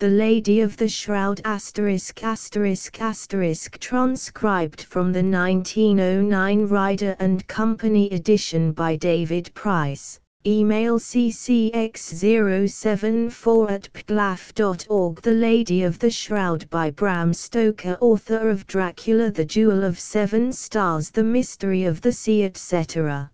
The Lady of the Shroud ******, transcribed from the 1909 Ryder and Company edition by David Price. Email ccx074@pglaf.org. The Lady of the Shroud by Bram Stoker, author of Dracula, The Jewel of Seven Stars, The Mystery of the Sea, etc.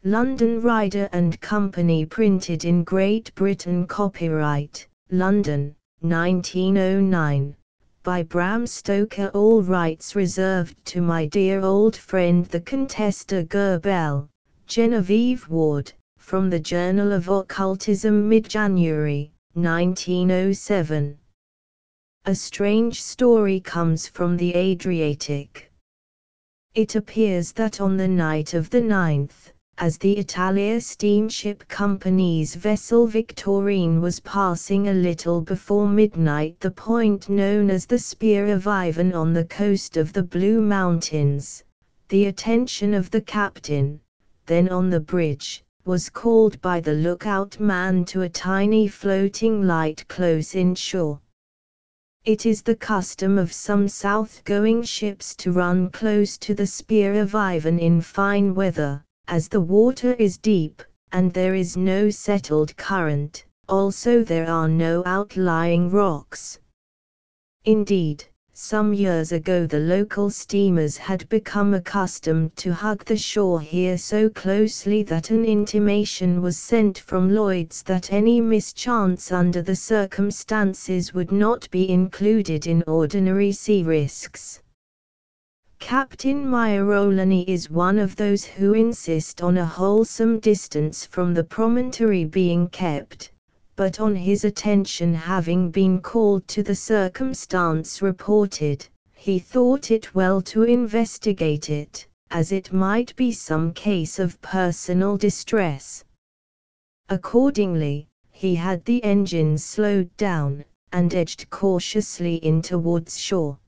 London, Ryder and Company, printed in Great Britain. Copyright London, 1909. By Bram Stoker. All rights reserved. To my dear old friend the Contessa Gerbel, Genevieve Ward, from the Journal of Occultism, mid-January, 1907. A strange story comes from the Adriatic. It appears that on the night of the 9th, as the Italia Steamship Company's vessel Victorine was passing a little before midnight the point known as the Spear of Ivan on the coast of the Blue Mountains, the attention of the captain, then on the bridge, was called by the lookout man to a tiny floating light close inshore. It is the custom of some south-going ships to run close to the Spear of Ivan in fine weather, as the water is deep, and there is no settled current. Also there are no outlying rocks. Indeed, some years ago the local steamers had become accustomed to hug the shore here so closely that an intimation was sent from Lloyd's that any mischance under the circumstances would not be included in ordinary sea risks. Captain Maiorolani is one of those who insist on a wholesome distance from the promontory being kept, but on his attention having been called to the circumstance reported, he thought it well to investigate it, as it might be some case of personal distress. Accordingly, he had the engines slowed down, and edged cautiously in towards shore.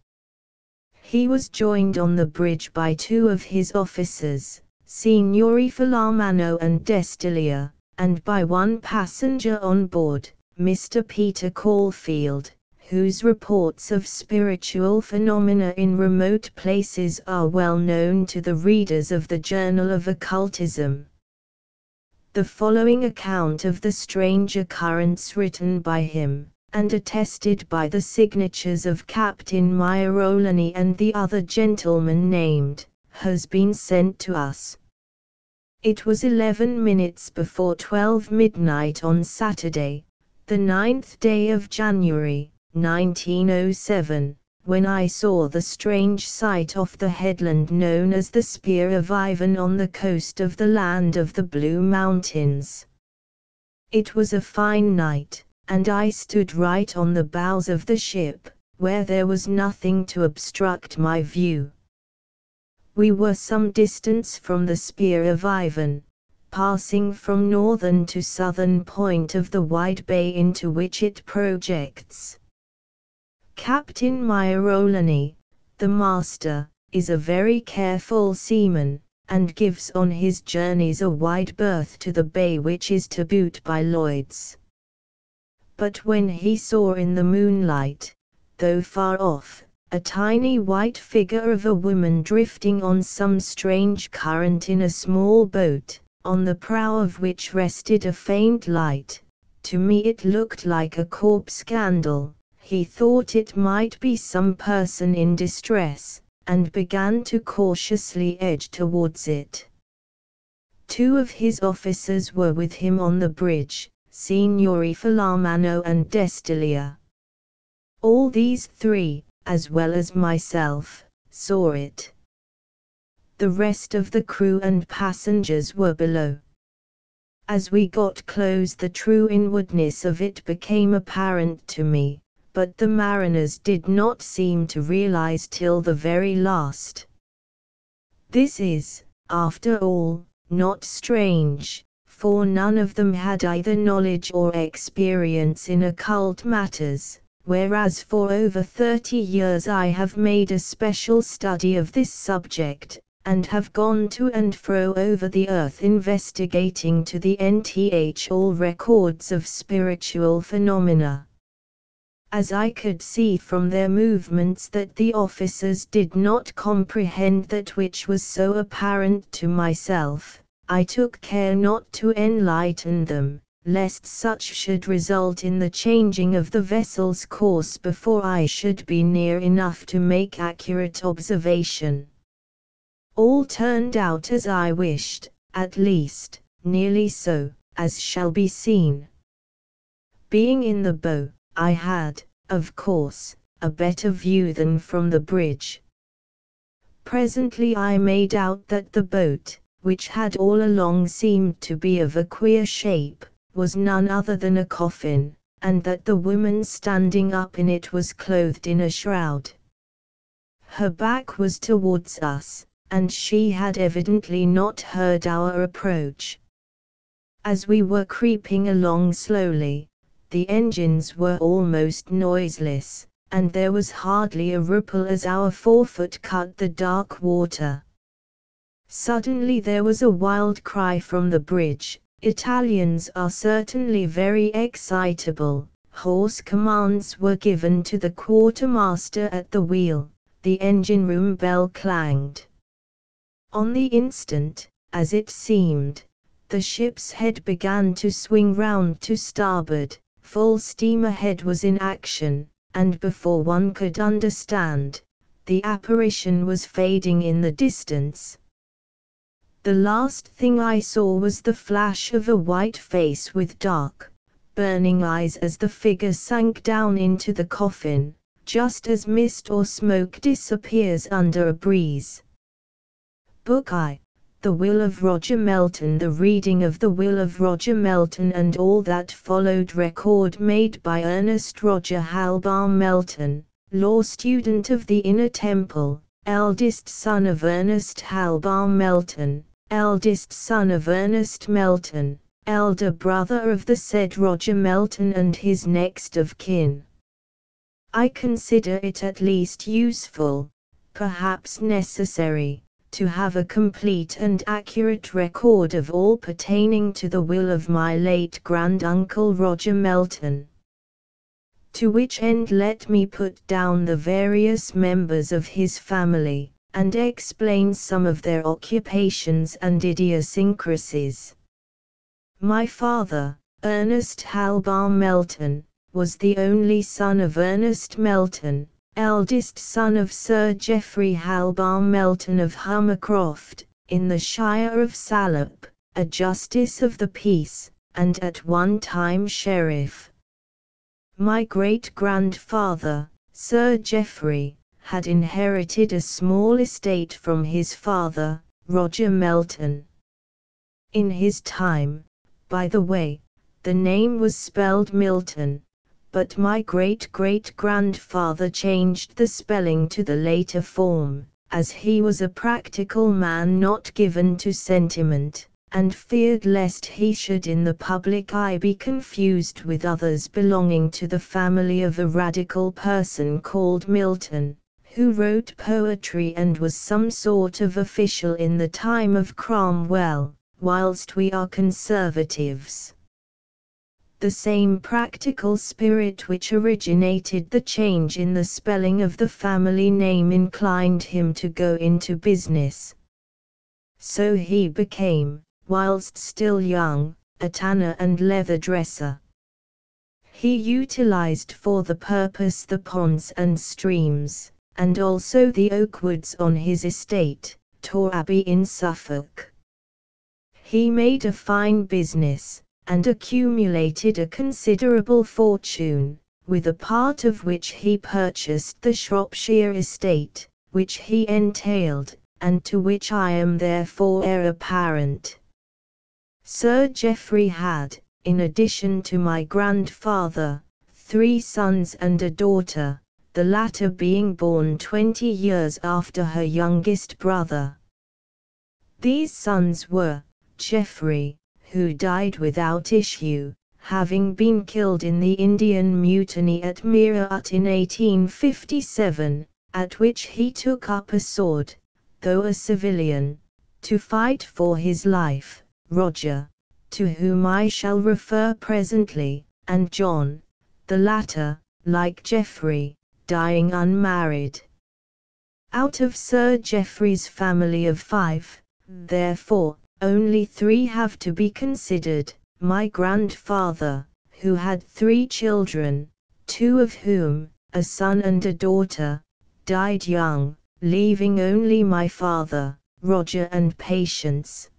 He was joined on the bridge by two of his officers, Signori Filarmano and Destilia, and by one passenger on board, Mr. Peter Caulfield, whose reports of spiritual phenomena in remote places are well known to the readers of the Journal of Occultism. The following account of the strange occurrence, written by him, and attested by the signatures of Captain Maiorolani and the other gentleman named, has been sent to us. It was 11 minutes before 12 midnight on Saturday, the 9th day of January, 1907, when I saw the strange sight off the headland known as the Spear of Ivan on the coast of the land of the Blue Mountains. It was a fine night, and I stood right on the bows of the ship, where there was nothing to obstruct my view. We were some distance from the Spear of Ivan, passing from northern to southern point of the wide bay into which it projects. Captain Maiorolani, the master, is a very careful seaman, and gives on his journeys a wide berth to the bay which is to boot by Lloyd's. But when he saw in the moonlight, though far off, a tiny white figure of a woman drifting on some strange current in a small boat, on the prow of which rested a faint light, to me it looked like a corpse candle. He thought it might be some person in distress, and began to cautiously edge towards it. Two of his officers were with him on the bridge, Signori Filarmano and Destilia. All these three, as well as myself, saw it. The rest of the crew and passengers were below. As we got close the true inwardness of it became apparent to me, but the mariners did not seem to realize till the very last. This is, after all, not strange, for none of them had either knowledge or experience in occult matters, whereas for over 30 years I have made a special study of this subject, and have gone to and fro over the earth investigating to the nth all records of spiritual phenomena. as I could see from their movements that the officers did not comprehend that which was so apparent to myself. I took care not to enlighten them, lest such should result in the changing of the vessel's course before I should be near enough to make accurate observation. All turned out as I wished, at least, nearly so, as shall be seen. Being in the bow, I had, of course, a better view than from the bridge. Presently I made out that the boat, which had all along seemed to be of a queer shape, was none other than a coffin, and that the woman standing up in it was clothed in a shroud. Her back was towards us, and she had evidently not heard our approach. As we were creeping along slowly, the engines were almost noiseless, and there was hardly a ripple as our forefoot cut the dark water. Suddenly there was a wild cry from the bridge. Italians are certainly very excitable. Hoarse commands were given to the quartermaster at the wheel. The engine room bell clanged. On the instant, as it seemed, the ship's head began to swing round to starboard. Full steam ahead was in action, and before one could understand, the apparition was fading in the distance. The last thing I saw was the flash of a white face with dark, burning eyes as the figure sank down into the coffin, just as mist or smoke disappears under a breeze. Book I. The Will of Roger Melton. The reading of the Will of Roger Melton and all that followed. Record made by Ernest Roger Halbam Melton, law student of the Inner Temple, eldest son of Ernest Halbam Melton, eldest son of Ernest Melton, elder brother of the said Roger Melton and his next of kin. I consider it at least useful, perhaps necessary, to have a complete and accurate record of all pertaining to the will of my late granduncle Roger Melton. To which end let me put down the various members of his family, and explain some of their occupations and idiosyncrasies. My father, Ernest Halbam Melton, was the only son of Ernest Melton, eldest son of Sir Geoffrey Halbam Melton of Hummercroft, in the Shire of Salop, a justice of the peace, and at one time sheriff. My great-grandfather, Sir Geoffrey, had inherited a small estate from his father, Roger Melton. In his time, by the way, the name was spelled Milton, but my great-great-grandfather changed the spelling to the later form, as he was a practical man not given to sentiment, and feared lest he should in the public eye be confused with others belonging to the family of a radical person called Milton, who wrote poetry and was some sort of official in the time of Cromwell, whilst we are conservatives. The same practical spirit which originated the change in the spelling of the family name inclined him to go into business. So he became, whilst still young, a tanner and leather dresser. He utilized for the purpose the ponds and streams, and also the oak woods on his estate, Tor Abbey in Suffolk. He made a fine business, and accumulated a considerable fortune, with a part of which he purchased the Shropshire estate, which he entailed, and to which I am therefore heir apparent. Sir Geoffrey had, in addition to my grandfather, 3 sons and a daughter, the latter being born 20 years after her youngest brother. These sons were, Geoffrey, who died without issue, having been killed in the Indian Mutiny at Meerut in 1857, at which he took up a sword, though a civilian, to fight for his life, Roger, to whom I shall refer presently, and John, the latter, like Geoffrey, dying unmarried. Out of Sir Geoffrey's family of 5, therefore, only 3 have to be considered. My grandfather, who had 3 children, 2 of whom, a son and a daughter, died young, leaving only my father, Roger, and Patience.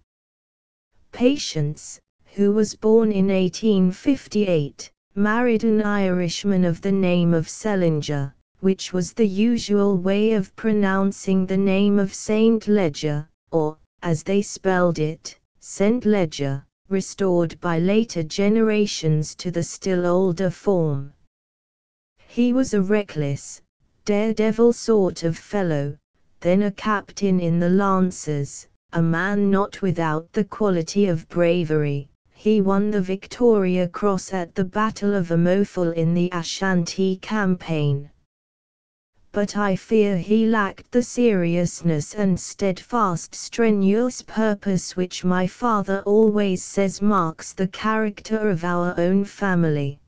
Patience, who was born in 1858, married an Irishman of the name of Selinger, which was the usual way of pronouncing the name of Saint Leger, or, as they spelled it, Saint Leger, restored by later generations to the still older form. He was a reckless, daredevil sort of fellow, then a captain in the Lancers, a man not without the quality of bravery. He won the Victoria Cross at the Battle of Amophil in the Ashanti campaign. But I fear he lacked the seriousness and steadfast strenuous purpose which my father always says marks the character of our own family.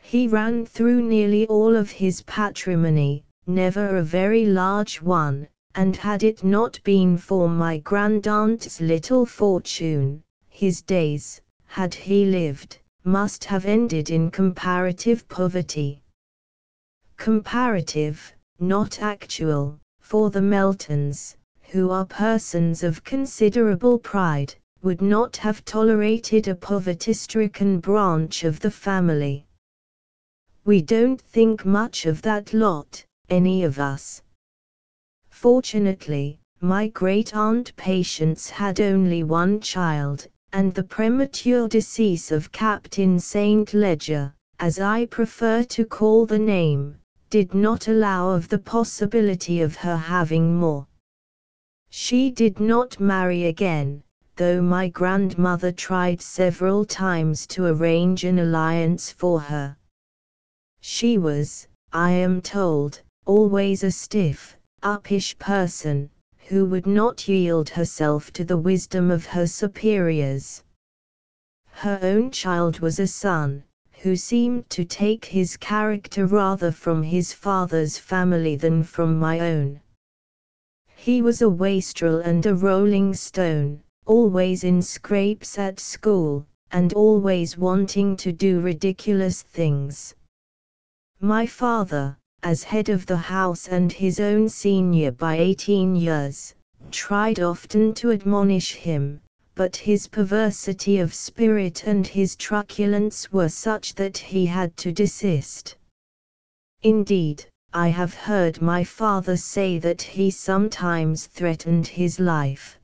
He ran through nearly all of his patrimony, never a very large one, and had it not been for my grandaunt's little fortune, his days, had he lived, must have ended in comparative poverty. Comparative, not actual, for the Meltons, who are persons of considerable pride, would not have tolerated a poverty-stricken branch of the family. We don't think much of that lot, any of us. Fortunately, my great-aunt Patience had only 1 child, and the premature decease of Captain Saint Leger, as I prefer to call the name, did not allow of the possibility of her having more. She did not marry again, though my grandmother tried several times to arrange an alliance for her. She was, I am told, always a stiff, uppish person, who would not yield herself to the wisdom of her superiors. Her own child was a son, who seemed to take his character rather from his father's family than from my own. He was a wastrel and a rolling stone, always in scrapes at school, and always wanting to do ridiculous things. My father, as head of the house and his own senior by 18 years, tried often to admonish him, but his perversity of spirit and his truculence were such that he had to desist. Indeed, I have heard my father say that he sometimes threatened his life.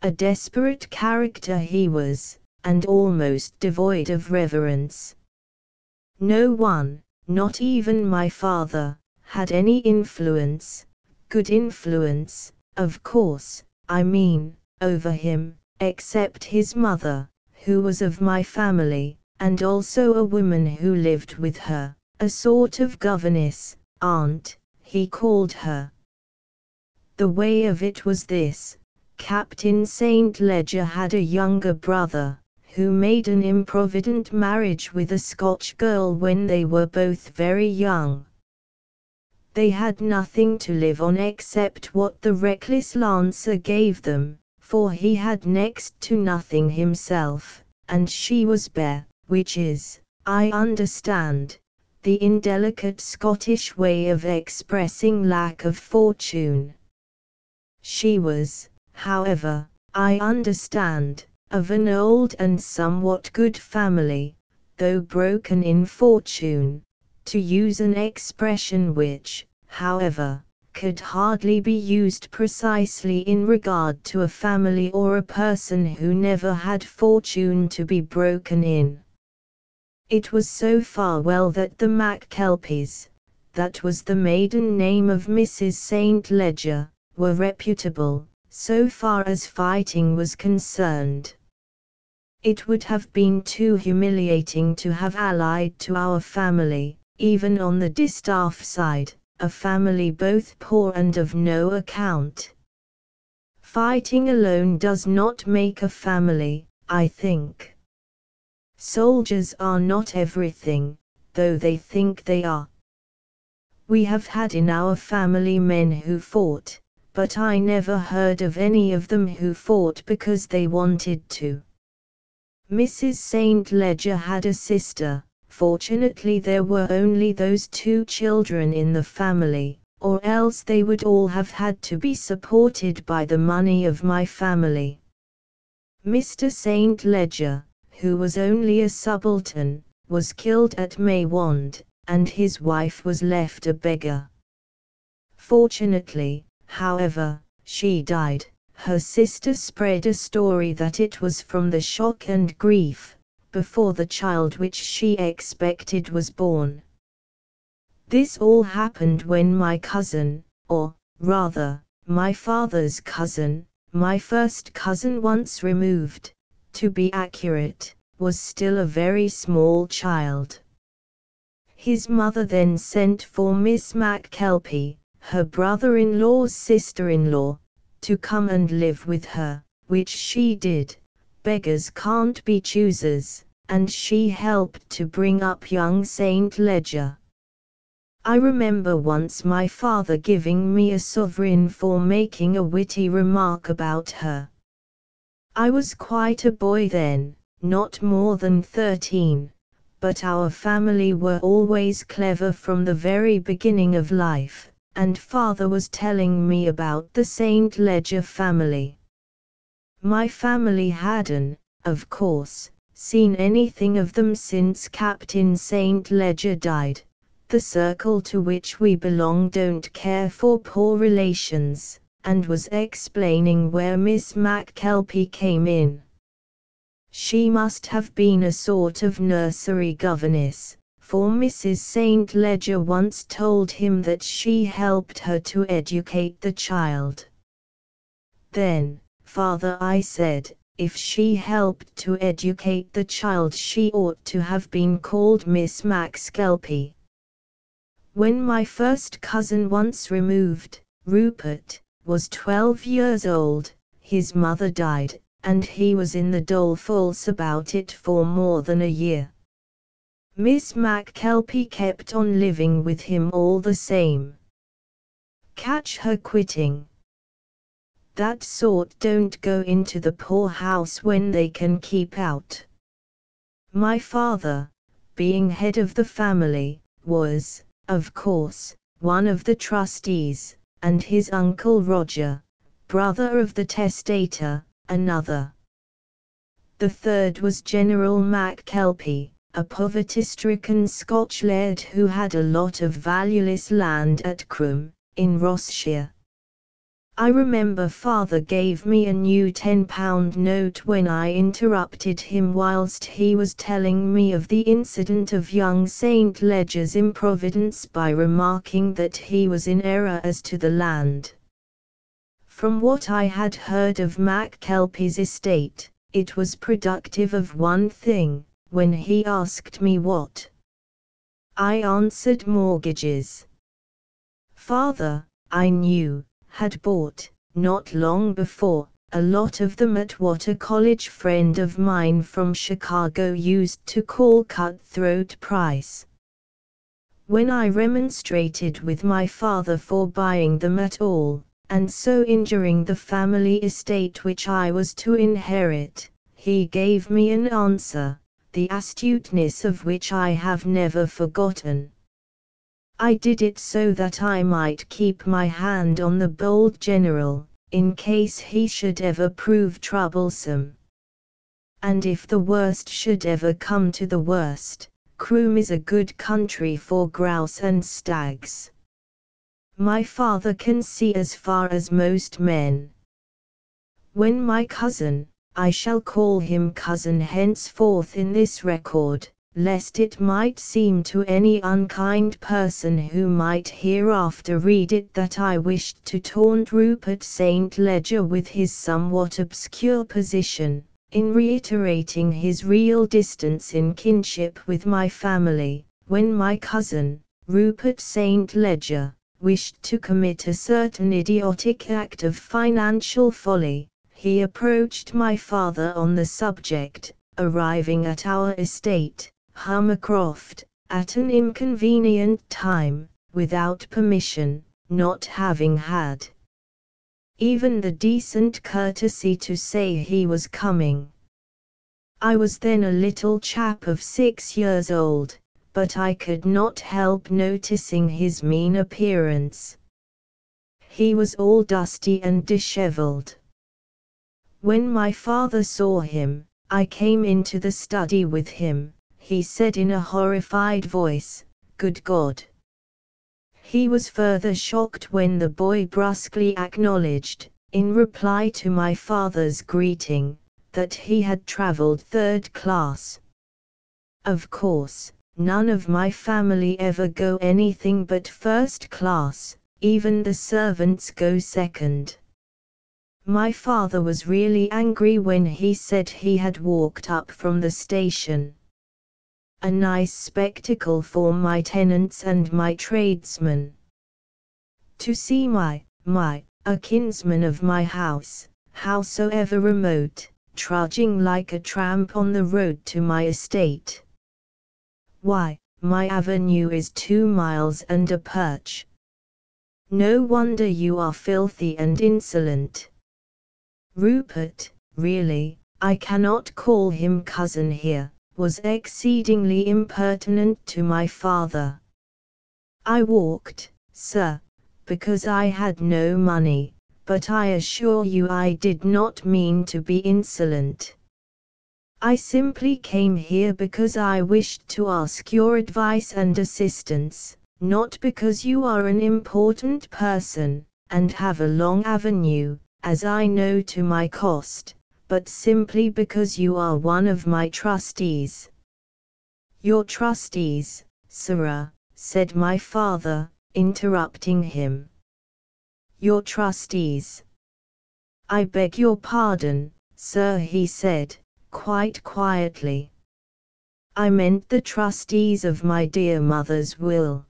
A desperate character he was, and almost devoid of reverence. No one, not even my father, had any influence, good influence, of course, I mean, over him, except his mother, who was of my family, and also a woman who lived with her, a sort of governess, aunt, he called her. The way of it was this: Captain Saint Leger had a younger brother, who made an improvident marriage with a Scotch girl when they were both very young. They had nothing to live on except what the reckless Lancer gave them, for he had next to nothing himself, and she was bare, which is, I understand, the indelicate Scottish way of expressing lack of fortune. She was, however, I understand, of an old and somewhat good family, though broken in fortune, to use an expression which, however, could hardly be used precisely in regard to a family or a person who never had fortune to be broken in. It was so far well that the MacKelpies, that was the maiden name of Mrs. Saint Leger, were reputable, so far as fighting was concerned. It would have been too humiliating to have allied to our family, even on the distaff side, a family both poor and of no account. Fighting alone does not make a family, I think. Soldiers are not everything, though they think they are. We have had in our family men who fought, but I never heard of any of them who fought because they wanted to. Mrs. St. Ledger had a sister. Fortunately there were only those 2 children in the family, or else they would all have had to be supported by the money of my family. Mr. St. Ledger, who was only a subaltern, was killed at Maywand, and his wife was left a beggar. Fortunately, however, she died. Her sister spread a story that it was from the shock and grief, before the child which she expected was born. This all happened when my cousin, or, rather, my father's cousin, my first cousin once removed, to be accurate, was still a very small child. His mother then sent for Miss McKelpie, her brother-in-law's sister-in-law, to come and live with her, which she did. Beggars can't be choosers, and she helped to bring up young St. Ledger. I remember once my father giving me a sovereign for making a witty remark about her. I was quite a boy then, not more than 13, but our family were always clever from the very beginning of life, and father was telling me about the St. Ledger family. My family hadn't, of course, seen anything of them since Captain St. Ledger died. The circle to which we belong don't care for poor relations, and was explaining where Miss McKelpie came in. She must have been a sort of nursery governess, for Mrs. St. Ledger once told him that she helped her to educate the child. Then, Father, I said, if she helped to educate the child she ought to have been called Miss McKelpie. When my first cousin once removed, Rupert, was 12 years old, his mother died, and he was in the dolefulls about it for more than a year. Miss McKelpie kept on living with him all the same. Catch her quitting. That sort don't go into the poorhouse when they can keep out. My father, being head of the family, was, of course, one of the trustees, and his uncle Roger, brother of the testator, another. The third was General McKelpie, a poverty-stricken Scotch laird who had a lot of valueless land at Croom, in Rossshire. I remember father gave me a new £10 note when I interrupted him whilst he was telling me of the incident of young St. Ledger's improvidence by remarking that he was in error as to the land. From what I had heard of McKelpie's estate, it was productive of one thing. When he asked me what, I answered mortgages. Father, I knew, had bought, not long before, a lot of them at what a college friend of mine from Chicago used to call cutthroat price. When I remonstrated with my father for buying them at all, and so injuring the family estate which I was to inherit, he gave me an answer, the astuteness of which I have never forgotten. I did it so that I might keep my hand on the bold general, in case he should ever prove troublesome. And if the worst should ever come to the worst, Croom is a good country for grouse and stags. My father can see as far as most men. When my cousin, I shall call him cousin henceforth in this record, lest it might seem to any unkind person who might hereafter read it that I wished to taunt Rupert St. Ledger with his somewhat obscure position, in reiterating his real distance in kinship with my family. When my cousin, Rupert St. Ledger, wished to commit a certain idiotic act of financial folly, he approached my father on the subject, arriving at our estate, Hummercroft, at an inconvenient time, without permission, not having had even the decent courtesy to say he was coming. I was then a little chap of 6 years old, but I could not help noticing his mean appearance. He was all dusty and dishevelled. When my father saw him, I came into the study with him. He said in a horrified voice, "Good God!" He was further shocked when the boy brusquely acknowledged, in reply to my father's greeting, that he had travelled 3rd class. Of course, none of my family ever go anything but 1st class, even the servants go 2nd. My father was really angry when he said he had walked up from the station. A nice spectacle for my tenants and my tradesmen. To see a kinsman of my house, howsoever remote, trudging like a tramp on the road to my estate. Why, my avenue is 2 miles and a perch. No wonder you are filthy and insolent. Rupert, really, I cannot call him cousin here, was exceedingly impertinent to my father. I walked, sir, because I had no money, but I assure you I did not mean to be insolent. I simply came here because I wished to ask your advice and assistance, not because you are an important person, and have a long avenue, as I know to my cost, but simply because you are one of my trustees." "Your trustees, sirrah," said my father, interrupting him. "Your trustees." "I beg your pardon, sir," he said, quite quietly. "I meant the trustees of my dear mother's will."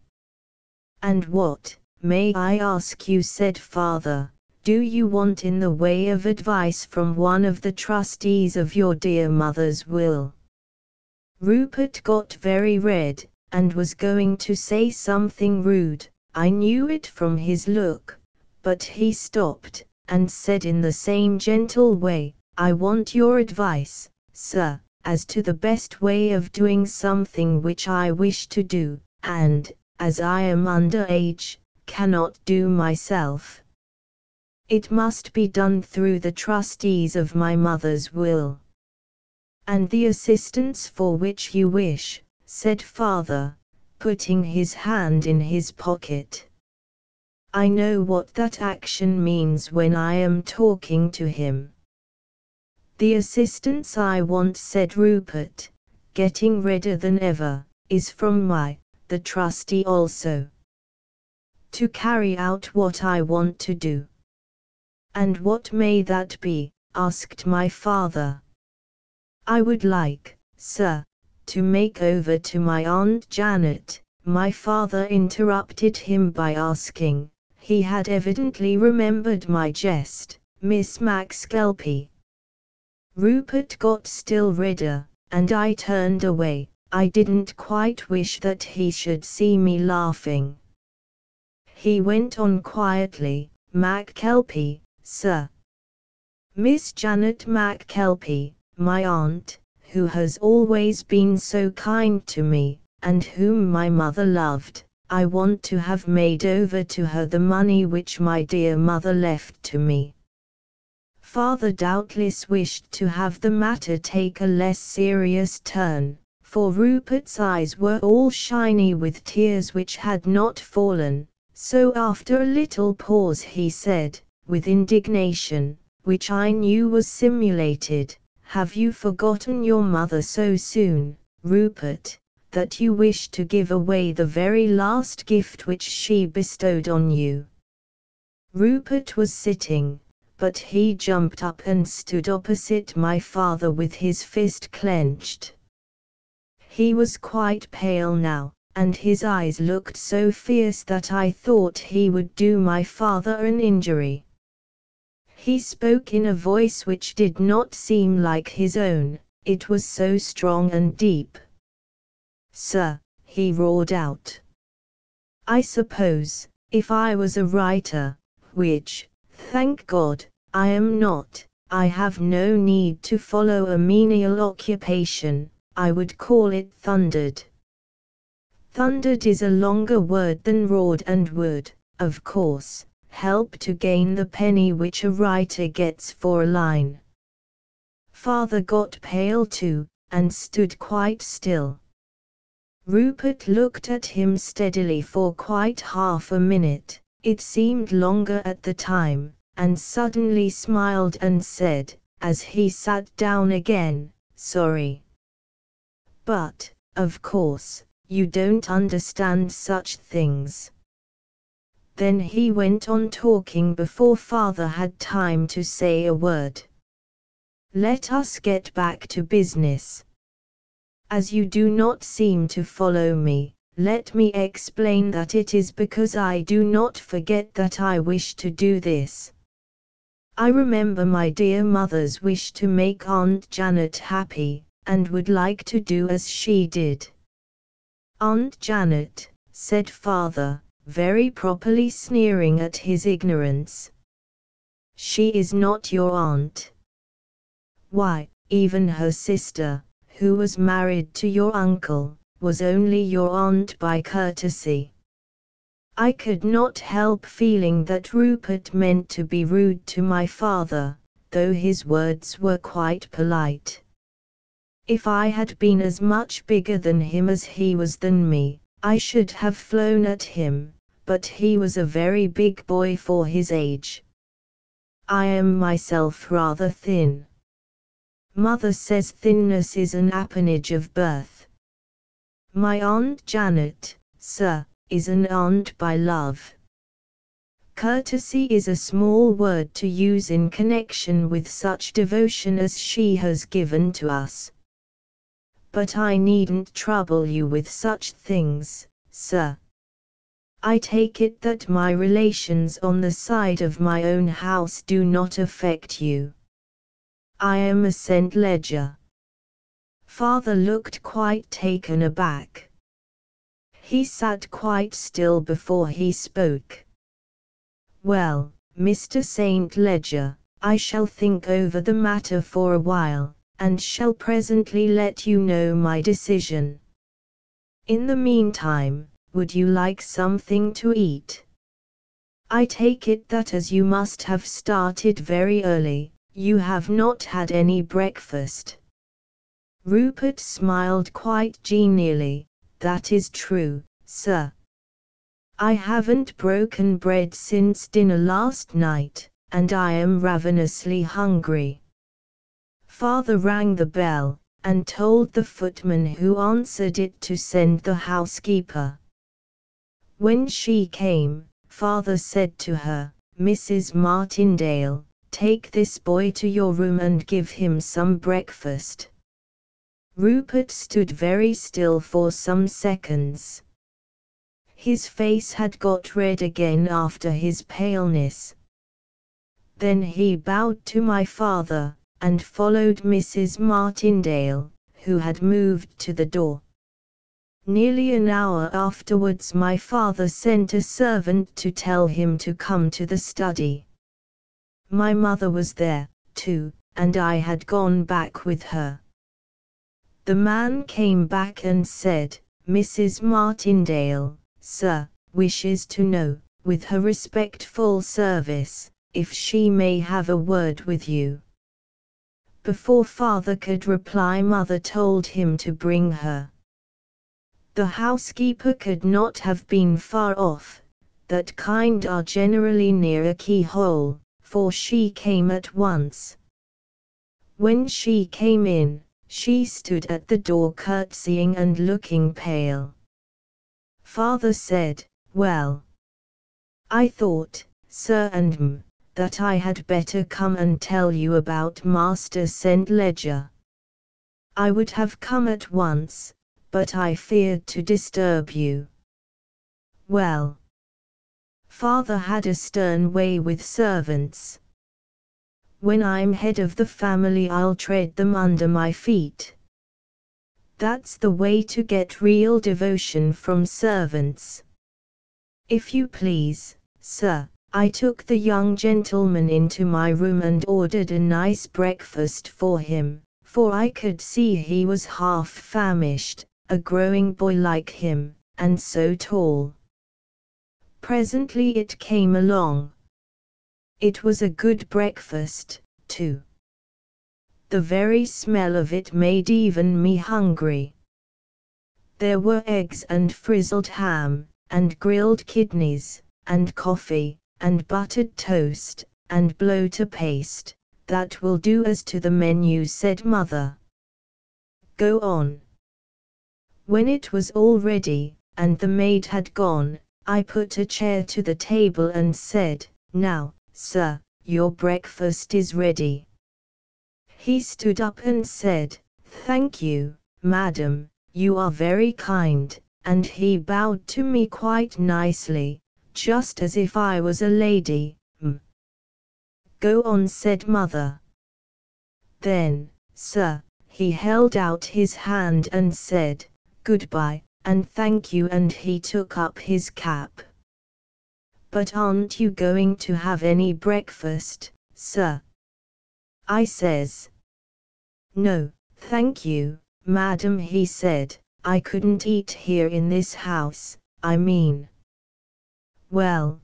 "And what, may I ask you," said father, "do you want in the way of advice from one of the trustees of your dear mother's will?" Rupert got very red, and was going to say something rude, I knew it from his look, but he stopped, and said in the same gentle way, "I want your advice, sir, as to the best way of doing something which I wish to do, and, as I am under age, cannot do myself. It must be done through the trustees of my mother's will." "And the assistance for which you wish," said father, putting his hand in his pocket. "I know what that action means when I am talking to him." "The assistance I want," said Rupert, getting redder than ever, "is from the trustee also. To carry out what I want to do." "And what may that be?" asked my father. "I would like, sir, to make over to my Aunt Janet," my father interrupted him by asking. He had evidently remembered my jest, "Miss Maxkelpie." Rupert got still redder, and I turned away. I didn't quite wish that he should see me laughing. He went on quietly, "Maxkelpie, sir. Miss Janet Maxkelpie, my aunt, who has always been so kind to me, and whom my mother loved. I want to have made over to her the money which my dear mother left to me." Father doubtless wished to have the matter take a less serious turn, for Rupert's eyes were all shiny with tears which had not fallen, so after a little pause he said, with indignation, which I knew was simulated, "Have you forgotten your mother so soon, Rupert, that you wish to give away the very last gift which she bestowed on you?" Rupert was sitting, but he jumped up and stood opposite my father with his fist clenched. He was quite pale now, and his eyes looked so fierce that I thought he would do my father an injury. He spoke in a voice which did not seem like his own, it was so strong and deep. "Sir," he roared out. I suppose, if I was a writer, which, thank God, I am not, I have no need to follow a menial occupation, I would call it thundered. Thundered is a longer word than roared and would, of course, help to gain the penny which a writer gets for a line. Father got pale too, and stood quite still. Rupert looked at him steadily for quite half a minute, it seemed longer at the time, and suddenly smiled and said, as he sat down again, "Sorry. But, of course, you don't understand such things." Then he went on talking before Father had time to say a word. "Let us get back to business. As you do not seem to follow me, let me explain that it is because I do not forget that I wish to do this. I remember my dear mother's wish to make Aunt Janet happy, and would like to do as she did." "Aunt Janet," said Father, very properly sneering at his ignorance. "She is not your aunt. Why, even her sister, who was married to your uncle, was only your aunt by courtesy." I could not help feeling that Rupert meant to be rude to my father, though his words were quite polite. If I had been as much bigger than him as he was than me, I should have flown at him, but he was a very big boy for his age. I am myself rather thin. Mother says thinness is an appanage of birth. My Aunt Janet, sir, is an aunt by love. Courtesy is a small word to use in connection with such devotion as she has given to us. But I needn't trouble you with such things, sir. I take it that my relations on the side of my own house do not affect you. I am a St. Ledger." Father looked quite taken aback. He sat quite still before he spoke. "Well, Mr. St. Ledger, I shall think over the matter for a while, and shall presently let you know my decision. In the meantime, would you like something to eat? I take it that as you must have started very early, you have not had any breakfast." Rupert smiled quite genially. "That is true, sir. I haven't broken bread since dinner last night, and I am ravenously hungry." Father rang the bell, and told the footman who answered it to send the housekeeper. When she came, Father said to her, "Mrs. Martindale, take this boy to your room and give him some breakfast." Rupert stood very still for some seconds. His face had got red again after his paleness. Then he bowed to my father, and followed Mrs. Martindale, who had moved to the door. Nearly an hour afterwards my father sent a servant to tell him to come to the study. My mother was there, too, and I had gone back with her. The man came back and said, "Mrs. Martindale, sir, wishes to know, with her respectful service, if she may have a word with you." Before Father could reply, Mother told him to bring her. The housekeeper could not have been far off, that kind are generally near a keyhole, for she came at once. When she came in, she stood at the door curtsying and looking pale. Father said, "Well, I thought, sir and that I had better come and tell you about Master St. Ledger. I would have come at once, but I feared to disturb you." Well, Father had a stern way with servants. When I'm head of the family I'll tread them under my feet. That's the way to get real devotion from servants. If you please, sir, I took the young gentleman into my room and ordered a nice breakfast for him, for I could see he was half famished, a growing boy like him, and so tall. Presently it came along. It was a good breakfast, too. The very smell of it made even me hungry. There were eggs and frizzled ham, and grilled kidneys, and coffee, and buttered toast, and bloater paste. That will do as to the menu, said Mother. Go on. When it was all ready, and the maid had gone, I put a chair to the table and said, Now, sir, your breakfast is ready. He stood up and said, Thank you, madam, you are very kind, and he bowed to me quite nicely, just as if I was a lady. Go on, said Mother. Then, sir, he held out his hand and said, Goodbye, and thank you, and he took up his cap. But aren't you going to have any breakfast, sir? I says. No, thank you, madam, he said, I couldn't eat here in this house, I mean. Well,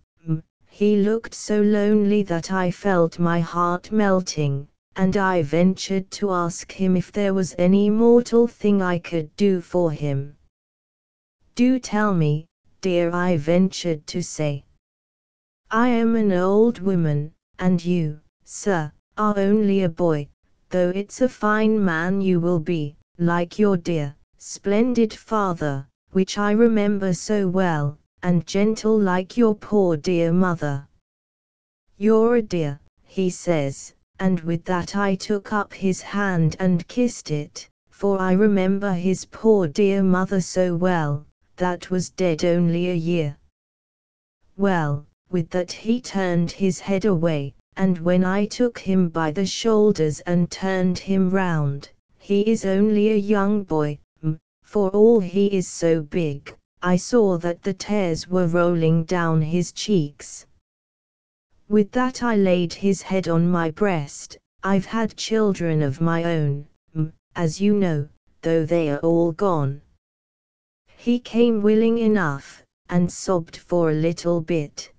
he looked so lonely that I felt my heart melting, and I ventured to ask him if there was any mortal thing I could do for him. Do tell me, dear, I ventured to say. I am an old woman, and you, sir, are only a boy, though it's a fine man you will be, like your dear, splendid father, which I remember so well, and gentle like your poor dear mother. You're a dear, he says, and with that I took up his hand and kissed it, for I remember his poor dear mother so well, that was dead only a year. Well, with that he turned his head away, and when I took him by the shoulders and turned him round, he is only a young boy, for all he is so big, I saw that the tears were rolling down his cheeks. With that I laid his head on my breast. I've had children of my own, as you know, though they are all gone. He came willing enough, and sobbed for a little bit.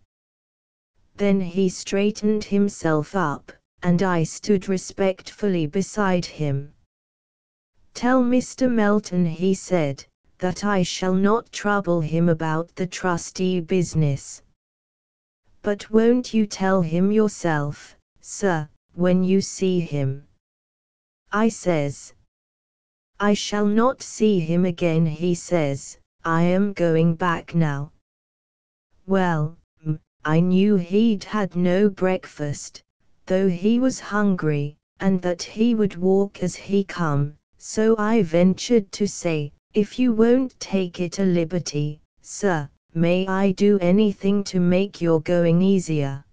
Then he straightened himself up, and I stood respectfully beside him. Tell Mr. Melton, he said, that I shall not trouble him about the trustee business. But won't you tell him yourself, sir, when you see him? I says. I shall not see him again, he says, I am going back now. Well, I knew he'd had no breakfast, though he was hungry, and that he would walk as he come, so I ventured to say, if you won't take it a liberty, sir, may I do anything to make your going easier?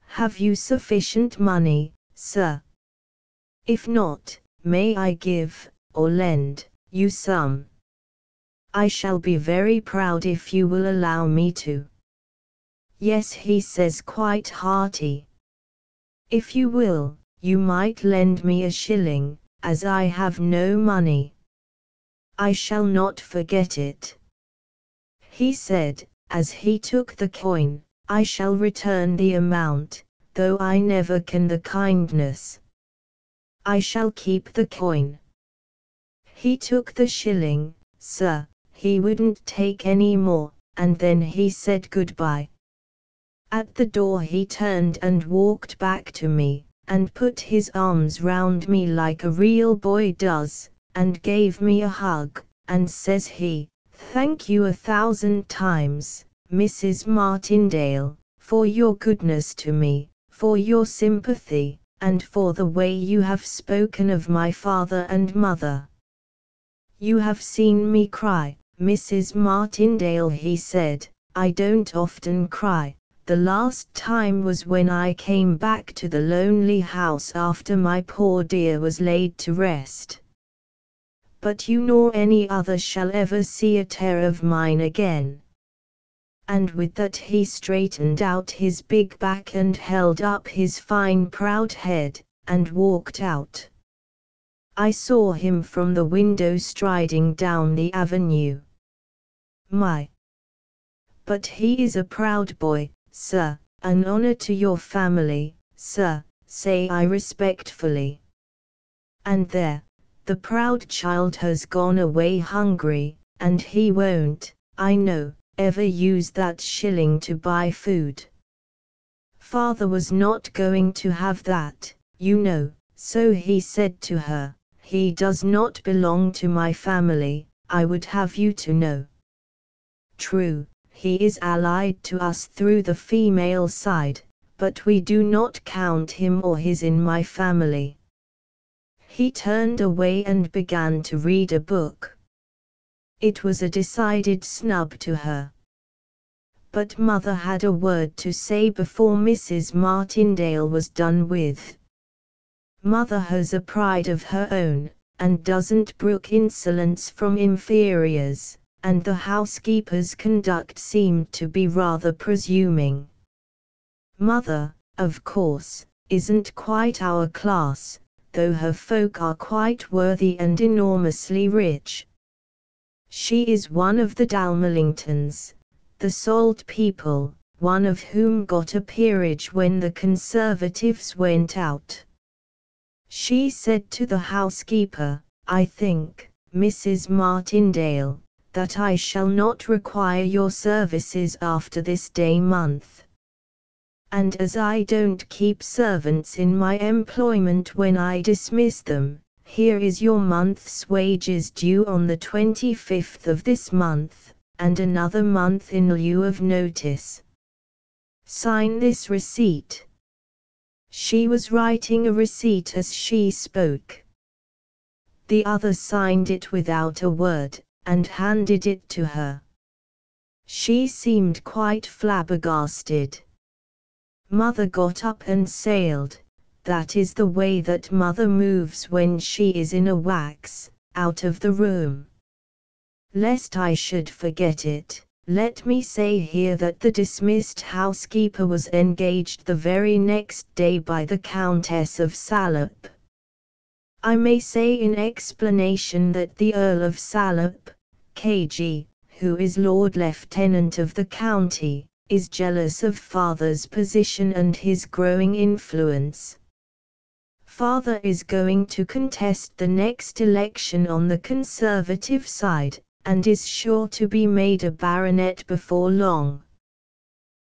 Have you sufficient money, sir? If not, may I give, or lend, you some? I shall be very proud if you will allow me to. Yes, he says, quite hearty. If you will, you might lend me a shilling, as I have no money. I shall not forget it. He said, as he took the coin, I shall return the amount, though I never can the kindness. I shall keep the coin. He took the shilling, sir, he wouldn't take any more, and then he said goodbye. At the door he turned and walked back to me, and put his arms round me like a real boy does, and gave me a hug, and says he, Thank you 1,000 times, Mrs. Martindale, for your goodness to me, for your sympathy, and for the way you have spoken of my father and mother. You have seen me cry, Mrs. Martindale, he said. I don't often cry. The last time was when I came back to the lonely house after my poor dear was laid to rest. but you nor any other shall ever see a tear of mine again." And with that he straightened out his big back and held up his fine proud head, and walked out. I saw him from the window striding down the avenue. My! But he is a proud boy, sir, an honor to your family, sir, say I respectfully. And there, the proud child has gone away hungry, and he won't, I know, ever use that shilling to buy food. Father was not going to have that, you know, so he said to her, "He does not belong to my family, I would have you to know." True, he is allied to us through the female side, but we do not count him or his in my family. He turned away and began to read a book. It was a decided snub to her. But Mother had a word to say before Mrs. Martindale was done with. Mother has a pride of her own, and doesn't brook insolence from inferiors, and the housekeeper's conduct seemed to be rather presuming. Mother, of course, isn't quite our class, though her folk are quite worthy and enormously rich. She is one of the Dalmallingtons, the Salt people, one of whom got a peerage when the Conservatives went out. She said to the housekeeper, "I think, Mrs. Martindale, that I shall not require your services after this day month. And as I don't keep servants in my employment when I dismiss them, here is your month's wages due on the 25th of this month, and another month in lieu of notice. Sign this receipt." She was writing a receipt as she spoke. The other signed it without a word, and handed it to her. She seemed quite flabbergasted. Mother got up and sailed. That is the way that Mother moves when she is in a wax, out of the room. Lest I should forget it, let me say here that the dismissed housekeeper was engaged the very next day by the Countess of Salop. I may say in explanation that the Earl of Salop, K.G., who is Lord Lieutenant of the county, is jealous of Father's position and his growing influence. Father is going to contest the next election on the Conservative side, and is sure to be made a baronet before long.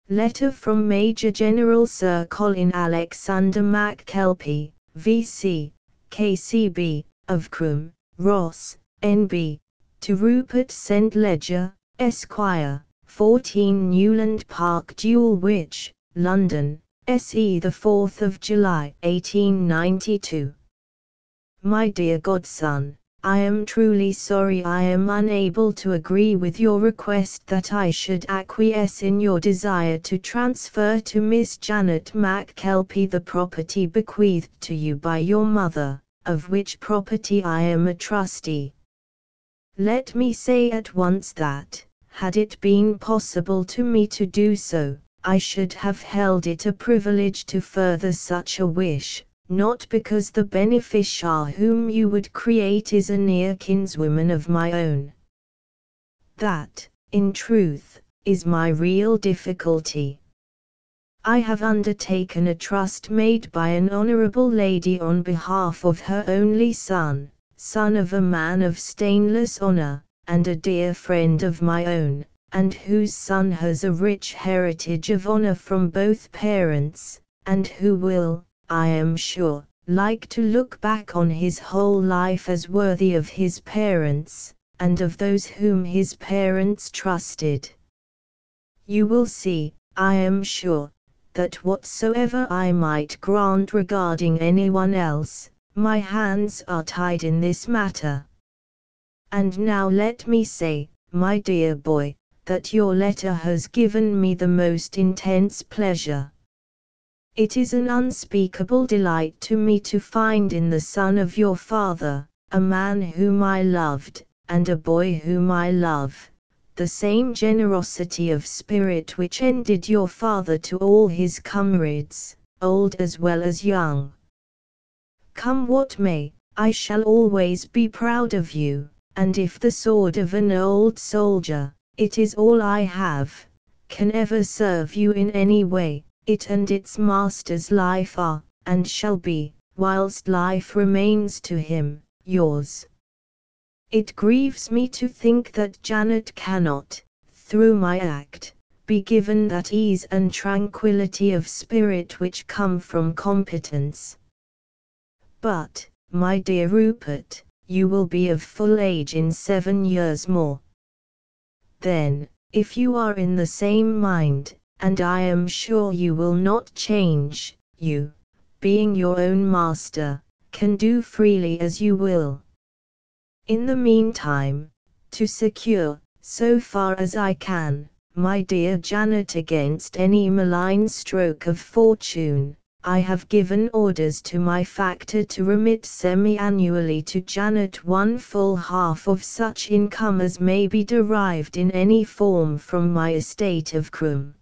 Letter from Major General Sir Colin Alexander MacKelpie, V.C., K.C.B., of Crum, Ross, N.B., to Rupert St. Ledger, Esquire, 14 Newland Park Dulwich, London, S.E. 4th of July 1892. My dear godson, I am truly sorry I am unable to agree with your request that I should acquiesce in your desire to transfer to Miss Janet MacKelpie the property bequeathed to you by your mother, of which property I am a trustee. Let me say at once that, had it been possible to me to do so, I should have held it a privilege to further such a wish, not because the beneficiary whom you would create is a near kinswoman of my own. That, in truth, is my real difficulty. I have undertaken a trust made by an honourable lady on behalf of her only son, son of a man of stainless honour, and a dear friend of my own, and whose son has a rich heritage of honour from both parents, and who will, I am sure, like to look back on his whole life as worthy of his parents, and of those whom his parents trusted. You will see, I am sure, that whatsoever I might grant regarding anyone else, my hands are tied in this matter. And now let me say, my dear boy, that your letter has given me the most intense pleasure. It is an unspeakable delight to me to find in the son of your father, a man whom I loved, and a boy whom I love, the same generosity of spirit which endeared your father to all his comrades, old as well as young. Come what may, I shall always be proud of you, and if the sword of an old soldier, it is all I have, can ever serve you in any way, it and its master's life are, and shall be, whilst life remains to him, yours. It grieves me to think that Janet cannot, through my act, be given that ease and tranquillity of spirit which come from competence. But, my dear Rupert, you will be of full age in 7 years more. Then, if you are in the same mind, and I am sure you will not change, you, being your own master, can do freely as you will. In the meantime, to secure, so far as I can, my dear Janet against any malign stroke of fortune, I have given orders to my factor to remit semi-annually to Janet 1/2 of such income as may be derived in any form from my estate of Crum.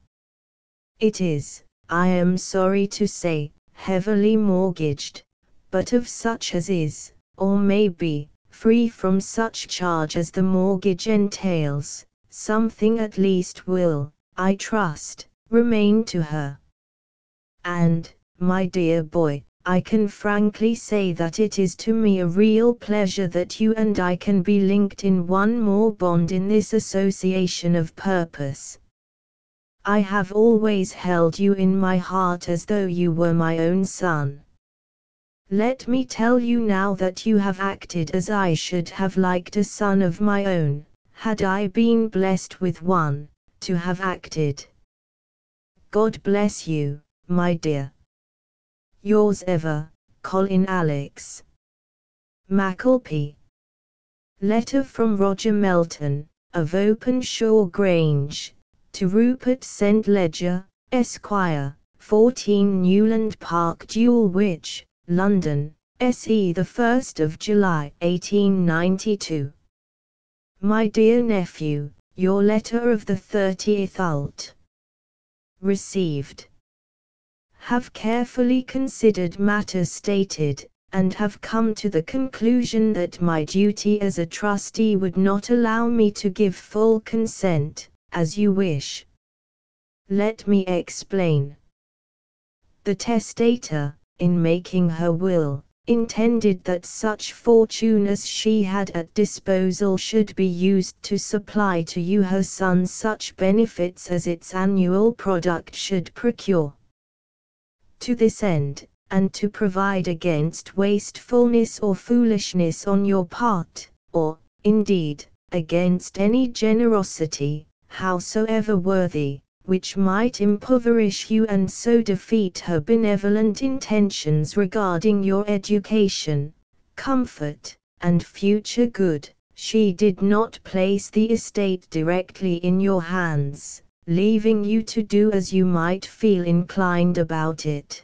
It is, I am sorry to say, heavily mortgaged, but of such as is, or may be, free from such charge as the mortgage entails, something at least will, I trust, remain to her. And, my dear boy, I can frankly say that it is to me a real pleasure that you and I can be linked in one more bond in this association of purpose. I have always held you in my heart as though you were my own son. Let me tell you now that you have acted as I should have liked a son of my own, had I been blessed with one, to have acted. God bless you, my dear. Yours ever, Colin Alex. Macclesfield. Letter from Roger Melton, of Openshaw Grange, to Rupert St. Ledger, Esquire, 14 Newland Park Dulwich, London, SE the 1st of July 1892. My dear nephew, your letter of the 30th ult. Received. Have carefully considered matters stated, and have come to the conclusion that my duty as a trustee would not allow me to give full consent, as you wish. Let me explain. The testator, in making her will, intended that such fortune as she had at disposal should be used to supply to you her son such benefits as its annual product should procure. To this end, and to provide against wastefulness or foolishness on your part, or, indeed, against any generosity, howsoever worthy, which might impoverish you and so defeat her benevolent intentions regarding your education, comfort, and future good, she did not place the estate directly in your hands, leaving you to do as you might feel inclined about it.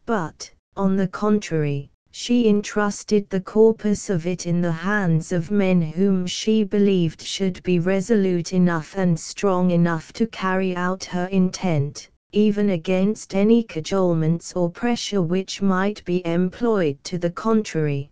But, on the contrary, she entrusted the corpus of it in the hands of men whom she believed should be resolute enough and strong enough to carry out her intent, even against any cajolements or pressure which might be employed to the contrary.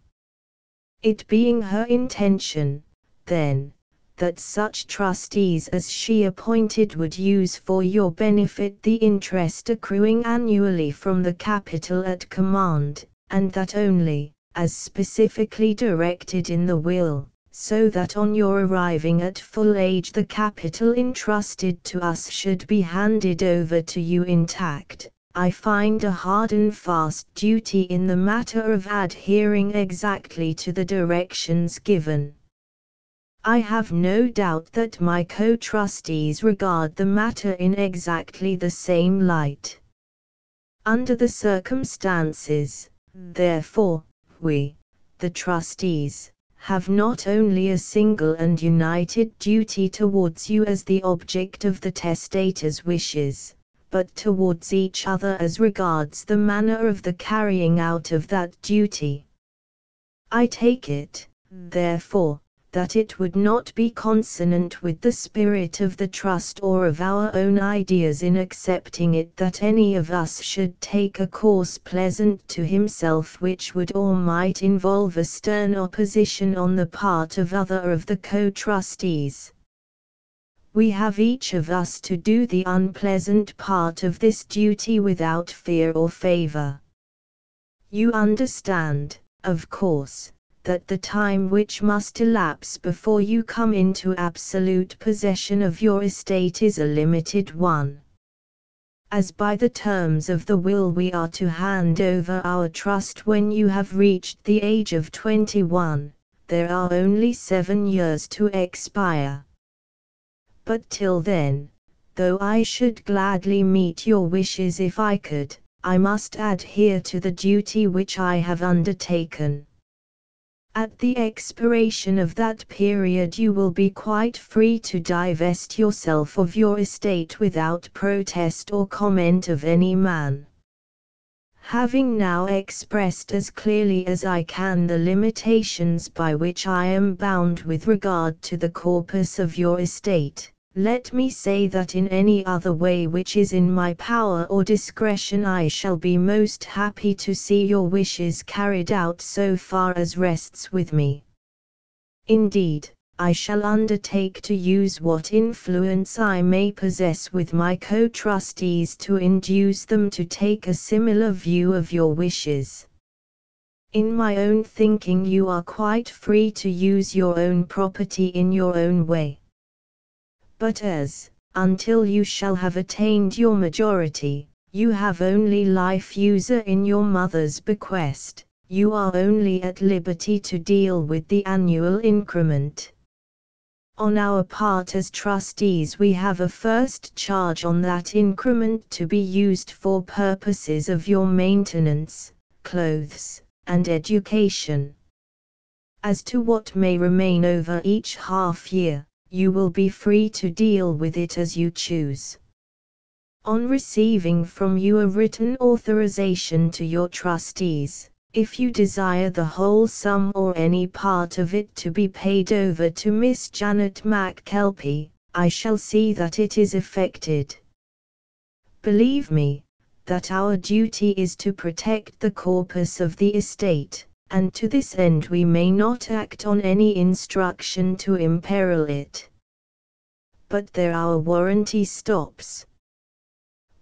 It being her intention, then, that such trustees as she appointed would use for your benefit the interest accruing annually from the capital at command, and that only, as specifically directed in the will, so that on your arriving at full age the capital entrusted to us should be handed over to you intact, I find a hard and fast duty in the matter of adhering exactly to the directions given. I have no doubt that my co-trustees regard the matter in exactly the same light. Under the circumstances, therefore, we, the trustees, have not only a single and united duty towards you as the object of the testator's wishes, but towards each other as regards the manner of the carrying out of that duty. I take it, therefore, that it would not be consonant with the spirit of the trust or of our own ideas in accepting it that any of us should take a course pleasant to himself which would or might involve a stern opposition on the part of other of the co-trustees. We have each of us to do the unpleasant part of this duty without fear or favor. You understand, of course, that the time which must elapse before you come into absolute possession of your estate is a limited one. As by the terms of the will we are to hand over our trust when you have reached the age of 21, there are only 7 years to expire. But till then, though I should gladly meet your wishes if I could, I must adhere to the duty which I have undertaken. At the expiration of that period you will be quite free to divest yourself of your estate without protest or comment of any man. Having now expressed as clearly as I can the limitations by which I am bound with regard to the corpus of your estate, let me say that in any other way which is in my power or discretion I shall be most happy to see your wishes carried out so far as rests with me. Indeed, I shall undertake to use what influence I may possess with my co-trustees to induce them to take a similar view of your wishes. In my own thinking you are quite free to use your own property in your own way. But as, until you shall have attained your majority, you have only life user in your mother's bequest, you are only at liberty to deal with the annual increment. On our part as trustees we have a first charge on that increment to be used for purposes of your maintenance, clothes, and education. As to what may remain over each half year, you will be free to deal with it as you choose. On receiving from you a written authorization to your trustees, if you desire the whole sum or any part of it to be paid over to Miss Janet McKelpie, I shall see that it is effected. Believe me, that our duty is to protect the corpus of the estate, and to this end we may not act on any instruction to imperil it. But there our warranty stops.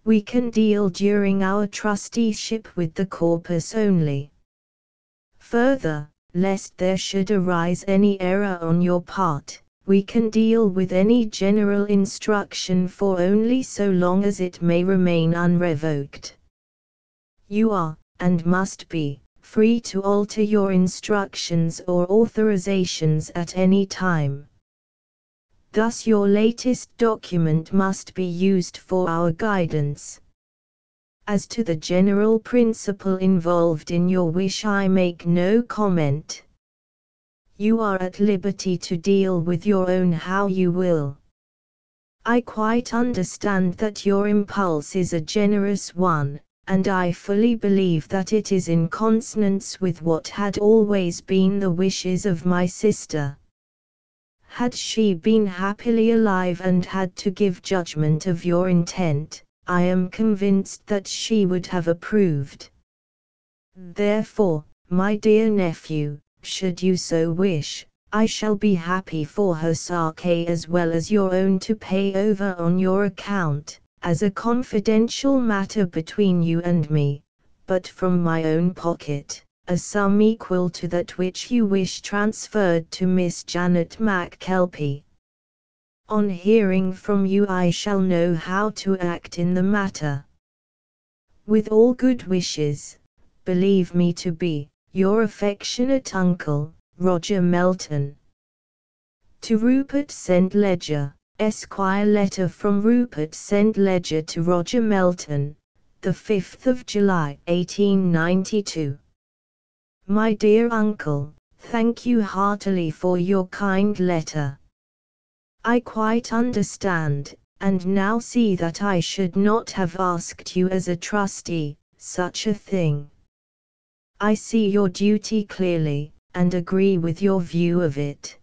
We can deal during our trusteeship with the corpus only. Further, lest there should arise any error on your part, we can deal with any general instruction for only so long as it may remain unrevoked. You are, and must be, free to alter your instructions or authorizations at any time. Thus your latest document must be used for our guidance. As to the general principle involved in your wish I make no comment. You are at liberty to deal with your own how you will. I quite understand that your impulse is a generous one, and I fully believe that it is in consonance with what had always been the wishes of my sister. Had she been happily alive and had to give judgment of your intent, I am convinced that she would have approved. Therefore, my dear nephew, should you so wish, I shall be happy for her sake as well as your own to pay over on your account, as a confidential matter between you and me, but from my own pocket, a sum equal to that which you wish transferred to Miss Janet McKelpie. On hearing from you I shall know how to act in the matter. With all good wishes, believe me to be, your affectionate uncle, Roger Melton. To Rupert St. Ledger, Esquire. Letter from Rupert St. Ledger to Roger Melton, the 5th of July, 1892. My dear uncle, thank you heartily for your kind letter. I quite understand, and now see that I should not have asked you as a trustee, such a thing. I see your duty clearly, and agree with your view of it.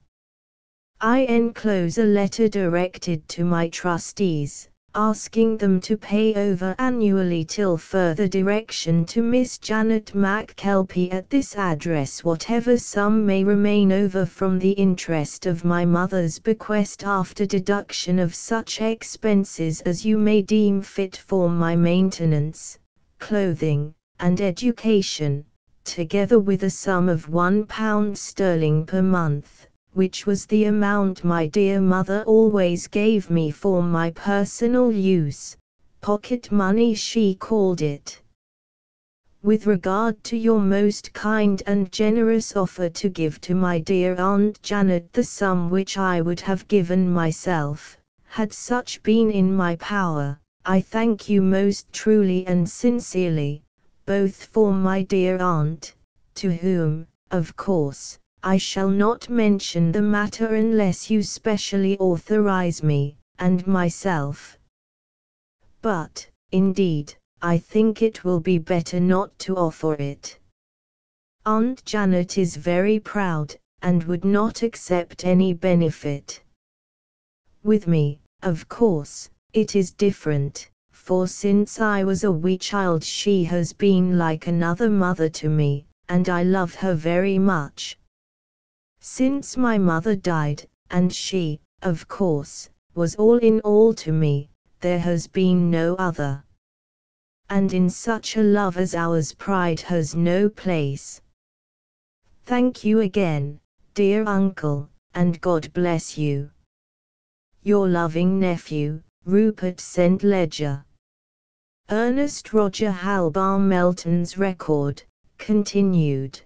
I enclose a letter directed to my trustees, asking them to pay over annually till further direction to Miss Janet McKelpie at this address whatever sum may remain over from the interest of my mother's bequest after deduction of such expenses as you may deem fit for my maintenance, clothing, and education, together with a sum of £1 per month, which was the amount my dear mother always gave me for my personal use, pocket money she called it. With regard to your most kind and generous offer to give to my dear Aunt Janet the sum which I would have given myself, had such been in my power, I thank you most truly and sincerely, both for my dear aunt, to whom, of course, I shall not mention the matter unless you specially authorize me, and myself. But, indeed, I think it will be better not to offer it. Aunt Janet is very proud, and would not accept any benefit. With me, of course, it is different, for since I was a wee child she has been like another mother to me, and I love her very much. Since my mother died, and she, of course, was all in all to me, there has been no other. And in such a love as ours pride has no place. Thank you again, dear uncle, and God bless you. Your loving nephew, Rupert St. Ledger. Ernest Roger Halbar Melton's record, continued.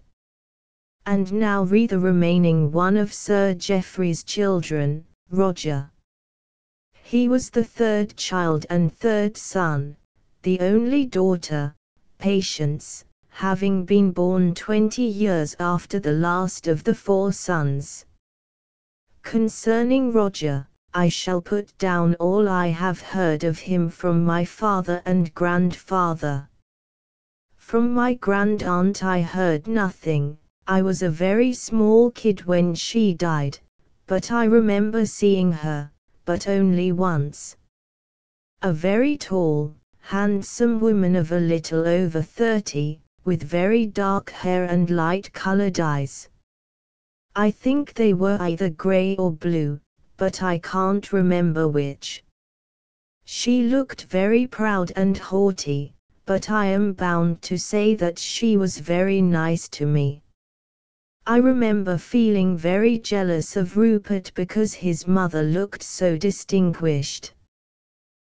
And now read the remaining one of Sir Geoffrey's children, Roger. He was the third child and third son, the only daughter, Patience, having been born 20 years after the last of the 4 sons. Concerning Roger, I shall put down all I have heard of him from my father and grandfather. From my grand-aunt I heard nothing. I was a very small kid when she died, but I remember seeing her, but only once. A very tall, handsome woman of a little over 30, with very dark hair and light-colored eyes. I think they were either grey or blue, but I can't remember which. She looked very proud and haughty, but I am bound to say that she was very nice to me. I remember feeling very jealous of Rupert because his mother looked so distinguished.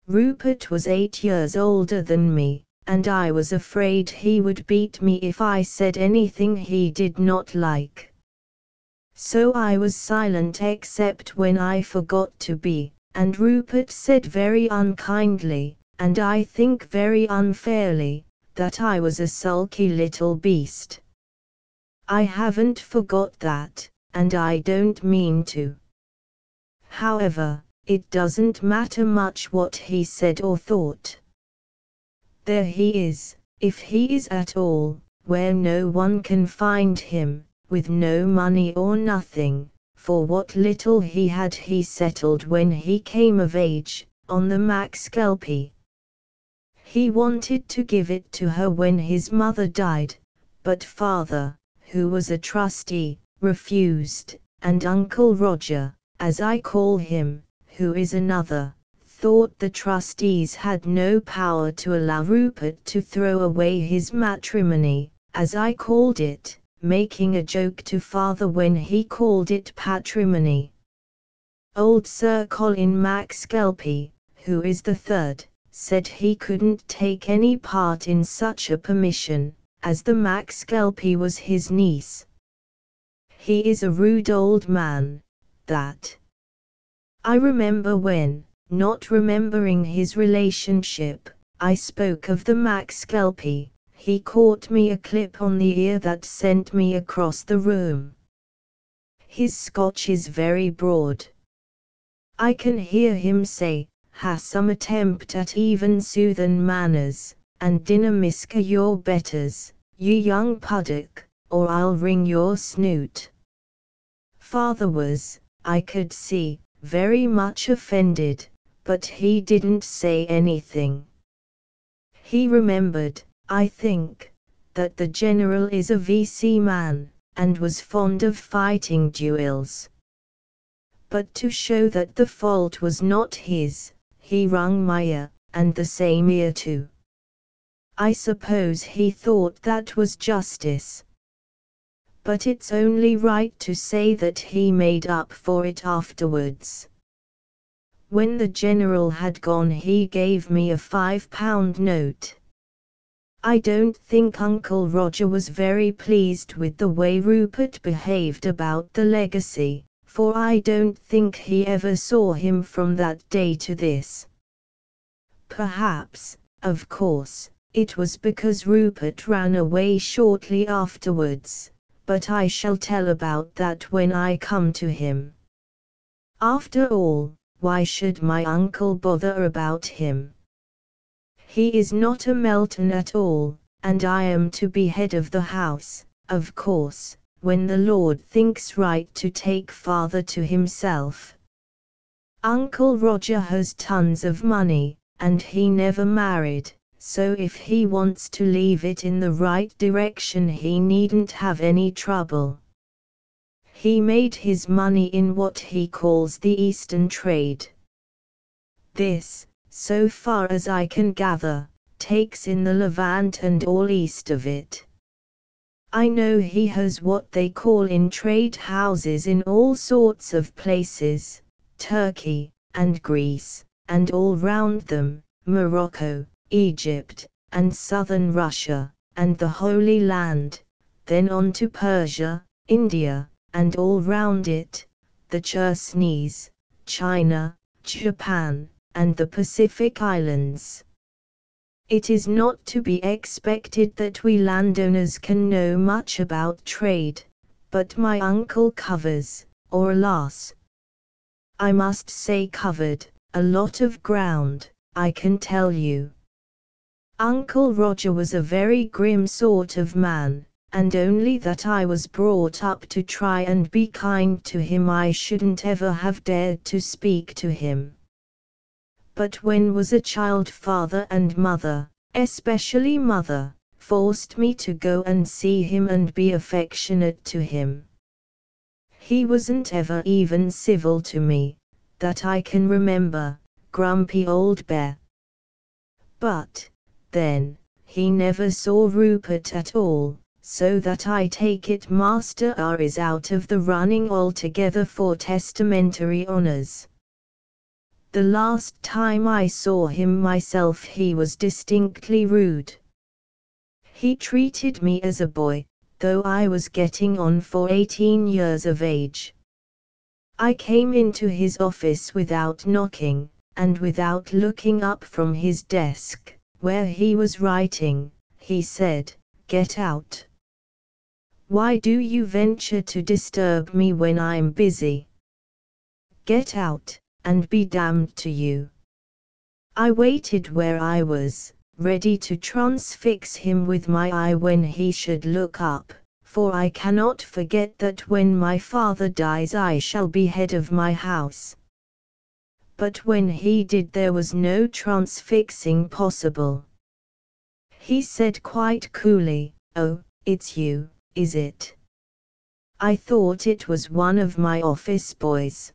Rupert was 8 years older than me, and I was afraid he would beat me if I said anything he did not like. So I was silent except when I forgot to be, and Rupert said very unkindly, and I think very unfairly, that I was a sulky little beast. I haven't forgot that, and I don't mean to. However, it doesn't matter much what he said or thought. There he is, if he is at all, where no one can find him, with no money or nothing, for what little he had he settled when he came of age, on the McKelpie. He wanted to give it to her when his mother died, but father, who was a trustee, refused, and Uncle Roger, as I call him, who is another, thought the trustees had no power to allow Rupert to throw away his matrimony, as I called it, making a joke to father when he called it patrimony. Old Sir Colin McKelpie, who is the third, said he couldn't take any part in such a permission, as the McKelpie was his niece. He is a rude old man, that. I remember when, not remembering his relationship, I spoke of the McKelpie, he caught me a clip on the ear that sent me across the room. His Scotch is very broad. I can hear him say, "Ha some attempt at even soothin' manners, and dinna miska your betters, ye young puddock," or I'll wring your snoot." Father was, I could see, very much offended, but he didn't say anything. He remembered, I think, that the general is a VC man, and was fond of fighting duels. But to show that the fault was not his, he wrung my ear, and the same ear too. I suppose he thought that was justice. But it's only right to say that he made up for it afterwards. When the general had gone, he gave me a £5 note. I don't think Uncle Roger was very pleased with the way Rupert behaved about the legacy, for I don't think he ever saw him from that day to this. Perhaps, of course, it was because Rupert ran away shortly afterwards, but I shall tell about that when I come to him. After all, why should my uncle bother about him? He is not a Melton at all, and I am to be head of the house, of course, when the Lord thinks right to take father to himself. Uncle Roger has tons of money, and he never married, so if he wants to leave it in the right direction he needn't have any trouble. He made his money in what he calls the Eastern trade. This, so far as I can gather, takes in the Levant and all east of it. I know he has what they call in trade houses in all sorts of places, Turkey, and Greece, and all round them, Morocco, Egypt, and southern Russia, and the Holy Land, then on to Persia, India, and all round it, the Chersonese, China, Japan, and the Pacific Islands. It is not to be expected that we landowners can know much about trade, but my uncle covers, or alas, I must say covered, a lot of ground, I can tell you. Uncle Roger was a very grim sort of man, and only that I was brought up to try and be kind to him I shouldn't ever have dared to speak to him. But when was a child father and mother, especially mother, forced me to go and see him and be affectionate to him? He wasn't ever even civil to me, that I can remember, grumpy old bear. But, then, he never saw Rupert at all, so that I take it Master R is out of the running altogether for testamentary honours. The last time I saw him myself he was distinctly rude. He treated me as a boy, though I was getting on for 18 years of age. I came into his office without knocking, and without looking up from his desk, where he was writing. He said, "Get out. Why do you venture to disturb me when I'm busy? Get out, and be damned to you." I waited where I was, ready to transfix him with my eye when he should look up, for I cannot forget that when my father dies I shall be head of my house. But when he did there was no transfixing possible. He said quite coolly, "Oh, it's you, is it? I thought it was one of my office boys.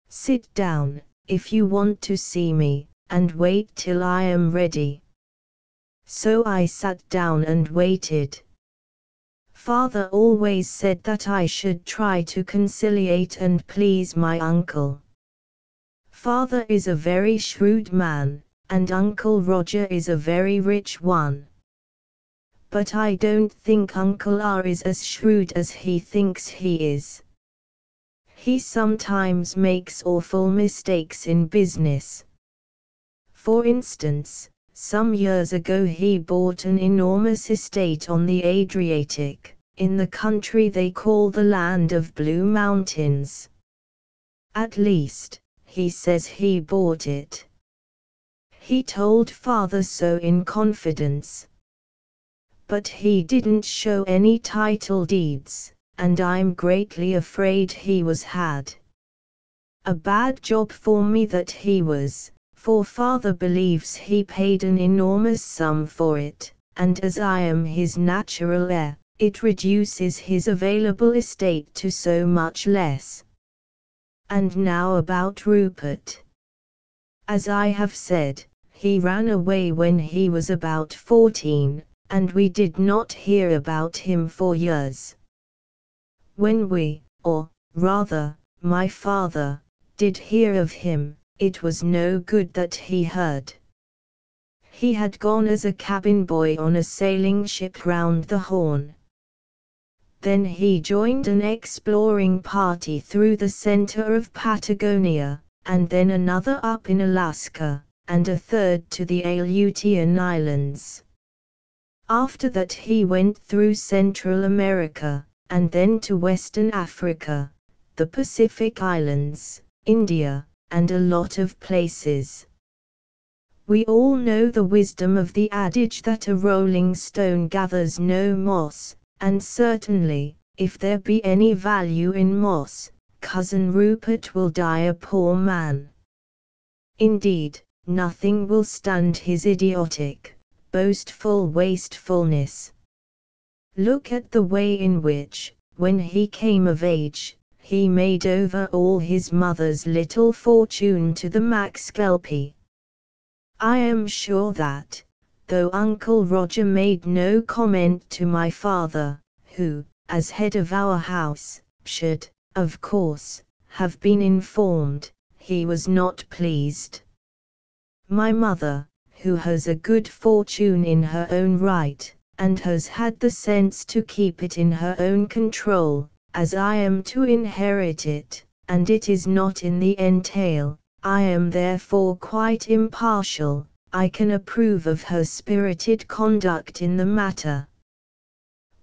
Sit down, if you want to see me, and wait till I am ready." So I sat down and waited. Father always said that I should try to conciliate and please my uncle. Father is a very shrewd man, and Uncle Roger is a very rich one. But I don't think Uncle R is as shrewd as he thinks he is. He sometimes makes awful mistakes in business. For instance, some years ago he bought an enormous estate on the Adriatic, in the country they call the Land of Blue Mountains. At least, he says he bought it. He told Father so in confidence. but he didn't show any title deeds, and I'm greatly afraid he had a bad job for me that he was, for father believes he paid an enormous sum for it, and as I am his natural heir, it reduces his available estate to so much less. And now about Rupert. As I have said, he ran away when he was about 14, and we did not hear about him for years. When we, or rather, my father, did hear of him, it was no good that he heard. He had gone as a cabin boy on a sailing ship round the Horn. Then he joined an exploring party through the center of Patagonia, and then another up in Alaska, and a third to the Aleutian Islands. After that he went through Central America, and then to Western Africa, the Pacific Islands, India, and a lot of places. We all know the wisdom of the adage that a rolling stone gathers no moss, and certainly, if there be any value in moss, Cousin Rupert will die a poor man. Indeed, nothing will stand his idiotic, boastful wastefulness. Look at the way in which, when he came of age, he made over all his mother's little fortune to the Maxkelpie. I am sure that, though Uncle Roger made no comment to my father, who, as head of our house, should, of course, have been informed, he was not pleased. My mother, who has a good fortune in her own right, and has had the sense to keep it in her own control, as I am to inherit it, and it is not in the entail, I am therefore quite impartial. I can approve of her spirited conduct in the matter.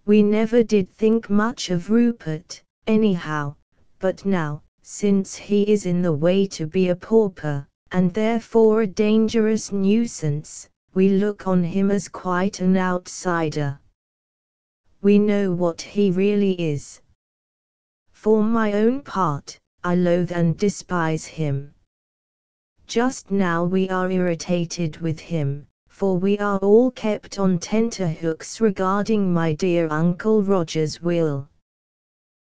We never did think much of Rupert, anyhow, but now, since he is in the way to be a pauper, and therefore a dangerous nuisance, we look on him as quite an outsider. We know what he really is. For my own part, I loathe and despise him. Just now we are irritated with him, for we are all kept on tenterhooks regarding my dear Uncle Roger's will.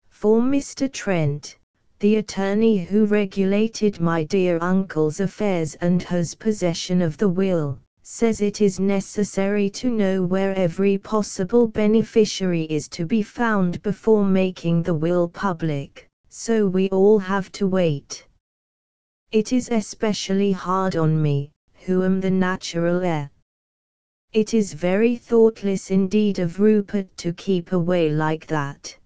For Mr. Trent, the attorney who regulated my dear uncle's affairs and has possession of the will, says it is necessary to know where every possible beneficiary is to be found before making the will public, so we all have to wait. It is especially hard on me, who am the natural heir. It is very thoughtless indeed of Rupert to keep away like that.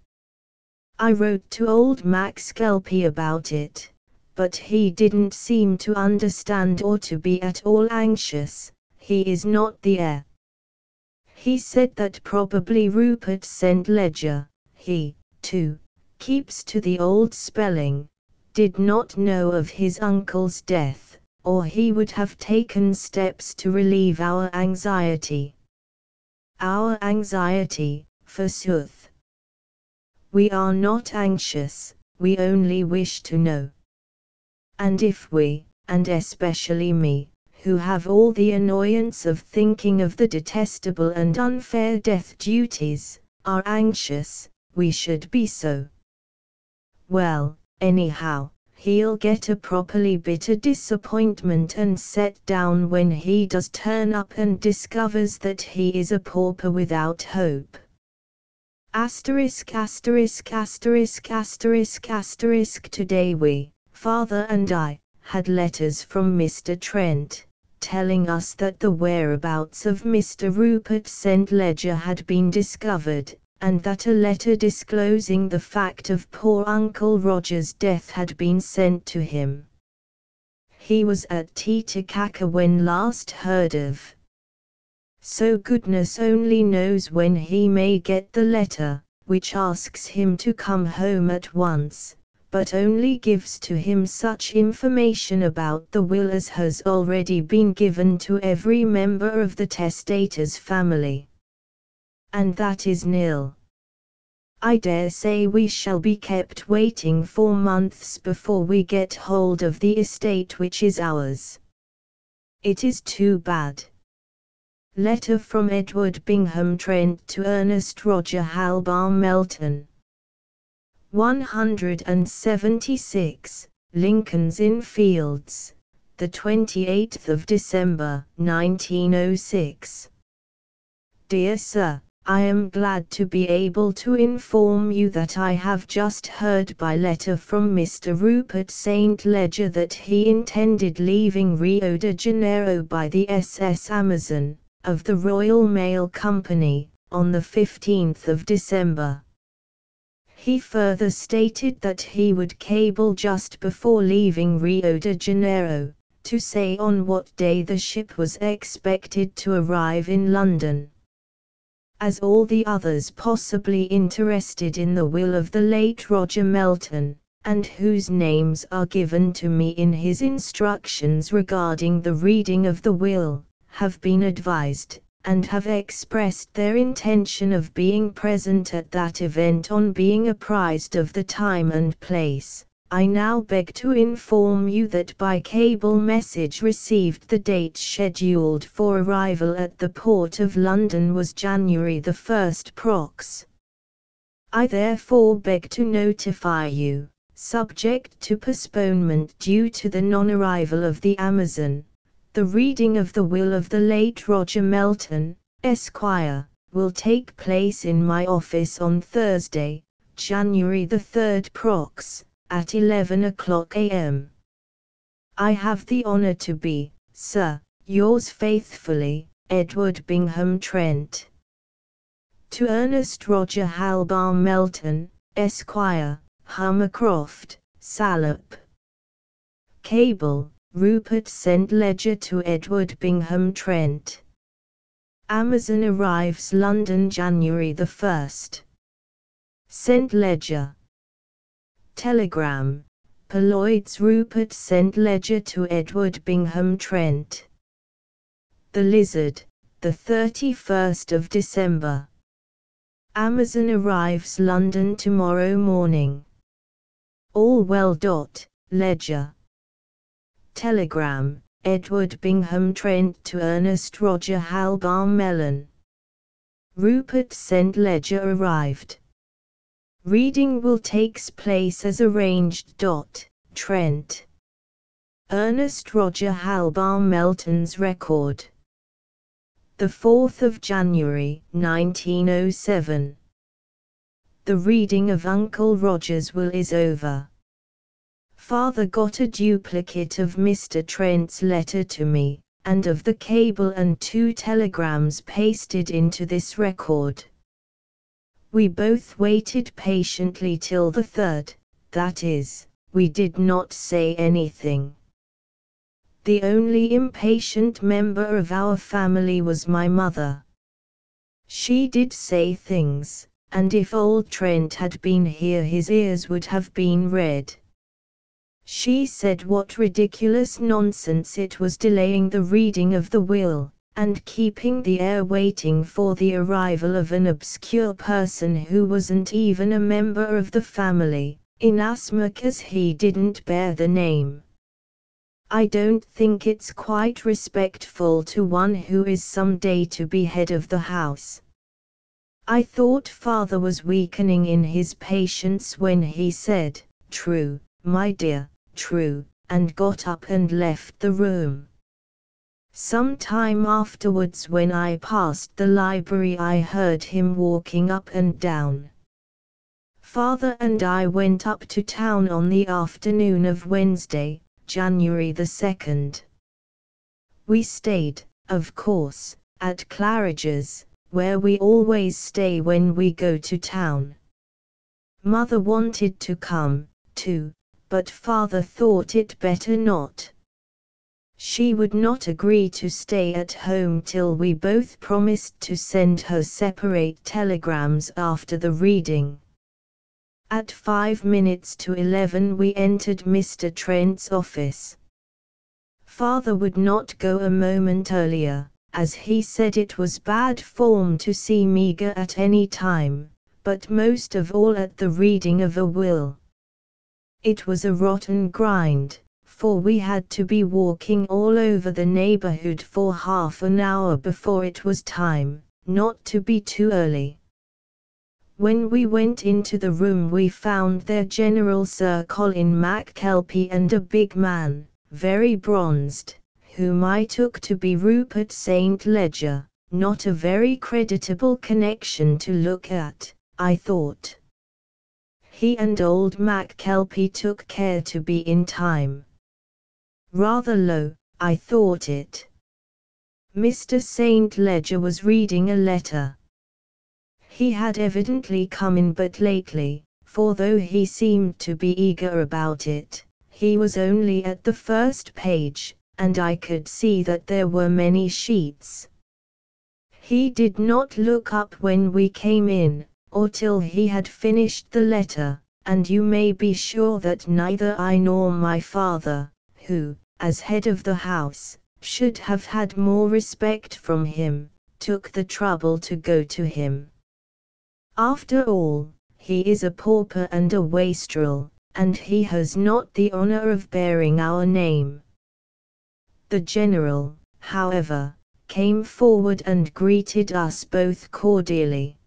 I wrote to old Maxkelpie about it, but he didn't seem to understand or to be at all anxious. He is not the heir. He said that probably Rupert St. Ledger, he, too, keeps to the old spelling, did not know of his uncle's death, or he would have taken steps to relieve our anxiety. Our anxiety, forsooth. We are not anxious, we only wish to know. And if we, and especially me, who have all the annoyance of thinking of the detestable and unfair death duties, are anxious, we should be so. Well, anyhow, he'll get a properly bitter disappointment and set down when he does turn up and discovers that he is a pauper without hope. Asterisk asterisk asterisk asterisk asterisk. Today we, father and I, had letters from Mr. Trent, telling us that the whereabouts of Mr. Rupert St. Ledger had been discovered, and that a letter disclosing the fact of poor Uncle Roger's death had been sent to him. He was at Titicaca when last heard of. So goodness only knows when he may get the letter, which asks him to come home at once, but only gives to him such information about the will as has already been given to every member of the testator's family. and that is nil. I dare say we shall be kept waiting for months before we get hold of the estate which is ours. It is too bad. Letter from Edward Bingham Trent to Ernest Roger Halbam Melton. 176, Lincoln's Inn Fields, the 28th of December, 1906. Dear Sir, I am glad to be able to inform you that I have just heard by letter from Mr. Rupert St. Ledger that he intended leaving Rio de Janeiro by the SS Amazon, of the Royal Mail Company, on the 15th of December. He further stated that he would cable just before leaving Rio de Janeiro, to say on what day the ship was expected to arrive in London. As all the others possibly interested in the will of the late Roger Melton, and whose names are given to me in his instructions regarding the reading of the will, have been advised, and have expressed their intention of being present at that event on being apprised of the time and place, I now beg to inform you that by cable message received the date scheduled for arrival at the port of London was January the 1st prox. I therefore beg to notify you, subject to postponement due to the non-arrival of the Amazon, the reading of the will of the late Roger Melton, Esquire, will take place in my office on Thursday, January the 3rd prox, at 11 o'clock a.m. I have the honor to be, Sir, yours faithfully, Edward Bingham Trent. To Ernest Roger Halbam Melton, Esquire, Hummercroft, Salop. Cable, Rupert St. Ledger to Edward Bingham Trent. Amazon arrives London January the 1st. St. Ledger. Telegram, Lloyd's Rupert St. Ledger to Edward Bingham Trent. The Lizard, the 31st of December. Amazon arrives London tomorrow morning. All well. Ledger. Telegram, Edward Bingham Trent to Ernest Roger Halbam Melton. Rupert St. Ledger arrived. Reading will takes place as arranged. Trent. Ernest Roger Halbam Melton's record. The 4th of January, 1907. The reading of Uncle Roger's will is over. Father got a duplicate of Mr. Trent's letter to me, and of the cable and 2 telegrams pasted into this record. We both waited patiently till the 3rd, that is, we did not say anything. The only impatient member of our family was my mother. She did say things, and if old Trent had been here his ears would have been red. She said what ridiculous nonsense it was delaying the reading of the will, and keeping the heir waiting for the arrival of an obscure person who wasn't even a member of the family, inasmuch as he didn't bear the name. I don't think it's quite respectful to one who is some day to be head of the house. I thought Father was weakening in his patience when he said, "True, my dear, true," and got up and left the room. Some time afterwards when I passed the library I heard him walking up and down. Father and I went up to town on the afternoon of Wednesday, January the 2nd. We stayed, of course, at Claridge's, where we always stay when we go to town. Mother wanted to come, too, but Father thought it better not. She would not agree to stay at home till we both promised to send her separate telegrams after the reading. At 5 minutes to 11 we entered Mr. Trent's office. Father would not go a moment earlier, as he said it was bad form to seem eager at any time, but most of all at the reading of a will. It was a rotten grind, for we had to be walking all over the neighborhood for half an hour before it was time, not to be too early. When we went into the room we found there General Sir Colin McKelpie and a big man, very bronzed, whom I took to be Rupert St. Ledger, not a very creditable connection to look at, I thought. He and old McKelpie took care to be in time. Rather low, I thought it. Mr. St. Ledger was reading a letter. He had evidently come in but lately, for though he seemed to be eager about it, he was only at the first page, and I could see that there were many sheets. He did not look up when we came in, or till he had finished the letter, and you may be sure that neither I nor my father, who, as head of the house, should have had more respect from him, took the trouble to go to him. After all, he is a pauper and a wastrel, and he has not the honor of bearing our name. The general, however, came forward and greeted us both cordially.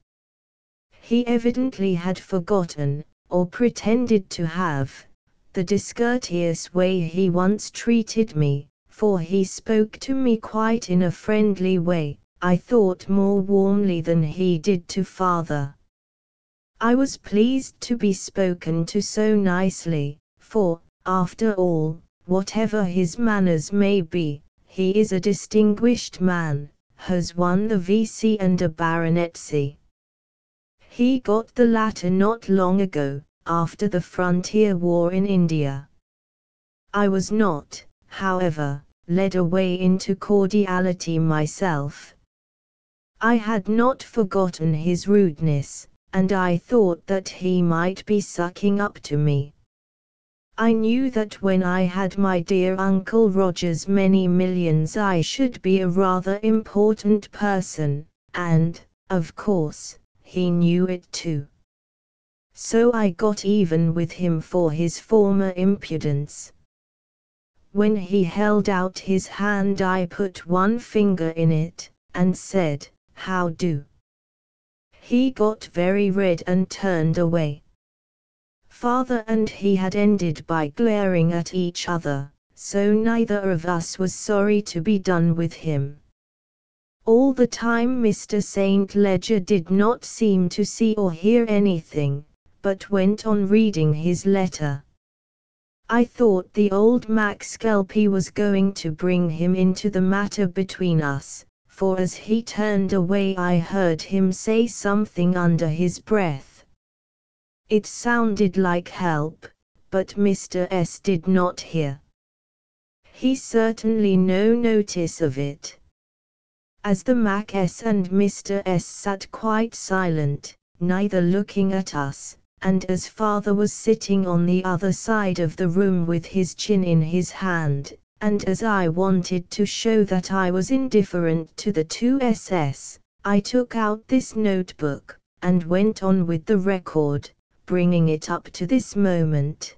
He evidently had forgotten, or pretended to have, the discourteous way he once treated me, for he spoke to me quite in a friendly way, I thought more warmly than he did to father. I was pleased to be spoken to so nicely, for, after all, whatever his manners may be, he is a distinguished man, has won the V.C. and a baronetcy. He got the latter not long ago, after the frontier war in India. I was not, however, led away into cordiality myself. I had not forgotten his rudeness, and I thought that he might be sucking up to me. I knew that when I had my dear Uncle Roger's many millions I should be a rather important person, and, of course, he knew it too. So I got even with him for his former impudence. When he held out his hand I put one finger in it, and said, "How do?" He got very red and turned away. Father and he had ended by glaring at each other, so neither of us was sorry to be done with him. All the time Mr. St. Ledger did not seem to see or hear anything, but went on reading his letter. I thought the old McKelpie was going to bring him into the matter between us, for as he turned away I heard him say something under his breath. It sounded like help, but Mr. S. did not hear. He certainly no notice of it. As the Mac S. and Mr. S. sat quite silent, neither looking at us, and as father was sitting on the other side of the room with his chin in his hand, and as I wanted to show that I was indifferent to the two SS, I took out this notebook, and went on with the record, bringing it up to this moment.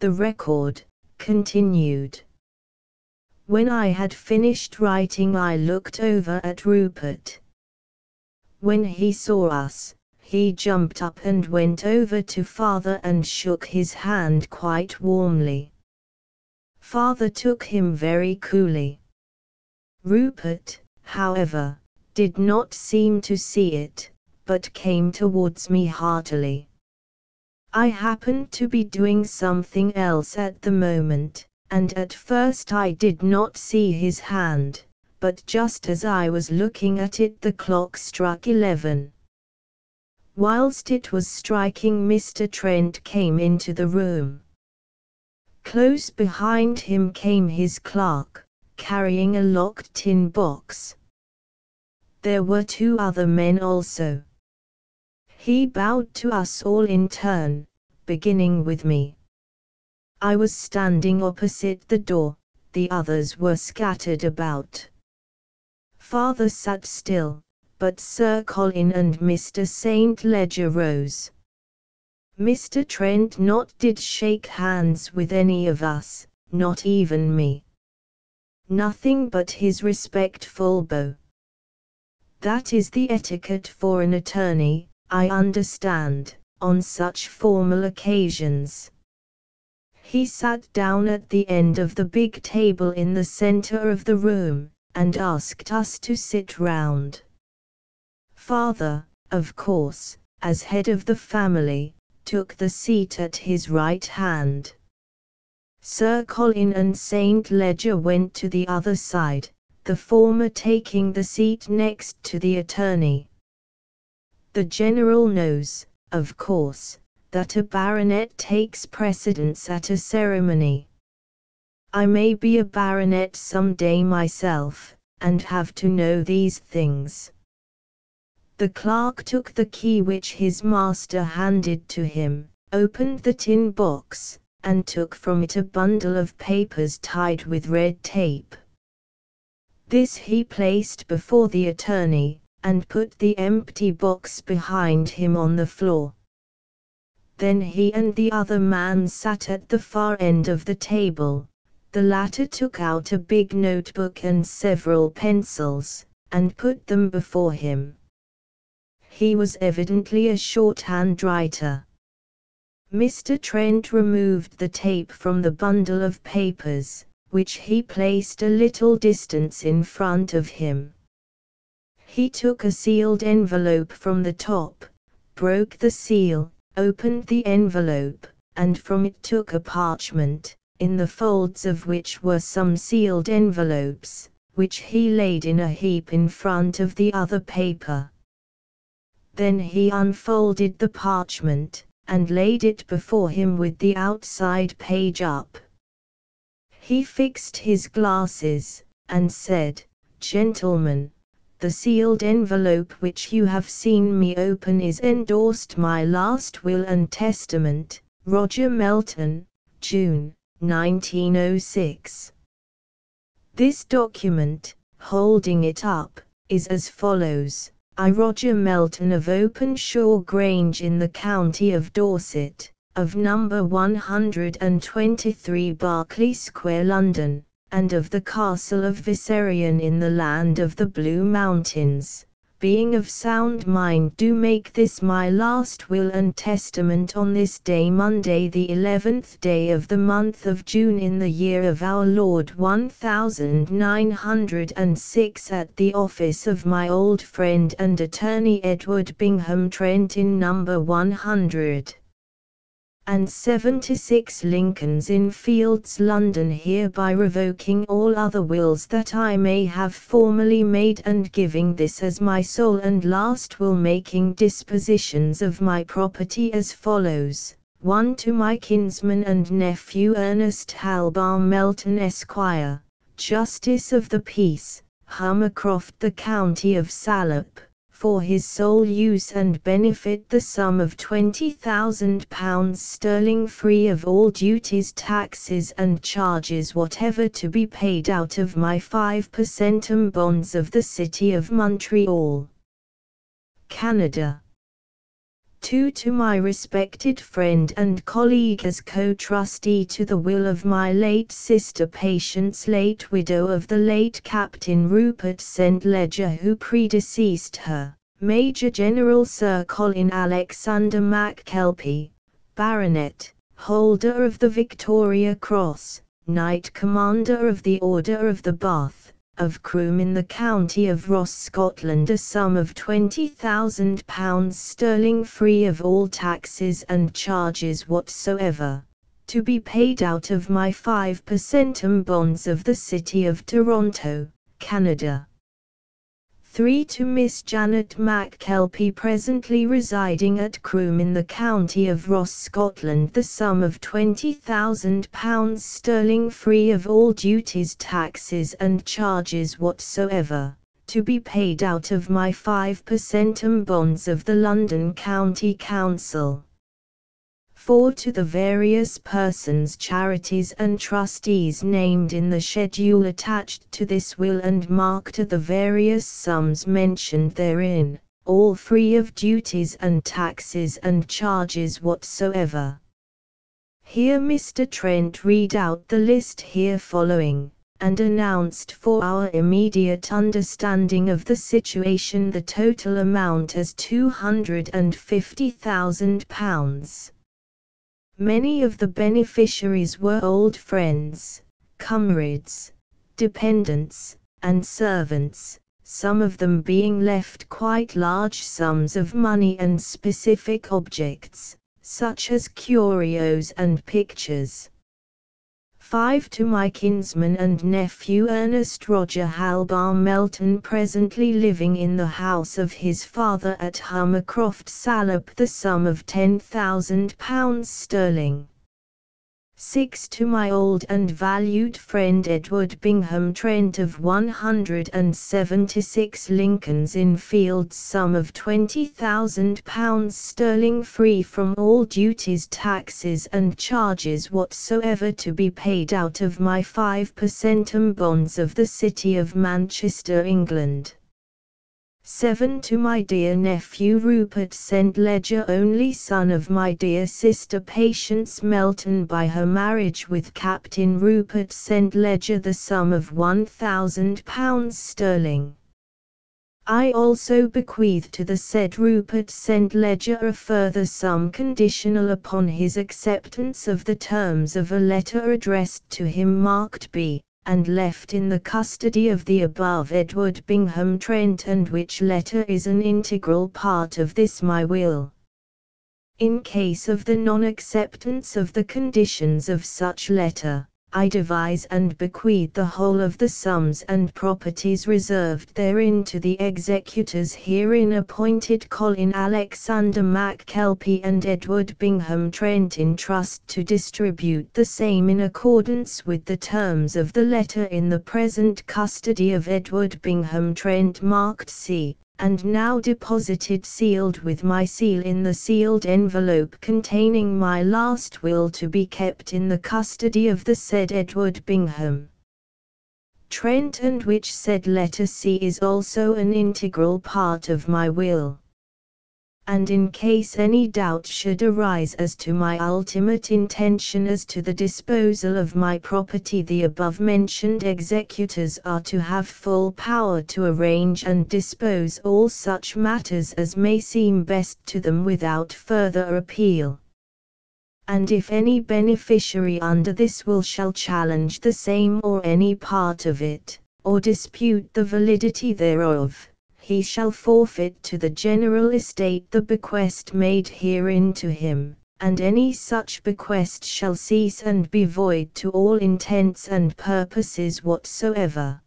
The record continued. When I had finished writing I looked over at Rupert. When he saw us, he jumped up and went over to father and shook his hand quite warmly. Father took him very coolly. Rupert, however, did not seem to see it, but came towards me heartily. I happened to be doing something else at the moment, and at first I did not see his hand, but just as I was looking at it the clock struck 11. Whilst it was striking Mr. Trent came into the room. Close behind him came his clerk, carrying a locked tin box. There were two other men also. He bowed to us all in turn, beginning with me. I was standing opposite the door, the others were scattered about. Father sat still, but Sir Colin and Mr. St. Ledger rose. Mr. Trent not did shake hands with any of us, not even me. Nothing but his respectful bow. That is the etiquette for an attorney, I understand, on such formal occasions. He sat down at the end of the big table in the center of the room, and asked us to sit round. Father, of course, as head of the family, took the seat at his right hand. Sir Colin and St. Ledger went to the other side, the former taking the seat next to the attorney. The general knows, of course, that a baronet takes precedence at a ceremony. I may be a baronet some day myself, and have to know these things. The clerk took the key which his master handed to him, opened the tin box, and took from it a bundle of papers tied with red tape. This he placed before the attorney, and put the empty box behind him on the floor. Then he and the other man sat at the far end of the table. The latter took out a big notebook and several pencils, and put them before him. He was evidently a shorthand writer. Mr. Trent removed the tape from the bundle of papers, which he placed a little distance in front of him. He took a sealed envelope from the top, broke the seal, opened the envelope, and from it took a parchment, in the folds of which were some sealed envelopes, which he laid in a heap in front of the other paper. Then he unfolded the parchment, and laid it before him with the outside page up. He fixed his glasses, and said, "Gentlemen, the sealed envelope which you have seen me open is endorsed my last will and testament, Roger Melton, June, 1906. This document, holding it up, is as follows. I, Roger Melton of Openshaw Grange in the county of Dorset, of number 123 Berkeley Square, London, and of the castle of Viserion in the land of the Blue Mountains, being of sound mind, do make this my last will and testament on this day, Monday, the 11th day of the month of June, in the year of our Lord 1906, at the office of my old friend and attorney Edward Bingham Trent in number 176 Lincoln's Inn Fields, London, hereby revoking all other wills that I may have formerly made, and giving this as my sole and last will, making dispositions of my property as follows: 1. To my kinsman and nephew Ernest Halbar Melton, Esquire, Justice of the Peace, Hummercroft, the county of Salop, for his sole use and benefit, the sum of £20,000 sterling, free of all duties, taxes and charges whatever, to be paid out of my 5 per centum bonds of the City of Montreal, Canada. 2. To my respected friend and colleague as co-trustee to the will of my late sister Patience, late widow of the late Captain Rupert St. Ledger, who predeceased her, Major General Sir Colin Alexander MacKelpie, Baronet, holder of the Victoria Cross, Knight Commander of the Order of the Bath, of Croom in the county of Ross, Scotland, a sum of £20,000 sterling, free of all taxes and charges whatsoever, to be paid out of my 5 per centum bonds of the City of Toronto, Canada. 3. To Miss Janet MacKelpie, presently residing at Croom in the county of Ross, Scotland, the sum of £20,000 sterling, free of all duties, taxes and charges whatsoever, to be paid out of my 5 per centum bonds of the London County Council. 4 to the various persons, charities and trustees named in the schedule attached to this will and marked are the various sums mentioned therein, all free of duties and taxes and charges whatsoever. Here Mr. Trent read out the list here following, and announced for our immediate understanding of the situation the total amount as £250,000. Many of the beneficiaries were old friends, comrades, dependents, and servants, some of them being left quite large sums of money and specific objects, such as curios and pictures. 5 to my kinsman and nephew Ernest Roger Halbar Melton, presently living in the house of his father at Hummercroft Salop, the sum of £10,000 sterling. 6 to my old and valued friend Edward Bingham Trent of 176 Lincoln's Inn Fields, sum of £20,000 sterling, free from all duties, taxes and charges whatsoever, to be paid out of my 5% bonds of the City of Manchester, England. 7 to my dear nephew Rupert St. Ledger, only son of my dear sister Patience Melton by her marriage with Captain Rupert St. Ledger, the sum of £1,000 sterling. I also bequeath to the said Rupert St. Ledger a further sum conditional upon his acceptance of the terms of a letter addressed to him marked B, and left in the custody of the above Edward Bingham Trent, and which letter is an integral part of this my will. In case of the non-acceptance of the conditions of such letter, I devise and bequeath the whole of the sums and properties reserved therein to the executors herein appointed, Colin Alexander MacKelpie and Edward Bingham Trent, in trust to distribute the same in accordance with the terms of the letter in the present custody of Edward Bingham Trent marked C, and now deposited sealed with my seal in the sealed envelope containing my last will, to be kept in the custody of the said Edward Bingham Trent, and which said letter C is also an integral part of my will. And in case any doubt should arise as to my ultimate intention as to the disposal of my property, the above-mentioned executors are to have full power to arrange and dispose all such matters as may seem best to them without further appeal. And if any beneficiary under this will shall challenge the same or any part of it, or dispute the validity thereof, he shall forfeit to the general estate the bequest made herein to him, and any such bequest shall cease and be void to all intents and purposes whatsoever.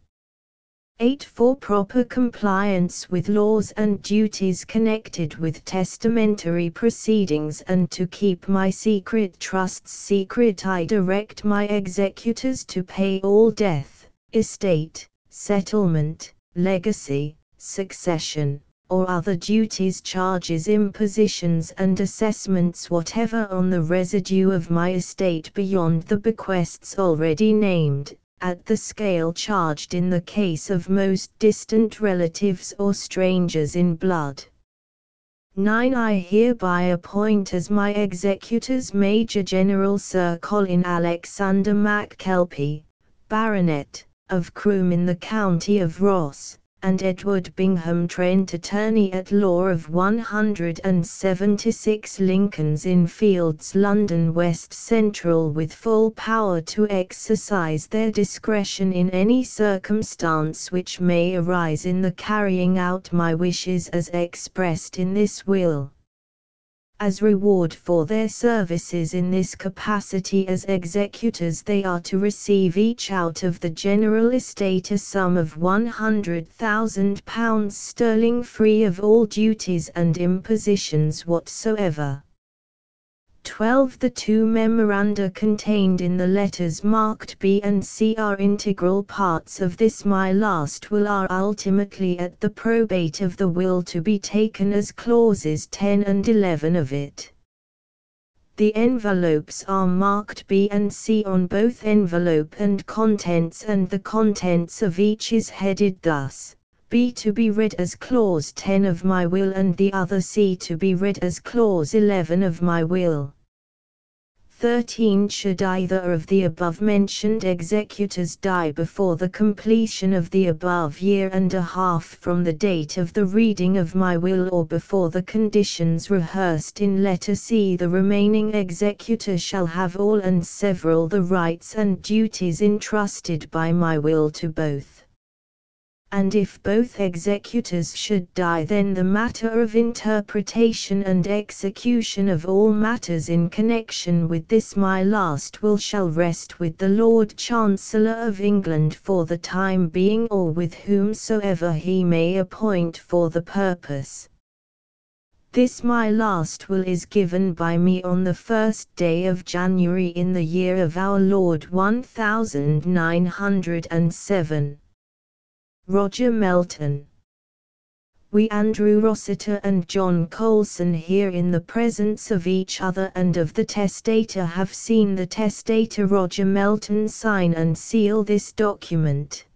8. For proper compliance with laws and duties connected with testamentary proceedings, and to keep my secret trusts secret, I direct my executors to pay all death, estate, settlement, legacy, succession, or other duties, charges, impositions and assessments whatever on the residue of my estate beyond the bequests already named, at the scale charged in the case of most distant relatives or strangers in blood. 9. I hereby appoint as my executors Major General Sir Colin Alexander MacKelpie, Baronet, of Croom in the county of Ross, and Edward Bingham Trent, Attorney at Law of 176 Lincoln's Inn Fields, London West Central, with full power to exercise their discretion in any circumstance which may arise in the carrying out my wishes as expressed in this will. As reward for their services in this capacity as executors, they are to receive each out of the general estate a sum of £100,000 sterling, free of all duties and impositions whatsoever. 12. The two memoranda contained in the letters marked B and C are integral parts of this my last will, are ultimately at the probate of the will to be taken as clauses 10 and 11 of it. The envelopes are marked B and C on both envelope and contents, and the contents of each is headed thus: B to be read as Clause 10 of my will, and the other C to be read as Clause 11 of my will. 13. Should either of the above-mentioned executors die before the completion of the above year and a half from the date of the reading of my will, or before the conditions rehearsed in letter C, the remaining executor shall have all and several the rights and duties entrusted by my will to both. And if both executors should die, then the matter of interpretation and execution of all matters in connection with this my last will shall rest with the Lord Chancellor of England for the time being, or with whomsoever he may appoint for the purpose. This my last will is given by me on the 1st day of January in the year of our Lord 1907. Roger Melton. We, Andrew Rossiter and John Colson, here in the presence of each other and of the testator, have seen the testator Roger Melton sign and seal this document.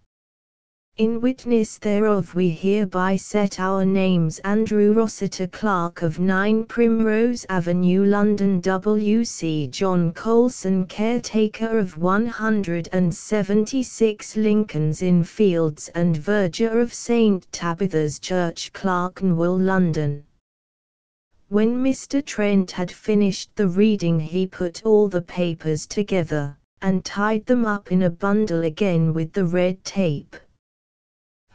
In witness thereof we hereby set our names: Andrew Rossiter, Clerk of 9 Primrose Avenue, London, W.C. John Colson, Caretaker of 176 Lincoln's Inn Fields and Verger of St. Tabitha's Church, Clerkenwell, London. When Mr. Trent had finished the reading, he put all the papers together, and tied them up in a bundle again with the red tape.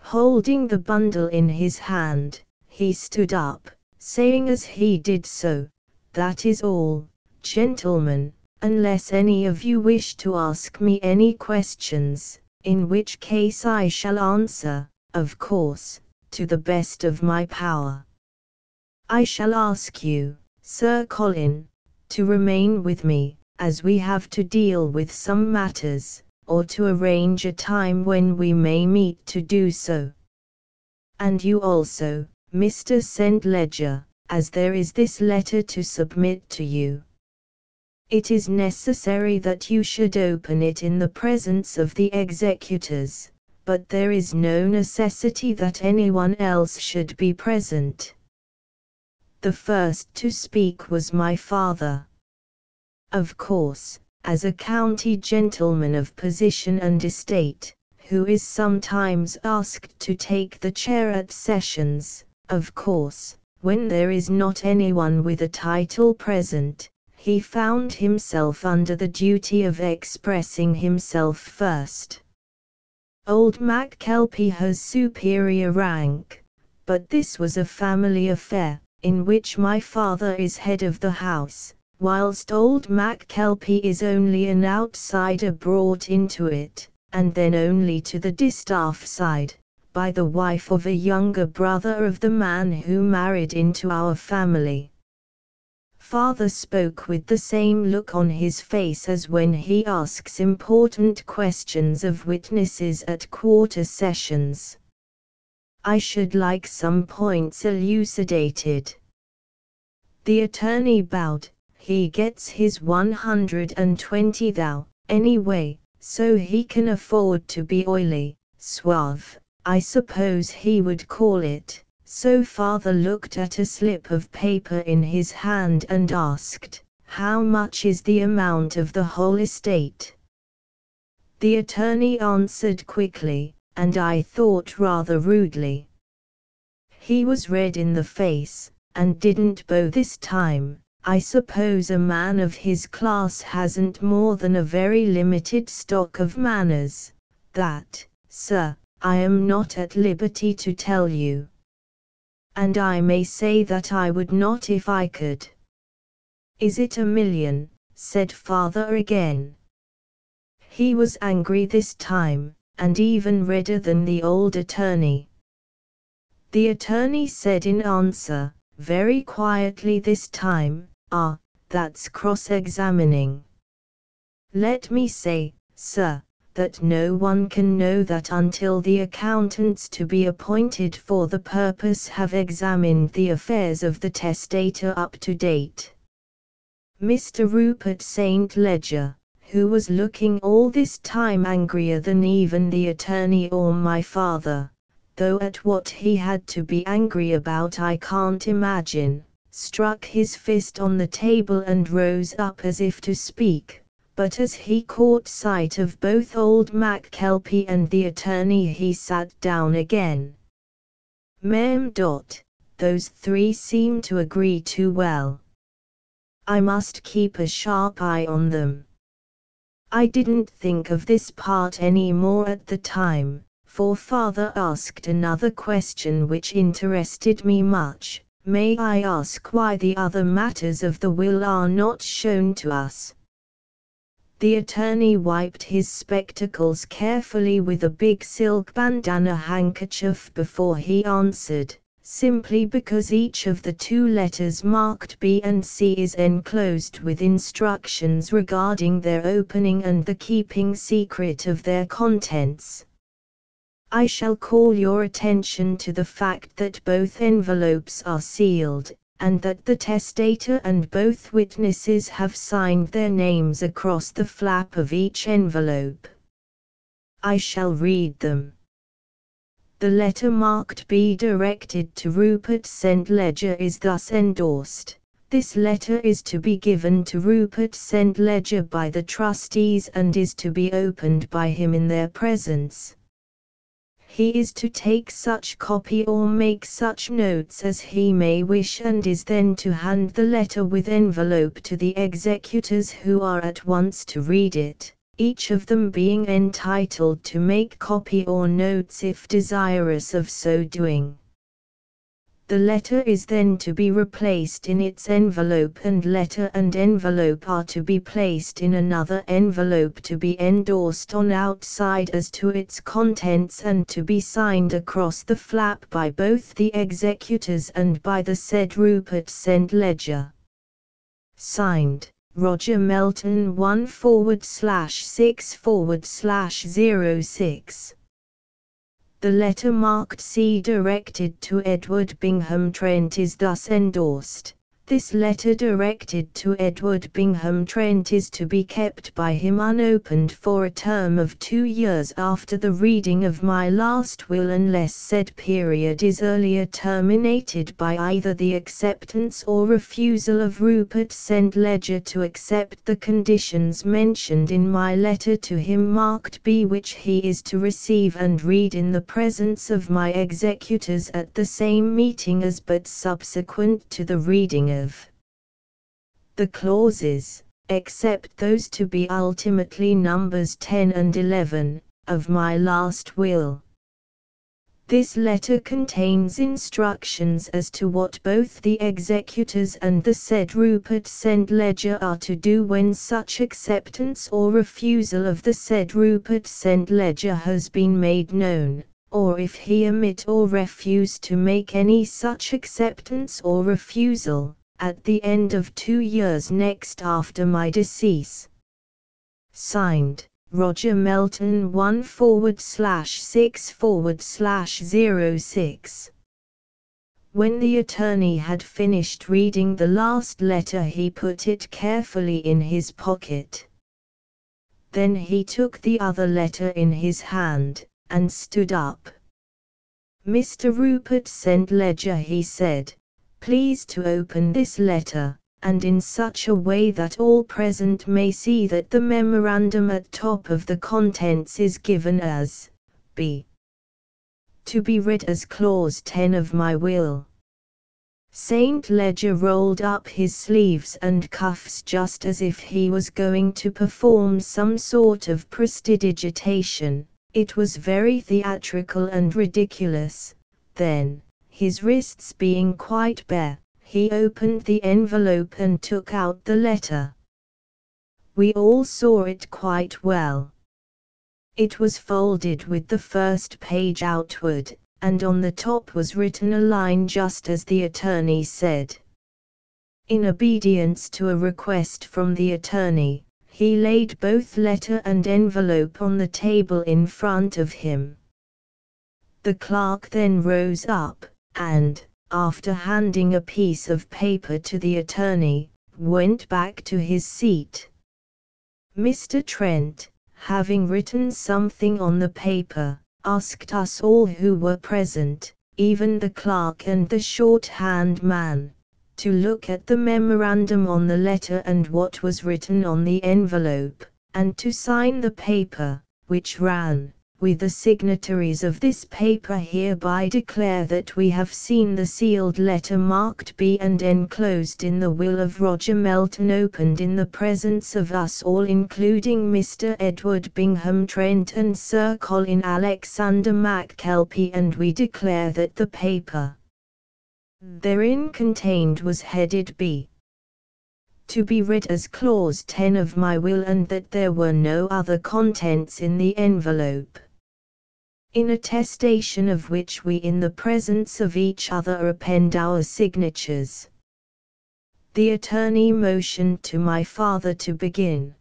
Holding the bundle in his hand, he stood up, saying as he did so, "That is all, gentlemen, unless any of you wish to ask me any questions, in which case I shall answer, of course, to the best of my power. I shall ask you, Sir Colin, to remain with me, as we have to deal with some matters, or to arrange a time when we may meet to do so. And you also, Mr. St. Ledger, as there is this letter to submit to you. It is necessary that you should open it in the presence of the executors, but there is no necessity that anyone else should be present." The first to speak was my father. Of course, as a county gentleman of position and estate, who is sometimes asked to take the chair at sessions, of course, when there is not anyone with a title present, he found himself under the duty of expressing himself first. Old Mac Kelpie has superior rank, but this was a family affair, in which my father is head of the house, whilst old Mac Kelpie is only an outsider brought into it, and then only to the distaff side, by the wife of a younger brother of the man who married into our family. Father spoke with the same look on his face as when he asks important questions of witnesses at quarter sessions. "I should like some points elucidated." The attorney bowed. "He gets his 120 thou, anyway, so he can afford to be oily, suave, I suppose he would call it." So father looked at a slip of paper in his hand and asked, "How much is the amount of the whole estate?" The attorney answered quickly, and I thought rather rudely. He was red in the face, and didn't bow this time. I suppose a man of his class hasn't more than a very limited stock of manners. That, sir, I am not at liberty to tell you. And I may say that I would not if I could. "Is it 1,000,000, said father again. He was angry this time, and even redder than the old attorney. The attorney said in answer, very quietly this time, "Ah, that's cross-examining. Let me say, sir, that no one can know that until the accountants to be appointed for the purpose have examined the affairs of the testator up to date. Mr. Rupert St. Ledger, who was looking all this time angrier than even the attorney or my father, though at what he had to be angry about I can't imagine, struck his fist on the table and rose up as if to speak, but as he caught sight of both old Mac Kelpie and the attorney he sat down again. Those three seem to agree too well. I must keep a sharp eye on them. I didn't think of this part any more at the time, for father asked another question which interested me much. May I ask why the other matters of the will are not shown to us? The attorney wiped his spectacles carefully with a big silk bandana handkerchief before he answered, simply because each of the two letters marked B and C is enclosed with instructions regarding their opening and the keeping secret of their contents. I shall call your attention to the fact that both envelopes are sealed, and that the testator and both witnesses have signed their names across the flap of each envelope. I shall read them. The letter marked B directed to Rupert St. Ledger is thus endorsed. This letter is to be given to Rupert St. Ledger by the trustees and is to be opened by him in their presence. He is to take such copy or make such notes as he may wish and is then to hand the letter with envelope to the executors who are at once to read it, each of them being entitled to make copy or notes if desirous of so doing. The letter is then to be replaced in its envelope and letter and envelope are to be placed in another envelope to be endorsed on outside as to its contents and to be signed across the flap by both the executors and by the said Rupert St. Ledger. Signed, Roger Melton 1/6/06. The letter marked C directed to Edward Bingham Trent is thus endorsed. This letter directed to Edward Bingham Trent is to be kept by him unopened for a term of 2 years after the reading of my last will unless said period is earlier terminated by either the acceptance or refusal of Rupert St. Ledger to accept the conditions mentioned in my letter to him marked B which he is to receive and read in the presence of my executors at the same meeting as but subsequent to the reading of the clauses, except those to be ultimately numbers 10 and 11, of my last will. This letter contains instructions as to what both the executors and the said Rupert St. Ledger are to do when such acceptance or refusal of the said Rupert St. Ledger has been made known, or if he omit or refuse to make any such acceptance or refusal, at the end of 2 years next after my decease. Signed, Roger Melton 1/6/06. When the attorney had finished reading the last letter he put it carefully in his pocket. Then he took the other letter in his hand, and stood up. Mr. Rupert St. Ledger, he said, please to open this letter, and in such a way that all present may see that the memorandum at top of the contents is given as B. To be read as Clause 10 of my will. St. Ledger rolled up his sleeves and cuffs just as if he was going to perform some sort of prestidigitation. It was very theatrical and ridiculous. Then, his wrists being quite bare, he opened the envelope and took out the letter. We all saw it quite well. It was folded with the first page outward, and on the top was written a line just as the attorney said. In obedience to a request from the attorney, he laid both letter and envelope on the table in front of him. The clerk then rose up, and, after handing a piece of paper to the attorney, went back to his seat. Mr. Trent, having written something on the paper, asked us all who were present, even the clerk and the shorthand man, to look at the memorandum on the letter and what was written on the envelope, and to sign the paper, which ran, "We the signatories of this paper hereby declare that we have seen the sealed letter marked B and enclosed in the will of Roger Melton opened in the presence of us all including Mr. Edward Bingham Trent and Sir Colin Alexander McKelpie, and we declare that the paper therein contained was headed B. to be read as Clause 10 of my will, and that there were no other contents in the envelope. In attestation of which we in the presence of each other append our signatures." The attorney motioned to my father to begin.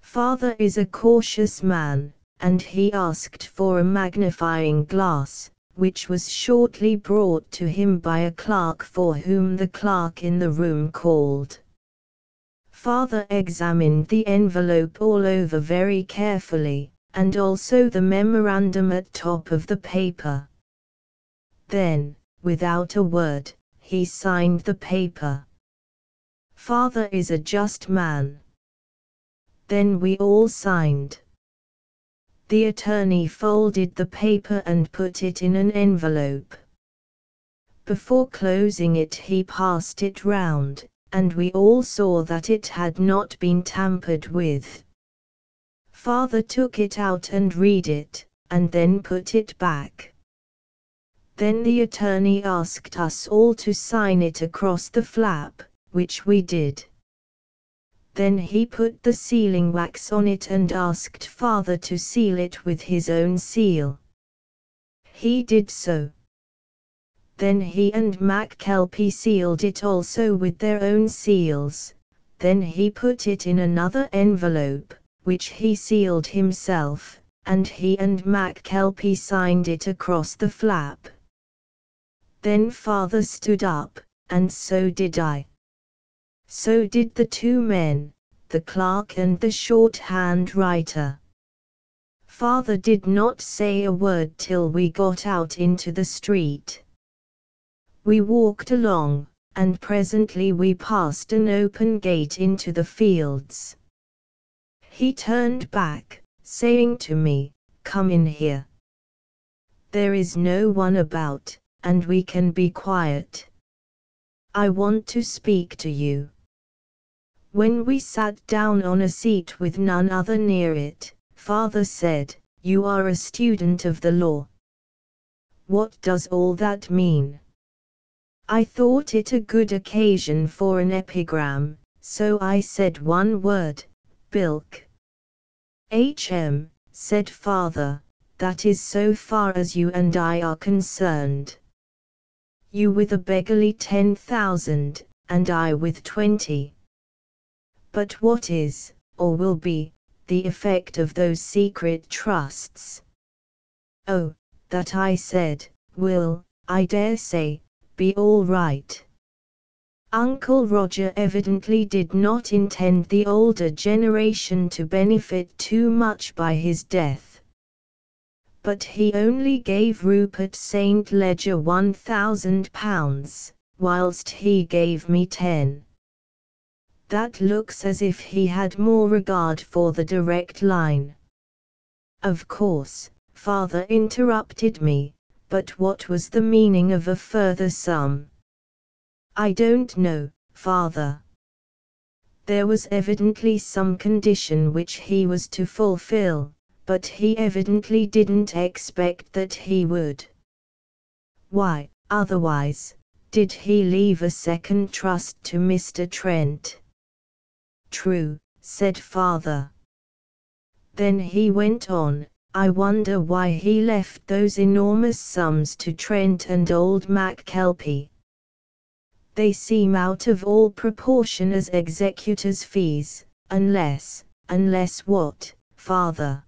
Father is a cautious man, and he asked for a magnifying glass, which was shortly brought to him by a clerk for whom the clerk in the room called. Father examined the envelope all over very carefully, and also the memorandum at top of the paper. Then, without a word, he signed the paper. Father is a just man. Then we all signed. The attorney folded the paper and put it in an envelope. Before closing it he passed it round, and we all saw that it had not been tampered with. Father took it out and read it, and then put it back. Then the attorney asked us all to sign it across the flap, which we did. Then he put the sealing wax on it and asked Father to seal it with his own seal. He did so. Then he and McKelpie sealed it also with their own seals. Then he put it in another envelope, which he sealed himself, and he and McKelpie signed it across the flap. Then Father stood up, and so did I. So did the two men, the clerk and the shorthand writer. Father did not say a word till we got out into the street. We walked along, and presently we passed an open gate into the fields. He turned back, saying to me, "Come in here. There is no one about, and we can be quiet. I want to speak to you." When we sat down on a seat with none other near it, Father said, "You are a student of the law. What does all that mean?" I thought it a good occasion for an epigram, so I said one word, "Bilk." Said Father, "that is so far as you and I are concerned. You with a beggarly 10,000, and I with 20. But what is, or will be, the effect of those secret trusts?" "Oh, that," I said, "will, I dare say, be all right." Uncle Roger evidently did not intend the older generation to benefit too much by his death. But he only gave Rupert St. Ledger £1,000, whilst he gave me 10. That looks as if he had more regard for the direct line. Of course, Father interrupted me, but what was the meaning of a further sum? "I don't know, Father." There was evidently some condition which he was to fulfill, but he evidently didn't expect that he would. Why, otherwise, did he leave a second trust to Mr. Trent? "True," said Father. Then he went on, "I wonder why he left those enormous sums to Trent and old McKelpie. They seem out of all proportion as executors' fees, unless what, Father?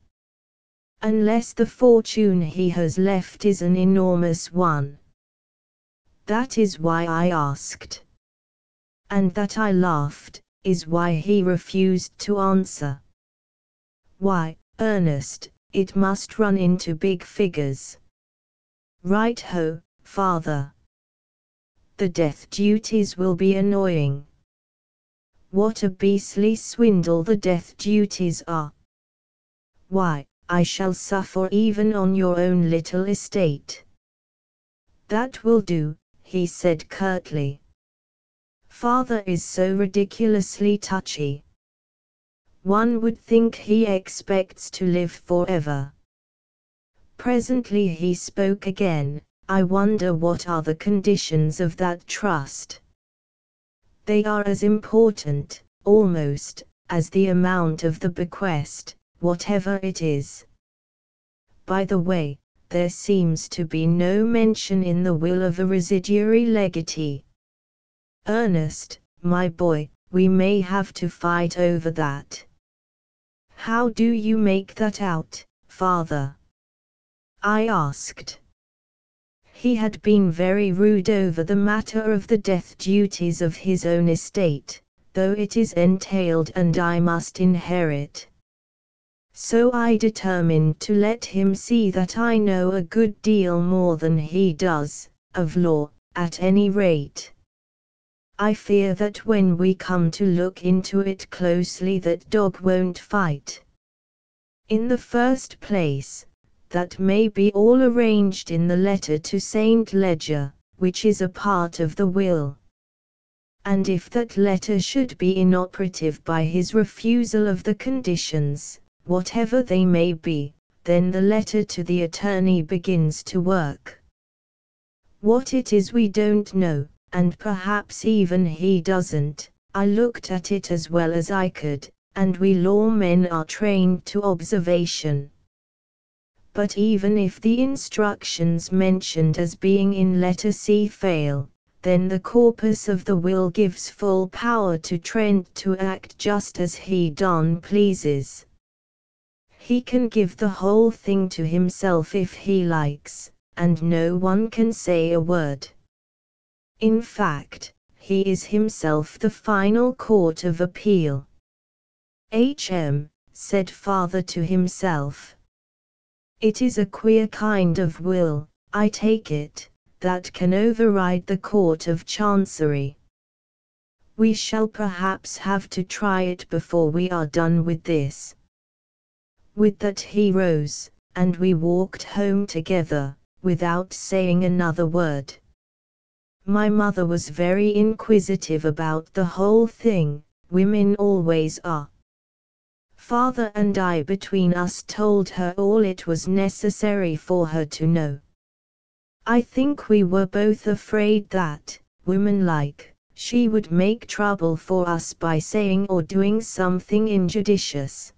Unless the fortune he has left is an enormous one. That is why I asked." and that I laughed, is why he refused to answer. Why, Ernest, it must run into big figures. Right ho, father. The death duties will be annoying. What a beastly swindle the death duties are. Why, I shall suffer even on your own little estate. That will do, he said curtly. Father is so ridiculously touchy. One would think he expects to live forever. Presently he spoke again. I wonder what are the conditions of that trust. They are as important, almost, as the amount of the bequest, whatever it is. By the way, there seems to be no mention in the will of a residuary legatee. Ernest, my boy, we may have to fight over that. How do you make that out, father? I asked. He had been very rude over the matter of the death duties of his own estate, though it is entailed and I must inherit. So I determined to let him see that I know a good deal more than he does, of law, at any rate. I fear that when we come to look into it closely that dog won't fight. In the first place, that may be all arranged in the letter to Saint Leger, which is a part of the will. And if that letter should be inoperative by his refusal of the conditions, whatever they may be, then the letter to the attorney begins to work. What it is we don't know, and perhaps even he doesn't. I looked at it as well as I could, and we lawmen are trained to observation. But even if the instructions mentioned as being in letter C fail, then the corpus of the will gives full power to Trent to act just as he darn pleases. He can give the whole thing to himself if he likes, and no one can say a word. In fact, he is himself the final court of appeal. Said father to himself. It is a queer kind of will, I take it, that can override the court of chancery. We shall perhaps have to try it before we are done with this. With that he rose, and we walked home together, without saying another word. My mother was very inquisitive about the whole thing, women always are. Father and I between us told her all it was necessary for her to know. I think we were both afraid that, woman-like, she would make trouble for us by saying or doing something injudicious.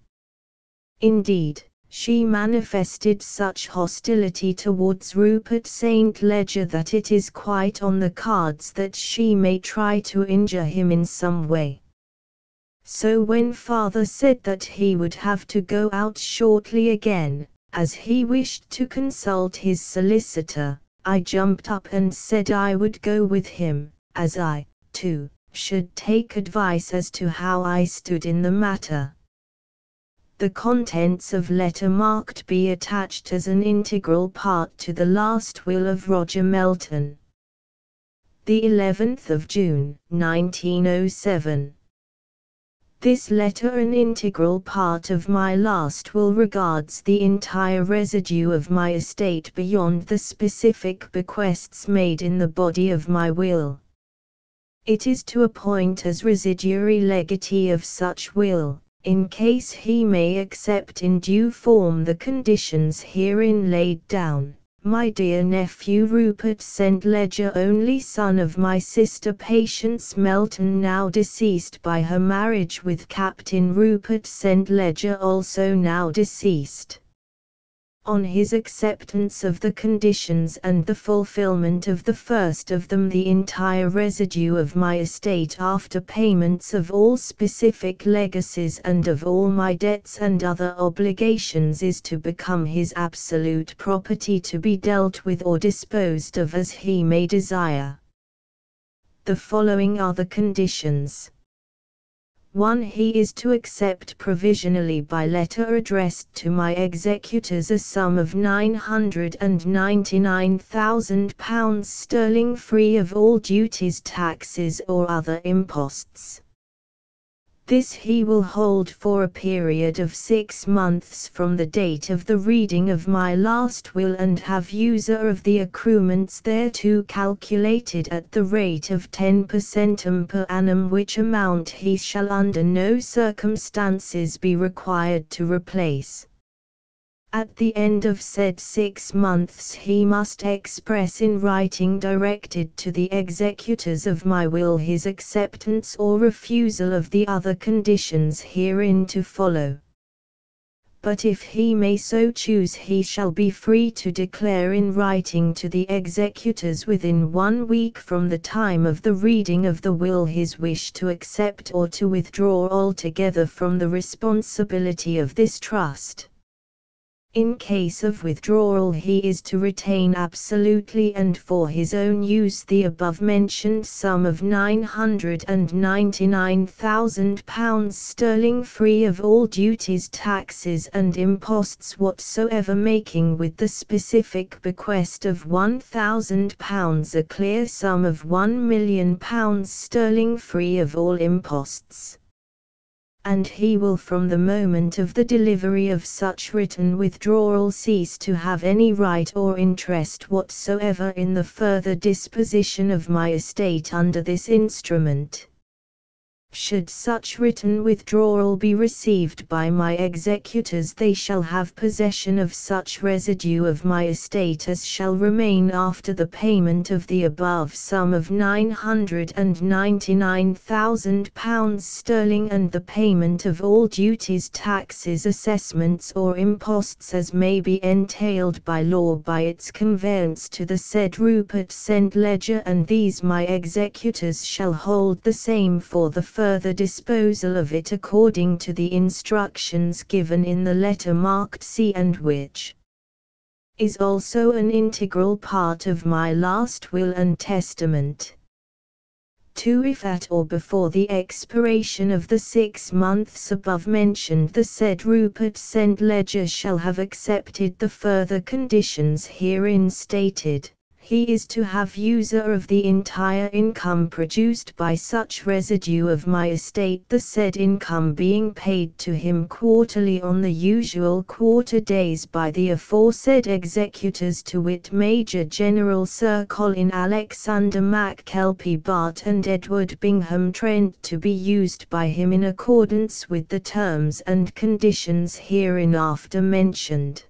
Indeed, she manifested such hostility towards Rupert St. Leger that it is quite on the cards that she may try to injure him in some way. So when father said that he would have to go out shortly again, as he wished to consult his solicitor, I jumped up and said I would go with him, as I, too, should take advice as to how I stood in the matter. The contents of letter marked B attached as an integral part to the last will of Roger Melton. The 11th of June, 1907. This letter, an integral part of my last will, regards the entire residue of my estate beyond the specific bequests made in the body of my will. It is to appoint as residuary legatee of such will, in case he may accept in due form the conditions herein laid down, my dear nephew Rupert St. Leger, only son of my sister Patience Melton, now deceased by her marriage with Captain Rupert St. Leger, also now deceased. On his acceptance of the conditions and the fulfillment of the first of them, the entire residue of my estate, after payments of all specific legacies and of all my debts and other obligations, is to become his absolute property, to be dealt with or disposed of as he may desire. The following are the conditions. 1. He is to accept provisionally by letter addressed to my executors a sum of £999,000 free of all duties, taxes or other imposts. This he will hold for a period of 6 months from the date of the reading of my last will, and have user of the accruements thereto calculated at the rate of 10% per annum, which amount he shall under no circumstances be required to replace. At the end of said 6 months he must express in writing directed to the executors of my will his acceptance or refusal of the other conditions herein to follow. But if he may so choose, he shall be free to declare in writing to the executors within 1 week from the time of the reading of the will his wish to accept or to withdraw altogether from the responsibility of this trust. In case of withdrawal he is to retain absolutely and for his own use the above-mentioned sum of £999,000 free of all duties, taxes and imposts whatsoever, making with the specific bequest of £1,000 a clear sum of £1,000,000 free of all imposts. And he will from the moment of the delivery of such written withdrawal cease to have any right or interest whatsoever in the further disposition of my estate under this instrument. Should such written withdrawal be received by my executors, they shall have possession of such residue of my estate as shall remain after the payment of the above sum of £999,000 and the payment of all duties, taxes, assessments or imposts as may be entailed by law by its conveyance to the said Rupert St. Ledger, and these my executors shall hold the same for the further disposal of it according to the instructions given in the letter marked C, and which is also an integral part of my last will and testament. 2. If at or before the expiration of the 6 months above mentioned the said Rupert St. Ledger shall have accepted the further conditions herein stated, he is to have user of the entire income produced by such residue of my estate, the said income being paid to him quarterly on the usual quarter days by the aforesaid executors, to wit Major General Sir Colin Alexander MacKelpie Bart and Edward Bingham Trent, to be used by him in accordance with the terms and conditions hereinafter mentioned.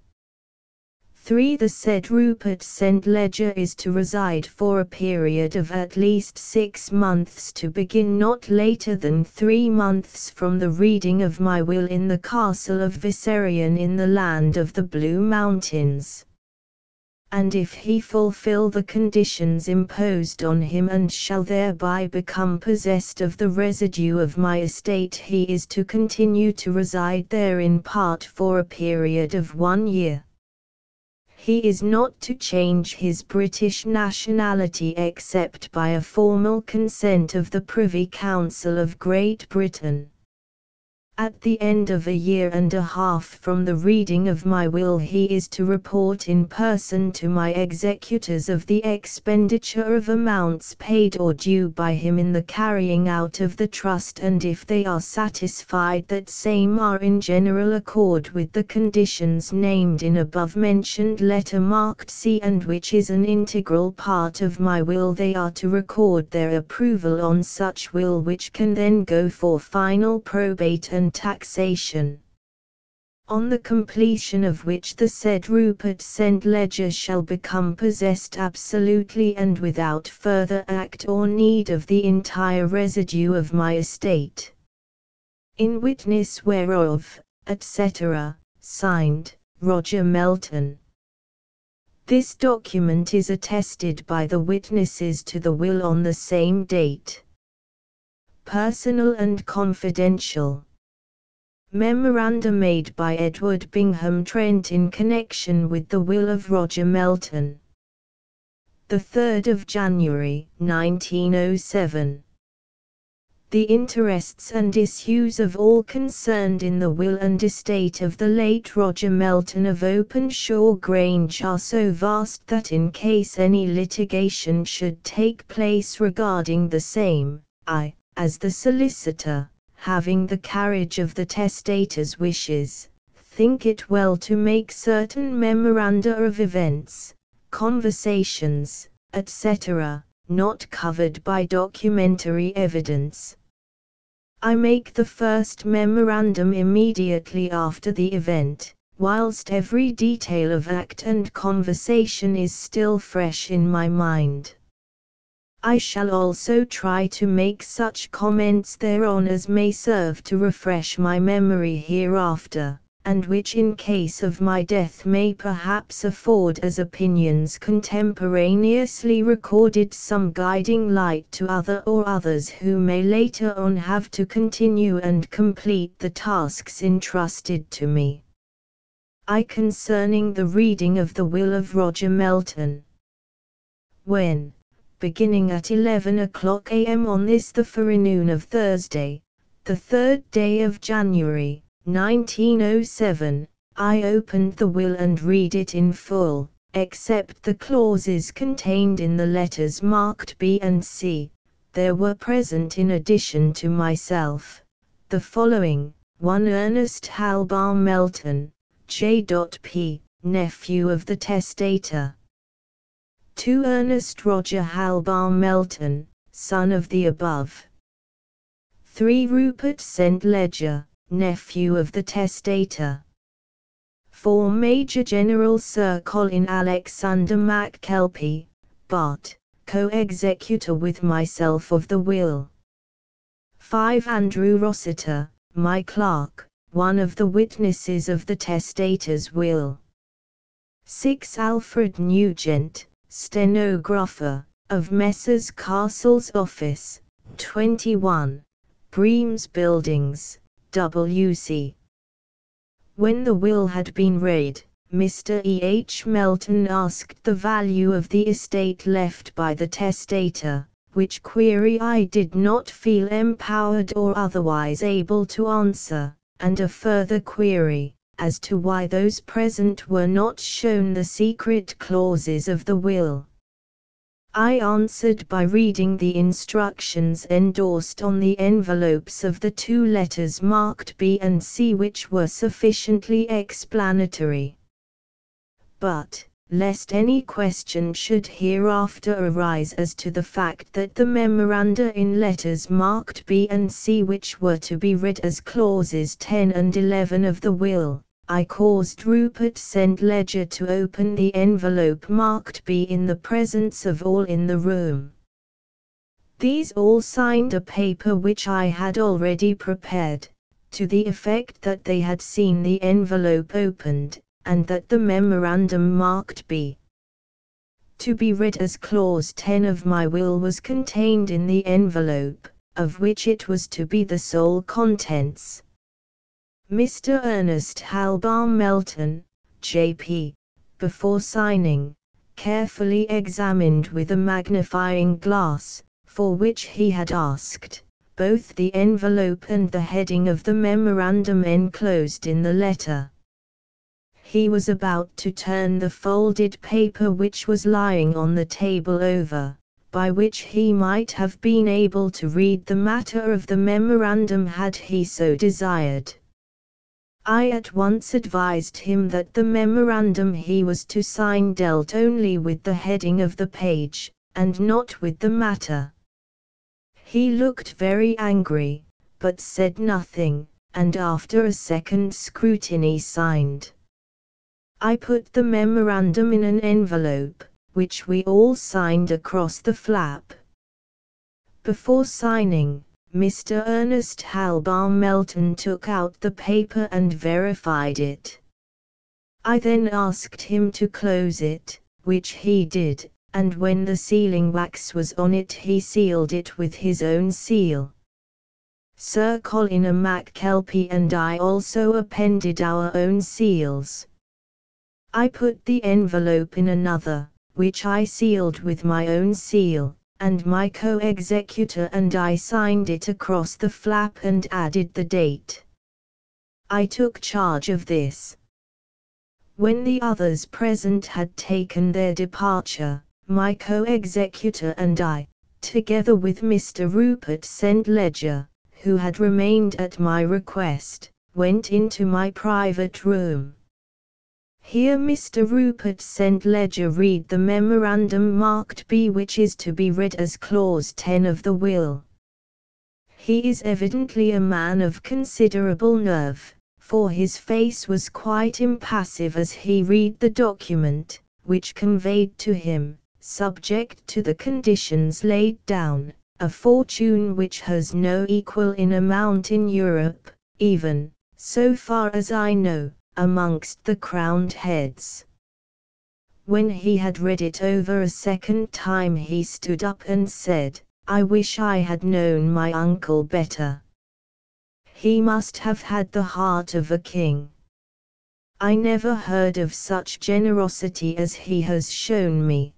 3. The said Rupert St. Ledger is to reside for a period of at least 6 months, to begin not later than 3 months from the reading of my will, in the castle of Viserion in the land of the Blue Mountains. And if he fulfill the conditions imposed on him and shall thereby become possessed of the residue of my estate, he is to continue to reside there in part for a period of 1 year. He is not to change his British nationality except by a formal consent of the Privy Council of Great Britain. At the end of 1.5 years from the reading of my will he is to report in person to my executors of the expenditure of amounts paid or due by him in the carrying out of the trust, and if they are satisfied that same are in general accord with the conditions named in above-mentioned letter marked C, and which is an integral part of my will, they are to record their approval on such will, which can then go for final probate and taxation. On the completion of which the said Rupert St. Ledger shall become possessed absolutely and without further act or need of the entire residue of my estate. In witness whereof, etc., signed, Roger Melton. This document is attested by the witnesses to the will on the same date. Personal and confidential. Memoranda made by Edward Bingham Trent in connection with the will of Roger Melton. the 3rd of January, 1907. The interests and issues of all concerned in the will and estate of the late Roger Melton of Openshaw Grange are so vast that in case any litigation should take place regarding the same, I, as the solicitor, having the carriage of the testator's wishes, think it well to make certain memoranda of events, conversations, etc., not covered by documentary evidence. I make the first memorandum immediately after the event, whilst every detail of act and conversation is still fresh in my mind. I shall also try to make such comments thereon as may serve to refresh my memory hereafter, and which in case of my death may perhaps afford as opinions contemporaneously recorded some guiding light to other or others who may later on have to continue and complete the tasks entrusted to me. I concerning the reading of the will of Roger Melton. When, beginning at 11 o'clock a.m. on this the forenoon of Thursday, the 3rd day of January, 1907, I opened the will and read it in full, except the clauses contained in the letters marked B and C. There were present in addition to myself, the following: 1 Ernest Halbam Melton, J.P., nephew of the testator. 2 Ernest Roger Halbam Melton, son of the above. 3 Rupert St. Ledger, nephew of the testator. 4 Major General Sir Colin Alexander MacKelpie, Bart., co-executor with myself of the will. 5 Andrew Rossiter, my clerk, one of the witnesses of the testator's will. 6 Alfred Nugent, stenographer, of Messrs. Castle's office, 21, Bream's Buildings, W.C. When the will had been read, Mr. E. H. Melton asked the value of the estate left by the testator, which query I did not feel empowered or otherwise able to answer, and a further query, as to why those present were not shown the secret clauses of the will. I answered by reading the instructions endorsed on the envelopes of the 2 letters marked B and C, which were sufficiently explanatory. But, lest any question should hereafter arise as to the fact that the memoranda in letters marked B and C, which were to be read as clauses 10 and 11 of the will, I caused Rupert St. Ledger to open the envelope marked B in the presence of all in the room. These all signed a paper which I had already prepared, to the effect that they had seen the envelope opened, and that the memorandum marked B, to be read as clause 10 of my will, was contained in the envelope, of which it was to be the sole contents. Mr. Ernest Halbam Melton, J.P., before signing, carefully examined with a magnifying glass, for which he had asked, both the envelope and the heading of the memorandum enclosed in the letter. He was about to turn the folded paper which was lying on the table over, by which he might have been able to read the matter of the memorandum had he so desired. I at once advised him that the memorandum he was to sign dealt only with the heading of the page, and not with the matter. He looked very angry, but said nothing, and after a second scrutiny signed. I put the memorandum in an envelope, which we all signed across the flap. Before signing, Mr. Ernest Halbam Melton took out the paper and verified it. I then asked him to close it, which he did, and when the sealing wax was on it he sealed it with his own seal. Sir Colin MacKelpie and I also appended our own seals. I put the envelope in another, which I sealed with my own seal, and my co-executor and I signed it across the flap and added the date. I took charge of this. When the others present had taken their departure, my co-executor and I, together with Mr. Rupert St. Ledger, who had remained at my request, went into my private room. Here Mr. Rupert St. Ledger read the memorandum marked B, which is to be read as Clause 10 of the will. He is evidently a man of considerable nerve, for his face was quite impassive as he read the document, which conveyed to him, subject to the conditions laid down, a fortune which has no equal in amount in Europe, even, so far as I know, amongst the crowned heads. When he had read it over a second time he stood up and said, "I wish I had known my uncle better. He must have had the heart of a king. I never heard of such generosity as he has shown me.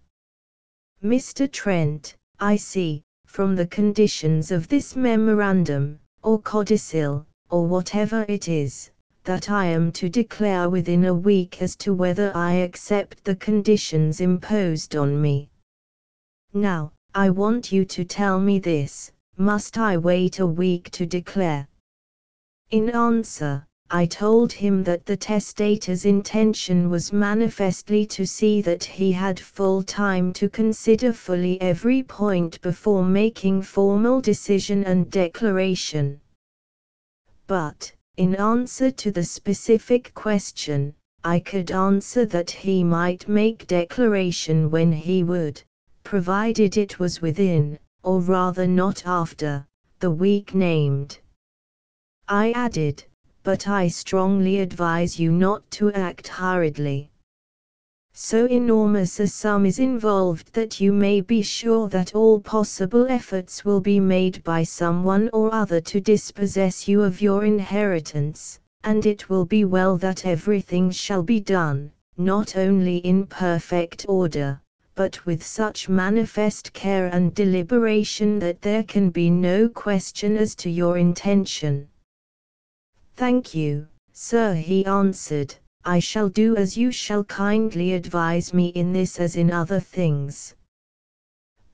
Mr. Trent, I see, from the conditions of this memorandum, or codicil, or whatever it is, that I am to declare within a week as to whether I accept the conditions imposed on me. Now, I want you to tell me this, must I wait a week to declare?" In answer, I told him that the testator's intention was manifestly to see that he had full time to consider fully every point before making formal decision and declaration. But, in answer to the specific question, I could answer that he might make declaration when he would, provided it was within, or rather not after, the week named. I added, "But I strongly advise you not to act hurriedly. So enormous a sum is involved that you may be sure that all possible efforts will be made by someone or other to dispossess you of your inheritance, and it will be well that everything shall be done, not only in perfect order, but with such manifest care and deliberation that there can be no question as to your intention." "Thank you, sir," he answered. "I shall do as you shall kindly advise me in this as in other things.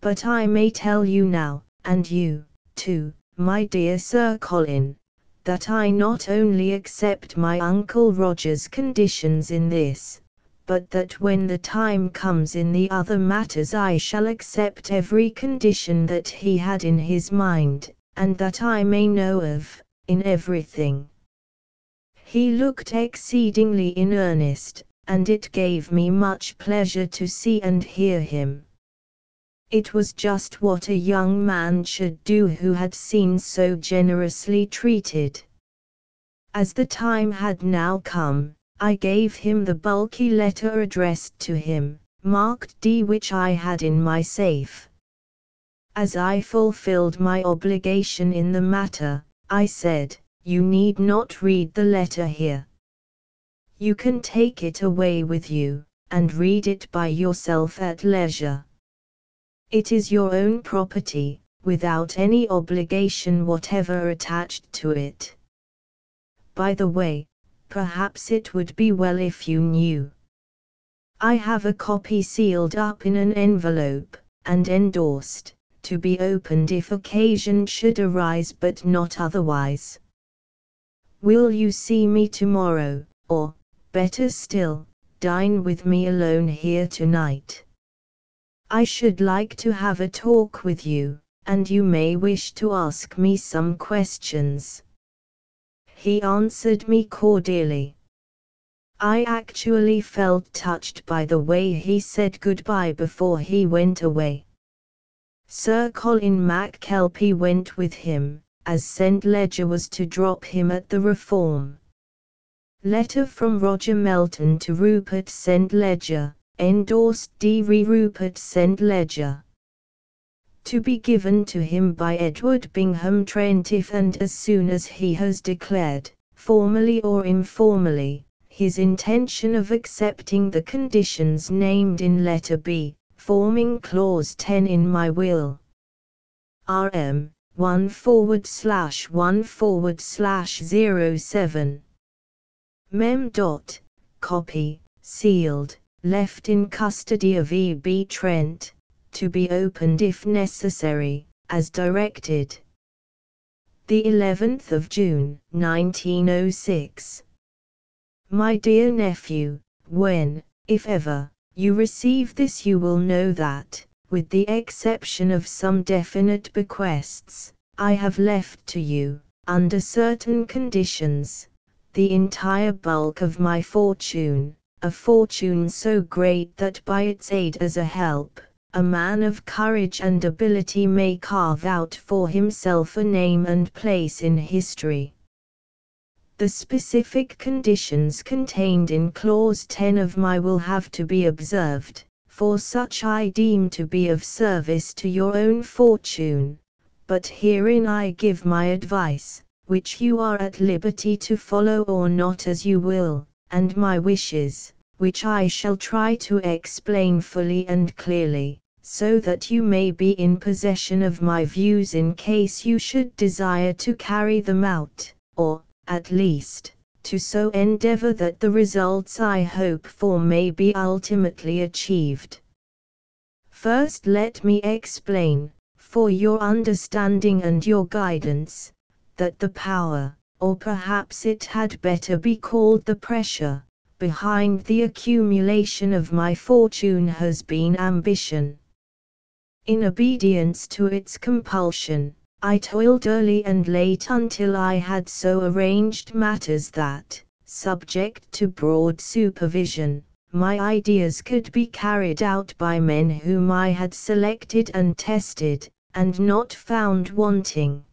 But I may tell you now, and you, too, my dear Sir Colin, that I not only accept my Uncle Roger's conditions in this, but that when the time comes in the other matters I shall accept every condition that he had in his mind, and that I may know of, in everything." He looked exceedingly in earnest, and it gave me much pleasure to see and hear him. It was just what a young man should do who had been so generously treated. As the time had now come, I gave him the bulky letter addressed to him, marked D, which I had in my safe. As I fulfilled my obligation in the matter, I said, "You need not read the letter here. You can take it away with you, and read it by yourself at leisure. It is your own property, without any obligation whatever attached to it. By the way, perhaps it would be well if you knew. I have a copy sealed up in an envelope, and endorsed, to be opened if occasion should arise but not otherwise. Will you see me tomorrow, or, better still, dine with me alone here tonight? I should like to have a talk with you, and you may wish to ask me some questions." He answered me cordially. I actually felt touched by the way he said goodbye before he went away. Sir Colin MacKelpie went with him, as St. Ledger was to drop him at the Reform. Letter from Roger Melton to Rupert St. Ledger, endorsed D. Rupert St. Ledger. To be given to him by Edward Bingham Trent if and as soon as he has declared, formally or informally, his intention of accepting the conditions named in letter B, forming clause 10 in my will. RM 1/1/07. Mem. Copy, sealed, left in custody of E.B. Trent, to be opened if necessary, as directed. The 11th of June, 1906. My dear nephew, when, if ever, you receive this you will know that, with the exception of some definite bequests, I have left to you, under certain conditions, the entire bulk of my fortune, a fortune so great that by its aid as a help, a man of courage and ability may carve out for himself a name and place in history. The specific conditions contained in clause 10 of my will have to be observed, for such I deem to be of service to your own fortune, but herein I give my advice, which you are at liberty to follow or not as you will, and my wishes, which I shall try to explain fully and clearly, so that you may be in possession of my views in case you should desire to carry them out, or, at least, to so endeavor that the results I hope for may be ultimately achieved. First let me explain, for your understanding and your guidance, that the power, or perhaps it had better be called the pressure, behind the accumulation of my fortune has been ambition. In obedience to its compulsion, I toiled early and late until I had so arranged matters that, subject to broad supervision, my ideas could be carried out by men whom I had selected and tested, and not found wanting.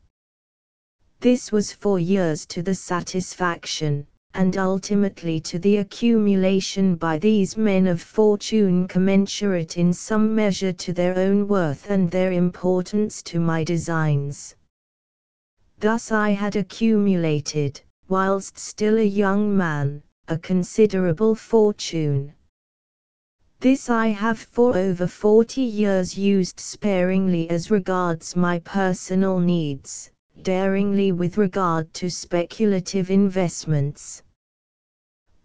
This was for years to the satisfaction, and ultimately to the accumulation by these men of fortune commensurate in some measure to their own worth and their importance to my designs. Thus I had accumulated, whilst still a young man, a considerable fortune. This I have for over 40 years used sparingly as regards my personal needs, daringly with regard to speculative investments.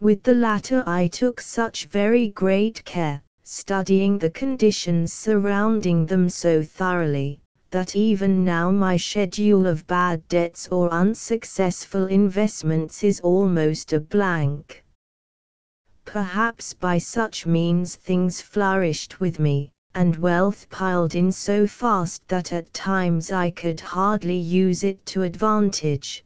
With the latter I took such very great care, studying the conditions surrounding them so thoroughly, that even now my schedule of bad debts or unsuccessful investments is almost a blank. Perhaps by such means things flourished with me, and wealth piled in so fast that at times I could hardly use it to advantage.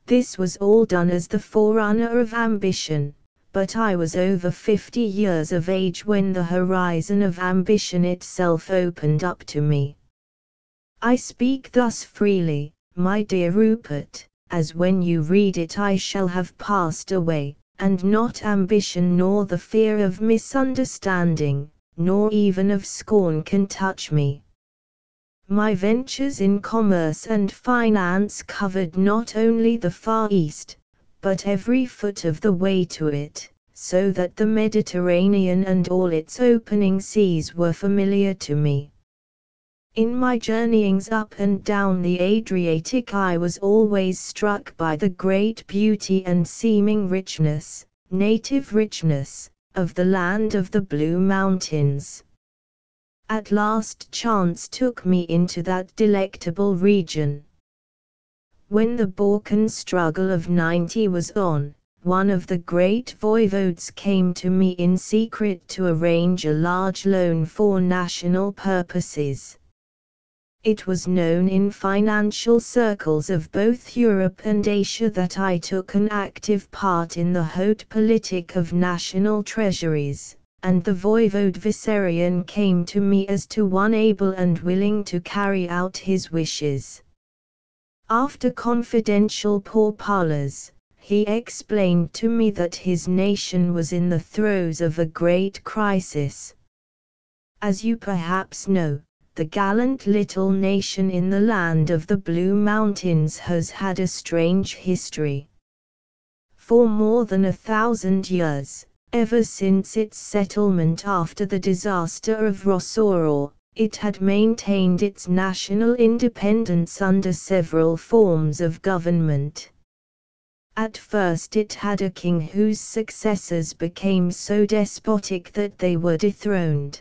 This was all done as the forerunner of ambition, but I was over 50 years of age when the horizon of ambition itself opened up to me. I speak thus freely, my dear Rupert, as when you read it I shall have passed away, and not ambition nor the fear of misunderstanding, nor even of scorn can touch me. My ventures in commerce and finance covered not only the Far East, but every foot of the way to it, so that the Mediterranean and all its opening seas were familiar to me. In my journeyings up and down the Adriatic I was always struck by the great beauty and seeming richness, native richness, of the land of the Blue Mountains. At last chance took me into that delectable region. When the Balkan struggle of '90 was on, one of the great voivodes came to me in secret to arrange a large loan for national purposes. It was known in financial circles of both Europe and Asia that I took an active part in the haute politique of national treasuries, and the voivode Vissarion came to me as to one able and willing to carry out his wishes. After confidential pourparlers, he explained to me that his nation was in the throes of a great crisis. As you perhaps know, the gallant little nation in the land of the Blue Mountains has had a strange history. For more than 1,000 years, ever since its settlement after the disaster of Rosoror, it had maintained its national independence under several forms of government. At first it had a king whose successors became so despotic that they were dethroned.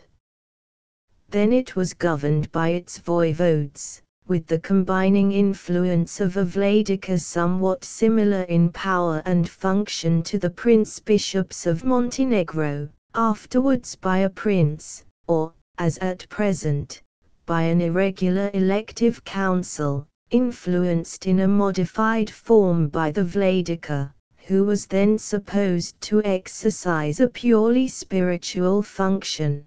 Then it was governed by its voivodes, with the combining influence of a Vladika somewhat similar in power and function to the prince-bishops of Montenegro, afterwards by a prince, or, as at present, by an irregular elective council, influenced in a modified form by the Vladika, who was then supposed to exercise a purely spiritual function.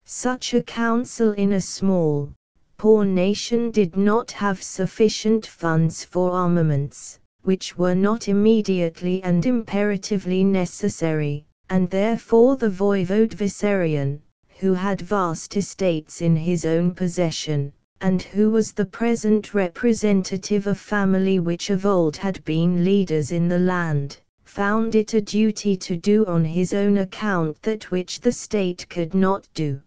Such a council in a small, poor nation did not have sufficient funds for armaments, which were not immediately and imperatively necessary, and therefore the voivode Vissarion, who had vast estates in his own possession, and who was the present representative of family which of old had been leaders in the land, found it a duty to do on his own account that which the state could not do.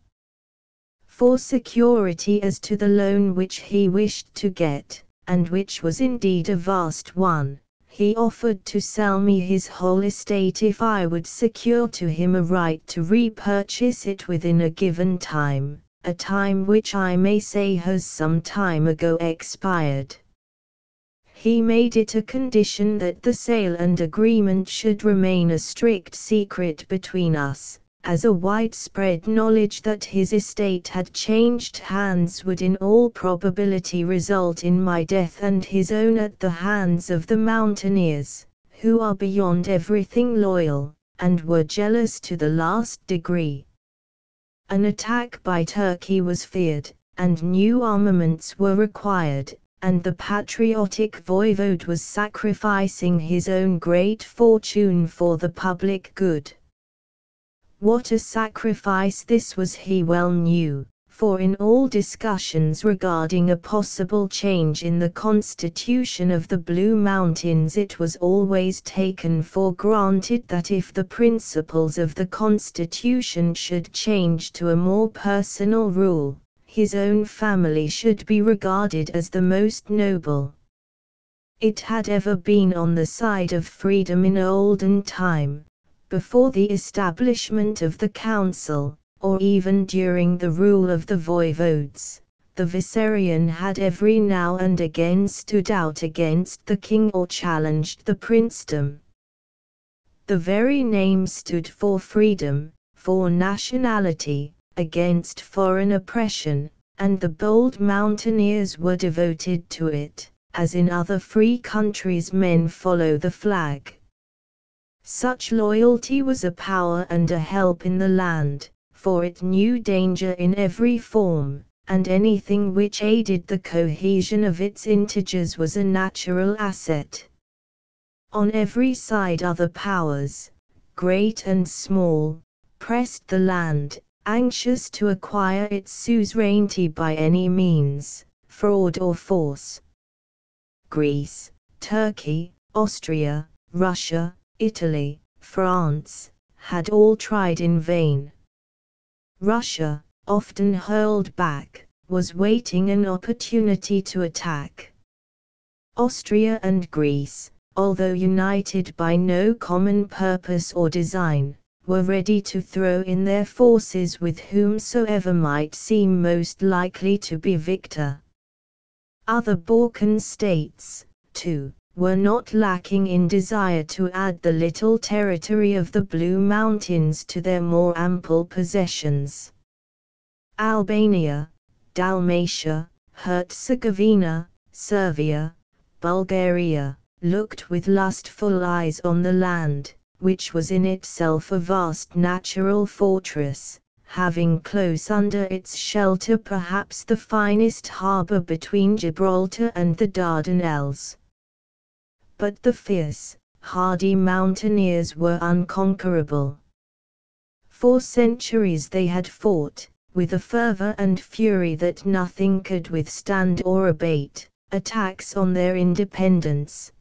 For security as to the loan which he wished to get, and which was indeed a vast one, he offered to sell me his whole estate if I would secure to him a right to repurchase it within a given time, a time which I may say has some time ago expired. He made it a condition that the sale and agreement should remain a strict secret between us, as a widespread knowledge that his estate had changed hands would in all probability result in my death and his own at the hands of the mountaineers, who are beyond everything loyal, and were jealous to the last degree. An attack by Turkey was feared, and new armaments were required, and the patriotic voivode was sacrificing his own great fortune for the public good. What a sacrifice this was he well knew, for in all discussions regarding a possible change in the constitution of the Blue Mountains it was always taken for granted that if the principles of the constitution should change to a more personal rule, his own family should be regarded as the most noble. It had ever been on the side of freedom in olden time, before the establishment of the council, or even during the rule of the voivodes. The Vissarion had every now and again stood out against the king or challenged the princedom. The very name stood for freedom, for nationality, against foreign oppression, and the bold mountaineers were devoted to it, as in other free countries men follow the flag. Such loyalty was a power and a help in the land, for it knew danger in every form, and anything which aided the cohesion of its integers was a natural asset. On every side other powers, great and small, pressed the land, anxious to acquire its suzerainty by any means, fraud or force. Greece, Turkey, Austria, Russia, Italy, France, had all tried in vain. Russia, often hurled back, was waiting an opportunity to attack. Austria and Greece, although united by no common purpose or design, were ready to throw in their forces with whomsoever might seem most likely to be victor. Other Balkan states, too, were not lacking in desire to add the little territory of the Blue Mountains to their more ample possessions. Albania, Dalmatia, Herzegovina, Serbia, Bulgaria, looked with lustful eyes on the land, which was in itself a vast natural fortress, having close under its shelter perhaps the finest harbour between Gibraltar and the Dardanelles. But the fierce, hardy mountaineers were unconquerable. For centuries they had fought, with a fervour and fury that nothing could withstand or abate, attacks on their independence.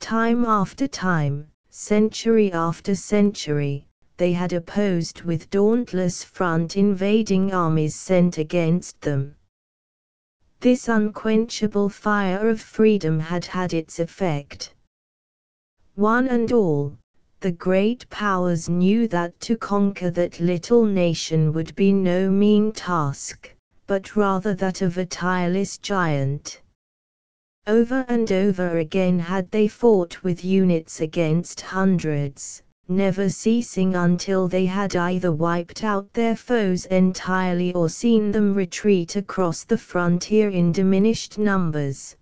Time after time, century after century, they had opposed with dauntless front invading armies sent against them. This unquenchable fire of freedom had had its effect. One and all, the great powers knew that to conquer that little nation would be no mean task, but rather that of a tireless giant. Over and over again had they fought with units against hundreds, never ceasing until they had either wiped out their foes entirely or seen them retreat across the frontier in diminished numbers.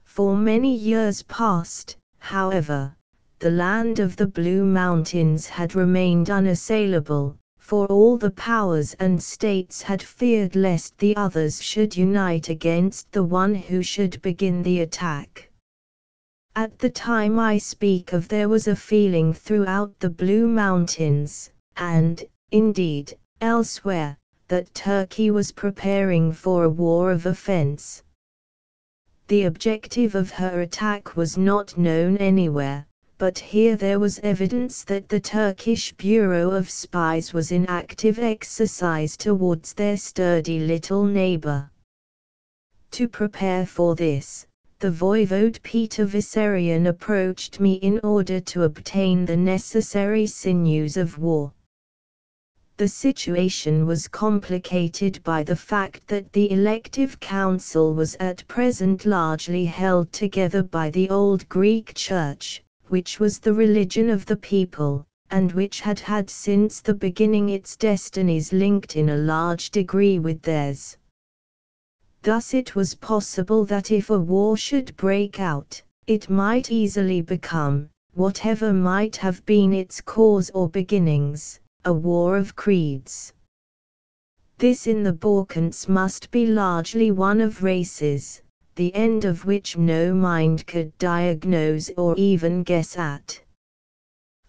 For many years past, however, the land of the Blue Mountains had remained unassailable, for all the powers and states had feared lest the others should unite against the one who should begin the attack. At the time I speak of there was a feeling throughout the Blue Mountains, and, indeed, elsewhere, that Turkey was preparing for a war of offense. The objective of her attack was not known anywhere, but here there was evidence that the Turkish Bureau of Spies was in active exercise towards their sturdy little neighbor. To prepare for this, the voivode Peter Vissarion approached me in order to obtain the necessary sinews of war. The situation was complicated by the fact that the elective council was at present largely held together by the old Greek Church, which was the religion of the people, and which had had since the beginning its destinies linked in a large degree with theirs. Thus it was possible that if a war should break out, it might easily become, whatever might have been its cause or beginnings, a war of creeds. This in the Balkans must be largely one of races, the end of which no mind could diagnose or even guess at.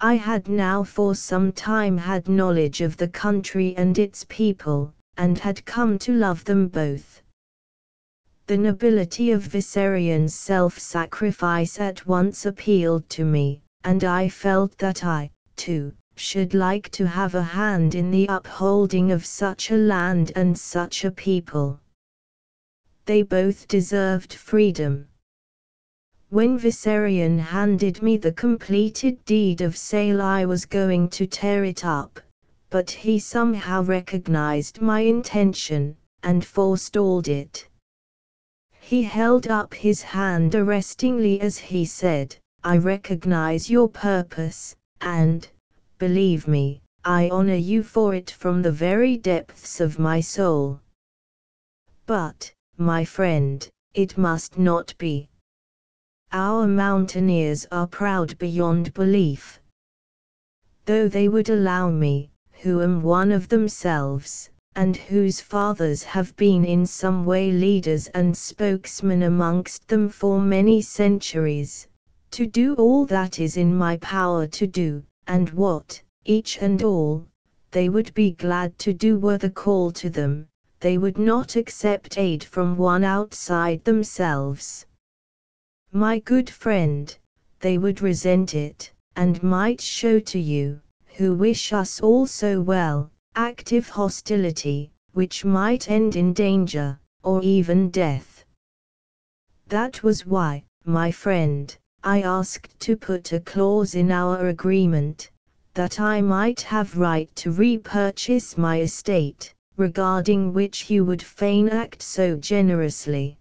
I had now for some time had knowledge of the country and its people, and had come to love them both. The nobility of Vissarion's self-sacrifice at once appealed to me, and I felt that I, too, should like to have a hand in the upholding of such a land and such a people. They both deserved freedom. When Vissarion handed me the completed deed of sale I was going to tear it up, but he somehow recognized my intention, and forestalled it. He held up his hand arrestingly as he said, "I recognize your purpose, and, believe me, I honor you for it from the very depths of my soul. But, my friend, it must not be. Our mountaineers are proud beyond belief. Though they would allow me, who am one of themselves, and whose fathers have been in some way leaders and spokesmen amongst them for many centuries, to do all that is in my power to do, and what, each and all, they would be glad to do were the call to them, they would not accept aid from one outside themselves. My good friend, they would resent it, and might show to you, who wish us all so well, active hostility, which might end in danger, or even death. That was why, my friend, I asked to put a clause in our agreement, that I might have right to repurchase my estate, regarding which you would fain act so generously.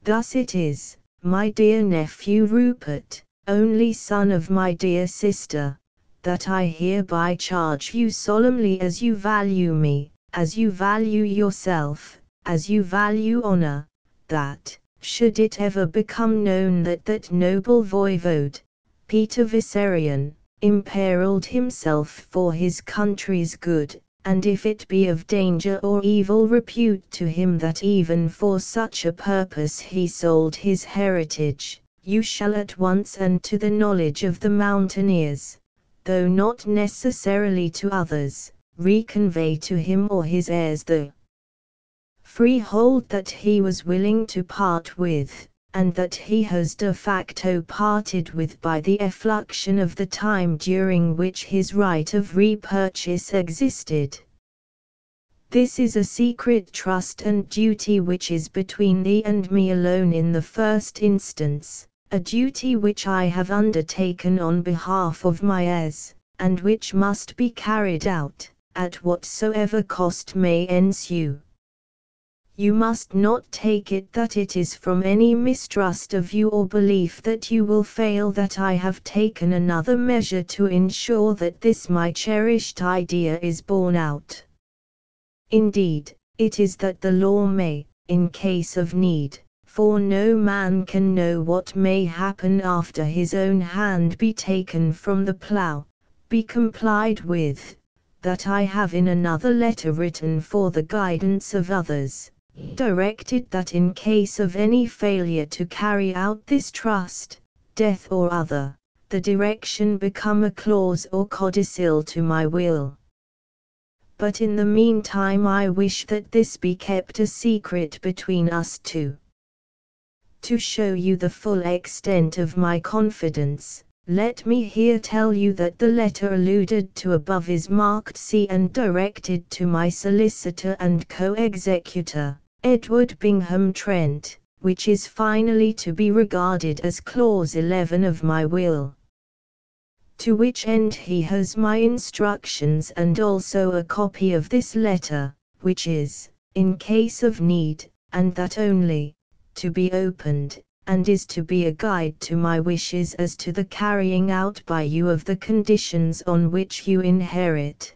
Thus it is, my dear nephew Rupert, only son of my dear sister, that I hereby charge you solemnly as you value me, as you value yourself, as you value honor, that, should it ever become known that that noble voivode, Peter Vissarion, imperiled himself for his country's good, and if it be of danger or evil repute to him that even for such a purpose he sold his heritage, you shall at once and to the knowledge of the mountaineers, though not necessarily to others, reconvey to him or his heirs the freehold that he was willing to part with, and that he has de facto parted with by the effluxion of the time during which his right of repurchase existed. This is a secret trust and duty which is between thee and me alone in the first instance, a duty which I have undertaken on behalf of my heirs, and which must be carried out, at whatsoever cost may ensue. You must not take it that it is from any mistrust of you or belief that you will fail that I have taken another measure to ensure that this my cherished idea is borne out. Indeed, it is that the law may, in case of need, for no man can know what may happen after his own hand be taken from the plough, be complied with, that I have in another letter written for the guidance of others, directed that in case of any failure to carry out this trust, death or other, the direction become a clause or codicil to my will. But in the meantime I wish that this be kept a secret between us two. To show you the full extent of my confidence, let me here tell you that the letter alluded to above is marked C and directed to my solicitor and co-executor, Edward Bingham Trent, which is finally to be regarded as Clause 11 of my will. To which end he has my instructions and also a copy of this letter, which is, in case of need, and that only, to be opened, and is to be a guide to my wishes as to the carrying out by you of the conditions on which you inherit.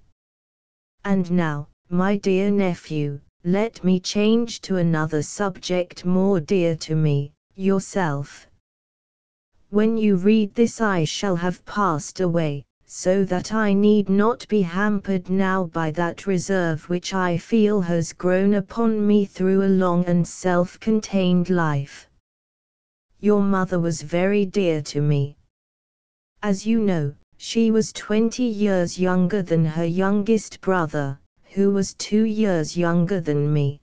And now, my dear nephew, let me change to another subject more dear to me, yourself. When you read this I shall have passed away, so that I need not be hampered now by that reserve which I feel has grown upon me through a long and self-contained life. Your mother was very dear to me. As you know, she was 20 years younger than her youngest brother, who was 2 years younger than me.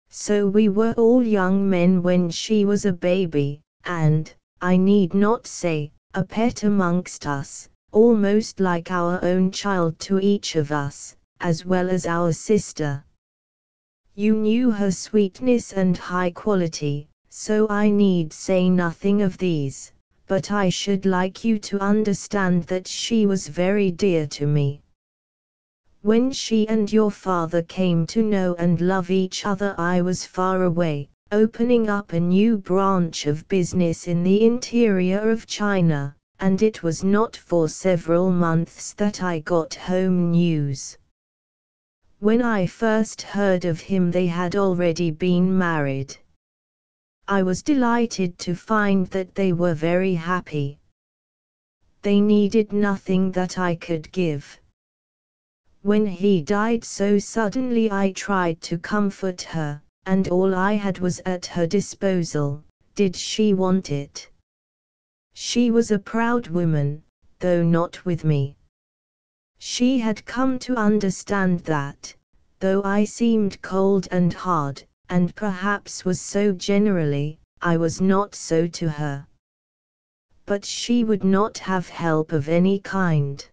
So we were all young men when she was a baby, and, I need not say, a pet amongst us, almost like our own child to each of us, as well as our sister. You knew her sweetness and high quality, so I need say nothing of these, but I should like you to understand that she was very dear to me. When she and your father came to know and love each other I was far away, opening up a new branch of business in the interior of China, and it was not for several months that I got home news. When I first heard of him they had already been married. I was delighted to find that they were very happy. They needed nothing that I could give. When he died so suddenly I tried to comfort her, and all I had was at her disposal, did she want it. She was a proud woman, though not with me. She had come to understand that, though I seemed cold and hard, and perhaps was so generally, I was not so to her. But she would not have help of any kind.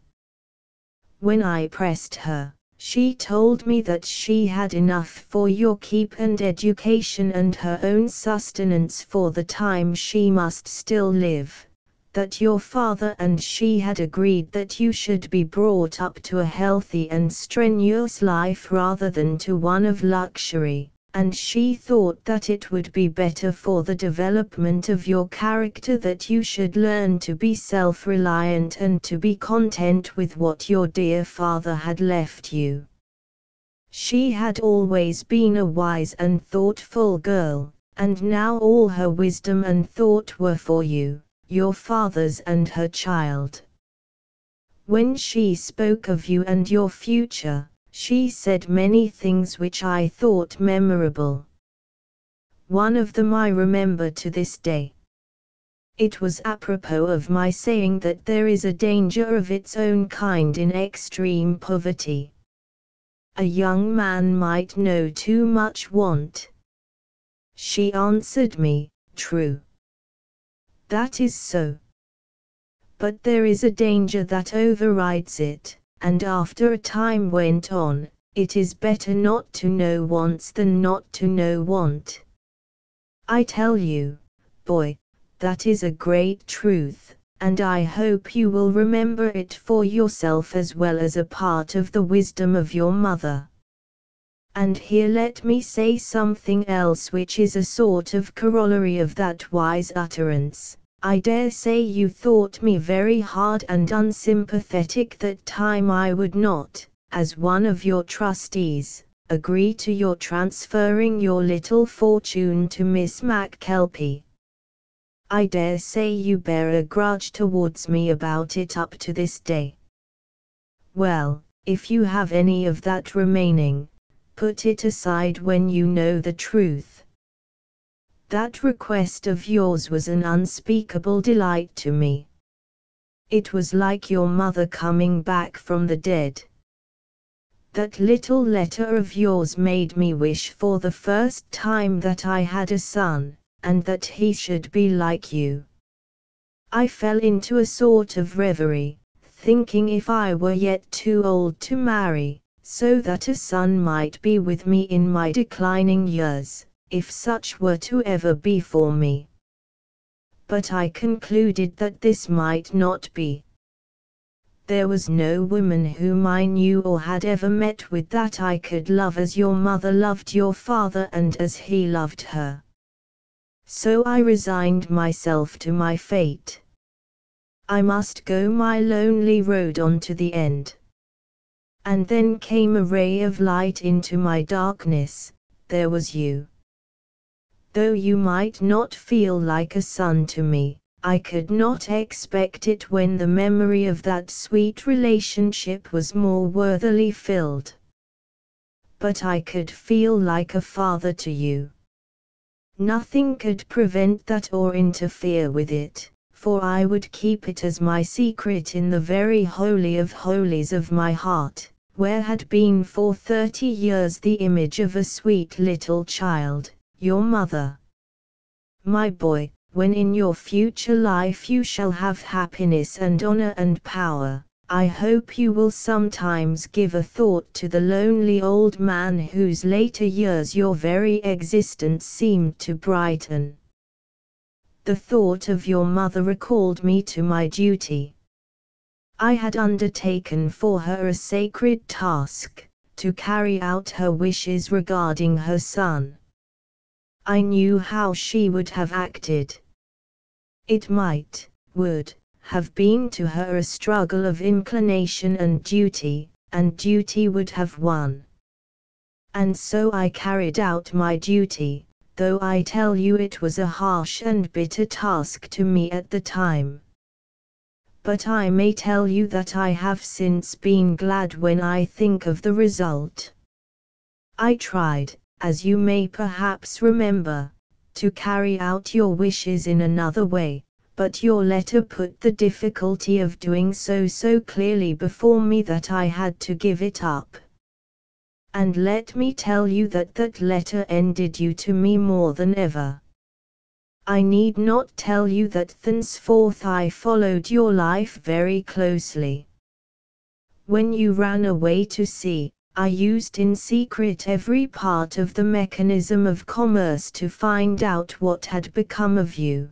When I pressed her, she told me that she had enough for your keep and education and her own sustenance for the time she must still live, that your father and she had agreed that you should be brought up to a healthy and strenuous life rather than to one of luxury, and she thought that it would be better for the development of your character that you should learn to be self-reliant and to be content with what your dear father had left you. She had always been a wise and thoughtful girl, and now all her wisdom and thought were for you, your fathers and her child. When she spoke of you and your future, she said many things which I thought memorable. One of them I remember to this day. It was apropos of my saying that there is a danger of its own kind in extreme poverty. A young man might know too much want. She answered me, True. That is so. But there is a danger that overrides it, and after a time went on, it is better not to know wants than not to know want. I tell you, boy, that is a great truth, and I hope you will remember it for yourself as well as a part of the wisdom of your mother. And here let me say something else which is a sort of corollary of that wise utterance. I dare say you thought me very hard and unsympathetic that time I would not, as one of your trustees, agree to your transferring your little fortune to Miss McKelpie. I dare say you bear a grudge towards me about it up to this day. Well, if you have any of that remaining, put it aside when you know the truth. That request of yours was an unspeakable delight to me. It was like your mother coming back from the dead. That little letter of yours made me wish for the first time that I had a son, and that he should be like you. I fell into a sort of reverie, thinking if I were yet too old to marry, so that a son might be with me in my declining years, if such were to ever be for me. But I concluded that this might not be. There was no woman whom I knew or had ever met with that I could love as your mother loved your father and as he loved her. So I resigned myself to my fate. I must go my lonely road on to the end. And then came a ray of light into my darkness. There was you. Though you might not feel like a son to me, I could not expect it when the memory of that sweet relationship was more worthily filled. But I could feel like a father to you. Nothing could prevent that or interfere with it, for I would keep it as my secret in the very holy of holies of my heart, where had been for 30 years the image of a sweet little child, your mother. My boy, when in your future life you shall have happiness and honor and power, I hope you will sometimes give a thought to the lonely old man whose later years your very existence seemed to brighten. The thought of your mother recalled me to my duty. I had undertaken for her a sacred task, to carry out her wishes regarding her son. I knew how she would have acted. It would have been to her a struggle of inclination and duty would have won. And so I carried out my duty, though I tell you it was a harsh and bitter task to me at the time. But I may tell you that I have since been glad when I think of the result. I tried, as you may perhaps remember, to carry out your wishes in another way, but your letter put the difficulty of doing so clearly before me that I had to give it up. And let me tell you that that letter ended you to me more than ever. I need not tell you that thenceforth I followed your life very closely. When you ran away to sea, I used in secret every part of the mechanism of commerce to find out what had become of you.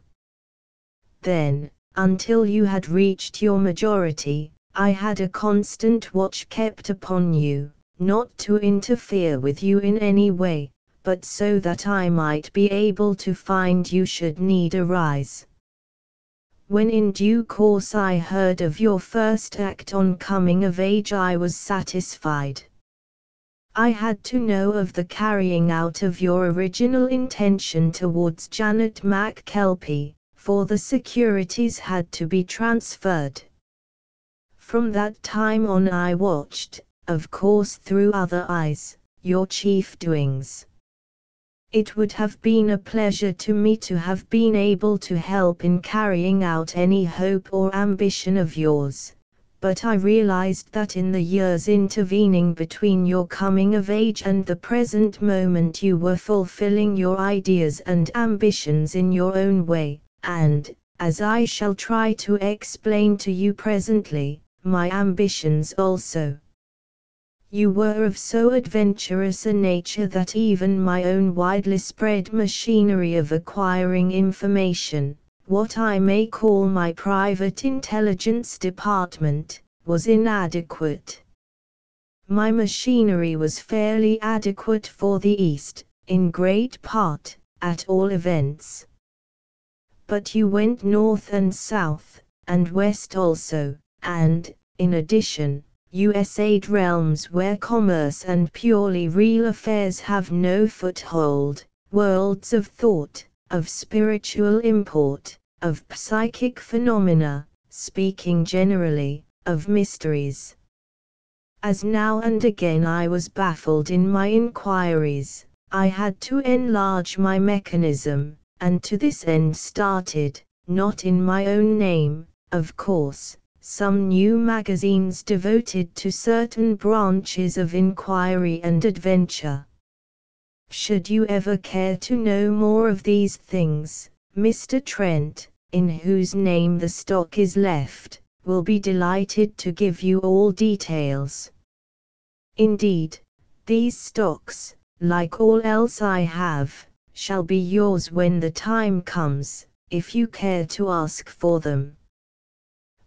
Then, until you had reached your majority, I had a constant watch kept upon you, not to interfere with you in any way, but so that I might be able to find you should need arise. When in due course I heard of your first act on coming of age, I was satisfied. I had to know of the carrying out of your original intention towards Janet McKelpie, for the securities had to be transferred. From that time on I watched, of course through other eyes, your chief doings. It would have been a pleasure to me to have been able to help in carrying out any hope or ambition of yours, but I realized that in the years intervening between your coming of age and the present moment you were fulfilling your ideas and ambitions in your own way, and, as I shall try to explain to you presently, my ambitions also. You were of so adventurous a nature that even my own widely spread machinery of acquiring information, what I may call my private intelligence department, was inadequate. My machinery was fairly adequate for the East, in great part, at all events. But you went north and south, and west also, and, in addition, USA'd realms where commerce and purely real affairs have no foothold, worlds of thought, of spiritual import, of psychic phenomena, speaking generally, of mysteries. As now and again I was baffled in my inquiries, I had to enlarge my mechanism, and to this end started, not in my own name, of course, some new magazines devoted to certain branches of inquiry and adventure. Should you ever care to know more of these things, Mr. Trent, in whose name the stock is left, will be delighted to give you all details. Indeed, these stocks, like all else I have, shall be yours when the time comes, if you care to ask for them.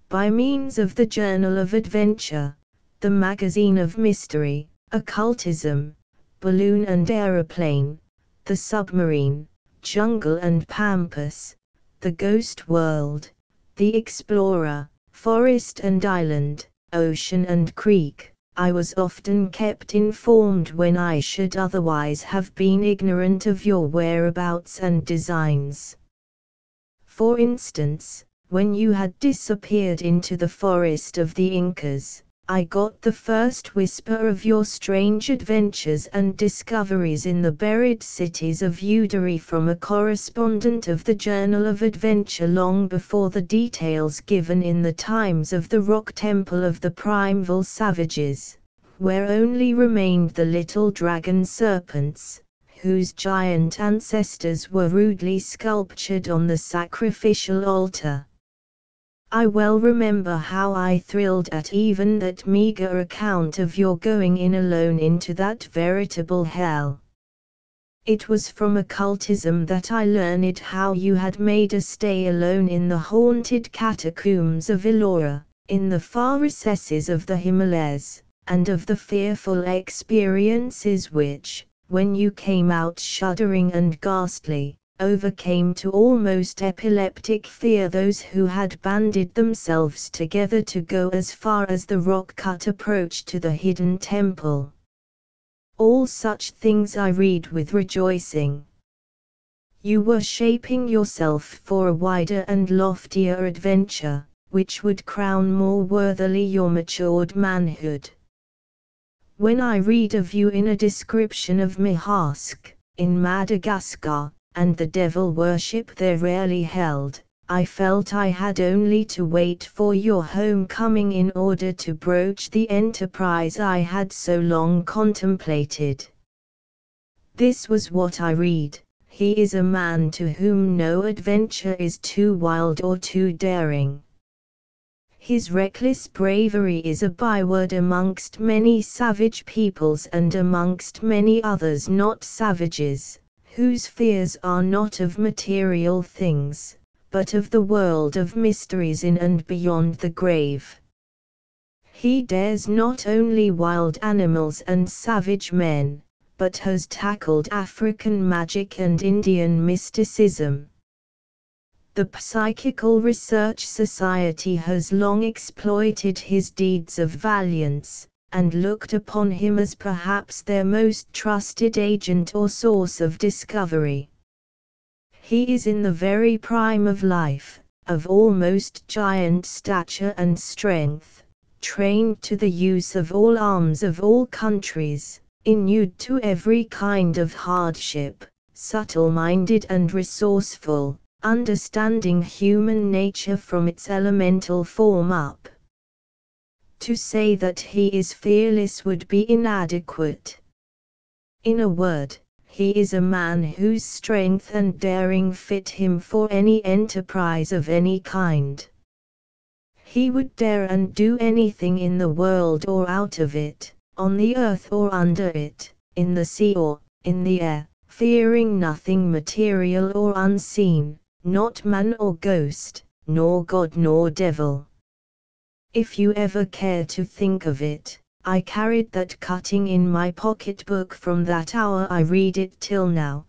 By means of the Journal of Adventure, the Magazine of Mystery, Occultism, Balloon and Aeroplane, the Submarine, Jungle and Pampas, the Ghost World, the Explorer, Forest and Island, Ocean and Creek, I was often kept informed when I should otherwise have been ignorant of your whereabouts and designs. For instance, when you had disappeared into the forest of the Incas, I got the first whisper of your strange adventures and discoveries in the buried cities of Udary from a correspondent of the Journal of Adventure long before the details given in the Times of the rock temple of the primeval savages, where only remained the little dragon serpents, whose giant ancestors were rudely sculptured on the sacrificial altar. I well remember how I thrilled at even that meager account of your going in alone into that veritable hell. It was from occultism that I learned how you had made a stay alone in the haunted catacombs of Ellora, in the far recesses of the Himalayas, and of the fearful experiences which, when you came out shuddering and ghastly, overcame to almost epileptic fear those who had banded themselves together to go as far as the rock-cut approach to the hidden temple. All such things I read with rejoicing. You were shaping yourself for a wider and loftier adventure, which would crown more worthily your matured manhood. When I read of you in a description of Mahask, in Madagascar, and the devil worship there rarely held, I felt I had only to wait for your homecoming in order to broach the enterprise I had so long contemplated. This was what I read: he is a man to whom no adventure is too wild or too daring. His reckless bravery is a byword amongst many savage peoples and amongst many others not savages, whose fears are not of material things, but of the world of mysteries in and beyond the grave. He dares not only wild animals and savage men, but has tackled African magic and Indian mysticism. The Psychical Research Society has long exploited his deeds of valiance, and looked upon him as perhaps their most trusted agent or source of discovery. He is in the very prime of life, of almost giant stature and strength, trained to the use of all arms of all countries, inured to every kind of hardship, subtle-minded and resourceful, understanding human nature from its elemental form up. To say that he is fearless would be inadequate. In a word, he is a man whose strength and daring fit him for any enterprise of any kind. He would dare and do anything in the world or out of it, on the earth or under it, in the sea or in the air, fearing nothing material or unseen, not man or ghost, nor God nor devil. If you ever care to think of it, I carried that cutting in my pocketbook from that hour I read it till now.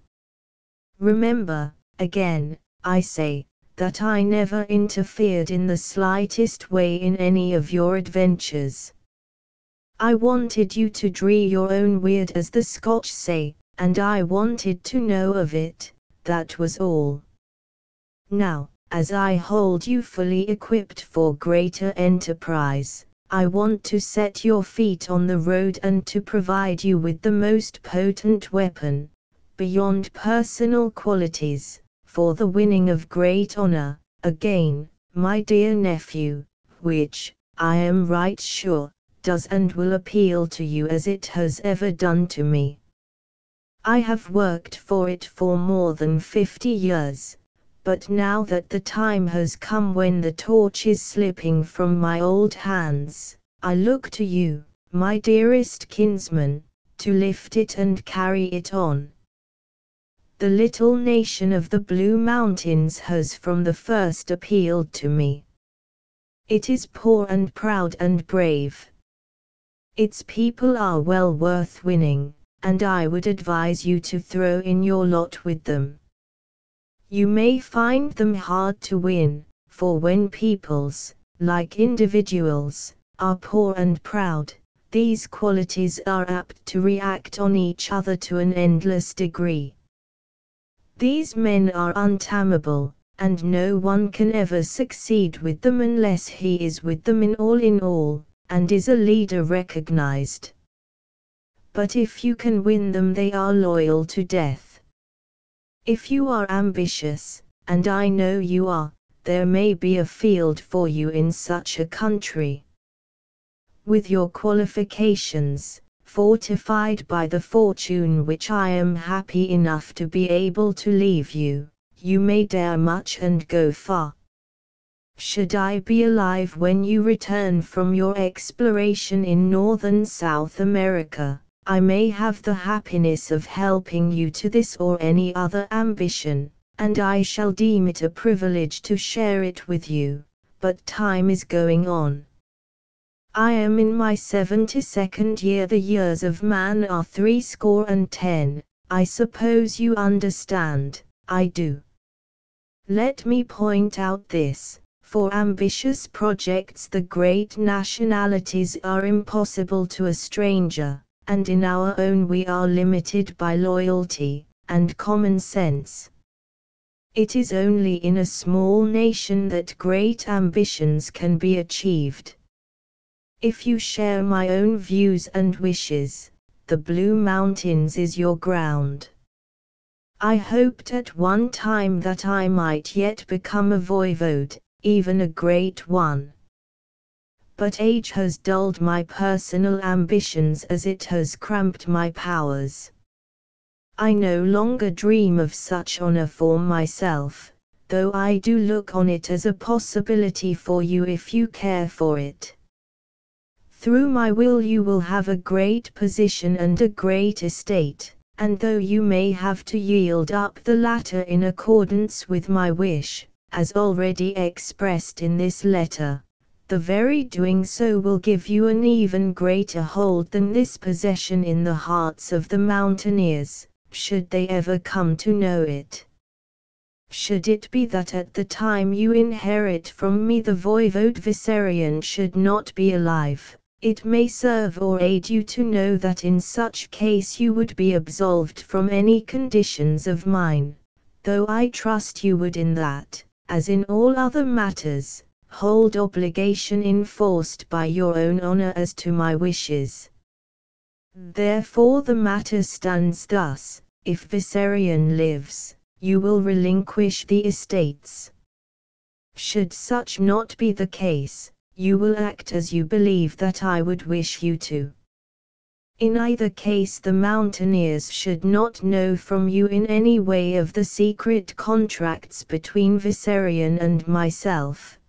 Remember, again, I say, that I never interfered in the slightest way in any of your adventures. I wanted you to dree your own weird, as the Scotch say, and I wanted to know of it, that was all. Now, as I hold you fully equipped for greater enterprise, I want to set your feet on the road and to provide you with the most potent weapon, beyond personal qualities, for the winning of great honor, again, my dear nephew, which, I am right sure, does and will appeal to you as it has ever done to me. I have worked for it for more than 50 years. But now that the time has come when the torch is slipping from my old hands, I look to you, my dearest kinsman, to lift it and carry it on. The little nation of the Blue Mountains has from the first appealed to me. It is poor and proud and brave. Its people are well worth winning, and I would advise you to throw in your lot with them. You may find them hard to win, for when peoples, like individuals, are poor and proud, these qualities are apt to react on each other to an endless degree. These men are untamable, and no one can ever succeed with them unless he is with them in all, and is a leader recognized. But if you can win them, they are loyal to death. If you are ambitious, and I know you are, there may be a field for you in such a country. With your qualifications, fortified by the fortune which I am happy enough to be able to leave you, you may dare much and go far. Should I be alive when you return from your exploration in northern South America, I may have the happiness of helping you to this or any other ambition, and I shall deem it a privilege to share it with you, but time is going on. I am in my 72nd year. The years of man are 70. I suppose you understand. I do. Let me point out this, for ambitious projects the great nationalities are impossible to a stranger, and in our own we are limited by loyalty and common sense. It is only in a small nation that great ambitions can be achieved. If you share my own views and wishes, the Blue Mountains is your ground. I hoped at one time that I might yet become a voivode, even a great one. But age has dulled my personal ambitions as it has cramped my powers. I no longer dream of such honor for myself, though I do look on it as a possibility for you if you care for it. Through my will you will have a great position and a great estate, and though you may have to yield up the latter in accordance with my wish, as already expressed in this letter, the very doing so will give you an even greater hold than this possession in the hearts of the mountaineers, should they ever come to know it. Should it be that at the time you inherit from me the voivode Vissarion should not be alive, it may serve or aid you to know that in such case you would be absolved from any conditions of mine, though I trust you would in that, as in all other matters, hold obligation enforced by your own honor as to my wishes. Therefore the matter stands thus: if Vissarion lives, you will relinquish the estates. Should such not be the case, you will act as you believe that I would wish you to. In either case the mountaineers should not know from you in any way of the secret contracts between Viserion and myself.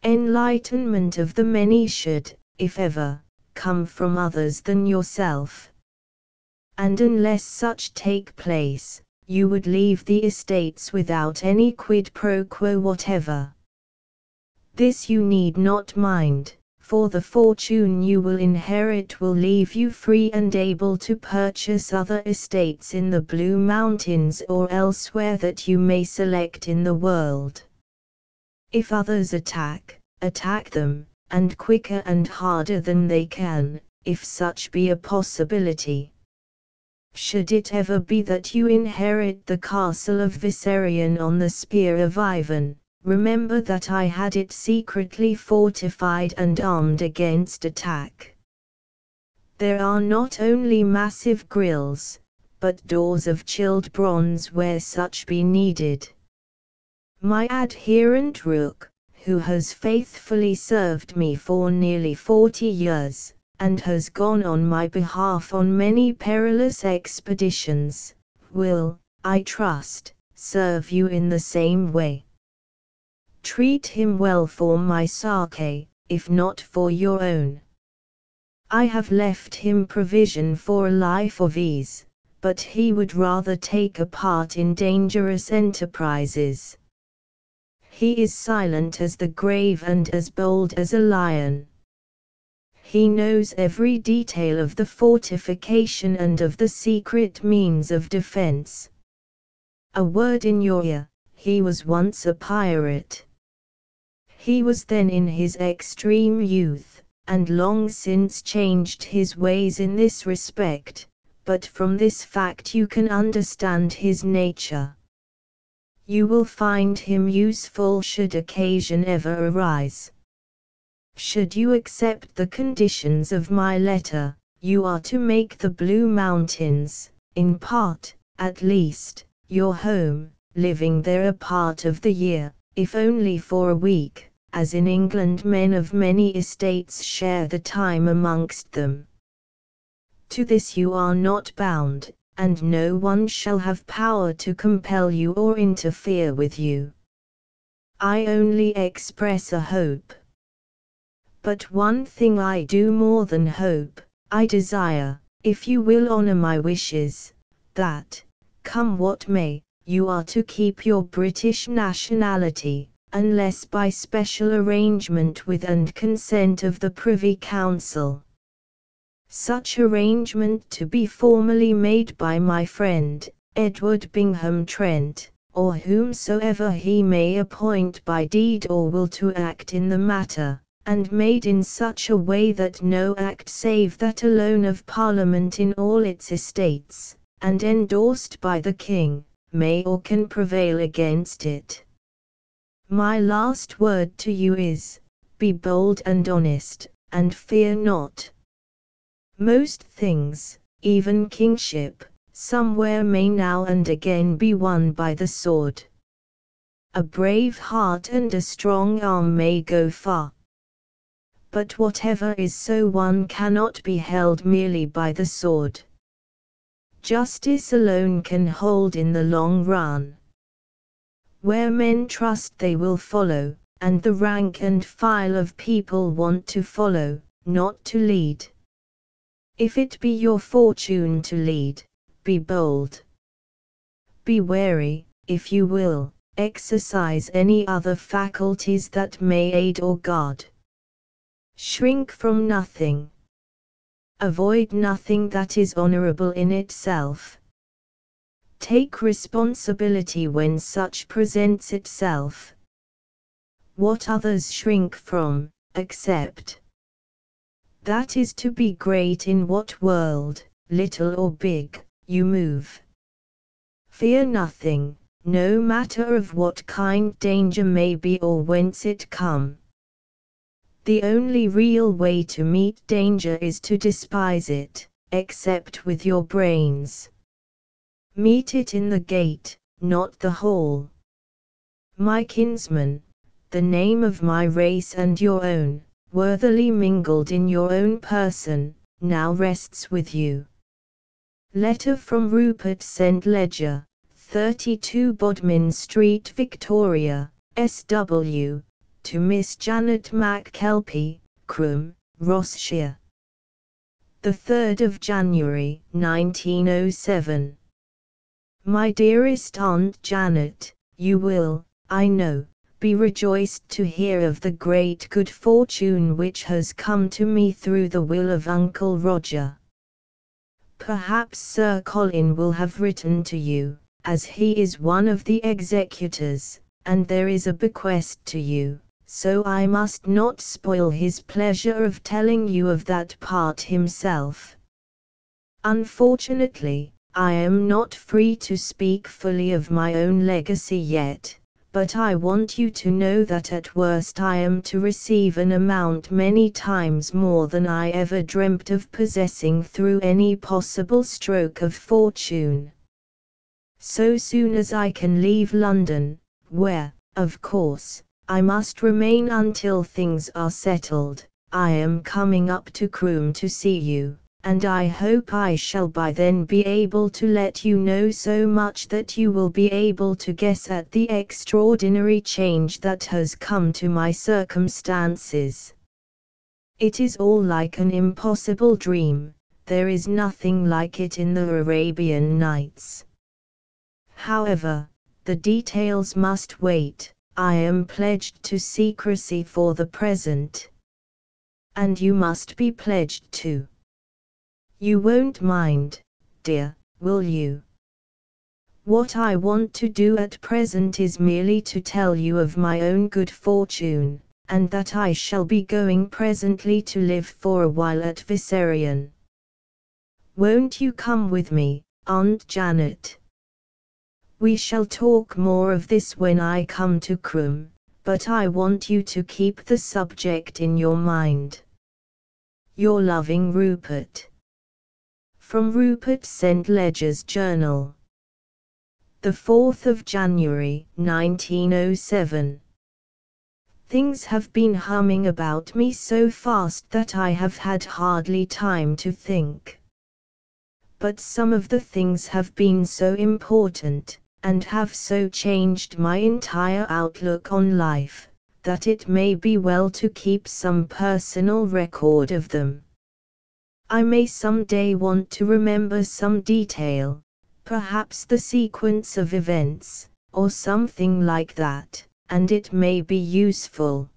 Enlightenment of the many should, if ever, come from others than yourself. And unless such take place, you would leave the estates without any quid pro quo whatever. This you need not mind, for the fortune you will inherit will leave you free and able to purchase other estates in the Blue Mountains or elsewhere that you may select in the world. If others attack them, and quicker and harder than they can, if such be a possibility. Should it ever be that you inherit the castle of Viserion on the Spear of Ivan, remember that I had it secretly fortified and armed against attack. There are not only massive grills, but doors of chilled bronze where such be needed. My adherent Rook, who has faithfully served me for nearly 40 years, and has gone on my behalf on many perilous expeditions, will, I trust, serve you in the same way. Treat him well for my sake, if not for your own. I have left him provision for a life of ease, but he would rather take a part in dangerous enterprises. He is silent as the grave and as bold as a lion. He knows every detail of the fortification and of the secret means of defense. A word in your ear, he was once a pirate. He was then in his extreme youth, and long since changed his ways in this respect, but from this fact you can understand his nature. You will find him useful should occasion ever arise. Should you accept the conditions of my letter, you are to make the Blue Mountains, in part, at least, your home, living there a part of the year, if only for a week, as in England men of many estates share the time amongst them. To this you are not bound, and no one shall have power to compel you or interfere with you. I only express a hope. But one thing I do more than hope, I desire, if you will honor my wishes, that, come what may, you are to keep your British nationality, unless by special arrangement with and consent of the Privy Council. Such arrangement to be formally made by my friend, Edward Bingham Trent, or whomsoever he may appoint by deed or will to act in the matter, and made in such a way that no act save that alone of Parliament in all its estates, and endorsed by the King, may or can prevail against it. My last word to you is, be bold and honest, and fear not. Most things, even kingship, somewhere may now and again be won by the sword. A brave heart and a strong arm may go far. But whatever is so won cannot be held merely by the sword. Justice alone can hold in the long run. Where men trust they will follow, and the rank and file of people want to follow, not to lead. If it be your fortune to lead, be bold. Be wary, if you will, exercise any other faculties that may aid or guard. Shrink from nothing. Avoid nothing that is honorable in itself. Take responsibility when such presents itself. What others shrink from, accept. That is to be great in what world, little or big, you move. Fear nothing, no matter of what kind danger may be or whence it come. The only real way to meet danger is to despise it, except with your brains. Meet it in the gate, not the hall. My kinsman, the name of my race and your own, worthily mingled in your own person, now rests with you. Letter from Rupert St. Ledger, 32 Bodmin Street, Victoria, SW, to Miss Janet McKelpie, Croom, Rossshire. The 3rd of January, 1907. My dearest Aunt Janet, you will, I know, be rejoiced to hear of the great good fortune which has come to me through the will of Uncle Roger. Perhaps Sir Colin will have written to you, as he is one of the executors, and there is a bequest to you, so I must not spoil his pleasure of telling you of that part himself. Unfortunately, I am not free to speak fully of my own legacy yet, but I want you to know that at worst I am to receive an amount many times more than I ever dreamt of possessing through any possible stroke of fortune. So soon as I can leave London, where, of course, I must remain until things are settled, I am coming up to Croom to see you, and I hope I shall by then be able to let you know so much that you will be able to guess at the extraordinary change that has come to my circumstances. It is all like an impossible dream, there is nothing like it in the Arabian Nights. However, the details must wait. I am pledged to secrecy for the present. And you must be pledged too. You won't mind, dear, will you? What I want to do at present is merely to tell you of my own good fortune, and that I shall be going presently to live for a while at Viserion. Won't you come with me, Aunt Janet? We shall talk more of this when I come to Croom, but I want you to keep the subject in your mind. Your loving Rupert. From Rupert St. Ledger's Journal. The 4th of January, 1907. Things have been humming about me so fast that I have had hardly time to think. But some of the things have been so important, and have so changed my entire outlook on life, that it may be well to keep some personal record of them. I may some day want to remember some detail, perhaps the sequence of events, or something like that, and it may be useful.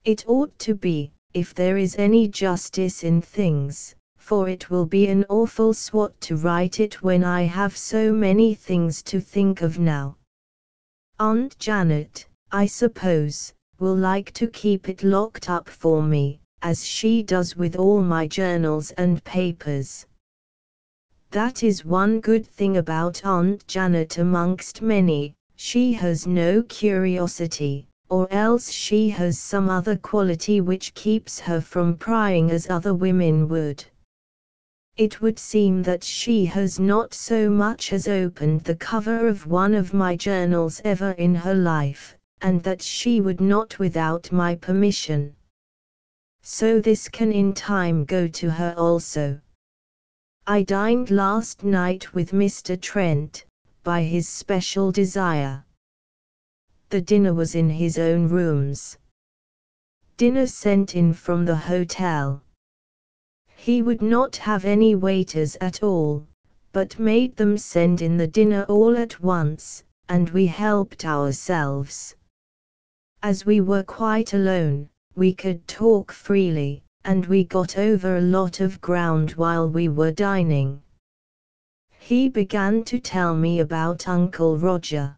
It ought to be, if there is any justice in things, for it will be an awful swat to write it when I have so many things to think of now. Aunt Janet, I suppose, will like to keep it locked up for me, as she does with all my journals and papers. That is one good thing about Aunt Janet amongst many, she has no curiosity, or else she has some other quality which keeps her from prying as other women would. It would seem that she has not so much as opened the cover of one of my journals ever in her life, and that she would not without my permission. So this can in time go to her also. I dined last night with Mr. Trent, by his special desire. The dinner was in his own rooms. Dinner sent in from the hotel. He would not have any waiters at all, but made them send in the dinner all at once, and we helped ourselves. As we were quite alone, we could talk freely, and we got over a lot of ground while we were dining. He began to tell me about Uncle Roger.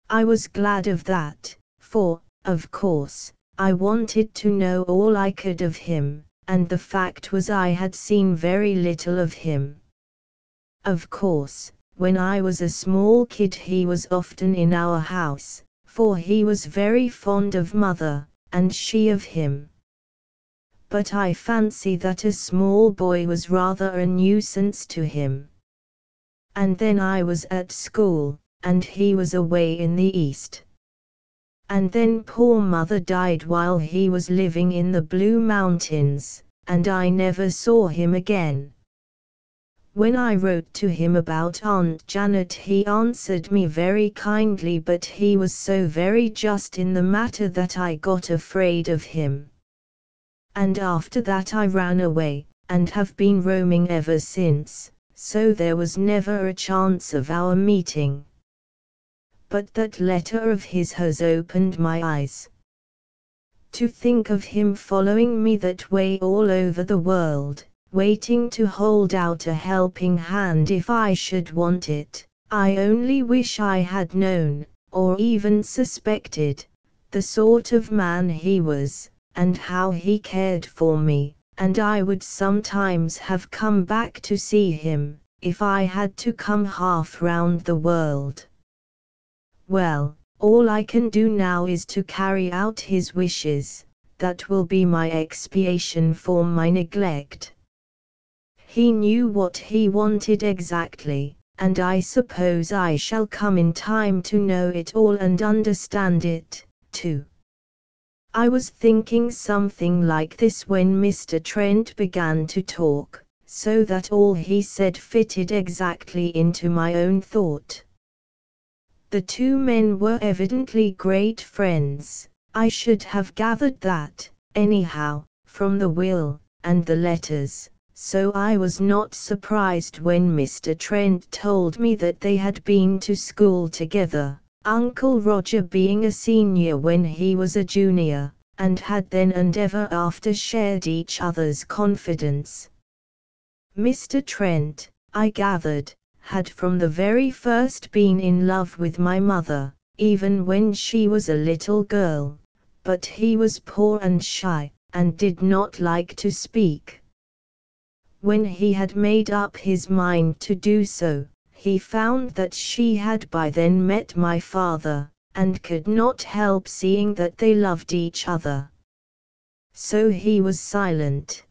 I was glad of that, for, of course, I wanted to know all I could of him, and the fact was I had seen very little of him. Of course, when I was a small kid he was often in our house, for he was very fond of mother, and she of him. But I fancy that a small boy was rather a nuisance to him. And then I was at school, and he was away in the East. And then poor mother died while he was living in the Blue Mountains, and I never saw him again. When I wrote to him about Aunt Janet, he answered me very kindly, but he was so very just in the matter that I got afraid of him. And after that I ran away, and have been roaming ever since, so there was never a chance of our meeting. But that letter of his has opened my eyes. To think of him following me that way all over the world, waiting to hold out a helping hand if I should want it. I only wish I had known, or even suspected, the sort of man he was, and how he cared for me, and I would sometimes have come back to see him, if I had to come half round the world. Well, all I can do now is to carry out his wishes. That will be my expiation for my neglect. He knew what he wanted exactly, and I suppose I shall come in time to know it all and understand it, too. I was thinking something like this when Mr. Trent began to talk, so that all he said fitted exactly into my own thought. The two men were evidently great friends. I should have gathered that, anyhow, from the will, and the letters, so I was not surprised when Mr. Trent told me that they had been to school together, Uncle Roger being a senior when he was a junior, and had then and ever after shared each other's confidence. Mr. Trent, I gathered, had from the very first been in love with my mother, even when she was a little girl, but he was poor and shy, and did not like to speak. When he had made up his mind to do so, he found that she had by then met my father, and could not help seeing that they loved each other. So he was silent.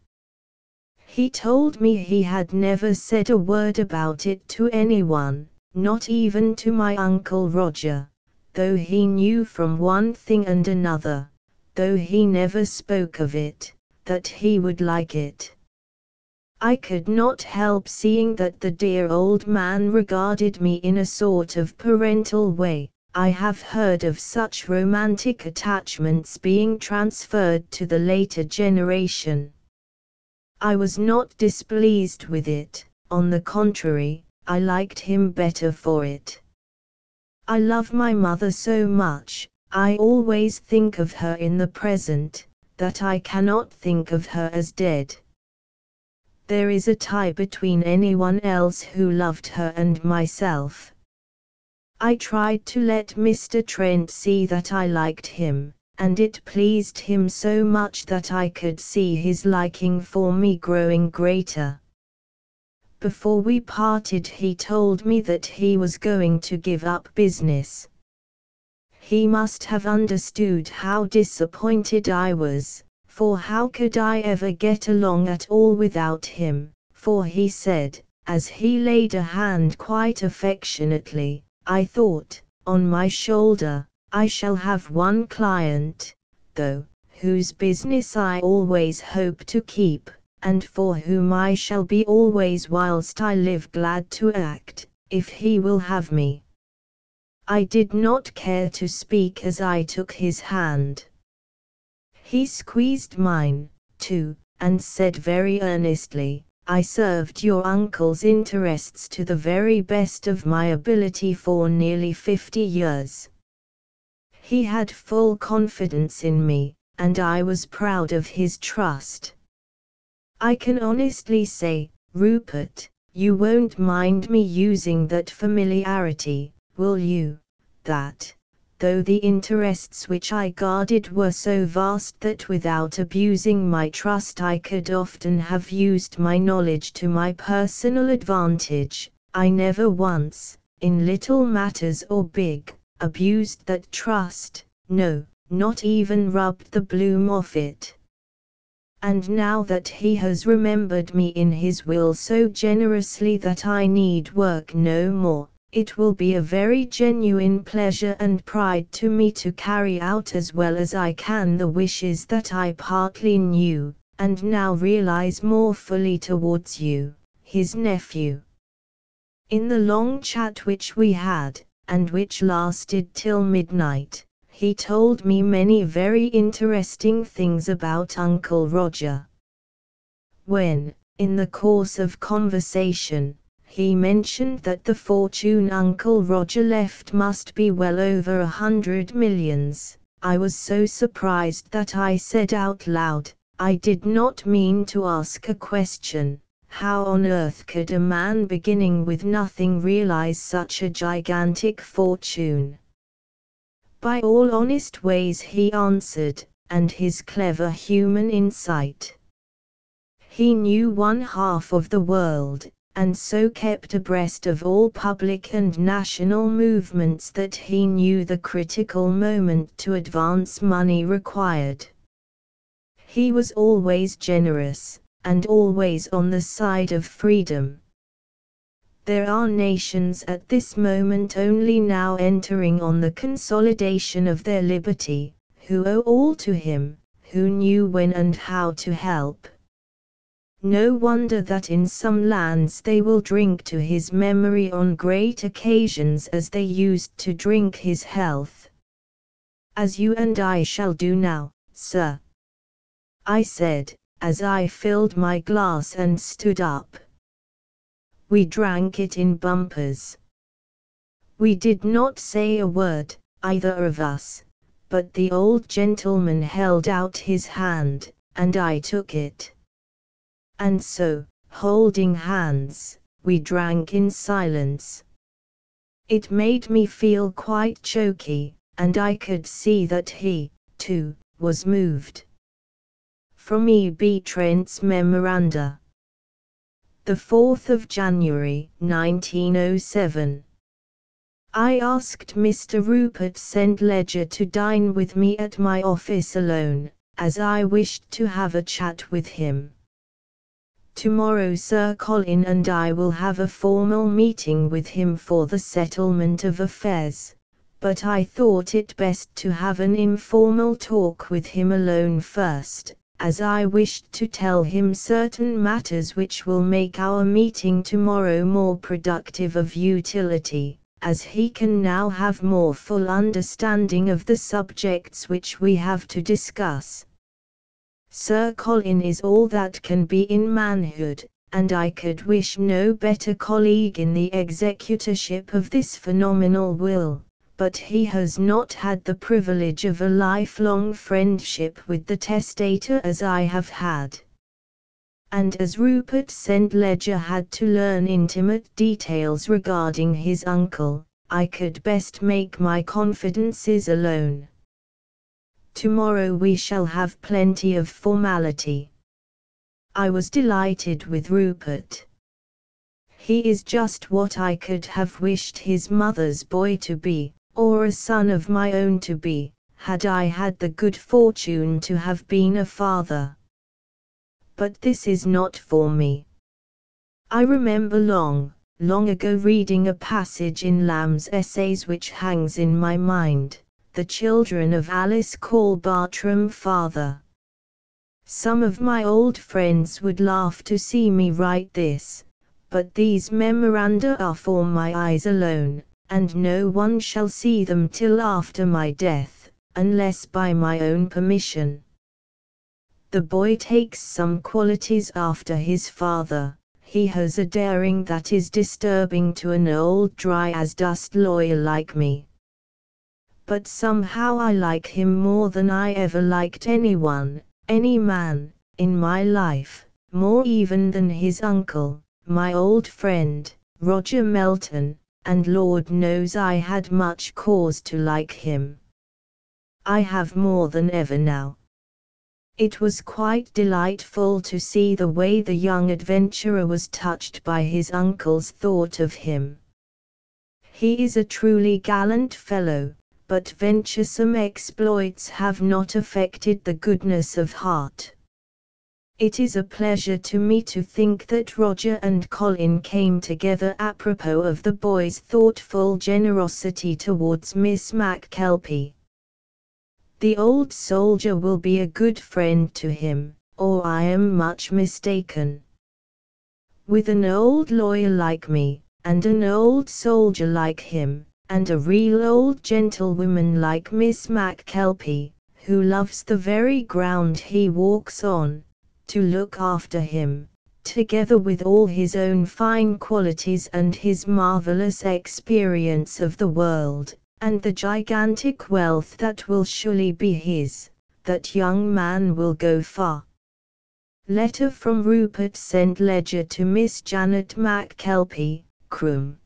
He told me he had never said a word about it to anyone, not even to my Uncle Roger, though he knew from one thing and another, though he never spoke of it, that he would like it. I could not help seeing that the dear old man regarded me in a sort of parental way. I have heard of such romantic attachments being transferred to the later generation. I was not displeased with it, on the contrary, I liked him better for it. I love my mother so much, I always think of her in the present, that I cannot think of her as dead. There is a tie between anyone else who loved her and myself. I tried to let Mr. Trent see that I liked him, and it pleased him so much that I could see his liking for me growing greater. Before we parted he told me that he was going to give up business. He must have understood how disappointed I was, for how could I ever get along at all without him, for he said, as he laid a hand quite affectionately, I thought, on my shoulder, I shall have one client, though, whose business I always hope to keep, and for whom I shall be always whilst I live glad to act, if he will have me. I did not care to speak as I took his hand. He squeezed mine, too, and said very earnestly, I served your uncle's interests to the very best of my ability for nearly 50 years. He had full confidence in me, and I was proud of his trust. I can honestly say, Rupert, you won't mind me using that familiarity, will you, that, though the interests which I guarded were so vast that without abusing my trust I could often have used my knowledge to my personal advantage, I never once, in little matters or big, abused that trust, no, not even rubbed the bloom off it. And now that he has remembered me in his will so generously that I need work no more, It will be a very genuine pleasure and pride to me to carry out as well as I can the wishes that I partly knew, and now realize more fully towards you, his nephew. In the long chat which we had, and which lasted till midnight, he told me many very interesting things about Uncle Roger. When, in the course of conversation, he mentioned that the fortune Uncle Roger left must be well over 100 millions, I was so surprised that I said out loud, I did not mean to ask a question. How on earth could a man beginning with nothing realize such a gigantic fortune? By all honest ways, he answered, and his clever human insight. He knew one half of the world, and so kept abreast of all public and national movements that he knew the critical moment to advance money required. He was always generous, and always on the side of freedom. There are nations at this moment only now entering on the consolidation of their liberty, who owe all to him, who knew when and how to help. No wonder that in some lands they will drink to his memory on great occasions as they used to drink his health. As you and I shall do now, sir, I said, as I filled my glass and stood up. We drank it in bumpers. We did not say a word, either of us, but the old gentleman held out his hand, and I took it. And so, holding hands, we drank in silence. It made me feel quite choky, and I could see that he, too, was moved. From E. B. Trent's Memoranda. The 4th of January, 1907. I asked Mr. Rupert St. Ledger to dine with me at my office alone, as I wished to have a chat with him. Tomorrow Sir Colin and I will have a formal meeting with him for the settlement of affairs, but I thought it best to have an informal talk with him alone first, as I wished to tell him certain matters which will make our meeting tomorrow more productive of utility, as he can now have more full understanding of the subjects which we have to discuss. Sir Colin is all that can be in manhood, and I could wish no better colleague in the executorship of this phenomenal will, but he has not had the privilege of a lifelong friendship with the testator as I have had. And as Rupert St. Ledger had to learn intimate details regarding his uncle, I could best make my confidences alone. Tomorrow we shall have plenty of formality. I was delighted with Rupert. He is just what I could have wished his mother's boy to be, or a son of my own to be, had I had the good fortune to have been a father. But this is not for me. I remember long ago reading a passage in Lamb's Essays which hangs in my mind. The children of Alice call Bartram father. Some of my old friends would laugh to see me write this, but these memoranda are for my eyes alone, and no one shall see them till after my death, unless by my own permission. The boy takes some qualities after his father. He has a daring that is disturbing to an old dry-as-dust lawyer like me. But somehow I like him more than I ever liked anyone, any man, in my life, more even than his uncle, my old friend, Roger Melton, and Lord knows I had much cause to like him. I have more than ever now. It was quite delightful to see the way the young adventurer was touched by his uncle's thought of him. He is a truly gallant fellow, but venturesome exploits have not affected the goodness of heart. It is a pleasure to me to think that Roger and Colin came together apropos of the boy's thoughtful generosity towards Miss McKelpie. The old soldier will be a good friend to him, or I am much mistaken. With an old lawyer like me, and an old soldier like him, and a real old gentlewoman like Miss McKelpie, who loves the very ground he walks on, to look after him, together with all his own fine qualities and his marvelous experience of the world, and the gigantic wealth that will surely be his, that young man will go far. Letter from Rupert St. Ledger to Miss Janet McKelpie, Croom.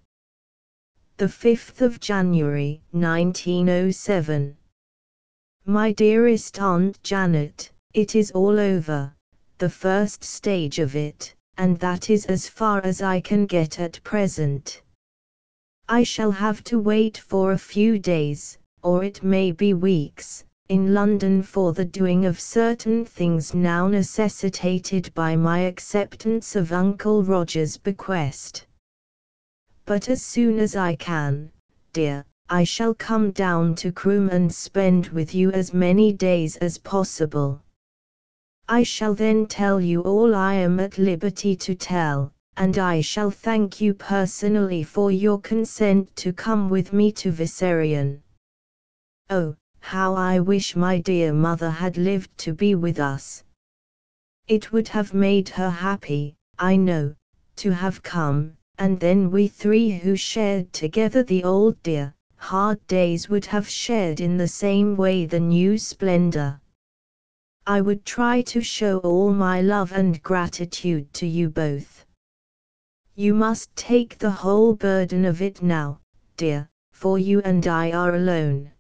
The 5th of January, 1907. My dearest Aunt Janet, it is all over, the first stage of it, and that is as far as I can get at present. I shall have to wait for a few days, or it may be weeks, in London for the doing of certain things now necessitated by my acceptance of Uncle Roger's bequest. But as soon as I can, dear, I shall come down to Croom and spend with you as many days as possible. I shall then tell you all I am at liberty to tell, and I shall thank you personally for your consent to come with me to Viserion. Oh, how I wish my dear mother had lived to be with us. It would have made her happy, I know, to have come, and then we three who shared together the old dear, hard days would have shared in the same way the new splendor. I would try to show all my love and gratitude to you both. You must take the whole burden of it now, dear, for you and I are alone.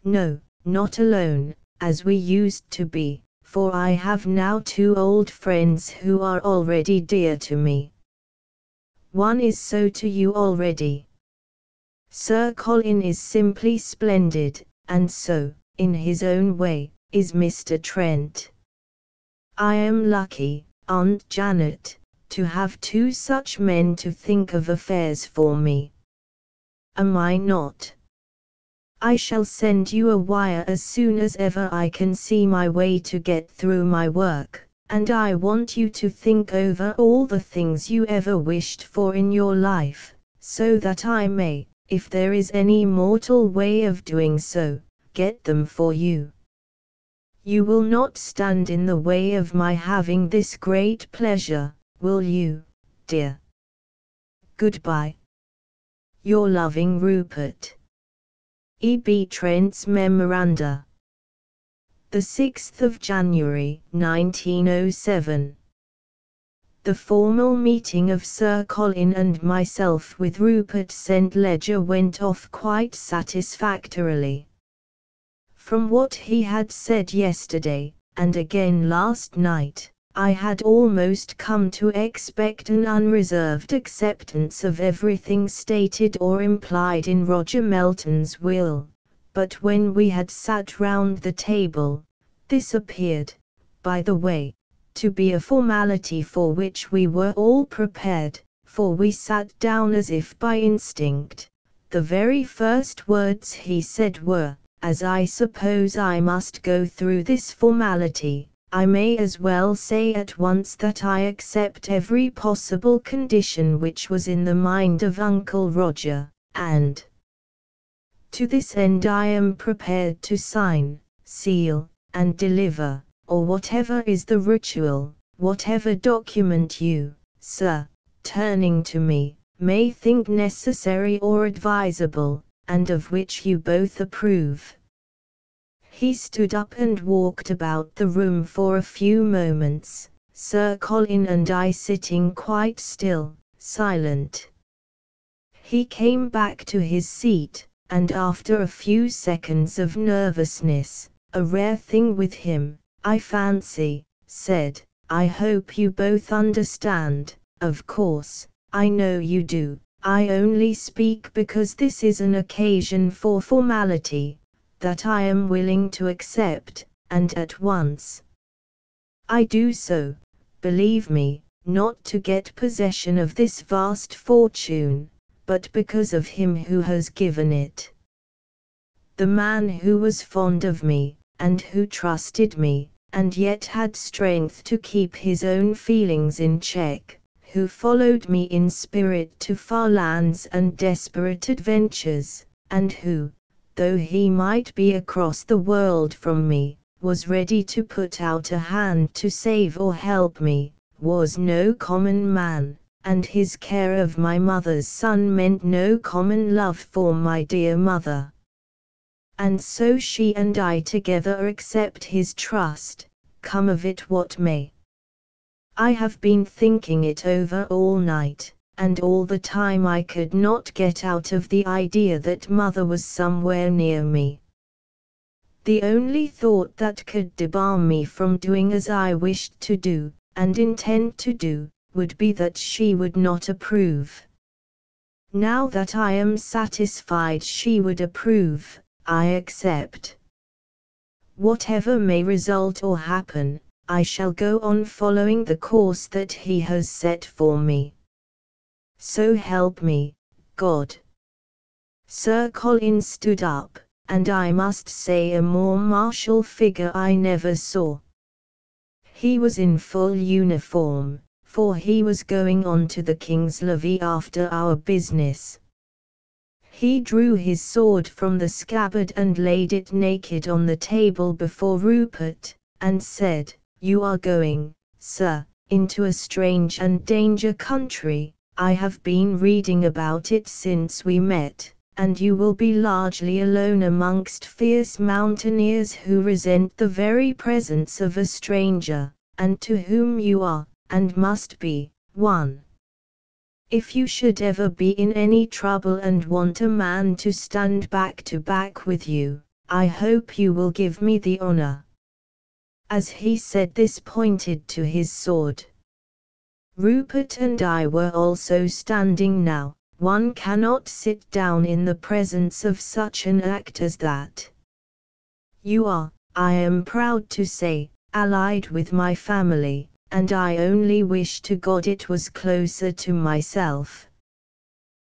No, not alone, as we used to be, for I have now two old friends who are already dear to me. One is so to you already. Sir Colin is simply splendid, and so, in his own way, is Mr. Trent. I am lucky, Aunt Janet, to have two such men to think of affairs for me. Am I not? I shall send you a wire as soon as ever I can see my way to get through my work, and I want you to think over all the things you ever wished for in your life, so that I may, if there is any mortal way of doing so, get them for you. You will not stand in the way of my having this great pleasure, will you, dear? Goodbye. Your loving Rupert. E. B. Trent's Memoranda. The 6th of January, 1907. The formal meeting of Sir Colin and myself with Rupert St. Ledger went off quite satisfactorily. From what he had said yesterday, and again last night, I had almost come to expect an unreserved acceptance of everything stated or implied in Roger Melton's will, but when we had sat round the table, this appeared, by the way, to be a formality for which we were all prepared, for we sat down as if by instinct. The very first words he said were, "As I suppose I must go through this formality, I may as well say at once that I accept every possible condition which was in the mind of Uncle Roger, and to this end I am prepared to sign, seal, and deliver, or whatever is the ritual, whatever document you, sir," turning to me, "may think necessary or advisable, and of which you both approve." He stood up and walked about the room for a few moments, Sir Colin and I sitting quite still, silent. He came back to his seat, and after a few seconds of nervousness, a rare thing with him, I fancy, said, "I hope you both understand. Of course, I know you do. I only speak because this is an occasion for formality, that I am willing to accept, and at once." I do so, believe me, not to get possession of this vast fortune, but because of him who has given it. The man who was fond of me, and who trusted me, and yet had strength to keep his own feelings in check, who followed me in spirit to far lands and desperate adventures, and who, though he might be across the world from me, was ready to put out a hand to save or help me, was no common man, and his care of my mother's son meant no common love for my dear mother. And so she and I together accept his trust, come of it what may. I have been thinking it over all night, and all the time I could not get out of the idea that mother was somewhere near me. The only thought that could debar me from doing as I wished to do, and intend to do, would be that she would not approve. Now that I am satisfied she would approve, I accept. Whatever may result or happen, I shall go on following the course that he has set for me. So help me, God. Sir Colin stood up, and I must say a more martial figure I never saw. He was in full uniform, for he was going on to the King's levee after our business. He drew his sword from the scabbard and laid it naked on the table before Rupert, and said, "You are going, sir, into a strange and danger country. I have been reading about it since we met, and you will be largely alone amongst fierce mountaineers who resent the very presence of a stranger, and to whom you are, and must be, one. If you should ever be in any trouble and want a man to stand back to back with you, I hope you will give me the honor." As he said this pointed to his sword. Rupert and I were also standing now. One cannot sit down in the presence of such an act as that. You are, I am proud to say, allied with my family, and I only wish to God it was closer to myself.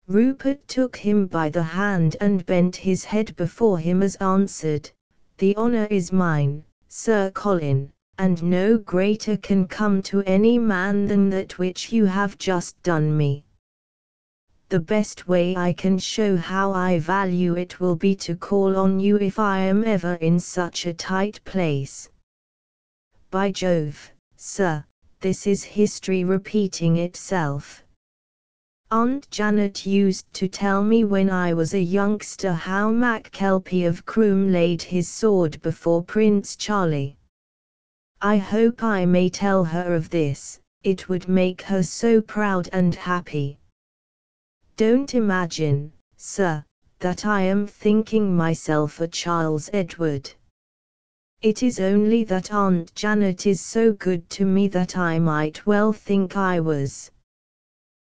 Rupert took him by the hand and bent his head before him as answered, "The honor is mine, Sir Colin, and no greater can come to any man than that which you have just done me. The best way I can show how I value it will be to call on you if I am ever in such a tight place. By Jove, sir, this is history repeating itself. Aunt Janet used to tell me when I was a youngster how Mac Kelpie of Croom laid his sword before Prince Charlie. I hope I may tell her of this, it would make her so proud and happy. Don't imagine, sir, that I am thinking myself a Charles Edward. It is only that Aunt Janet is so good to me that I might well think I was."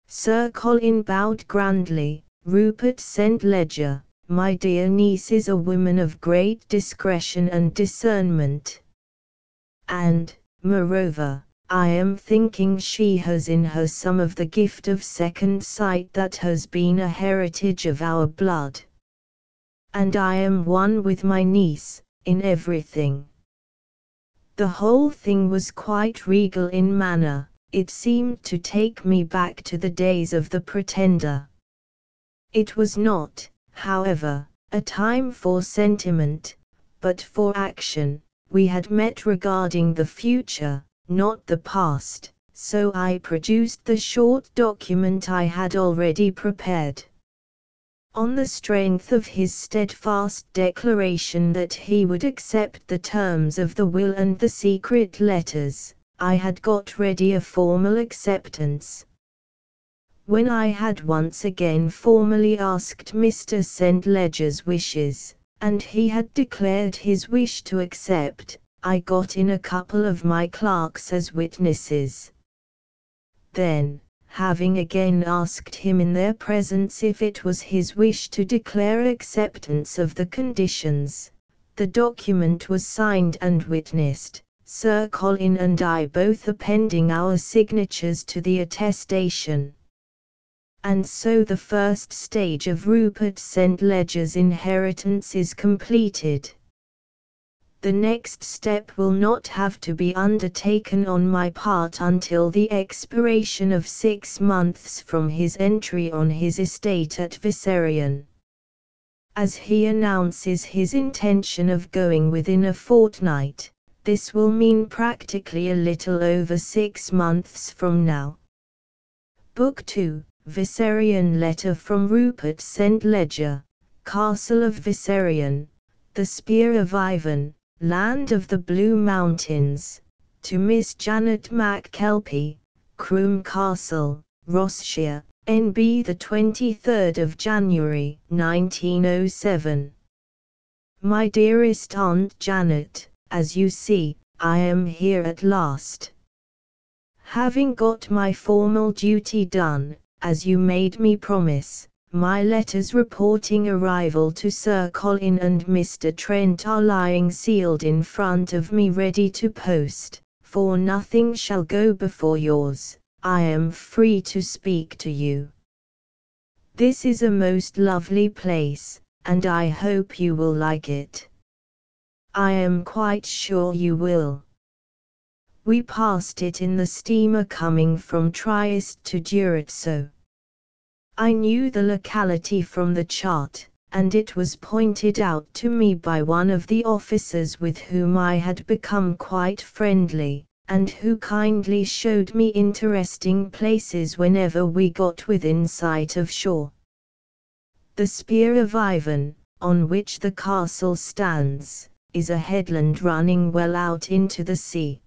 Sir Colin bowed grandly. Rupert St. Ledger, my dear niece is a woman of great discretion and discernment. And, moreover, I am thinking she has in her some of the gift of second sight that has been a heritage of our blood. And I am one with my niece, in everything. The whole thing was quite regal in manner, it seemed to take me back to the days of the Pretender. It was not, however, a time for sentiment, but for action. We had met regarding the future, not the past, so I produced the short document I had already prepared. On the strength of his steadfast declaration that he would accept the terms of the will and the secret letters, I had got ready a formal acceptance. When I had once again formally asked Mr. St. Ledger's wishes, and he had declared his wish to accept, I got in a couple of my clerks as witnesses. Then, having again asked him in their presence if it was his wish to declare acceptance of the conditions, the document was signed and witnessed, Sir Colin and I both appending our signatures to the attestation. And so the first stage of Rupert St. Ledger's inheritance is completed. The next step will not have to be undertaken on my part until the expiration of 6 months from his entry on his estate at Viserion. As he announces his intention of going within a fortnight, this will mean practically a little over 6 months from now. Book 2, Viserion Letter from Rupert St. Ledger, Castle of Viserion, the Spear of Ivan, Land of the Blue Mountains, to Miss Janet McKelpie, Croom Castle, Rossshire, NB the 23rd of January, 1907. My dearest Aunt Janet, as you see, I am here at last. Having got my formal duty done, as you made me promise, my letters reporting arrival to Sir Colin and Mr. Trent are lying sealed in front of me ready to post, for nothing shall go before yours. I am free to speak to you. This is a most lovely place, and I hope you will like it. I am quite sure you will. We passed it in the steamer coming from Trieste to Durazzo. I knew the locality from the chart, and it was pointed out to me by one of the officers with whom I had become quite friendly, and who kindly showed me interesting places whenever we got within sight of shore. The Spear of Ivan, on which the castle stands, is a headland running well out into the sea.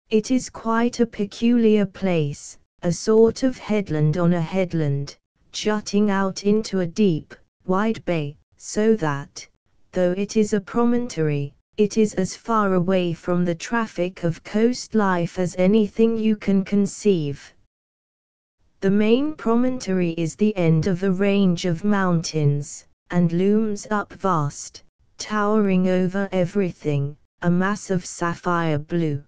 It is quite a peculiar place, a sort of headland on a headland, jutting out into a deep, wide bay, so that, though it is a promontory, it is as far away from the traffic of coast life as anything you can conceive. The main promontory is the end of a range of mountains, and looms up vast, towering over everything, a mass of sapphire blue.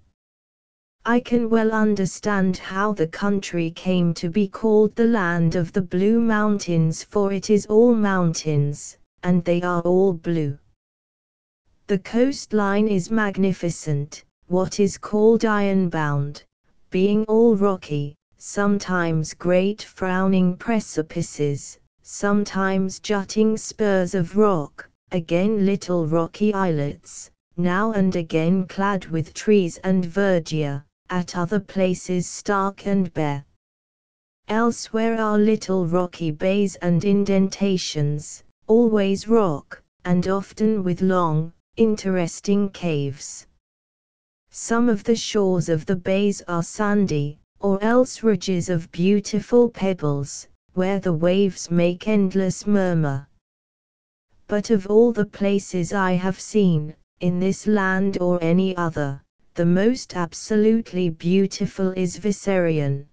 I can well understand how the country came to be called the Land of the Blue Mountains, for it is all mountains, and they are all blue. The coastline is magnificent, what is called iron-bound, being all rocky, sometimes great frowning precipices, sometimes jutting spurs of rock, again little rocky islets, now and again clad with trees and verdure, at other places stark and bare. Elsewhere are little rocky bays and indentations, always rock, and often with long, interesting caves. Some of the shores of the bays are sandy, or else ridges of beautiful pebbles, where the waves make endless murmur. But of all the places I have seen, in this land or any other, the most absolutely beautiful is Viserion.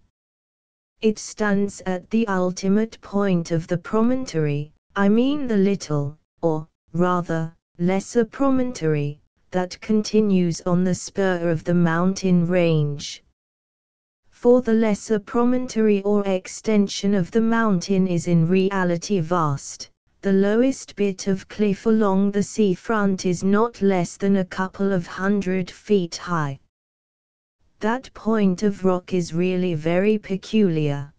It stands at the ultimate point of the promontory, I mean the little, or, rather, lesser promontory, that continues on the spur of the mountain range. For the lesser promontory or extension of the mountain is in reality vast. The lowest bit of cliff along the seafront is not less than a couple of 100 feet high. That point of rock is really very peculiar.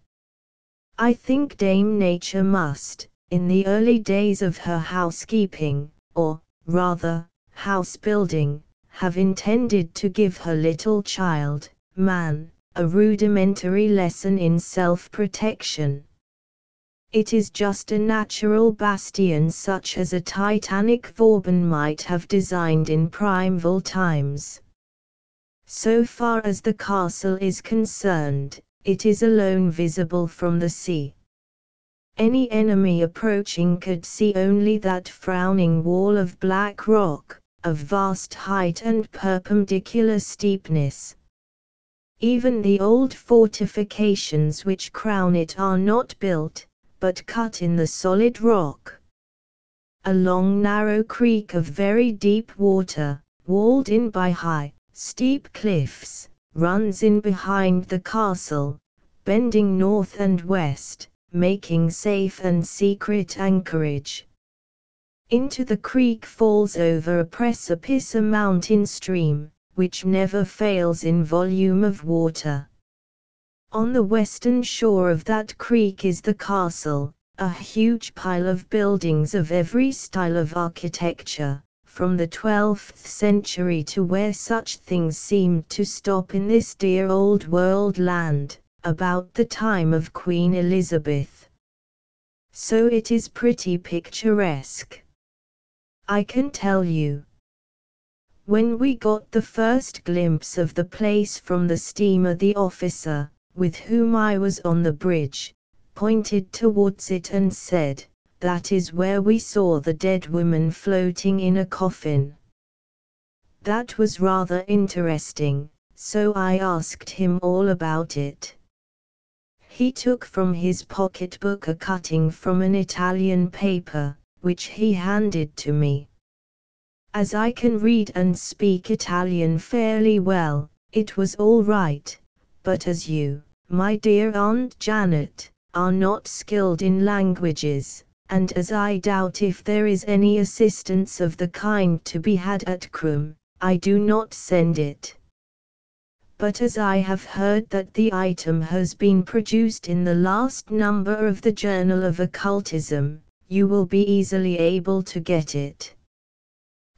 I think Dame Nature must, in the early days of her housekeeping, or, rather, house building, have intended to give her little child, man, a rudimentary lesson in self-protection. It is just a natural bastion such as a Titanic Vauban might have designed in primeval times. So far as the castle is concerned, it is alone visible from the sea. Any enemy approaching could see only that frowning wall of black rock, of vast height and perpendicular steepness. Even the old fortifications which crown it are not built, but cut in the solid rock. A long narrow creek of very deep water, walled in by high, steep cliffs, runs in behind the castle, bending north and west, making safe and secret anchorage. Into the creek falls over a precipice a mountain stream, which never fails in volume of water. On the western shore of that creek is the castle, a huge pile of buildings of every style of architecture, from the 12th century to where such things seemed to stop in this dear old world land, about the time of Queen Elizabeth. So it is pretty picturesque, I can tell you. When we got the first glimpse of the place from the steamer, the officer, with whom I was on the bridge, pointed towards it and said, "That is where we saw the dead woman floating in a coffin." That was rather interesting, so I asked him all about it. He took from his pocketbook a cutting from an Italian paper, which he handed to me. As I can read and speak Italian fairly well, it was all right, but as you, my dear Aunt Janet, are not skilled in languages, and as I doubt if there is any assistance of the kind to be had at Crum, I do not send it. But as I have heard that the item has been produced in the last number of the Journal of Occultism, you will be easily able to get it.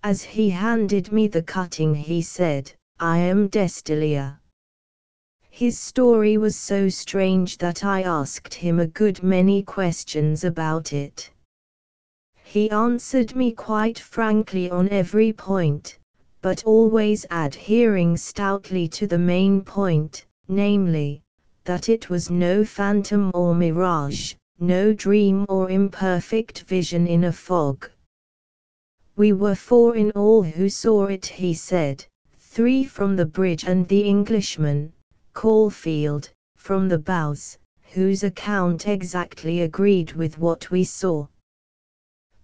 As he handed me the cutting he said, "I am Destilia." His story was so strange that I asked him a good many questions about it. He answered me quite frankly on every point, but always adhering stoutly to the main point, namely, that it was no phantom or mirage, no dream or imperfect vision in a fog. We were 4 in all who saw it, he said, 3 from the bridge and the Englishman, Caulfield, from the bows, whose account exactly agreed with what we saw.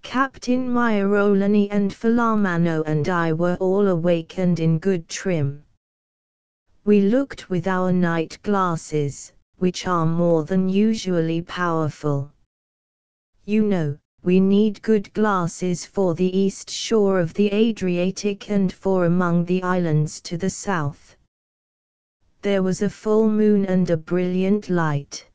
Captain Maiorolani and Philarmano and I were all awake and in good trim. We looked with our night glasses, which are more than usually powerful. You know, we need good glasses for the east shore of the Adriatic and for among the islands to the south. There was a full moon and a brilliant light.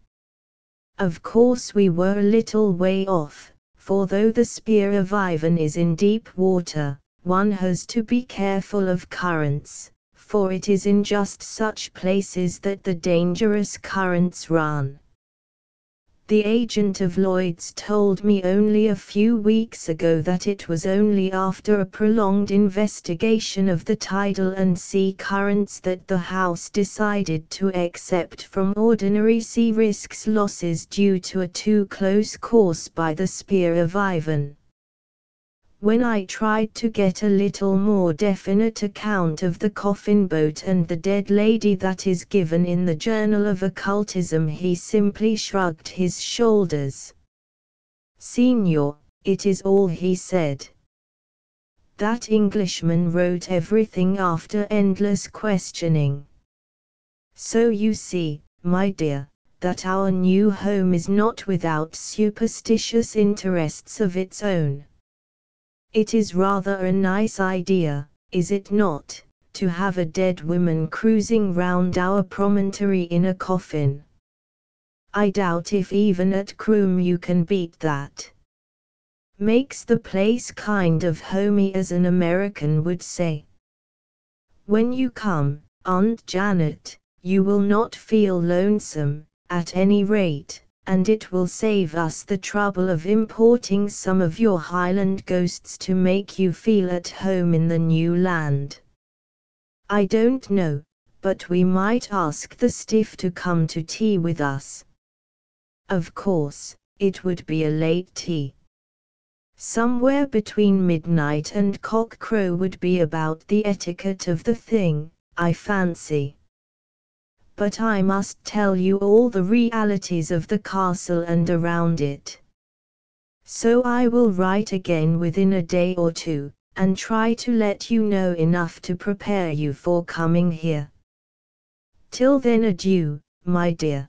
Of course we were a little way off, for though the Spear of Ivan is in deep water, one has to be careful of currents, for it is in just such places that the dangerous currents run. The agent of Lloyd's told me only a few weeks ago that it was only after a prolonged investigation of the tidal and sea currents that the house decided to accept from ordinary sea risks losses due to a too close course by the Spear of Ivan. When I tried to get a little more definite account of the coffin boat and the dead lady that is given in the Journal of Occultism, he simply shrugged his shoulders. "Signor, it is all," he said. That Englishman wrote everything after endless questioning. So you see, my dear, that our new home is not without superstitious interests of its own. It is rather a nice idea, is it not, to have a dead woman cruising round our promontory in a coffin? I doubt if even at Crum you can beat that. Makes the place kind of homey, as an American would say. When you come, Aunt Janet, you will not feel lonesome, at any rate, and it will save us the trouble of importing some of your Highland ghosts to make you feel at home in the new land. I don't know, but we might ask the stiff to come to tea with us. Of course, it would be a late tea. Somewhere between midnight and cock-crow would be about the etiquette of the thing, I fancy. But I must tell you all the realities of the castle and around it. So I will write again within a day or two, and try to let you know enough to prepare you for coming here. Till then, adieu, my dear.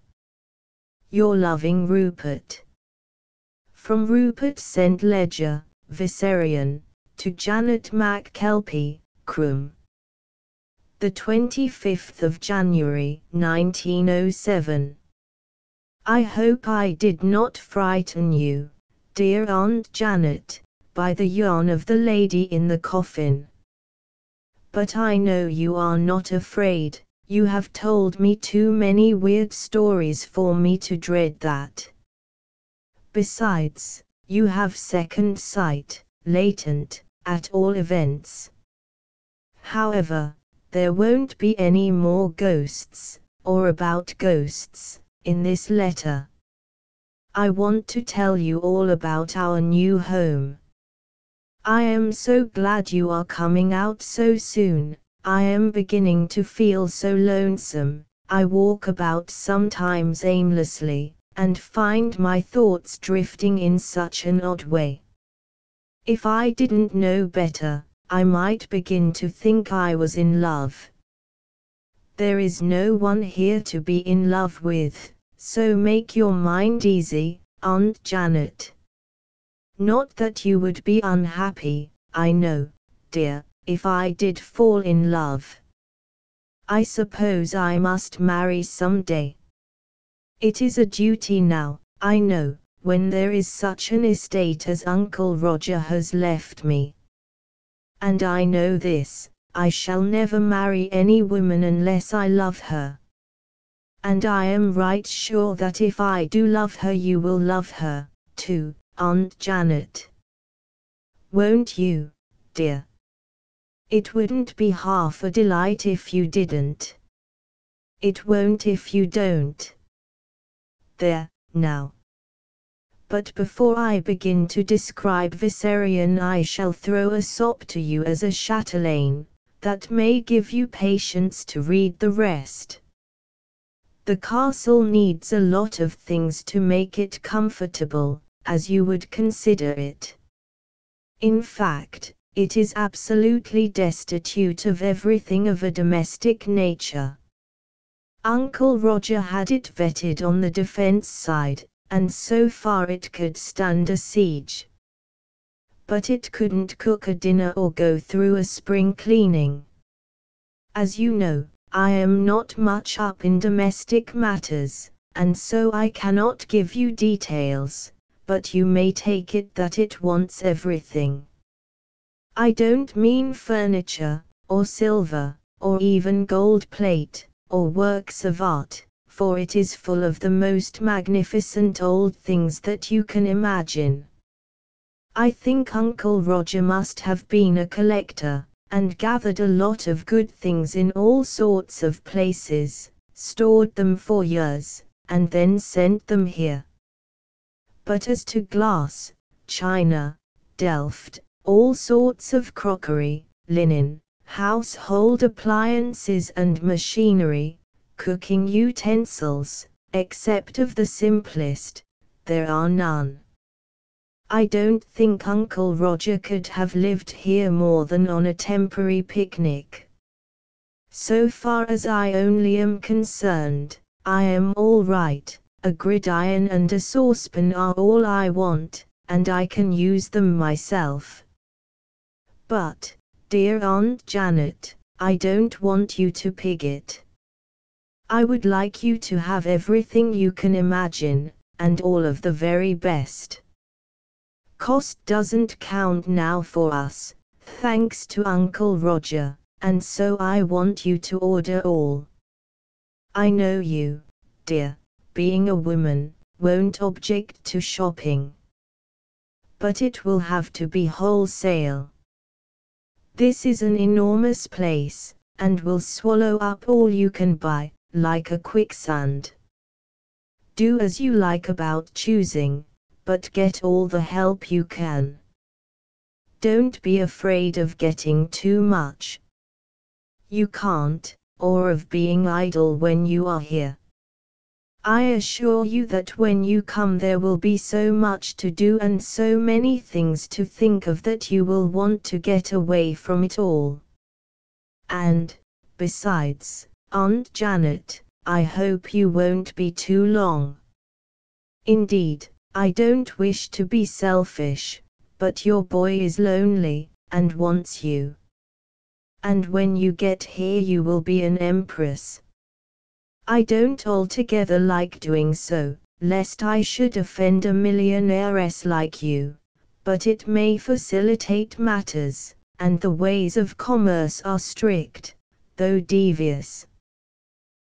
Your loving Rupert. From Rupert St. Ledger, Viserion, to Janet McKelpie, Crum. The 25th of January, 1907. I hope I did not frighten you, dear Aunt Janet, by the yarn of the lady in the coffin. But I know you are not afraid. You have told me too many weird stories for me to dread that. Besides, you have second sight, latent, at all events. However, there won't be any more ghosts, or about ghosts, in this letter. I want to tell you all about our new home. I am so glad you are coming out so soon. I am beginning to feel so lonesome. I walk about sometimes aimlessly, and find my thoughts drifting in such an odd way. If I didn't know better, I might begin to think I was in love. There is no one here to be in love with, so make your mind easy, Aunt Janet. Not that you would be unhappy, I know, dear, if I did fall in love. I suppose I must marry some day. It is a duty now, I know, when there is such an estate as Uncle Roger has left me. And I know this, I shall never marry any woman unless I love her. And I am right sure that if I do love her, you will love her, too, Aunt Janet. Won't you, dear? It wouldn't be half a delight if you didn't. It won't if you don't. There, now. But before I begin to describe Viserion, I shall throw a sop to you as a chatelaine, that may give you patience to read the rest. The castle needs a lot of things to make it comfortable, as you would consider it. In fact, it is absolutely destitute of everything of a domestic nature. Uncle Roger had it vetted on the defense side, and so far it could stand a siege. But it couldn't cook a dinner or go through a spring cleaning. As you know, I am not much up in domestic matters, and so I cannot give you details, but you may take it that it wants everything. I don't mean furniture, or silver, or even gold plate, or works of art, for it is full of the most magnificent old things that you can imagine. I think Uncle Roger must have been a collector, and gathered a lot of good things in all sorts of places, stored them for years, and then sent them here. But as to glass, china, delft, all sorts of crockery, linen, household appliances and machinery, cooking utensils, except of the simplest, there are none. I don't think Uncle Roger could have lived here more than on a temporary picnic. So far as I only am concerned, I am all right. A gridiron and a saucepan are all I want, and I can use them myself. But, dear Aunt Janet, I don't want you to pig it. I would like you to have everything you can imagine, and all of the very best. Cost doesn't count now for us, thanks to Uncle Roger, and so I want you to order all. I know you, dear, being a woman, won't object to shopping. But it will have to be wholesale. This is an enormous place, and will swallow up all you can buy, like a quicksand. Do as you like about choosing, but get all the help you can. Don't be afraid of getting too much. You can't, or of being idle when you are here. I assure you that when you come there will be so much to do and so many things to think of that you will want to get away from it all. And, besides, Aunt Janet, I hope you won't be too long. Indeed, I don't wish to be selfish, but your boy is lonely, and wants you. And when you get here you will be an empress. I don't altogether like doing so, lest I should offend a millionairess like you, but it may facilitate matters, and the ways of commerce are strict, though devious.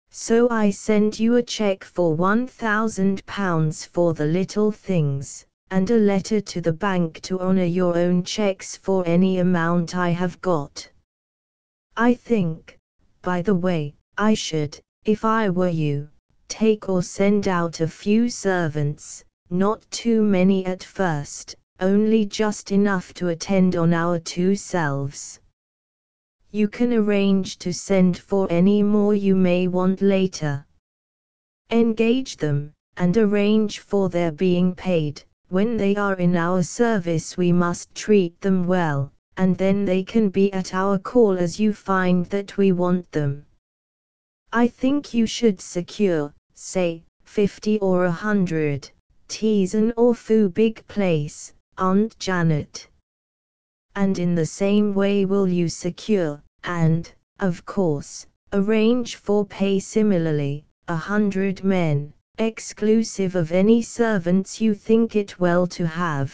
So I send you a check for £1,000 for the little things, and a letter to the bank to honor your own checks for any amount I have got. I think, by the way, I should, if I were you, take or send out a few servants, not too many at first, only just enough to attend on our two selves. You can arrange to send for any more you may want later. Engage them, and arrange for their being paid. When they are in our service we must treat them well, and then they can be at our call as you find that we want them. I think you should secure, say, 50 or 100. 'Tis an awful big place, Aunt Janet. And in the same way will you secure, and, of course, arrange for pay similarly, 100 men, exclusive of any servants you think it well to have.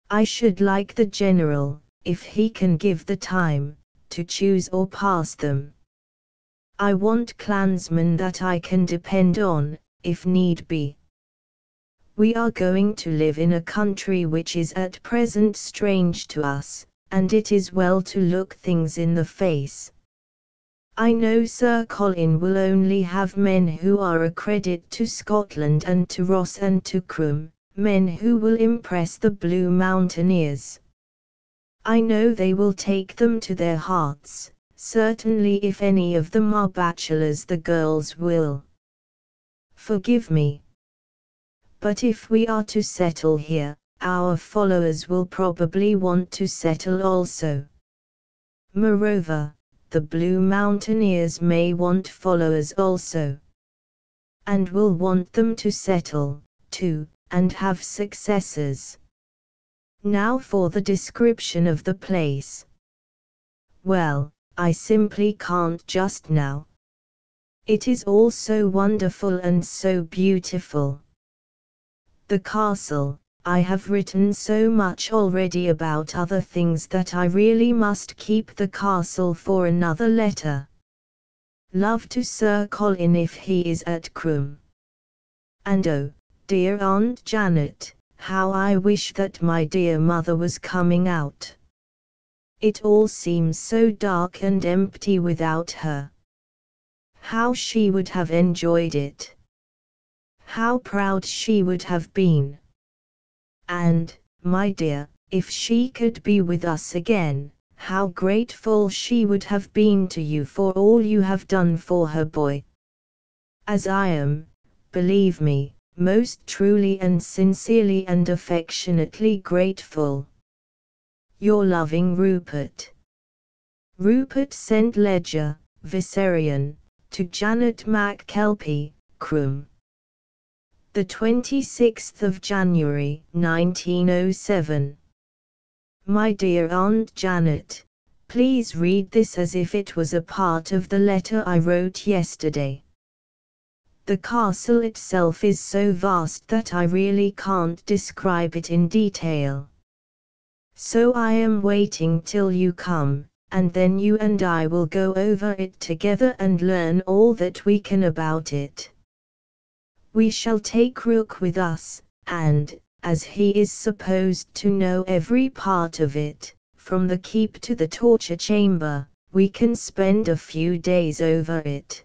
I should like the general, if he can give the time, to choose or pass them. I want clansmen that I can depend on, if need be. We are going to live in a country which is at present strange to us, and it is well to look things in the face. I know Sir Colin will only have men who are a credit to Scotland and to Ross and to Crum, men who will impress the Blue Mountaineers. I know they will take them to their hearts, certainly if any of them are bachelors the girls will. Forgive me. But if we are to settle here, our followers will probably want to settle also. Moreover, the Blue Mountaineers may want followers also. And will want them to settle, too, and have successors. Now for the description of the place. Well, I simply can't just now. It is all so wonderful and so beautiful. The castle, I have written so much already about other things that I really must keep the castle for another letter. Love to Sir Colin if he is at Crum. And oh, dear Aunt Janet, how I wish that my dear mother was coming out. It all seems so dark and empty without her. How she would have enjoyed it. How proud she would have been. And, my dear, if she could be with us again, how grateful she would have been to you for all you have done for her boy. As I am, believe me, most truly and sincerely and affectionately grateful. Your loving Rupert. Rupert St. Ledger, Viserion, to Janet MacKelpie, Crum. The 26th of January, 1907. My dear Aunt Janet, please read this as if it was a part of the letter I wrote yesterday. The castle itself is so vast that I really can't describe it in detail. So I am waiting till you come, and then you and I will go over it together and learn all that we can about it. We shall take Rook with us, and, as he is supposed to know every part of it, from the keep to the torture chamber, we can spend a few days over it.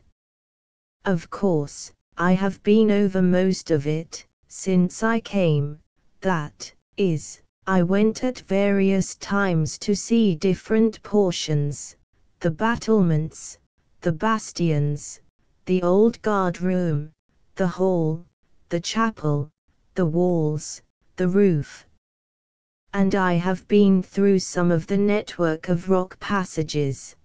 Of course, I have been over most of it, since I came, that is, I went at various times to see different portions, the battlements, the bastions, the old guard room, the hall, the chapel, the walls, the roof. And I have been through some of the network of rock passages.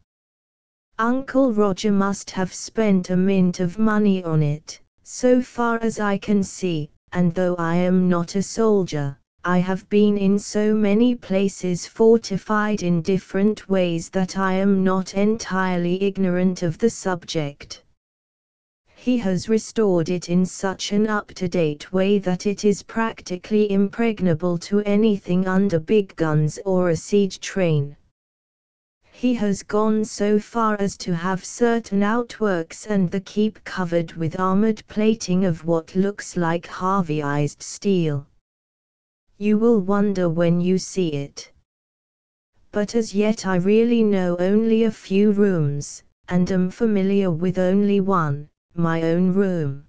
Uncle Roger must have spent a mint of money on it, so far as I can see, and though I am not a soldier, I have been in so many places fortified in different ways that I am not entirely ignorant of the subject. He has restored it in such an up-to-date way that it is practically impregnable to anything under big guns or a siege train. He has gone so far as to have certain outworks and the keep covered with armored plating of what looks like Harveyized steel. You will wonder when you see it. But as yet I really know only a few rooms, and am familiar with only one, my own room.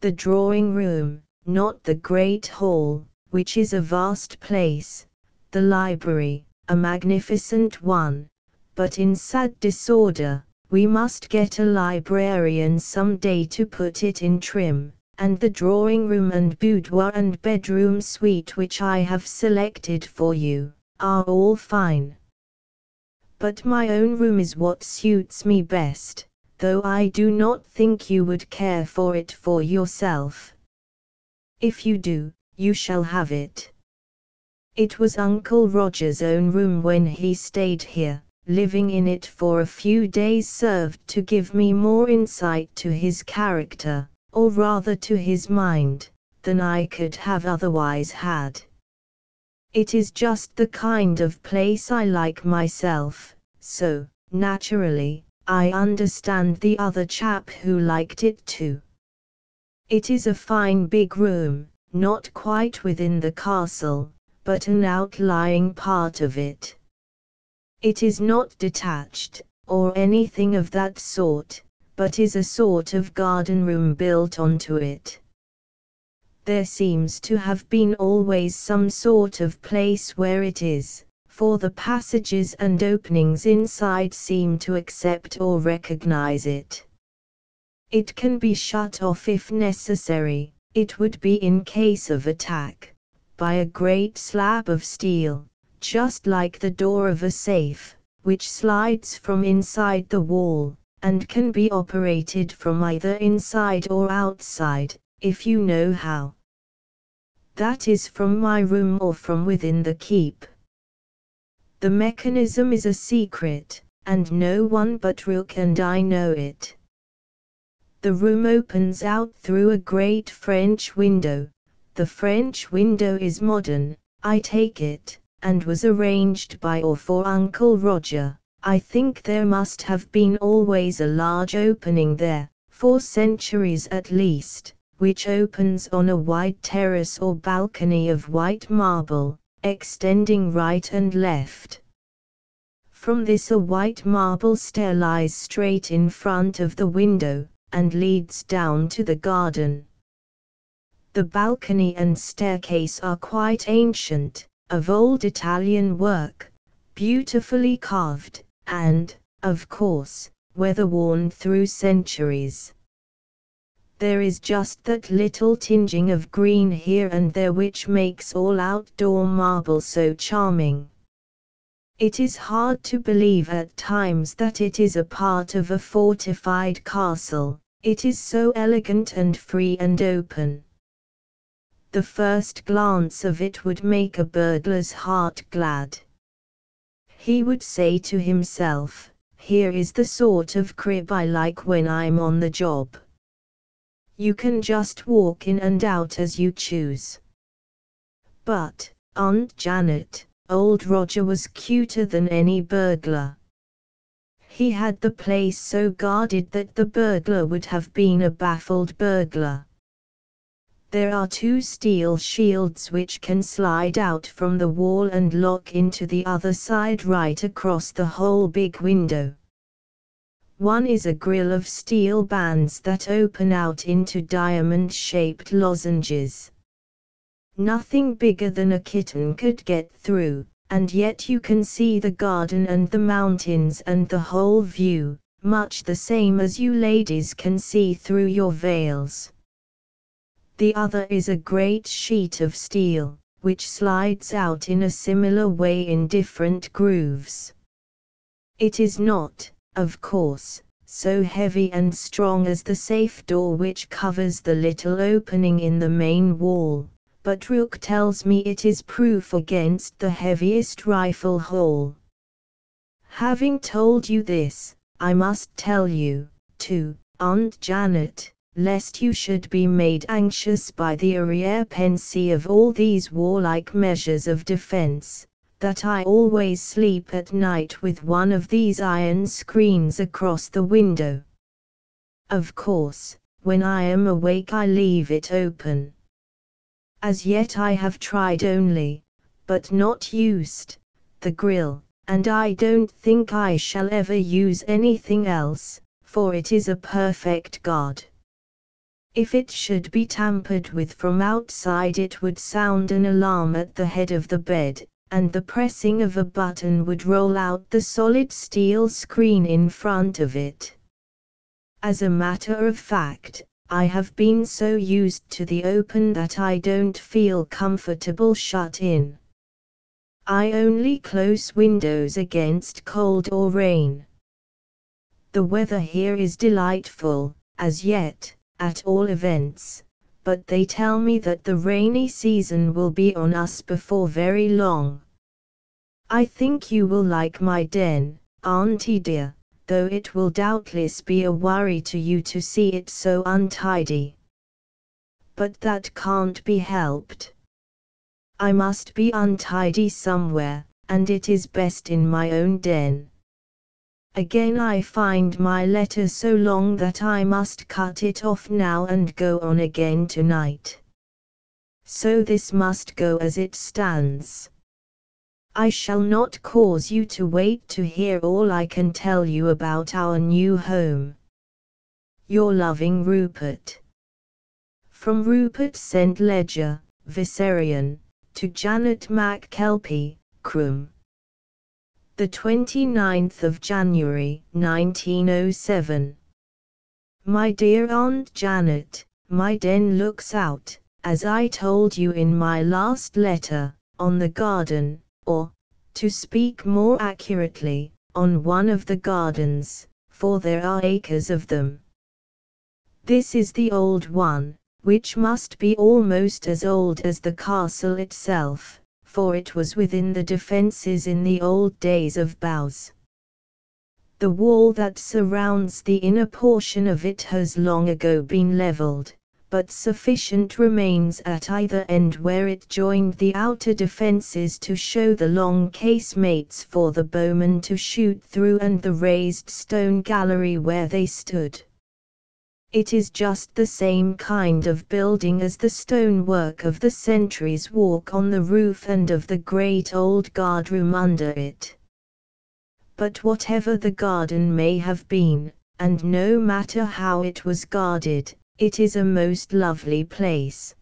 The drawing room, not the great hall, which is a vast place, the library, a magnificent one, but in sad disorder. We must get a librarian some day to put it in trim, and the drawing room and boudoir and bedroom suite which I have selected for you, are all fine. But my own room is what suits me best, though I do not think you would care for it for yourself. If you do, you shall have it. It was Uncle Roger's own room when he stayed here. Living in it for a few days served to give me more insight to his character, or rather to his mind, than I could have otherwise had. It is just the kind of place I like myself, so, naturally, I understand the other chap who liked it too. It is a fine big room, not quite within the castle, but an outlying part of it. It is not detached, or anything of that sort, but is a sort of garden room built onto it. There seems to have been always some sort of place where it is, for the passages and openings inside seem to accept or recognize it. It can be shut off if necessary, it would be in case of attack, by a great slab of steel, just like the door of a safe, which slides from inside the wall, and can be operated from either inside or outside, if you know how. That is from my room or from within the keep. The mechanism is a secret, and no one but Rook and I know it. The room opens out through a great French window. The French window is modern, I take it, and was arranged by or for Uncle Roger. I think there must have been always a large opening there, for centuries at least, which opens on a wide terrace or balcony of white marble, extending right and left. From this a white marble stair lies straight in front of the window, and leads down to the garden. The balcony and staircase are quite ancient, of old Italian work, beautifully carved, and, of course, weather-worn through centuries. There is just that little tinging of green here and there which makes all outdoor marble so charming. It is hard to believe at times that it is a part of a fortified castle, it is so elegant and free and open. The first glance of it would make a burglar's heart glad. He would say to himself, "Here is the sort of crib I like when I'm on the job." You can just walk in and out as you choose. But, Aunt Janet, old Roger was cuter than any burglar. He had the place so guarded that the burglar would have been a baffled burglar. There are two steel shields which can slide out from the wall and lock into the other side right across the whole big window. One is a grill of steel bands that open out into diamond-shaped lozenges. Nothing bigger than a kitten could get through, and yet you can see the garden and the mountains and the whole view, much the same as you ladies can see through your veils. The other is a great sheet of steel, which slides out in a similar way in different grooves. It is not, of course, so heavy and strong as the safe door which covers the little opening in the main wall, but Rook tells me it is proof against the heaviest rifle hole. Having told you this, I must tell you, too, Aunt Janet, lest you should be made anxious by the arrière-pensée of all these warlike measures of defense, that I always sleep at night with one of these iron screens across the window. Of course, when I am awake I leave it open. As yet I have tried only, but not used, the grill, and I don't think I shall ever use anything else, for it is a perfect guard. If it should be tampered with from outside it would sound an alarm at the head of the bed, and the pressing of a button would roll out the solid steel screen in front of it. As a matter of fact, I have been so used to the open that I don't feel comfortable shut in. I only close windows against cold or rain. The weather here is delightful, as yet, at all events, but they tell me that the rainy season will be on us before very long. I think you will like my den, Auntie dear, though it will doubtless be a worry to you to see it so untidy. But that can't be helped. I must be untidy somewhere, and it is best in my own den. Again I find my letter so long that I must cut it off now and go on again tonight. So this must go as it stands. I shall not cause you to wait to hear all I can tell you about our new home. Your loving Rupert. From Rupert St. Ledger, Viserion, to Janet McKelpie, Crum. The 29th of January, 1907. My dear Aunt Janet, my den looks out, as I told you in my last letter, on the garden, or, to speak more accurately, on one of the gardens, for there are acres of them. This is the old one, which must be almost as old as the castle itself, for it was within the defences in the old days of Bowes. The wall that surrounds the inner portion of it has long ago been levelled, but sufficient remains at either end where it joined the outer defences to show the long casemates for the bowmen to shoot through and the raised stone gallery where they stood. It is just the same kind of building as the stonework of the sentry's walk on the roof and of the great old guardroom under it. But whatever the garden may have been, and no matter how it was guarded, it is a most lovely place.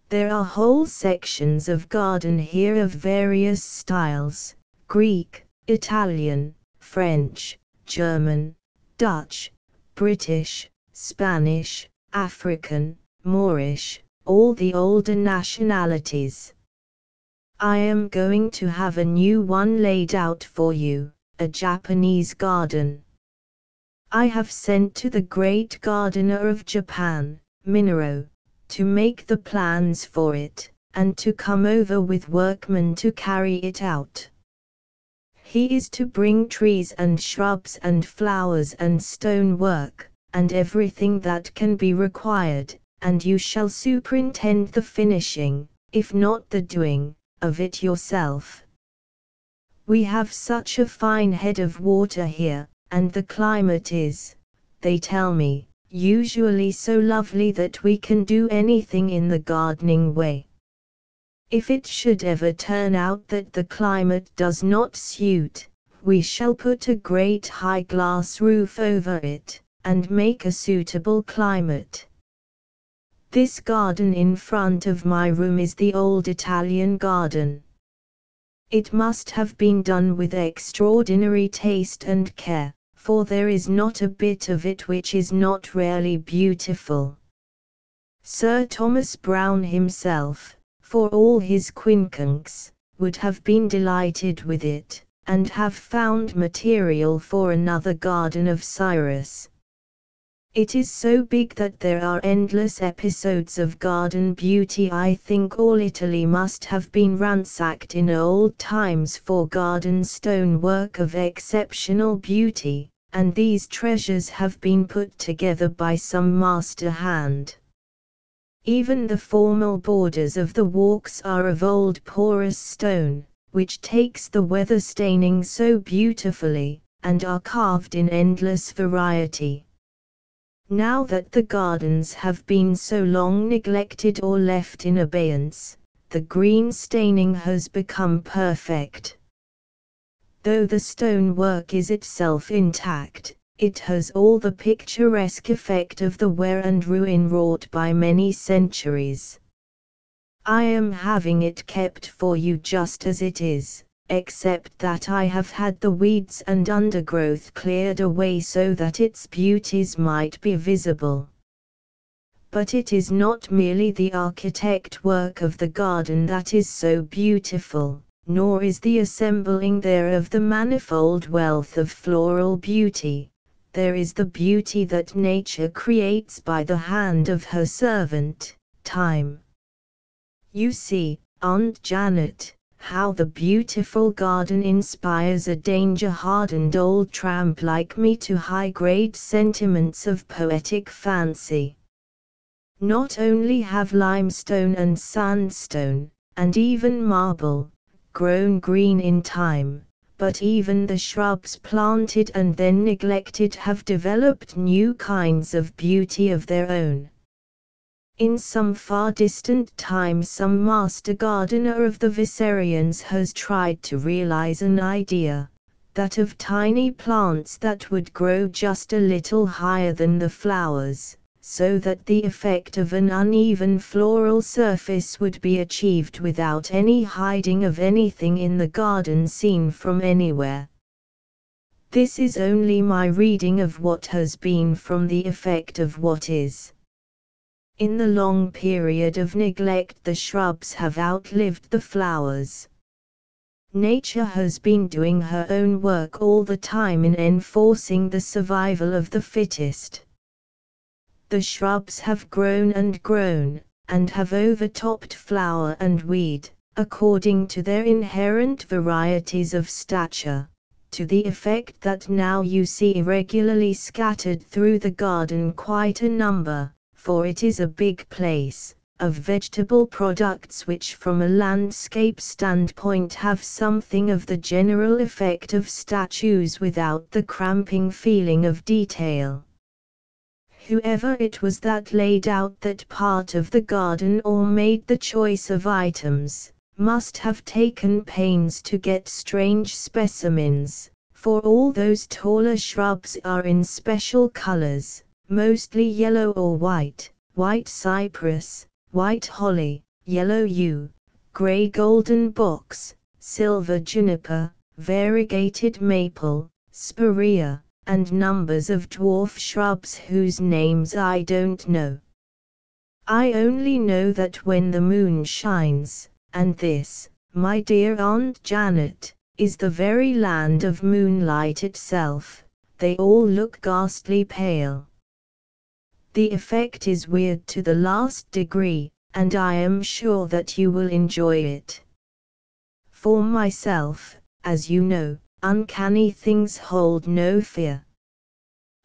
There are whole sections of garden here of various styles, Greek, Italian, French, German, Dutch, British, Spanish, African, Moorish, all the older nationalities. I am going to have a new one laid out for you, a Japanese garden. I have sent to the great gardener of Japan, Minoru, to make the plans for it, and to come over with workmen to carry it out. He is to bring trees and shrubs and flowers and stonework, and everything that can be required, and you shall superintend the finishing, if not the doing, of it yourself. We have such a fine head of water here, and the climate is, they tell me, usually so lovely that we can do anything in the gardening way. If it should ever turn out that the climate does not suit, we shall put a great high glass roof over it, and make a suitable climate. This garden in front of my room is the old Italian garden. It must have been done with extraordinary taste and care, for there is not a bit of it which is not rarely beautiful. Sir Thomas Browne himself, for all his quincunx, would have been delighted with it, and have found material for another Garden of Cyrus. It is so big that there are endless episodes of garden beauty. I think all Italy must have been ransacked in old times for garden stonework of exceptional beauty, and these treasures have been put together by some master hand. Even the formal borders of the walks are of old porous stone, which takes the weather staining so beautifully, and are carved in endless variety. Now that the gardens have been so long neglected or left in abeyance, the green staining has become perfect. Though the stonework is itself intact, it has all the picturesque effect of the wear and ruin wrought by many centuries. I am having it kept for you just as it is, except that I have had the weeds and undergrowth cleared away so that its beauties might be visible. But it is not merely the architect work of the garden that is so beautiful, nor is the assembling there of the manifold wealth of floral beauty. There is the beauty that nature creates by the hand of her servant, time. You see, Aunt Janet, how the beautiful garden inspires a danger-hardened old tramp like me to high-grade sentiments of poetic fancy. Not only have limestone and sandstone, and even marble, grown green in time, but even the shrubs planted and then neglected have developed new kinds of beauty of their own. In some far distant time some master gardener of the Viserians has tried to realize an idea, that of tiny plants that would grow just a little higher than the flowers, so that the effect of an uneven floral surface would be achieved without any hiding of anything in the garden seen from anywhere. This is only my reading of what has been from the effect of what is. In the long period of neglect the shrubs have outlived the flowers. Nature has been doing her own work all the time in enforcing the survival of the fittest. The shrubs have grown, and have overtopped flower and weed, according to their inherent varieties of stature, to the effect that now you see irregularly scattered through the garden quite a number, for it is a big place, of vegetable products which from a landscape standpoint have something of the general effect of statues without the cramping feeling of detail. Whoever it was that laid out that part of the garden or made the choice of items, must have taken pains to get strange specimens, for all those taller shrubs are in special colors, mostly yellow or white cypress, white holly, yellow yew, gray golden box, silver juniper, variegated maple, spirea, and numbers of dwarf shrubs whose names I don't know. I only know that when the moon shines, and this, my dear Aunt Janet, is the very land of moonlight itself, they all look ghastly pale. The effect is weird to the last degree, and I am sure that you will enjoy it. For myself, as you know, uncanny things hold no fear.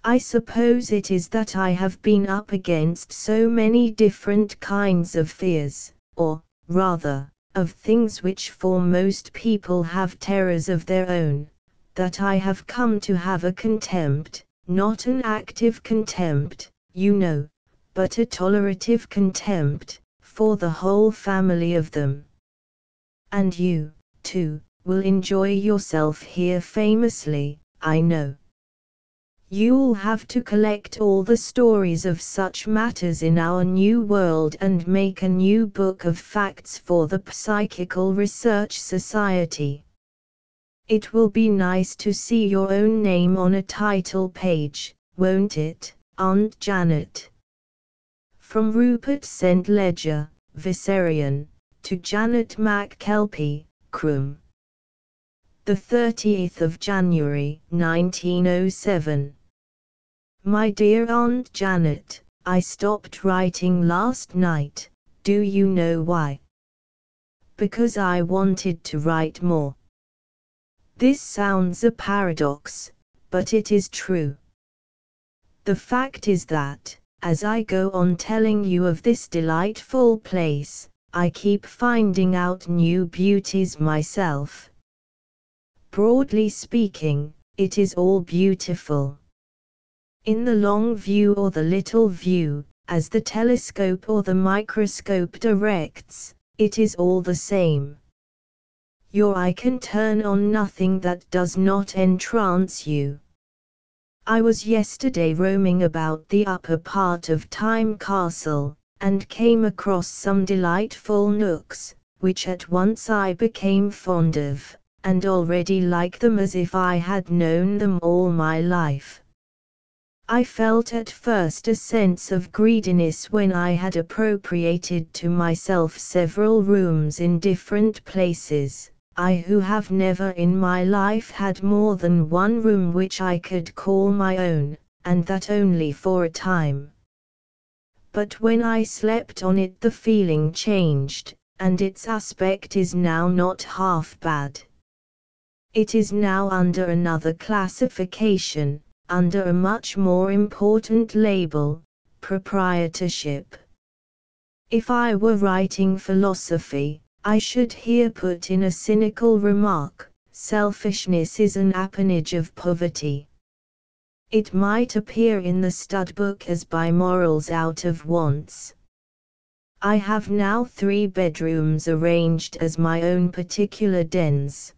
I suppose it is that I have been up against so many different kinds of fears, or, rather, of things which for most people have terrors of their own, that I have come to have a contempt, not an active contempt, you know, but a tolerative contempt, for the whole family of them. And you, too, will enjoy yourself here famously, I know. You'll have to collect all the stories of such matters in our new world and make a new book of facts for the Psychical Research Society. It will be nice to see your own name on a title page, won't it, Aunt Janet? From Rupert St. Ledger, Viserion, to Janet McKelpie, Crum. The 30th of January, 1907. My dear Aunt Janet, I stopped writing last night. Do you know why? Because I wanted to write more. This sounds a paradox, but it is true. The fact is that, as I go on telling you of this delightful place, I keep finding out new beauties myself. Broadly speaking, it is all beautiful. In the long view or the little view, as the telescope or the microscope directs, it is all the same. Your eye can turn on nothing that does not entrance you. I was yesterday roaming about the upper part of Time Castle, and came across some delightful nooks, which at once I became fond of, and already like them as if I had known them all my life. I felt at first a sense of greediness when I had appropriated to myself several rooms in different places, I who have never in my life had more than one room which I could call my own, and that only for a time. But when I slept on it the feeling changed, and its aspect is now not half bad. It is now under another classification, under a much more important label, proprietorship. If I were writing philosophy, I should here put in a cynical remark: selfishness is an appanage of poverty. It might appear in the studbook as by morals out of wants. I have now 3 bedrooms arranged as my own particular dens.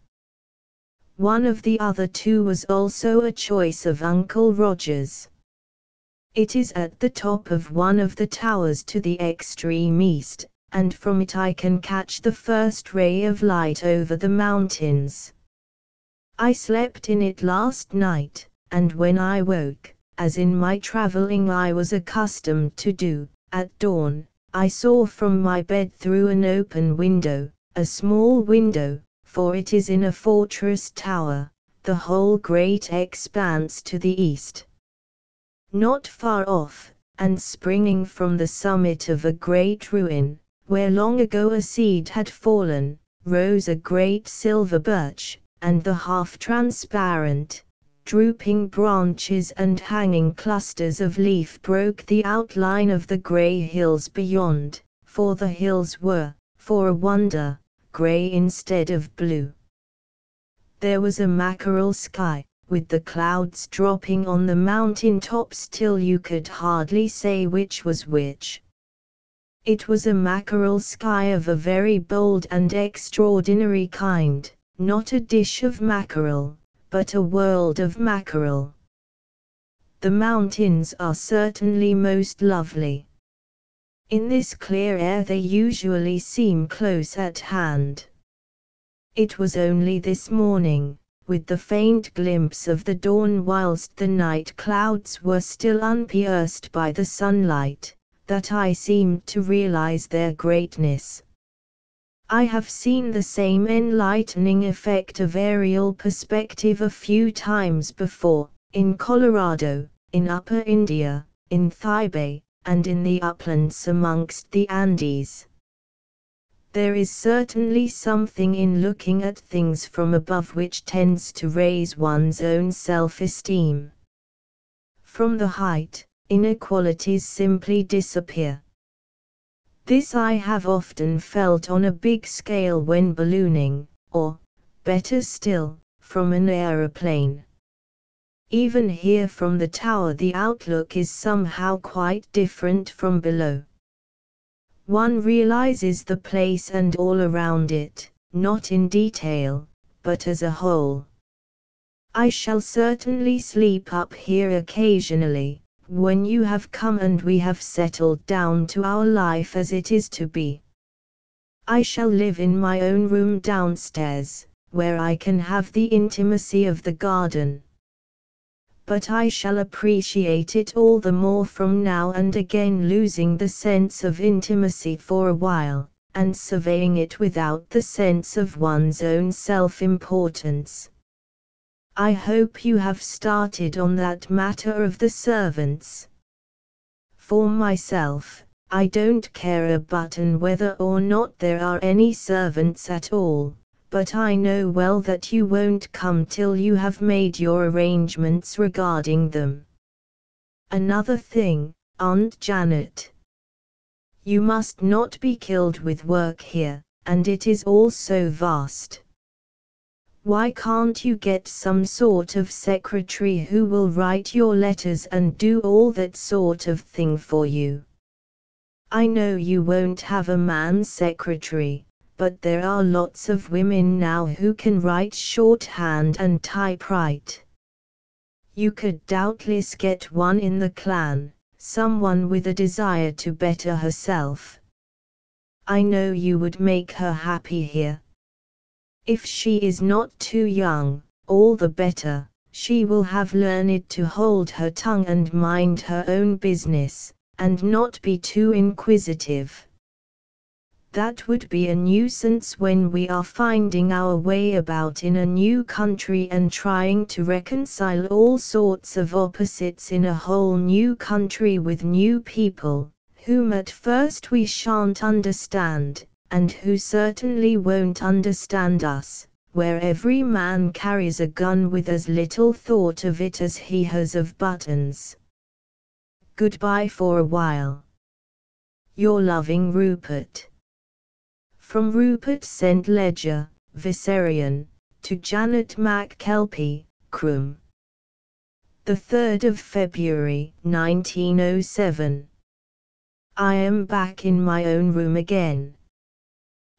One of the other 2 was also a choice of Uncle Roger's. It is at the top of one of the towers to the extreme east, and from it I can catch the first ray of light over the mountains. I slept in it last night, and when I woke, as in my travelling I was accustomed to do, at dawn, I saw from my bed through an open window, a small window, for it is in a fortress tower, the whole great expanse to the east. Not far off, and springing from the summit of a great ruin, where long ago a seed had fallen, rose a great silver birch, and the half-transparent, drooping branches and hanging clusters of leaf broke the outline of the grey hills beyond, for the hills were, for a wonder, grey instead of blue. There was a mackerel sky, with the clouds dropping on the mountain tops till you could hardly say which was which. It was a mackerel sky of a very bold and extraordinary kind, not a dish of mackerel, but a world of mackerel. The mountains are certainly most lovely. In this clear air they usually seem close at hand. It was only this morning, with the faint glimpse of the dawn whilst the night clouds were still unpierced by the sunlight, that I seemed to realize their greatness. I have seen the same enlightening effect of aerial perspective a few times before, in Colorado, in Upper India, in Thibet, and in the uplands amongst the Andes. There is certainly something in looking at things from above which tends to raise one's own self-esteem. From the height, inequalities simply disappear. This I have often felt on a big scale when ballooning, or, better still, from an aeroplane. Even here from the tower the outlook is somehow quite different from below. One realizes the place and all around it, not in detail, but as a whole. I shall certainly sleep up here occasionally, when you have come and we have settled down to our life as it is to be. I shall live in my own room downstairs, where I can have the intimacy of the garden. But I shall appreciate it all the more from now and again losing the sense of intimacy for a while, and surveying it without the sense of one's own self-importance. I hope you have started on that matter of the servants. For myself, I don't care a button whether or not there are any servants at all, but I know well that you won't come till you have made your arrangements regarding them. Another thing, Aunt Janet. You must not be killed with work here, and it is all so vast. Why can't you get some sort of secretary who will write your letters and do all that sort of thing for you? I know you won't have a man secretary, but there are lots of women now who can write shorthand and typewrite. You could doubtless get one in the clan, someone with a desire to better herself. I know you would make her happy here. If she is not too young, all the better. She will have learned to hold her tongue and mind her own business, and not be too inquisitive. That would be a nuisance when we are finding our way about in a new country and trying to reconcile all sorts of opposites in a whole new country with new people, whom at first we shan't understand, and who certainly won't understand us, where every man carries a gun with as little thought of it as he has of buttons. Goodbye for a while. Your loving Rupert. From Rupert St. Ledger, Viserion, to Janet McKelpie, Crum. 3rd of February, 1907. I am back in my own room again.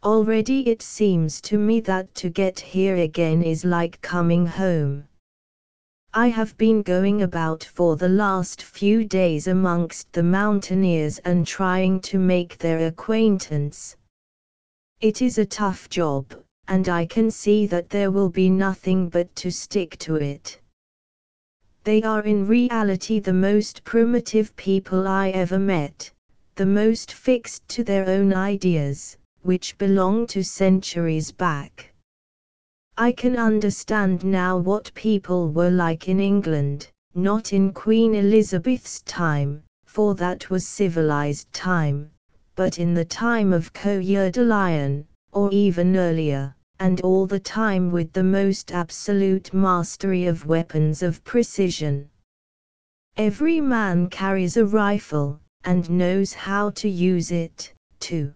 Already it seems to me that to get here again is like coming home. I have been going about for the last few days amongst the mountaineers and trying to make their acquaintance. It is a tough job, and I can see that there will be nothing but to stick to it. They are in reality the most primitive people I ever met, the most fixed to their own ideas, which belong to centuries back. I can understand now what people were like in England, not in Queen Elizabeth's time, for that was civilized time, but in the time of Coeur de Lion, or even earlier, and all the time with the most absolute mastery of weapons of precision. Every man carries a rifle, and knows how to use it, too.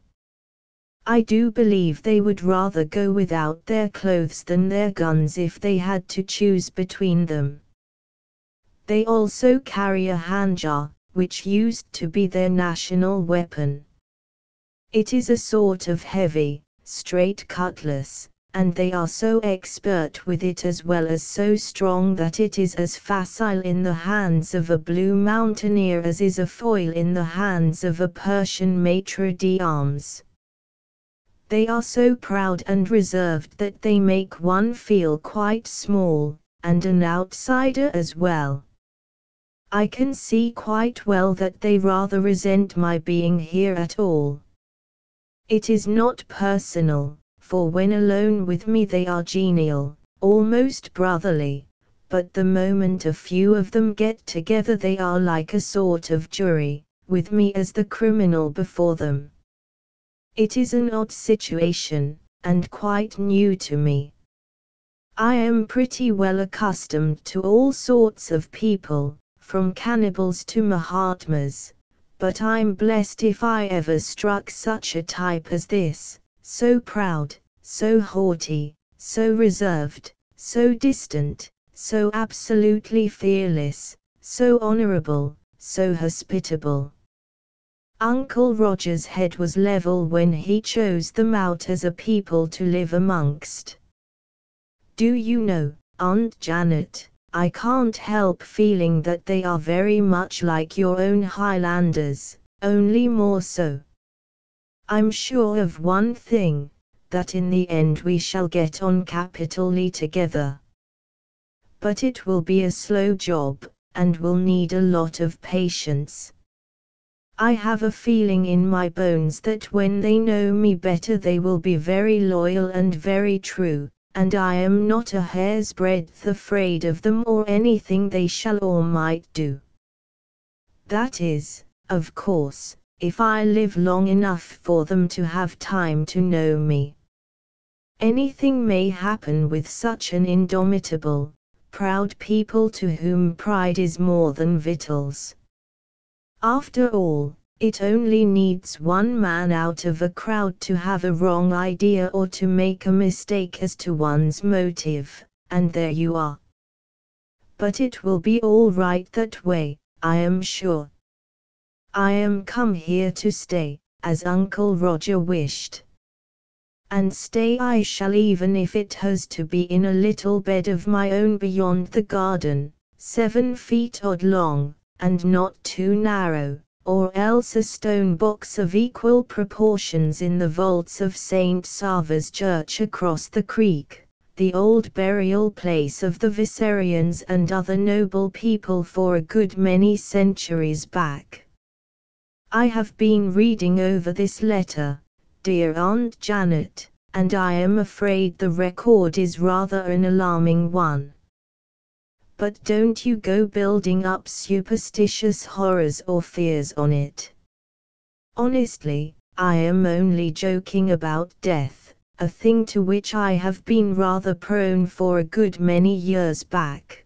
I do believe they would rather go without their clothes than their guns if they had to choose between them. They also carry a handjar, which used to be their national weapon. It is a sort of heavy, straight cutlass, and they are so expert with it as well as so strong that it is as facile in the hands of a blue mountaineer as is a foil in the hands of a Persian maître d'armes. They are so proud and reserved that they make one feel quite small, and an outsider as well. I can see quite well that they rather resent my being here at all. It is not personal, for when alone with me they are genial, almost brotherly, but the moment a few of them get together they are like a sort of jury, with me as the criminal before them. It is an odd situation, and quite new to me. I am pretty well accustomed to all sorts of people, from cannibals to Mahatmas, but I'm blessed if I ever struck such a type as this, so proud, so haughty, so reserved, so distant, so absolutely fearless, so honorable, so hospitable. Uncle Roger's head was level when he chose them out as a people to live amongst. Do you know, Aunt Janet, I can't help feeling that they are very much like your own Highlanders, only more so. I'm sure of one thing, that in the end we shall get on capitally together. But it will be a slow job, and will need a lot of patience. I have a feeling in my bones that when they know me better they will be very loyal and very true, and I am not a hair's breadth afraid of them or anything they shall or might do. That is, of course, if I live long enough for them to have time to know me. Anything may happen with such an indomitable, proud people to whom pride is more than victuals. After all, it only needs one man out of a crowd to have a wrong idea or to make a mistake as to one's motive, and there you are. But it will be all right that way, I am sure. I am come here to stay, as Uncle Roger wished. And stay I shall, even if it has to be in a little bed of my own beyond the garden, 7 feet odd long, and not too narrow, or else a stone box of equal proportions in the vaults of St. Sava's Church across the creek, the old burial place of the Viserians and other noble people for a good many centuries back. I have been reading over this letter, dear Aunt Janet, and I am afraid the record is rather an alarming one. But don't you go building up superstitious horrors or fears on it. Honestly, I am only joking about death, a thing to which I have been rather prone for a good many years back.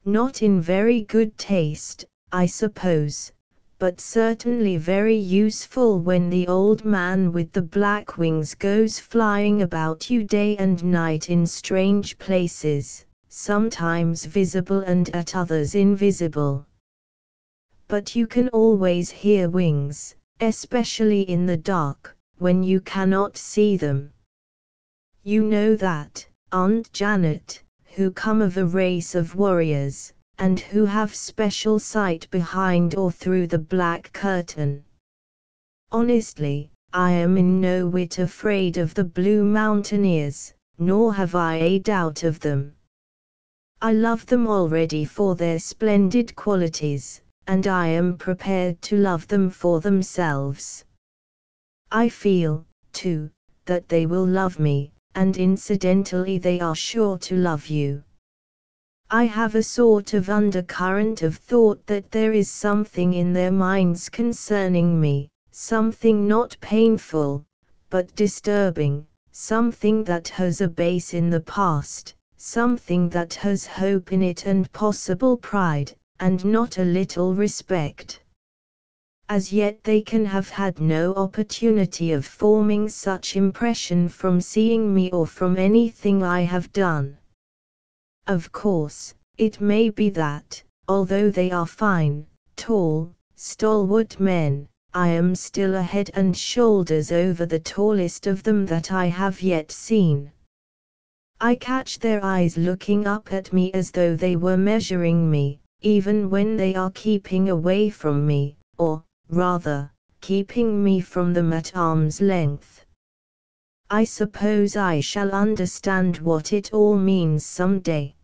Not in very good taste, I suppose, but certainly very useful when the old man with the black wings goes flying about you day and night in strange places, sometimes visible and at others invisible. But you can always hear wings, especially in the dark, when you cannot see them. You know that, Aunt Janet, who come of a race of warriors, and who have special sight behind or through the black curtain. Honestly, I am in no whit afraid of the Blue Mountaineers, nor have I a doubt of them. I love them already for their splendid qualities, and I am prepared to love them for themselves. I feel, too, that they will love me, and incidentally they are sure to love you. I have a sort of undercurrent of thought that there is something in their minds concerning me, something not painful, but disturbing, something that has a base in the past, something that has hope in it and possible pride, and not a little respect. As yet they can have had no opportunity of forming such impression from seeing me or from anything I have done. Of course, it may be that, although they are fine, tall, stalwart men, I am still a head and shoulders over the tallest of them that I have yet seen. I catch their eyes looking up at me as though they were measuring me, even when they are keeping away from me, or, rather, keeping me from them at arm's length. I suppose I shall understand what it all means some day.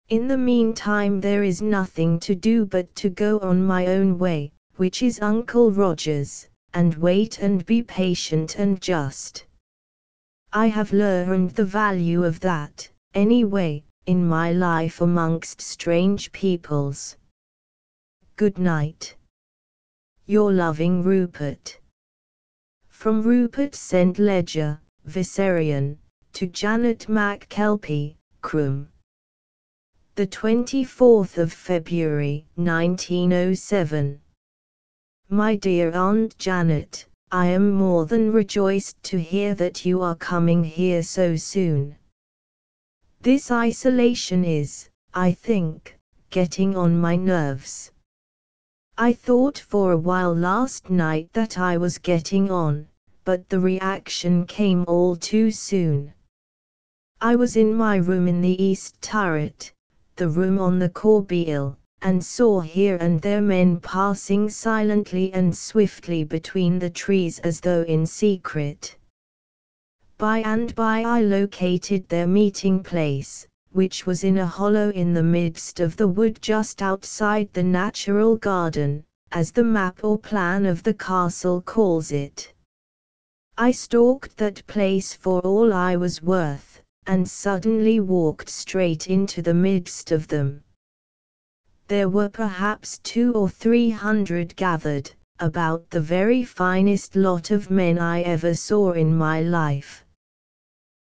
In the meantime there is nothing to do but to go on my own way, which is Uncle Roger's, and wait and be patient and just. I have learned the value of that, anyway, in my life amongst strange peoples. Good night. Your loving Rupert. From Rupert St. Ledger, Viserian, to Janet McKelpie, Crum. The 24th of February, 1907. My dear Aunt Janet, I am more than rejoiced to hear that you are coming here so soon. This isolation is, I think, getting on my nerves. I thought for a while last night that I was getting on, but the reaction came all too soon. I was in my room in the east turret, the room on the Corbeil, and saw here and there men passing silently and swiftly between the trees as though in secret. By and by I located their meeting place, which was in a hollow in the midst of the wood just outside the natural garden, as the map or plan of the castle calls it. I stalked that place for all I was worth, and suddenly walked straight into the midst of them. There were perhaps 200 or 300 gathered, about the very finest lot of men I ever saw in my life.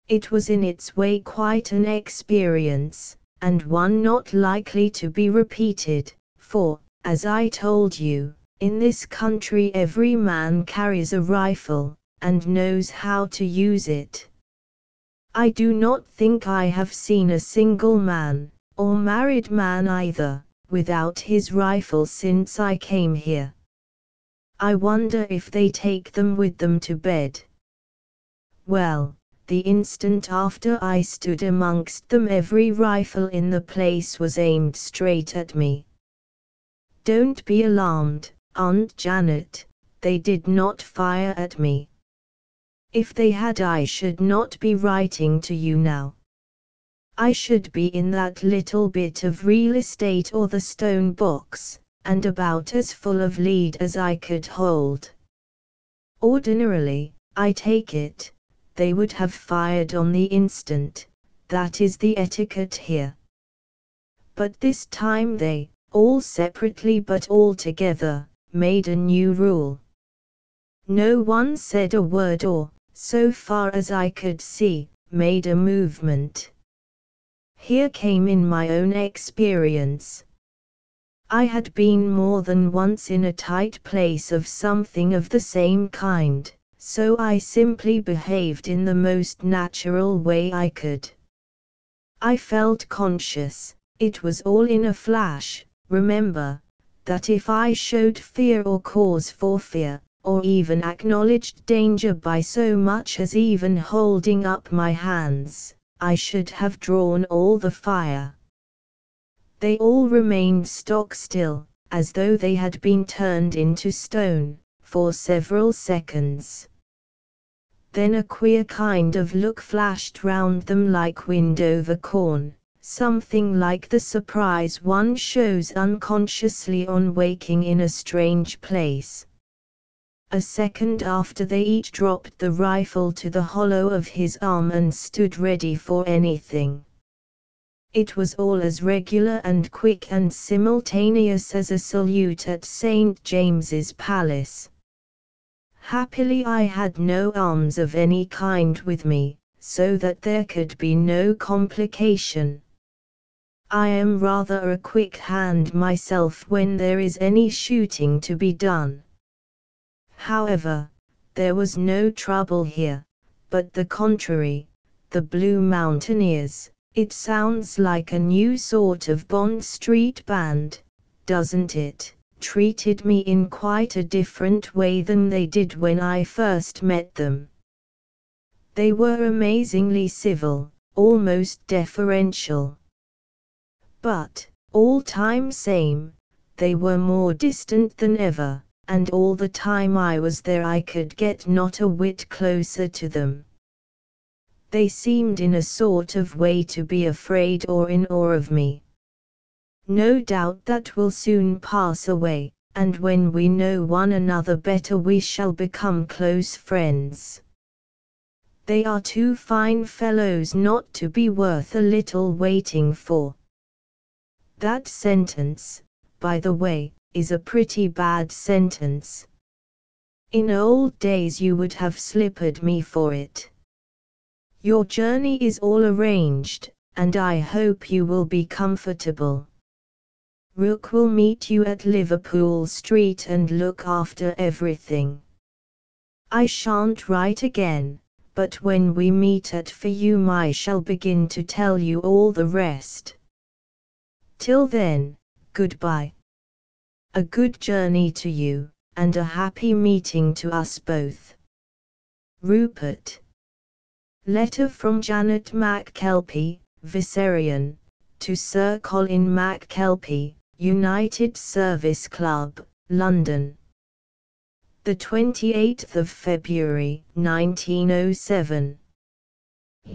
It was in its way quite an experience, and one not likely to be repeated, for, as I told you, in this country every man carries a rifle, and knows how to use it. I do not think I have seen a single man, or married man either, without his rifle since I came here. I wonder if they take them with them to bed. Well, the instant after I stood amongst them every rifle in the place was aimed straight at me. Don't be alarmed, Aunt Janet, they did not fire at me. If they had I should not be writing to you now. I should be in that little bit of real estate or the stone box, and about as full of lead as I could hold. Ordinarily, I take it, they would have fired on the instant, that is the etiquette here. But this time they, all separately but all together, made a new rule. No one said a word or, so far as I could see, made a movement. Here came in my own experience. I had been more than once in a tight place of something of the same kind, so I simply behaved in the most natural way I could. I felt conscious, it was all in a flash, remember, that if I showed fear or cause for fear, or even acknowledged danger by so much as even holding up my hands, I should have drawn all the fire. They all remained stock still, as though they had been turned into stone, for several seconds. Then a queer kind of look flashed round them like wind over corn, something like the surprise one shows unconsciously on waking in a strange place. A second after they each dropped the rifle to the hollow of his arm and stood ready for anything. It was all as regular and quick and simultaneous as a salute at St. James's Palace. Happily I had no arms of any kind with me, so that there could be no complication. I am rather a quick hand myself when there is any shooting to be done. However, there was no trouble here, but the contrary. The Blue Mountaineers, it sounds like a new sort of Bond Street band, doesn't it, treated me in quite a different way than they did when I first met them. They were amazingly civil, almost deferential. But, all time same, they were more distant than ever. And all the time I was there I could get not a whit closer to them. They seemed in a sort of way to be afraid or in awe of me. No doubt that will soon pass away, and when we know one another better we shall become close friends. They are two fine fellows not to be worth a little waiting for. That sentence, by the way, is a pretty bad sentence. In old days you would have slippered me for it. Your journey is all arranged, and I hope you will be comfortable. Rook will meet you at Liverpool Street and look after everything. I shan't write again, but when we meet at Fiume I shall begin to tell you all the rest. Till then, goodbye. A good journey to you, and a happy meeting to us both. Rupert. Letter from Janet McKelpie, Viserion, to Sir Colin McKelpie, United Service Club, London. The 28th of February, 1907.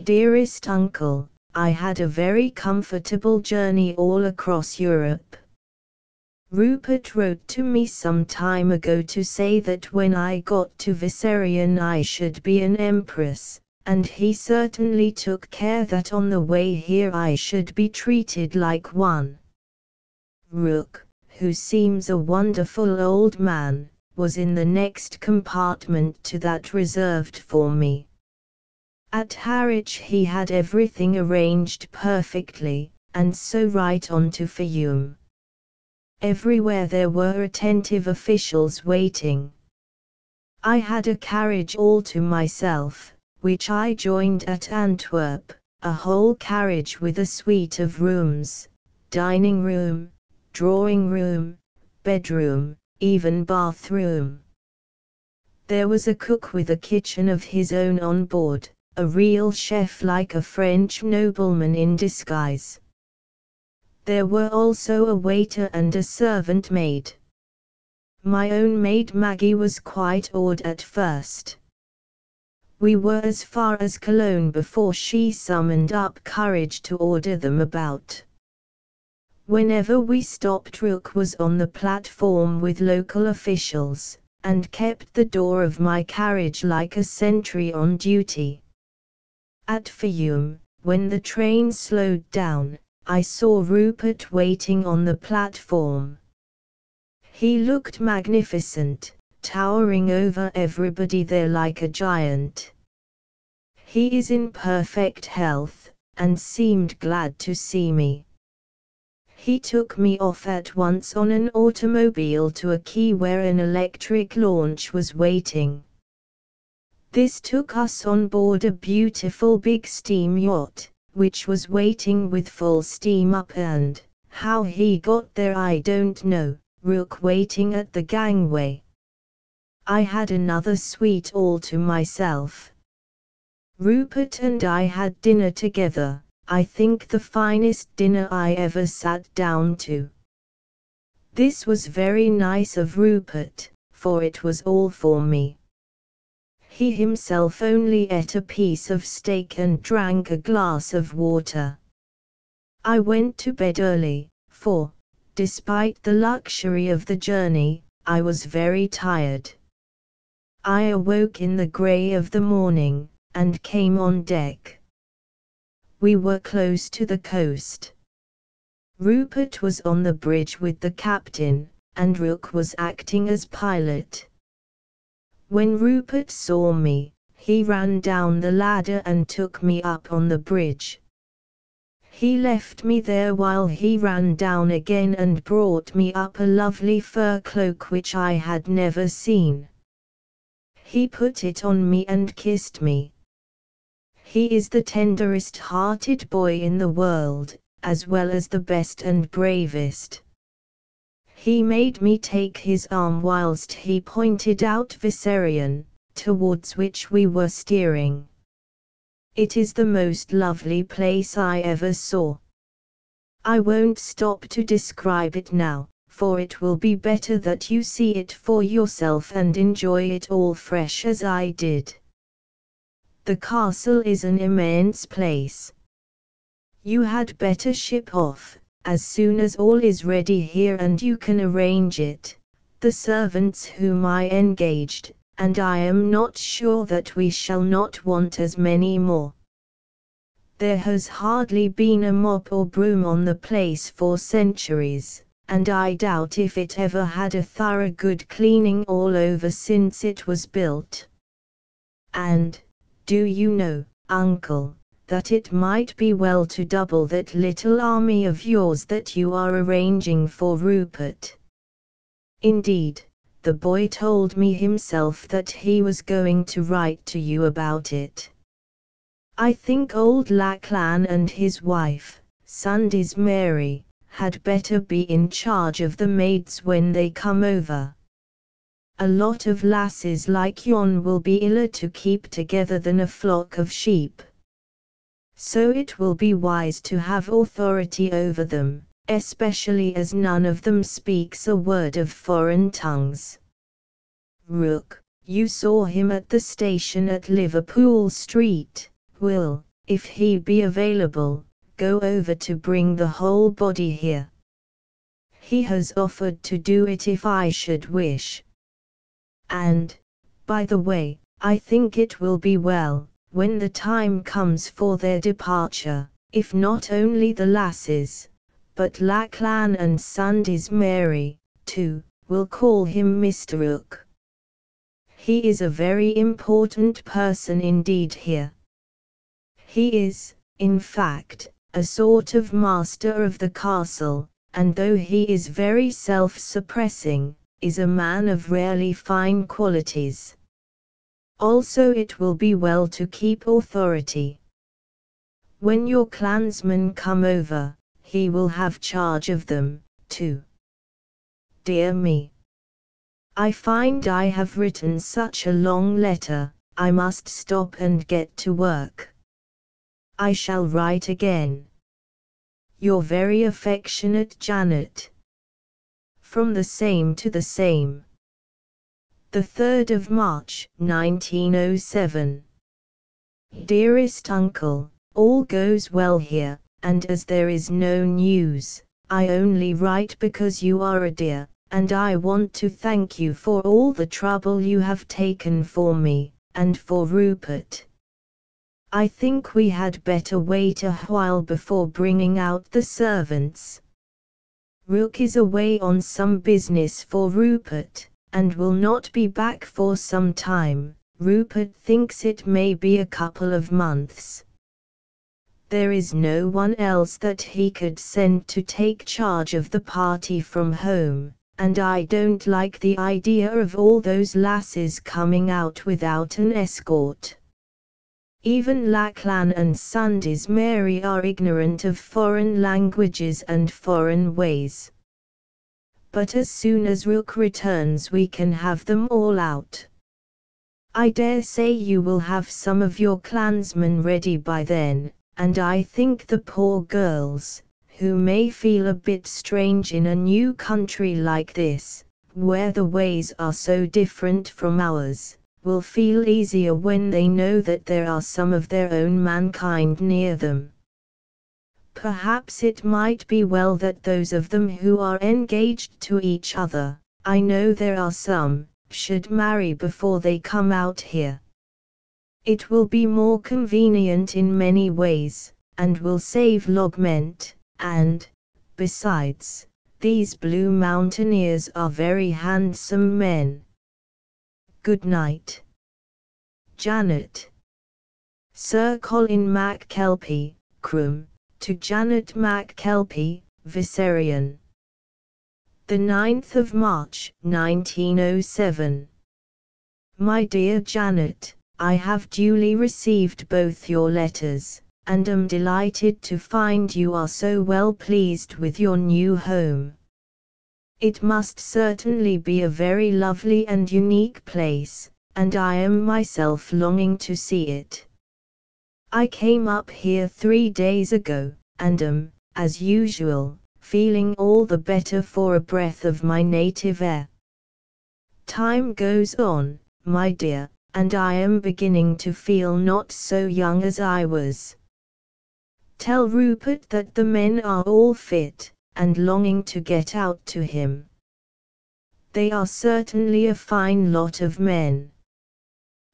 Dearest uncle, I had a very comfortable journey all across Europe. Rupert wrote to me some time ago to say that when I got to Viserion I should be an empress, and he certainly took care that on the way here I should be treated like one. Rook, who seems a wonderful old man, was in the next compartment to that reserved for me. At Harwich he had everything arranged perfectly, and so right on to Fiume. Everywhere there were attentive officials waiting. I had a carriage all to myself, which I joined at Antwerp, a whole carriage with a suite of rooms, dining room, drawing room, bedroom, even bathroom. There was a cook with a kitchen of his own on board, a real chef like a French nobleman in disguise. There were also a waiter and a servant maid. My own maid Maggie was quite awed at first. We were as far as Cologne before she summoned up courage to order them about. Whenever we stopped, Rook was on the platform with local officials, and kept the door of my carriage like a sentry on duty. At Fiume, when the train slowed down, I saw Rupert waiting on the platform. He looked magnificent, towering over everybody there like a giant. He is in perfect health, and seemed glad to see me. He took me off at once on an automobile to a quay where an electric launch was waiting. This took us on board a beautiful big steam yacht, which was waiting with full steam up, and how he got there I don't know, Rook waiting at the gangway. I had another suite all to myself. Rupert and I had dinner together, I think the finest dinner I ever sat down to. This was very nice of Rupert, for it was all for me. He himself only ate a piece of steak and drank a glass of water. I went to bed early, for, despite the luxury of the journey, I was very tired. I awoke in the grey of the morning, and came on deck. We were close to the coast. Rupert was on the bridge with the captain, and Rook was acting as pilot. When Rupert saw me, he ran down the ladder and took me up on the bridge. He left me there while he ran down again and brought me up a lovely fur cloak which I had never seen. He put it on me and kissed me. He is the tenderest-hearted boy in the world, as well as the best and bravest. He made me take his arm whilst he pointed out Viserion, towards which we were steering. It is the most lovely place I ever saw. I won't stop to describe it now, for it will be better that you see it for yourself and enjoy it all fresh as I did. The castle is an immense place. You had better ship off, as soon as all is ready here, and you can arrange it. The servants whom I engaged, and I am not sure that we shall not want as many more. There has hardly been a mop or broom on the place for centuries, and I doubt if it ever had a thorough good cleaning all over since it was built. And, do you know, uncle, that it might be well to double that little army of yours that you are arranging for Rupert. Indeed, the boy told me himself that he was going to write to you about it. I think old Lachlan and his wife, Sunday's Mary, had better be in charge of the maids when they come over. A lot of lasses like yon will be iller to keep together than a flock of sheep. So it will be wise to have authority over them, especially as none of them speaks a word of foreign tongues. Rook, you saw him at the station at Liverpool Street, Will, if he be available, go over to bring the whole body here. He has offered to do it if I should wish. And, by the way, I think it will be well, when the time comes for their departure, if not only the lasses, but Lachlan and Sunday's Mary, too, will call him Mr. Rook. He is a very important person indeed here. He is, in fact, a sort of master of the castle, and though he is very self-suppressing, is a man of rarely fine qualities. Also it will be well to keep authority. When your clansmen come over, he will have charge of them, too. Dear me! I find I have written such a long letter, I must stop and get to work. I shall write again. Your very affectionate Janet. From the same to the same. The 3rd of March, 1907. Dearest Uncle, all goes well here, and as there is no news, I only write because you are a dear, and I want to thank you for all the trouble you have taken for me, and for Rupert. I think we had better wait a while before bringing out the servants. Rook is away on some business for Rupert, and will not be back for some time. Rupert thinks it may be a couple of months. There is no one else that he could send to take charge of the party from home, and I don't like the idea of all those lasses coming out without an escort. Even Lachlan and Sunday's Mary are ignorant of foreign languages and foreign ways. But as soon as Rook returns we can have them all out. I dare say you will have some of your clansmen ready by then, and I think the poor girls, who may feel a bit strange in a new country like this, where the ways are so different from ours, will feel easier when they know that there are some of their own mankind near them. Perhaps it might be well that those of them who are engaged to each other, I know there are some, should marry before they come out here. It will be more convenient in many ways, and will save logment, and, besides, these blue mountaineers are very handsome men. Good night. Janet. Sir Colin MacKelpie, Crum, to Janet MacKelpie, Viserion. The 9th of March, 1907. My dear Janet, I have duly received both your letters, and am delighted to find you are so well pleased with your new home. It must certainly be a very lovely and unique place, and I am myself longing to see it. I came up here 3 days ago, and am, as usual, feeling all the better for a breath of my native air. Time goes on, my dear, and I am beginning to feel not so young as I was. Tell Rupert that the men are all fit, and longing to get out to him. They are certainly a fine lot of men.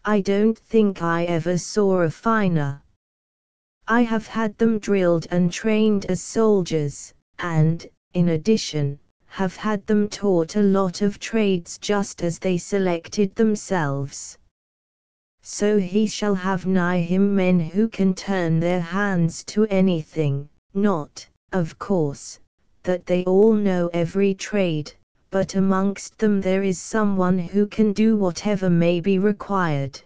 I don't think I ever saw a finer. I have had them drilled and trained as soldiers, and, in addition, have had them taught a lot of trades just as they selected themselves. So he shall have nigh him men who can turn their hands to anything, not, of course, that they all know every trade, but amongst them there is someone who can do whatever may be required.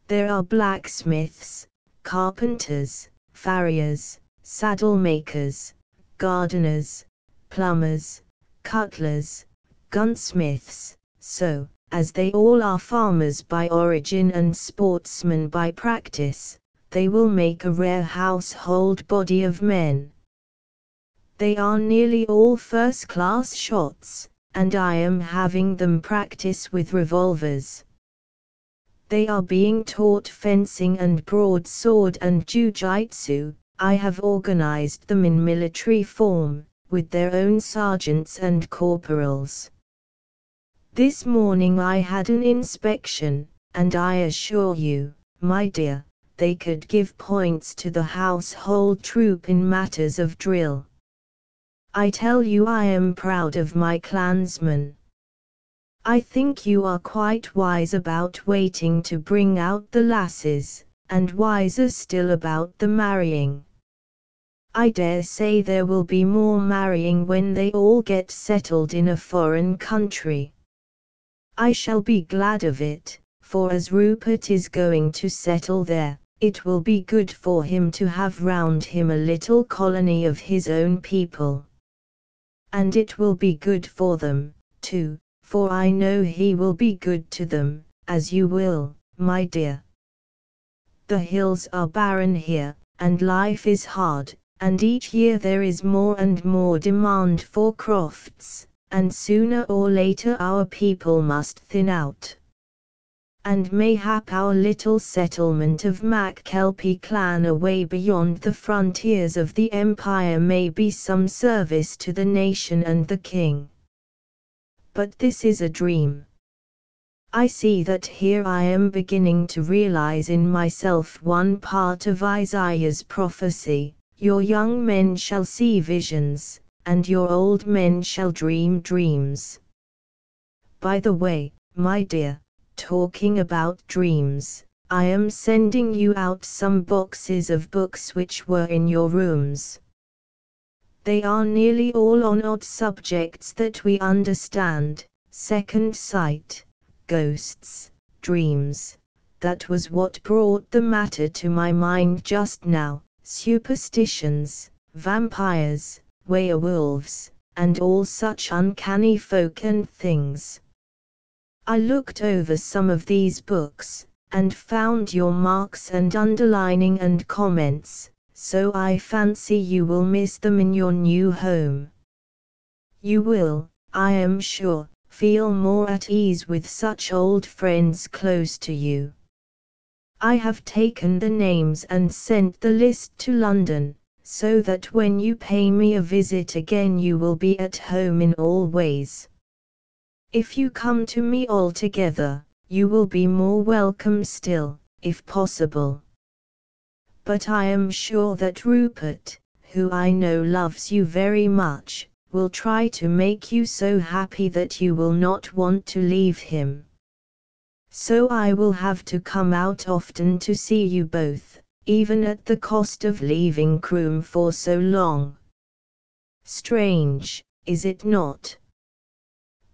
There are blacksmiths, carpenters, farriers, saddle makers, gardeners, plumbers, cutlers, gunsmiths, so, as they all are farmers by origin and sportsmen by practice, they will make a rare household body of men. They are nearly all first-class shots, and I am having them practice with revolvers. They are being taught fencing and broadsword and jujitsu. I have organized them in military form, with their own sergeants and corporals. This morning I had an inspection, and I assure you, my dear, they could give points to the household troop in matters of drill. I tell you I am proud of my clansmen. I think you are quite wise about waiting to bring out the lasses, and wiser still about the marrying. I dare say there will be more marrying when they all get settled in a foreign country. I shall be glad of it, for as Rupert is going to settle there, it will be good for him to have round him a little colony of his own people. And it will be good for them, too, for I know he will be good to them, as you will, my dear. The hills are barren here, and life is hard, and each year there is more and more demand for crofts, and sooner or later our people must thin out. And mayhap our little settlement of MacKelpie clan away beyond the frontiers of the Empire may be some service to the nation and the king. But this is a dream. I see that here I am beginning to realize in myself one part of Isaiah's prophecy, your young men shall see visions, and your old men shall dream dreams. By the way, my dear, talking about dreams, I am sending you out some boxes of books which were in your rooms. They are nearly all on odd subjects that we understand, second sight, ghosts, dreams. That was what brought the matter to my mind just now, superstitions, vampires, werewolves, and all such uncanny folk and things. I looked over some of these books, and found your marks and underlining and comments, so I fancy you will miss them in your new home. You will, I am sure, feel more at ease with such old friends close to you. I have taken the names and sent the list to London, so that when you pay me a visit again you will be at home in all ways. If you come to me altogether, you will be more welcome still, if possible. But I am sure that Rupert, who I know loves you very much, will try to make you so happy that you will not want to leave him. So I will have to come out often to see you both, even at the cost of leaving Croom for so long. Strange, is it not?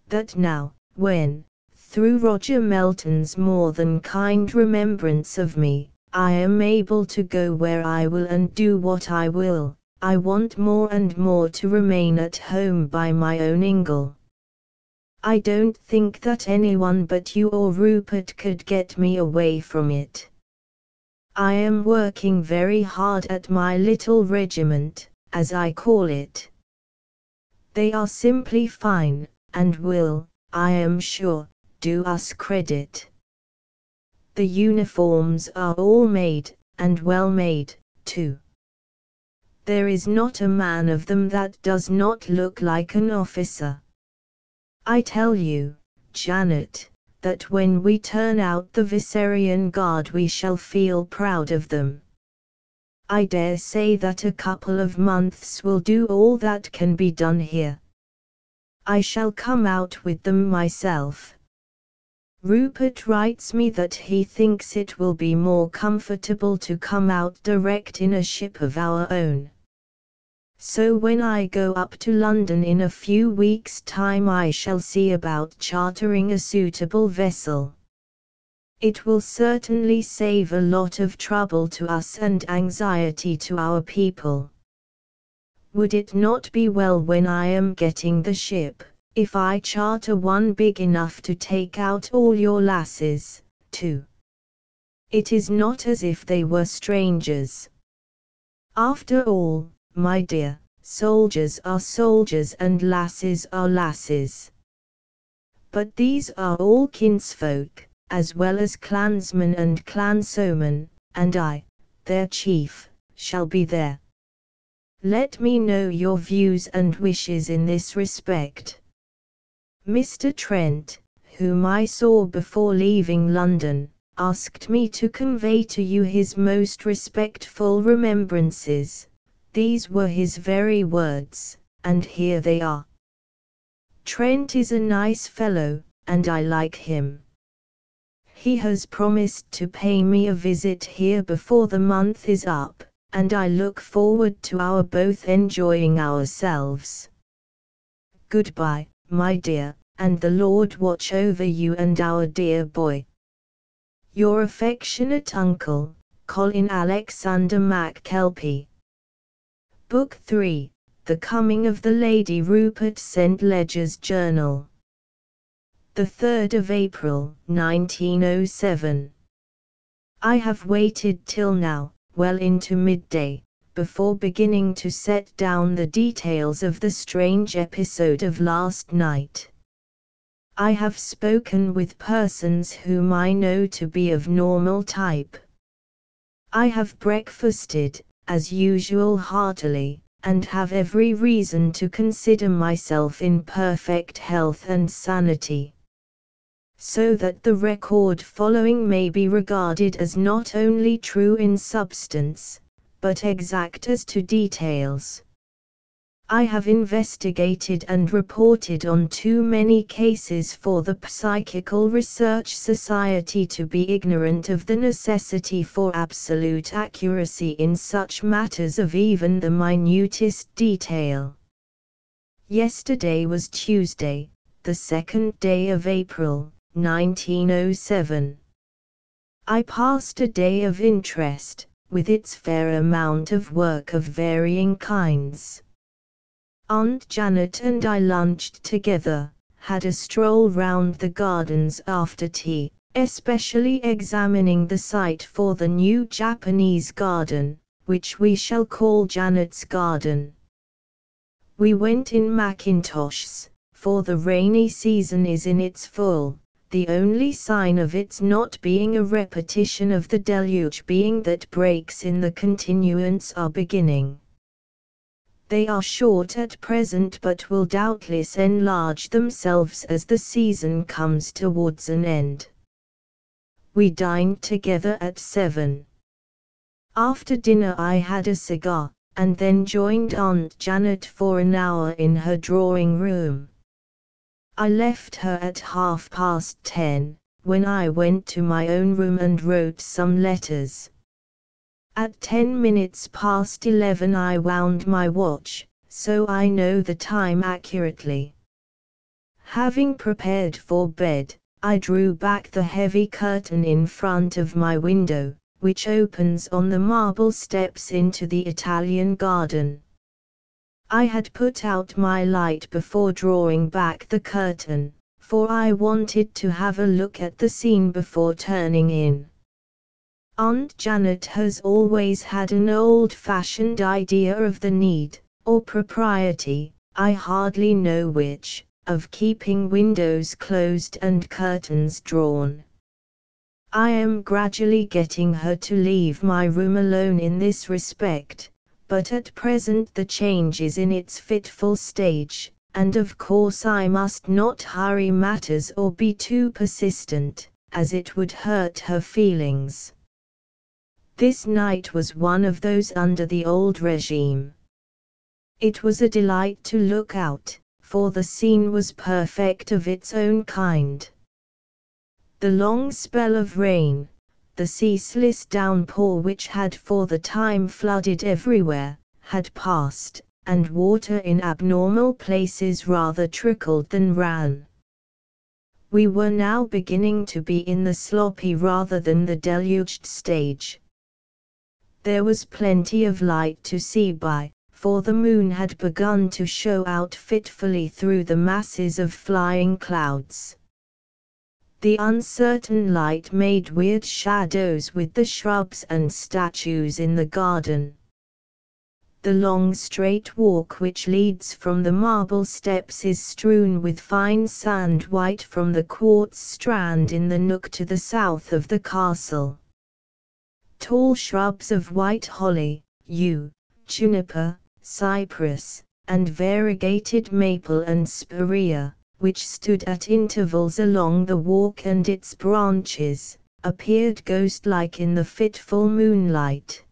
That now, when, through Roger Melton's more than kind remembrance of me, I am able to go where I will and do what I will, I want more and more to remain at home by my own ingle. I don't think that anyone but you or Rupert could get me away from it. I am working very hard at my little regiment, as I call it. They are simply fine, and will, I am sure, do us credit. The uniforms are all made, and well made, too. There is not a man of them that does not look like an officer. I tell you, Janet, that when we turn out the Viserion Guard we shall feel proud of them. I dare say that a couple of months will do all that can be done here. I shall come out with them myself. Rupert writes me that he thinks it will be more comfortable to come out direct in a ship of our own. So when I go up to London in a few weeks' time I shall see about chartering a suitable vessel. It will certainly save a lot of trouble to us and anxiety to our people. Would it not be well when I am getting the ship, if I charter one big enough to take out all your lasses, too? It is not as if they were strangers. After all, my dear, soldiers are soldiers and lasses are lasses. But these are all kinsfolk, as well as clansmen and clanswomen, and I, their chief, shall be there. Let me know your views and wishes in this respect. Mr. Trent, whom I saw before leaving London, asked me to convey to you his most respectful remembrances. These were his very words, and here they are. Trent is a nice fellow, and I like him. He has promised to pay me a visit here before the month is up, and I look forward to our both enjoying ourselves. Goodbye, my dear, and the Lord watch over you and our dear boy. Your affectionate uncle, Colin Alexander MacKelpie. Book 3, The Coming of the Lady Rupert St. Ledger's Journal. The 3rd of April, 1907. I have waited till now, well into midday, before beginning to set down the details of the strange episode of last night. I have spoken with persons whom I know to be of normal type. I have breakfasted, as usual, heartily, and have every reason to consider myself in perfect health and sanity, so that the record following may be regarded as not only true in substance, but exact as to details. I have investigated and reported on too many cases for the Psychical Research Society to be ignorant of the necessity for absolute accuracy in such matters of even the minutest detail. Yesterday was Tuesday, the 2nd day of April, 1907. I passed a day of interest, with its fair amount of work of varying kinds. Aunt Janet and I lunched together, had a stroll round the gardens after tea, especially examining the site for the new Japanese garden, which we shall call Janet's Garden. We went in mackintoshes, for the rainy season is in its full, the only sign of its not being a repetition of the deluge being that breaks in the continuance are beginning. They are short at present but will doubtless enlarge themselves as the season comes towards an end. We dined together at 7. After dinner I had a cigar, and then joined Aunt Janet for an hour in her drawing room. I left her at 10:30, when I went to my own room and wrote some letters. At 11:10 I wound my watch, so I know the time accurately. Having prepared for bed, I drew back the heavy curtain in front of my window, which opens on the marble steps into the Italian garden. I had put out my light before drawing back the curtain, for I wanted to have a look at the scene before turning in. Aunt Janet has always had an old-fashioned idea of the need, or propriety, I hardly know which, of keeping windows closed and curtains drawn. I am gradually getting her to leave my room alone in this respect, but at present the change is in its fitful stage, and of course I must not hurry matters or be too persistent, as it would hurt her feelings. This night was one of those under the old regime. It was a delight to look out, for the scene was perfect of its own kind. The long spell of rain, the ceaseless downpour which had for the time flooded everywhere, had passed, and water in abnormal places rather trickled than ran. We were now beginning to be in the sloppy rather than the deluged stage. There was plenty of light to see by, for the moon had begun to show out fitfully through the masses of flying clouds. The uncertain light made weird shadows with the shrubs and statues in the garden. The long straight walk which leads from the marble steps is strewn with fine sand white from the quartz strand in the nook to the south of the castle. Tall shrubs of white holly, yew, juniper, cypress, and variegated maple and spirea, which stood at intervals along the walk and its branches, appeared ghost-like in the fitful moonlight.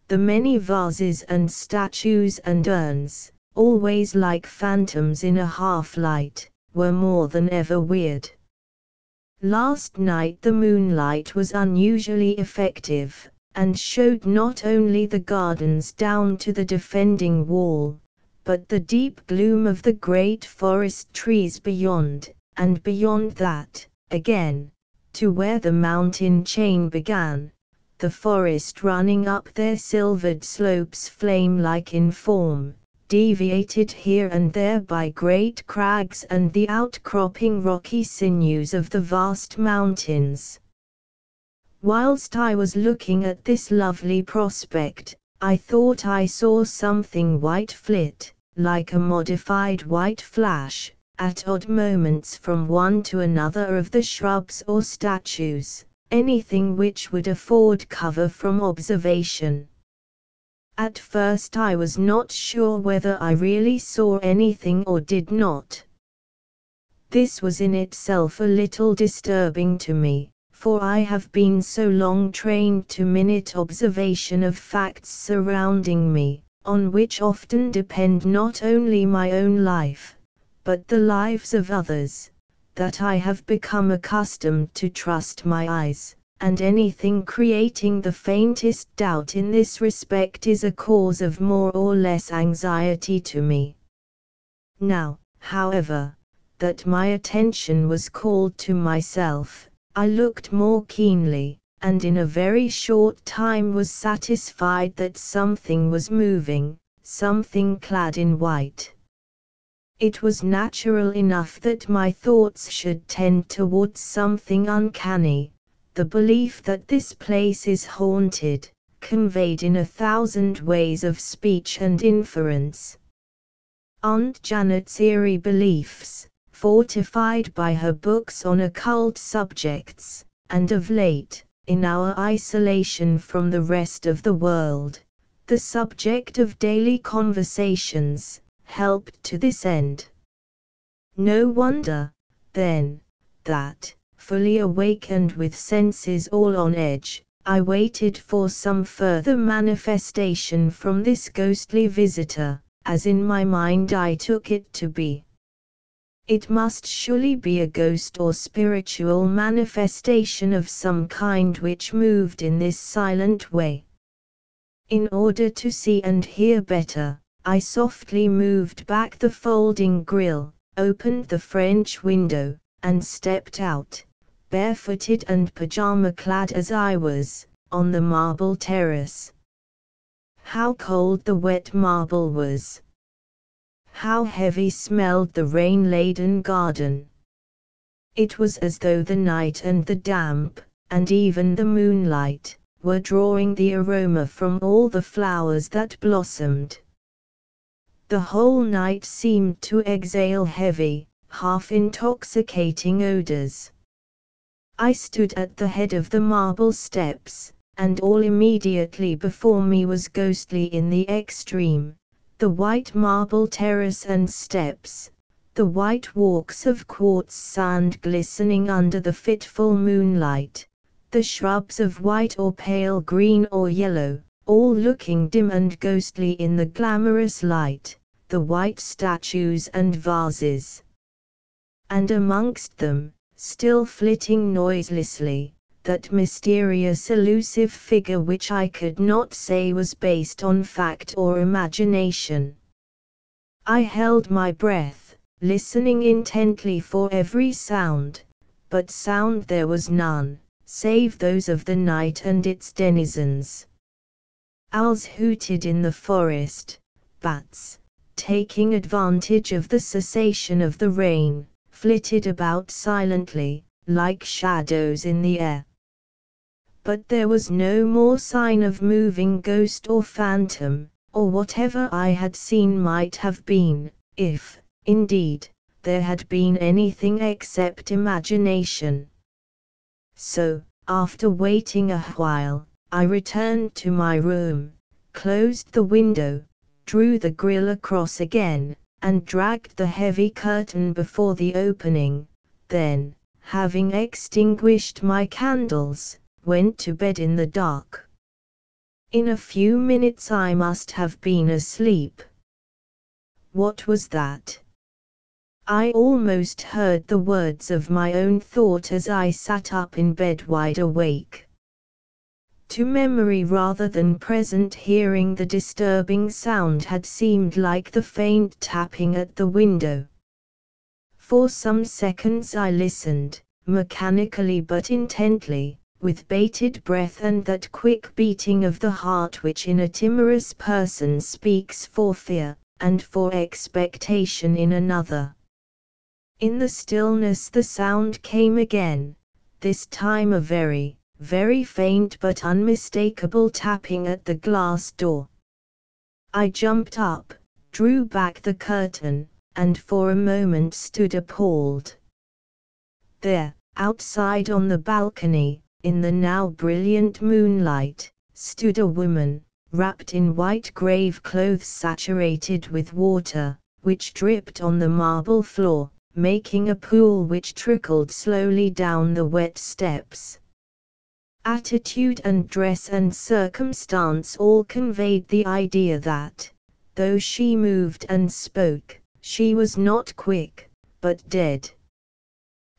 The many vases and statues and urns, always like phantoms in a half-light, were more than ever weird. Last night the moonlight was unusually effective, and showed not only the gardens down to the defending wall, but the deep gloom of the great forest trees beyond, and beyond that, again, to where the mountain chain began, the forest running up their silvered slopes flame-like in form, deviated here and there by great crags and the outcropping rocky sinews of the vast mountains. Whilst I was looking at this lovely prospect, I thought I saw something white flit, like a modified white flash, at odd moments from one to another of the shrubs or statues, anything which would afford cover from observation. At first I was not sure whether I really saw anything or did not. This was in itself a little disturbing to me, for I have been so long trained to minute observation of facts surrounding me, on which often depend not only my own life, but the lives of others, that I have become accustomed to trust my eyes, and anything creating the faintest doubt in this respect is a cause of more or less anxiety to me. Now, however, that my attention was called to myself, I looked more keenly, and in a very short time was satisfied that something was moving, something clad in white. It was natural enough that my thoughts should tend towards something uncanny, the belief that this place is haunted, conveyed in 1,000 ways of speech and inference. Aunt Janet's eerie beliefs, fortified by her books on occult subjects, and of late, in our isolation from the rest of the world, the subject of daily conversations, helped to this end. No wonder, then, that, fully awake and with senses all on edge, I waited for some further manifestation from this ghostly visitor, as in my mind I took it to be. It must surely be a ghost or spiritual manifestation of some kind which moved in this silent way. In order to see and hear better, I softly moved back the folding grille, opened the French window, and stepped out, barefooted and pyjama-clad as I was, on the marble terrace. How cold the wet marble was! How heavy smelled the rain-laden garden! It was as though the night and the damp, and even the moonlight, were drawing the aroma from all the flowers that blossomed. The whole night seemed to exhale heavy, half-intoxicating odors. I stood at the head of the marble steps, and all immediately before me was ghostly in the extreme, the white marble terrace and steps, the white walks of quartz sand glistening under the fitful moonlight, the shrubs of white or pale green or yellow, all looking dim and ghostly in the glamorous light, the white statues and vases. And amongst them, still flitting noiselessly, that mysterious elusive figure which I could not say was based on fact or imagination. I held my breath, listening intently for every sound, but sound there was none, save those of the night and its denizens. Owls hooted in the forest, bats, taking advantage of the cessation of the rain, flitted about silently, like shadows in the air. But there was no more sign of moving ghost or phantom, or whatever I had seen might have been, if, indeed, there had been anything except imagination. So, after waiting a while, I returned to my room, closed the window, drew the grille across again, and dragged the heavy curtain before the opening, then, having extinguished my candles, went to bed in the dark. In a few minutes I must have been asleep. What was that? I almost heard the words of my own thought as I sat up in bed wide awake. To memory rather than present hearing, the disturbing sound had seemed like the faint tapping at the window. For some seconds I listened, mechanically but intently, with bated breath and that quick beating of the heart which in a timorous person speaks for fear, and for expectation in another. In the stillness the sound came again, this time a very, very faint but unmistakable tapping at the glass door. I jumped up, drew back the curtain, and for a moment stood appalled. There, outside on the balcony, in the now brilliant moonlight, stood a woman, wrapped in white grave clothes saturated with water, which dripped on the marble floor, making a pool which trickled slowly down the wet steps. Attitude and dress and circumstance all conveyed the idea that, though she moved and spoke, she was not quick, but dead.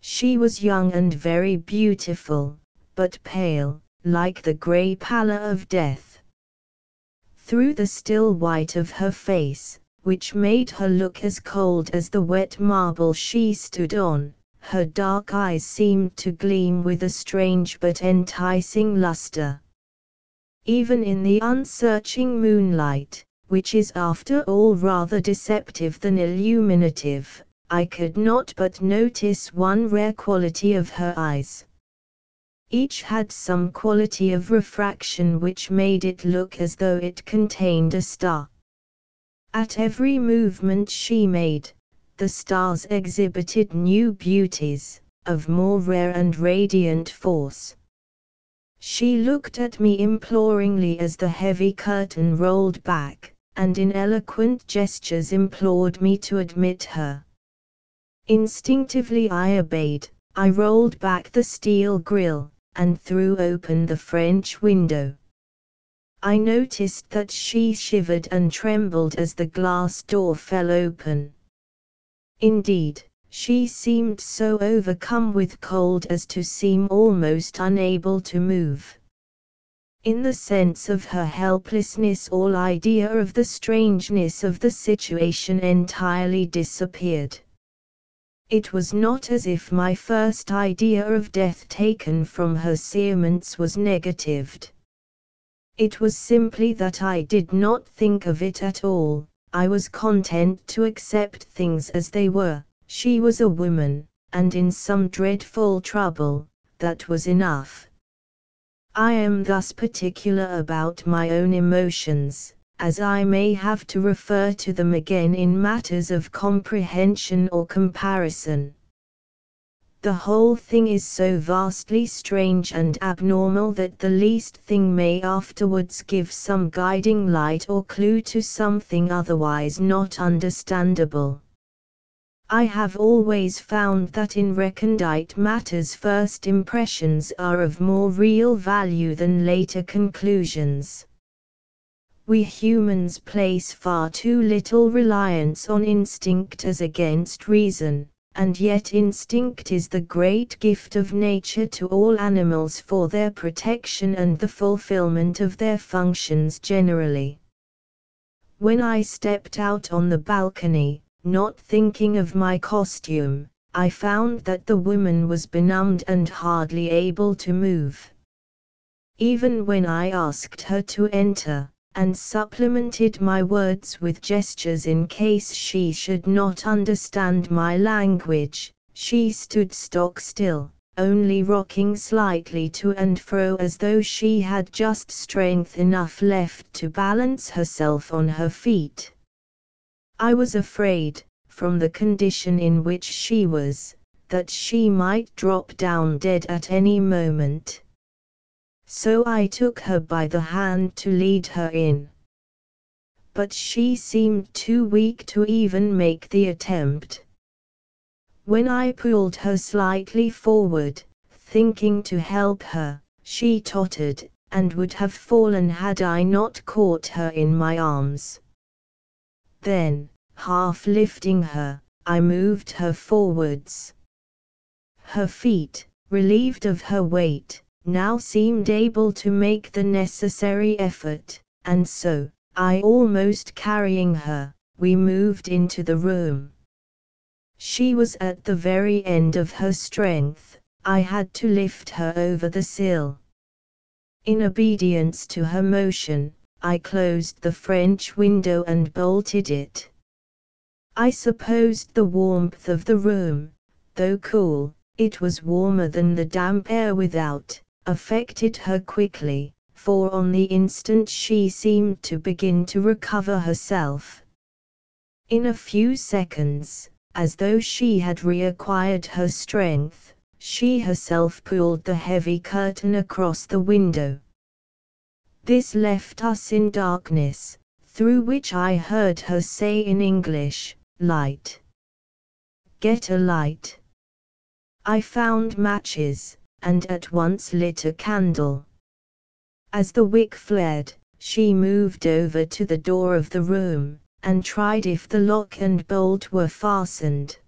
She was young and very beautiful, but pale, like the grey pallor of death. Through the still white of her face, which made her look as cold as the wet marble she stood on, her dark eyes seemed to gleam with a strange but enticing luster. Even in the unsearching moonlight, which is after all rather deceptive than illuminative, I could not but notice one rare quality of her eyes. Each had some quality of refraction which made it look as though it contained a star. At every movement she made, the stars exhibited new beauties, of more rare and radiant force. She looked at me imploringly as the heavy curtain rolled back, and in eloquent gestures implored me to admit her. Instinctively I obeyed. I rolled back the steel grille, and threw open the French window. I noticed that she shivered and trembled as the glass door fell open. Indeed, she seemed so overcome with cold as to seem almost unable to move. In the sense of her helplessness, all idea of the strangeness of the situation entirely disappeared. It was not as if my first idea of death taken from her cerements was negatived. It was simply that I did not think of it at all. I was content to accept things as they were. She was a woman, and in some dreadful trouble, that was enough. I am thus particular about my own emotions, as I may have to refer to them again in matters of comprehension or comparison. The whole thing is so vastly strange and abnormal that the least thing may afterwards give some guiding light or clue to something otherwise not understandable. I have always found that in recondite matters first impressions are of more real value than later conclusions. We humans place far too little reliance on instinct as against reason. And yet instinct is the great gift of nature to all animals for their protection and the fulfillment of their functions generally. When I stepped out on the balcony, not thinking of my costume, I found that the woman was benumbed and hardly able to move. Even when I asked her to enter, and supplemented my words with gestures in case she should not understand my language, she stood stock still, only rocking slightly to and fro as though she had just strength enough left to balance herself on her feet. I was afraid, from the condition in which she was, that she might drop down dead at any moment. So I took her by the hand to lead her in. But she seemed too weak to even make the attempt. When I pulled her slightly forward, thinking to help her, she tottered, and would have fallen had I not caught her in my arms. Then, half lifting her, I moved her forwards. Her feet, relieved of her weight, now seemed able to make the necessary effort, and so, I almost carrying her, we moved into the room. She was at the very end of her strength. I had to lift her over the sill. In obedience to her motion, I closed the French window and bolted it. I supposed the warmth of the room, though cool, it was warmer than the damp air without, affected her quickly, for on the instant she seemed to begin to recover herself. In a few seconds, as though she had reacquired her strength, she herself pulled the heavy curtain across the window. This left us in darkness, through which I heard her say in English, "Light. Get a light." I found matches, and at once lit a candle. As the wick flared, she moved over to the door of the room, and tried if the lock and bolt were fastened.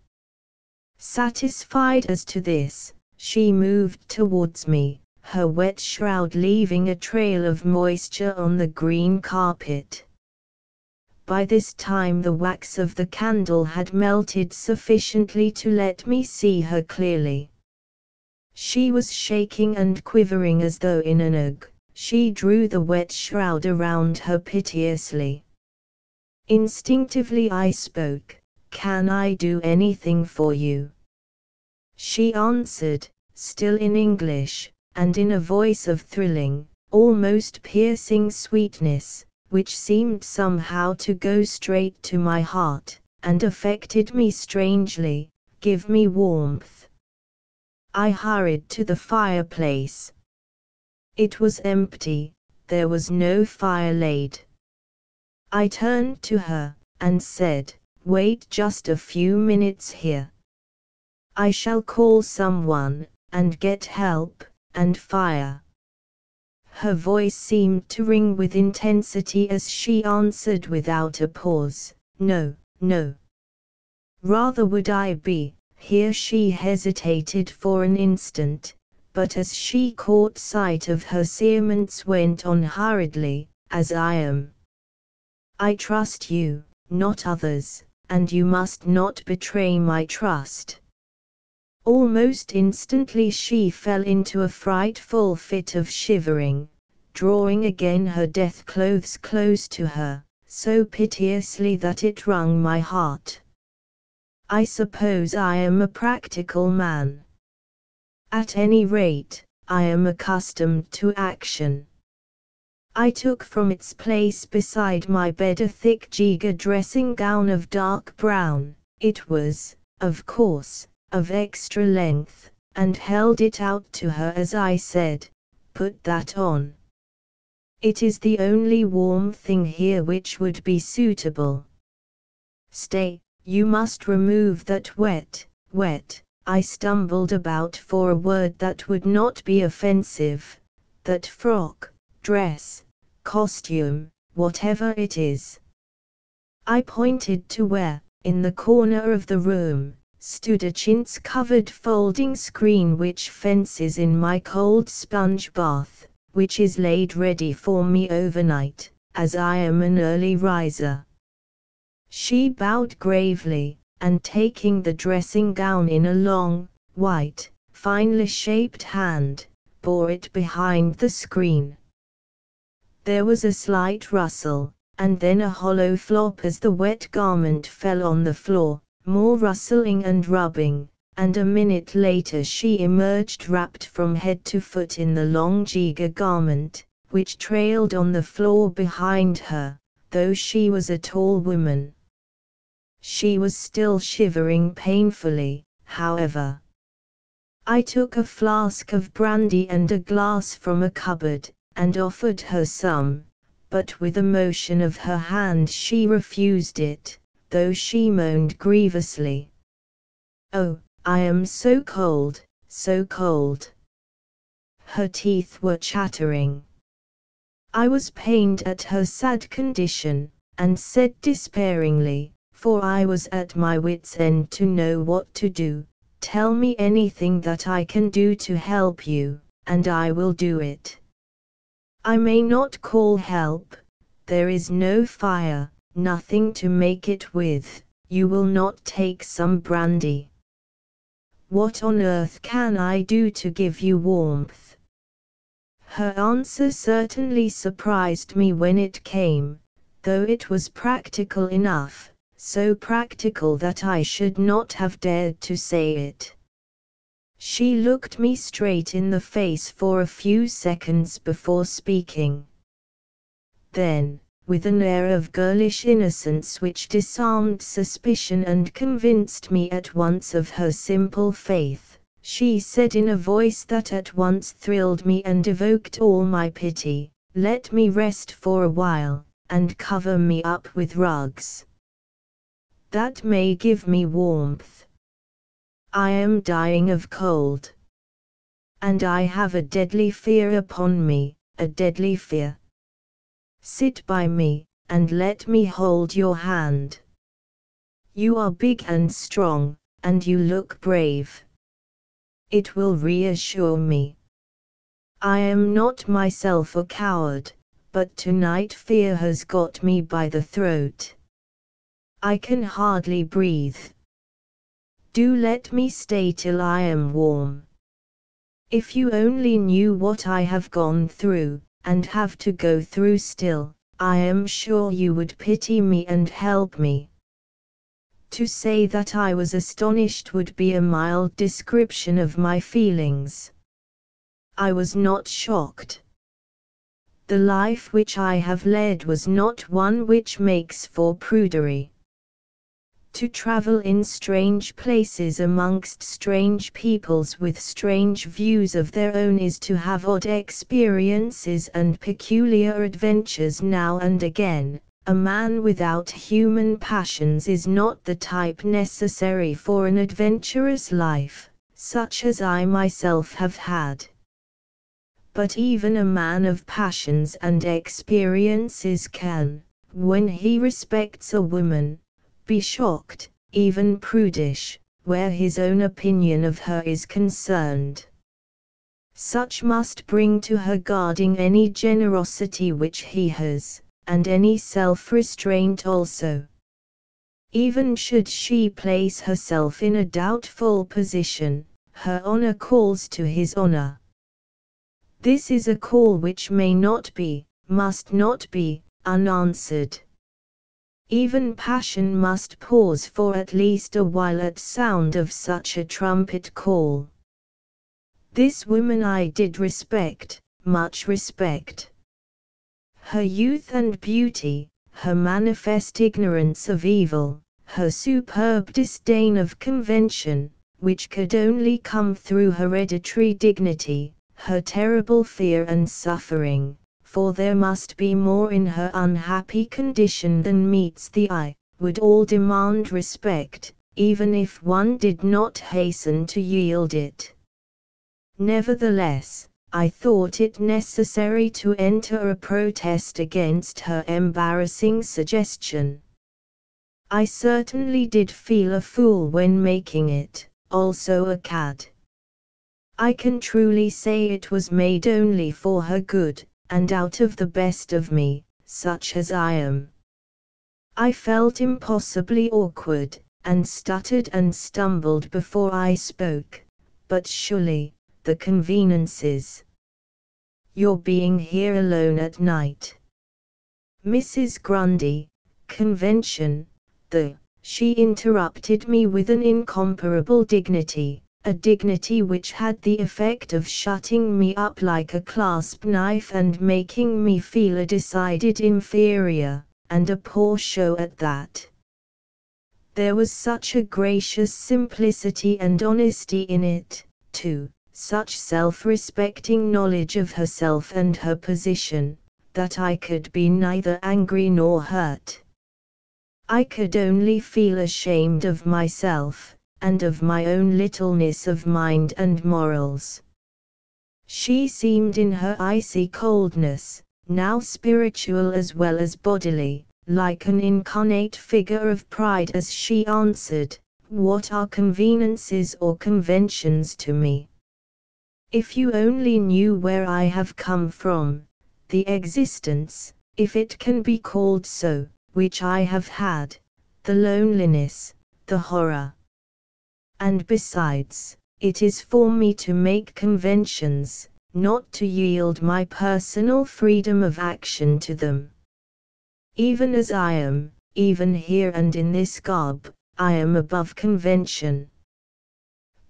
Satisfied as to this, she moved towards me, her wet shroud leaving a trail of moisture on the green carpet. By this time the wax of the candle had melted sufficiently to let me see her clearly. She was shaking and quivering as though in an ague. She drew the wet shroud around her piteously. Instinctively I spoke, "Can I do anything for you?" She answered, still in English, and in a voice of thrilling, almost piercing sweetness, which seemed somehow to go straight to my heart, and affected me strangely, "Give me warmth." I hurried to the fireplace. It was empty, there was no fire laid. I turned to her, and said, "Wait just a few minutes here. I shall call someone, and get help, and fire." Her voice seemed to ring with intensity as she answered without a pause, "No, no. Rather would I be." Here she hesitated for an instant, but as she caught sight of her cerements went on hurriedly, "As I am. I trust you, not others, and you must not betray my trust." Almost instantly she fell into a frightful fit of shivering, drawing again her death clothes close to her, so piteously that it wrung my heart. I suppose I am a practical man. At any rate, I am accustomed to action. I took from its place beside my bed a thick giga dressing gown of dark brown. It was, of course, of extra length, and held it out to her as I said, "Put that on. It is the only warm thing here which would be suitable. Stay, you must remove that wet." I stumbled about for a word that would not be offensive, "that frock, dress, costume, whatever it is." I pointed to where, in the corner of the room, stood a chintz-covered folding screen which fences in my cold sponge bath, which is laid ready for me overnight, as I am an early riser. She bowed gravely, and taking the dressing gown in a long, white, finely shaped hand, bore it behind the screen. There was a slight rustle, and then a hollow flop as the wet garment fell on the floor, more rustling and rubbing, and a minute later she emerged wrapped from head to foot in the long giga garment, which trailed on the floor behind her, though she was a tall woman. She was still shivering painfully, however. I took a flask of brandy and a glass from a cupboard, and offered her some, but with a motion of her hand she refused it, though she moaned grievously. "Oh, I am so cold, so cold." Her teeth were chattering. I was pained at her sad condition, and said despairingly, for I was at my wits' end to know what to do, "Tell me anything that I can do to help you, and I will do it. I may not call help, there is no fire, nothing to make it with, you will not take some brandy. What on earth can I do to give you warmth?" Her answer certainly surprised me when it came, though it was practical enough, so practical that I should not have dared to say it. She looked me straight in the face for a few seconds before speaking. Then, with an air of girlish innocence which disarmed suspicion and convinced me at once of her simple faith, she said in a voice that at once thrilled me and evoked all my pity, "Let me rest for a while, and cover me up with rugs. That may give me warmth. I am dying of cold. And I have a deadly fear upon me, a deadly fear. Sit by me, and let me hold your hand. You are big and strong, and you look brave. It will reassure me. I am not myself a coward, but tonight fear has got me by the throat. I can hardly breathe. Do let me stay till I am warm. If you only knew what I have gone through, and have to go through still, I am sure you would pity me and help me." To say that I was astonished would be a mild description of my feelings. I was not shocked. The life which I have led was not one which makes for prudery. To travel in strange places amongst strange peoples with strange views of their own is to have odd experiences and peculiar adventures now and again. A man without human passions is not the type necessary for an adventurous life, such as I myself have had. But even a man of passions and experiences can, when he respects a woman, be shocked, even prudish, where his own opinion of her is concerned. Such must bring to her guarding any generosity which he has, and any self-restraint also. Even should she place herself in a doubtful position, her honor calls to his honor. This is a call which may not be, must not be, unanswered. Even passion must pause for at least a while at sound of such a trumpet call. This woman I did respect, much respect. Her youth and beauty, her manifest ignorance of evil, her superb disdain of convention, which could only come through hereditary dignity, her terrible fear and suffering, for there must be more in her unhappy condition than meets the eye, would all demand respect, even if one did not hasten to yield it. Nevertheless, I thought it necessary to enter a protest against her embarrassing suggestion. I certainly did feel a fool when making it, also a cad. I can truly say it was made only for her good, and out of the best of me, such as I am. I felt impossibly awkward, and stuttered and stumbled before I spoke, but surely, the convenances. Your being here alone at night. Mrs. Grundy, convention, the She interrupted me with an incomparable dignity, a dignity which had the effect of shutting me up like a clasp knife and making me feel a decided inferior, and a poor show at that. There was such a gracious simplicity and honesty in it, too, such self-respecting knowledge of herself and her position, that I could be neither angry nor hurt. I could only feel ashamed of myself, and of my own littleness of mind and morals. She seemed in her icy coldness, now spiritual as well as bodily, like an incarnate figure of pride as she answered, "What are conveniences or conventions to me? If you only knew where I have come from, the existence, if it can be called so, which I have had, the loneliness, the horror. And besides, it is for me to make conventions, not to yield my personal freedom of action to them. Even as I am, even here and in this garb, I am above convention.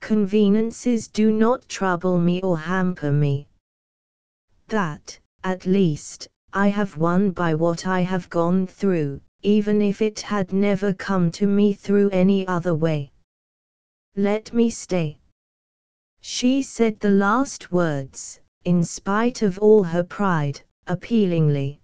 Conveniences do not trouble me or hamper me. That, at least, I have won by what I have gone through, even if it had never come to me through any other way. Let me stay." She said the last words, in spite of all her pride, appealingly.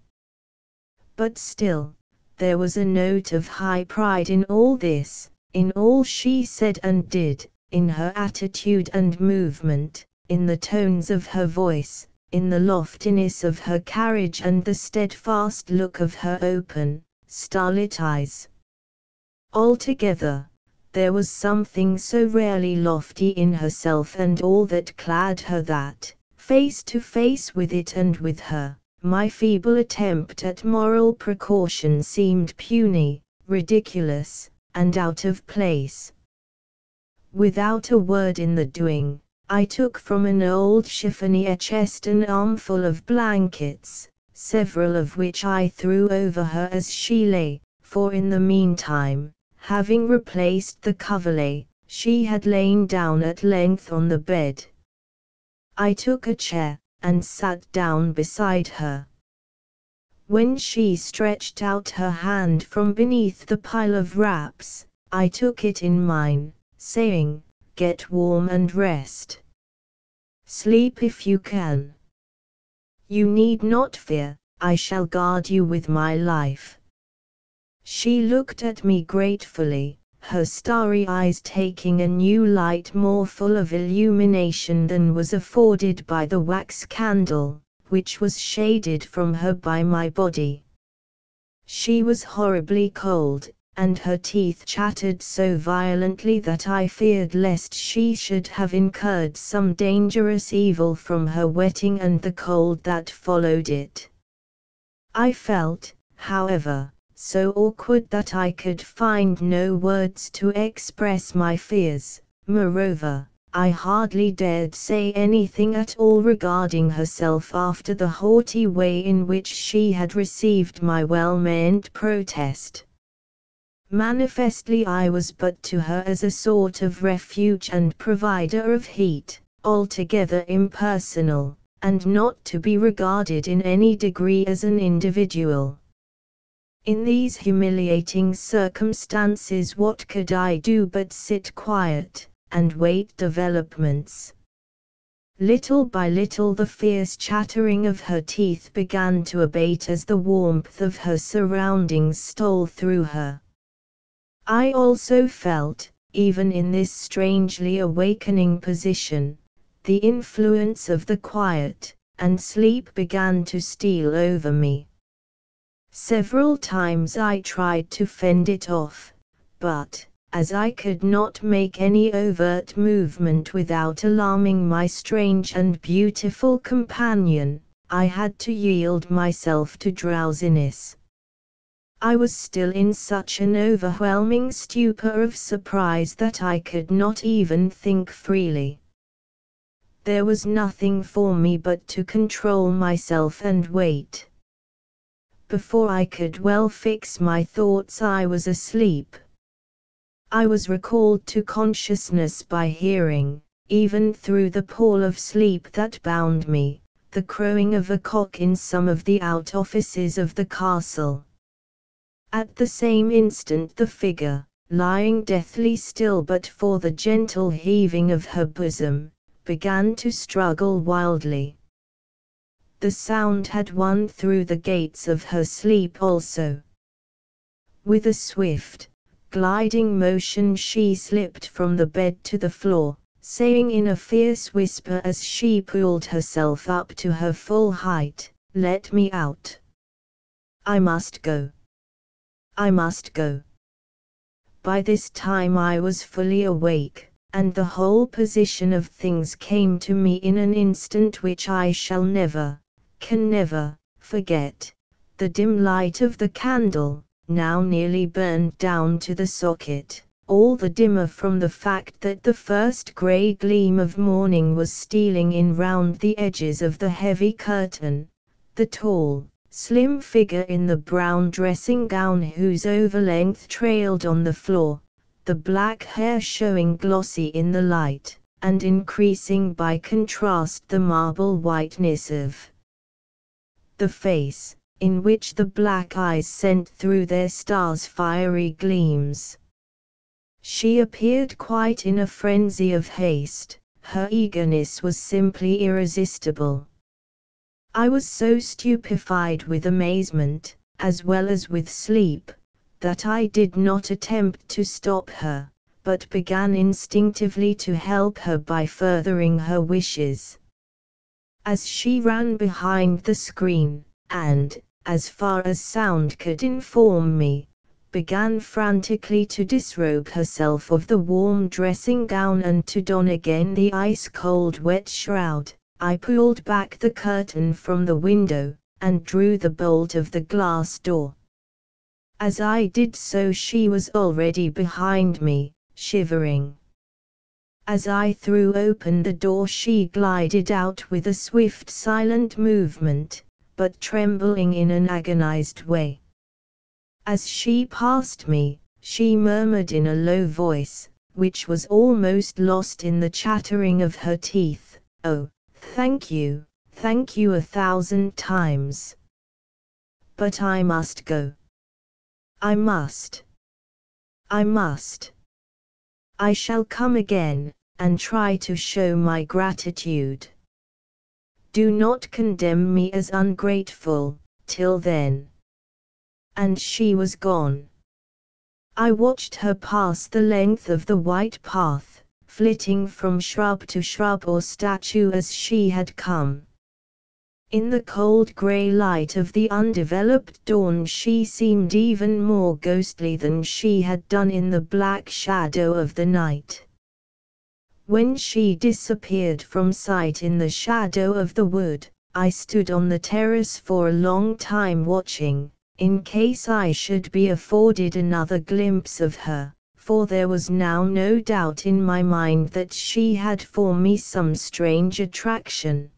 But still, there was a note of high pride in all this, in all she said and did, in her attitude and movement, in the tones of her voice, in the loftiness of her carriage and the steadfast look of her open, starlit eyes. Altogether, there was something so rarely lofty in herself and all that clad her that, face to face with it and with her, my feeble attempt at moral precaution seemed puny, ridiculous, and out of place. Without a word in the doing, I took from an old chiffonier chest an armful of blankets, several of which I threw over her as she lay, for in the meantime, having replaced the coverlet, she had lain down at length on the bed. I took a chair, and sat down beside her. When she stretched out her hand from beneath the pile of wraps, I took it in mine, saying, "Get warm and rest. Sleep if you can. You need not fear, I shall guard you with my life." She looked at me gratefully, her starry eyes taking a new light more full of illumination than was afforded by the wax candle, which was shaded from her by my body. She was horribly cold, and her teeth chattered so violently that I feared lest she should have incurred some dangerous evil from her wetting and the cold that followed it. I felt, however, so awkward that I could find no words to express my fears. Moreover, I hardly dared say anything at all regarding herself after the haughty way in which she had received my well-meant protest. Manifestly I was but to her as a sort of refuge and provider of heat, altogether impersonal, and not to be regarded in any degree as an individual. In these humiliating circumstances what could I do but sit quiet, and wait developments? Little by little the fierce chattering of her teeth began to abate as the warmth of her surroundings stole through her. I also felt, even in this strangely awakening position, the influence of the quiet, and sleep began to steal over me. Several times I tried to fend it off, but, as I could not make any overt movement without alarming my strange and beautiful companion, I had to yield myself to drowsiness. I was still in such an overwhelming stupor of surprise that I could not even think freely. There was nothing for me but to control myself and wait. Before I could well fix my thoughts I was asleep. I was recalled to consciousness by hearing, even through the pall of sleep that bound me, the crowing of a cock in some of the out offices of the castle. At the same instant the figure, lying deathly still but for the gentle heaving of her bosom, began to struggle wildly. The sound had won through the gates of her sleep also. With a swift, gliding motion she slipped from the bed to the floor, saying in a fierce whisper as she pulled herself up to her full height, "Let me out. I must go. I must go." By this time I was fully awake, and the whole position of things came to me in an instant which I shall never, can never, forget. The dim light of the candle, now nearly burned down to the socket, all the dimmer from the fact that the first grey gleam of morning was stealing in round the edges of the heavy curtain, the tall, slim figure in the brown dressing gown whose over-length trailed on the floor, the black hair showing glossy in the light, and increasing by contrast the marble whiteness of the face, in which the black eyes sent through their stars fiery gleams. She appeared quite in a frenzy of haste, her eagerness was simply irresistible. I was so stupefied with amazement, as well as with sleep, that I did not attempt to stop her, but began instinctively to help her by furthering her wishes. As she ran behind the screen, and, as far as sound could inform me, began frantically to disrobe herself of the warm dressing gown and to don again the ice-cold wet shroud, I pulled back the curtain from the window, and drew the bolt of the glass door. As I did so she was already behind me, shivering. As I threw open the door she glided out with a swift silent movement, but trembling in an agonized way. As she passed me, she murmured in a low voice, which was almost lost in the chattering of her teeth, "Oh, thank you 1,000 times. But I must go. I must. I must. I shall come again, and try to show my gratitude. Do not condemn me as ungrateful, till then." And she was gone. I watched her pass the length of the white path, flitting from shrub to shrub or statue as she had come. In the cold grey light of the undeveloped dawn she seemed even more ghostly than she had done in the black shadow of the night. When she disappeared from sight in the shadow of the wood, I stood on the terrace for a long time watching, in case I should be afforded another glimpse of her, for there was now no doubt in my mind that she had for me some strange attraction.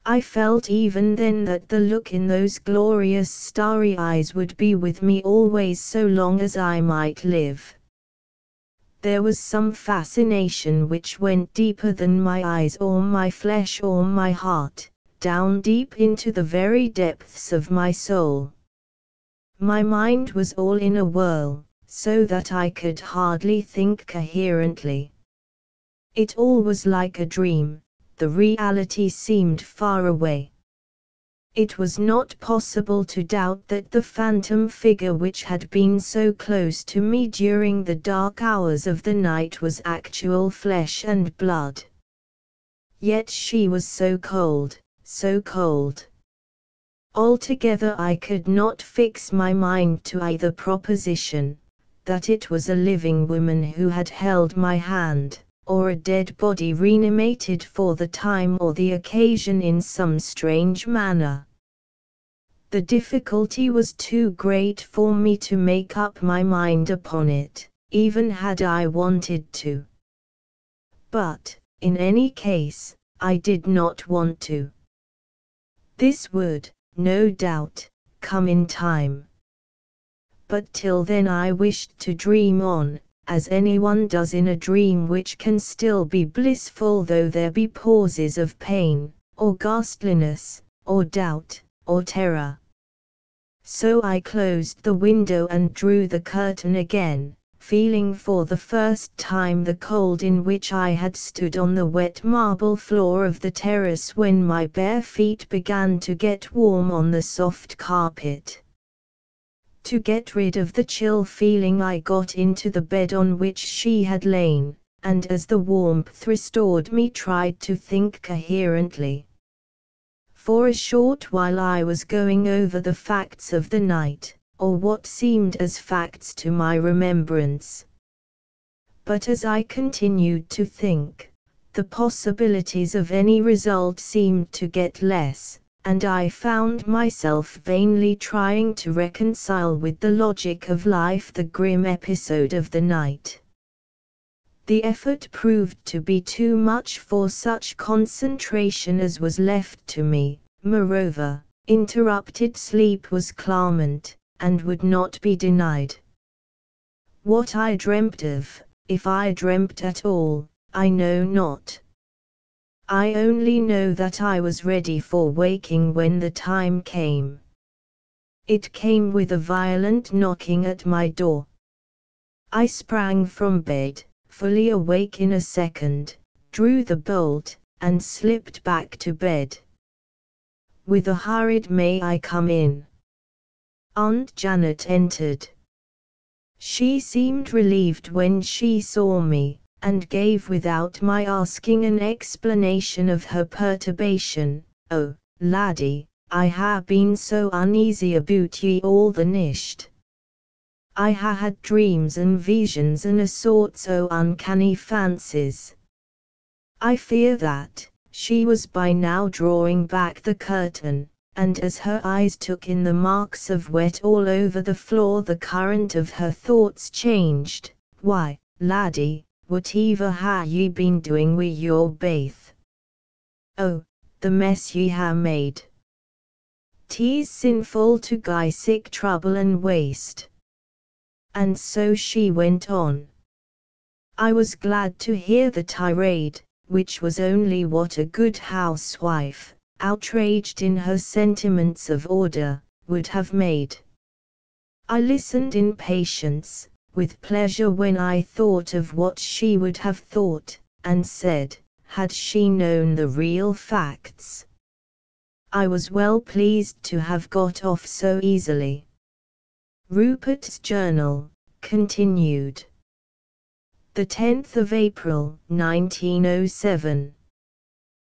I felt even then that the look in those glorious starry eyes would be with me always so long as I might live. There was some fascination which went deeper than my eyes or my flesh or my heart, down deep into the very depths of my soul. My mind was all in a whirl, so that I could hardly think coherently. It all was like a dream, the reality seemed far away. It was not possible to doubt that the phantom figure which had been so close to me during the dark hours of the night was actual flesh and blood. Yet she was so cold, so cold. Altogether I could not fix my mind to either proposition, that it was a living woman who had held my hand, or a dead body reanimated for the time or the occasion in some strange manner. The difficulty was too great for me to make up my mind upon it, even had I wanted to. But, in any case, I did not want to. This would, no doubt, come in time. But till then I wished to dream on, as anyone does in a dream which can still be blissful though there be pauses of pain, or ghastliness, or doubt, or terror. So I closed the window and drew the curtain again, feeling for the first time the cold in which I had stood on the wet marble floor of the terrace when my bare feet began to get warm on the soft carpet. To get rid of the chill feeling I got into the bed on which she had lain, and as the warmth restored me tried to think coherently. For a short while I was going over the facts of the night, or what seemed as facts to my remembrance. But as I continued to think, the possibilities of any result seemed to get less, and I found myself vainly trying to reconcile with the logic of life the grim episode of the night. The effort proved to be too much for such concentration as was left to me. Moreover, interrupted sleep was clamant, and would not be denied. What I dreamt of, if I dreamt at all, I know not. I only know that I was ready for waking when the time came. It came with a violent knocking at my door. I sprang from bed, fully awake in a second, drew the bolt, and slipped back to bed. With a hurried "May I come in?" Aunt Janet entered. She seemed relieved when she saw me, and gave without my asking an explanation of her perturbation. "Oh, laddie, I ha' been so uneasy aboot ye all the nicht. I ha' had dreams and visions and a sorts o' uncanny fancies. I fear that." She was by now drawing back the curtain, and as her eyes took in the marks of wet all over the floor the current of her thoughts changed. "Why, laddie, whatever ha' ye been doing wi' your baith? Oh, the mess ye ha' made. 'Tis sinful to gie sick trouble and waste." And so she went on. I was glad to hear the tirade, which was only what a good housewife, outraged in her sentiments of order, would have made. I listened in patience, with pleasure when I thought of what she would have thought, and said, had she known the real facts. I was well pleased to have got off so easily. Rupert's Journal, continued. The 10th of April, 1907.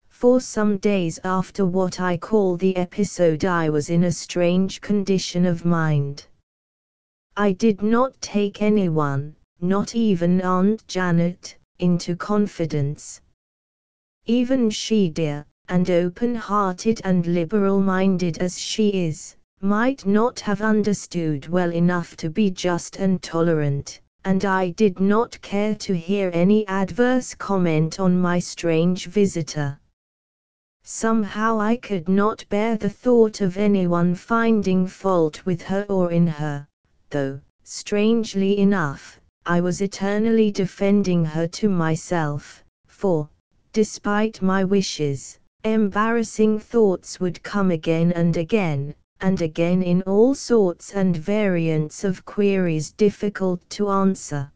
For some days after what I call the episode I was in a strange condition of mind. I did not take anyone, not even Aunt Janet, into confidence. Even she, dear, and open-hearted and liberal-minded as she is, might not have understood well enough to be just and tolerant. And I did not care to hear any adverse comment on my strange visitor. Somehow I could not bear the thought of anyone finding fault with her or in her, though, strangely enough, I was eternally defending her to myself, for, despite my wishes, embarrassing thoughts would come again and again, and again in all sorts and variants of queries difficult to answer.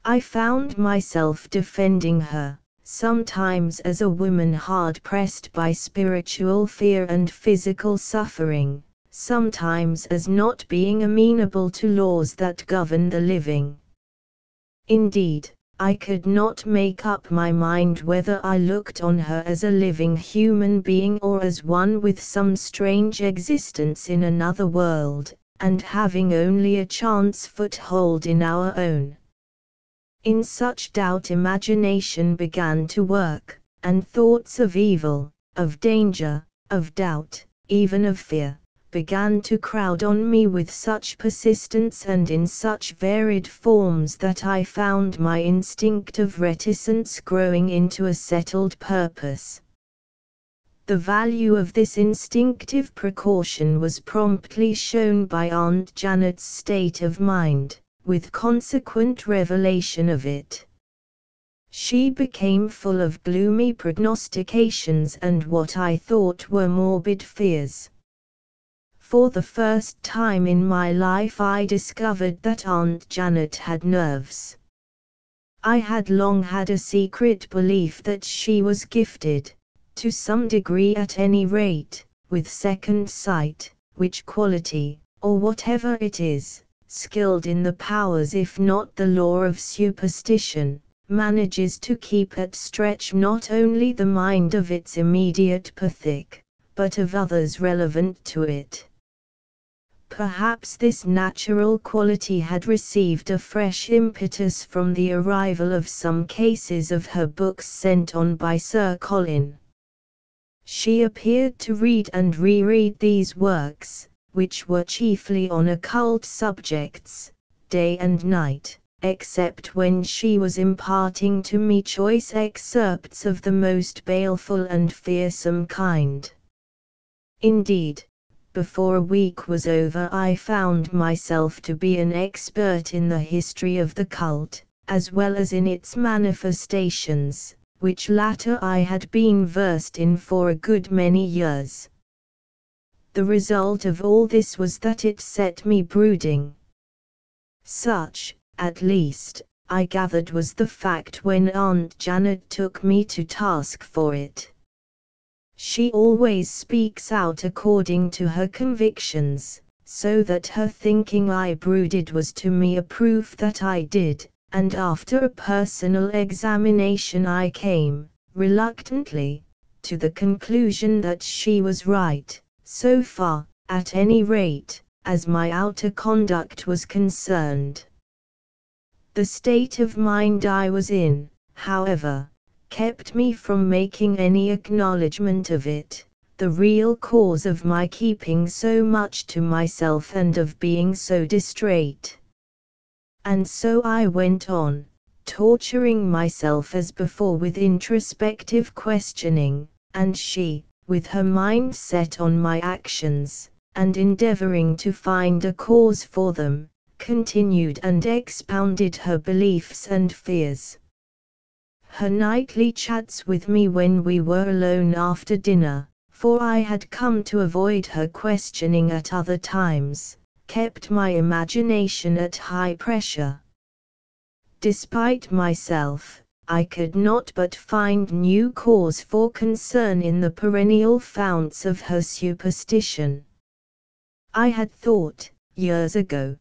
I found myself defending her, sometimes as a woman hard-pressed by spiritual fear and physical suffering, sometimes as not being amenable to laws that govern the living. Indeed, I could not make up my mind whether I looked on her as a living human being or as one with some strange existence in another world, and having only a chance foothold in our own. In such doubt imagination began to work, and thoughts of evil, of danger, of doubt, even of fear, began to crowd on me with such persistence and in such varied forms that I found my instinctive reticence growing into a settled purpose. The value of this instinctive precaution was promptly shown by Aunt Janet's state of mind, with consequent revelation of it. She became full of gloomy prognostications and what I thought were morbid fears. For the first time in my life I discovered that Aunt Janet had nerves. I had long had a secret belief that she was gifted, to some degree at any rate, with second sight, which quality, or whatever it is, skilled in the powers if not the law of superstition, manages to keep at stretch not only the mind of its immediate pathic, but of others relevant to it. Perhaps this natural quality had received a fresh impetus from the arrival of some cases of her books sent on by Sir Colin. She appeared to read and reread these works, which were chiefly on occult subjects, day and night, except when she was imparting to me choice excerpts of the most baleful and fearsome kind. Indeed, before a week was over I found myself to be an expert in the history of the cult, as well as in its manifestations, which latter I had been versed in for a good many years. The result of all this was that it set me brooding. Such, at least, I gathered was the fact when Aunt Janet took me to task for it. She always speaks out according to her convictions, so that her thinking I brooded was to me a proof that I did, and after a personal examination I came, reluctantly, to the conclusion that she was right, so far, at any rate, as my outer conduct was concerned. The state of mind I was in, however, kept me from making any acknowledgment of it, the real cause of my keeping so much to myself and of being so distrait. And so I went on, torturing myself as before with introspective questioning, and she, with her mind set on my actions, and endeavoring to find a cause for them, continued and expounded her beliefs and fears. Her nightly chats with me when we were alone after dinner, for I had come to avoid her questioning at other times, kept my imagination at high pressure. Despite myself, I could not but find new cause for concern in the perennial founts of her superstition. I had thought, years ago,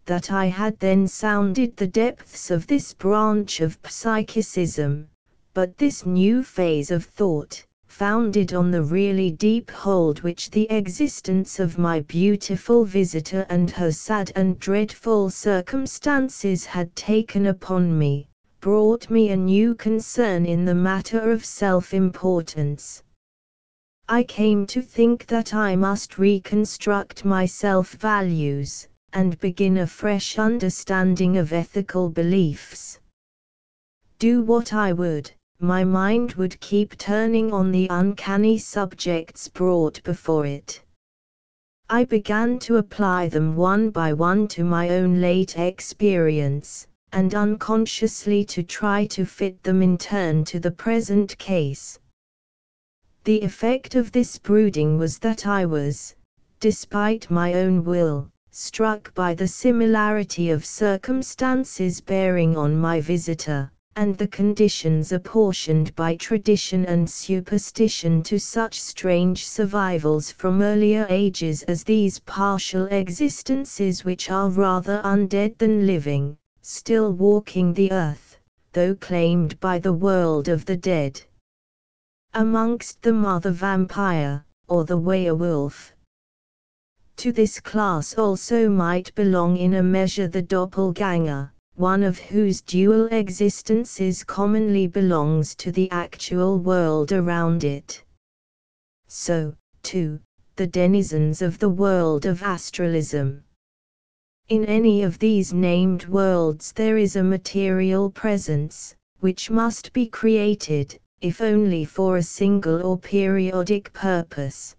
that I had then sounded the depths of this branch of psychicism, but this new phase of thought, founded on the really deep hold which the existence of my beautiful visitor and her sad and dreadful circumstances had taken upon me, brought me a new concern in the matter of self-importance. I came to think that I must reconstruct my self-values, and begin a fresh understanding of ethical beliefs. Do what I would, my mind would keep turning on the uncanny subjects brought before it. I began to apply them one by one to my own late experience, and unconsciously to try to fit them in turn to the present case. The effect of this brooding was that I was, despite my own will, struck by the similarity of circumstances bearing on my visitor, and the conditions apportioned by tradition and superstition to such strange survivals from earlier ages as these partial existences which are rather undead than living, still walking the earth, though claimed by the world of the dead. Amongst them are the vampire, or the werewolf. To this class also might belong in a measure the doppelganger, one of whose dual existences commonly belongs to the actual world around it. So, too, the denizens of the world of astralism. In any of these named worlds there is a material presence, which must be created, if only for a single or periodic purpose.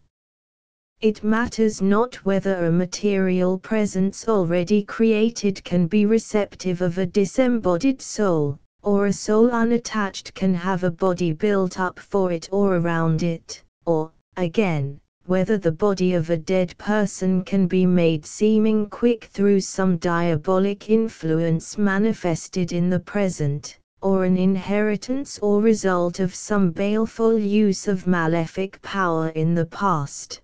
It matters not whether a material presence already created can be receptive of a disembodied soul, or a soul unattached can have a body built up for it or around it, or, again, whether the body of a dead person can be made seeming quick through some diabolic influence manifested in the present, or an inheritance or result of some baleful use of malefic power in the past.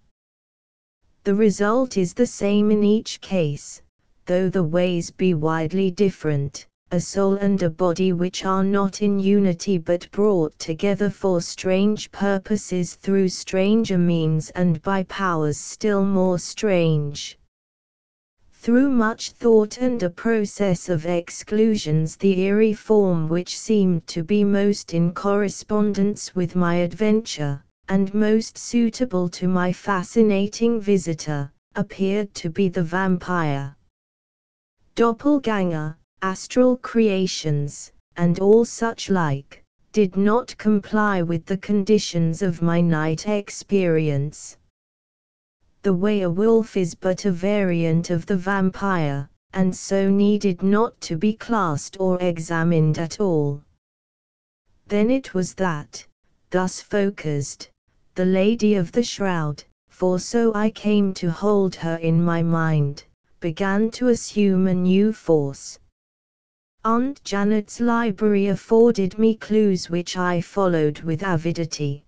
The result is the same in each case, though the ways be widely different. A soul and a body which are not in unity but brought together for strange purposes through stranger means and by powers still more strange. Through much thought and a process of exclusions, the eerie form which seemed to be most in correspondence with my adventure, and most suitable to my fascinating visitor, appeared to be the vampire. Doppelganger, astral creations, and all such like, did not comply with the conditions of my night experience. The werewolf is but a variant of the vampire, and so needed not to be classed or examined at all. Then it was that, thus focused, the lady of the shroud, for so I came to hold her in my mind, began to assume a new force. Aunt Janet's library afforded me clues which I followed with avidity.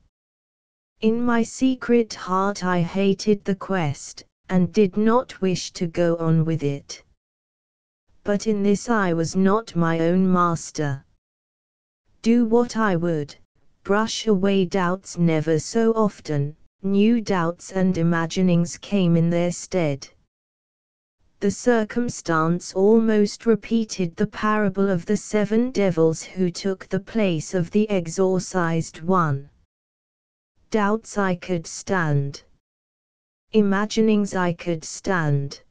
In my secret heart I hated the quest, and did not wish to go on with it. But in this I was not my own master. Do what I would, brush away doubts never so often, new doubts and imaginings came in their stead. The circumstance almost repeated the parable of the 7 devils who took the place of the exorcised one. Doubts I could stand. Imaginings I could stand.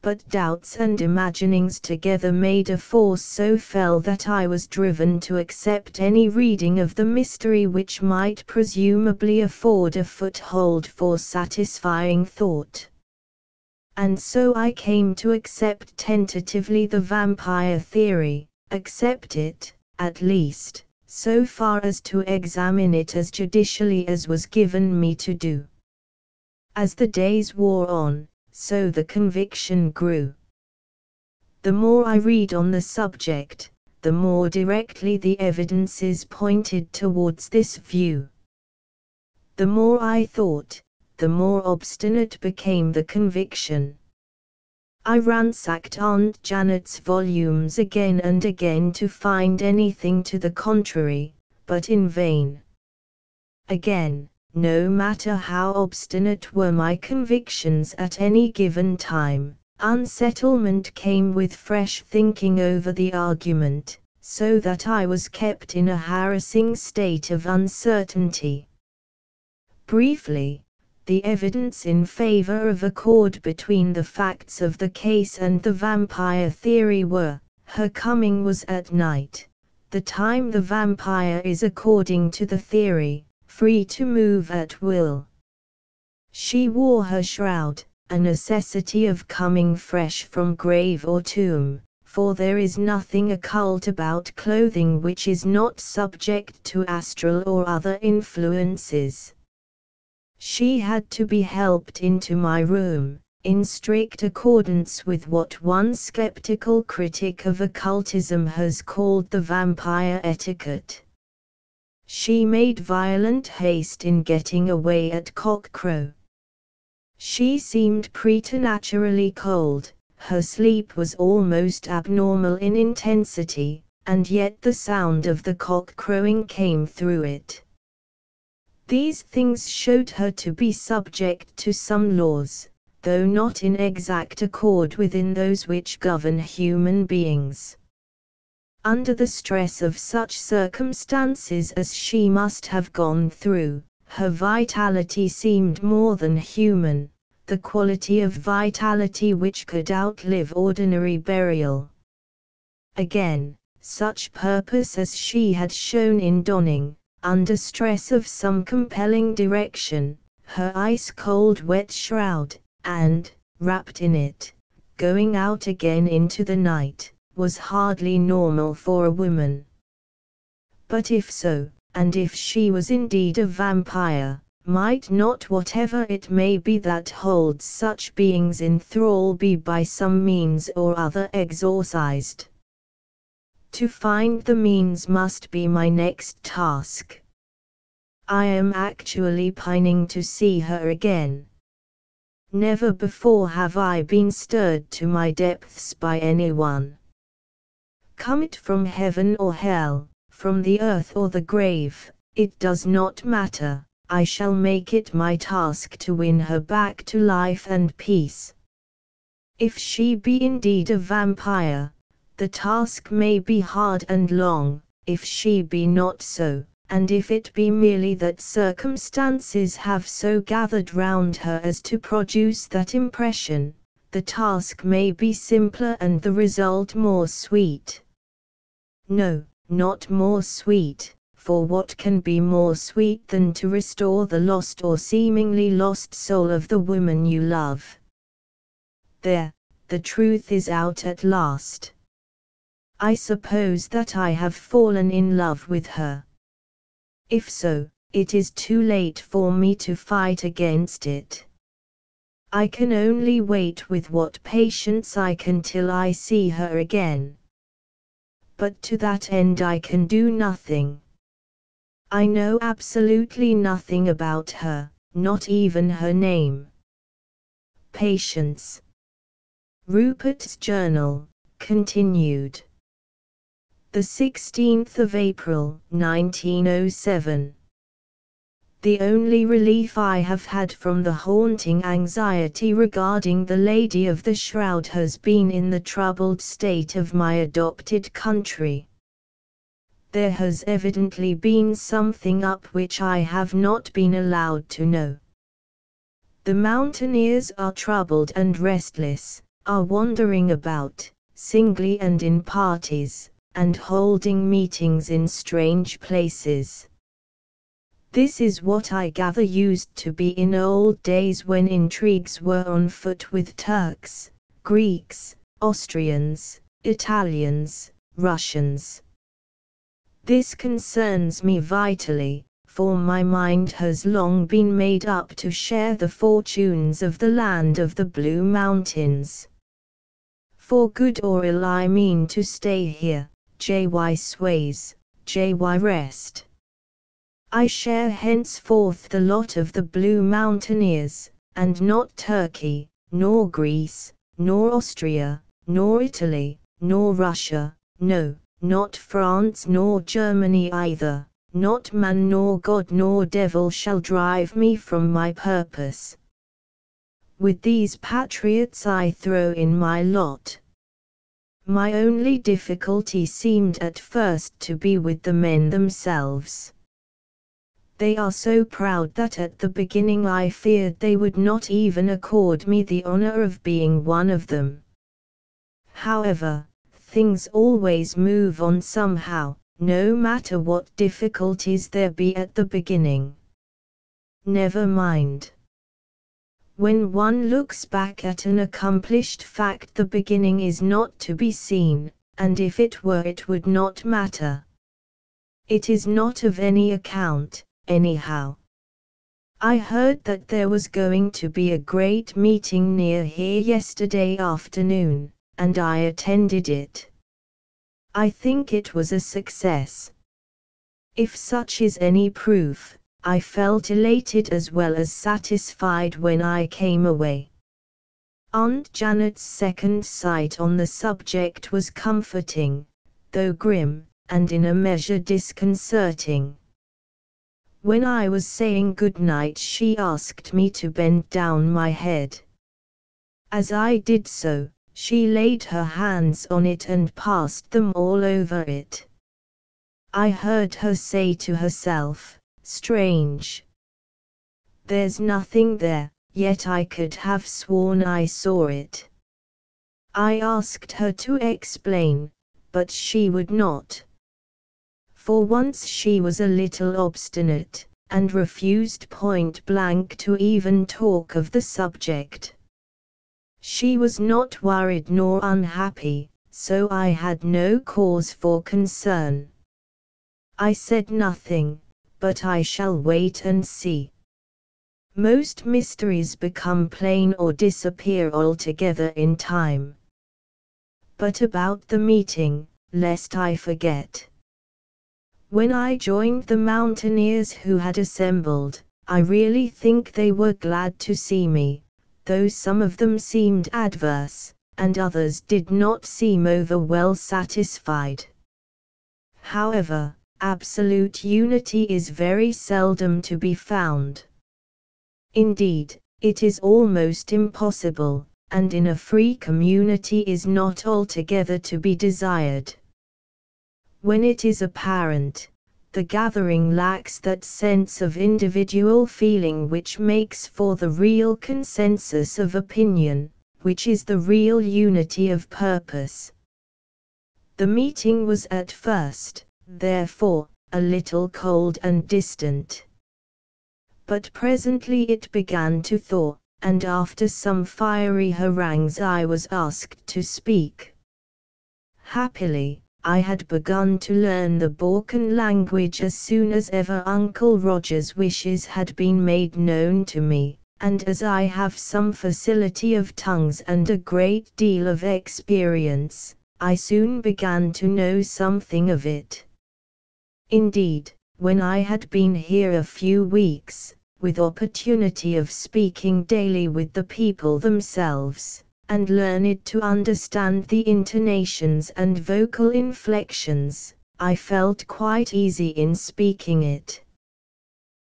But doubts and imaginings together made a force so fell that I was driven to accept any reading of the mystery which might presumably afford a foothold for satisfying thought. And so I came to accept tentatively the vampire theory, accept it, at least, so far as to examine it as judicially as was given me to do. As the days wore on, so the conviction grew. The more I read on the subject, the more directly the evidences pointed towards this view. The more I thought, the more obstinate became the conviction. I ransacked Aunt Janet's volumes again and again to find anything to the contrary, but in vain. Again, no matter how obstinate were my convictions at any given time, unsettlement came with fresh thinking over the argument, so that I was kept in a harassing state of uncertainty. Briefly, the evidence in favor of accord between the facts of the case and the vampire theory were: her coming was at night, the time the vampire is according to the theory, free to move at will. She wore her shroud, a necessity of coming fresh from grave or tomb, for there is nothing occult about clothing which is not subject to astral or other influences. She had to be helped into my room, in strict accordance with what one skeptical critic of occultism has called the vampire etiquette. She made violent haste in getting away at cockcrow. She seemed preternaturally cold, her sleep was almost abnormal in intensity, and yet the sound of the cock crowing came through it. These things showed her to be subject to some laws, though not in exact accord within those which govern human beings. Under the stress of such circumstances as she must have gone through, her vitality seemed more than human, the quality of vitality which could outlive ordinary burial. Again, such purpose as she had shown in donning, under stress of some compelling direction, her ice-cold wet shroud, and, wrapped in it, going out again into the night, was hardly normal for a woman. But if so, and if she was indeed a vampire, might not whatever it may be that holds such beings in thrall be by some means or other exorcised? To find the means must be my next task. I am actually pining to see her again. Never before have I been stirred to my depths by anyone. Come it from heaven or hell, from the earth or the grave, it does not matter, I shall make it my task to win her back to life and peace. If she be indeed a vampire, the task may be hard and long, if she be not so, and if it be merely that circumstances have so gathered round her as to produce that impression, the task may be simpler and the result more sweet. No, not more sweet, for what can be more sweet than to restore the lost or seemingly lost soul of the woman you love? There, the truth is out at last. I suppose that I have fallen in love with her. If so, it is too late for me to fight against it. I can only wait with what patience I can till I see her again. But to that end I can do nothing. I know absolutely nothing about her, not even her name. Patience. Rupert's Journal, continued. The 16th of April, 1907. The only relief I have had from the haunting anxiety regarding the Lady of the Shroud has been in the troubled state of my adopted country. There has evidently been something up which I have not been allowed to know. The mountaineers are troubled and restless, are wandering about, singly and in parties, and holding meetings in strange places. This is what I gather used to be in old days when intrigues were on foot with Turks, Greeks, Austrians, Italians, Russians. This concerns me vitally, for my mind has long been made up to share the fortunes of the land of the Blue Mountains. For good or ill I mean to stay here, J.Y. sways, J.Y. rest. I share henceforth the lot of the Blue Mountaineers, and not Turkey, nor Greece, nor Austria, nor Italy, nor Russia, no, not France nor Germany either, not man nor God nor devil shall drive me from my purpose. With these patriots I throw in my lot. My only difficulty seemed at first to be with the men themselves. They are so proud that at the beginning I feared they would not even accord me the honor of being one of them. However, things always move on somehow, no matter what difficulties there be at the beginning. Never mind. When one looks back at an accomplished fact, the beginning is not to be seen, and if it were it would not matter. It is not of any account, anyhow. I heard that there was going to be a great meeting near here yesterday afternoon, and I attended it. I think it was a success. If such is any proof, I felt elated as well as satisfied when I came away. Aunt Janet's second sight on the subject was comforting, though grim, and in a measure disconcerting. When I was saying good night she asked me to bend down my head. As I did so, she laid her hands on it and passed them all over it. I heard her say to herself, "Strange. There's nothing there," yet I could have sworn I saw it. I asked her to explain, but she would not. For once she was a little obstinate, and refused point-blank to even talk of the subject. She was not worried nor unhappy, so I had no cause for concern. I said nothing, but I shall wait and see. Most mysteries become plain or disappear altogether in time. But about the meeting, lest I forget. When I joined the mountaineers who had assembled, I really think they were glad to see me, though some of them seemed adverse, and others did not seem over well satisfied. However, absolute unity is very seldom to be found. Indeed, it is almost impossible, and in a free community is not altogether to be desired. When it is apparent, the gathering lacks that sense of individual feeling which makes for the real consensus of opinion, which is the real unity of purpose. The meeting was at first, therefore, a little cold and distant. But presently it began to thaw, and after some fiery harangues I was asked to speak. Happily, I had begun to learn the Balkan language as soon as ever Uncle Roger's wishes had been made known to me, and as I have some facility of tongues and a great deal of experience, I soon began to know something of it. Indeed, when I had been here a few weeks, with opportunity of speaking daily with the people themselves, and learned to understand the intonations and vocal inflections, I felt quite easy in speaking it.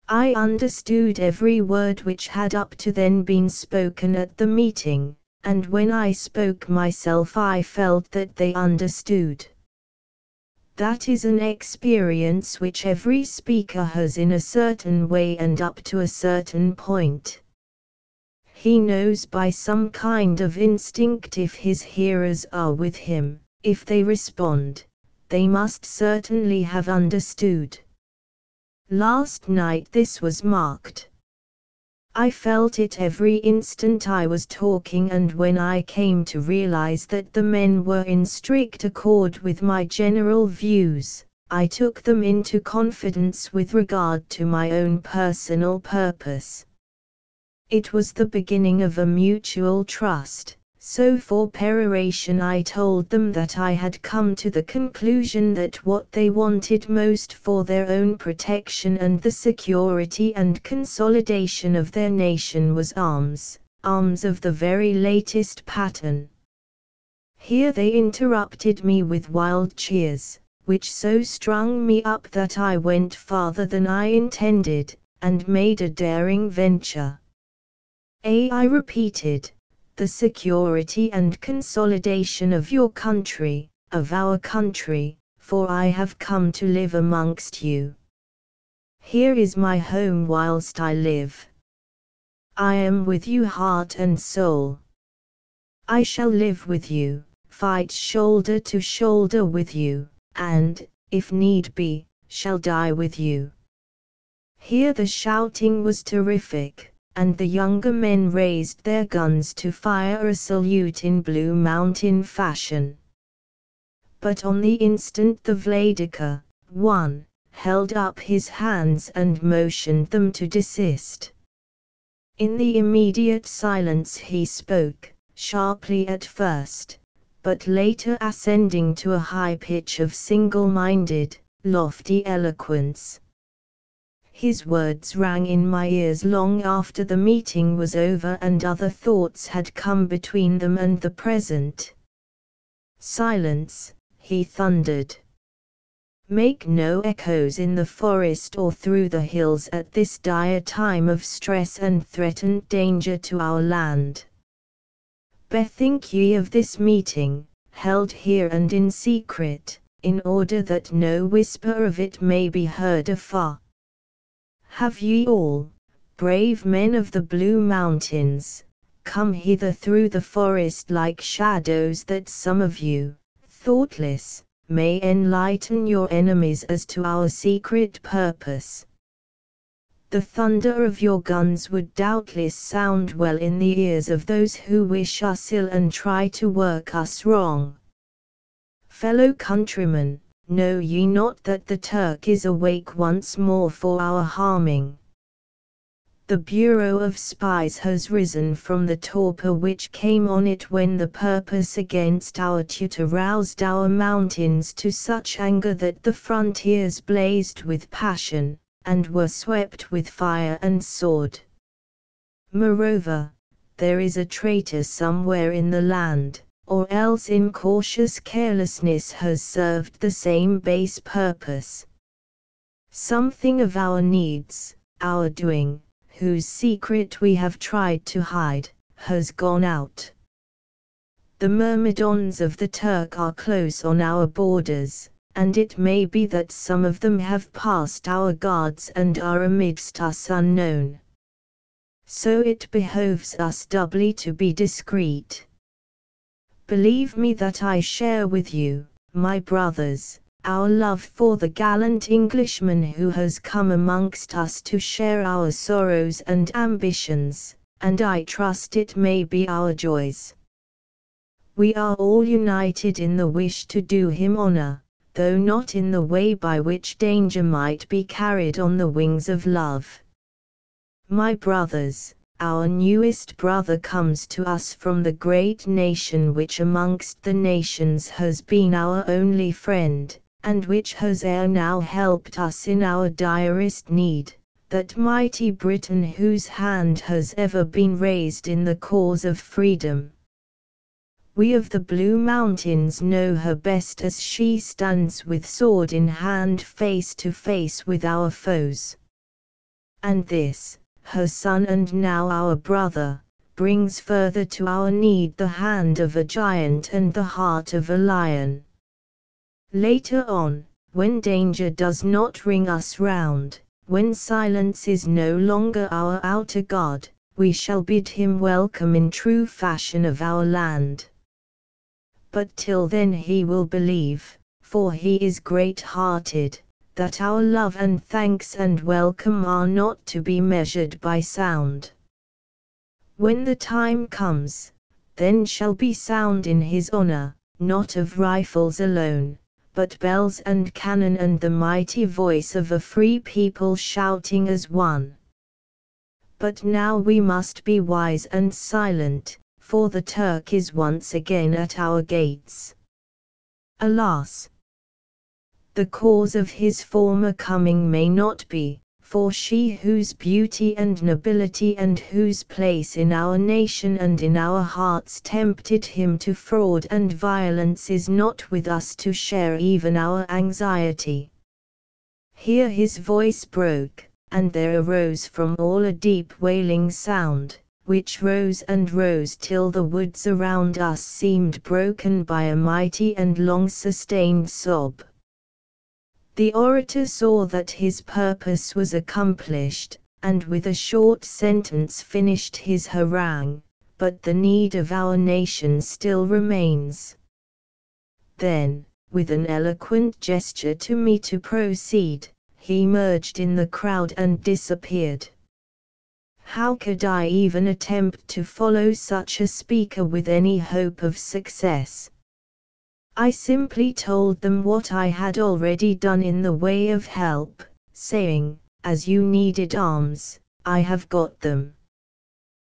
I understood every word which had up to then been spoken at the meeting, and when I spoke myself I felt that they understood. That is an experience which every speaker has in a certain way and up to a certain point. He knows by some kind of instinct if his hearers are with him. If they respond, they must certainly have understood. Last night this was marked. I felt it every instant I was talking, and when I came to realize that the men were in strict accord with my general views, I took them into confidence with regard to my own personal purpose. It was the beginning of a mutual trust, so for peroration I told them that I had come to the conclusion that what they wanted most for their own protection and the security and consolidation of their nation was arms of the very latest pattern. Here they interrupted me with wild cheers, which so strung me up that I went farther than I intended, and made a daring venture. I repeated, the security and consolidation of your country, of our country, for I have come to live amongst you. Here is my home whilst I live. I am with you heart and soul. I shall live with you, fight shoulder to shoulder with you, and, if need be, shall die with you. Here the shouting was terrific, and the younger men raised their guns to fire a salute in Blue Mountain fashion. But on the instant the Vladika, one, held up his hands and motioned them to desist. In the immediate silence he spoke, sharply at first, but later ascending to a high pitch of single-minded, lofty eloquence. His words rang in my ears long after the meeting was over and other thoughts had come between them and the present. Silence, he thundered. Make no echoes in the forest or through the hills at this dire time of stress and threatened danger to our land. Bethink ye of this meeting, held here and in secret, in order that no whisper of it may be heard afar. Have ye all, brave men of the Blue Mountains, come hither through the forest like shadows that some of you, thoughtless, may enlighten your enemies as to our secret purpose. The thunder of your guns would doubtless sound well in the ears of those who wish us ill and try to work us wrong. Fellow countrymen, know ye not that the Turk is awake once more for our harming? The Bureau of Spies has risen from the torpor which came on it when the purpose against our tutor roused our mountains to such anger that the frontiers blazed with passion, and were swept with fire and sword. Moreover, there is a traitor somewhere in the land, or else incautious carelessness has served the same base purpose. Something of our needs, our doing, whose secret we have tried to hide, has gone out. The myrmidons of the Turk are close on our borders, and it may be that some of them have passed our guards and are amidst us unknown. So it behoves us doubly to be discreet. Believe me that I share with you, my brothers, our love for the gallant Englishman who has come amongst us to share our sorrows and ambitions, and I trust it may be our joys. We are all united in the wish to do him honor, though not in the way by which danger might be carried on the wings of love. My brothers, our newest brother comes to us from the great nation which amongst the nations has been our only friend, and which has ere now helped us in our direst need, that mighty Britain whose hand has ever been raised in the cause of freedom. We of the Blue Mountains know her best as she stands with sword in hand face to face with our foes. And this, her son and now our brother, brings further to our need the hand of a giant and the heart of a lion. Later on, when danger does not ring us round, when silence is no longer our outer guard, we shall bid him welcome in true fashion of our land. But till then he will believe, for he is great-hearted, that our love and thanks and welcome are not to be measured by sound. When the time comes, then shall be sound in his honor, not of rifles alone, but bells and cannon and the mighty voice of a free people shouting as one. But now we must be wise and silent, for the Turk is once again at our gates. Alas! The cause of his former coming may not be, for she whose beauty and nobility and whose place in our nation and in our hearts tempted him to fraud and violence is not with us to share even our anxiety. Here his voice broke, and there arose from all a deep wailing sound, which rose and rose till the woods around us seemed broken by a mighty and long-sustained sob. The orator saw that his purpose was accomplished, and with a short sentence finished his harangue, but the need of our nation still remains. Then, with an eloquent gesture to me to proceed, he merged in the crowd and disappeared. How could I even attempt to follow such a speaker with any hope of success? I simply told them what I had already done in the way of help, saying, as you needed arms, I have got them.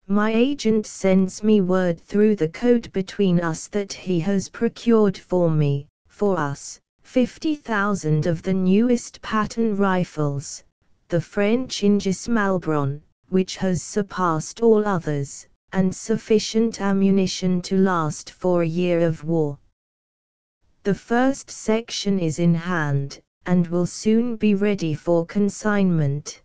My agent sends me word through the code between us that he has procured for us, 50,000 of the newest pattern rifles, the French Ingis Malbron, which has surpassed all others, and sufficient ammunition to last for a year of war. The first section is in hand, and will soon be ready for consignment.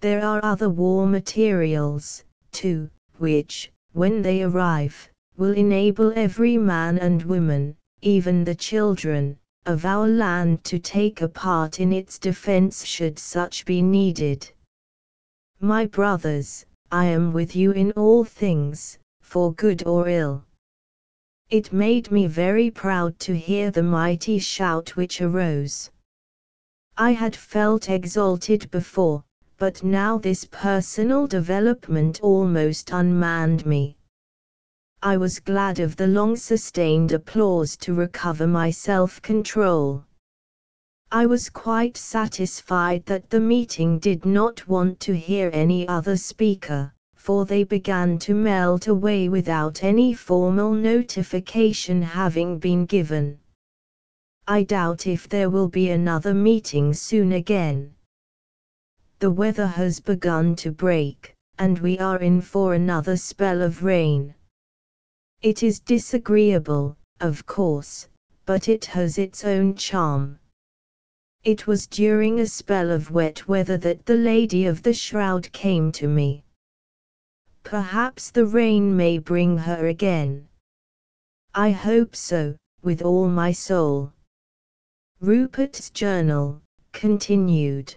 There are other war materials, too, which, when they arrive, will enable every man and woman, even the children, of our land to take a part in its defense should such be needed. My brothers, I am with you in all things, for good or ill. It made me very proud to hear the mighty shout which arose. I had felt exalted before, but now this personal development almost unmanned me. I was glad of the long-sustained applause to recover my self-control. I was quite satisfied that the meeting did not want to hear any other speaker, for they began to melt away without any formal notification having been given. I doubt if there will be another meeting soon again. The weather has begun to break, and we are in for another spell of rain. It is disagreeable, of course, but it has its own charm. It was during a spell of wet weather that the lady of the shroud came to me. Perhaps the rain may bring her again. I hope so, with all my soul. Rupert's Journal, continued.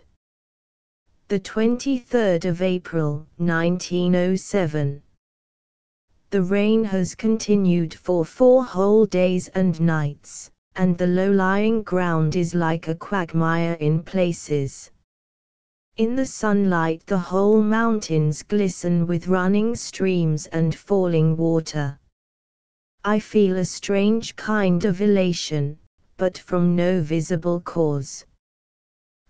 The 23rd of April, 1907. The rain has continued for 4 whole days and nights, and the low-lying ground is like a quagmire in places. In the sunlight the whole mountains glisten with running streams and falling water. I feel a strange kind of elation, but from no visible cause.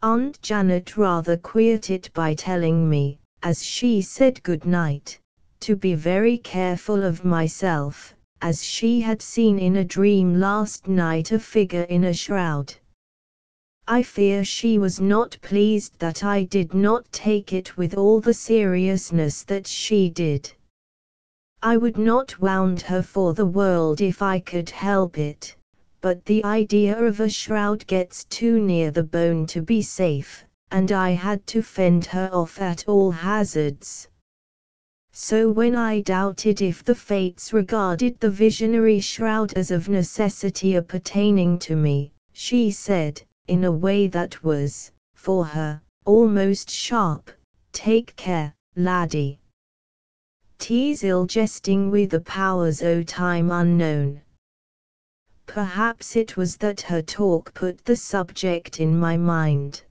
Aunt Janet rather queered it by telling me, as she said good night, to be very careful of myself, as she had seen in a dream last night a figure in a shroud. I fear she was not pleased that I did not take it with all the seriousness that she did. I would not wound her for the world if I could help it, but the idea of a shroud gets too near the bone to be safe, and I had to fend her off at all hazards. So when I doubted if the fates regarded the visionary shroud as of necessity appertaining to me, she said, in a way that was, for her, almost sharp, "Take care, laddie. 'Tis ill jesting with the powers o' time unknown." Perhaps it was that her talk put the subject in my mind.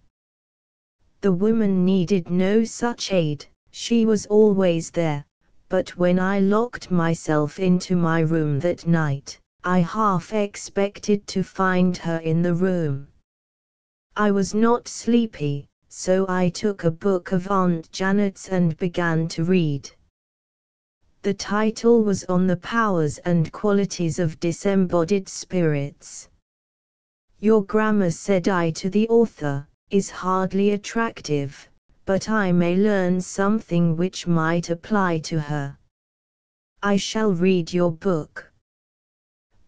The woman needed no such aid, she was always there, but when I locked myself into my room that night, I half expected to find her in the room. I was not sleepy, so I took a book of Aunt Janet's and began to read. The title was On the Powers and Qualities of Disembodied Spirits. "Your grammar," said I to the author, "is hardly attractive, but I may learn something which might apply to her. I shall read your book."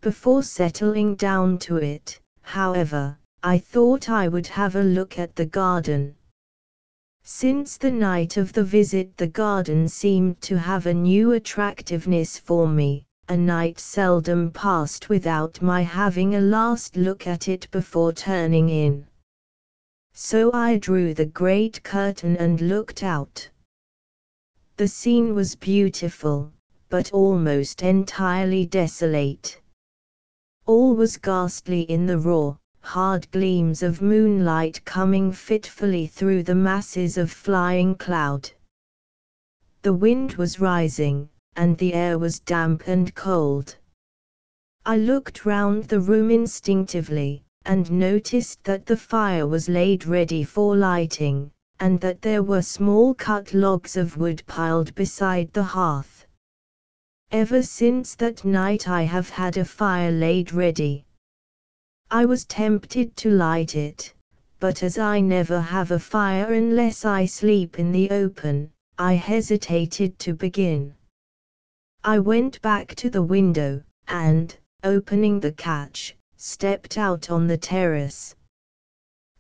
Before settling down to it, however, I thought I would have a look at the garden. Since the night of the visit the garden seemed to have a new attractiveness for me, a night seldom passed without my having a last look at it before turning in. So I drew the great curtain and looked out. The scene was beautiful, but almost entirely desolate. All was ghastly in the raw, hard gleams of moonlight coming fitfully through the masses of flying cloud. The wind was rising, and the air was damp and cold. I looked round the room instinctively, and noticed that the fire was laid ready for lighting, and that there were small cut logs of wood piled beside the hearth. Ever since that night I have had a fire laid ready. I was tempted to light it, but as I never have a fire unless I sleep in the open, I hesitated to begin. I went back to the window, and, opening the catch, stepped out on the terrace.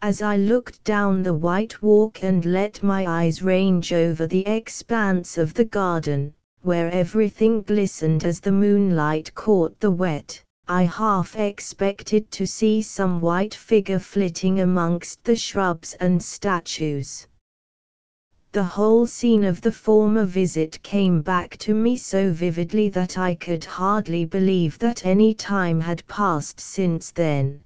As I looked down the white walk and let my eyes range over the expanse of the garden, where everything glistened as the moonlight caught the wet, I half expected to see some white figure flitting amongst the shrubs and statues. The whole scene of the former visit came back to me so vividly that I could hardly believe that any time had passed since then.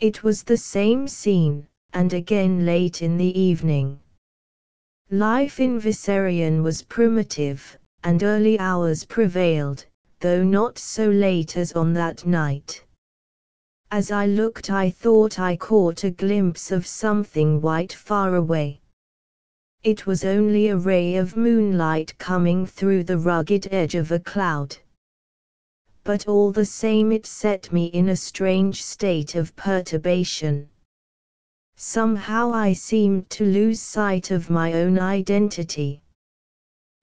It was the same scene, and again late in the evening. Life in Viserion was primitive, and early hours prevailed, though not so late as on that night. As I looked, I thought I caught a glimpse of something white far away. It was only a ray of moonlight coming through the rugged edge of a cloud. But all the same it set me in a strange state of perturbation. Somehow I seemed to lose sight of my own identity.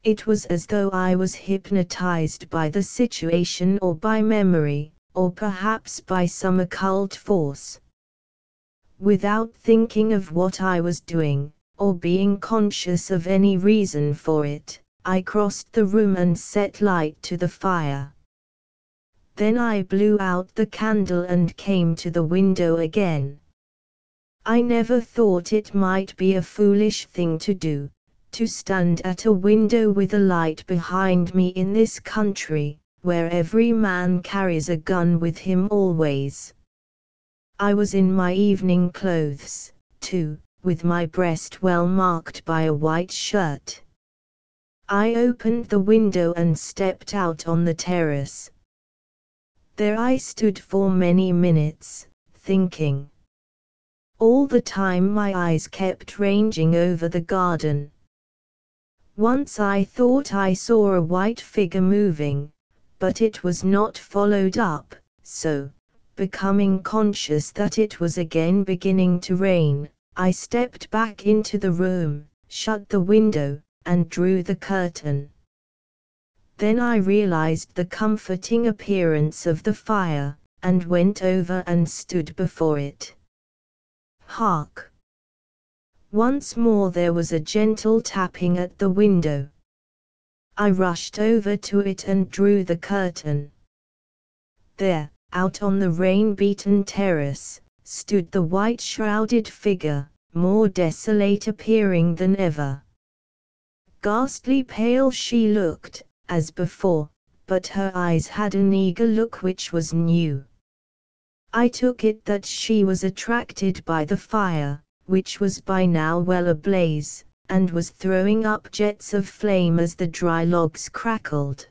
It was as though I was hypnotized by the situation, or by memory, or perhaps by some occult force. Without thinking of what I was doing, or being conscious of any reason for it, I crossed the room and set light to the fire. Then I blew out the candle and came to the window again. I never thought it might be a foolish thing to do, to stand at a window with a light behind me in this country, where every man carries a gun with him always. I was in my evening clothes, too, with my breast well marked by a white shirt. I opened the window and stepped out on the terrace. There I stood for many minutes, thinking. All the time my eyes kept ranging over the garden. Once I thought I saw a white figure moving, but it was not followed up, so, becoming conscious that it was again beginning to rain, I stepped back into the room, shut the window, and drew the curtain. Then I realized the comforting appearance of the fire, and went over and stood before it. Hark! Once more there was a gentle tapping at the window. I rushed over to it and drew the curtain. There, out on the rain-beaten terrace, stood the white shrouded figure, more desolate appearing than ever. Ghastly pale she looked, as before, but her eyes had an eager look which was new. I took it that she was attracted by the fire, which was by now well ablaze, and was throwing up jets of flame as the dry logs crackled.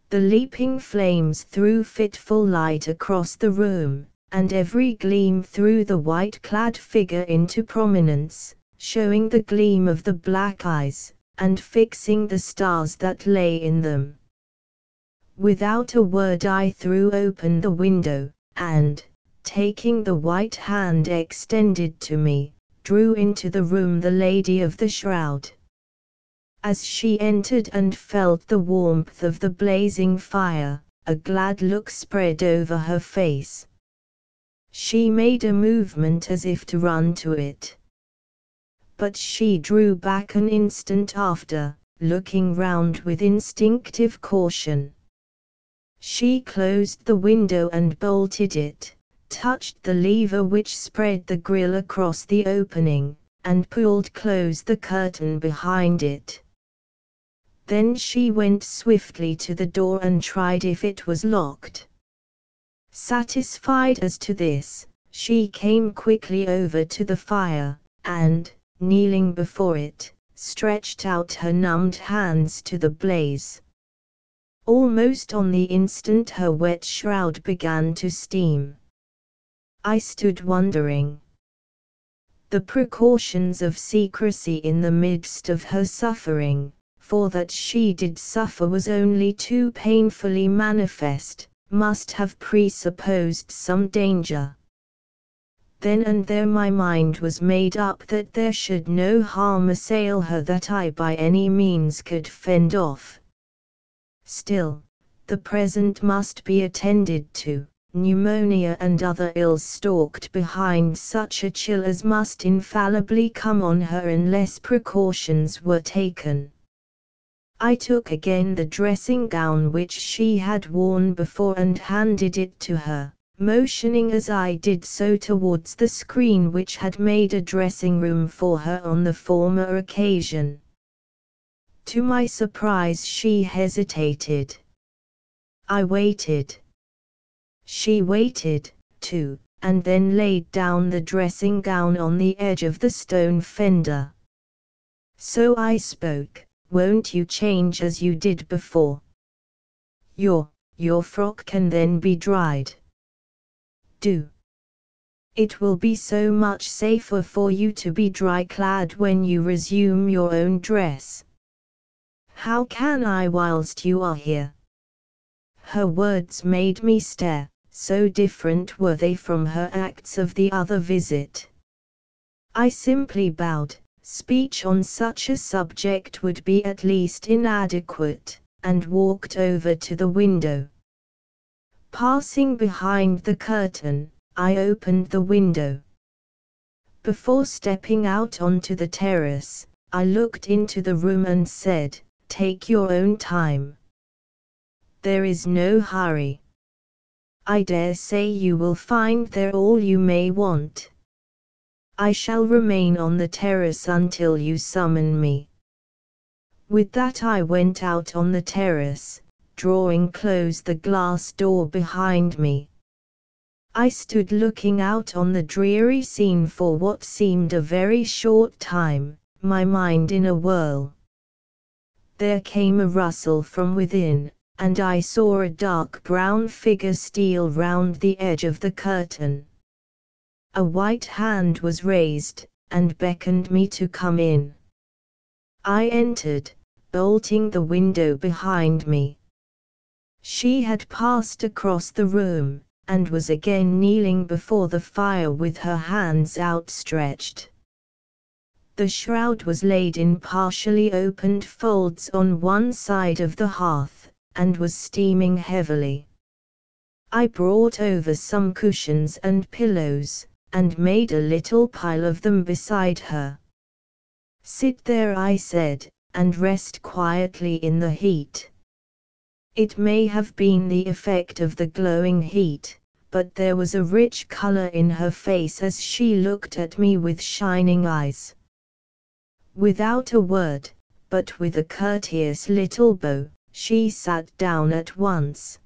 The leaping flames threw fitful light across the room, and every gleam threw the white-clad figure into prominence, showing the gleam of the black eyes, and fixing the stars that lay in them. Without a word I threw open the window, and, taking the white hand extended to me, drew into the room the lady of the shroud. As she entered and felt the warmth of the blazing fire, a glad look spread over her face. She made a movement as if to run to it. But she drew back an instant after, looking round with instinctive caution. She closed the window and bolted it, touched the lever which spread the grille across the opening, and pulled close the curtain behind it. Then she went swiftly to the door and tried if it was locked. Satisfied as to this, she came quickly over to the fire, and, kneeling before it, stretched out her numbed hands to the blaze. Almost on the instant her wet shroud began to steam. I stood wondering. The precautions of secrecy in the midst of her suffering, for that she did suffer was only too painfully manifest, must have presupposed some danger. Then and there my mind was made up that there should no harm assail her that I by any means could fend off. Still, the present must be attended to. Pneumonia and other ills stalked behind such a chill as must infallibly come on her unless precautions were taken. I took again the dressing gown which she had worn before and handed it to her, motioning as I did so towards the screen which had made a dressing room for her on the former occasion. To my surprise she hesitated. I waited. She waited, too, and then laid down the dressing gown on the edge of the stone fender. So I spoke, "Won't you change as you did before? Your frock can then be dried. Do. It will be so much safer for you to be dry-clad when you resume your own dress." "How can I whilst you are here?" Her words made me stare, so different were they from her acts of the other visit. I simply bowed. Speech on such a subject would be at least inadequate, and walked over to the window. Passing behind the curtain, I opened the window. Before stepping out onto the terrace, I looked into the room and said, "Take your own time. There is no hurry. I dare say you will find there all you may want. I shall remain on the terrace until you summon me." With that I went out on the terrace, drawing close the glass door behind me. I stood looking out on the dreary scene for what seemed a very short time, my mind in a whirl. There came a rustle from within, and I saw a dark brown figure steal round the edge of the curtain. A white hand was raised, and beckoned me to come in. I entered, bolting the window behind me. She had passed across the room, and was again kneeling before the fire with her hands outstretched. The shroud was laid in partially opened folds on one side of the hearth, and was steaming heavily. I brought over some cushions and pillows, and made a little pile of them beside her. "Sit there," I said, "and rest quietly in the heat." It may have been the effect of the glowing heat, but there was a rich color in her face as she looked at me with shining eyes. Without a word, but with a courteous little bow, she sat down at once.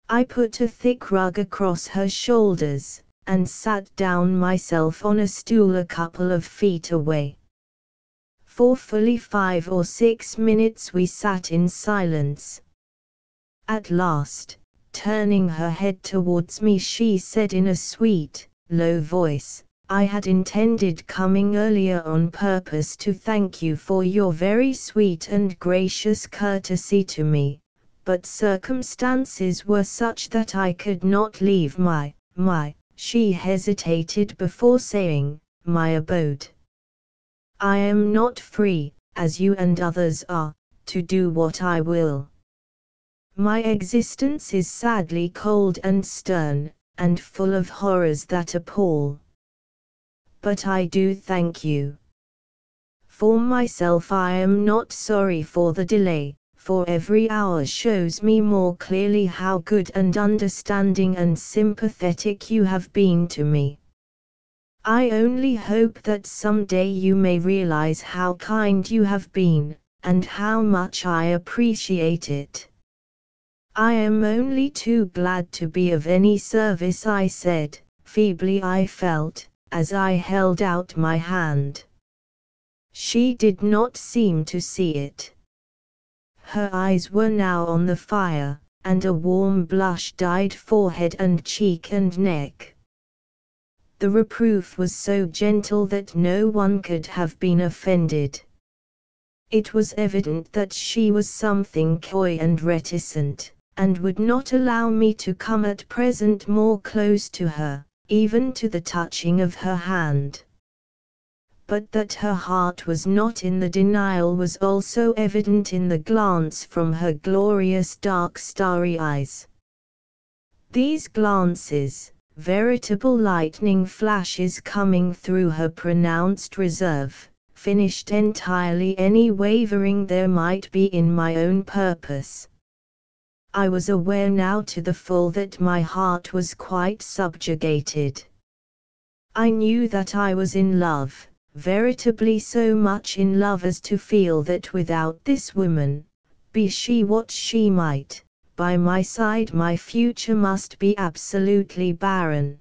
I put a thick rug across her shoulders, and sat down myself on a stool a couple of feet away. For fully 5 or 6 minutes we sat in silence. At last, turning her head towards me, she said in a sweet, low voice, "I had intended coming earlier on purpose to thank you for your very sweet and gracious courtesy to me, but circumstances were such that I could not leave my, she hesitated before saying, "my abode. I am not free, as you and others are, to do what I will. My existence is sadly cold and stern, and full of horrors that appall. But I do thank you. For myself I am not sorry for the delay, for every hour shows me more clearly how good and understanding and sympathetic you have been to me. I only hope that someday you may realize how kind you have been, and how much I appreciate it." "I am only too glad to be of any service," I said, feebly I felt, as I held out my hand. She did not seem to see it. Her eyes were now on the fire, and a warm blush dyed forehead and cheek and neck. The reproof was so gentle that no one could have been offended. It was evident that she was something coy and reticent, and would not allow me to come at present more close to her, even to the touching of her hand. But that her heart was not in the denial was also evident in the glance from her glorious dark starry eyes. These glances, veritable lightning flashes coming through her pronounced reserve, finished entirely any wavering there might be in my own purpose. I was aware now to the full that my heart was quite subjugated. I knew that I was in love, veritably so much in love as to feel that without this woman, be she what she might, by my side my future must be absolutely barren.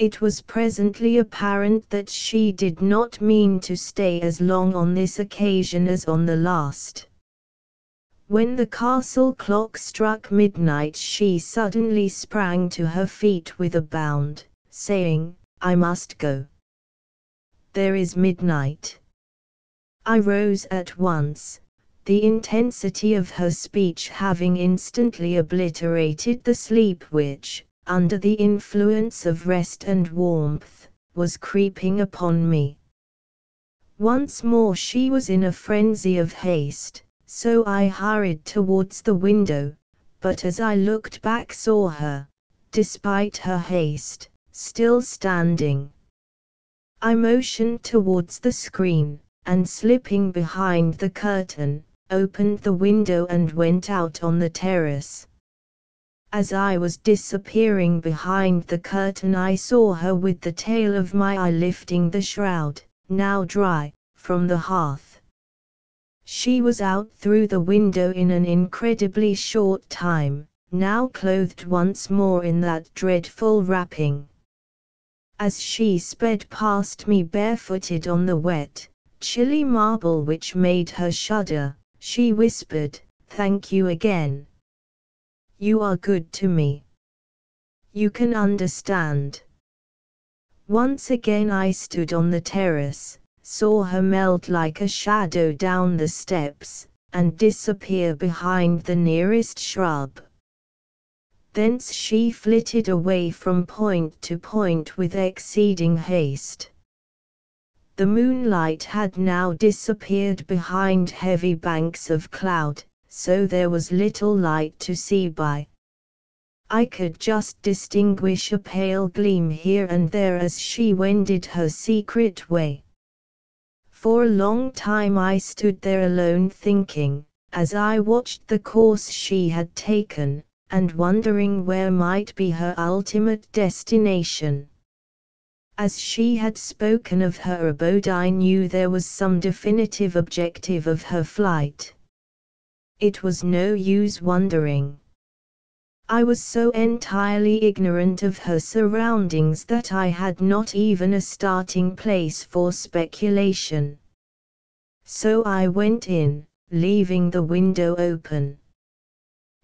It was presently apparent that she did not mean to stay as long on this occasion as on the last. When the castle clock struck midnight, she suddenly sprang to her feet with a bound, saying, "I must go. There is midnight." I rose at once, the intensity of her speech having instantly obliterated the sleep which, under the influence of rest and warmth, was creeping upon me. Once more she was in a frenzy of haste, so I hurried towards the window, but as I looked back saw her, despite her haste, still standing. I motioned towards the screen, and slipping behind the curtain, opened the window and went out on the terrace. As I was disappearing behind the curtain, I saw her with the tail of my eye lifting the shroud, now dry, from the hearth. She was out through the window in an incredibly short time, now clothed once more in that dreadful wrapping. As she sped past me barefooted on the wet, chilly marble which made her shudder, she whispered, "Thank you again. You are good to me. You can understand." Once again I stood on the terrace, saw her melt like a shadow down the steps, and disappear behind the nearest shrub. Thence she flitted away from point to point with exceeding haste. The moonlight had now disappeared behind heavy banks of cloud, so there was little light to see by. I could just distinguish a pale gleam here and there as she wended her secret way. For a long time I stood there alone thinking, as I watched the course she had taken, and wondering where might be her ultimate destination. As she had spoken of her abode, I knew there was some definitive objective of her flight. It was no use wondering. I was so entirely ignorant of her surroundings that I had not even a starting place for speculation. So I went in, leaving the window open.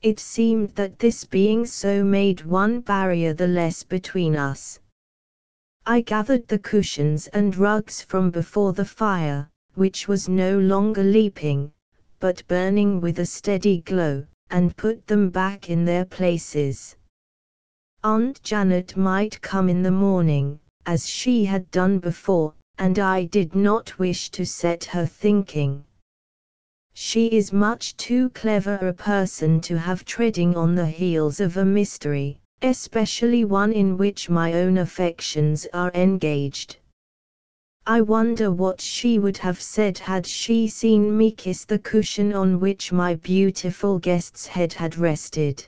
It seemed that this being so made one barrier the less between us. I gathered the cushions and rugs from before the fire, which was no longer leaping, but burning with a steady glow, and put them back in their places. Aunt Janet might come in the morning, as she had done before, and I did not wish to set her thinking. She is much too clever a person to have treading on the heels of a mystery, especially one in which my own affections are engaged. I wonder what she would have said had she seen me kiss the cushion on which my beautiful guest's head had rested.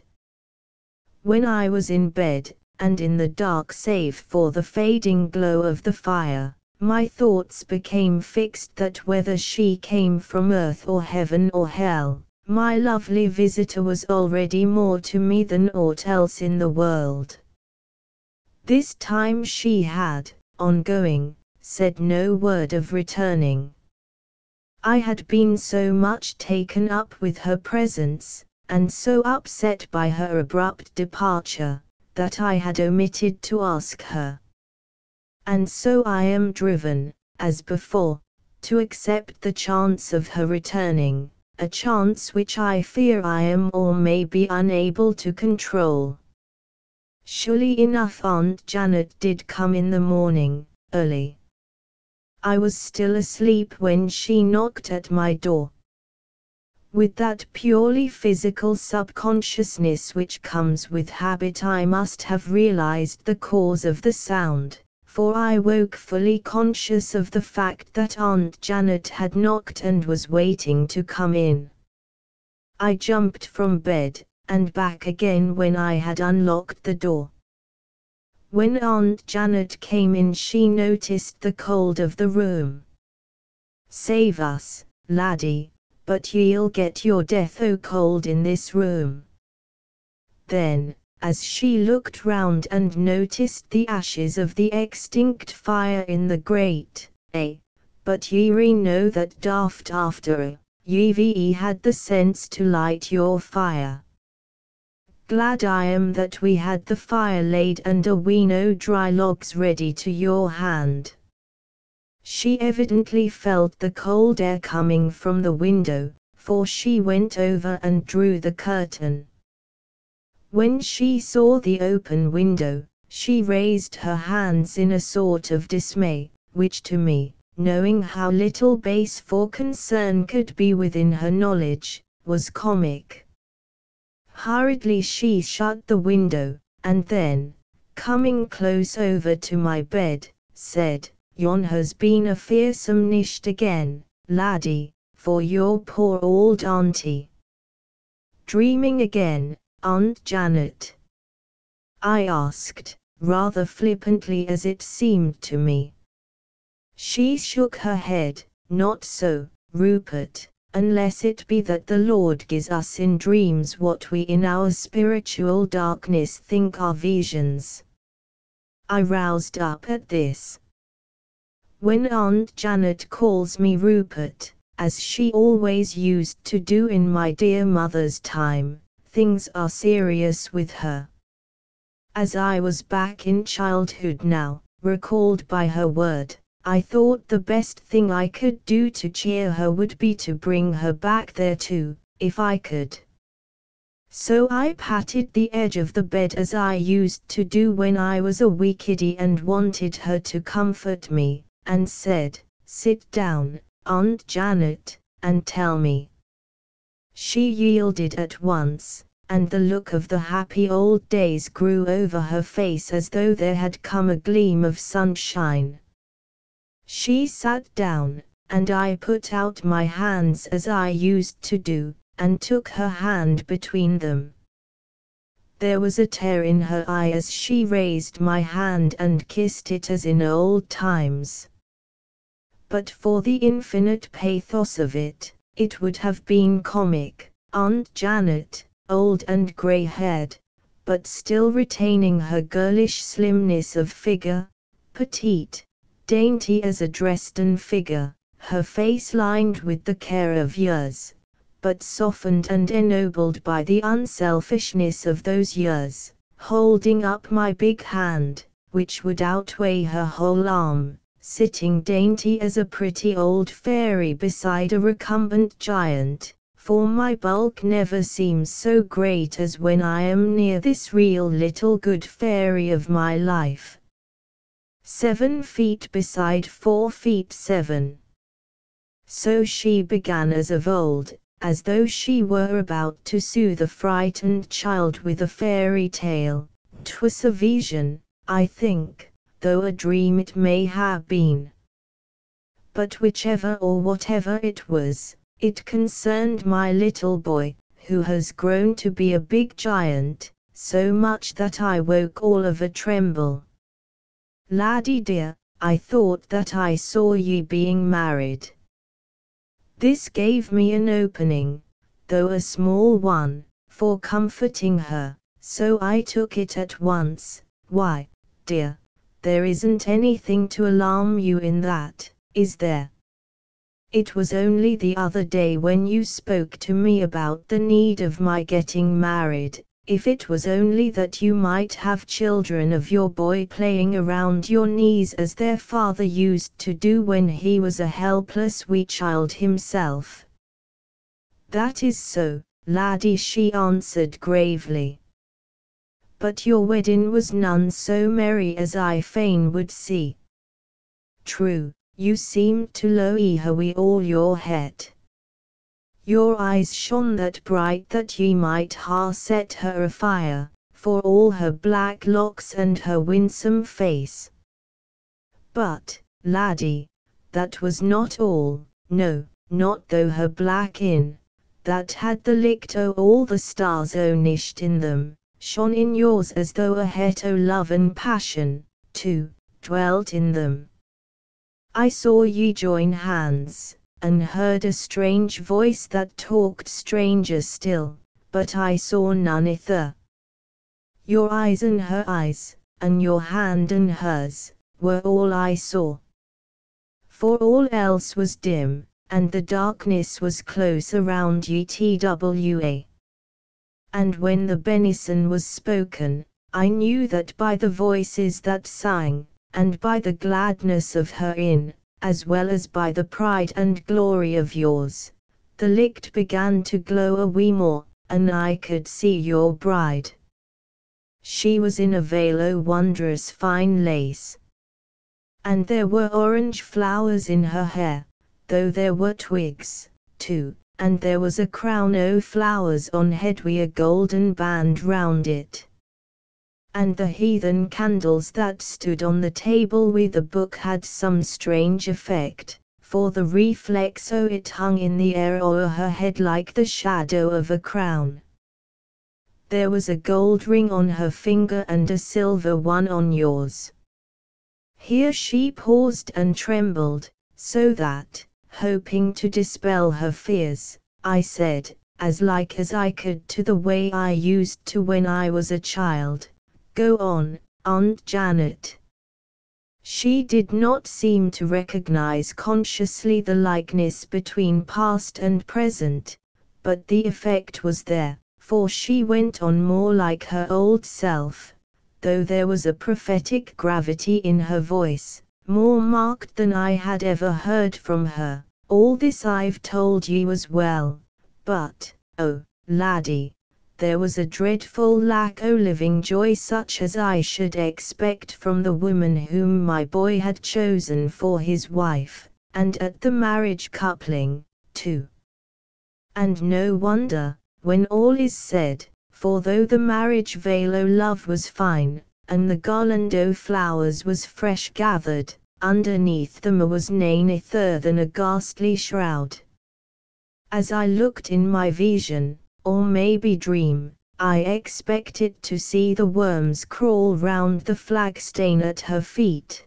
When I was in bed, and in the dark save for the fading glow of the fire, my thoughts became fixed that whether she came from earth or heaven or hell, my lovely visitor was already more to me than aught else in the world. This time she had, on going, said no word of returning. I had been so much taken up with her presence, and so upset by her abrupt departure, that I had omitted to ask her. And so I am driven, as before, to accept the chance of her returning, a chance which I fear I am or may be unable to control. Surely enough Aunt Janet did come in the morning, early. I was still asleep when she knocked at my door. With that purely physical subconsciousness which comes with habit, I must have realized the cause of the sound, for I woke fully conscious of the fact that Aunt Janet had knocked and was waiting to come in. I jumped from bed, and back again when I had unlocked the door. When Aunt Janet came in, she noticed the cold of the room. "Save us, laddie, but ye'll get your death o' cold in this room." Then, as she looked round and noticed the ashes of the extinct fire in the grate. But ye know that daft after ye had the sense to light your fire. Glad I am that we had the fire laid and a no dry logs ready to your hand. She evidently felt the cold air coming from the window, for she went over and drew the curtain. When she saw the open window, she raised her hands in a sort of dismay, which to me, knowing how little base for concern could be within her knowledge, was comic. Hurriedly she shut the window, and then, coming close over to my bed, said, "Yon has been a fearsome nicht again, laddie, for your poor old auntie." "Dreaming again, Aunt Janet?" I asked, rather flippantly as it seemed to me. She shook her head. "Not so, Rupert, unless it be that the Lord gives us in dreams what we in our spiritual darkness think are visions." I roused up at this. When Aunt Janet calls me Rupert, as she always used to do in my dear mother's time, things are serious with her. As I was back in childhood now, recalled by her word, I thought the best thing I could do to cheer her would be to bring her back there too, if I could. So I patted the edge of the bed as I used to do when I was a wee kiddie and wanted her to comfort me, and said, "Sit down, Aunt Janet, and tell me." She yielded at once, and the look of the happy old days grew over her face as though there had come a gleam of sunshine. She sat down, and I put out my hands as I used to do, and took her hand between them. There was a tear in her eye as she raised my hand and kissed it as in old times. But for the infinite pathos of it, it would have been comic. Aunt Janet, old and grey-haired, but still retaining her girlish slimness of figure, petite, dainty as a Dresden figure, her face lined with the care of years, but softened and ennobled by the unselfishness of those years, holding up my big hand, which would outweigh her whole arm, sitting dainty as a pretty old fairy beside a recumbent giant, for my bulk never seems so great as when I am near this real little good fairy of my life. 7 feet beside 4 feet 7. So she began as of old, as though she were about to soothe a frightened child with a fairy tale. 'Twas a vision, I think, though a dream it may have been. But whichever or whatever it was, it concerned my little boy, who has grown to be a big giant, so much that I woke all of a tremble. "Laddie dear, I thought that I saw ye being married." This gave me an opening, though a small one, for comforting her, so I took it at once. "Why, dear, there isn't anything to alarm you in that, is there? It was only the other day when you spoke to me about the need of my getting married. If it was only that you might have children of your boy playing around your knees as their father used to do when he was a helpless wee child himself." "That is so, laddie," she answered gravely. "But your wedding was none so merry as I fain would see." "True, you seemed to lo'e her wi' all your head. Your eyes shone that bright that ye might ha' set her afire, for all her black locks and her winsome face. But, laddie, that was not all, no, not though her black in, that had the licht o' all the stars o' nicht in them, shone in yours as though a het o' love and passion, too, dwelt in them. I saw ye join hands, and heard a strange voice that talked stranger still, but I saw none ither. Your eyes and her eyes, and your hand and hers, were all I saw. For all else was dim, and the darkness was close around ye twa. And when the benison was spoken, I knew that by the voices that sang, and by the gladness of her in, as well as by the pride and glory of yours, the licht began to glow a wee more, and I could see your bride. She was in a veil o' wondrous fine lace, and there were orange flowers in her hair, though there were twigs, too, and there was a crown o' flowers on head wi' a golden band round it. And the heathen candles that stood on the table wi' the book had some strange effect, for the reflex o' it hung in the air o'er her head like the shadow of a crown. There was a gold ring on her finger and a silver one on yours. Here she paused and trembled, so that, hoping to dispel her fears, I said, as like as I could to the way I used to when I was a child, "Go on, Aunt Janet." She did not seem to recognize consciously the likeness between past and present, but the effect was there, for she went on more like her old self, though there was a prophetic gravity in her voice, more marked than I had ever heard from her. "All this I've told ye was well, but, oh, laddie, there was a dreadful lack o' living joy such as I should expect from the woman whom my boy had chosen for his wife, and at the marriage coupling, too. And no wonder, when all is said, for though the marriage veil o' love was fine, and the garland o' flowers was fresh gathered, underneath them was nane ither than a ghastly shroud. As I looked in my vision, or maybe dream, I expected to see the worms crawl round the flagstane at her feet.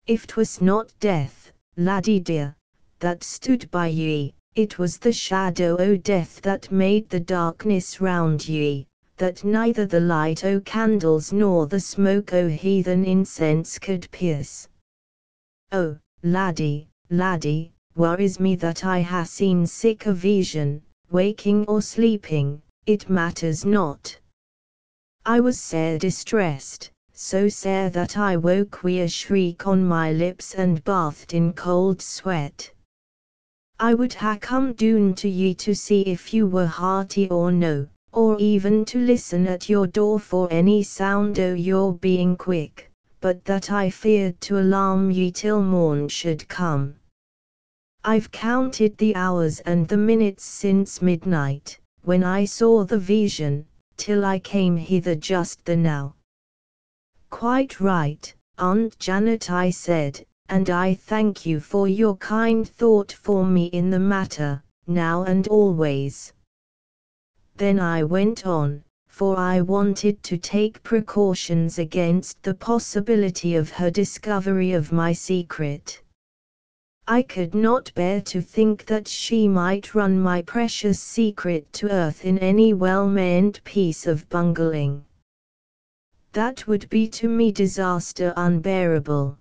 If 'twas not death, laddie dear, that stood by ye, it was the shadow o' death that made the darkness round ye, that neither the light o' candles nor the smoke o' heathen incense could pierce. Oh, laddie, laddie, worries me that I ha' seen sic a vision, waking or sleeping, it matters not. I was sair distressed, so sair that I woke wi' a shriek on my lips and bathed in cold sweat. I would ha' come doon to ye to see if you were hearty or no, or even to listen at your door for any sound o' your being quick, but that I feared to alarm ye till morn should come. I've counted the hours and the minutes since midnight, when I saw the vision, till I came hither just the now. Quite right, Aunt Janet, I said, and I thank you for your kind thought for me in the matter, now and always. Then I went on, for I wanted to take precautions against the possibility of her discovery of my secret. I could not bear to think that she might run my precious secret to earth in any well-meant piece of bungling. That would be to me disaster unbearable.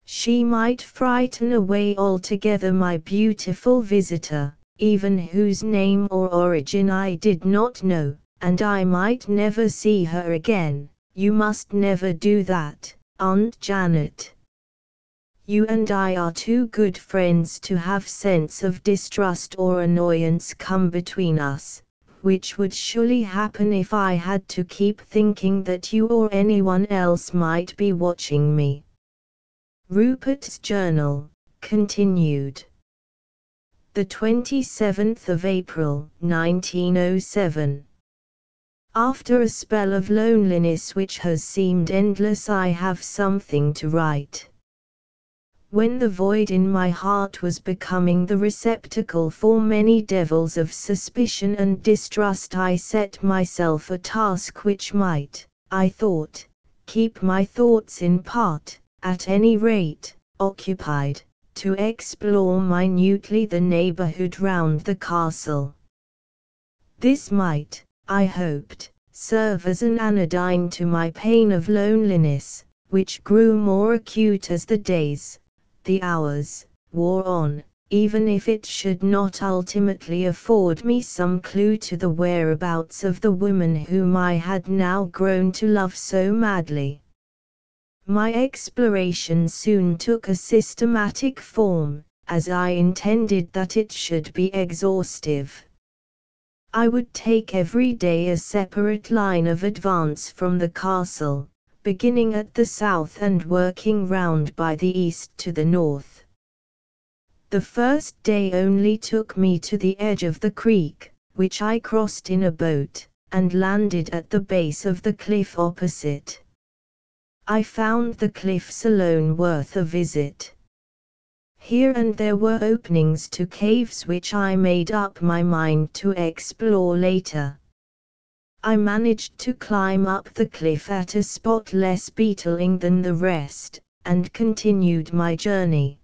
She might frighten away altogether my beautiful visitor, even whose name or origin I did not know, and I might never see her again. You must never do that, Aunt Janet. You and I are too good friends to have sense of distrust or annoyance come between us, which would surely happen if I had to keep thinking that you or anyone else might be watching me. Rupert's Journal, continued. The 27th of April, 1907. After a spell of loneliness which has seemed endless, I have something to write. When the void in my heart was becoming the receptacle for many devils of suspicion and distrust, I set myself a task which might, I thought, keep my thoughts in part, at any rate, occupied, to explore minutely the neighborhood round the castle. This might, I hoped, serve as an anodyne to my pain of loneliness, which grew more acute as the days, the hours, wore on, even if it should not ultimately afford me some clue to the whereabouts of the woman whom I had now grown to love so madly. My exploration soon took a systematic form, as I intended that it should be exhaustive. I would take every day a separate line of advance from the castle, beginning at the south and working round by the east to the north. The first day only took me to the edge of the creek, which I crossed in a boat, and landed at the base of the cliff opposite. I found the cliffs alone worth a visit. Here and there were openings to caves which I made up my mind to explore later. I managed to climb up the cliff at a spot less beetling than the rest, and continued my journey.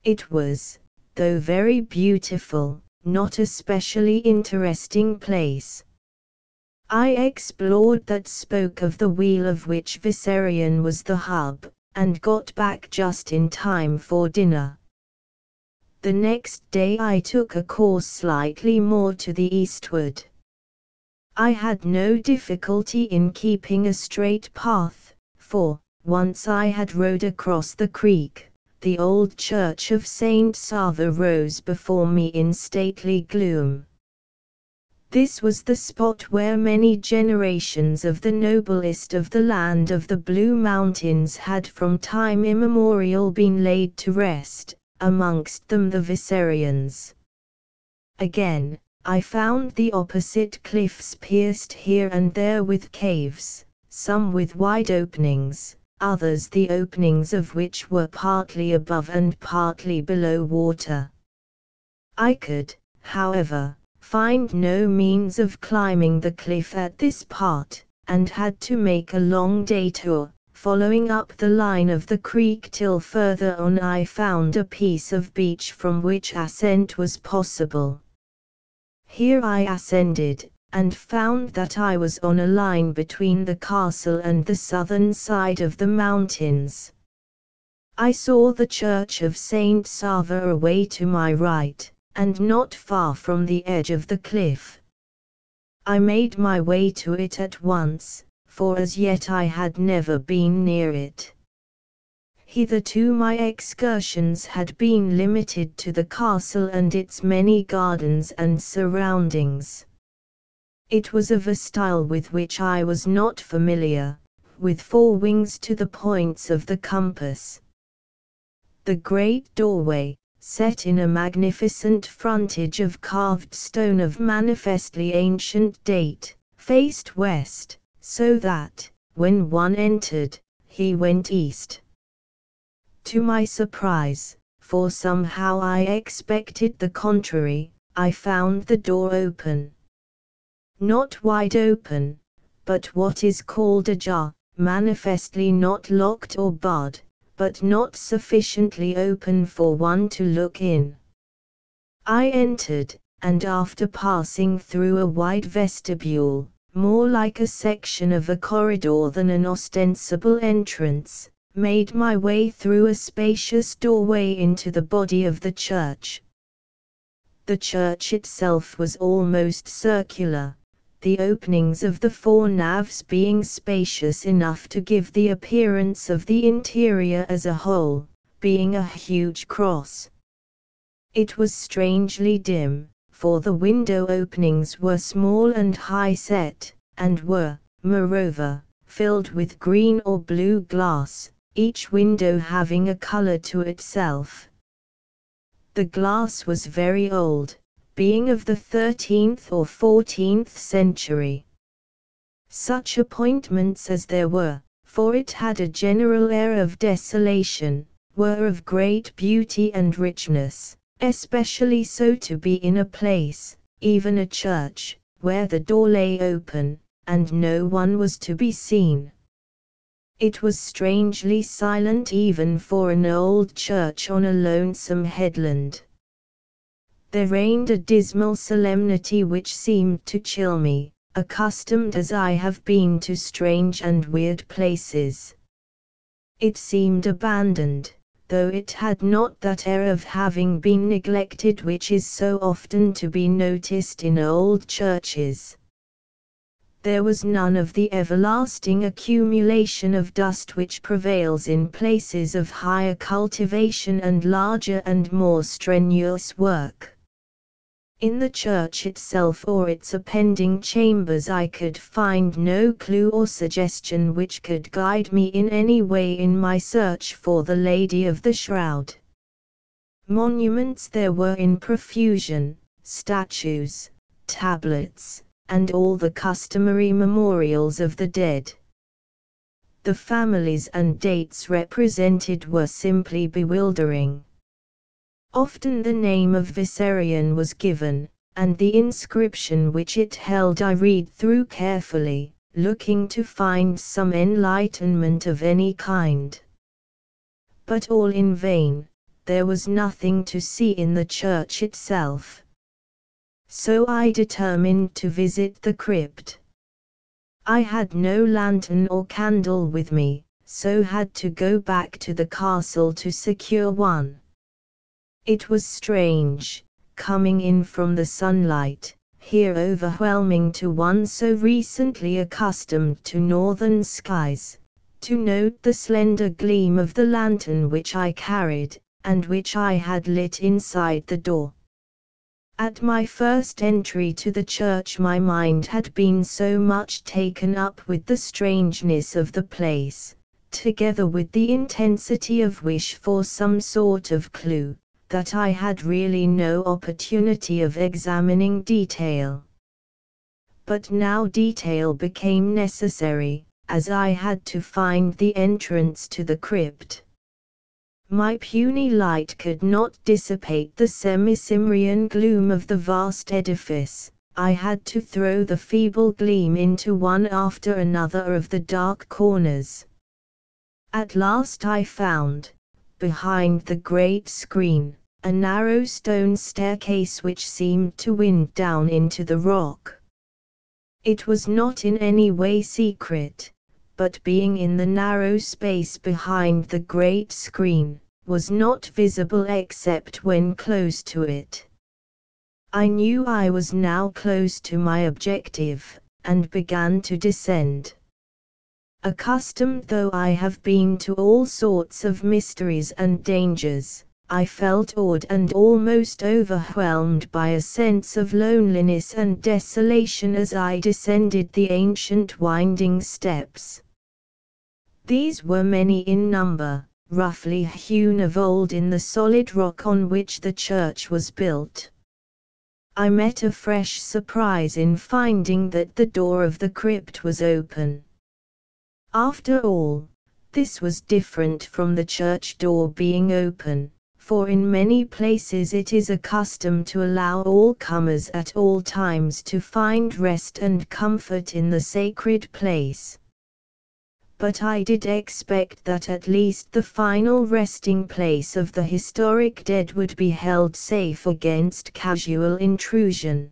It was, though very beautiful, not a specially interesting place. I explored that spoke of the wheel of which Viserion was the hub, and got back just in time for dinner. The next day I took a course slightly more to the eastward. I had no difficulty in keeping a straight path, for, once I had rowed across the creek, the old church of Saint Sava rose before me in stately gloom. This was the spot where many generations of the noblest of the land of the Blue Mountains had from time immemorial been laid to rest, amongst them the Viserions. Again, I found the opposite cliffs pierced here and there with caves, some with wide openings, others the openings of which were partly above and partly below water. I could, however, find no means of climbing the cliff at this part, and had to make a long detour, following up the line of the creek till further on I found a piece of beach from which ascent was possible. Here I ascended, and found that I was on a line between the castle and the southern side of the mountains. I saw the church of Saint Sava away to my right, and not far from the edge of the cliff. I made my way to it at once, for as yet I had never been near it. Hitherto my excursions had been limited to the castle and its many gardens and surroundings. It was of a style with which I was not familiar, with 4 wings to the points of the compass. The great doorway, set in a magnificent frontage of carved stone of manifestly ancient date, faced west, so that, when one entered, he went east. To my surprise, for somehow I expected the contrary, I found the door open. Not wide open, but what is called ajar, manifestly not locked or barred, but not sufficiently open for one to look in. I entered, and after passing through a wide vestibule, more like a section of a corridor than an ostensible entrance, made my way through a spacious doorway into the body of the church. The church itself was almost circular, the openings of the 4 naves being spacious enough to give the appearance of the interior as a whole, being a huge cross. It was strangely dim, for the window openings were small and high-set, and were, moreover, filled with green or blue glass, each window having a color to itself. The glass was very old, being of the 13th or 14th century. Such appointments as there were, for it had a general air of desolation, were of great beauty and richness, especially so to be in a place, even a church, where the door lay open, and no one was to be seen. It was strangely silent even for an old church on a lonesome headland. There reigned a dismal solemnity which seemed to chill me, accustomed as I have been to strange and weird places. It seemed abandoned, though it had not that air of having been neglected which is so often to be noticed in old churches. There was none of the everlasting accumulation of dust which prevails in places of higher cultivation and larger and more strenuous work. In the church itself or its appending chambers I could find no clue or suggestion which could guide me in any way in my search for the Lady of the Shroud. Monuments there were in profusion, statues, tablets, and all the customary memorials of the dead. The families and dates represented were simply bewildering. Often the name of Viserion was given, and the inscription which it held I read through carefully, looking to find some enlightenment of any kind. But all in vain, there was nothing to see in the church itself. So I determined to visit the crypt. I had no lantern or candle with me, so had to go back to the castle to secure one. It was strange, coming in from the sunlight, here overwhelming to one so recently accustomed to northern skies, to note the slender gleam of the lantern which I carried, and which I had lit inside the door. At my first entry to the church my mind had been so much taken up with the strangeness of the place, together with the intensity of wish for some sort of clue, that I had really no opportunity of examining detail. But now detail became necessary, as I had to find the entrance to the crypt. My puny light could not dissipate the semi-Cimmerian gloom of the vast edifice. I had to throw the feeble gleam into one after another of the dark corners. At last I found, behind the great screen, a narrow stone staircase which seemed to wind down into the rock. It was not in any way secret, but being in the narrow space behind the great screen, was not visible except when close to it. I knew I was now close to my objective, and began to descend. Accustomed though I have been to all sorts of mysteries and dangers, I felt awed and almost overwhelmed by a sense of loneliness and desolation as I descended the ancient winding steps. These were many in number, roughly hewn of old in the solid rock on which the church was built. I met a fresh surprise in finding that the door of the crypt was open. After all, this was different from the church door being open, for in many places it is accustomed to allow all comers at all times to find rest and comfort in the sacred place. But I did expect that at least the final resting place of the historic dead would be held safe against casual intrusion.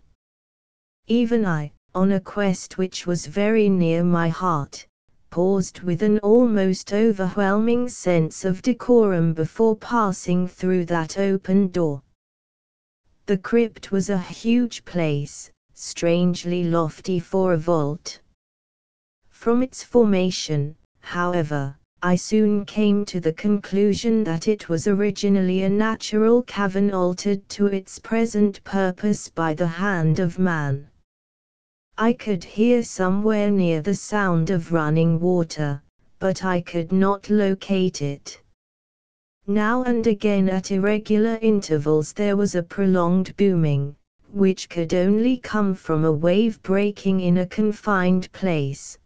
Even I, on a quest which was very near my heart, paused with an almost overwhelming sense of decorum before passing through that open door. The crypt was a huge place, strangely lofty for a vault. From its formation, however, I soon came to the conclusion that it was originally a natural cavern altered to its present purpose by the hand of man. I could hear somewhere near the sound of running water, but I could not locate it. Now and again at irregular intervals there was a prolonged booming, which could only come from a wave breaking in a confined place.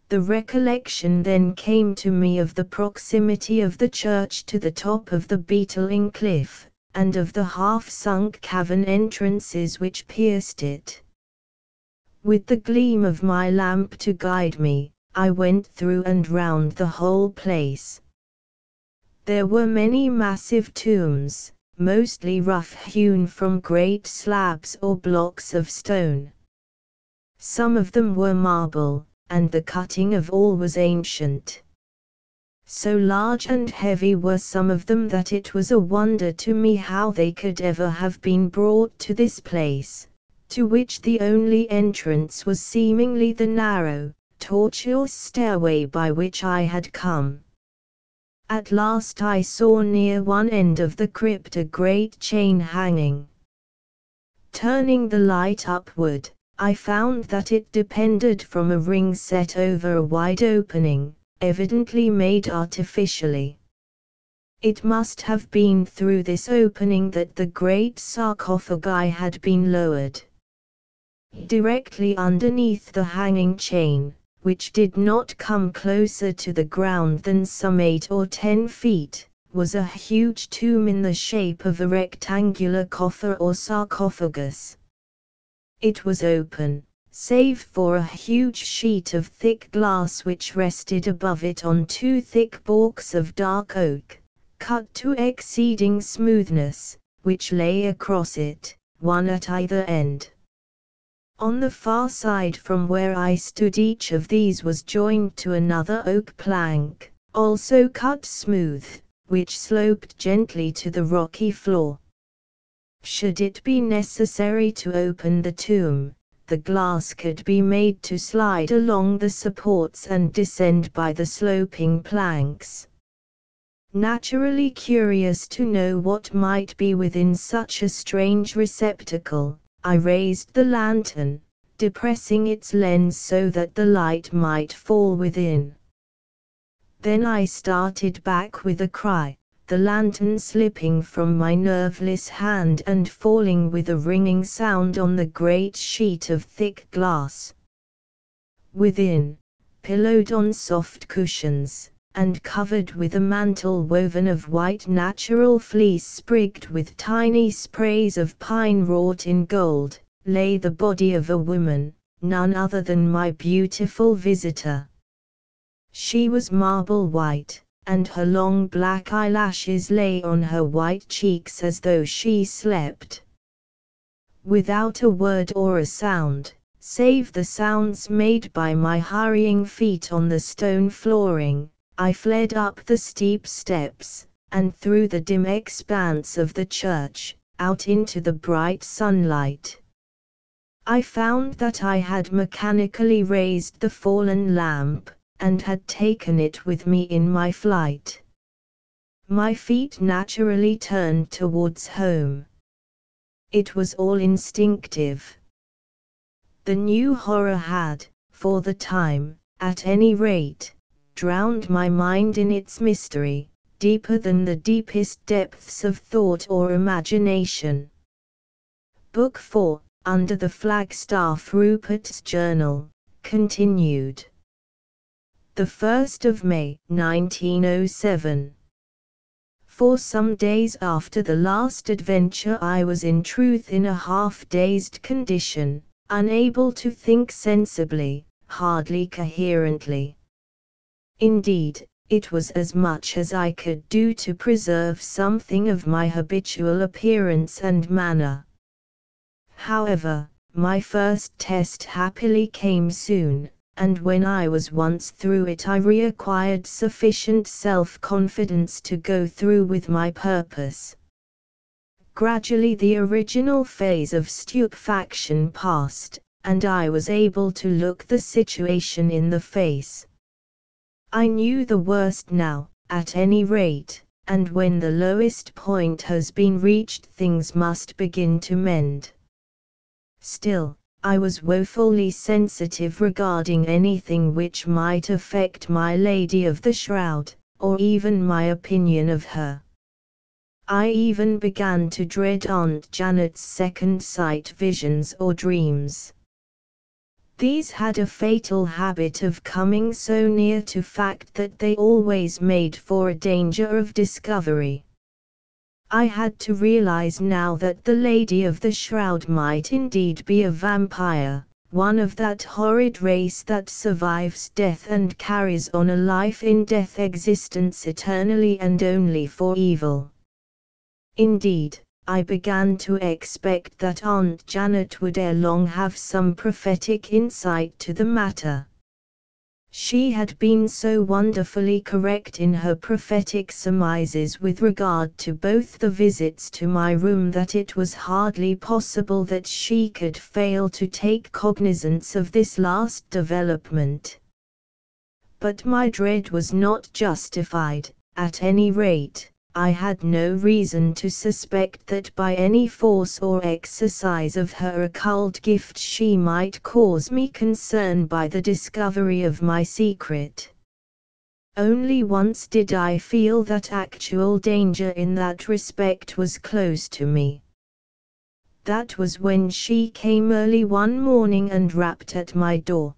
The recollection then came to me of the proximity of the church to the top of the beetling cliff, and of the half-sunk cavern entrances which pierced it. With the gleam of my lamp to guide me, I went through and round the whole place. There were many massive tombs, mostly rough-hewn from great slabs or blocks of stone. Some of them were marble, and the cutting of all was ancient. So large and heavy were some of them that it was a wonder to me how they could ever have been brought to this place, to which the only entrance was seemingly the narrow, tortuous stairway by which I had come. At last I saw near one end of the crypt a great chain hanging. Turning the light upward, I found that it depended from a ring set over a wide opening, evidently made artificially. It must have been through this opening that the great sarcophagi had been lowered. Directly underneath the hanging chain, which did not come closer to the ground than some 8 or 10 feet, was a huge tomb in the shape of a rectangular coffer or sarcophagus. It was open, save for a huge sheet of thick glass which rested above it on 2 thick balks of dark oak, cut to exceeding smoothness, which lay across it, one at either end. On the far side from where I stood each of these was joined to another oak plank, also cut smooth, which sloped gently to the rocky floor. Should it be necessary to open the tomb, the glass could be made to slide along the supports and descend by the sloping planks. Naturally curious to know what might be within such a strange receptacle, I raised the lantern, depressing its lens so that the light might fall within. Then I started back with a cry, the lantern slipping from my nerveless hand and falling with a ringing sound on the great sheet of thick glass. Within, pillowed on soft cushions, and covered with a mantle woven of white natural fleece sprigged with tiny sprays of pine wrought in gold, lay the body of a woman, none other than my beautiful visitor. She was marble white, and her long black eyelashes lay on her white cheeks as though she slept. Without a word or a sound, save the sounds made by my hurrying feet on the stone flooring, I fled up the steep steps, and through the dim expanse of the church, out into the bright sunlight. I found that I had mechanically raised the fallen lamp, and had taken it with me in my flight. My feet naturally turned towards home. It was all instinctive. The new horror had, for the time, at any rate, drowned my mind in its mystery, deeper than the deepest depths of thought or imagination. Book 4, Under the Flagstaff. Rupert's Journal, continued. The 1st of May, 1907. For some days after the last adventure I was in truth in a half-dazed condition, unable to think sensibly, hardly coherently. Indeed, it was as much as I could do to preserve something of my habitual appearance and manner. However, my first test happily came soon, and when I was once through it I reacquired sufficient self-confidence to go through with my purpose. Gradually the original phase of stupefaction passed, and I was able to look the situation in the face. I knew the worst now, at any rate, and when the lowest point has been reached things must begin to mend. Still, I was woefully sensitive regarding anything which might affect my Lady of the Shroud, or even my opinion of her. I even began to dread Aunt Janet's second sight visions or dreams. These had a fatal habit of coming so near to fact that they always made for a danger of discovery. I had to realize now that the Lady of the Shroud might indeed be a vampire, one of that horrid race that survives death and carries on a life-in-death existence eternally and only for evil. Indeed, I began to expect that Aunt Janet would ere long have some prophetic insight to the matter. She had been so wonderfully correct in her prophetic surmises with regard to both the visits to my room that it was hardly possible that she could fail to take cognizance of this last development. But my dread was not justified. At any rate, I had no reason to suspect that by any force or exercise of her occult gift she might cause me concern by the discovery of my secret. Only once did I feel that actual danger in that respect was close to me. That was when she came early one morning and rapped at my door.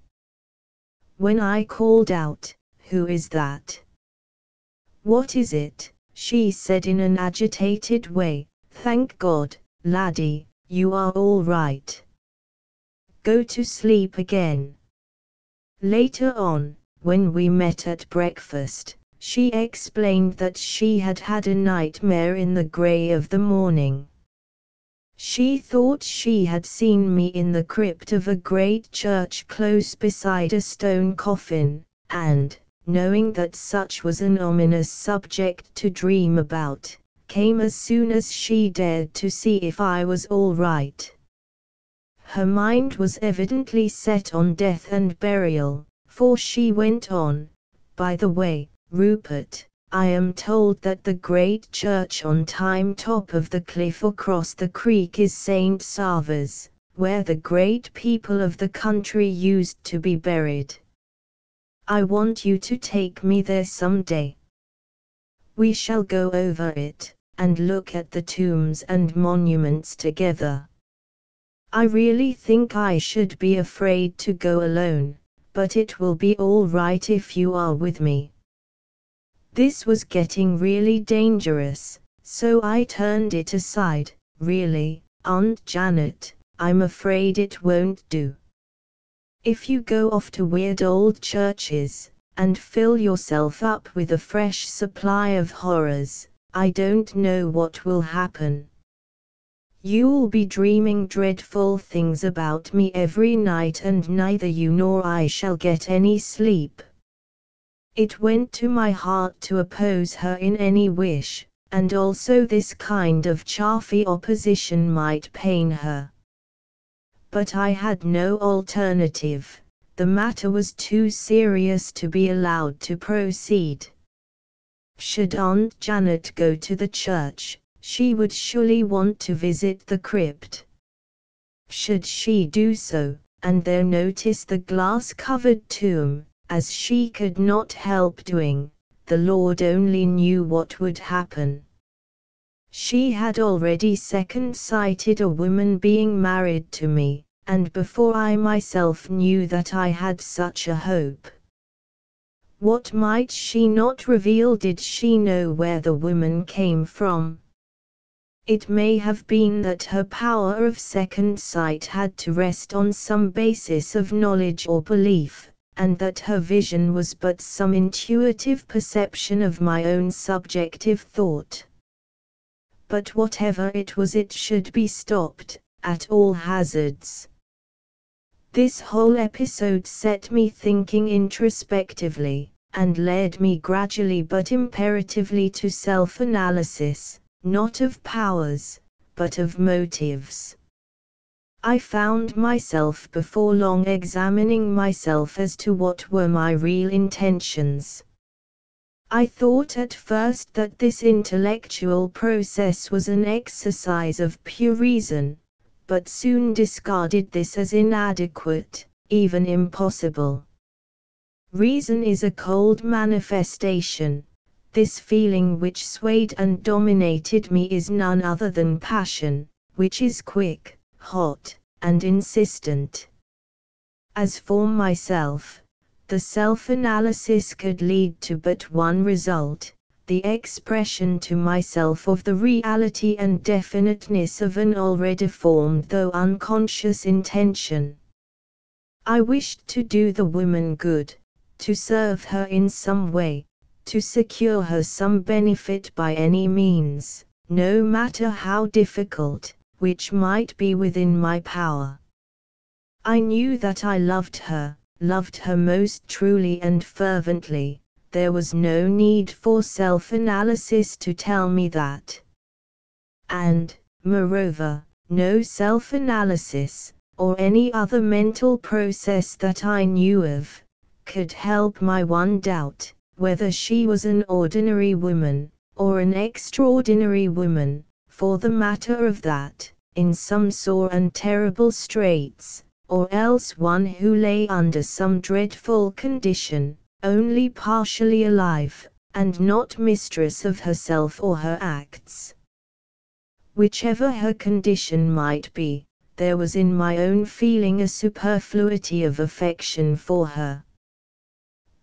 When I called out, "Who is that?" "What is it?" she said in an agitated way. "Thank God, laddie, you are all right. Go to sleep again." Later on, when we met at breakfast, she explained that she had had a nightmare in the grey of the morning. She thought she had seen me in the crypt of a great church close beside a stone coffin, and, knowing that such was an ominous subject to dream about, came as soon as she dared to see if I was all right. Her mind was evidently set on death and burial, for she went on, "By the way, Rupert, I am told that the great church on top of the cliff across the creek is St. Saviour's, where the great people of the country used to be buried. I want you to take me there some day. We shall go over it, and look at the tombs and monuments together. I really think I should be afraid to go alone, but it will be all right if you are with me." This was getting really dangerous, so I turned it aside. "Really, Aunt Janet, I'm afraid it won't do. If you go off to weird old churches, and fill yourself up with a fresh supply of horrors, I don't know what will happen. You'll be dreaming dreadful things about me every night and neither you nor I shall get any sleep." It went to my heart to oppose her in any wish, and also this kind of chaffy opposition might pain her. But I had no alternative. The matter was too serious to be allowed to proceed. Should Aunt Janet go to the church, she would surely want to visit the crypt. Should she do so, and there notice the glass-covered tomb, as she could not help doing, the Lord only knew what would happen. She had already second-sighted a woman being married to me, and before I myself knew that I had such a hope. What might she not reveal? Did she know where the woman came from? It may have been that her power of second sight had to rest on some basis of knowledge or belief, and that her vision was but some intuitive perception of my own subjective thought. But whatever it was, it should be stopped, at all hazards. This whole episode set me thinking introspectively, and led me gradually but imperatively to self-analysis, not of powers, but of motives. I found myself before long examining myself as to what were my real intentions. I thought at first that this intellectual process was an exercise of pure reason, but soon discarded this as inadequate, even impossible. Reason is a cold manifestation. This feeling which swayed and dominated me is none other than passion, which is quick, hot, and insistent. As for myself, the self-analysis could lead to but one result, the expression to myself of the reality and definiteness of an already formed though unconscious intention. I wished to do the woman good, to serve her in some way, to secure her some benefit by any means, no matter how difficult, which might be within my power. I knew that I loved her most truly and fervently. There was no need for self-analysis to tell me that. And, moreover, no self-analysis, or any other mental process that I knew of, could help my one doubt, whether she was an ordinary woman, or an extraordinary woman, for the matter of that, in some sore and terrible straits, or else one who lay under some dreadful condition, only partially alive, and not mistress of herself or her acts. Whichever her condition might be, there was in my own feeling a superfluity of affection for her.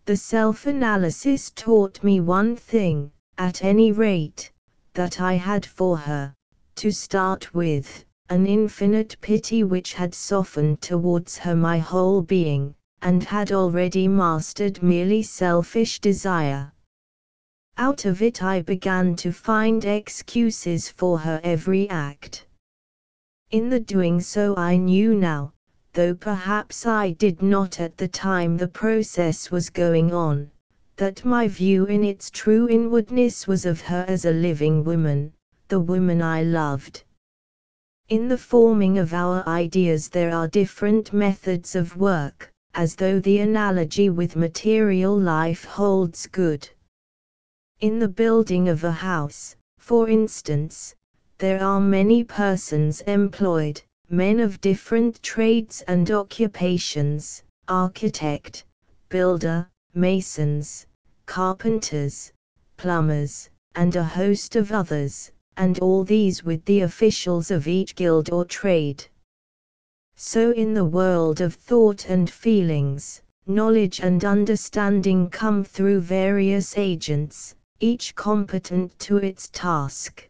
The self-analysis taught me one thing, at any rate, that I had for her, to start with, an infinite pity which had softened towards her my whole being, and had already mastered merely selfish desire. Out of it I began to find excuses for her every act. In the doing so I knew now, though perhaps I did not at the time the process was going on, that my view in its true inwardness was of her as a living woman, the woman I loved. In the forming of our ideas there are different methods of work, as though the analogy with material life holds good. In the building of a house, for instance, there are many persons employed, men of different trades and occupations, architect, builder, masons, carpenters, plumbers, and a host of others, and all these with the officials of each guild or trade. So in the world of thought and feelings, knowledge and understanding come through various agents, each competent to its task.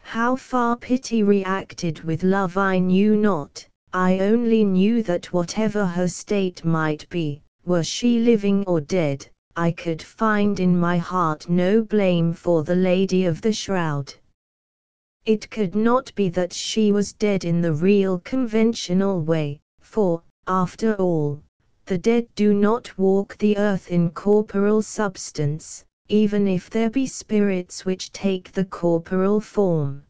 How far pity reacted with love I knew not, I only knew that whatever her state might be, were she living or dead, I could find in my heart no blame for the Lady of the Shroud. It could not be that she was dead in the real conventional way, for, after all, the dead do not walk the earth in corporal substance, even if there be spirits which take the corporal form.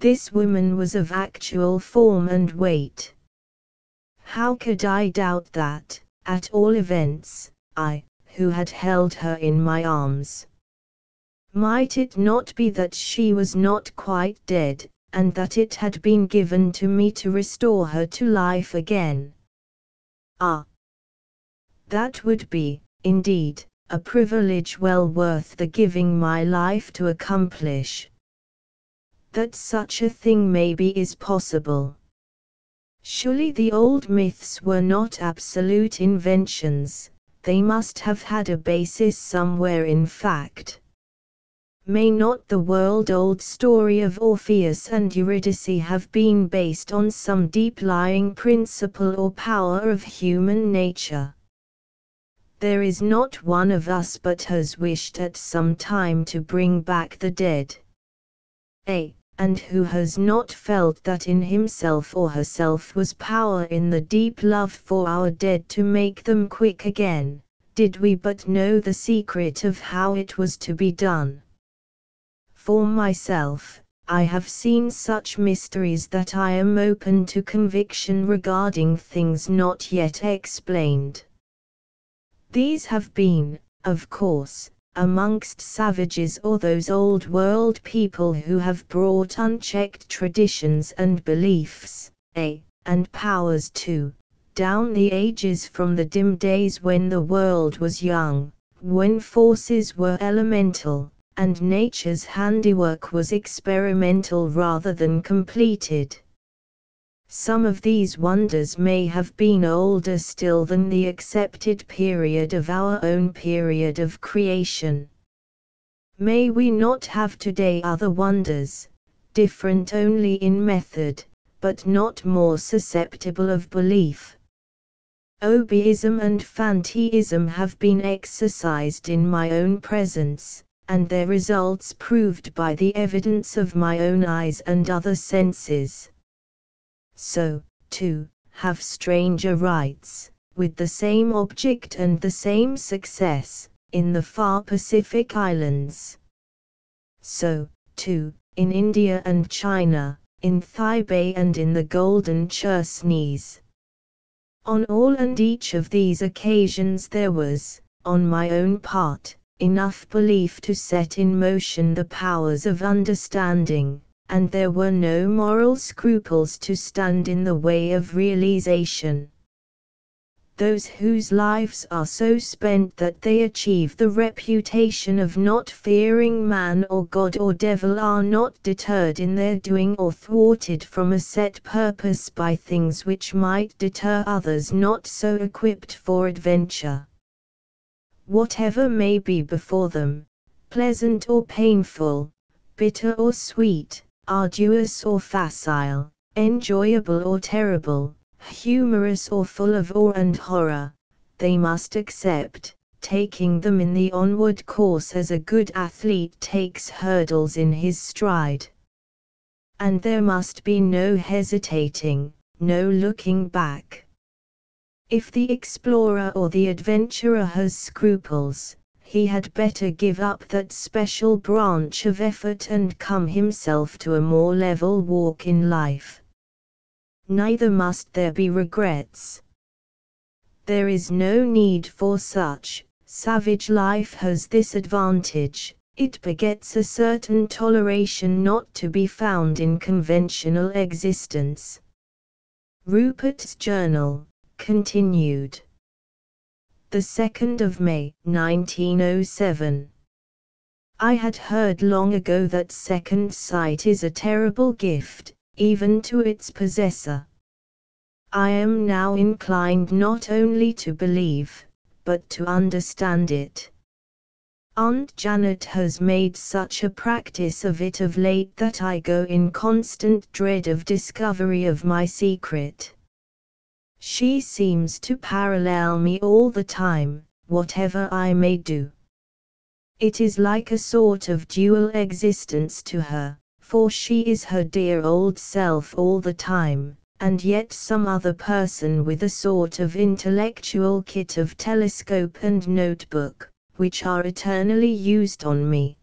This woman was of actual form and weight. How could I doubt that, at all events, I, who had held her in my arms? Might it not be that she was not quite dead, and that it had been given to me to restore her to life again? Ah! That would be, indeed, a privilege well worth the giving my life to accomplish. That such a thing maybe is possible. Surely the old myths were not absolute inventions, they must have had a basis somewhere in fact. May not the world-old story of Orpheus and Eurydice have been based on some deep-lying principle or power of human nature? There is not one of us but has wished at some time to bring back the dead. And who has not felt that in himself or herself was power in the deep love for our dead to make them quick again, did we but know the secret of how it was to be done? For myself, I have seen such mysteries that I am open to conviction regarding things not yet explained. These have been, of course, amongst savages or those old-world people who have brought unchecked traditions and beliefs, and powers too, down the ages from the dim days when the world was young, when forces were elemental, and nature's handiwork was experimental rather than completed. Some of these wonders may have been older still than the accepted period of our own period of creation. May we not have today other wonders, different only in method, but not more susceptible of belief? Obeism and fanteism have been exercised in my own presence, and their results proved by the evidence of my own eyes and other senses. So, too, have stranger rights, with the same object and the same success, in the far Pacific Islands. So, too, in India and China, in Taipei and in the Golden Chersonese. On all and each of these occasions there was, on my own part, enough belief to set in motion the powers of understanding, and there were no moral scruples to stand in the way of realization. Those whose lives are so spent that they achieve the reputation of not fearing man or God or devil are not deterred in their doing or thwarted from a set purpose by things which might deter others not so equipped for adventure. Whatever may be before them, pleasant or painful, bitter or sweet, arduous or facile, enjoyable or terrible, humorous or full of awe and horror, they must accept, taking them in the onward course as a good athlete takes hurdles in his stride. And there must be no hesitating, no looking back. If the explorer or the adventurer has scruples, he had better give up that special branch of effort and come himself to a more level walk in life. Neither must there be regrets. There is no need for such. Savage life has this advantage, it begets a certain toleration not to be found in conventional existence. Rupert's Journal, continued. The 2nd of May, 1907. I had heard long ago that second sight is a terrible gift, even to its possessor. I am now inclined not only to believe, but to understand it. Aunt Janet has made such a practice of it of late that I go in constant dread of discovery of my secret. She seems to parallel me all the time, whatever I may do. It is like a sort of dual existence to her, for she is her dear old self all the time, and yet some other person with a sort of intellectual kit of telescope and notebook, which are eternally used on me.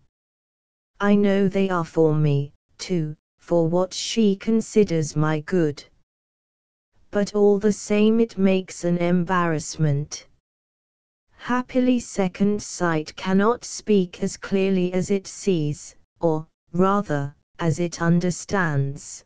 I know they are for me, too, for what she considers my good. But all the same it makes an embarrassment. Happily second sight cannot speak as clearly as it sees, or, rather, as it understands.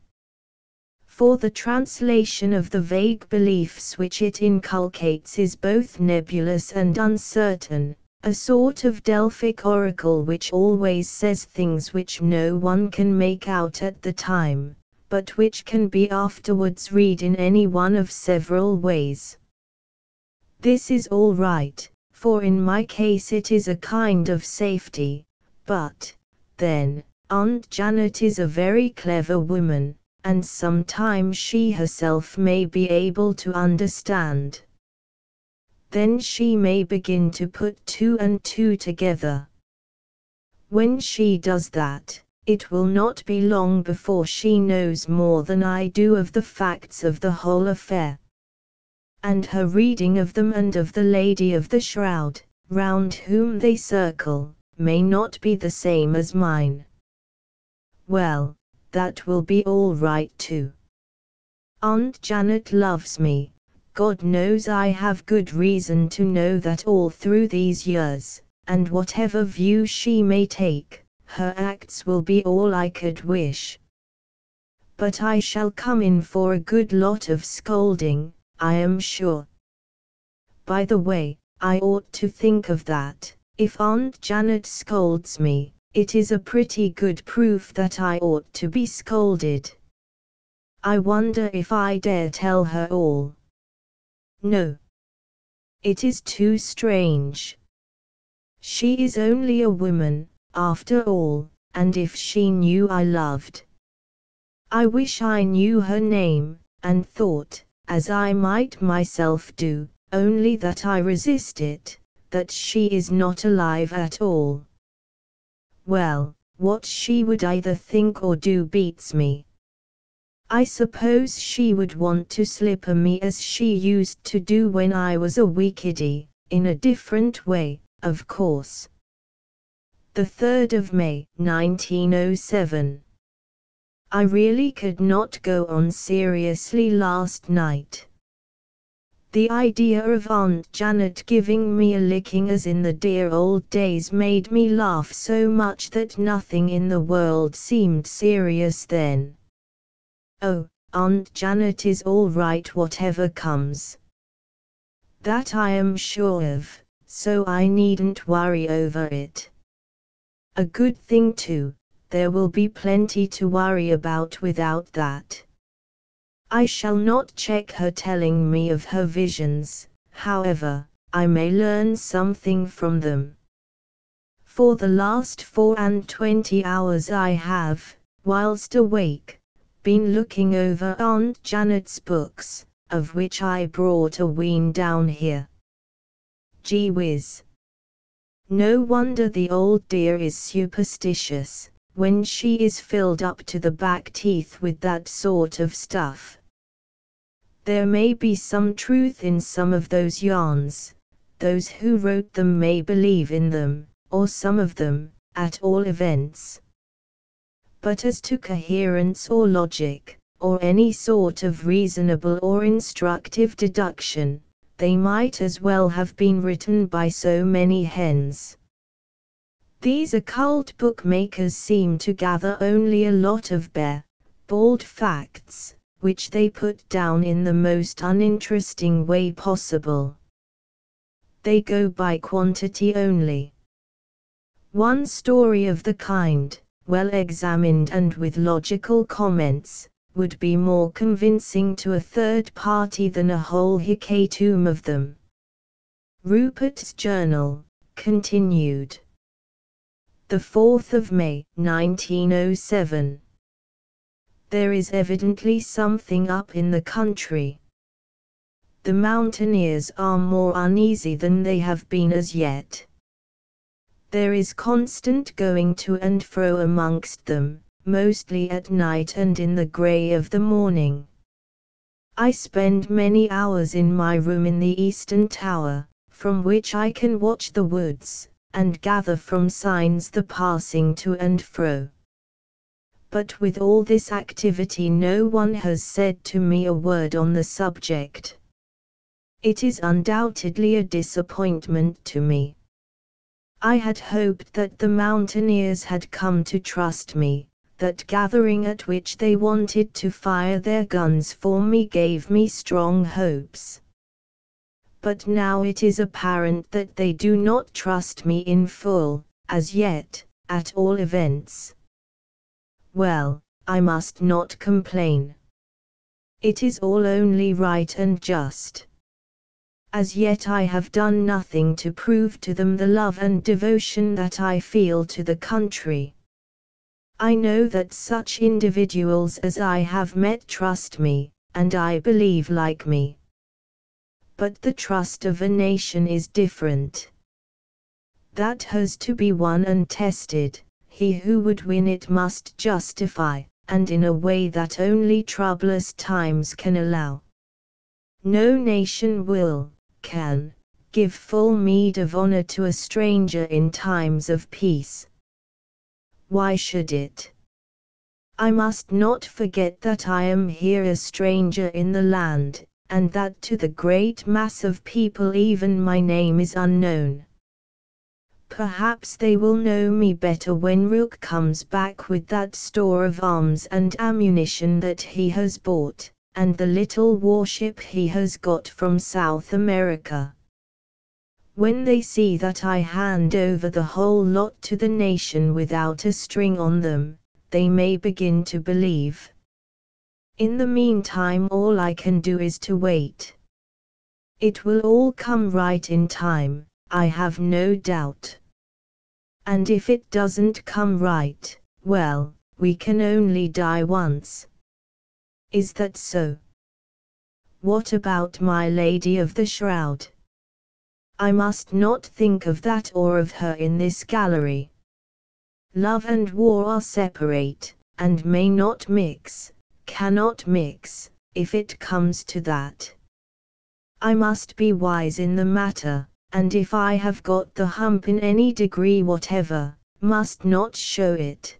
For the translation of the vague beliefs which it inculcates is both nebulous and uncertain, a sort of Delphic oracle which always says things which no one can make out at the time, but which can be afterwards read in any one of several ways. This is all right, for in my case it is a kind of safety, but, then, Aunt Janet is a very clever woman, and sometimes she herself may be able to understand. Then she may begin to put two and two together. When she does that, it will not be long before she knows more than I do of the facts of the whole affair. And her reading of them and of the lady of the shroud, round whom they circle, may not be the same as mine. Well, that will be all right too. Aunt Janet loves me. God knows I have good reason to know that all through these years, and whatever view she may take, her acts will be all I could wish. But I shall come in for a good lot of scolding, I am sure. By the way, I ought to think of that. If Aunt Janet scolds me, it is a pretty good proof that I ought to be scolded. I wonder if I dare tell her all. No. It is too strange. She is only a woman, after all, and if she knew I loved. I wish I knew her name, and thought, as I might myself do, only that I resist it, that she is not alive at all. Well, what she would either think or do beats me. I suppose she would want to slipper me as she used to do when I was a wee kiddie, in a different way, of course. The 3rd of May, 1907. I really could not go on seriously last night. The idea of Aunt Janet giving me a licking as in the dear old days made me laugh so much that nothing in the world seemed serious then. Oh, Aunt Janet is all right whatever comes. That I am sure of, so I needn't worry over it. A good thing too, there will be plenty to worry about without that. I shall not check her telling me of her visions, however, I may learn something from them. For the last 24 hours I have, whilst awake, been looking over Aunt Janet's books, of which I brought a ween down here. Gee whiz. No wonder the old dear is superstitious, when she is filled up to the back teeth with that sort of stuff. There may be some truth in some of those yarns, those who wrote them may believe in them, or some of them, at all events. But as to coherence or logic, or any sort of reasonable or instructive deduction, they might as well have been written by so many hens. These occult bookmakers seem to gather only a lot of bare, bald facts, which they put down in the most uninteresting way possible. They go by quantity only. One story of the kind, well examined and with logical comments, would be more convincing to a third party than a whole hecatomb of them. Rupert's Journal, continued. The 4th of May, 1907. There is evidently something up in the country. The mountaineers are more uneasy than they have been as yet. There is constant going to and fro amongst them, mostly at night and in the grey of the morning. I spend many hours in my room in the eastern tower, from which I can watch the woods, and gather from signs the passing to and fro. But with all this activity no one has said to me a word on the subject. It is undoubtedly a disappointment to me. I had hoped that the mountaineers had come to trust me, that gathering at which they wanted to fire their guns for me gave me strong hopes. But now it is apparent that they do not trust me in full, as yet, at all events. Well, I must not complain. It is all only right and just. As yet I have done nothing to prove to them the love and devotion that I feel to the country. I know that such individuals as I have met trust me, and I believe like me. But the trust of a nation is different. That has to be won and tested. He who would win it must justify, and in a way that only troublous times can allow. No nation can, give full meed of honor to a stranger in times of peace. Why should it? I must not forget that I am here a stranger in the land, and that to the great mass of people even my name is unknown. Perhaps they will know me better when Rook comes back with that store of arms and ammunition that he has bought, and the little warship he has got from South America. When they see that I hand over the whole lot to the nation without a string on them, they may begin to believe. In the meantime all I can do is to wait. It will all come right in time, I have no doubt. And if it doesn't come right, well, we can only die once. Is that so? What about my Lady of the Shroud? I must not think of that or of her in this gallery. Love and war are separate, and may not mix, cannot mix, if it comes to that. I must be wise in the matter, and if I have got the hump in any degree whatever, must not show it.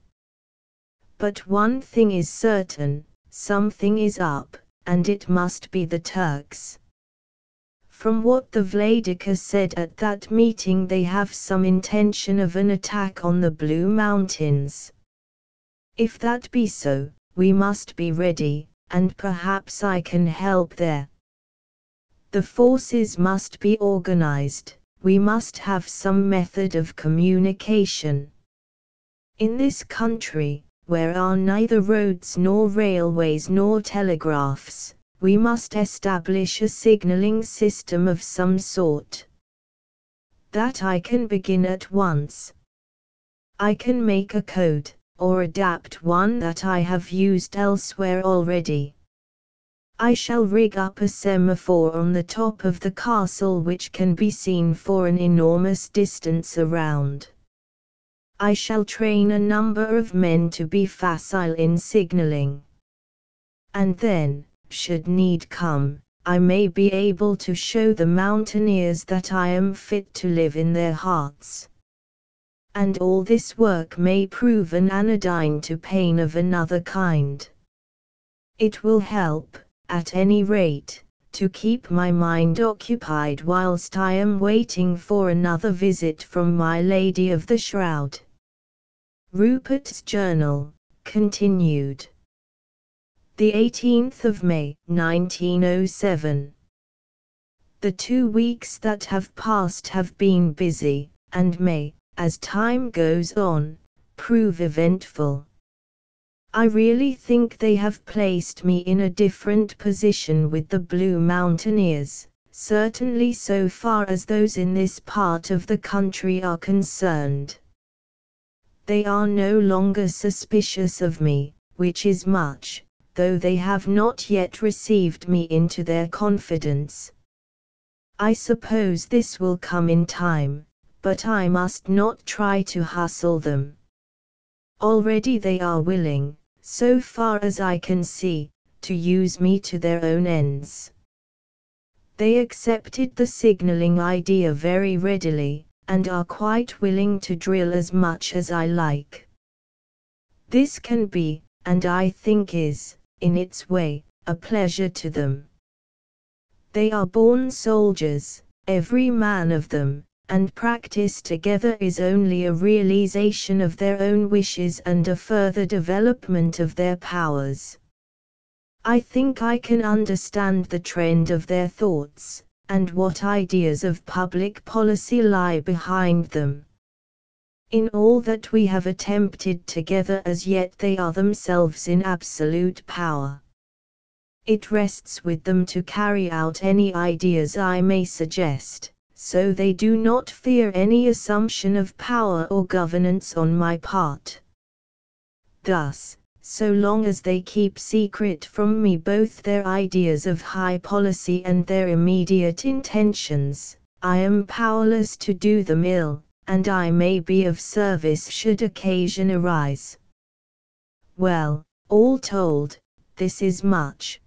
But one thing is certain, something is up, and it must be the Turks. From what the Vladika said at that meeting, they have some intention of an attack on the Blue Mountains. If that be so, we must be ready, and perhaps I can help there. The forces must be organized, we must have some method of communication. In this country, where are neither roads nor railways nor telegraphs, we must establish a signaling system of some sort. That I can begin at once. I can make a code, or adapt one that I have used elsewhere already. I shall rig up a semaphore on the top of the castle which can be seen for an enormous distance around. I shall train a number of men to be facile in signaling. And then, should need come, I may be able to show the mountaineers that I am fit to live in their hearts. And all this work may prove an anodyne to pain of another kind. It will help, at any rate, to keep my mind occupied whilst I am waiting for another visit from my Lady of the Shroud. Rupert's Journal, continued. The 18th of May, 1907. The 2 weeks that have passed have been busy, and may, as time goes on, prove eventful. I really think they have placed me in a different position with the Blue Mountaineers, certainly so far as those in this part of the country are concerned. They are no longer suspicious of me, which is much, though they have not yet received me into their confidence. I suppose this will come in time, but I must not try to hustle them. Already they are willing, so far as I can see, to use me to their own ends. They accepted the signaling idea very readily, and are quite willing to drill as much as I like. This can be, and I think is, in its way, a pleasure to them. They are born soldiers, every man of them, and practice together is only a realization of their own wishes and a further development of their powers. I think I can understand the trend of their thoughts, and what ideas of public policy lie behind them. In all that we have attempted together as yet they are themselves in absolute power. It rests with them to carry out any ideas I may suggest, so they do not fear any assumption of power or governance on my part. Thus, so long as they keep secret from me both their ideas of high policy and their immediate intentions, I am powerless to do them ill, and I may be of service should occasion arise. Well, all told, this is much.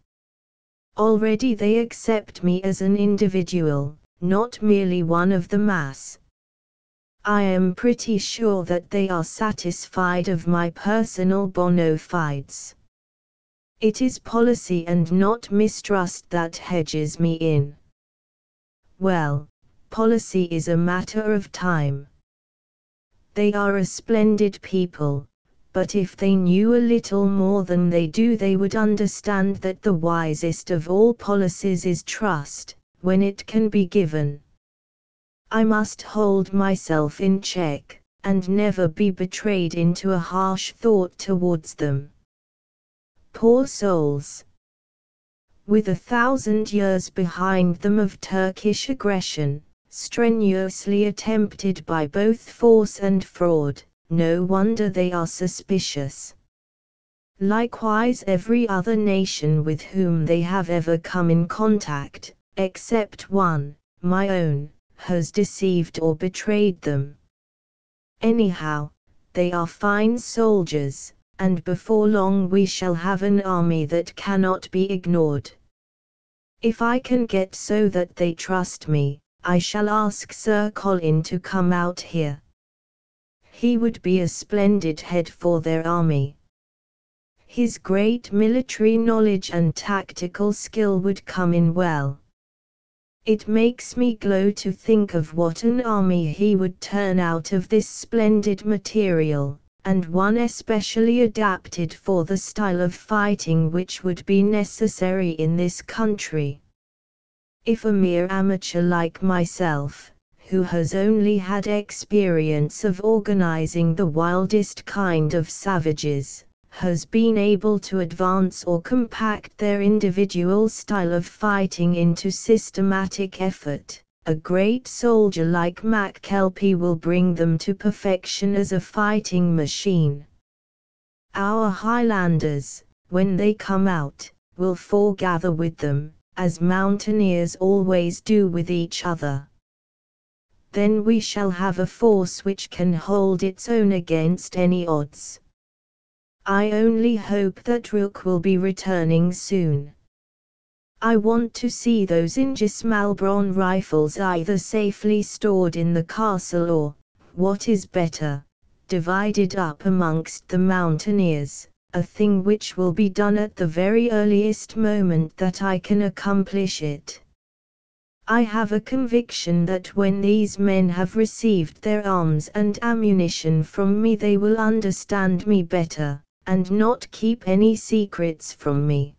Already they accept me as an individual, not merely one of the mass. I am pretty sure that they are satisfied of my personal bona fides. It is policy and not mistrust that hedges me in. Well, policy is a matter of time. They are a splendid people, but if they knew a little more than they do they would understand that the wisest of all policies is trust, when it can be given. I must hold myself in check, and never be betrayed into a harsh thought towards them. Poor souls! With 1,000 years behind them of Turkish aggression, strenuously attempted by both force and fraud, no wonder they are suspicious. Likewise every other nation with whom they have ever come in contact, except one, my own, has deceived or betrayed them. Anyhow, They are fine soldiers, and before long we shall have an army that cannot be ignored. If I can get so that they trust me, I shall ask Sir Colin to come out here. He would be a splendid head for their army. His great military knowledge and tactical skill would come in well. It makes me glow to think of what an army he would turn out of this splendid material, and one especially adapted for the style of fighting which would be necessary in this country. If a mere amateur like myself, who has only had experience of organizing the wildest kind of savages, has been able to advance or compact their individual style of fighting into systematic effort, a great soldier like MacKelpie will bring them to perfection as a fighting machine. Our Highlanders, when they come out, will foregather with them, as mountaineers always do with each other. Then we shall have a force which can hold its own against any odds. I only hope that Rook will be returning soon. I want to see those Ingismalbron rifles either safely stored in the castle or, what is better, divided up amongst the mountaineers, a thing which will be done at the very earliest moment that I can accomplish it. I have a conviction that when these men have received their arms and ammunition from me they will understand me better, and not keep any secrets from me.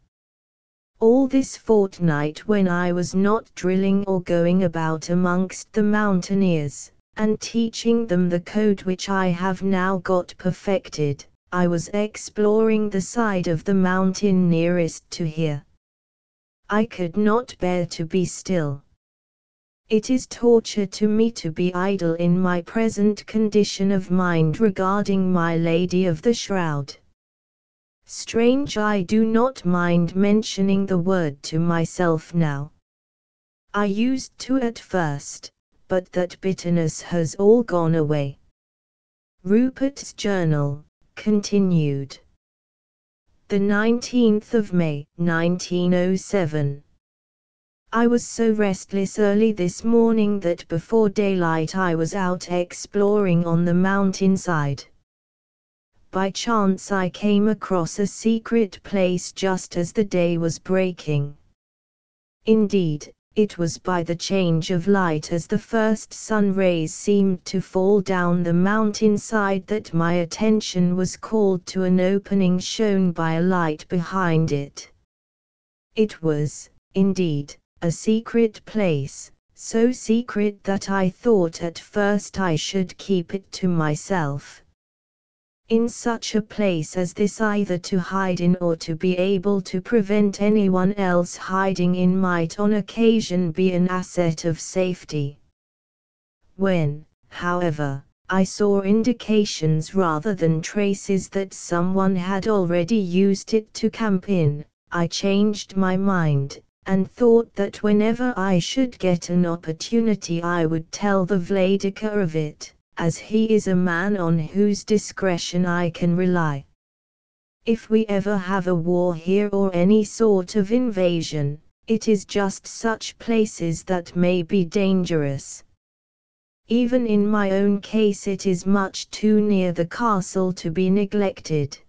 All this fortnight when I was not drilling or going about amongst the mountaineers, and teaching them the code which I have now got perfected, I was exploring the side of the mountain nearest to here. I could not bear to be still. It is torture to me to be idle in my present condition of mind regarding my Lady of the Shroud. Strange, I do not mind mentioning the word to myself now. I used to at first, but that bitterness has all gone away. Rupert's Journal, continued. The 19th of May, 1907. I was so restless early this morning that before daylight I was out exploring on the mountainside. By chance I came across a secret place just as the day was breaking. Indeed, it was by the change of light as the first sun rays seemed to fall down the mountainside that my attention was called to an opening shown by a light behind it. It was, indeed, a secret place, so secret that I thought at first I should keep it to myself. In such a place as this either to hide in or to be able to prevent anyone else hiding in might on occasion be an asset of safety. When, however, I saw indications rather than traces that someone had already used it to camp in, I changed my mind, and thought that whenever I should get an opportunity I would tell the Vladika of it, as he is a man on whose discretion I can rely. If we ever have a war here or any sort of invasion, it is just such places that may be dangerous. Even in my own case it is much too near the castle to be neglected.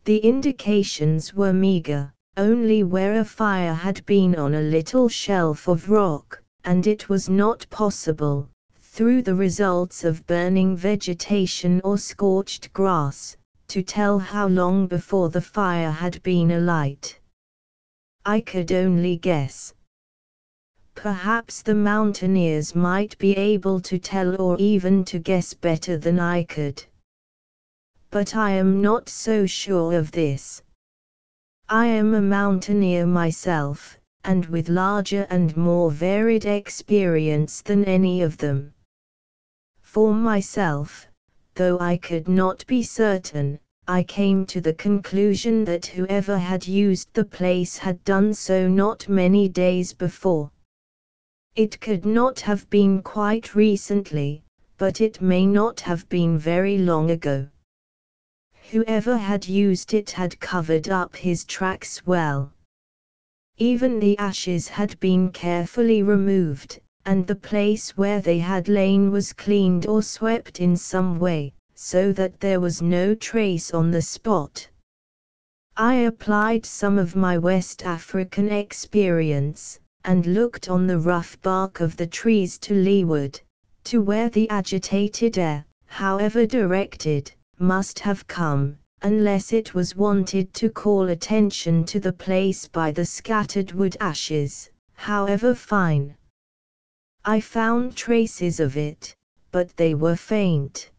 The indications were meagre, only where a fire had been on a little shelf of rock, and it was not possible, through the results of burning vegetation or scorched grass, to tell how long before the fire had been alight. I could only guess. Perhaps the mountaineers might be able to tell or even to guess better than I could. But I am not so sure of this. I am a mountaineer myself, and with larger and more varied experience than any of them. For myself, though I could not be certain, I came to the conclusion that whoever had used the place had done so not many days before. It could not have been quite recently, but it may not have been very long ago. Whoever had used it had covered up his tracks well. Even the ashes had been carefully removed, and the place where they had lain was cleaned or swept in some way, so that there was no trace on the spot. I applied some of my West African experience, and looked on the rough bark of the trees to leeward, to where the agitated air, however directed, must have come, unless it was wanted to call attention to the place by the scattered wood ashes, however fine. I found traces of it, but they were faint.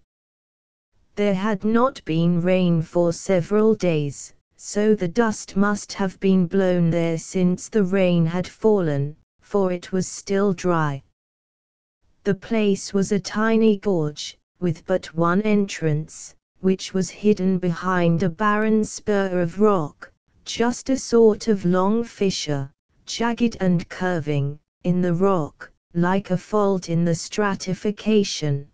There had not been rain for several days, so the dust must have been blown there since the rain had fallen, for it was still dry. The place was a tiny gorge, with but one entrance, which was hidden behind a barren spur of rock, just a sort of long fissure, jagged and curving, in the rock, like a fault in the stratification.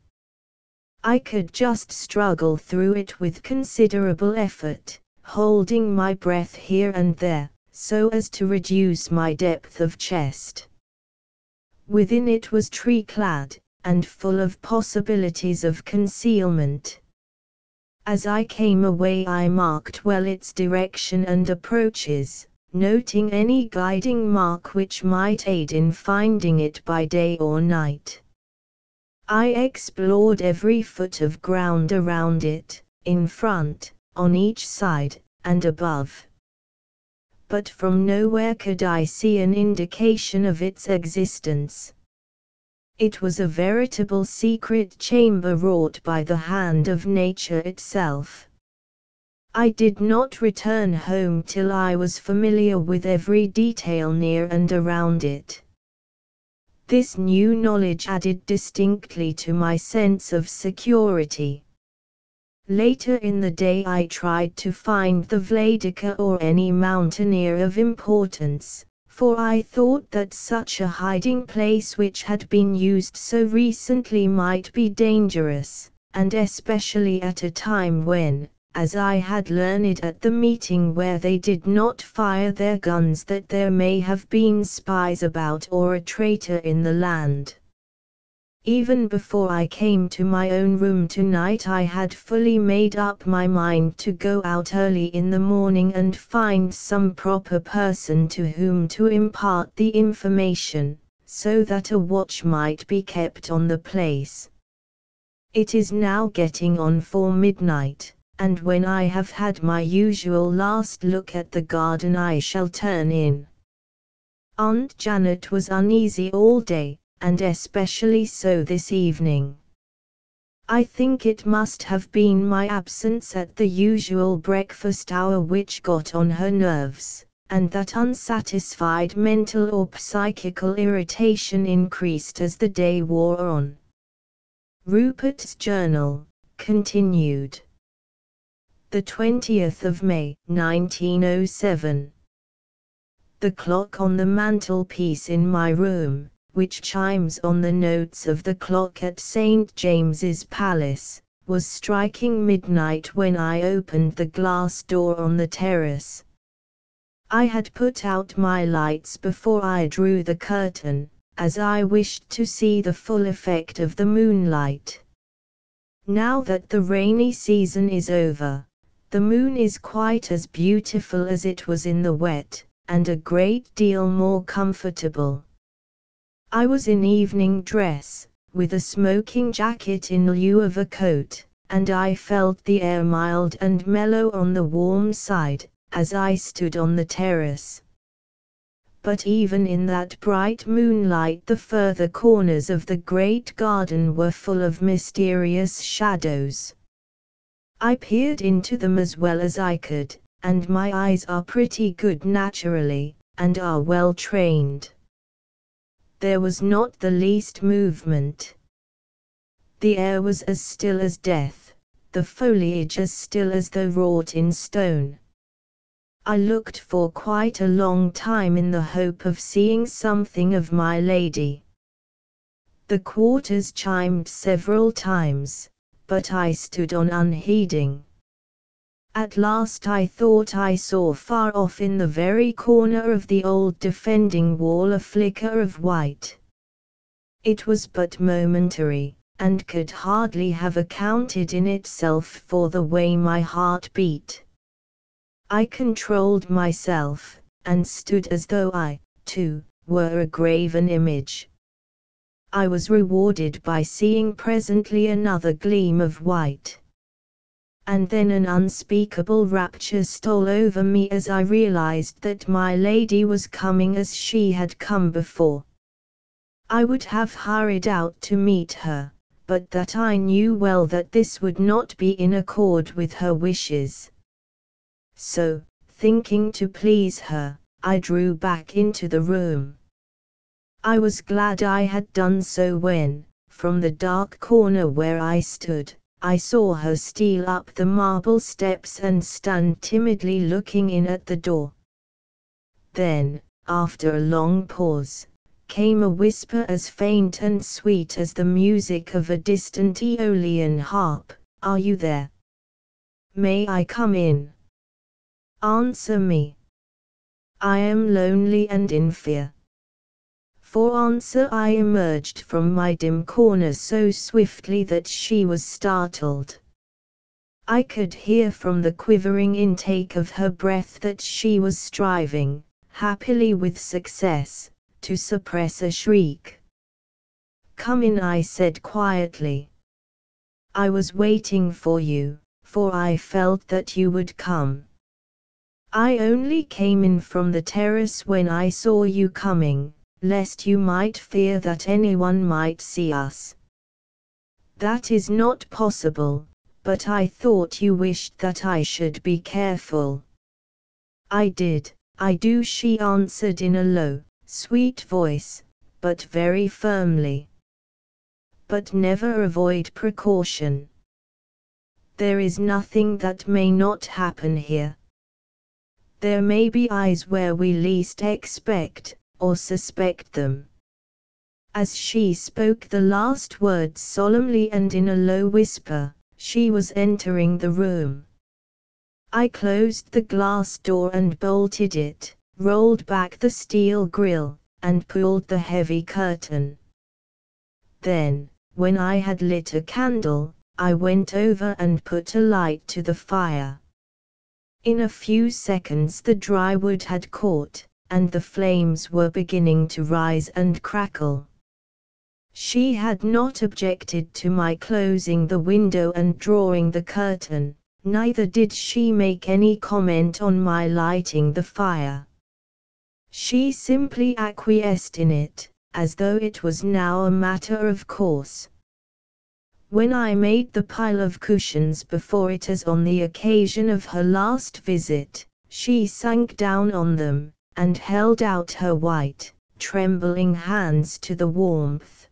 I could just struggle through it with considerable effort, holding my breath here and there, so as to reduce my depth of chest. Within it was tree-clad, and full of possibilities of concealment. As I came away I marked well its direction and approaches, noting any guiding mark which might aid in finding it by day or night. I explored every foot of ground around it, in front, on each side, and above. But from nowhere could I see an indication of its existence. It was a veritable secret chamber wrought by the hand of nature itself. I did not return home till I was familiar with every detail near and around it. This new knowledge added distinctly to my sense of security. Later in the day I tried to find the Vladika or any mountaineer of importance, for I thought that such a hiding place which had been used so recently might be dangerous, and especially at a time when, as I had learned at the meeting where they did not fire their guns, that there may have been spies about or a traitor in the land. Even before I came to my own room tonight I had fully made up my mind to go out early in the morning and find some proper person to whom to impart the information, so that a watch might be kept on the place. It is now getting on for midnight, and when I have had my usual last look at the garden I shall turn in. Aunt Janet was uneasy all day, and especially so this evening. I think it must have been my absence at the usual breakfast hour which got on her nerves, and that unsatisfied mental or psychical irritation increased as the day wore on. Rupert's Journal, continued. The 20th of May, 1907. The clock on the mantelpiece in my room, which chimes on the notes of the clock at St. James's Palace, was striking midnight when I opened the glass door on the terrace. I had put out my lights before I drew the curtain, as I wished to see the full effect of the moonlight. Now that the rainy season is over, the moon is quite as beautiful as it was in the wet, and a great deal more comfortable. I was in evening dress, with a smoking jacket in lieu of a coat, and I felt the air mild and mellow on the warm side, as I stood on the terrace. But even in that bright moonlight the further corners of the great garden were full of mysterious shadows. I peered into them as well as I could, and my eyes are pretty good naturally, and are well trained. There was not the least movement. The air was as still as death, the foliage as still as though wrought in stone. I looked for quite a long time in the hope of seeing something of my lady. The quarters chimed several times, but I stood on unheeding. At last I thought I saw far off in the very corner of the old defending wall a flicker of white. It was but momentary, and could hardly have accounted in itself for the way my heart beat. I controlled myself, and stood as though I, too, were a graven image. I was rewarded by seeing presently another gleam of white. And then an unspeakable rapture stole over me as I realized that my lady was coming as she had come before. I would have hurried out to meet her, but that I knew well that this would not be in accord with her wishes. So, thinking to please her, I drew back into the room. I was glad I had done so when, from the dark corner where I stood, I saw her steal up the marble steps and stand timidly looking in at the door. Then, after a long pause, came a whisper as faint and sweet as the music of a distant Aeolian harp, "Are you there? May I come in? Answer me. I am lonely and in fear." For answer I emerged from my dim corner so swiftly that she was startled. I could hear from the quivering intake of her breath that she was striving, happily with success, to suppress a shriek. "Come in," I said quietly. "I was waiting for you, for I felt that you would come. I only came in from the terrace when I saw you coming, lest you might fear that anyone might see us." "That is not possible, but I thought you wished that I should be careful." "I do," she answered in a low, sweet voice, but very firmly. "But never avoid precaution. There is nothing that may not happen here. There may be eyes where we least expect, or suspect them." As she spoke the last words solemnly and in a low whisper, she was entering the room. I closed the glass door and bolted it, rolled back the steel grille, and pulled the heavy curtain. Then, when I had lit a candle, I went over and put a light to the fire. In a few seconds the dry wood had caught, and the flames were beginning to rise and crackle. She had not objected to my closing the window and drawing the curtain, neither did she make any comment on my lighting the fire. She simply acquiesced in it, as though it was now a matter of course. When I made the pile of cushions before it as on the occasion of her last visit, she sank down on them, and held out her white, trembling hands to the warmth.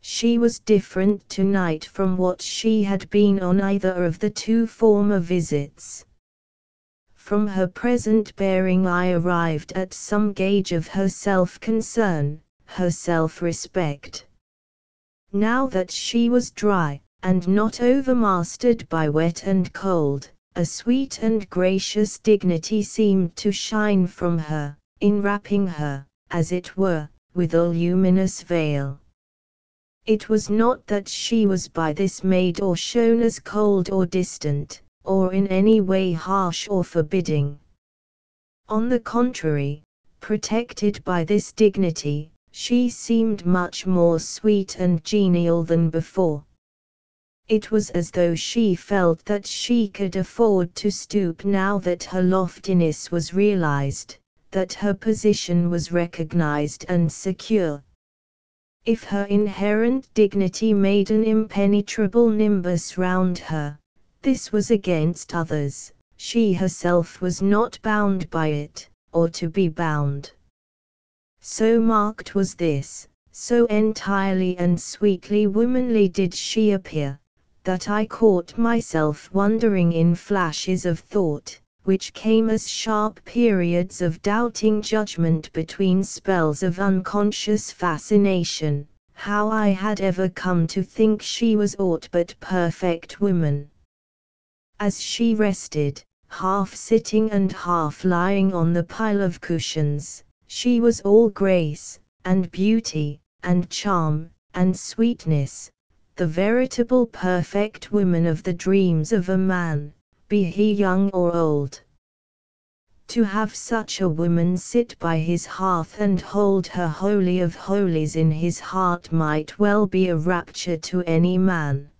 She was different tonight from what she had been on either of the two former visits. From her present bearing I arrived at some gauge of her self-concern, her self-respect. Now that she was dry, and not overmastered by wet and cold, a sweet and gracious dignity seemed to shine from her, enwrapping her, as it were, with a luminous veil. It was not that she was by this made or shown as cold or distant, or in any way harsh or forbidding. On the contrary, protected by this dignity, she seemed much more sweet and genial than before. It was as though she felt that she could afford to stoop now that her loftiness was realized, that her position was recognized and secure. If her inherent dignity made an impenetrable nimbus round her, this was against others. She herself was not bound by it, or to be bound. So marked was this, so entirely and sweetly womanly did she appear, that I caught myself wondering in flashes of thought, which came as sharp periods of doubting judgment between spells of unconscious fascination, How I had ever come to think she was aught but perfect woman. As she rested, half sitting and half lying on the pile of cushions, she was all grace, and beauty, and charm, and sweetness, the veritable perfect woman of the dreams of a man, be he young or old. To have such a woman sit by his hearth and hold her holy of holies in his heart might well be a rapture to any man.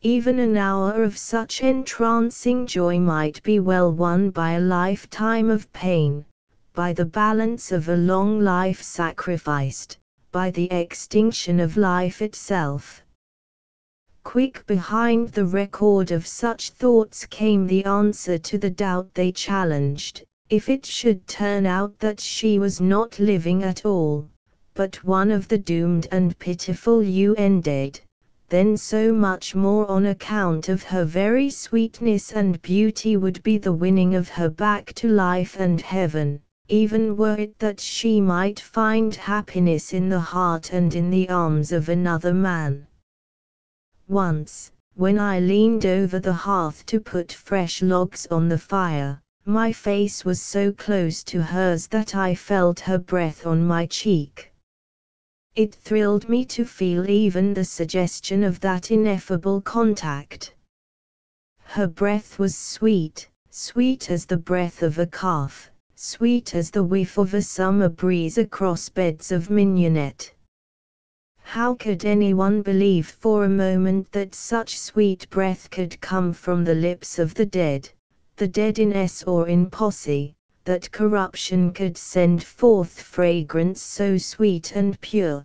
Even an hour of such entrancing joy might be well won by a lifetime of pain, by the balance of a long life sacrificed, by the extinction of life itself. Quick behind the record of such thoughts came the answer to the doubt they challenged: if it should turn out that she was not living at all, but one of the doomed and pitiful dead, then so much more on account of her very sweetness and beauty would be the winning of her back to life and heaven, even were it that she might find happiness in the heart and in the arms of another man. Once, when I leaned over the hearth to put fresh logs on the fire, my face was so close to hers that I felt her breath on my cheek. It thrilled me to feel even the suggestion of that ineffable contact. Her breath was sweet, sweet as the breath of a calf, sweet as the whiff of a summer breeze across beds of mignonette. How could anyone believe for a moment that such sweet breath could come from the lips of the dead in esse or in posse, that corruption could send forth fragrance so sweet and pure?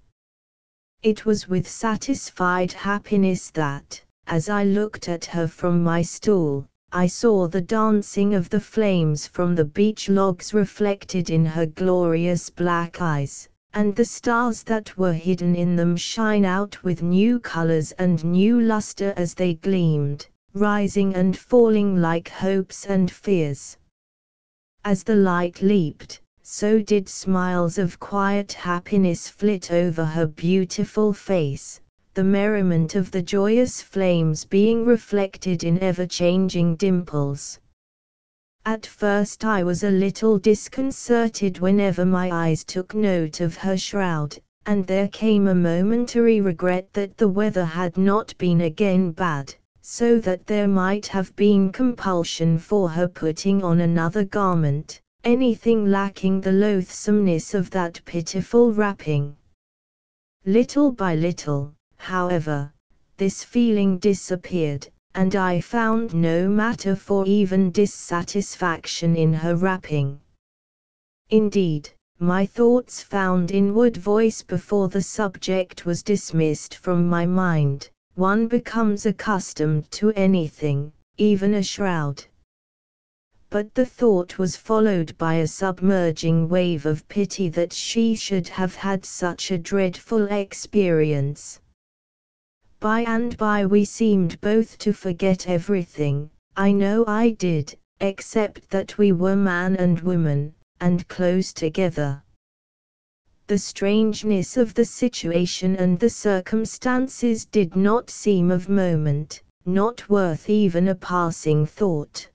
It was with satisfied happiness that, as I looked at her from my stool, I saw the dancing of the flames from the beech logs reflected in her glorious black eyes, and the stars that were hidden in them shine out with new colors and new luster as they gleamed, rising and falling like hopes and fears. As the light leaped, so did smiles of quiet happiness flit over her beautiful face, the merriment of the joyous flames being reflected in ever-changing dimples. At first I was a little disconcerted whenever my eyes took note of her shroud, and there came a momentary regret that the weather had not been again bad, so that there might have been compulsion for her putting on another garment, anything lacking the loathsomeness of that pitiful wrapping. Little by little, however, this feeling disappeared, and I found no matter for even dissatisfaction in her wrapping. Indeed, my thoughts found inward voice before the subject was dismissed from my mind. One becomes accustomed to anything, even a shroud. But the thought was followed by a submerging wave of pity that she should have had such a dreadful experience. By and by we seemed both to forget everything. I know I did, except that we were man and woman, and close together. The strangeness of the situation and the circumstances did not seem of moment, not worth even a passing thought.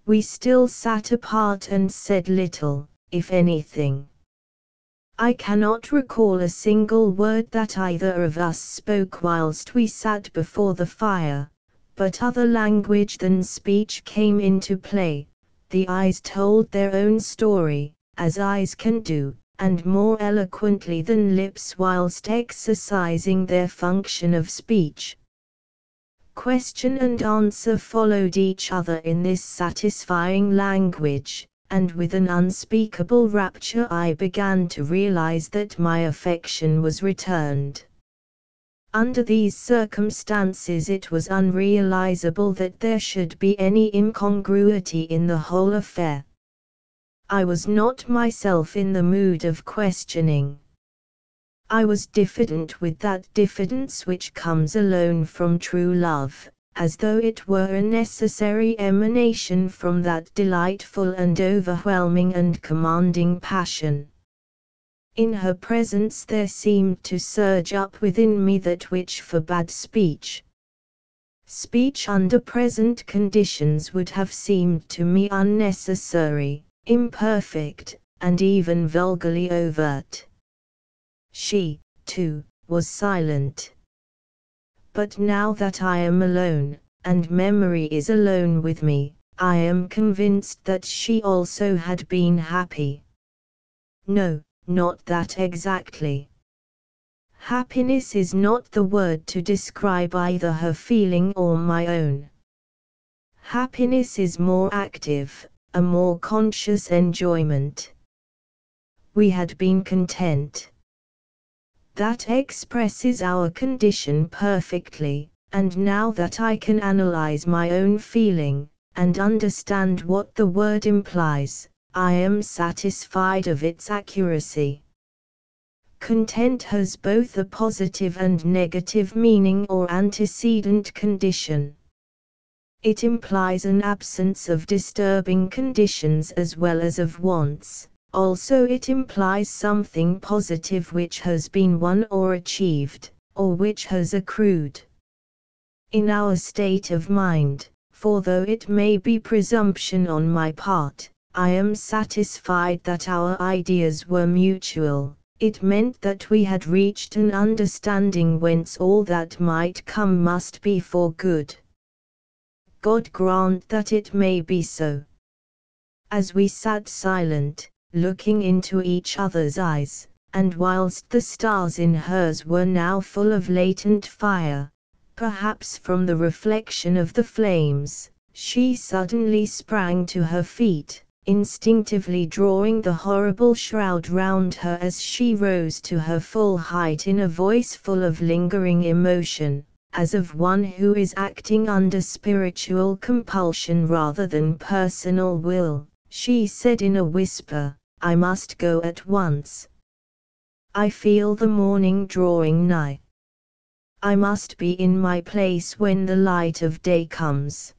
We still sat apart and said little, if anything. I cannot recall a single word that either of us spoke whilst we sat before the fire, but other language than speech came into play. The eyes told their own story, as eyes can do, and more eloquently than lips whilst exercising their function of speech. Question and answer followed each other in this satisfying language, and with an unspeakable rapture I began to realize that my affection was returned. Under these circumstances it was unrealizable that there should be any incongruity in the whole affair. I was not myself in the mood of questioning. I was diffident with that diffidence which comes alone from true love, as though it were a necessary emanation from that delightful and overwhelming and commanding passion. In her presence there seemed to surge up within me that which forbade speech. Speech under present conditions would have seemed to me unnecessary, imperfect, and even vulgarly overt. She, too, was silent. But now that I am alone, and memory is alone with me, I am convinced that she also had been happy. No, not that exactly. Happiness is not the word to describe either her feeling or my own. Happiness is more active, a more conscious enjoyment. We had been content. That expresses our condition perfectly, and now that I can analyze my own feeling, and understand what the word implies, I am satisfied of its accuracy. Content has both a positive and negative meaning or antecedent condition. It implies an absence of disturbing conditions as well as of wants, also it implies something positive which has been won or achieved, or which has accrued. In our state of mind, for though it may be presumption on my part, I am satisfied that our ideas were mutual. It meant that we had reached an understanding whence all that might come must be for good. God grant that it may be so. As we sat silent, looking into each other's eyes, and whilst the stars in hers were now full of latent fire, perhaps from the reflection of the flames, she suddenly sprang to her feet, instinctively drawing the horrible shroud round her as she rose to her full height in a voice full of lingering emotion, as of one who is acting under spiritual compulsion rather than personal will. She said in a whisper, "I must go at once. I feel the morning drawing nigh. I must be in my place when the light of day comes."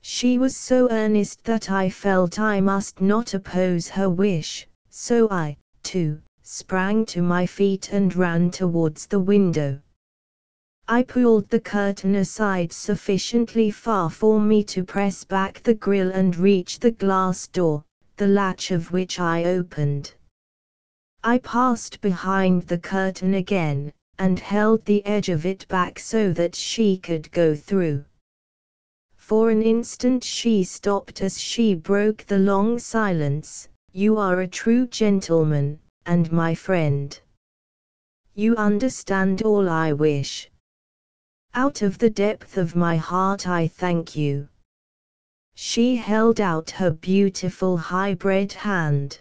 She was so earnest that I felt I must not oppose her wish, so I, too, sprang to my feet and ran towards the window. I pulled the curtain aside sufficiently far for me to press back the grille and reach the glass door, the latch of which I opened. I passed behind the curtain again, and held the edge of it back so that she could go through. For an instant she stopped as she broke the long silence. "You are a true gentleman, and my friend. You understand all I wish. Out of the depth of my heart I thank you." She held out her beautiful hybrid hand.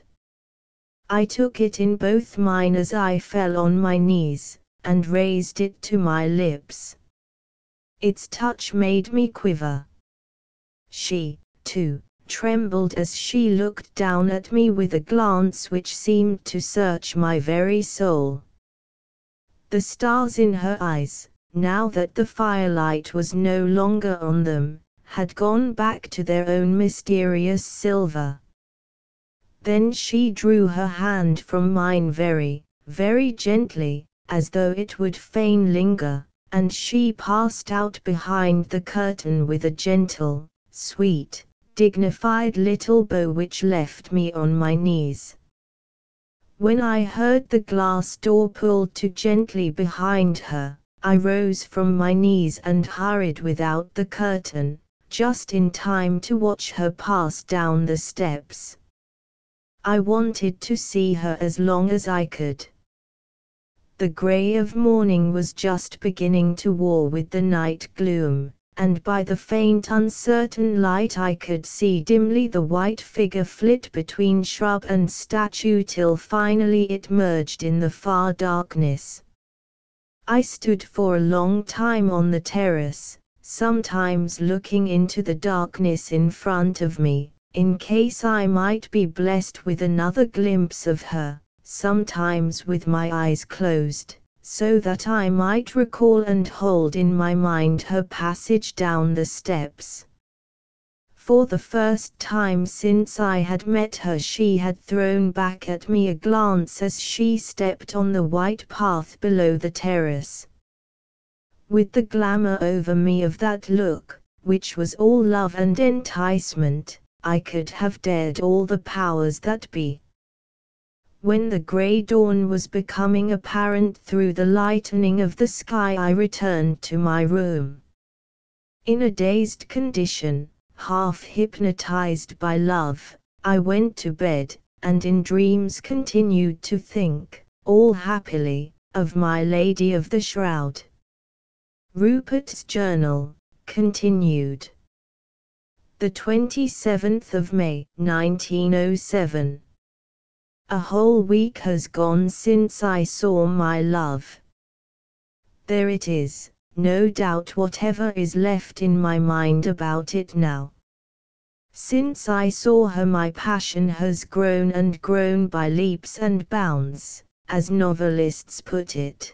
I took it in both mine as I fell on my knees, and raised it to my lips. Its touch made me quiver. She, too, trembled as she looked down at me with a glance which seemed to search my very soul. The stars in her eyes, now that the firelight was no longer on them, had gone back to their own mysterious silver. Then she drew her hand from mine very, very gently, as though it would fain linger, and she passed out behind the curtain with a gentle, sweet, dignified little bow which left me on my knees. When I heard the glass door pulled to gently behind her, I rose from my knees and hurried without the curtain, just in time to watch her pass down the steps. I wanted to see her as long as I could. The grey of morning was just beginning to war with the night gloom, and by the faint uncertain light I could see dimly the white figure flit between shrub and statue till finally it merged in the far darkness. I stood for a long time on the terrace, sometimes looking into the darkness in front of me, in case I might be blessed with another glimpse of her, sometimes with my eyes closed, so that I might recall and hold in my mind her passage down the steps. For the first time since I had met her, she had thrown back at me a glance as she stepped on the white path below the terrace. With the glamour over me of that look, which was all love and enticement, I could have dared all the powers that be. When the grey dawn was becoming apparent through the lightening of the sky, I returned to my room. In a dazed condition, half hypnotized by love, I went to bed, and in dreams continued to think, all happily, of my Lady of the Shroud. Rupert's Journal, continued. The 27th of May, 1907. A whole week has gone since I saw my love. There it is, no doubt whatever is left in my mind about it now. Since I saw her my passion has grown and grown by leaps and bounds, as novelists put it.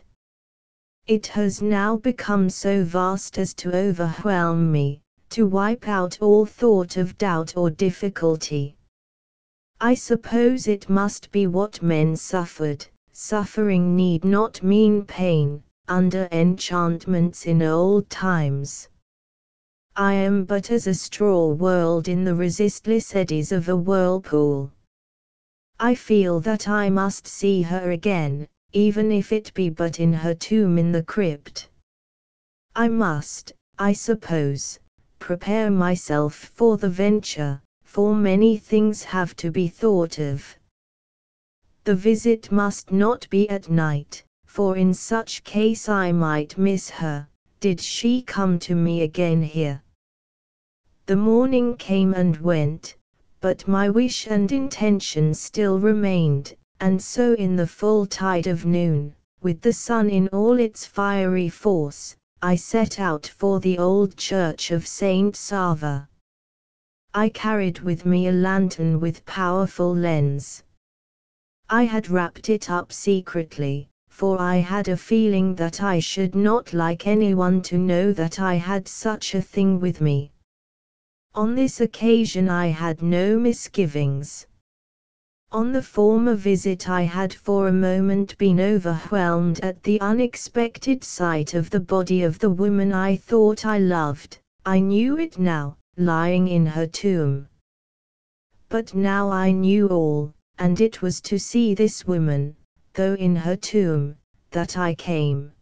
It has now become so vast as to overwhelm me, to wipe out all thought of doubt or difficulty. I suppose it must be what men suffered. Suffering need not mean pain, under enchantments in old times. I am but as a straw whirled in the resistless eddies of a whirlpool. I feel that I must see her again, even if it be but in her tomb in the crypt. I must, I suppose, prepare myself for the venture, for many things have to be thought of. The visit must not be at night, for in such case I might miss her, did she come to me again here. The morning came and went, but my wish and intention still remained, and so in the full tide of noon, with the sun in all its fiery force, I set out for the old church of Saint Sava. I carried with me a lantern with powerful lens. I had wrapped it up secretly, for I had a feeling that I should not like anyone to know that I had such a thing with me. On this occasion I had no misgivings. On the former visit I had for a moment been overwhelmed at the unexpected sight of the body of the woman I thought I loved. I knew it now, lying in her tomb. But now I knew all, and it was to see this woman, though in her tomb, that I came.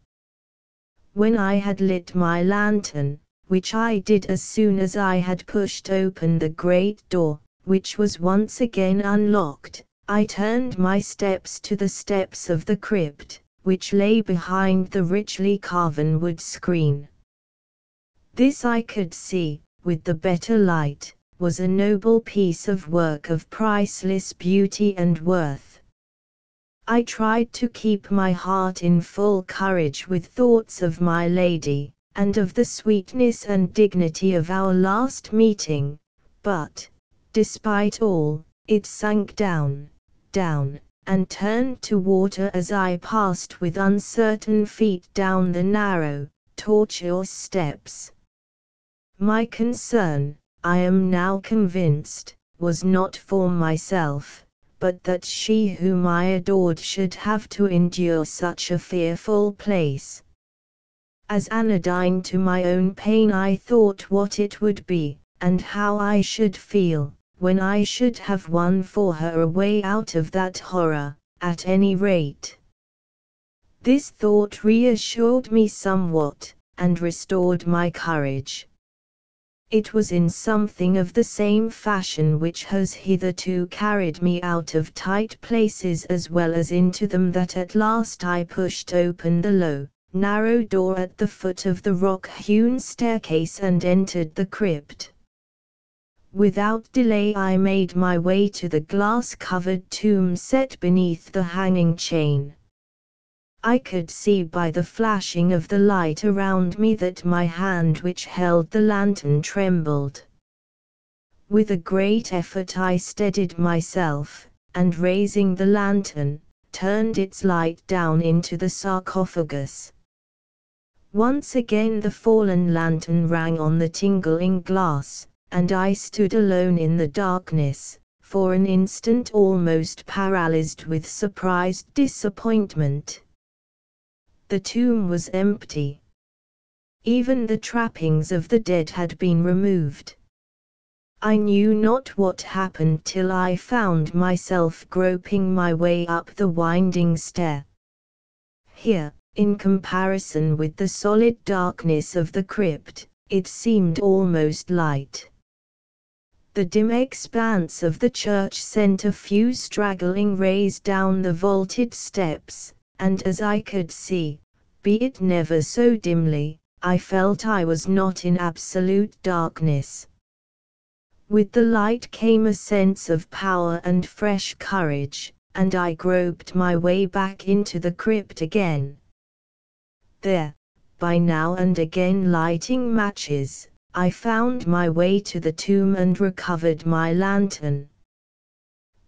When I had lit my lantern, which I did as soon as I had pushed open the great door, which was once again unlocked, I turned my steps to the steps of the crypt, which lay behind the richly carven wood screen. This I could see, with the better light, was a noble piece of work of priceless beauty and worth. I tried to keep my heart in full courage with thoughts of my lady, and of the sweetness and dignity of our last meeting, but, despite all, it sank down, and turned to water as I passed with uncertain feet down the narrow, tortuous steps. My concern, I am now convinced, was not for myself, but that she whom I adored should have to endure such a fearful place. As anodyne to my own pain I thought what it would be, and how I should feel, when I should have won for her a way out of that horror, at any rate. This thought reassured me somewhat, and restored my courage. It was in something of the same fashion which has hitherto carried me out of tight places as well as into them that at last I pushed open the low, narrow door at the foot of the rock-hewn staircase and entered the crypt. Without delay I made my way to the glass-covered tomb set beneath the hanging chain. I could see by the flashing of the light around me that my hand which held the lantern trembled. With a great effort I steadied myself, and raising the lantern, turned its light down into the sarcophagus. Once again the fallen lantern rang on the tingling glass, and I stood alone in the darkness, for an instant almost paralyzed with surprised disappointment. The tomb was empty. Even the trappings of the dead had been removed. I knew not what happened till I found myself groping my way up the winding stair. Here, in comparison with the solid darkness of the crypt, it seemed almost light. The dim expanse of the church sent a few straggling rays down the vaulted steps, and as I could see, be it never so dimly, I felt I was not in absolute darkness. With the light came a sense of power and fresh courage, and I groped my way back into the crypt again. There, by now and again lighting matches, I found my way to the tomb and recovered my lantern.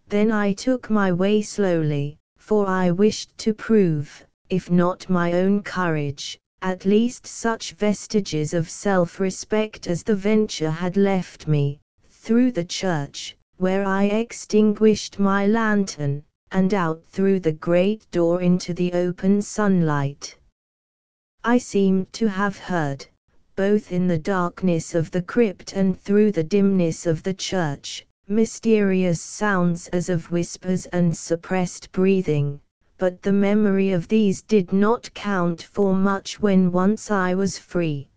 Then I took my way slowly, for I wished to prove, if not my own courage, at least such vestiges of self-respect as the venture had left me, through the church, where I extinguished my lantern, and out through the great door into the open sunlight. I seemed to have heard, both in the darkness of the crypt and through the dimness of the church, mysterious sounds as of whispers and suppressed breathing, but the memory of these did not count for much when once I was free.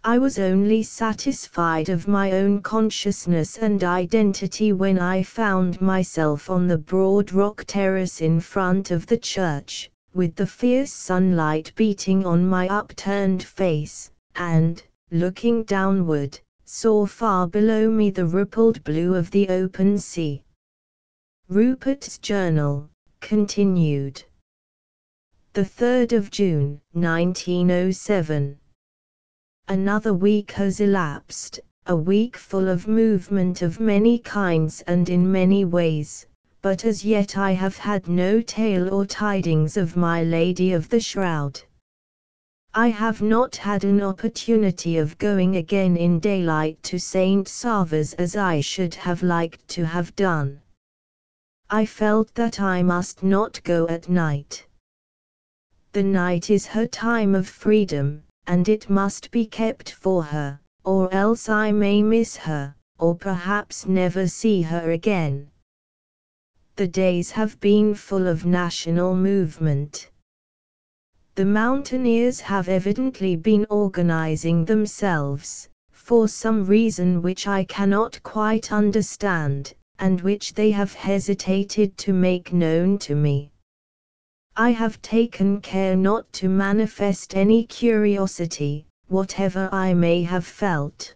I was only satisfied of my own consciousness and identity when I found myself on the broad rock terrace in front of the church, with the fierce sunlight beating on my upturned face, and, looking downward, saw far below me the rippled blue of the open sea. Rupert's Journal, continued. The 3rd of June, 1907. Another week has elapsed, a week full of movement of many kinds and in many ways, but as yet I have had no tale or tidings of my Lady of the Shroud. I have not had an opportunity of going again in daylight to St. Savres as I should have liked to have done. I felt that I must not go at night. The night is her time of freedom, and it must be kept for her, or else I may miss her, or perhaps never see her again. The days have been full of national movement. The mountaineers have evidently been organizing themselves, for some reason which I cannot quite understand, and which they have hesitated to make known to me. I have taken care not to manifest any curiosity, whatever I may have felt.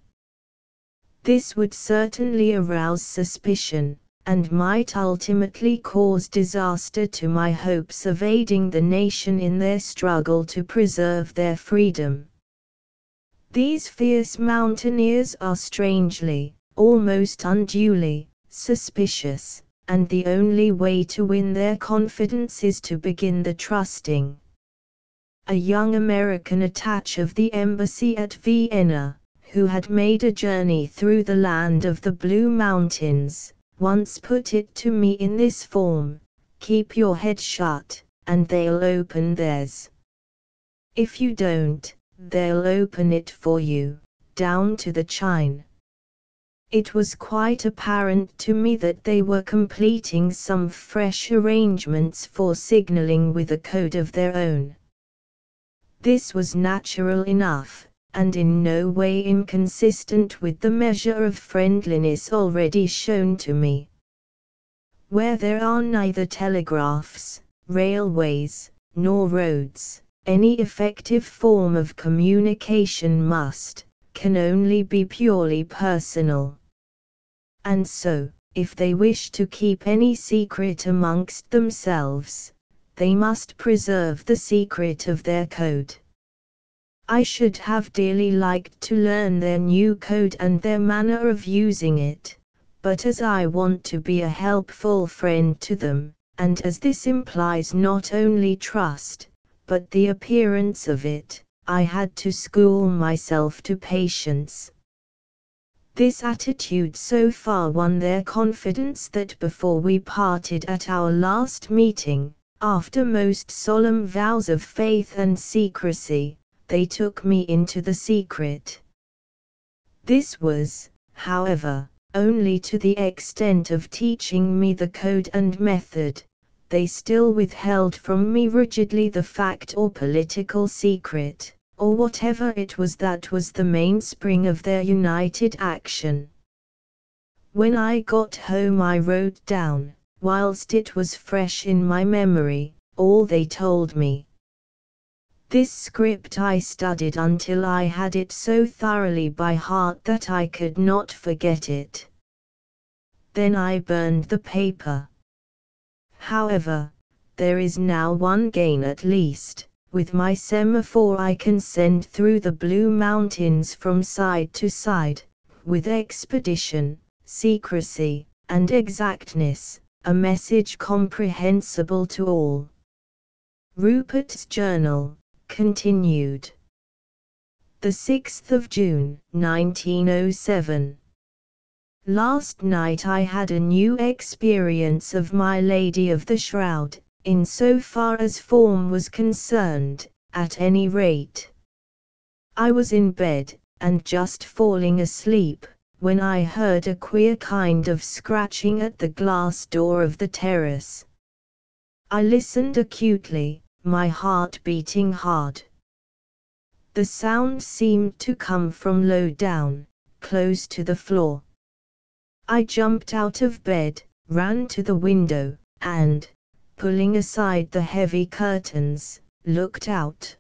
This would certainly arouse suspicion, and might ultimately cause disaster to my hopes of aiding the nation in their struggle to preserve their freedom. These fierce mountaineers are strangely, almost unduly, suspicious, and the only way to win their confidence is to begin the trusting. A young American attaché of the embassy at Vienna, who had made a journey through the land of the Blue Mountains, once put it to me in this form: keep your head shut, and they'll open theirs. If you don't, they'll open it for you, down to the chine. It was quite apparent to me that they were completing some fresh arrangements for signaling with a code of their own. This was natural enough, and in no way inconsistent with the measure of friendliness already shown to me. Where there are neither telegraphs, railways, nor roads, any effective form of communication can only be purely personal. And so, if they wish to keep any secret amongst themselves, they must preserve the secret of their code. I should have dearly liked to learn their new code and their manner of using it, but as I want to be a helpful friend to them, and as this implies not only trust, but the appearance of it, I had to school myself to patience. This attitude so far won their confidence that before we parted at our last meeting, after most solemn vows of faith and secrecy, they took me into the secret. This was, however, only to the extent of teaching me the code and method. They still withheld from me rigidly the fact or political secret, or whatever it was that was the mainspring of their united action. When I got home I wrote down, whilst it was fresh in my memory, all they told me. This script I studied until I had it so thoroughly by heart that I could not forget it. Then I burned the paper. However, there is now one gain at least. With my semaphore I can send through the Blue Mountains from side to side, with expedition, secrecy, and exactness, a message comprehensible to all. Rupert's Journal, continued. The 6th of June, 1907. Last night I had a new experience of My Lady of the Shroud, in so far as form was concerned, at any rate. I was in bed, and just falling asleep, when I heard a queer kind of scratching at the glass door of the terrace. I listened acutely, my heart beating hard. The sound seemed to come from low down, close to the floor. I jumped out of bed, ran to the window, and, pulling aside the heavy curtains, looked out.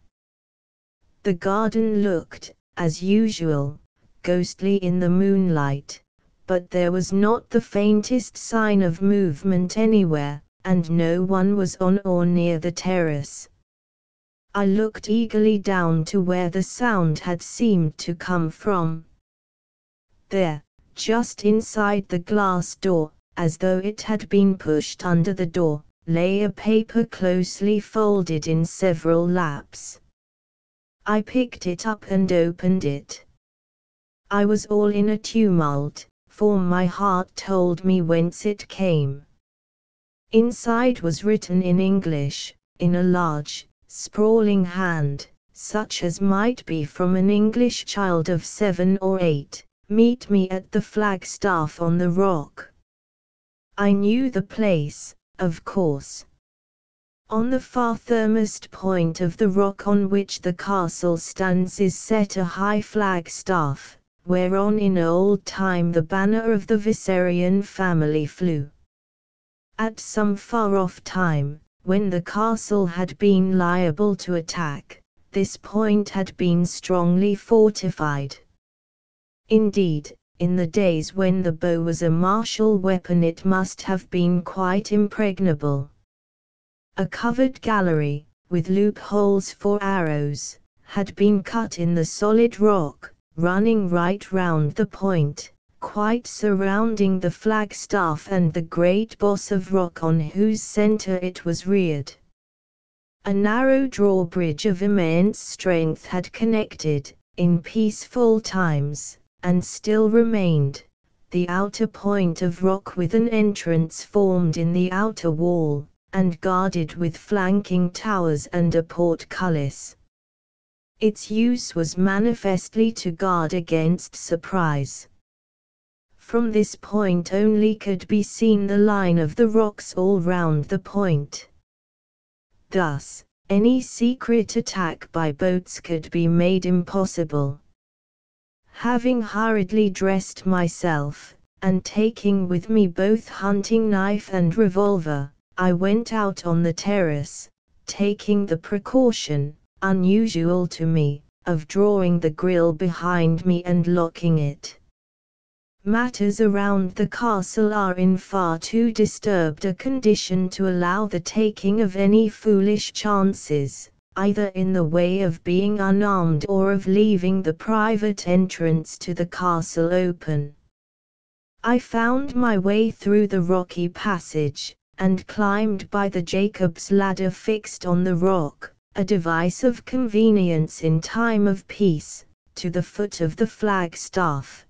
The garden looked, as usual, ghostly in the moonlight, but there was not the faintest sign of movement anywhere, and no one was on or near the terrace. I looked eagerly down to where the sound had seemed to come from. There, just inside the glass door, as though it had been pushed under the door, lay a paper closely folded in several laps. I picked it up and opened it. I was all in a tumult, for my heart told me whence it came. Inside was written in English, in a large, sprawling hand, such as might be from an English child of 7 or 8, "Meet me at the flagstaff on the rock." I knew the place, of course. On the farthermost point of the rock on which the castle stands is set a high flagstaff, whereon in old time the banner of the Viserion family flew. At some far-off time, when the castle had been liable to attack, this point had been strongly fortified. Indeed, in the days when the bow was a martial weapon it must have been quite impregnable. A covered gallery, with loopholes for arrows, had been cut in the solid rock, running right round the point, quite surrounding the flagstaff and the great boss of rock on whose centre it was reared. A narrow drawbridge of immense strength had connected, in peaceful times, and still remained, the outer point of rock with an entrance formed in the outer wall, and guarded with flanking towers and a portcullis. Its use was manifestly to guard against surprise. From this point only could be seen the line of the rocks all round the point. Thus, any secret attack by boats could be made impossible. Having hurriedly dressed myself, and taking with me both hunting knife and revolver, I went out on the terrace, taking the precaution, unusual to me, of drawing the grille behind me and locking it. Matters around the castle are in far too disturbed a condition to allow the taking of any foolish chances, either in the way of being unarmed or of leaving the private entrance to the castle open. I found my way through the rocky passage, and climbed by the Jacob's ladder fixed on the rock, a device of convenience in time of peace, to the foot of the flagstaff.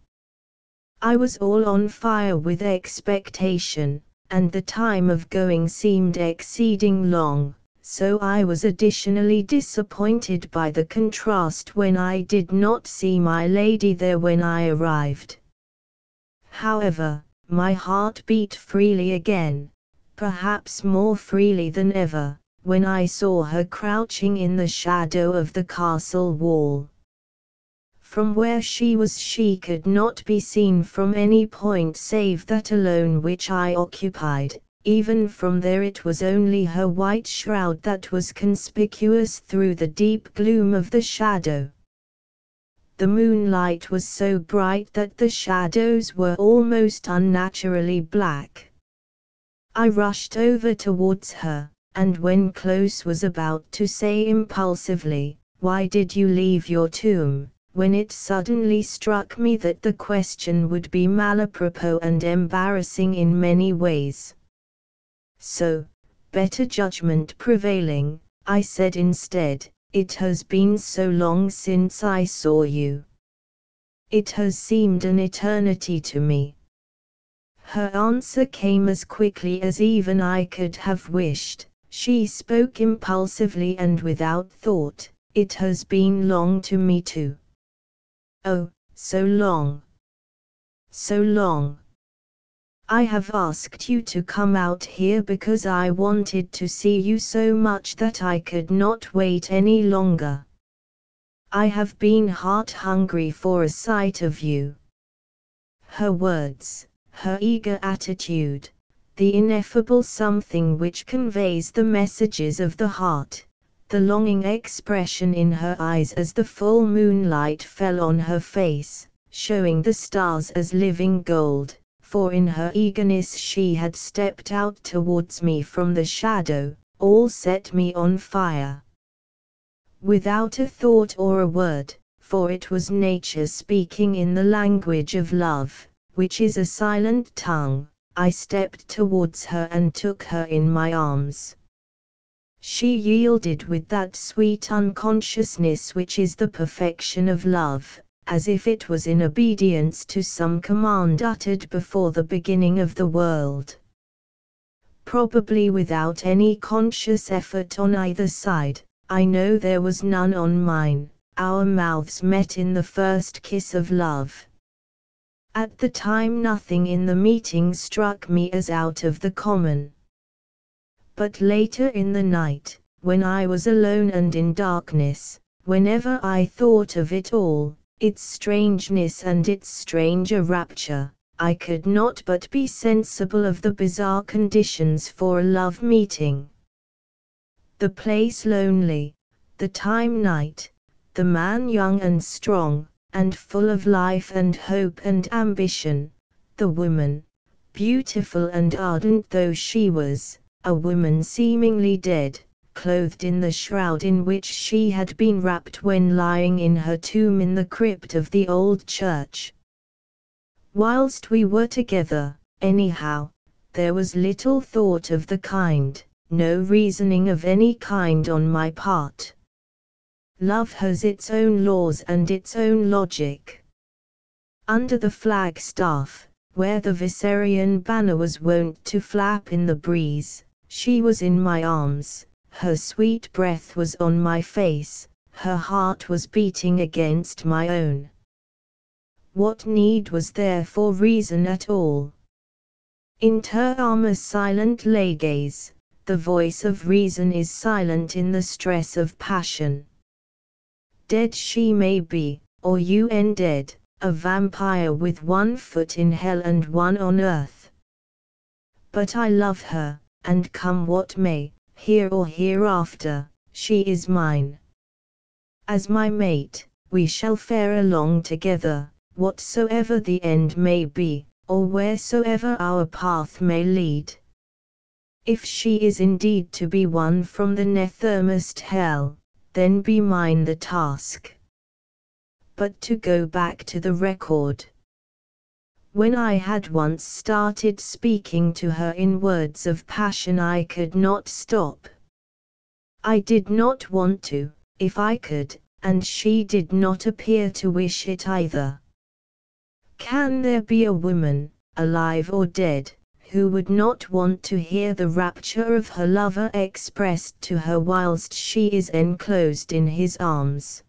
I was all on fire with expectation, and the time of going seemed exceeding long, so I was additionally disappointed by the contrast when I did not see my lady there when I arrived. However, my heart beat freely again, perhaps more freely than ever, when I saw her crouching in the shadow of the castle wall. From where she was she could not be seen from any point save that alone which I occupied. Even from there it was only her white shroud that was conspicuous through the deep gloom of the shadow. The moonlight was so bright that the shadows were almost unnaturally black. I rushed over towards her, and when close was about to say impulsively, "Why did you leave your tomb?" when it suddenly struck me that the question would be malapropos and embarrassing in many ways. So, better judgment prevailing, I said instead, "It has been so long since I saw you. It has seemed an eternity to me." Her answer came as quickly as even I could have wished. She spoke impulsively and without thought. "It has been long to me too." "Oh, so long. So long. I have asked you to come out here because I wanted to see you so much that I could not wait any longer. I have been heart-hungry for a sight of you." Her words, her eager attitude, the ineffable something which conveys the messages of the heart, the longing expression in her eyes as the full moonlight fell on her face, showing the stars as living gold, for in her eagerness she had stepped out towards me from the shadow, all set me on fire. Without a thought or a word, for it was nature speaking in the language of love, which is a silent tongue, I stepped towards her and took her in my arms. She yielded with that sweet unconsciousness which is the perfection of love, as if it was in obedience to some command uttered before the beginning of the world. Probably without any conscious effort on either side, I know there was none on mine, our mouths met in the first kiss of love. At the time nothing in the meeting struck me as out of the common. But later in the night, when I was alone and in darkness, whenever I thought of it all, its strangeness and its stranger rapture, I could not but be sensible of the bizarre conditions for a love meeting. The place lonely, the time night, the man young and strong, and full of life and hope and ambition, the woman, beautiful and ardent though she was, a woman seemingly dead, clothed in the shroud in which she had been wrapped when lying in her tomb in the crypt of the old church. Whilst we were together, anyhow, there was little thought of the kind, no reasoning of any kind on my part. Love has its own laws and its own logic. Under the flagstaff, where the Viserion banner was wont to flap in the breeze, she was in my arms, her sweet breath was on my face, her heart was beating against my own. What need was there for reason at all? In ter arma silent leges, the voice of reason is silent in the stress of passion. Dead she may be, or dead, a vampire with one foot in hell and one on earth. But I love her, and come what may, here or hereafter, she is mine. As my mate, we shall fare along together, whatsoever the end may be, or wheresoever our path may lead. If she is indeed to be won from the nethermost hell, then be mine the task. But to go back to the record. When I had once started speaking to her in words of passion I could not stop. I did not want to, if I could, and she did not appear to wish it either. Can there be a woman, alive or dead, who would not want to hear the rapture of her lover expressed to her whilst she is enclosed in his arms?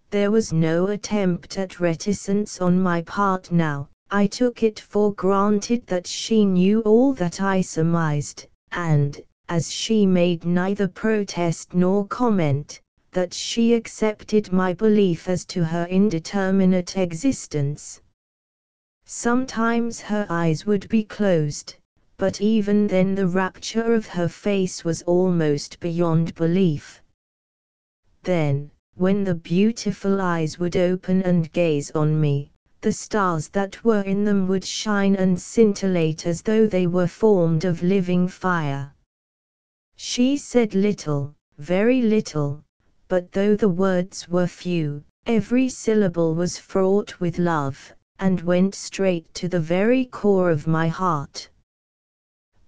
There was no attempt at reticence on my part now. I took it for granted that she knew all that I surmised, and, as she made neither protest nor comment, that she accepted my belief as to her indeterminate existence. Sometimes her eyes would be closed, but even then the rapture of her face was almost beyond belief. Then, when the beautiful eyes would open and gaze on me, the stars that were in them would shine and scintillate as though they were formed of living fire. She said little, very little, but though the words were few, every syllable was fraught with love, and went straight to the very core of my heart.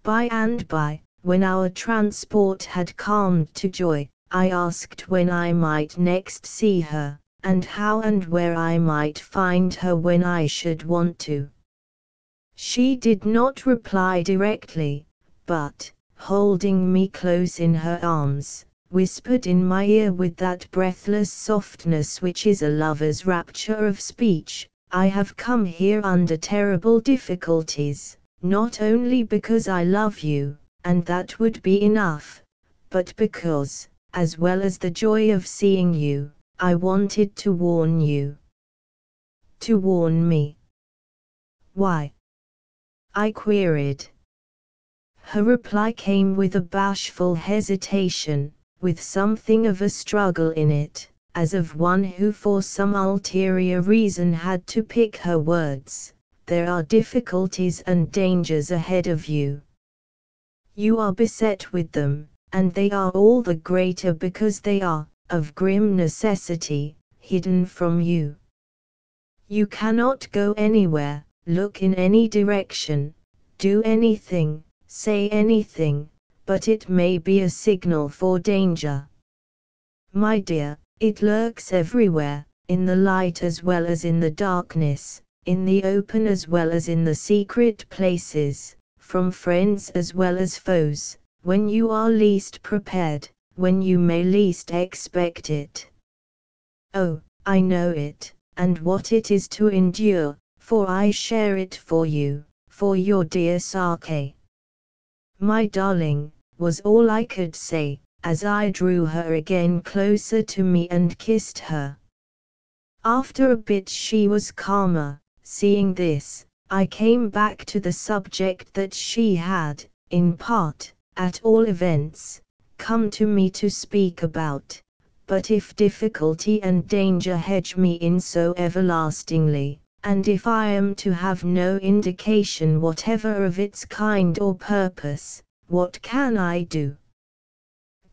By and by, when our transport had calmed to joy, I asked when I might next see her, and how and where I might find her when I should want to. She did not reply directly, but, holding me close in her arms, whispered in my ear with that breathless softness which is a lover's rapture of speech, "I have come here under terrible difficulties, not only because I love you, and that would be enough, but because, as well as the joy of seeing you, I wanted to warn you." To warn me? Why? I queried. Her reply came with a bashful hesitation, with something of a struggle in it, as of one who for some ulterior reason had to pick her words. "There are difficulties and dangers ahead of you. You are beset with them, and they are all the greater because they are, of grim necessity, hidden from you. You cannot go anywhere, look in any direction, do anything, say anything, but it may be a signal for danger. My dear, it lurks everywhere, in the light as well as in the darkness, in the open as well as in the secret places, from friends as well as foes, when you are least prepared, when you may least expect it. Oh, I know it, and what it is to endure, for I share it for you, for your dear Sake. My darling," was all I could say, as I drew her again closer to me and kissed her. After a bit she was calmer. Seeing this, I came back to the subject that she had, in part, at all events, come to me to speak about. But if difficulty and danger hedge me in so everlastingly, and if I am to have no indication whatever of its kind or purpose, what can I do?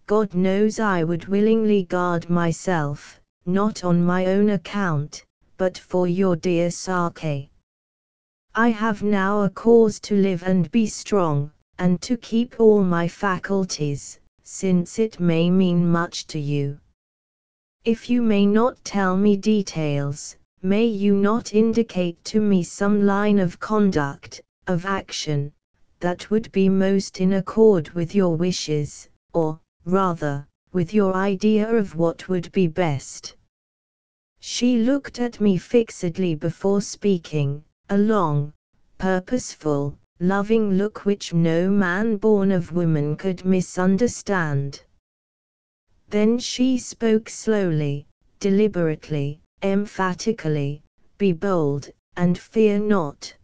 God knows I would willingly guard myself, not on my own account, but for your dear Sake. I have now a cause to live and be strong, and to keep all my faculties, since it may mean much to you. If you may not tell me details, may you not indicate to me some line of conduct, of action, that would be most in accord with your wishes, or, rather, with your idea of what would be best? She looked at me fixedly before speaking, a long, purposeful, loving look which no man born of woman could misunderstand. Then she spoke slowly, deliberately, emphatically, "Be bold, and fear not.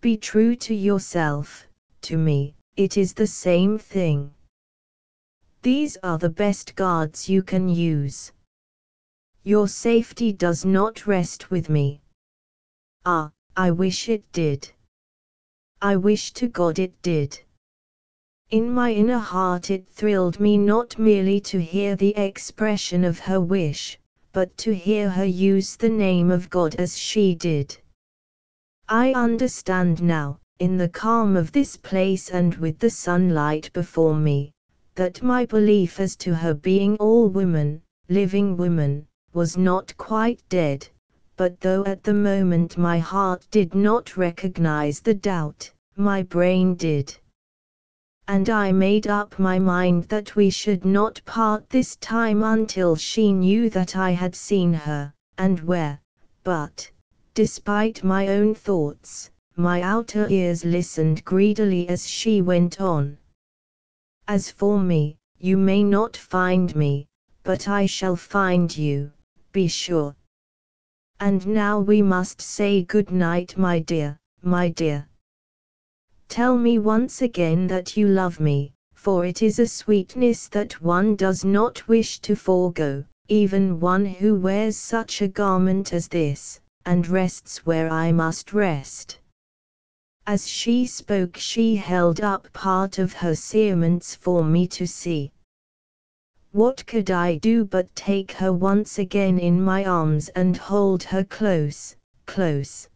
Be true to yourself, to me, it is the same thing. These are the best guards you can use. Your safety does not rest with me. Ah, I wish it did. I wish to God it did." In my inner heart it thrilled me not merely to hear the expression of her wish, but to hear her use the name of God as she did. I understand now, in the calm of this place and with the sunlight before me, that my belief as to her being all woman, living woman, was not quite dead, but though at the moment my heart did not recognize the doubt, my brain did. And I made up my mind that we should not part this time until she knew that I had seen her, and where, but, despite my own thoughts, my outer ears listened greedily as she went on. As for me, you may not find me, but I shall find you, be sure. And now we must say good night, my dear, my dear. Tell me once again that you love me, for it is a sweetness that one does not wish to forego, even one who wears such a garment as this, and rests where I must rest. As she spoke, she held up part of her cerements for me to see. What could I do but take her once again in my arms and hold her close, close?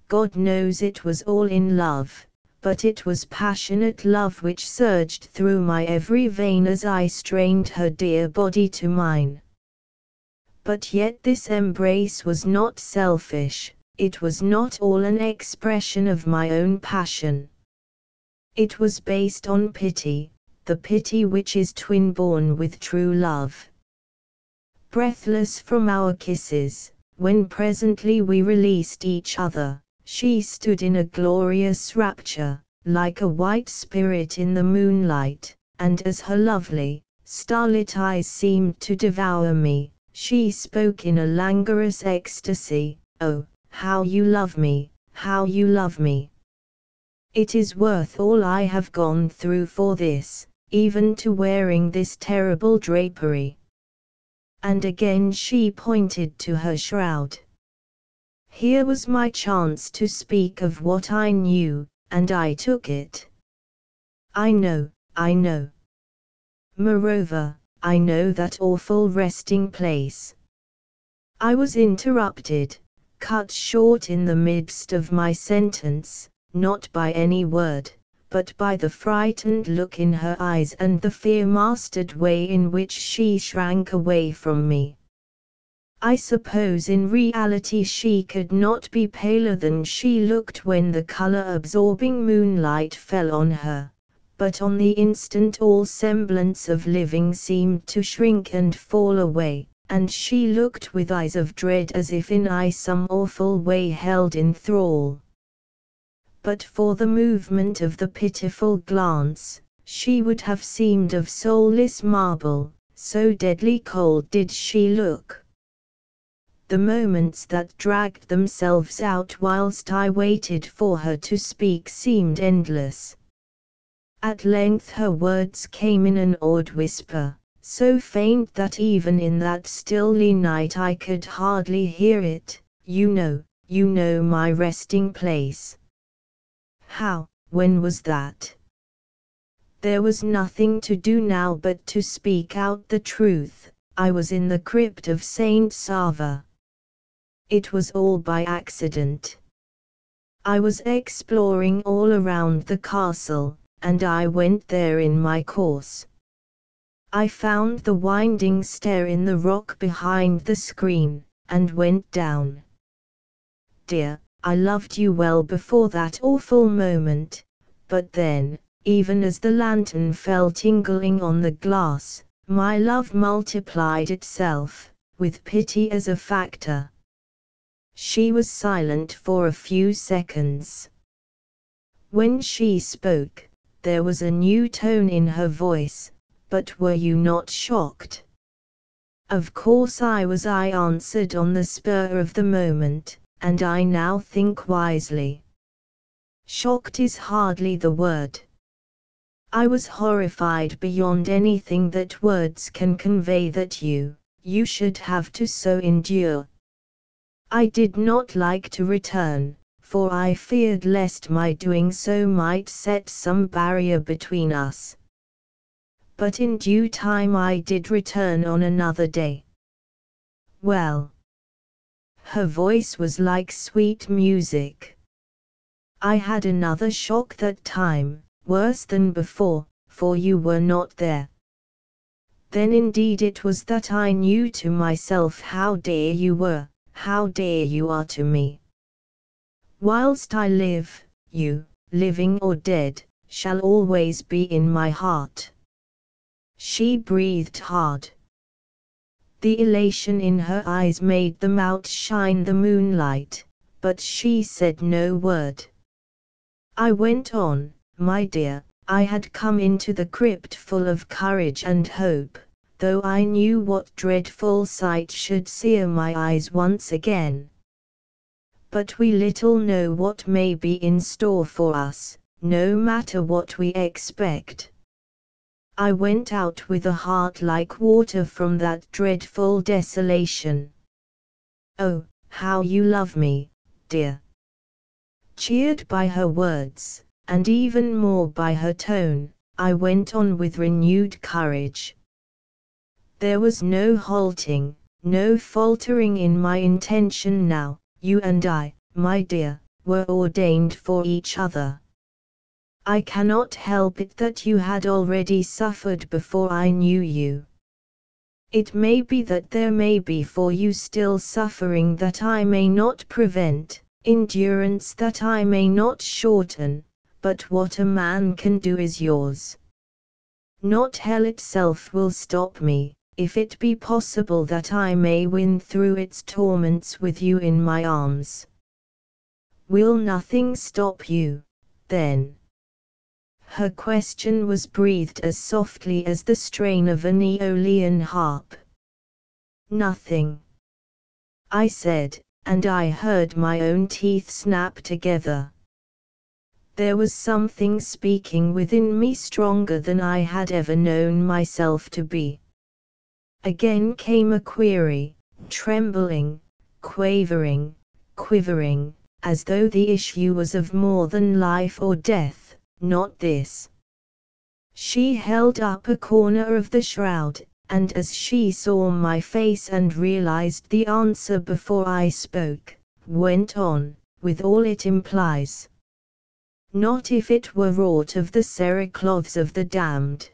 God knows it was all in love, but it was passionate love which surged through my every vein as I strained her dear body to mine. But yet this embrace was not selfish, it was not all an expression of my own passion. It was based on pity, the pity which is twin-born with true love. Breathless from our kisses, when presently we released each other, she stood in a glorious rapture, like a white spirit in the moonlight, and as her lovely, starlit eyes seemed to devour me, she spoke in a languorous ecstasy, "Oh, how you love me, how you love me! It is worth all I have gone through for this, even to wearing this terrible drapery." And again she pointed to her shroud. Here was my chance to speak of what I knew, and I took it. I know. Moreover, I know that awful resting place. I was interrupted, cut short in the midst of my sentence, not by any word, but by the frightened look in her eyes and the fear-mastered way in which she shrank away from me. I suppose in reality she could not be paler than she looked when the color-absorbing moonlight fell on her, but on the instant all semblance of living seemed to shrink and fall away, and she looked with eyes of dread as if in some awful way held in thrall. But for the movement of the pitiful glance, she would have seemed of soulless marble, so deadly cold did she look. The moments that dragged themselves out whilst I waited for her to speak seemed endless. At length her words came in an awed whisper, so faint that even in that stilly night I could hardly hear it. You know my resting place. How, when was that? There was nothing to do now but to speak out the truth. I was in the crypt of Saint Sava. It was all by accident. I was exploring all around the castle, and I went there in my course. I found the winding stair in the rock behind the screen, and went down. Dear, I loved you well before that awful moment, but then, even as the lantern fell tingling on the glass, my love multiplied itself, with pity as a factor. She was silent for a few seconds. When she spoke, there was a new tone in her voice. But were you not shocked? Of course I was, I answered on the spur of the moment, and I now think wisely. Shocked is hardly the word. I was horrified beyond anything that words can convey that you should have to so endure. I did not like to return, for I feared lest my doing so might set some barrier between us. But in due time I did return on another day. Well. Her voice was like sweet music. I had another shock that time, worse than before, for you were not there. Then indeed it was that I knew to myself how dear you were, how dear you are to me. Whilst I live, you, living or dead, shall always be in my heart. She breathed hard. The elation in her eyes made them outshine the moonlight, but she said no word. I went on, my dear, I had come into the crypt full of courage and hope, though I knew what dreadful sight should sear my eyes once again. But we little know what may be in store for us, no matter what we expect. I went out with a heart like water from that dreadful desolation. Oh, how you love me, dear. Cheered by her words, and even more by her tone, I went on with renewed courage. There was no halting, no faltering in my intention now. You and I, my dear, were ordained for each other. I cannot help it that you had already suffered before I knew you. It may be that there may be for you still suffering that I may not prevent, endurance that I may not shorten, but what a man can do is yours. Not hell itself will stop me, if it be possible that I may win through its torments with you in my arms. Will nothing stop you, then? Her question was breathed as softly as the strain of an Aeolian harp. Nothing, I said, and I heard my own teeth snap together. There was something speaking within me stronger than I had ever known myself to be. Again came a query, trembling, quavering, quivering, as though the issue was of more than life or death. Not this. She held up a corner of the shroud, and as she saw my face and realized the answer before I spoke, went on, with all it implies. Not if it were wrought of the cerecloths of the damned.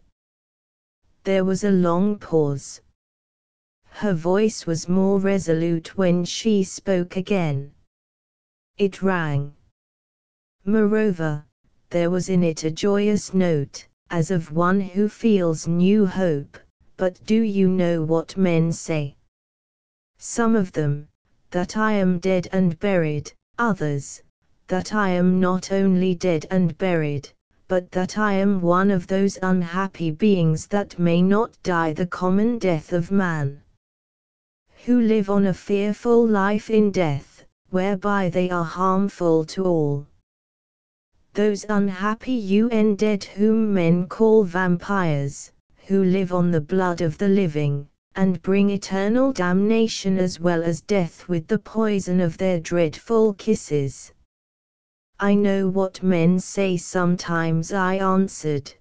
There was a long pause. Her voice was more resolute when she spoke again. It rang. Moreover, there was in it a joyous note, as of one who feels new hope. But do you know what men say? Some of them, that I am dead and buried, others, that I am not only dead and buried, but that I am one of those unhappy beings that may not die the common death of man, who live on a fearful life in death, whereby they are harmful to all. Those unhappy undead whom men call vampires, who live on the blood of the living, and bring eternal damnation as well as death with the poison of their dreadful kisses. I know what men say sometimes, I answered.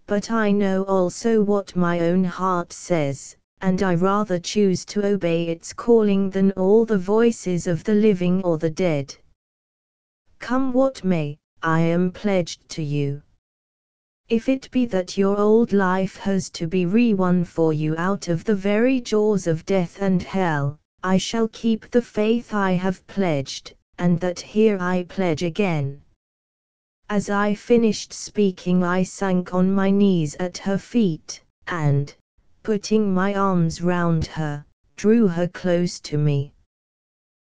But I know also what my own heart says, and I rather choose to obey its calling than all the voices of the living or the dead. Come what may, I am pledged to you. If it be that your old life has to be re-won for you out of the very jaws of death and hell, I shall keep the faith I have pledged, and that here I pledge again. As I finished speaking, I sank on my knees at her feet, and, putting my arms round her, drew her close to me.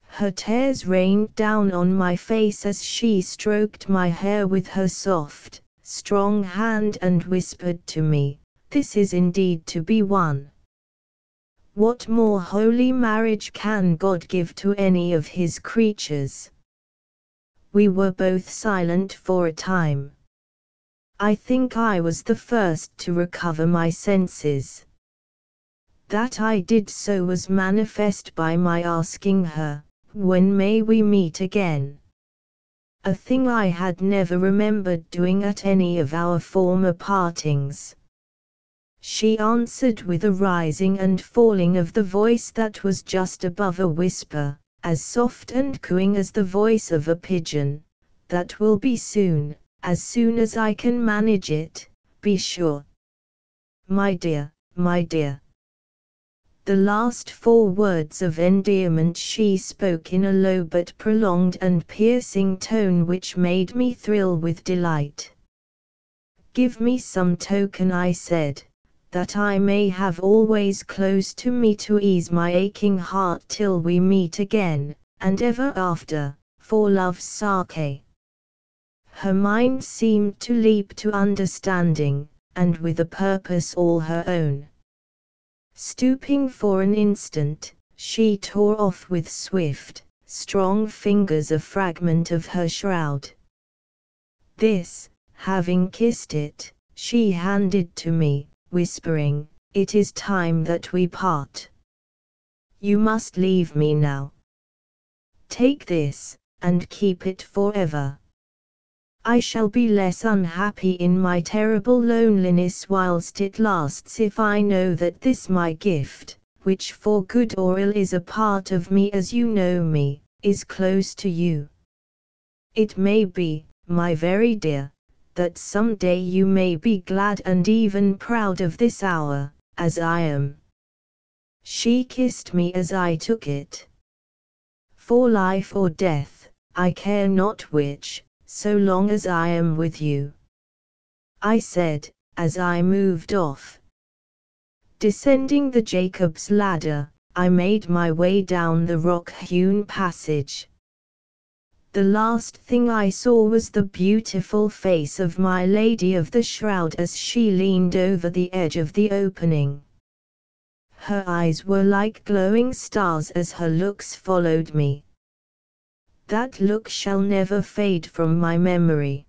Her tears rained down on my face as she stroked my hair with her soft, strong hand and whispered to me, "This is indeed to be one. What more holy marriage can God give to any of his creatures?" We were both silent for a time. I think I was the first to recover my senses. That I did so was manifest by my asking her, "When may we meet again?" A thing I had never remembered doing at any of our former partings. She answered with a rising and falling of the voice that was just above a whisper, as soft and cooing as the voice of a pigeon, "That will be soon, as soon as I can manage it, be sure. My dear, my dear." The last 4 words of endearment she spoke in a low but prolonged and piercing tone which made me thrill with delight. "Give me some token," I said, "that I may have always close to me to ease my aching heart till we meet again, and ever after, for love's sake." Her mind seemed to leap to understanding, and with a purpose all her own. Stooping for an instant, she tore off with swift, strong fingers a fragment of her shroud. This, having kissed it, she handed to me, whispering, "It is time that we part. You must leave me now. Take this, and keep it forever. I shall be less unhappy in my terrible loneliness whilst it lasts if I know that this my gift, which for good or ill is a part of me as you know me, is close to you. It may be, my very dear, that some day you may be glad and even proud of this hour, as I am." She kissed me as I took it. "For life or death, I care not which, so long as I am with you," I said, as I moved off. Descending the Jacob's ladder, I made my way down the rock-hewn passage. The last thing I saw was the beautiful face of my Lady of the Shroud as she leaned over the edge of the opening. Her eyes were like glowing stars as her looks followed me. That look shall never fade from my memory.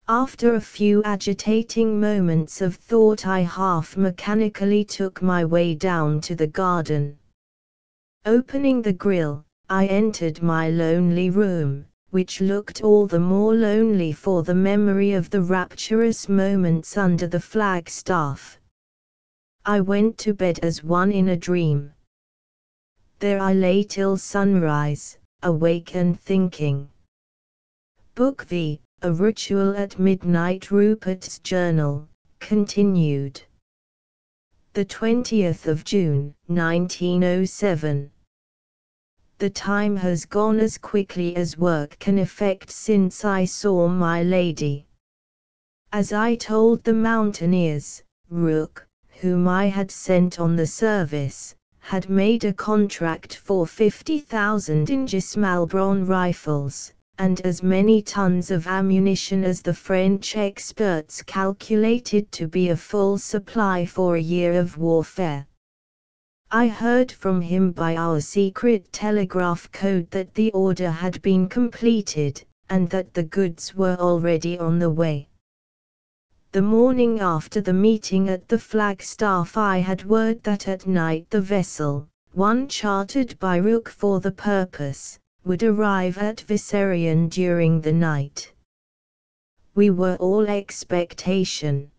After a few agitating moments of thought, I half mechanically took my way down to the garden. Opening the grille, I entered my lonely room, which looked all the more lonely for the memory of the rapturous moments under the flagstaff. I went to bed as one in a dream. There I lay till sunrise, awake and thinking. Book V, A Ritual at Midnight. Rupert's Journal, continued. The 20th of June, 1907. The time has gone as quickly as work can effect since I saw my lady. As I told the mountaineers, Rook, whom I had sent on the service, had made a contract for 50,000 Inches Malbron rifles, and as many tons of ammunition as the French experts calculated to be a full supply for a year of warfare. I heard from him by our secret telegraph code that the order had been completed, and that the goods were already on the way. The morning after the meeting at the flagstaff I had word that at night the vessel, one chartered by Rook for the purpose, would arrive at Vissarion during the night. We were all expectation.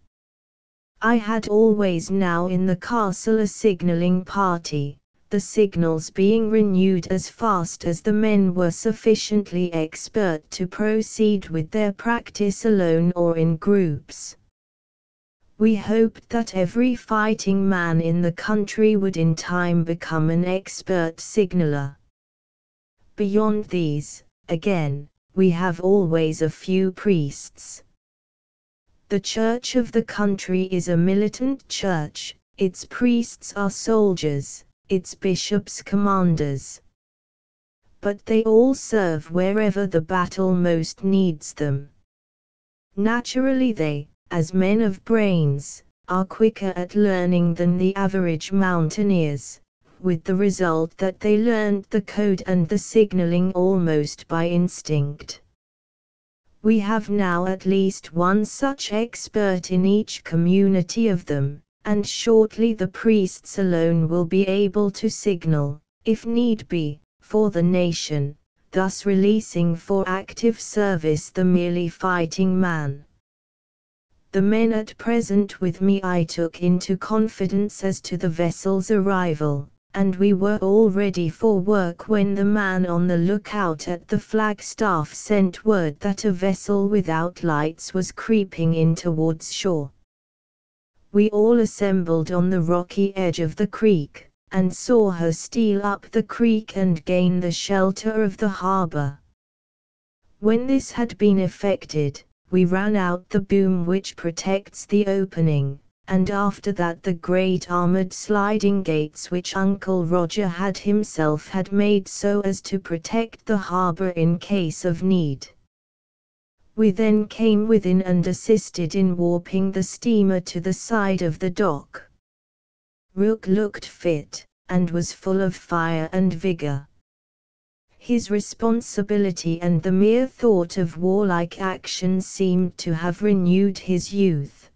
I had always now in the castle a signalling party, the signals being renewed as fast as the men were sufficiently expert to proceed with their practice alone or in groups. We hoped that every fighting man in the country would in time become an expert signaller. Beyond these, again, we have always a few priests. The church of the country is a militant church, its priests are soldiers, its bishops commanders. But they all serve wherever the battle most needs them. Naturally they, as men of brains, are quicker at learning than the average mountaineers, with the result that they learned the code and the signaling almost by instinct. We have now at least one such expert in each community of them, and shortly the priests alone will be able to signal, if need be, for the nation, thus releasing for active service the merely fighting man. The men at present with me I took into confidence as to the vessel's arrival, and we were all ready for work when the man on the lookout at the flagstaff sent word that a vessel without lights was creeping in towards shore. We all assembled on the rocky edge of the creek, and saw her steal up the creek and gain the shelter of the harbor. When this had been effected, we ran out the boom which protects the opening, and after that the great armored sliding gates which Uncle Roger had himself made so as to protect the harbor in case of need. We then came within and assisted in warping the steamer to the side of the dock. Rook looked fit, and was full of fire and vigor. His responsibility and the mere thought of warlike action seemed to have renewed his youth.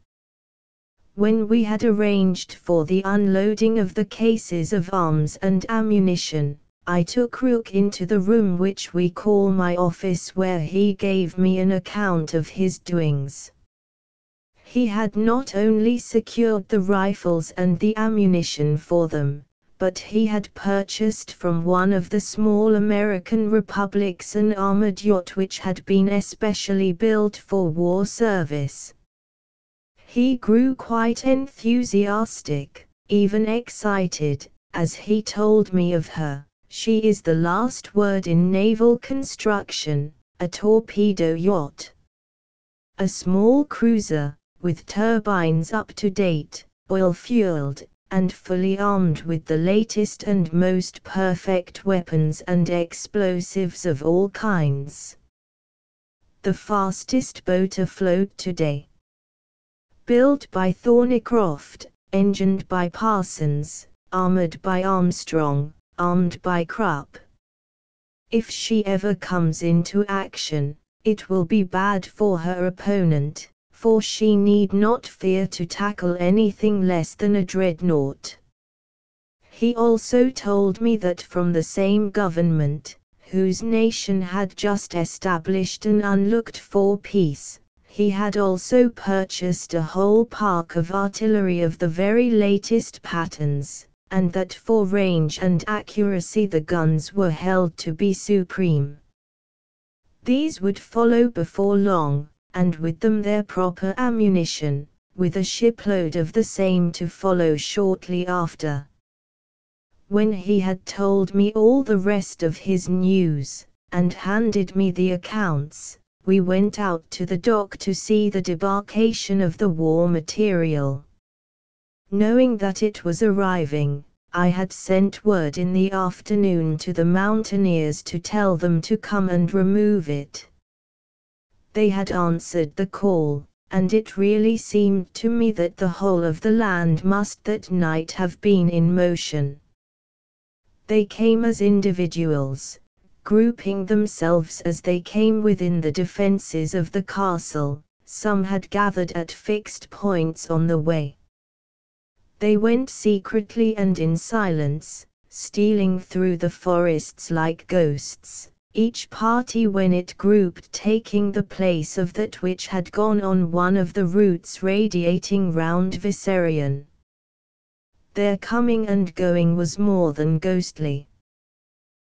When we had arranged for the unloading of the cases of arms and ammunition, I took Rook into the room which we call my office, where he gave me an account of his doings. He had not only secured the rifles and the ammunition for them, but he had purchased from one of the small American republics an armored yacht which had been especially built for war service. He grew quite enthusiastic, even excited, as he told me of her. She is the last word in naval construction, a torpedo yacht. A small cruiser, with turbines up to date, oil-fueled, and fully armed with the latest and most perfect weapons and explosives of all kinds. The fastest boat afloat today. Built by Thornycroft, engined by Parsons, armored by Armstrong, armed by Krupp. If she ever comes into action, it will be bad for her opponent, for she need not fear to tackle anything less than a dreadnought. He also told me that from the same government, whose nation had just established an unlooked-for peace, he had also purchased a whole park of artillery of the very latest patterns, and that for range and accuracy the guns were held to be supreme. These would follow before long, and with them their proper ammunition, with a shipload of the same to follow shortly after. When he had told me all the rest of his news, and handed me the accounts, we went out to the dock to see the debarkation of the war material. Knowing that it was arriving, I had sent word in the afternoon to the mountaineers to tell them to come and remove it. They had answered the call, and it really seemed to me that the whole of the land must that night have been in motion. They came as individuals, grouping themselves as they came within the defences of the castle. Some had gathered at fixed points on the way. They went secretly and in silence, stealing through the forests like ghosts, each party when it grouped taking the place of that which had gone on one of the routes radiating round Vissarion. Their coming and going was more than ghostly.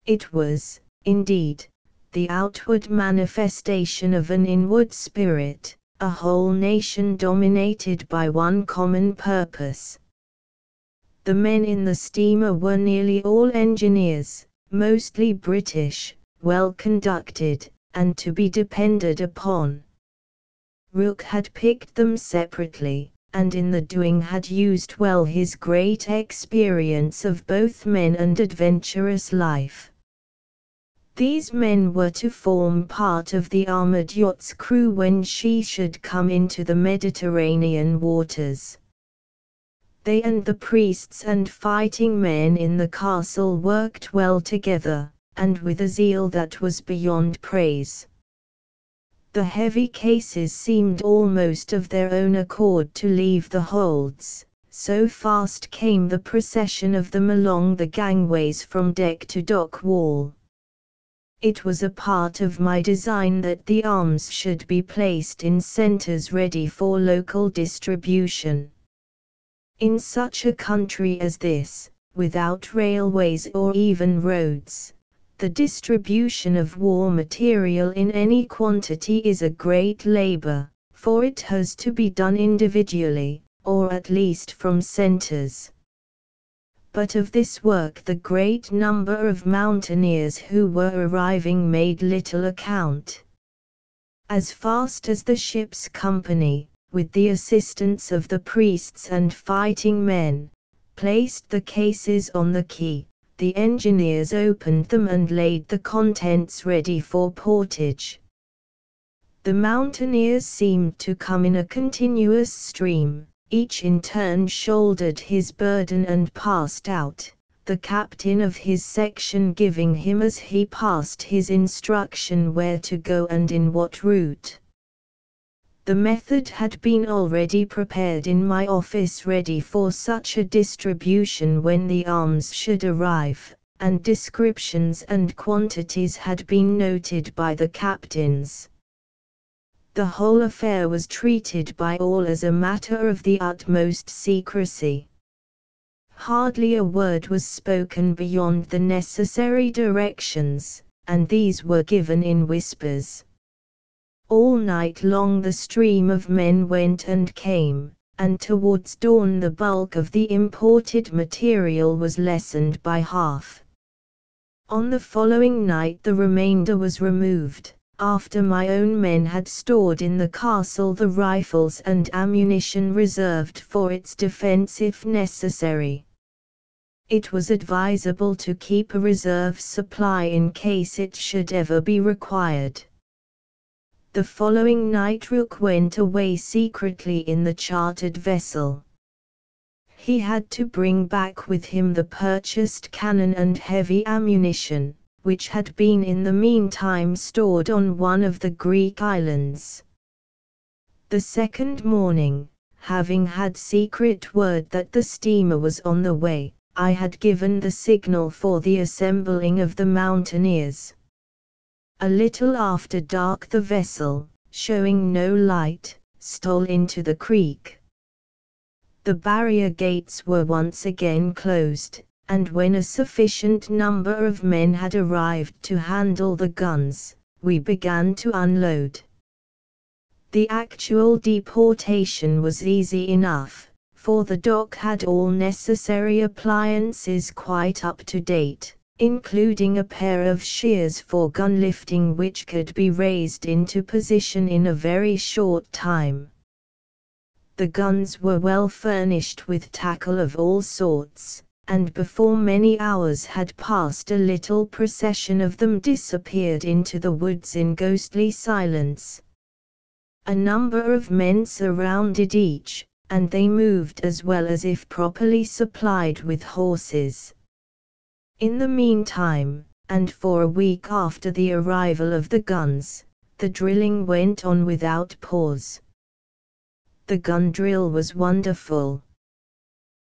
It was, indeed, the outward manifestation of an inward spirit, a whole nation dominated by one common purpose. The men in the steamer were nearly all engineers, mostly British, well conducted, and to be depended upon. Rook had picked them separately, and in the doing had used well his great experience of both men and adventurous life. These men were to form part of the armored yacht's crew when she should come into the Mediterranean waters. They and the priests and fighting men in the castle worked well together, and with a zeal that was beyond praise. The heavy cases seemed almost of their own accord to leave the holds, so fast came the procession of them along the gangways from deck to dock wall. It was a part of my design that the arms should be placed in centers ready for local distribution. In such a country as this, without railways or even roads, the distribution of war material in any quantity is a great labor, for it has to be done individually, or at least from centers. but of this work the great number of mountaineers who were arriving made little account. As fast as the ship's company, with the assistance of the priests and fighting men, placed the cases on the quay, the engineers opened them and laid the contents ready for portage. The mountaineers seemed to come in a continuous stream, each in turn shouldered his burden and passed out, the captain of his section giving him as he passed his instruction where to go and in what route. The method had been already prepared in my office ready for such a distribution when the arms should arrive, and descriptions and quantities had been noted by the captains. The whole affair was treated by all as a matter of the utmost secrecy. Hardly a word was spoken beyond the necessary directions, and these were given in whispers. All night long the stream of men went and came, and towards dawn the bulk of the imported material was lessened by half. On the following night the remainder was removed, after my own men had stored in the castle the rifles and ammunition reserved for its defense if necessary. It was advisable to keep a reserve supply in case it should ever be required. The following night Rook went away secretly in the chartered vessel. He had to bring back with him the purchased cannon and heavy ammunition, which had been in the meantime stored on one of the Greek islands. The second morning, having had secret word that the steamer was on the way, I had given the signal for the assembling of the mountaineers. A little after dark the vessel, showing no light, stole into the creek. The barrier gates were once again closed, and when a sufficient number of men had arrived to handle the guns, we began to unload. The actual deportation was easy enough, for the dock had all necessary appliances quite up to date, including a pair of shears for gun lifting which could be raised into position in a very short time. The guns were well furnished with tackle of all sorts, and before many hours had passed a little procession of them disappeared into the woods in ghostly silence. A number of men surrounded each, and they moved as well as if properly supplied with horses. In the meantime, and for a week after the arrival of the guns, the drilling went on without pause. The gun drill was wonderful.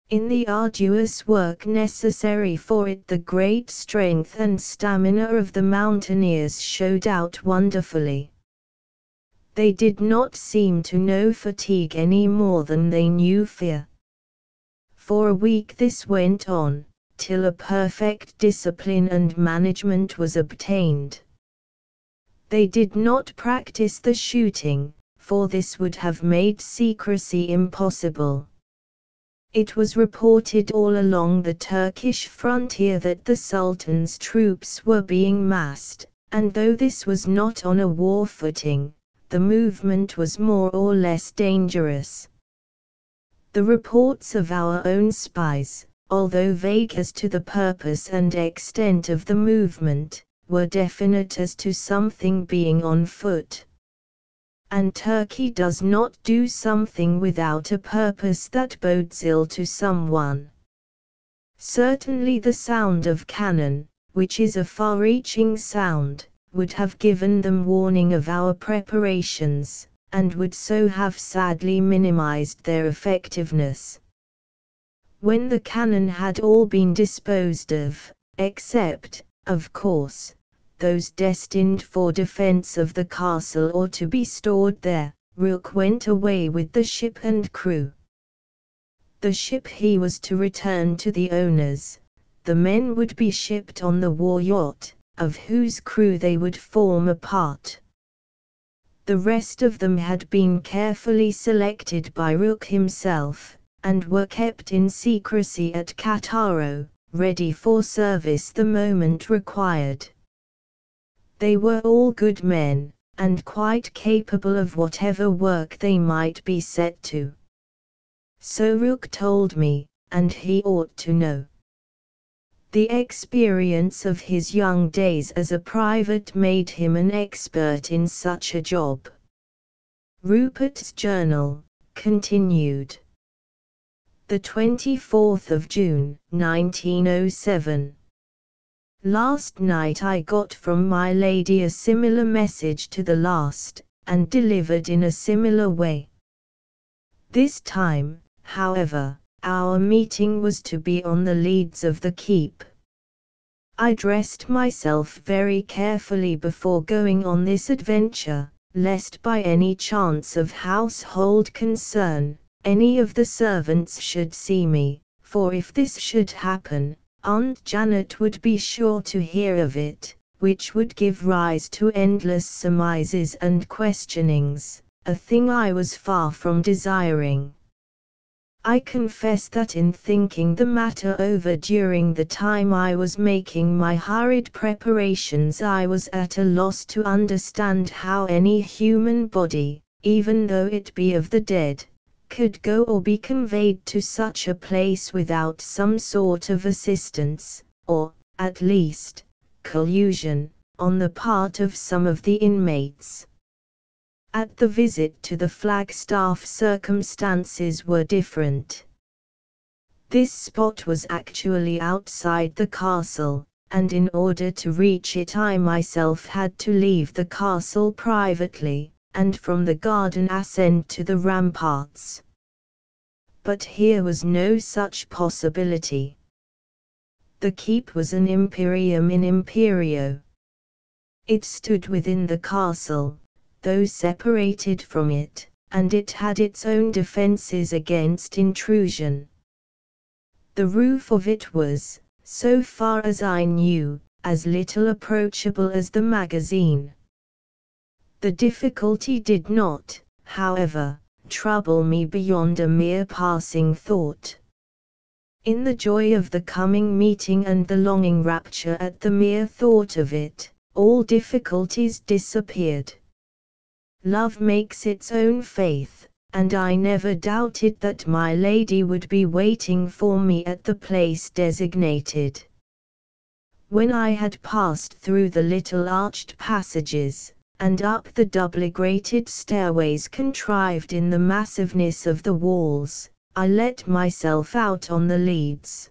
In the arduous work necessary for it the great strength and stamina of the mountaineers showed out wonderfully. They did not seem to know fatigue any more than they knew fear. For a week this went on, till a perfect discipline and management was obtained. They did not practice the shooting, for this would have made secrecy impossible. It was reported all along the Turkish frontier that the Sultan's troops were being massed, and though this was not on a war footing, the movement was more or less dangerous. The reports of our own spies, although vague as to the purpose and extent of the movement, were definite as to something being on foot. And Turkey does not do something without a purpose that bodes ill to someone. Certainly the sound of cannon, which is a far-reaching sound, would have given them warning of our preparations, and would so have sadly minimized their effectiveness. When the cannon had all been disposed of, except, of course, those destined for defense of the castle or to be stored there, Rook went away with the ship and crew. The ship he was to return to the owners, the men would be shipped on the war yacht, of whose crew they would form a part. The rest of them had been carefully selected by Rook himself, and were kept in secrecy at Cattaro, ready for service the moment required. They were all good men, and quite capable of whatever work they might be set to. So Rook told me, and he ought to know. The experience of his young days as a private made him an expert in such a job. Rupert's Journal, continued. The 24th of June, 1907. Last night I got from my lady a similar message to the last, and delivered in a similar way. This time, however, our meeting was to be on the leads of the keep. I dressed myself very carefully before going on this adventure, lest by any chance of household concern, any of the servants should see me, for if this should happen, Aunt Janet would be sure to hear of it, which would give rise to endless surmises and questionings, a thing I was far from desiring. I confess that in thinking the matter over during the time I was making my hurried preparations I was at a loss to understand how any human body, even though it be of the dead, could go or be conveyed to such a place without some sort of assistance, or, at least, collusion, on the part of some of the inmates. At the visit to the Flagstaff circumstances were different. This spot was actually outside the castle, and in order to reach it I myself had to leave the castle privately, and from the garden ascend to the ramparts. But here was no such possibility. The keep was an imperium in imperio. It stood within the castle, though separated from it, and it had its own defences against intrusion. The roof of it was, so far as I knew, as little approachable as the magazine. The difficulty did not, however, trouble me beyond a mere passing thought. In the joy of the coming meeting and the longing rapture at the mere thought of it, all difficulties disappeared. Love makes its own faith, and I never doubted that my lady would be waiting for me at the place designated. When I had passed through the little arched passages, and up the doubly grated stairways contrived in the massiveness of the walls, I let myself out on the leads.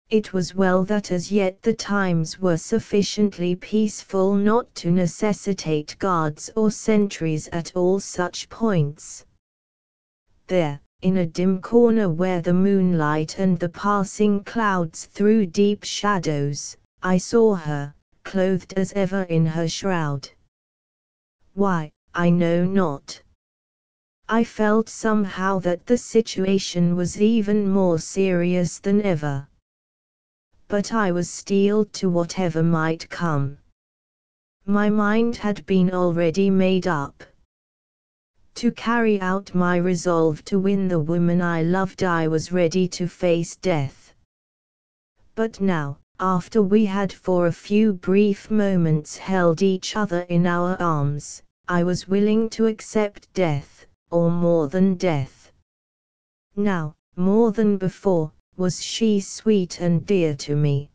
It was well that as yet the times were sufficiently peaceful not to necessitate guards or sentries at all such points. There, in a dim corner where the moonlight and the passing clouds threw deep shadows, I saw her, clothed as ever in her shroud. Why, I know not. I felt somehow that the situation was even more serious than ever. But I was steeled to whatever might come. My mind had been already made up. To carry out my resolve to win the woman I loved I was ready to face death. But now, after we had for a few brief moments held each other in our arms, I was willing to accept death, or more than death. Now, more than before, was she sweet and dear to me.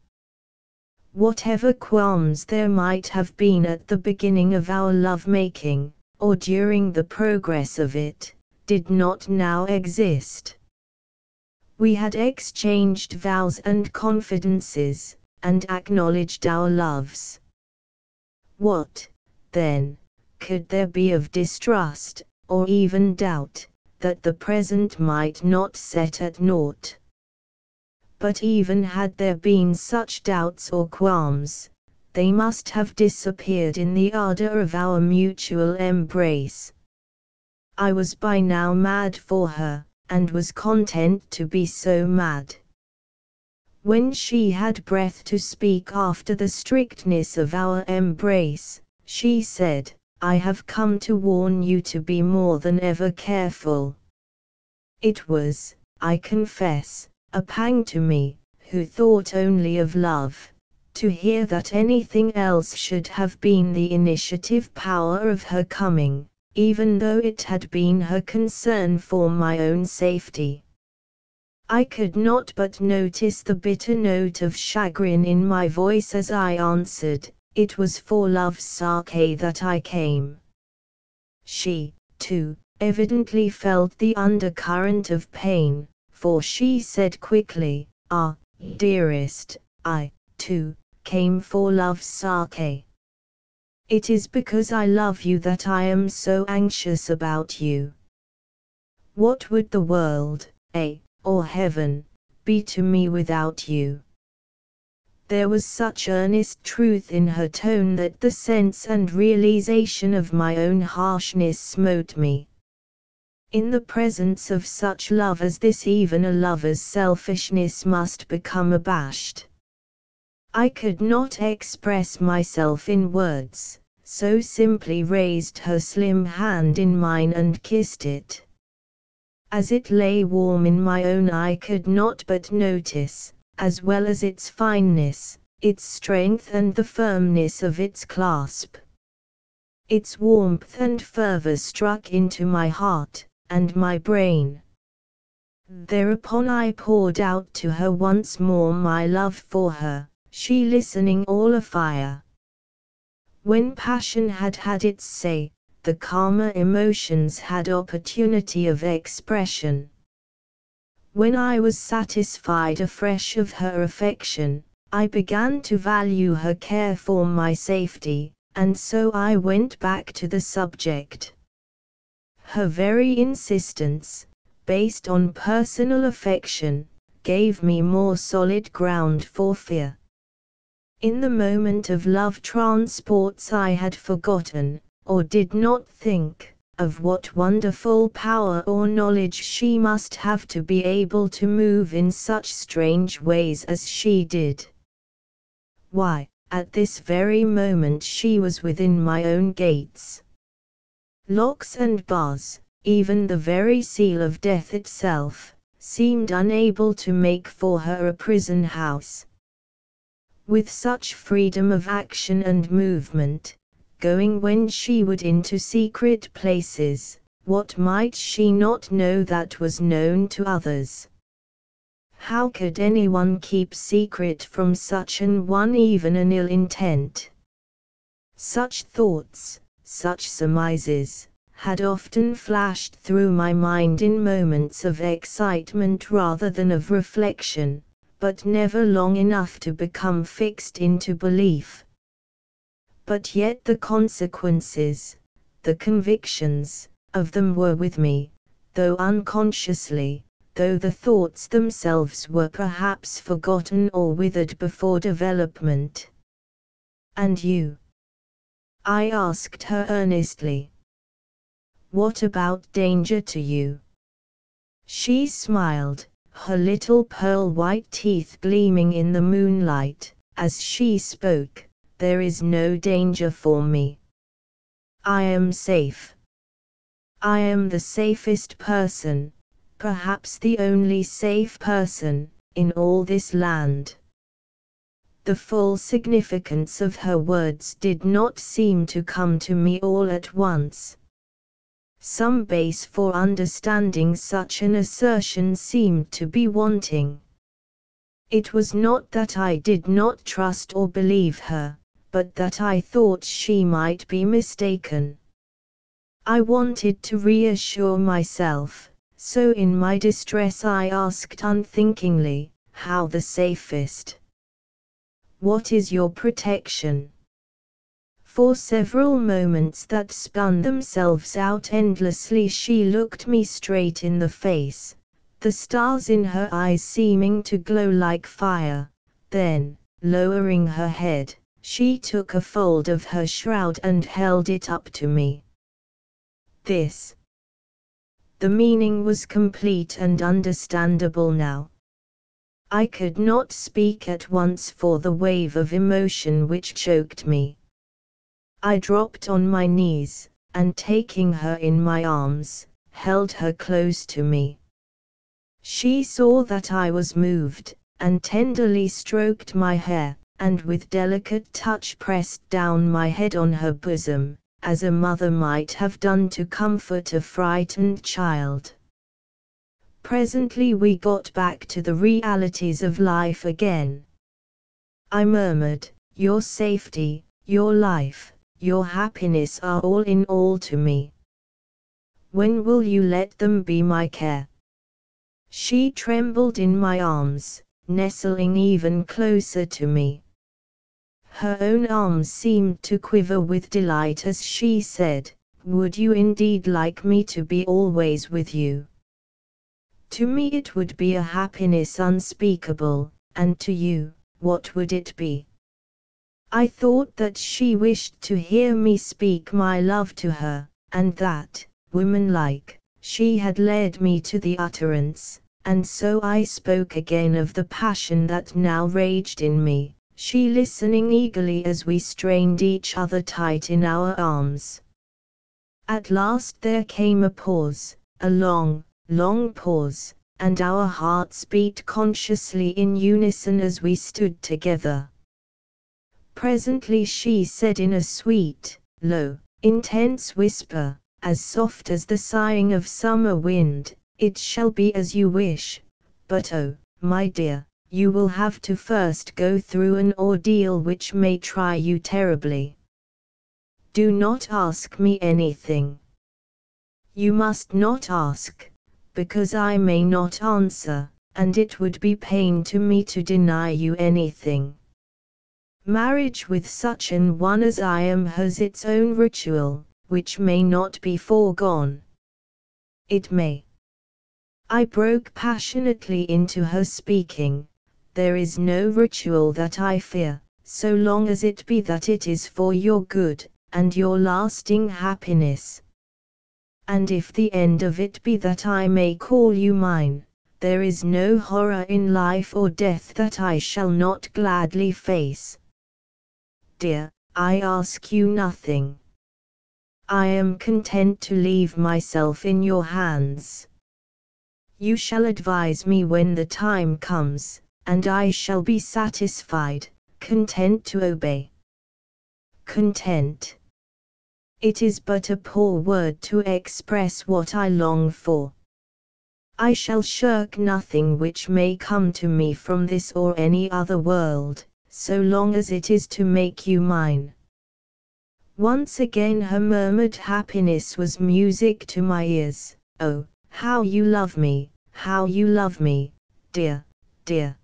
Whatever qualms there might have been at the beginning of our love-making, or during the progress of it, did not now exist. We had exchanged vows and confidences, and acknowledged our loves. What, then, could there be of distrust, or even doubt, that the present might not set at naught? But even had there been such doubts or qualms, they must have disappeared in the ardor of our mutual embrace. I was by now mad for her, and was content to be so mad. When she had breath to speak after the strictness of our embrace, she said, "I have come to warn you to be more than ever careful." It was, I confess, a pang to me, who thought only of love, to hear that anything else should have been the initiative power of her coming, even though it had been her concern for my own safety. I could not but notice the bitter note of chagrin in my voice as I answered, "It was for love's sake that I came." She, too, evidently felt the undercurrent of pain, for she said quickly, "Ah, dearest, I, too, came for love's sake. It is because I love you that I am so anxious about you. What would the world, or heaven, be to me without you?" There was such earnest truth in her tone that the sense and realization of my own harshness smote me. In the presence of such love as this, even a lover's selfishness must become abashed. I could not express myself in words, so simply raised her slim hand in mine and kissed it. As it lay warm in my own, I could not but notice, as well as its fineness, its strength and the firmness of its clasp. Its warmth and fervor struck into my heart and my brain. Thereupon I poured out to her once more my love for her, she listening all afire. When passion had had its say, the calmer emotions had opportunity of expression. When I was satisfied afresh of her affection, I began to value her care for my safety, and so I went back to the subject. Her very insistence, based on personal affection, gave me more solid ground for fear. In the moment of love transports I had forgotten, or did not think, of what wonderful power or knowledge she must have to be able to move in such strange ways as she did. Why, at this very moment she was within my own gates. Locks and bars, even the very seal of death itself, seemed unable to make for her a prison house. With such freedom of action and movement, going when she would into secret places, what might she not know that was known to others? How could anyone keep secret from such an one even an ill intent? Such thoughts, such surmises, had often flashed through my mind in moments of excitement rather than of reflection, but never long enough to become fixed into belief. But yet the consequences, the convictions, of them were with me, though unconsciously, though the thoughts themselves were perhaps forgotten or withered before development. "And you?" I asked her earnestly. "What about danger to you?" She smiled, her little pearl-white teeth gleaming in the moonlight, as she spoke. "There is no danger for me. I am safe. I am the safest person, perhaps the only safe person, in all this land." The full significance of her words did not seem to come to me all at once. Some base for understanding such an assertion seemed to be wanting. It was not that I did not trust or believe her, but that I thought she might be mistaken. I wanted to reassure myself, so in my distress I asked unthinkingly, "How the safest? What is your protection?" For several moments that spun themselves out endlessly she looked me straight in the face, the stars in her eyes seeming to glow like fire. Then, lowering her head, she took a fold of her shroud and held it up to me. This. The meaning was complete and understandable now. I could not speak at once for the wave of emotion which choked me. I dropped on my knees, and taking her in my arms, held her close to me. She saw that I was moved, and tenderly stroked my hair, and with delicate touch pressed down my head on her bosom, as a mother might have done to comfort a frightened child. Presently we got back to the realities of life again. I murmured, "Your safety, your life, your happiness are all in all to me. When will you let them be my care?" She trembled in my arms, nestling even closer to me. Her own arms seemed to quiver with delight as she said, "Would you indeed like me to be always with you?" To me it would be a happiness unspeakable, and to you, what would it be? I thought that she wished to hear me speak my love to her, and that, woman-like, she had led me to the utterance, and so I spoke again of the passion that now raged in me, she listening eagerly as we strained each other tight in our arms. At last there came a pause, a long, long pause, and our hearts beat consciously in unison as we stood together. Presently she said in a sweet, low, intense whisper, as soft as the sighing of summer wind, "It shall be as you wish, but oh, my dear, you will have to first go through an ordeal which may try you terribly. Do not ask me anything. You must not ask, because I may not answer, and it would be pain to me to deny you anything. Marriage with such an one as I am has its own ritual, which may not be foregone. It may." I broke passionately into her speaking. "There is no ritual that I fear, so long as it be that it is for your good, and your lasting happiness. And if the end of it be that I may call you mine, there is no horror in life or death that I shall not gladly face. Dear, I ask you nothing. I am content to leave myself in your hands. You shall advise me when the time comes, and I shall be satisfied, content to obey." Content. It is but a poor word to express what I long for. I shall shirk nothing which may come to me from this or any other world, so long as it is to make you mine. Once again her murmured happiness was music to my ears. "Oh, how you love me, how you love me, dear, dear."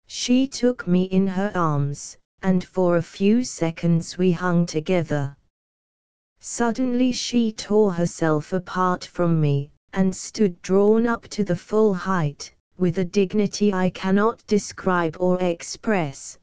She took me in her arms, and for a few seconds we hung together. Suddenly she tore herself apart from me, and stood drawn up to the full height, with a dignity I cannot describe or express.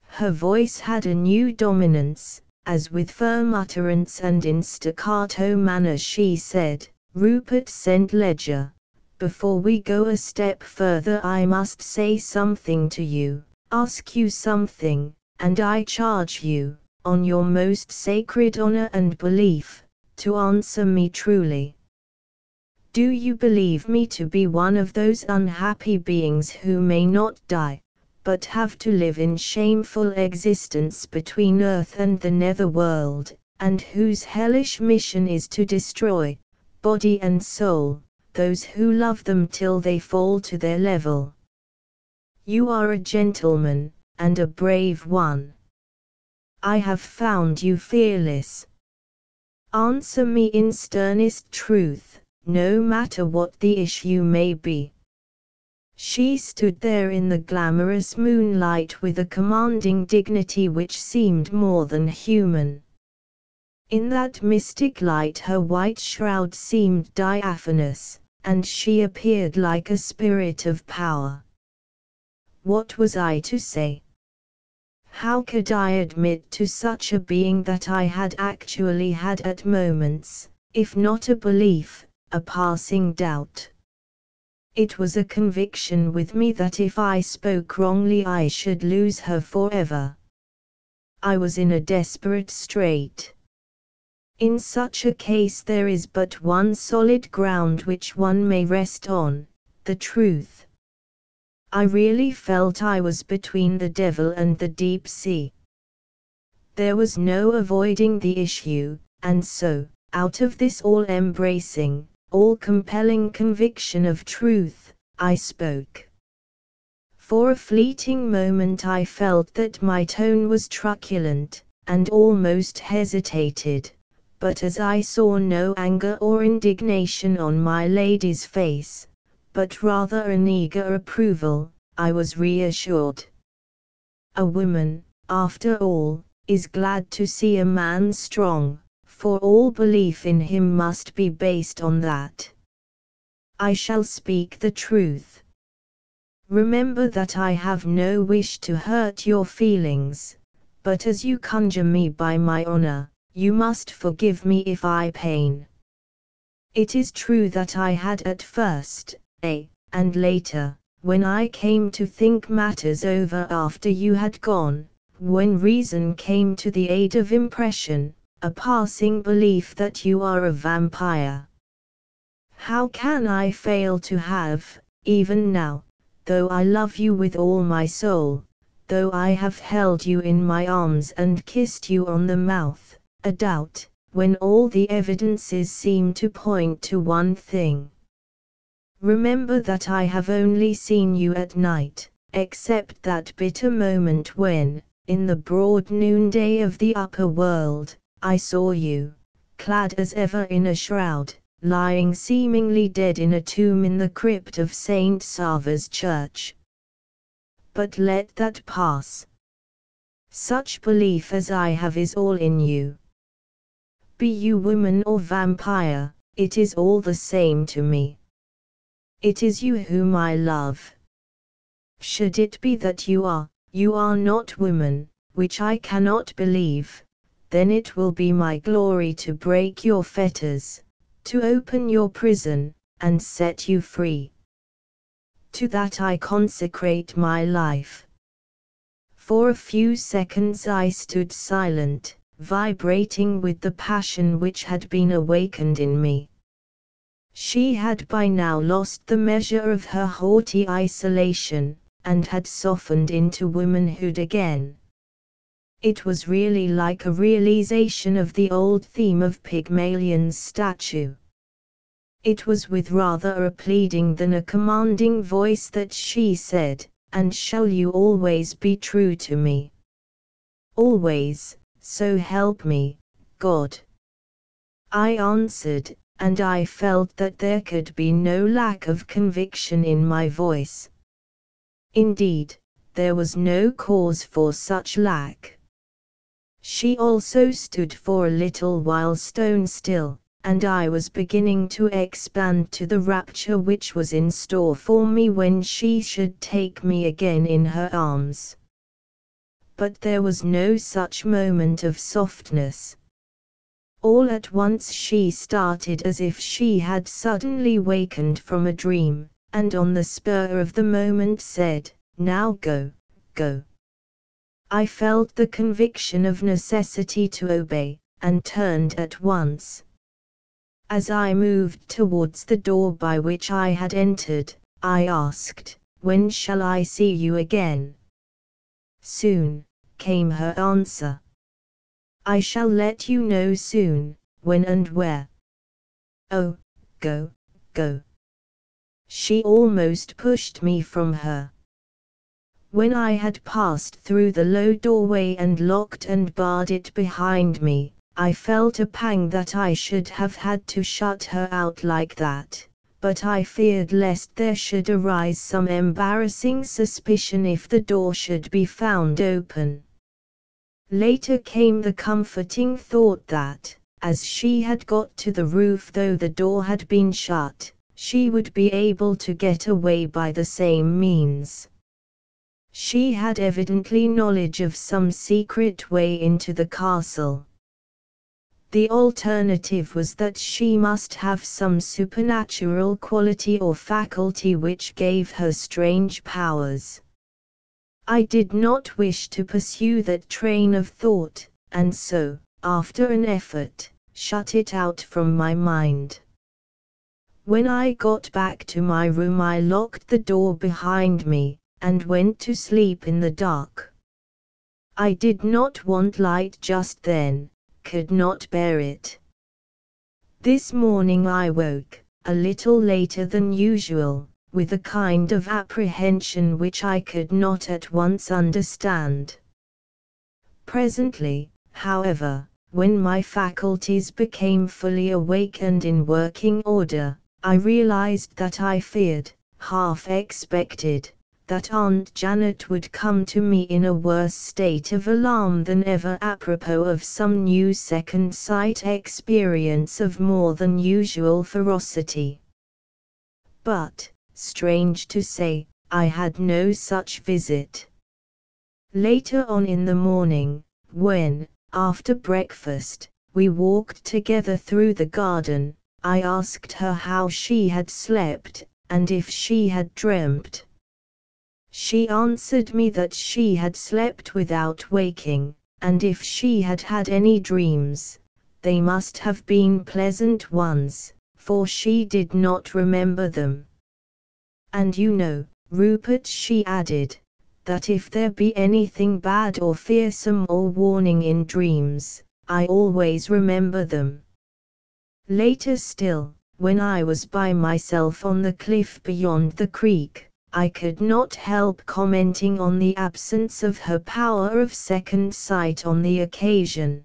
Her voice had a new dominance, as with firm utterance and in staccato manner she said, "Rupert St. Ledger, before we go a step further I must say something to you, ask you something, and I charge you, on your most sacred honor and belief, to answer me truly. Do you believe me to be one of those unhappy beings who may not die, but have to live in shameful existence between earth and the nether world, and whose hellish mission is to destroy, body and soul, those who love them till they fall to their level? You are a gentleman, and a brave one. I have found you fearless. Answer me in sternest truth, no matter what the issue may be." She stood there in the glamorous moonlight with a commanding dignity which seemed more than human. In that mystic light her white shroud seemed diaphanous, and she appeared like a spirit of power. What was I to say? How could I admit to such a being that I had actually had at moments, if not a belief, a passing doubt? It was a conviction with me that if I spoke wrongly I should lose her forever. I was in a desperate strait. In such a case there is but one solid ground which one may rest on, the truth. I really felt I was between the devil and the deep sea. There was no avoiding the issue, and so, out of this all-embracing, all-compelling conviction of truth, I spoke. For a fleeting moment I felt that my tone was truculent, and almost hesitated, but as I saw no anger or indignation on my lady's face, but rather an eager approval, I was reassured. A woman, after all, is glad to see a man strong, for all belief in him must be based on that. I shall speak the truth. Remember that I have no wish to hurt your feelings, but as you conjure me by my honor, you must forgive me if I pain. It is true that I had at first, and later, when I came to think matters over after you had gone, when reason came to the aid of impression, a passing belief that you are a vampire. How can I fail to have, even now, though I love you with all my soul, though I have held you in my arms and kissed you on the mouth, a doubt, when all the evidences seem to point to one thing? Remember that I have only seen you at night, except that bitter moment when, in the broad noonday of the upper world, I saw you, clad as ever in a shroud, lying seemingly dead in a tomb in the crypt of St. Sava's Church. But let that pass. Such belief as I have is all in you. Be you woman or vampire, it is all the same to me. It is you whom I love. Should it be that you are not woman, which I cannot believe, then it will be my glory to break your fetters, to open your prison, and set you free. To that I consecrate my life. For a few seconds I stood silent, vibrating with the passion which had been awakened in me. She had by now lost the measure of her haughty isolation, and had softened into womanhood again. It was really like a realization of the old theme of Pygmalion's statue. It was with rather a pleading than a commanding voice that she said, "And shall you always be true to me?" "Always, so help me, God." I answered, and I felt that there could be no lack of conviction in my voice. Indeed, there was no cause for such lack. She also stood for a little while stone still, and I was beginning to expand to the rapture which was in store for me when she should take me again in her arms. But there was no such moment of softness. All at once she started as if she had suddenly wakened from a dream, and on the spur of the moment said, "Now go, go." I felt the conviction of necessity to obey, and turned at once. As I moved towards the door by which I had entered, I asked, "When shall I see you again?" "Soon," came her answer. "I shall let you know soon, when and where." "Oh, go, go." She almost pushed me from her. When I had passed through the low doorway and locked and barred it behind me, I felt a pang that I should have had to shut her out like that, but I feared lest there should arise some embarrassing suspicion if the door should be found open. Later came the comforting thought that, as she had got to the roof though the door had been shut, she would be able to get away by the same means. She had evidently knowledge of some secret way into the castle. The alternative was that she must have some supernatural quality or faculty which gave her strange powers. I did not wish to pursue that train of thought, and so, after an effort, shut it out from my mind. When I got back to my room I locked the door behind me, and went to sleep in the dark. I did not want light just then, could not bear it. This morning I woke, a little later than usual, with a kind of apprehension which I could not at once understand. Presently, however, when my faculties became fully awake and in working order, I realized that I feared, half expected, that Aunt Janet would come to me in a worse state of alarm than ever apropos of some new second sight experience of more than usual ferocity. But, strange to say, I had no such visit. Later on in the morning, when, after breakfast, we walked together through the garden, I asked her how she had slept, and if she had dreamt. She answered me that she had slept without waking, and if she had had any dreams, they must have been pleasant ones, for she did not remember them. And you know, Rupert, she added, that if there be anything bad or fearsome or warning in dreams, I always remember them. Later still, when I was by myself on the cliff beyond the creek, I could not help commenting on the absence of her power of second sight on the occasion.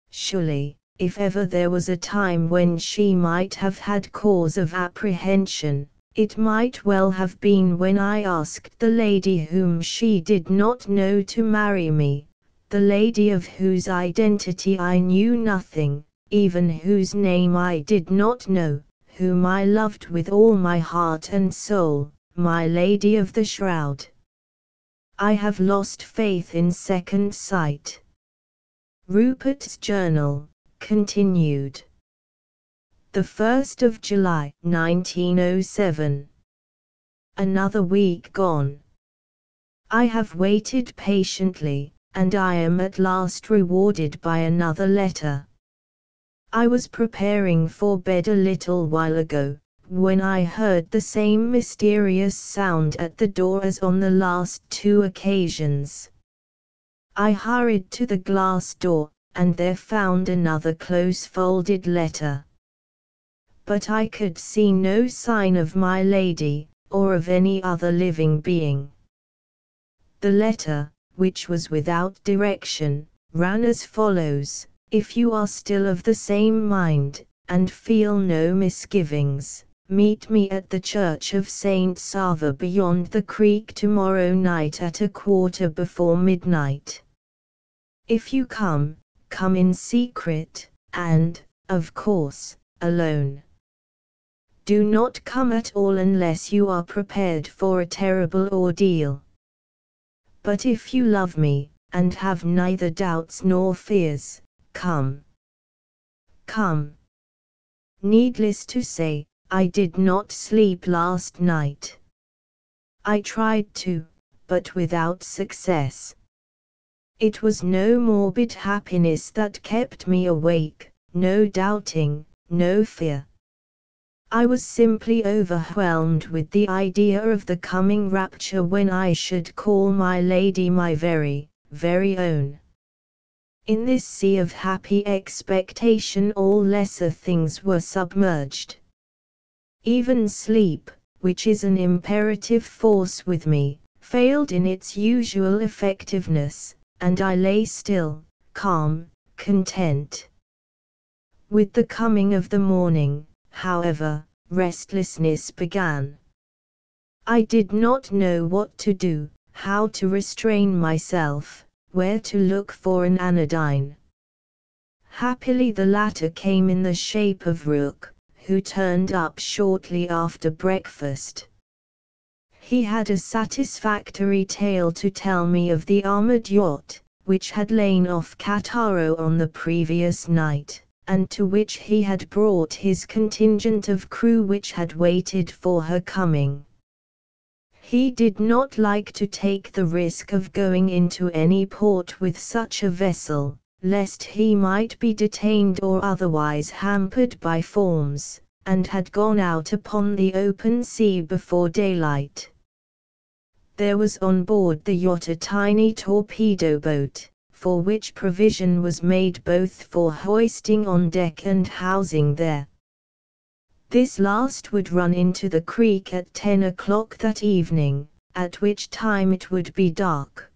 Surely, if ever there was a time when she might have had cause of apprehension, it might well have been when I asked the lady whom she did not know to marry me, the lady of whose identity I knew nothing, even whose name I did not know, whom I loved with all my heart and soul, my Lady of the Shroud. I have lost faith in second sight. Rupert's journal continued. The 1st of July, 1907. Another week gone. I have waited patiently, and I am at last rewarded by another letter. I was preparing for bed a little while ago, when I heard the same mysterious sound at the door as on the last two occasions. I hurried to the glass door, and there found another close-folded letter. But I could see no sign of my lady, or of any other living being. The letter, which was without direction, ran as follows: "If you are still of the same mind, and feel no misgivings, meet me at the church of St. Sava beyond the creek tomorrow night at 1:15 midnight. If you come, come in secret, and, of course, alone. Do not come at all unless you are prepared for a terrible ordeal. But if you love me, and have neither doubts nor fears, come. Come. Needless to say, I did not sleep last night. I tried to, but without success. It was no morbid happiness that kept me awake, no doubting, no fear. I was simply overwhelmed with the idea of the coming rapture when I should call my lady my very, very own. In this sea of happy expectation all lesser things were submerged. Even sleep, which is an imperative force with me, failed in its usual effectiveness, and I lay still, calm, content. With the coming of the morning, however, restlessness began. I did not know what to do, how to restrain myself, where to look for an anodyne. Happily the latter came in the shape of Rook, who turned up shortly after breakfast. He had a satisfactory tale to tell me of the armored yacht, which had lain off Cataro on the previous night, and to which he had brought his contingent of crew which had waited for her coming. He did not like to take the risk of going into any port with such a vessel, lest he might be detained or otherwise hampered by forms, and had gone out upon the open sea before daylight. There was on board the yacht a tiny torpedo boat, for which provision was made both for hoisting on deck and housing there. This last would run into the creek at 10 o'clock that evening, at which time it would be dark.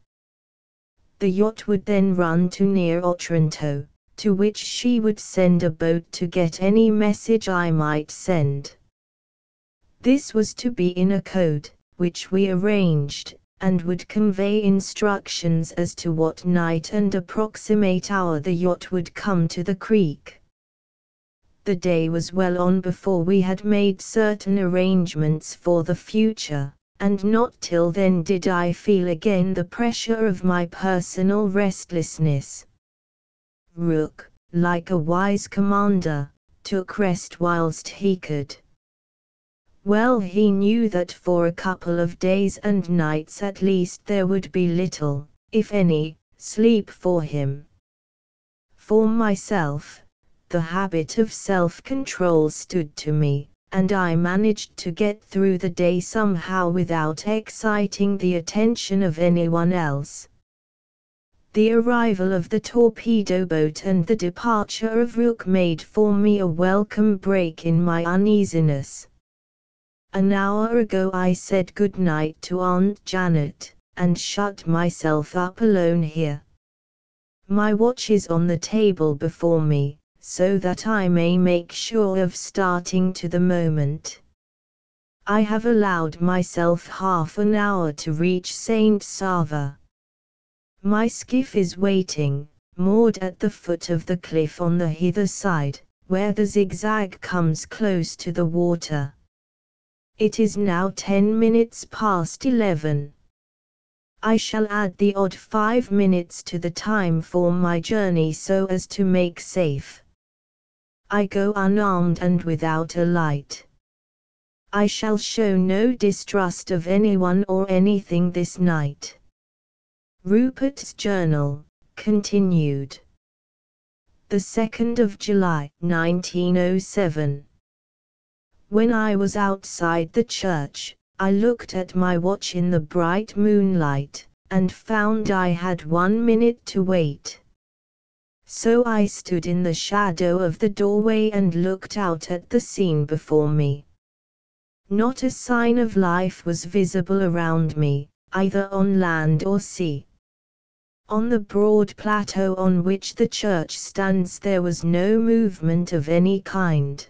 The yacht would then run to near Otranto, to which she would send a boat to get any message I might send. This was to be in a code, which we arranged, and would convey instructions as to what night and approximate hour the yacht would come to the creek. The day was well on before we had made certain arrangements for the future, and not till then did I feel again the pressure of my personal restlessness. Rook, like a wise commander, took rest whilst he could. Well he knew that for a couple of days and nights at least there would be little, if any, sleep for him. For myself, the habit of self-control stood to me, and I managed to get through the day somehow without exciting the attention of anyone else. The arrival of the torpedo boat and the departure of Rook made for me a welcome break in my uneasiness. An hour ago I said good night to Aunt Janet, and shut myself up alone here. My watch is on the table before me, so that I may make sure of starting to the moment. I have allowed myself half an hour to reach St. Sava. My skiff is waiting, moored at the foot of the cliff on the hither side, where the zigzag comes close to the water. It is now 10 minutes past 11. I shall add the odd 5 minutes to the time for my journey so as to make safe. I go unarmed and without a light. I shall show no distrust of anyone or anything this night. Rupert's Journal, continued. The 2nd of July, 1907. When I was outside the church, I looked at my watch in the bright moonlight, and found I had 1 minute to wait. So I stood in the shadow of the doorway and looked out at the scene before me. Not a sign of life was visible around me, either on land or sea. On the broad plateau on which the church stands there was no movement of any kind.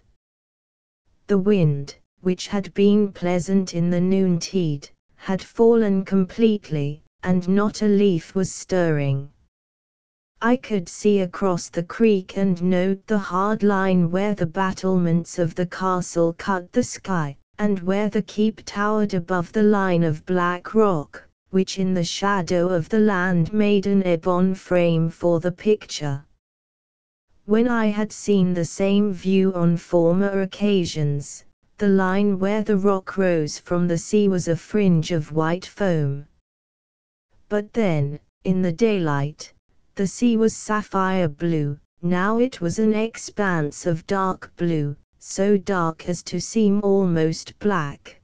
The wind, which had been pleasant in the noontide, had fallen completely, and not a leaf was stirring. I could see across the creek and note the hard line where the battlements of the castle cut the sky, and where the keep towered above the line of black rock, which in the shadow of the land made an ebon frame for the picture. When I had seen the same view on former occasions, the line where the rock rose from the sea was a fringe of white foam. But then, in the daylight, the sea was sapphire blue, now it was an expanse of dark blue, so dark as to seem almost black.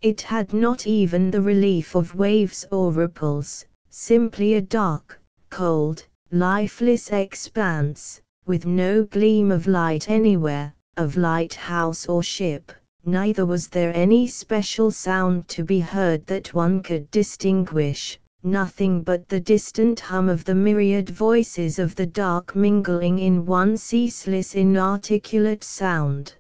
It had not even the relief of waves or ripples, simply a dark, cold, lifeless expanse, with no gleam of light anywhere, of lighthouse or ship, neither was there any special sound to be heard that one could distinguish. Nothing but the distant hum of the myriad voices of the dark mingling in one ceaseless inarticulate sound.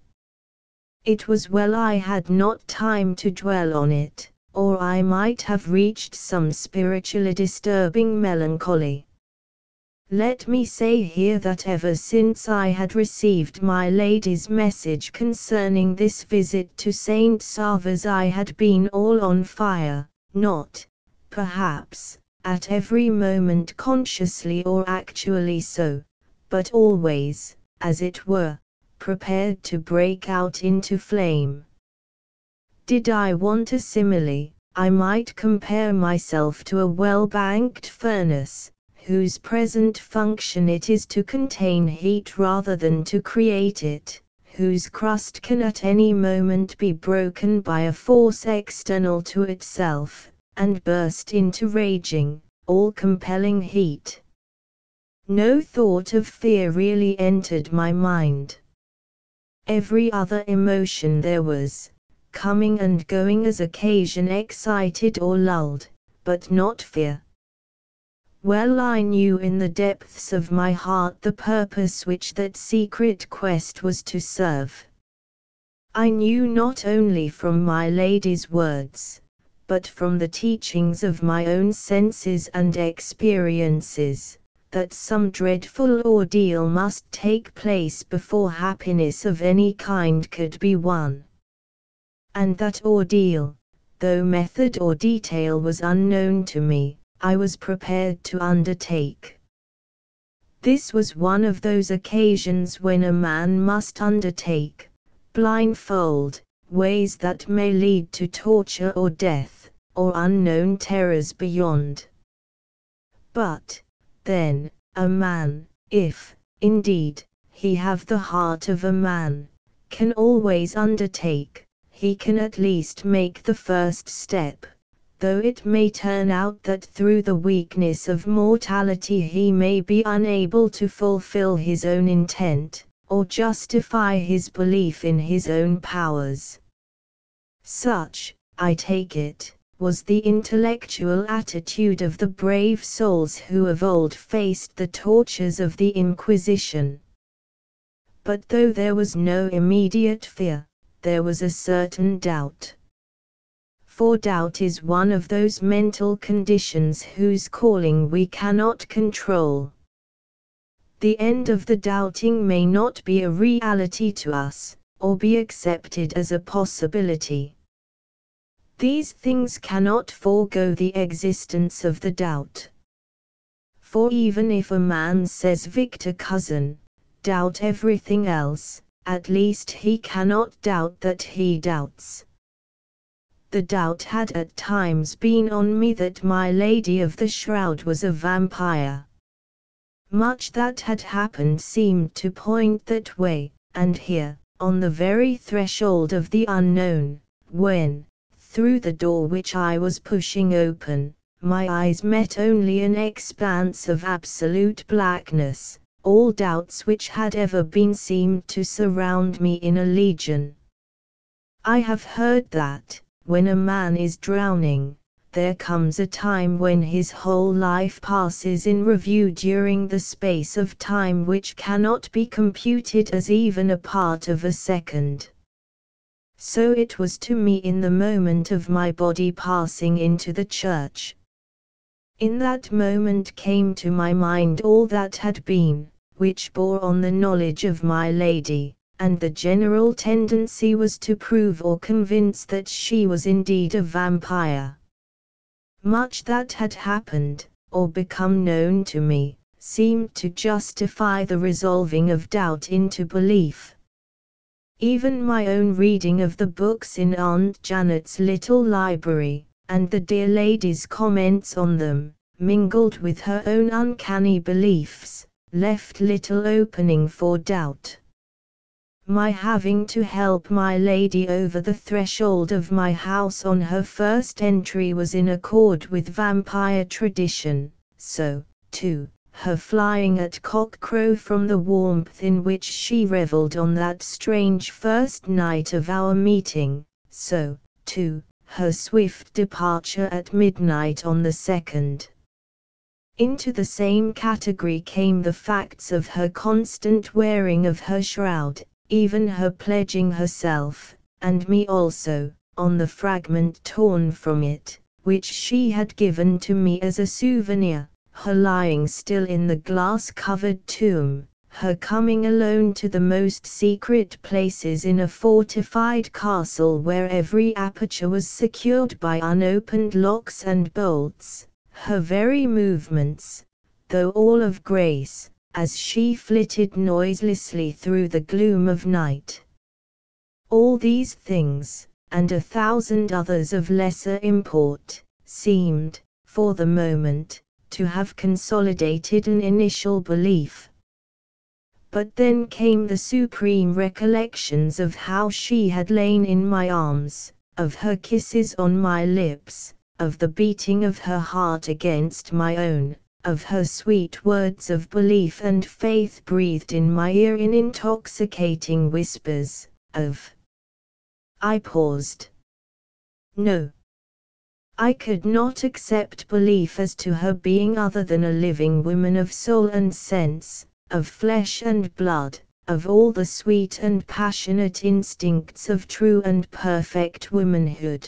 It was well I had not time to dwell on it, or I might have reached some spiritually disturbing melancholy. Let me say here that ever since I had received my lady's message concerning this visit to St. Sava's I had been all on fire, not, perhaps, at every moment consciously or actually so, but always, as it were, prepared to break out into flame. Did I want a simile, I might compare myself to a well-banked furnace, whose present function it is to contain heat rather than to create it, whose crust can at any moment be broken by a force external to itself, and burst into raging, all-compelling heat. No thought of fear really entered my mind. Every other emotion there was, coming and going as occasion excited or lulled, but not fear. Well I knew in the depths of my heart the purpose which that secret quest was to serve. I knew not only from my lady's words, but from the teachings of my own senses and experiences, that some dreadful ordeal must take place before happiness of any kind could be won. And that ordeal, though method or detail was unknown to me, I was prepared to undertake. This was one of those occasions when a man must undertake, blindfold, ways that may lead to torture or death, or unknown terrors beyond. But, then, a man, if, indeed, he have the heart of a man, can always undertake, he can at least make the first step, though it may turn out that through the weakness of mortality he may be unable to fulfill his own intent, or justify his belief in his own powers. Such, I take it, was the intellectual attitude of the brave souls who of old faced the tortures of the Inquisition. But though there was no immediate fear, there was a certain doubt. For doubt is one of those mental conditions whose calling we cannot control. The end of the doubting may not be a reality to us, or be accepted as a possibility. These things cannot forego the existence of the doubt. For even if a man says, "Victor cousin, doubt everything else," at least he cannot doubt that he doubts. The doubt had at times been on me that my lady of the Shroud was a vampire. Much that had happened seemed to point that way, and here, on the very threshold of the unknown, when, through the door which I was pushing open, my eyes met only an expanse of absolute blackness, all doubts which had ever been seemed to surround me in a legion. I have heard that, when a man is drowning, there comes a time when his whole life passes in review during the space of time which cannot be computed as even a part of a second. So it was to me in the moment of my body passing into the church. In that moment came to my mind all that had been, which bore on the knowledge of my lady, and the general tendency was to prove or convince that she was indeed a vampire. Much that had happened, or become known to me, seemed to justify the resolving of doubt into belief. Even my own reading of the books in Aunt Janet's little library, and the dear lady's comments on them, mingled with her own uncanny beliefs, left little opening for doubt. My having to help my lady over the threshold of my house on her first entry was in accord with vampire tradition, so, too, her flying at cock-crow from the warmth in which she revelled on that strange first night of our meeting, so, too, her swift departure at midnight on the second. Into the same category came the facts of her constant wearing of her shroud, even her pledging herself, and me also, on the fragment torn from it, which she had given to me as a souvenir, her lying still in the glass-covered tomb, her coming alone to the most secret places in a fortified castle where every aperture was secured by unopened locks and bolts, her very movements, though all of grace, as she flitted noiselessly through the gloom of night. All these things, and 1,000 others of lesser import, seemed, for the moment, to have consolidated an initial belief. But then came the supreme recollections of how she had lain in my arms, of her kisses on my lips, of the beating of her heart against my own, of her sweet words of belief and faith breathed in my ear in intoxicating whispers, I paused. No. I could not accept belief as to her being other than a living woman of soul and sense, of flesh and blood, of all the sweet and passionate instincts of true and perfect womanhood.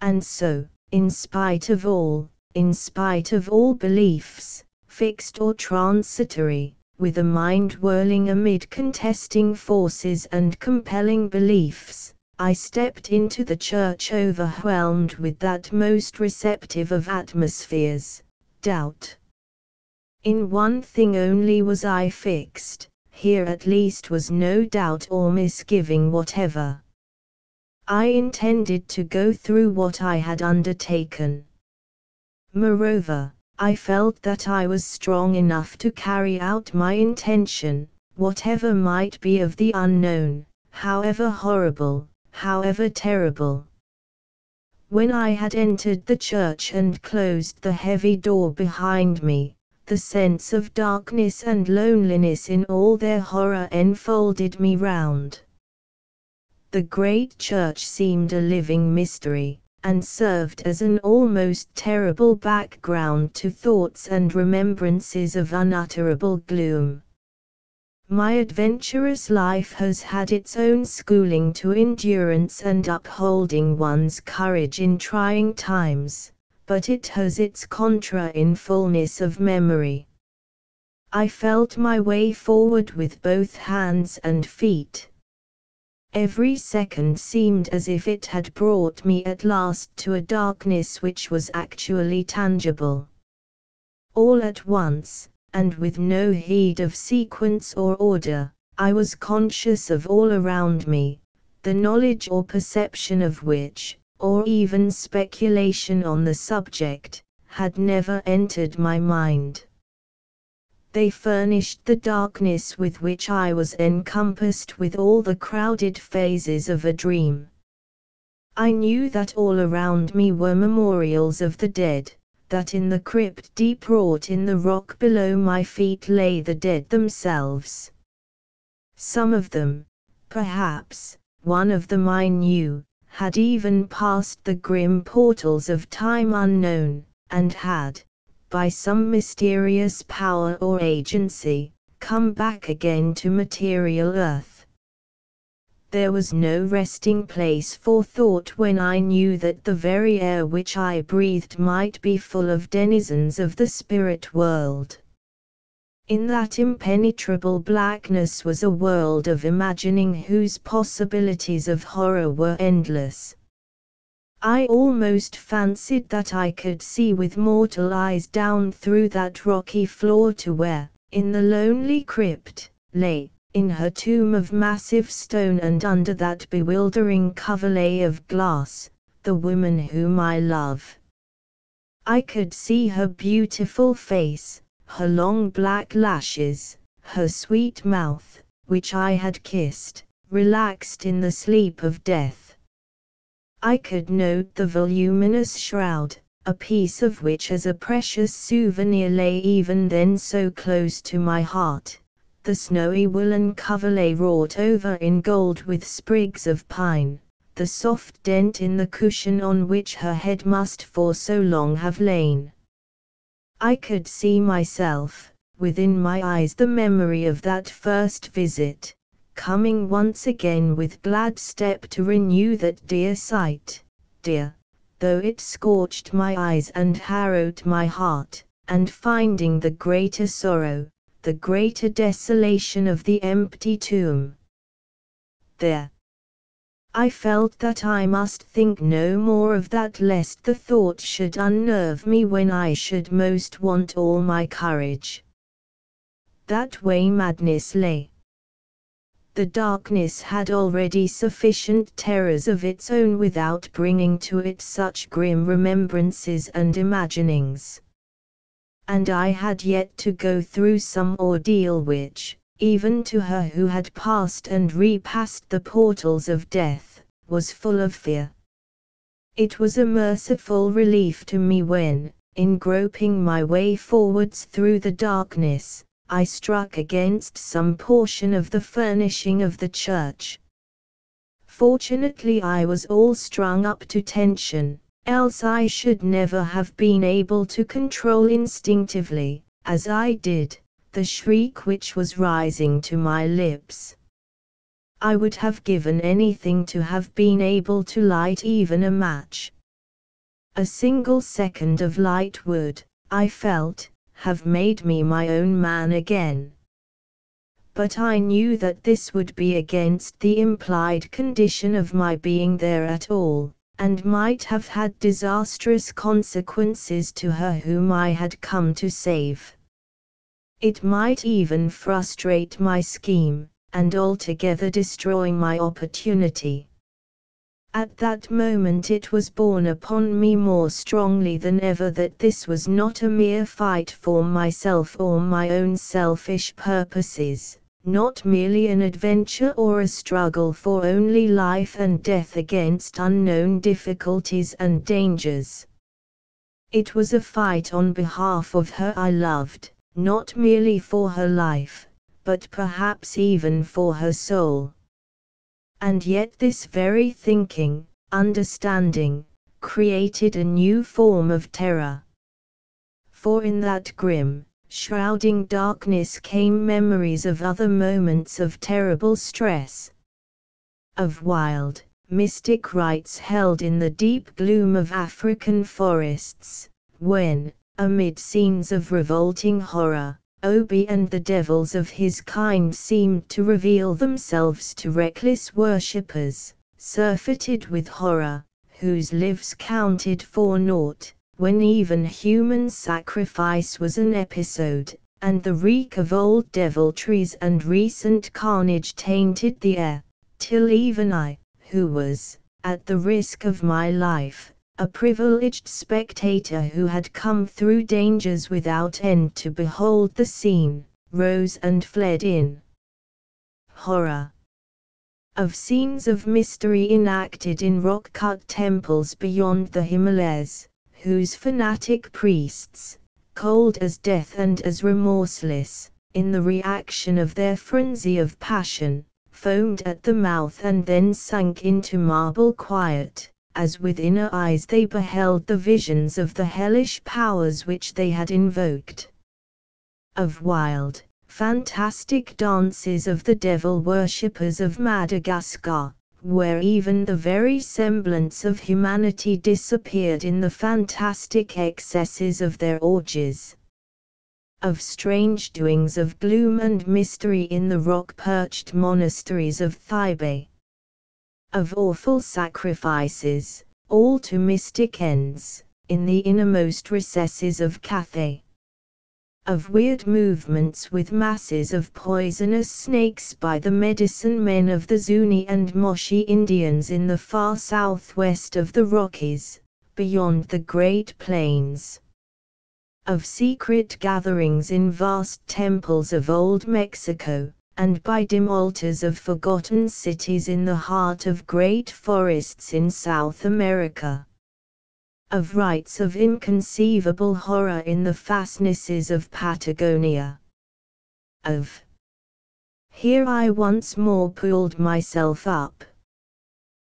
And so, in spite of all beliefs, fixed or transitory, with a mind whirling amid contesting forces and compelling beliefs, I stepped into the church overwhelmed with that most receptive of atmospheres, doubt. In one thing only was I fixed, here at least was no doubt or misgiving whatever. I intended to go through what I had undertaken. Moreover, I felt that I was strong enough to carry out my intention, whatever might be of the unknown, however horrible, however terrible. When I had entered the church and closed the heavy door behind me, the sense of darkness and loneliness in all their horror enfolded me round. The great church seemed a living mystery, and served as an almost terrible background to thoughts and remembrances of unutterable gloom. My adventurous life has had its own schooling to endurance and upholding one's courage in trying times, but it has its contra in fullness of memory. I felt my way forward with both hands and feet. Every second seemed as if it had brought me at last to a darkness which was actually tangible. All at once, and with no heed of sequence or order, I was conscious of all around me, the knowledge or perception of which, or even speculation on the subject, had never entered my mind. They furnished the darkness with which I was encompassed with all the crowded phases of a dream. I knew that all around me were memorials of the dead, that in the crypt deep wrought in the rock below my feet lay the dead themselves. Some of them, perhaps, one of them I knew, had even passed the grim portals of time unknown, and had, by some mysterious power or agency, come back again to material earth. There was no resting place for thought when I knew that the very air which I breathed might be full of denizens of the spirit world. In that impenetrable blackness was a world of imagining whose possibilities of horror were endless. I almost fancied that I could see with mortal eyes down through that rocky floor to where, in the lonely crypt, lay, in her tomb of massive stone and under that bewildering coverlay of glass, the woman whom I love. I could see her beautiful face, her long black lashes, her sweet mouth, which I had kissed, relaxed in the sleep of death. I could note the voluminous shroud, a piece of which as a precious souvenir lay even then so close to my heart, the snowy woolen coverlay wrought over in gold with sprigs of pine, the soft dent in the cushion on which her head must for so long have lain. I could see myself, within my eyes the memory of that first visit, coming once again with glad step to renew that dear sight, dear, though it scorched my eyes and harrowed my heart, and finding the greater sorrow, the greater desolation of the empty tomb. There. I felt that I must think no more of that lest the thought should unnerve me when I should most want all my courage. That way madness lay. The darkness had already sufficient terrors of its own without bringing to it such grim remembrances and imaginings. And I had yet to go through some ordeal which, even to her who had passed and repassed the portals of death, was full of fear. It was a merciful relief to me when, in groping my way forwards through the darkness, I struck against some portion of the furnishing of the church. Fortunately I was all strung up to tension, else I should never have been able to control instinctively, as I did, the shriek which was rising to my lips. I would have given anything to have been able to light even a match. A single second of light would, I felt, have made me my own man again. But I knew that this would be against the implied condition of my being there at all, and might have had disastrous consequences to her whom I had come to save. It might even frustrate my scheme, and altogether destroy my opportunity. At that moment it was borne upon me more strongly than ever that this was not a mere fight for myself or my own selfish purposes, not merely an adventure or a struggle for only life and death against unknown difficulties and dangers. It was a fight on behalf of her I loved, not merely for her life, but perhaps even for her soul. And yet this very thinking, understanding, created a new form of terror. For in that grim, shrouding darkness came memories of other moments of terrible stress. Of wild, mystic rites held in the deep gloom of African forests, when, amid scenes of revolting horror, Obi and the devils of his kind seemed to reveal themselves to reckless worshippers, surfeited with horror, whose lives counted for naught, when even human sacrifice was an episode, and the reek of old deviltries and recent carnage tainted the air, till even I, who was, at the risk of my life, a privileged spectator who had come through dangers without end to behold the scene, rose and fled in horror. Of scenes of mystery enacted in rock-cut temples beyond the Himalayas, whose fanatic priests, cold as death and as remorseless, in the reaction of their frenzy of passion, foamed at the mouth and then sank into marble quiet, as with inner eyes they beheld the visions of the hellish powers which they had invoked. Of wild, fantastic dances of the devil worshippers of Madagascar, where even the very semblance of humanity disappeared in the fantastic excesses of their orgies. Of strange doings of gloom and mystery in the rock-perched monasteries of Thibet. Of awful sacrifices, all to mystic ends, in the innermost recesses of Cathay. Of weird movements with masses of poisonous snakes by the medicine men of the Zuni and Moshi Indians in the far southwest of the Rockies, beyond the Great Plains. Of secret gatherings in vast temples of old Mexico, and by dim altars of forgotten cities in the heart of great forests in South America. Of rites of inconceivable horror in the fastnesses of Patagonia. Here I once more pulled myself up.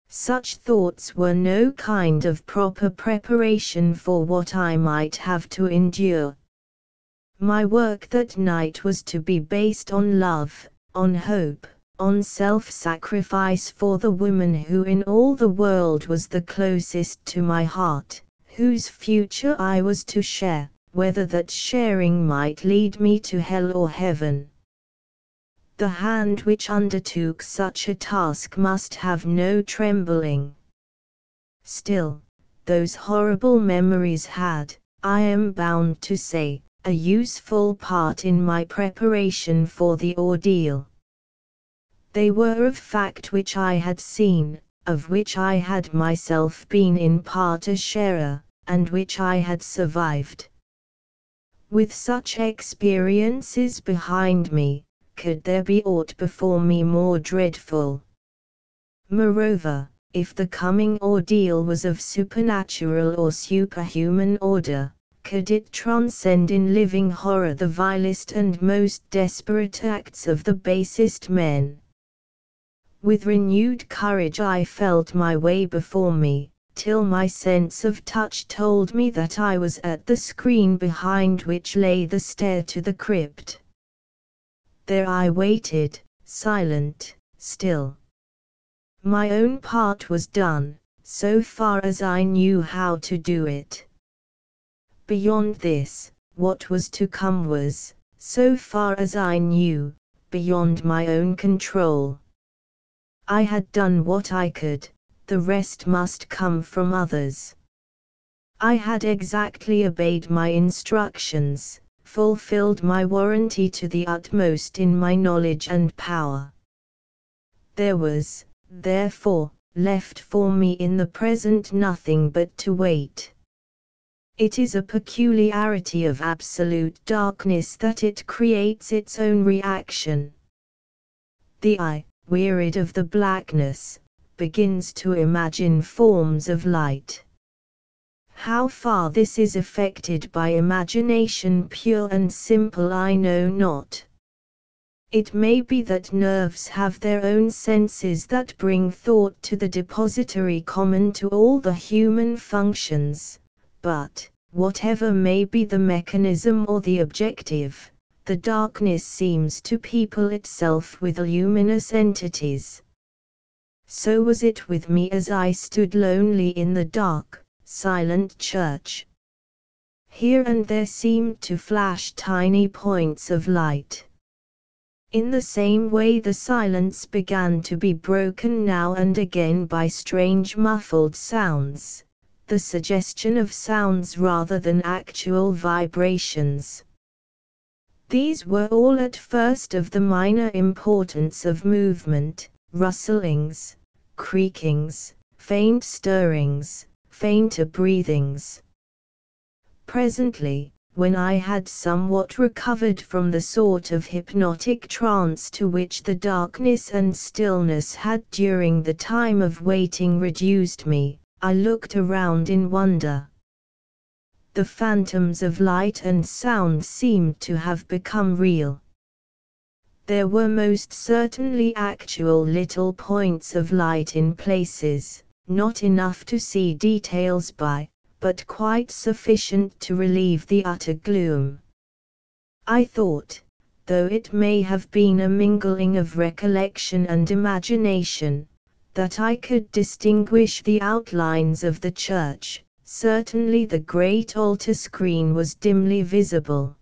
Such thoughts were no kind of proper preparation for what I might have to endure. My work that night was to be based on love, on hope, on self-sacrifice for the woman who in all the world was the closest to my heart, whose future I was to share, whether that sharing might lead me to hell or heaven. The hand which undertook such a task must have no trembling. Still, those horrible memories had, I am bound to say, a useful part in my preparation for the ordeal. They were of fact which I had seen, of which I had myself been in part a sharer, and which I had survived. With such experiences behind me, could there be aught before me more dreadful? Moreover, if the coming ordeal was of supernatural or superhuman order, could it transcend in living horror the vilest and most desperate acts of the basest men? With renewed courage I felt my way before me, till my sense of touch told me that I was at the screen behind which lay the stair to the crypt. There I waited, silent, still. My own part was done, so far as I knew how to do it. Beyond this, what was to come was, so far as I knew, beyond my own control. I had done what I could, the rest must come from others. I had exactly obeyed my instructions, fulfilled my warranty to the utmost in my knowledge and power. There was, therefore, left for me in the present nothing but to wait. It is a peculiarity of absolute darkness that it creates its own reaction. The eye, wearied of the blackness, begins to imagine forms of light. How far this is effected by imagination pure and simple I know not. It may be that nerves have their own senses that bring thought to the depository common to all the human functions, but, whatever may be the mechanism or the objective, the darkness seems to people itself with luminous entities. So was it with me as I stood lonely in the dark, silent church. Here and there seemed to flash tiny points of light. In the same way the silence began to be broken now and again by strange muffled sounds, the suggestion of sounds rather than actual vibrations. These were all at first of the minor importance of movement, rustlings, creakings, faint stirrings, fainter breathings. Presently, when I had somewhat recovered from the sort of hypnotic trance to which the darkness and stillness had during the time of waiting reduced me, I looked around in wonder. The phantoms of light and sound seemed to have become real. There were most certainly actual little points of light in places, not enough to see details by, but quite sufficient to relieve the utter gloom. I thought, though it may have been a mingling of recollection and imagination, that I could distinguish the outlines of the church. Certainly the great altar screen was dimly visible.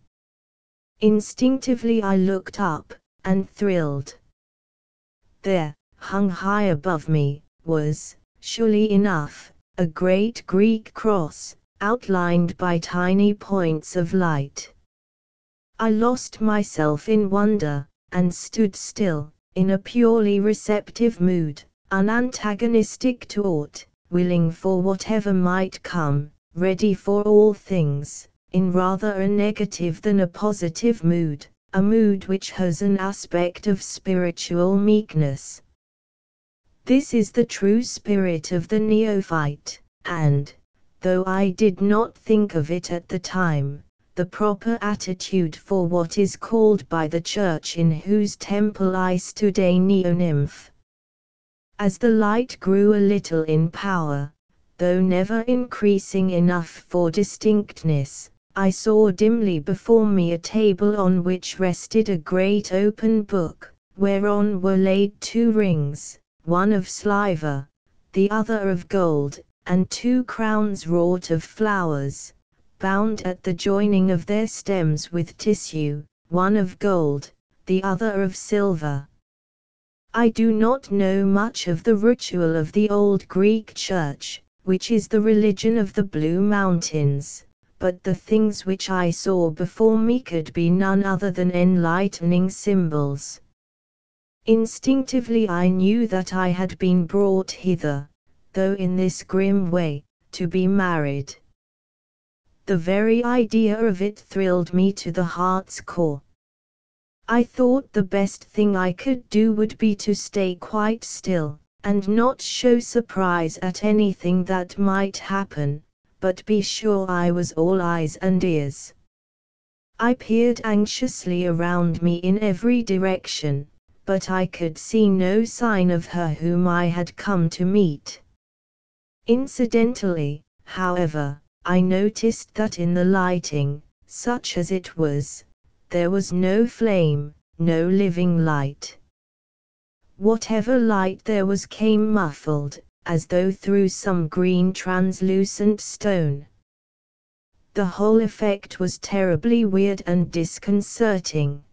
Instinctively I looked up, and thrilled. There, hung high above me, was, surely enough, a great Greek cross, outlined by tiny points of light. I lost myself in wonder, and stood still, in a purely receptive mood, unantagonistic to aught, willing for whatever might come, ready for all things, in rather a negative than a positive mood, a mood which has an aspect of spiritual meekness. This is the true spirit of the neophyte, and, though I did not think of it at the time, the proper attitude for what is called by the church in whose temple I stood a neo-nymph. As the light grew a little in power, though never increasing enough for distinctness, I saw dimly before me a table on which rested a great open book, whereon were laid 2 rings, one of sliver, the other of gold, and 2 crowns wrought of flowers, bound at the joining of their stems with tissue, one of gold, the other of silver. I do not know much of the ritual of the old Greek church, which is the religion of the Blue Mountains, but the things which I saw before me could be none other than enlightening symbols. Instinctively I knew that I had been brought hither, though in this grim way, to be married. The very idea of it thrilled me to the heart's core. I thought the best thing I could do would be to stay quite still, and not show surprise at anything that might happen, but be sure I was all eyes and ears. I peered anxiously around me in every direction, but I could see no sign of her whom I had come to meet. Incidentally, however, I noticed that in the lighting, such as it was, there was no flame, no living light. Whatever light there was came muffled, as though through some green translucent stone. The whole effect was terribly weird and disconcerting.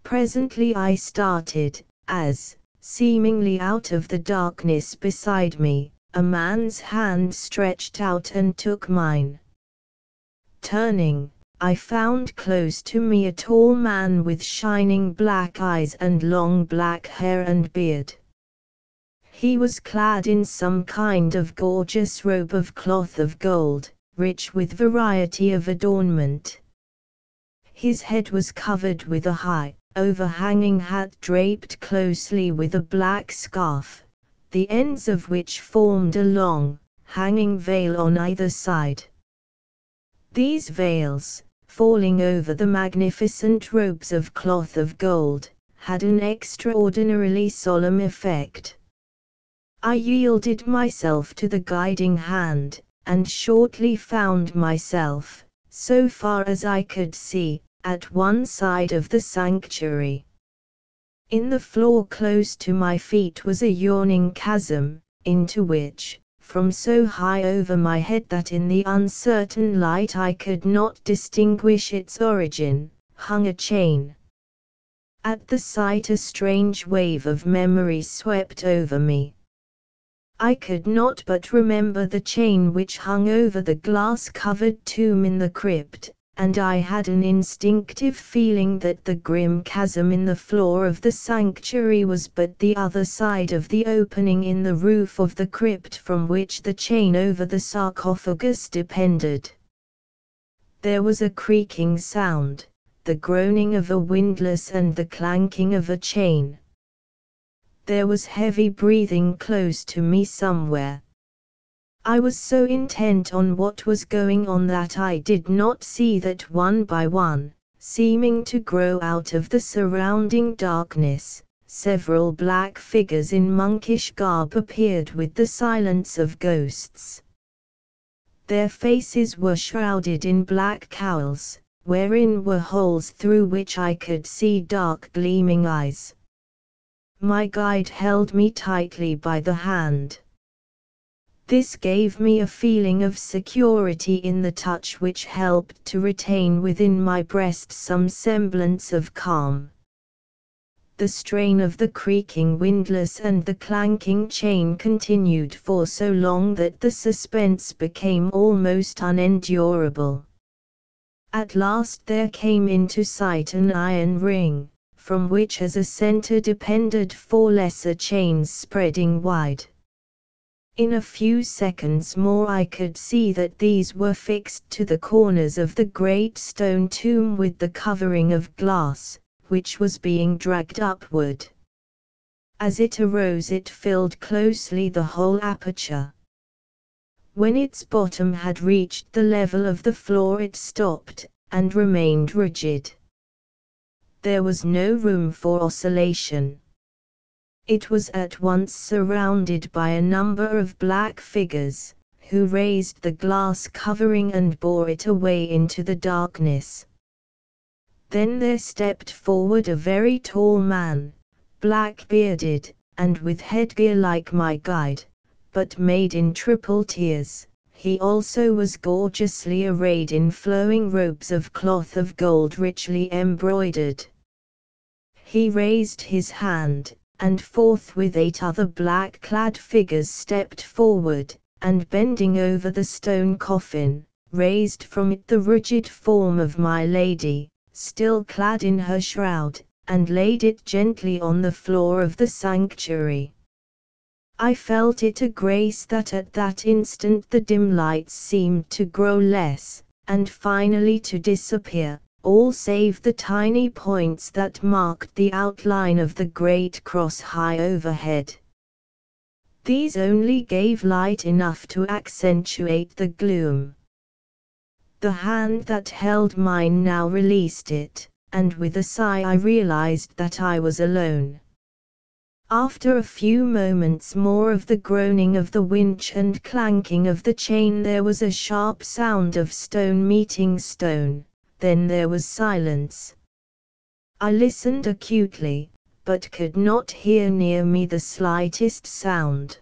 Presently I started, as, seemingly out of the darkness beside me, a man's hand stretched out and took mine. Turning, I found close to me a tall man with shining black eyes and long black hair and beard. He was clad in some kind of gorgeous robe of cloth of gold, rich with variety of adornment. His head was covered with a high, overhanging hat draped closely with a black scarf, the ends of which formed a long, hanging veil on either side. These veils, falling over the magnificent robes of cloth of gold, had an extraordinarily solemn effect. I yielded myself to the guiding hand, and shortly found myself, so far as I could see, at one side of the sanctuary. In the floor close to my feet was a yawning chasm, into which, from so high over my head that in the uncertain light I could not distinguish its origin, hung a chain. At the sight a strange wave of memory swept over me. I could not but remember the chain which hung over the glass-covered tomb in the crypt, and I had an instinctive feeling that the grim chasm in the floor of the sanctuary was but the other side of the opening in the roof of the crypt from which the chain over the sarcophagus depended. There was a creaking sound, the groaning of a windlass and the clanking of a chain. There was heavy breathing close to me somewhere. I was so intent on what was going on that I did not see that one by one, seeming to grow out of the surrounding darkness, several black figures in monkish garb appeared with the silence of ghosts. Their faces were shrouded in black cowls, wherein were holes through which I could see dark gleaming eyes. My guide held me tightly by the hand. This gave me a feeling of security in the touch which helped to retain within my breast some semblance of calm. The strain of the creaking windlass and the clanking chain continued for so long that the suspense became almost unendurable. At last there came into sight an iron ring, from which as a center depended four lesser chains spreading wide. In a few seconds more I could see that these were fixed to the corners of the great stone tomb with the covering of glass, which was being dragged upward. As it arose it filled closely the whole aperture. When its bottom had reached the level of the floor it stopped, and remained rigid. There was no room for oscillation. It was at once surrounded by a number of black figures, who raised the glass covering and bore it away into the darkness. Then there stepped forward a very tall man, black-bearded, and with headgear like my guide, but made in triple tiers. He also was gorgeously arrayed in flowing robes of cloth of gold richly embroidered. He raised his hand, and forthwith 8 other black-clad figures stepped forward, and bending over the stone coffin, raised from it the rigid form of my lady, still clad in her shroud, and laid it gently on the floor of the sanctuary. I felt it a grace that at that instant the dim lights seemed to grow less, and finally to disappear, all save the tiny points that marked the outline of the great cross high overhead. These only gave light enough to accentuate the gloom. The hand that held mine now released it, and with a sigh I realized that I was alone. After a few moments more of the groaning of the winch and clanking of the chain, there was a sharp sound of stone meeting stone, then there was silence. I listened acutely, but could not hear near me the slightest sound.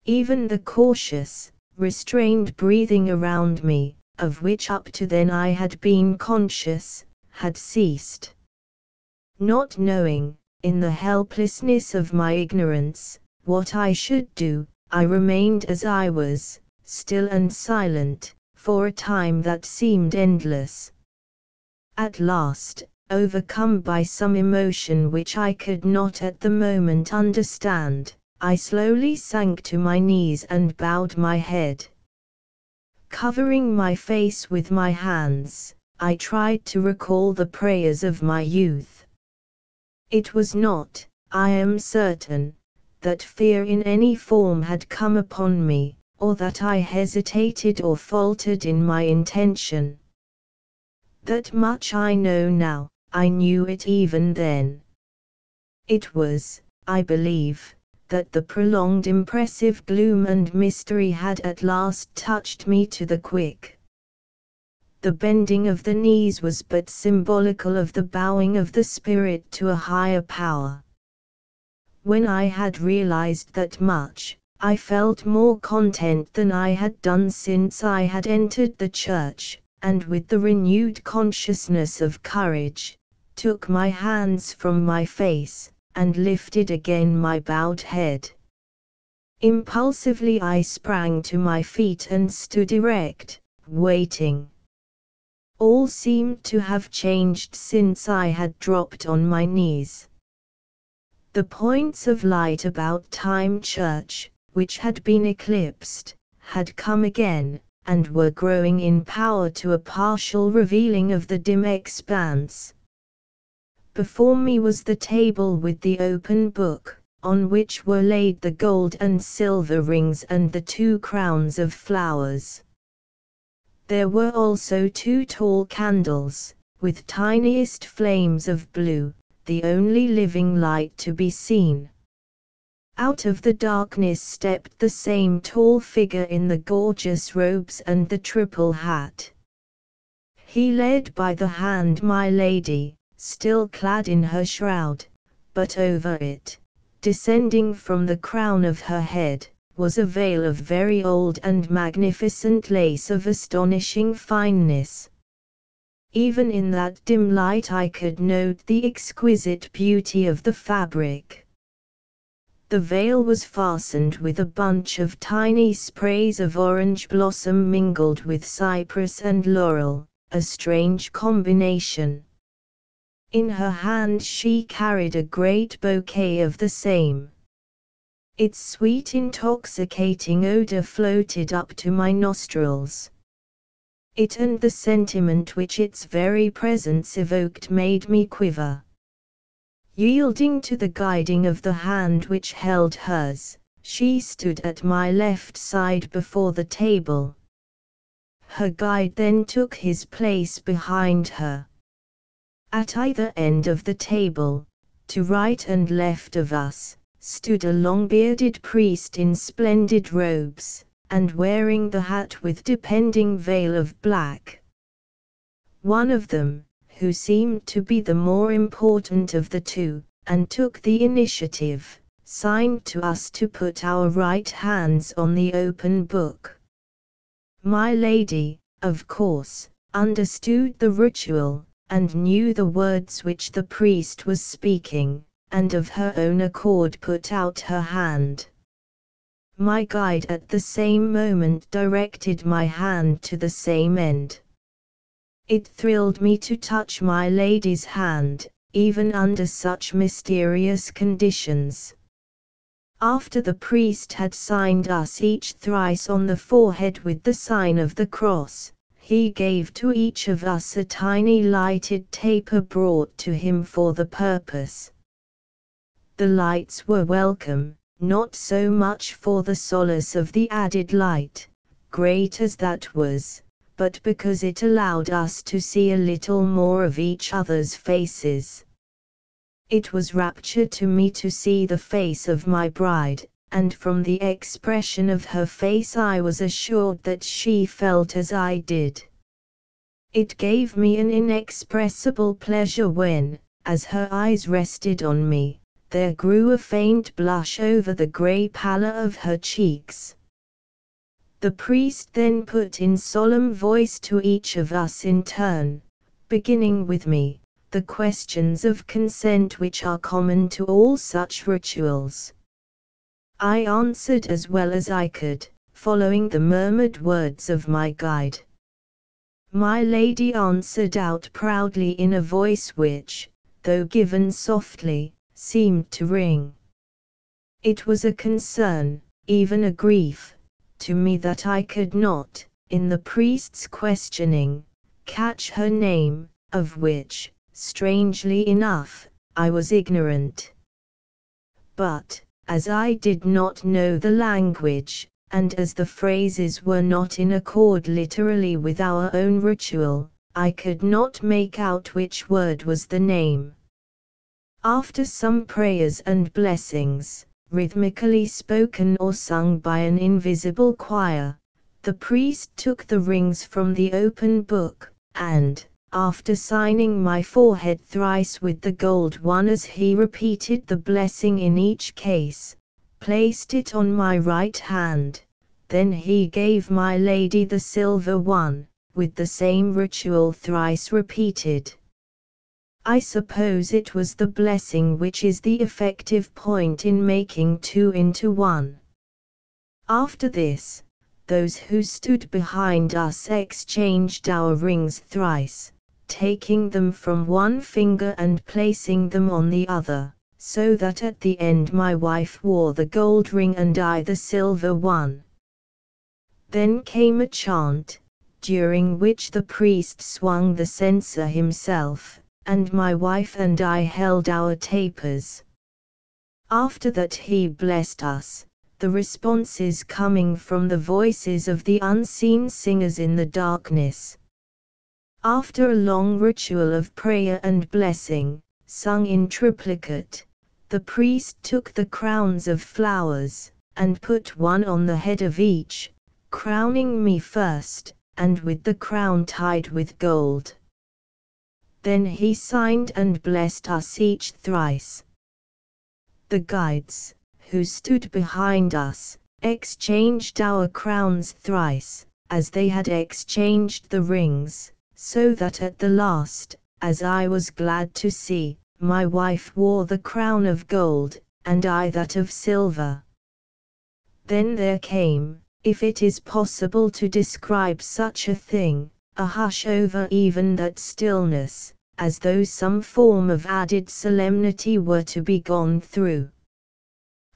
Even the cautious, restrained breathing around me, of which up to then I had been conscious, had ceased. Not knowing, in the helplessness of my ignorance, what I should do, I remained as I was, still and silent, for a time that seemed endless. At last, overcome by some emotion which I could not at the moment understand, I slowly sank to my knees and bowed my head. Covering my face with my hands, I tried to recall the prayers of my youth. It was not, I am certain, that fear in any form had come upon me, or that I hesitated or faltered in my intention. That much I know now, I knew it even then. It was, I believe, that the prolonged impressive gloom and mystery had at last touched me to the quick. The bending of the knees was but symbolical of the bowing of the spirit to a higher power. When I had realized that much, I felt more content than I had done since I had entered the church, and with the renewed consciousness of courage, took my hands from my face, and lifted again my bowed head. Impulsively I sprang to my feet and stood erect, waiting. All seemed to have changed since I had dropped on my knees. The points of light about Time Church, which had been eclipsed, had come again, and were growing in power to a partial revealing of the dim expanse. Before me was the table with the open book, on which were laid the gold and silver rings and the 2 crowns of flowers. There were also 2 tall candles, with tiniest flames of blue, the only living light to be seen. Out of the darkness stepped the same tall figure in the gorgeous robes and the triple hat. He led by the hand my lady, still clad in her shroud, but over it, descending from the crown of her head, was a veil of very old and magnificent lace of astonishing fineness. Even in that dim light I could note the exquisite beauty of the fabric. The veil was fastened with a bunch of tiny sprays of orange blossom mingled with cypress and laurel, a strange combination. In her hand she carried a great bouquet of the same. Its sweet intoxicating odor floated up to my nostrils. It and the sentiment which its very presence evoked made me quiver. Yielding to the guiding of the hand which held hers, she stood at my left side before the table. Her guide then took his place behind her. At either end of the table, to right and left of us, stood a long-bearded priest in splendid robes, and wearing the hat with depending veil of black. One of them, who seemed to be the more important of the 2, and took the initiative, signed to us to put our right hands on the open book. My lady, of course, understood the ritual, and knew the words which the priest was speaking, and of her own accord put out her hand. My guide at the same moment directed my hand to the same end. It thrilled me to touch my lady's hand, even under such mysterious conditions. After the priest had signed us each thrice on the forehead with the sign of the cross, he gave to each of us a tiny lighted taper brought to him for the purpose. The lights were welcome, not so much for the solace of the added light, great as that was, but because it allowed us to see a little more of each other's faces. It was rapture to me to see the face of my bride, and from the expression of her face I was assured that she felt as I did. It gave me an inexpressible pleasure when, as her eyes rested on me, there grew a faint blush over the grey pallor of her cheeks. The priest then put in solemn voice to each of us in turn, beginning with me, the questions of consent which are common to all such rituals. I answered as well as I could, following the murmured words of my guide. My lady answered out proudly in a voice which, though given softly, seemed to ring. It was a concern, even a grief, to me that I could not, in the priest's questioning, catch her name, of which, strangely enough, I was ignorant. But, as I did not know the language, and as the phrases were not in accord literally with our own ritual, I could not make out which word was the name. After some prayers and blessings, rhythmically spoken or sung by an invisible choir, the priest took the rings from the open book, and, after signing my forehead thrice with the gold one as he repeated the blessing in each case, placed it on my right hand. Then he gave my lady the silver one, with the same ritual thrice repeated. I suppose it was the blessing which is the effective point in making two into one. After this, those who stood behind us exchanged our rings thrice, taking them from one finger and placing them on the other, so that at the end my wife wore the gold ring and I the silver one. Then came a chant, during which the priest swung the censer himself, and my wife and I held our tapers. After that he blessed us, the responses coming from the voices of the unseen singers in the darkness. After a long ritual of prayer and blessing, sung in triplicate, the priest took the crowns of flowers, and put one on the head of each, crowning me first, and with the crown tied with gold. Then he signed and blessed us each thrice. The guides, who stood behind us, exchanged our crowns thrice, as they had exchanged the rings, so that at the last, as I was glad to see, my wife wore the crown of gold, and I that of silver. Then there came, if it is possible to describe such a thing, a hush over even that stillness, as though some form of added solemnity were to be gone through.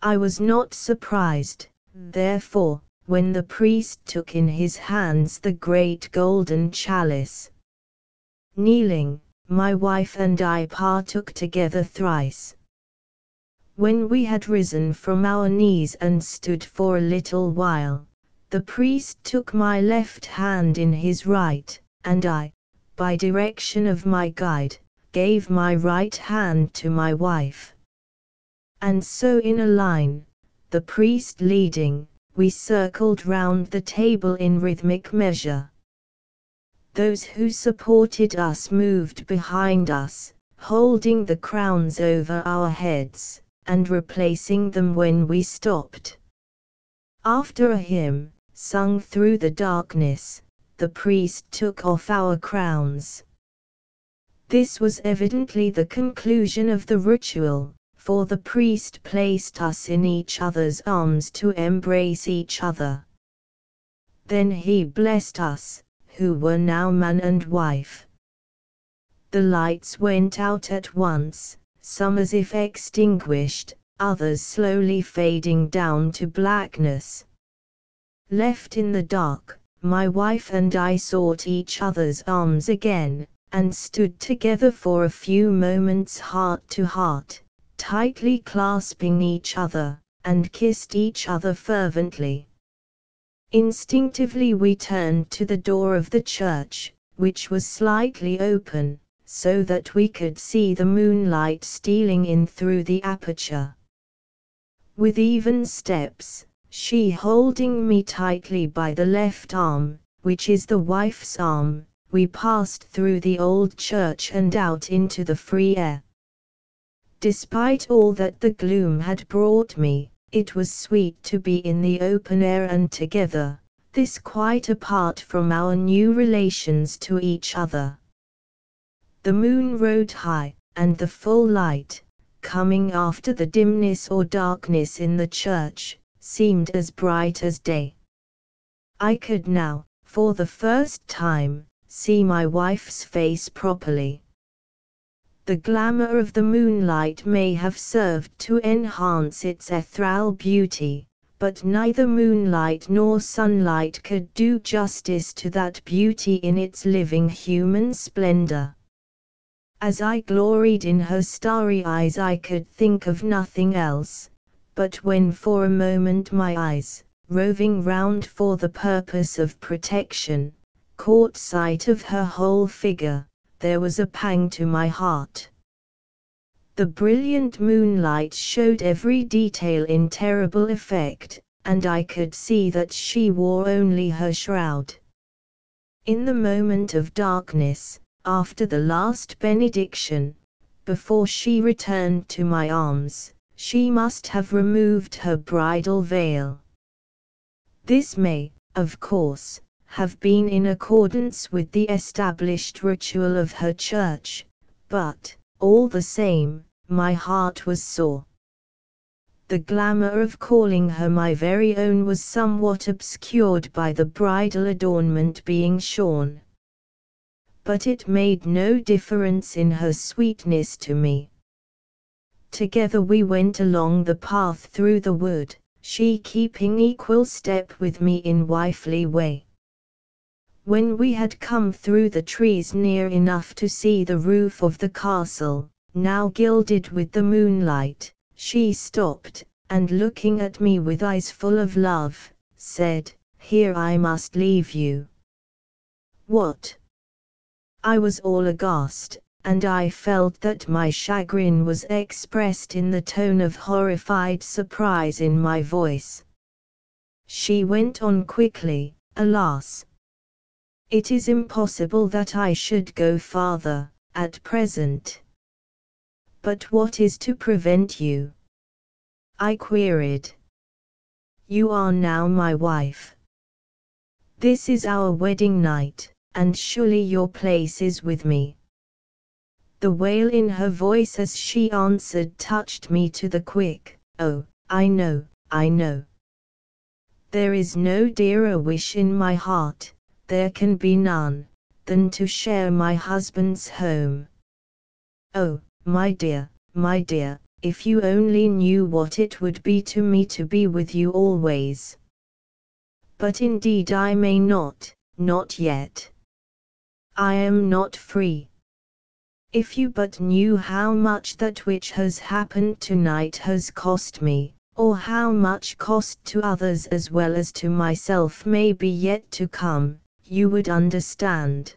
I was not surprised, therefore, when the priest took in his hands the great golden chalice. Kneeling, my wife and I partook together thrice. When we had risen from our knees and stood for a little while, the priest took my left hand in his right, and I, by direction of my guide, gave my right hand to my wife. And so in a line, the priest leading, we circled round the table in rhythmic measure. Those who supported us moved behind us, holding the crowns over our heads, and replacing them when we stopped. After a hymn, sung through the darkness, the priest took off our crowns. This was evidently the conclusion of the ritual, for the priest placed us in each other's arms to embrace each other. Then he blessed us, who were now man and wife. The lights went out at once, some as if extinguished, others slowly fading down to blackness. Left in the dark, my wife and I sought each other's arms again, and stood together for a few moments heart to heart, tightly clasping each other, and kissed each other fervently. Instinctively we turned to the door of the church, which was slightly open, so that we could see the moonlight stealing in through the aperture. With even steps, she holding me tightly by the left arm, which is the wife's arm, we passed through the old church and out into the free air. Despite all that the gloom had brought me, it was sweet to be in the open air and together, this quite apart from our new relations to each other. The moon rode high, and the full light, coming after the dimness or darkness in the church, seemed as bright as day. I could now, for the first time, see my wife's face properly. The glamour of the moonlight may have served to enhance its ethereal beauty, but neither moonlight nor sunlight could do justice to that beauty in its living human splendor. As I gloried in her starry eyes I could think of nothing else, but when for a moment my eyes, roving round for the purpose of protection, caught sight of her whole figure, there was a pang to my heart. The brilliant moonlight showed every detail in terrible effect, and I could see that she wore only her shroud. In the moment of darkness, after the last benediction, before she returned to my arms, she must have removed her bridal veil. This may, of course, have been in accordance with the established ritual of her church, but, all the same, my heart was sore. The glamour of calling her my very own was somewhat obscured by the bridal adornment being shorn. But it made no difference in her sweetness to me. Together we went along the path through the wood, she keeping equal step with me in wifely way. When we had come through the trees near enough to see the roof of the castle, now gilded with the moonlight, she stopped, and looking at me with eyes full of love, said, "Here I must leave you." "What?" I was all aghast, and I felt that my chagrin was expressed in the tone of horrified surprise in my voice. She went on quickly, "Alas! It is impossible that I should go farther, at present." "But what is to prevent you?" I queried. "You are now my wife. This is our wedding night, and surely your place is with me." The wail in her voice as she answered touched me to the quick. "Oh, I know, I know. There is no dearer wish in my heart, there can be none, than to share my husband's home. Oh, my dear, if you only knew what it would be to me to be with you always. But indeed I may not yet. I am not free. If you but knew how much that which has happened tonight has cost me, or how much cost to others as well as to myself may be yet to come, you would understand."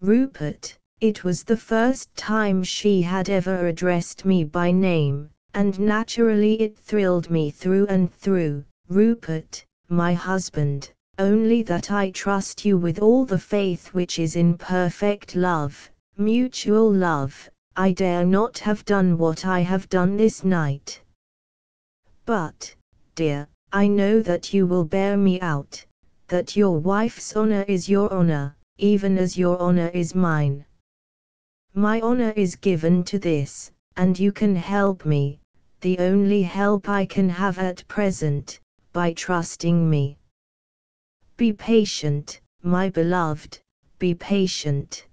Rupert, it was the first time she had ever addressed me by name, and naturally it thrilled me through and through. "Rupert, my husband, only that I trust you with all the faith which is in perfect love, mutual love, I dare not have done what I have done this night. But, dear, I know that you will bear me out, that your wife's honor is your honor, even as your honor is mine. My honor is given to this, and you can help me, the only help I can have at present, by trusting me. Be patient, my beloved, be patient.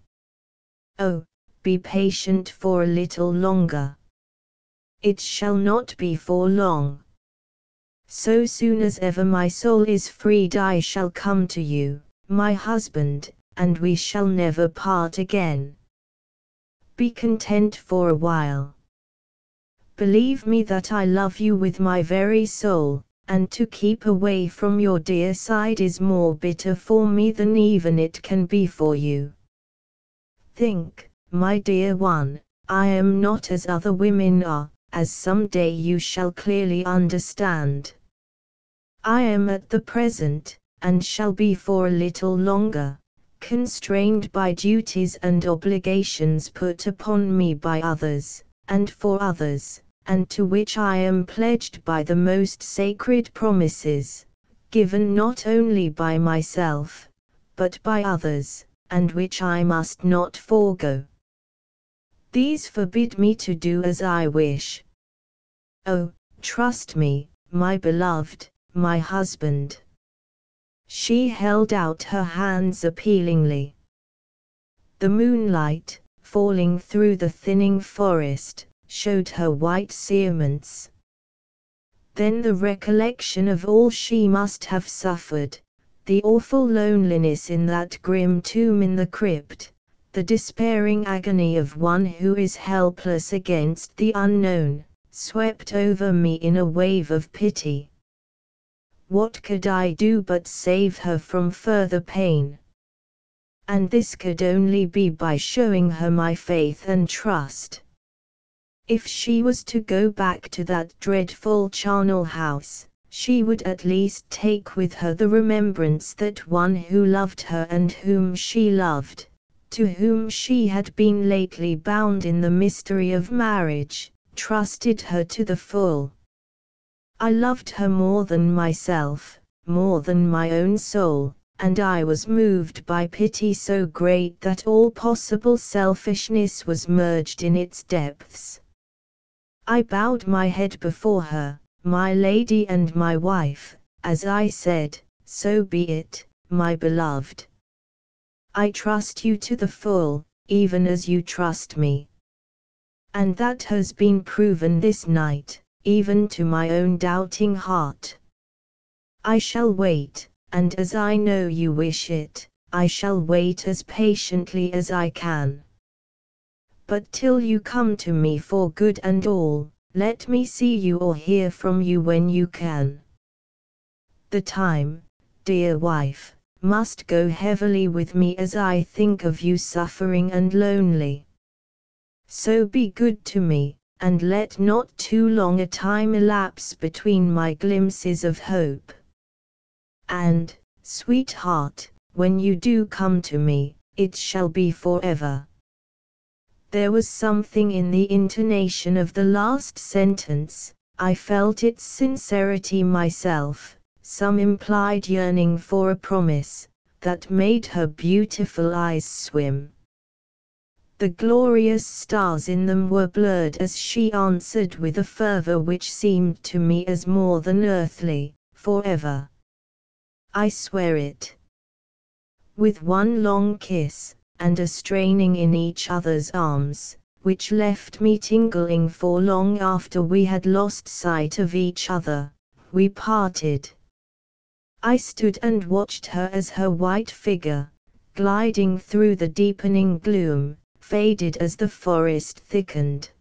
Oh, be patient for a little longer. It shall not be for long. So soon as ever my soul is freed I shall come to you, my husband, and we shall never part again. Be content for a while. Believe me that I love you with my very soul, and to keep away from your dear side is more bitter for me than even it can be for you. Think, my dear one, I am not as other women are, as some day you shall clearly understand. I am at the present, and shall be for a little longer, constrained by duties and obligations put upon me by others, and for others, and to which I am pledged by the most sacred promises, given not only by myself, but by others, and which I must not forego. These forbid me to do as I wish. Oh, trust me, my beloved, my husband. She held out her hands appealingly. The moonlight, falling through the thinning forest, showed her white cerements. Then the recollection of all she must have suffered, the awful loneliness in that grim tomb in the crypt, the despairing agony of one who is helpless against the unknown, swept over me in a wave of pity. What could I do but save her from further pain? And this could only be by showing her my faith and trust. If she was to go back to that dreadful charnel house, she would at least take with her the remembrance that one who loved her and whom she loved, to whom she had been lately bound in the mystery of marriage, trusted her to the full. I loved her more than myself, more than my own soul, and I was moved by pity so great that all possible selfishness was merged in its depths. I bowed my head before her, my lady and my wife, as I said, "So be it, my beloved. I trust you to the full, even as you trust me. And that has been proven this night, even to my own doubting heart. I shall wait, and as I know you wish it, I shall wait as patiently as I can. But till you come to me for good and all, let me see you or hear from you when you can. The time, dear wife, must go heavily with me as I think of you suffering and lonely. So be good to me, and let not too long a time elapse between my glimpses of hope. And, sweetheart, when you do come to me, it shall be forever." There was something in the intonation of the last sentence, I felt its sincerity myself, some implied yearning for a promise, that made her beautiful eyes swim. The glorious stars in them were blurred as she answered with a fervor which seemed to me as more than earthly, "Forever. I swear it." With one long kiss, and a straining in each other's arms, which left me tingling for long after we had lost sight of each other, we parted. I stood and watched her as her white figure, gliding through the deepening gloom, faded as the forest thickened.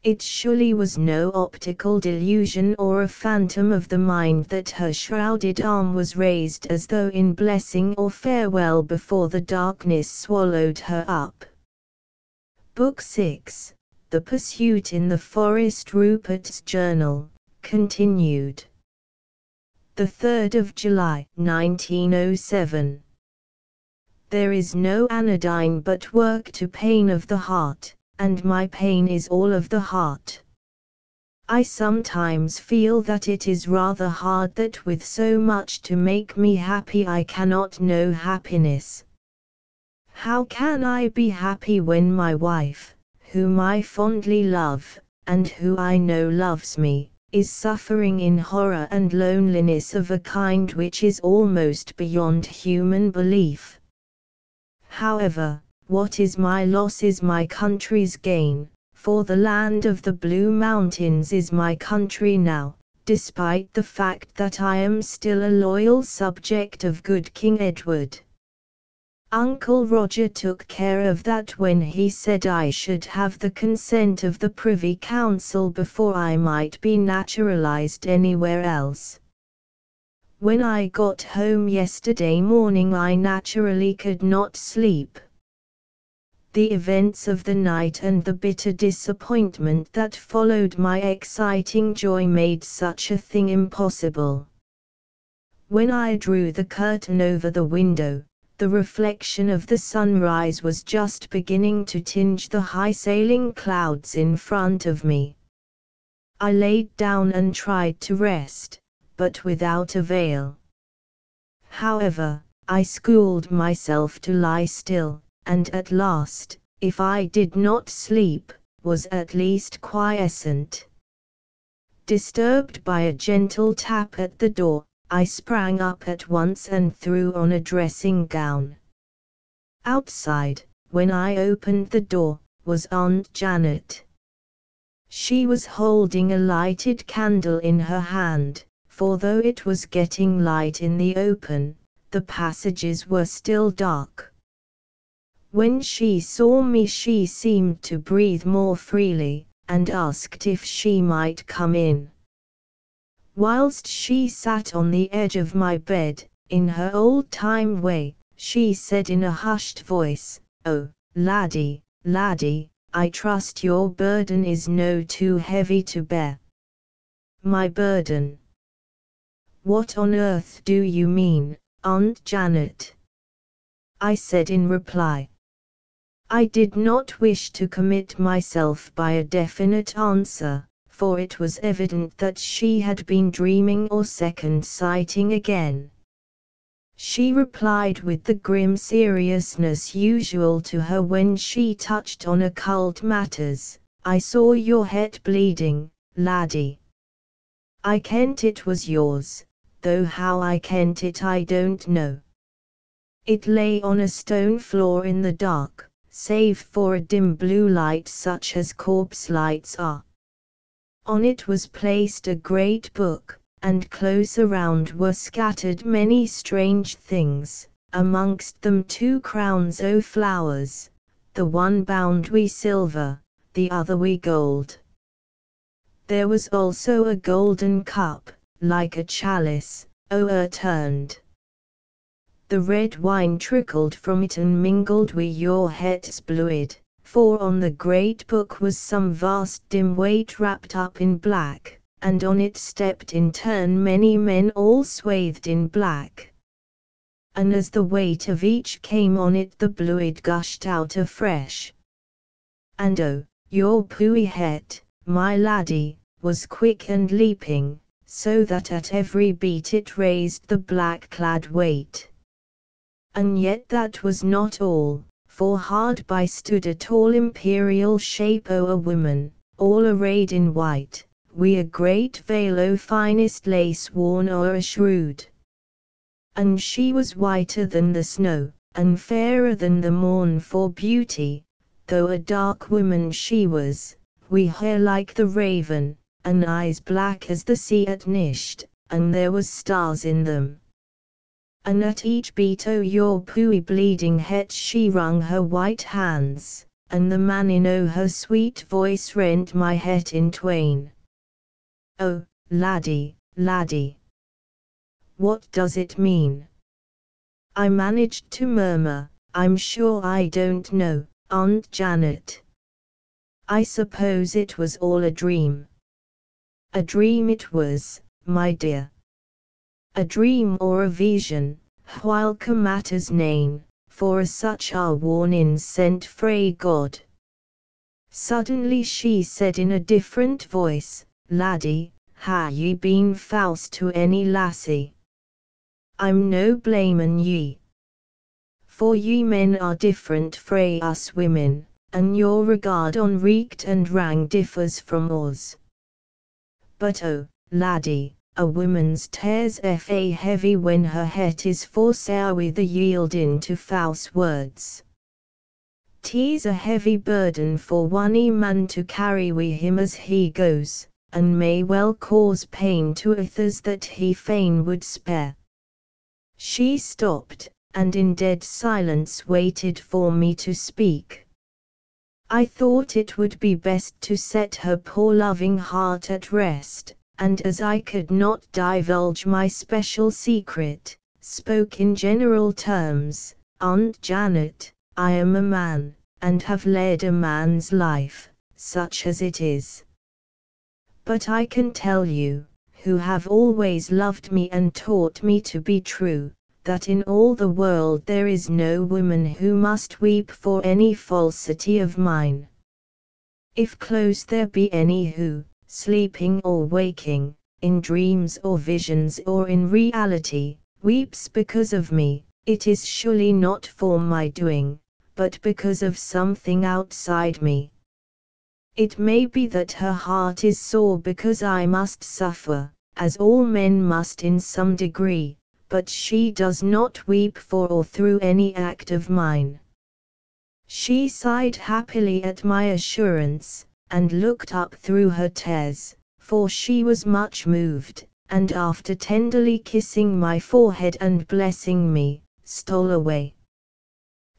It surely was no optical delusion or a phantom of the mind that her shrouded arm was raised as though in blessing or farewell before the darkness swallowed her up. Book 6, The Pursuit in the Forest. Rupert's Journal, continued. The 3rd of July, 1907. There is no anodyne but work to pain of the heart, and my pain is all of the heart. I sometimes feel that it is rather hard that with so much to make me happy I cannot know happiness. How can I be happy when my wife, whom I fondly love, and who I know loves me, is suffering in horror and loneliness of a kind which is almost beyond human belief? However, what is my loss is my country's gain, for the land of the Blue Mountains is my country now, despite the fact that I am still a loyal subject of good King Edward. Uncle Roger took care of that when he said I should have the consent of the Privy Council before I might be naturalized anywhere else. When I got home yesterday morning I naturally could not sleep. The events of the night and the bitter disappointment that followed my exciting joy made such a thing impossible. When I drew the curtain over the window, the reflection of the sunrise was just beginning to tinge the high-sailing clouds in front of me. I laid down and tried to rest, but without avail. However, I schooled myself to lie still, and at last, if I did not sleep, was at least quiescent. Disturbed by a gentle tap at the door, I sprang up at once and threw on a dressing gown. Outside, when I opened the door, was Aunt Janet. She was holding a lighted candle in her hand, for though it was getting light in the open, the passages were still dark. When she saw me she seemed to breathe more freely, and asked if she might come in. Whilst she sat on the edge of my bed, in her old-time way, she said in a hushed voice, "Oh, laddie, laddie, I trust your burden is no too heavy to bear." "My burden? What on earth do you mean, Aunt Janet?" I said in reply. I did not wish to commit myself by a definite answer, for it was evident that she had been dreaming or second sighting again. She replied with the grim seriousness usual to her when she touched on occult matters, "I saw your head bleeding, laddie. I kent it was yours, though how I kent it I don't know. It lay on a stone floor in the dark, save for a dim blue light such as corpse lights are. On it was placed a great book, and close around were scattered many strange things, amongst them 2 crowns o' flowers, the one bound wi' silver, the other wi' gold. There was also a golden cup, like a chalice, o'erturned. The red wine trickled from it and mingled wi' your head's bluid, for on the great book was some vast dim weight wrapped up in black, and on it stepped in turn many men all swathed in black. And as the weight of each came on it the bluid gushed out afresh. And oh, your pooey head, my laddie, was quick and leaping, so that at every beat it raised the black-clad weight. And yet that was not all, for hard by stood a tall imperial shape o' a woman, all arrayed in white, wi' a great veil o' finest lace worn o'er a shroud. And she was whiter than the snow, and fairer than the morn for beauty, though a dark woman she was, wi' hair like the raven, and eyes black as the sea at nisht, and there was stars in them. And at each beat o' your pooey bleeding head she wrung her white hands, and the mannin o' her sweet voice rent my head in twain. Oh, laddie, laddie, what does it mean?" I managed to murmur, "I'm sure I don't know, Aunt Janet. I suppose it was all a dream." "A dream it was, my dear. A dream or a vision, whilk matters nane, for as such are warnings sent frae God." Suddenly she said in a different voice, "Laddie, ha' ye been fause to any lassie? I'm no blamin' ye. For ye men are different frae us women, and your regard on reeked and rang differs from ours. But oh, laddie, a woman's tears fa heavy when her het is for sair wi' the yieldin' to fause words. 'Tis a heavy burden for one man to carry wi' him as he goes, and may well cause pain to others that he fain would spare." She stopped, and in dead silence waited for me to speak. I thought it would be best to set her poor loving heart at rest, and as I could not divulge my special secret, spoke in general terms. "Aunt Janet, I am a man, and have led a man's life, such as it is. But I can tell you, who have always loved me and taught me to be true, that in all the world there is no woman who must weep for any falsity of mine. If close there be any who, sleeping or waking, in dreams or visions or in reality, weeps because of me, it is surely not for my doing, but because of something outside me. It may be that her heart is sore because I must suffer, as all men must in some degree, but she does not weep for or through any act of mine." She sighed happily at my assurance, and looked up through her tears, for she was much moved, and after tenderly kissing my forehead and blessing me, stole away.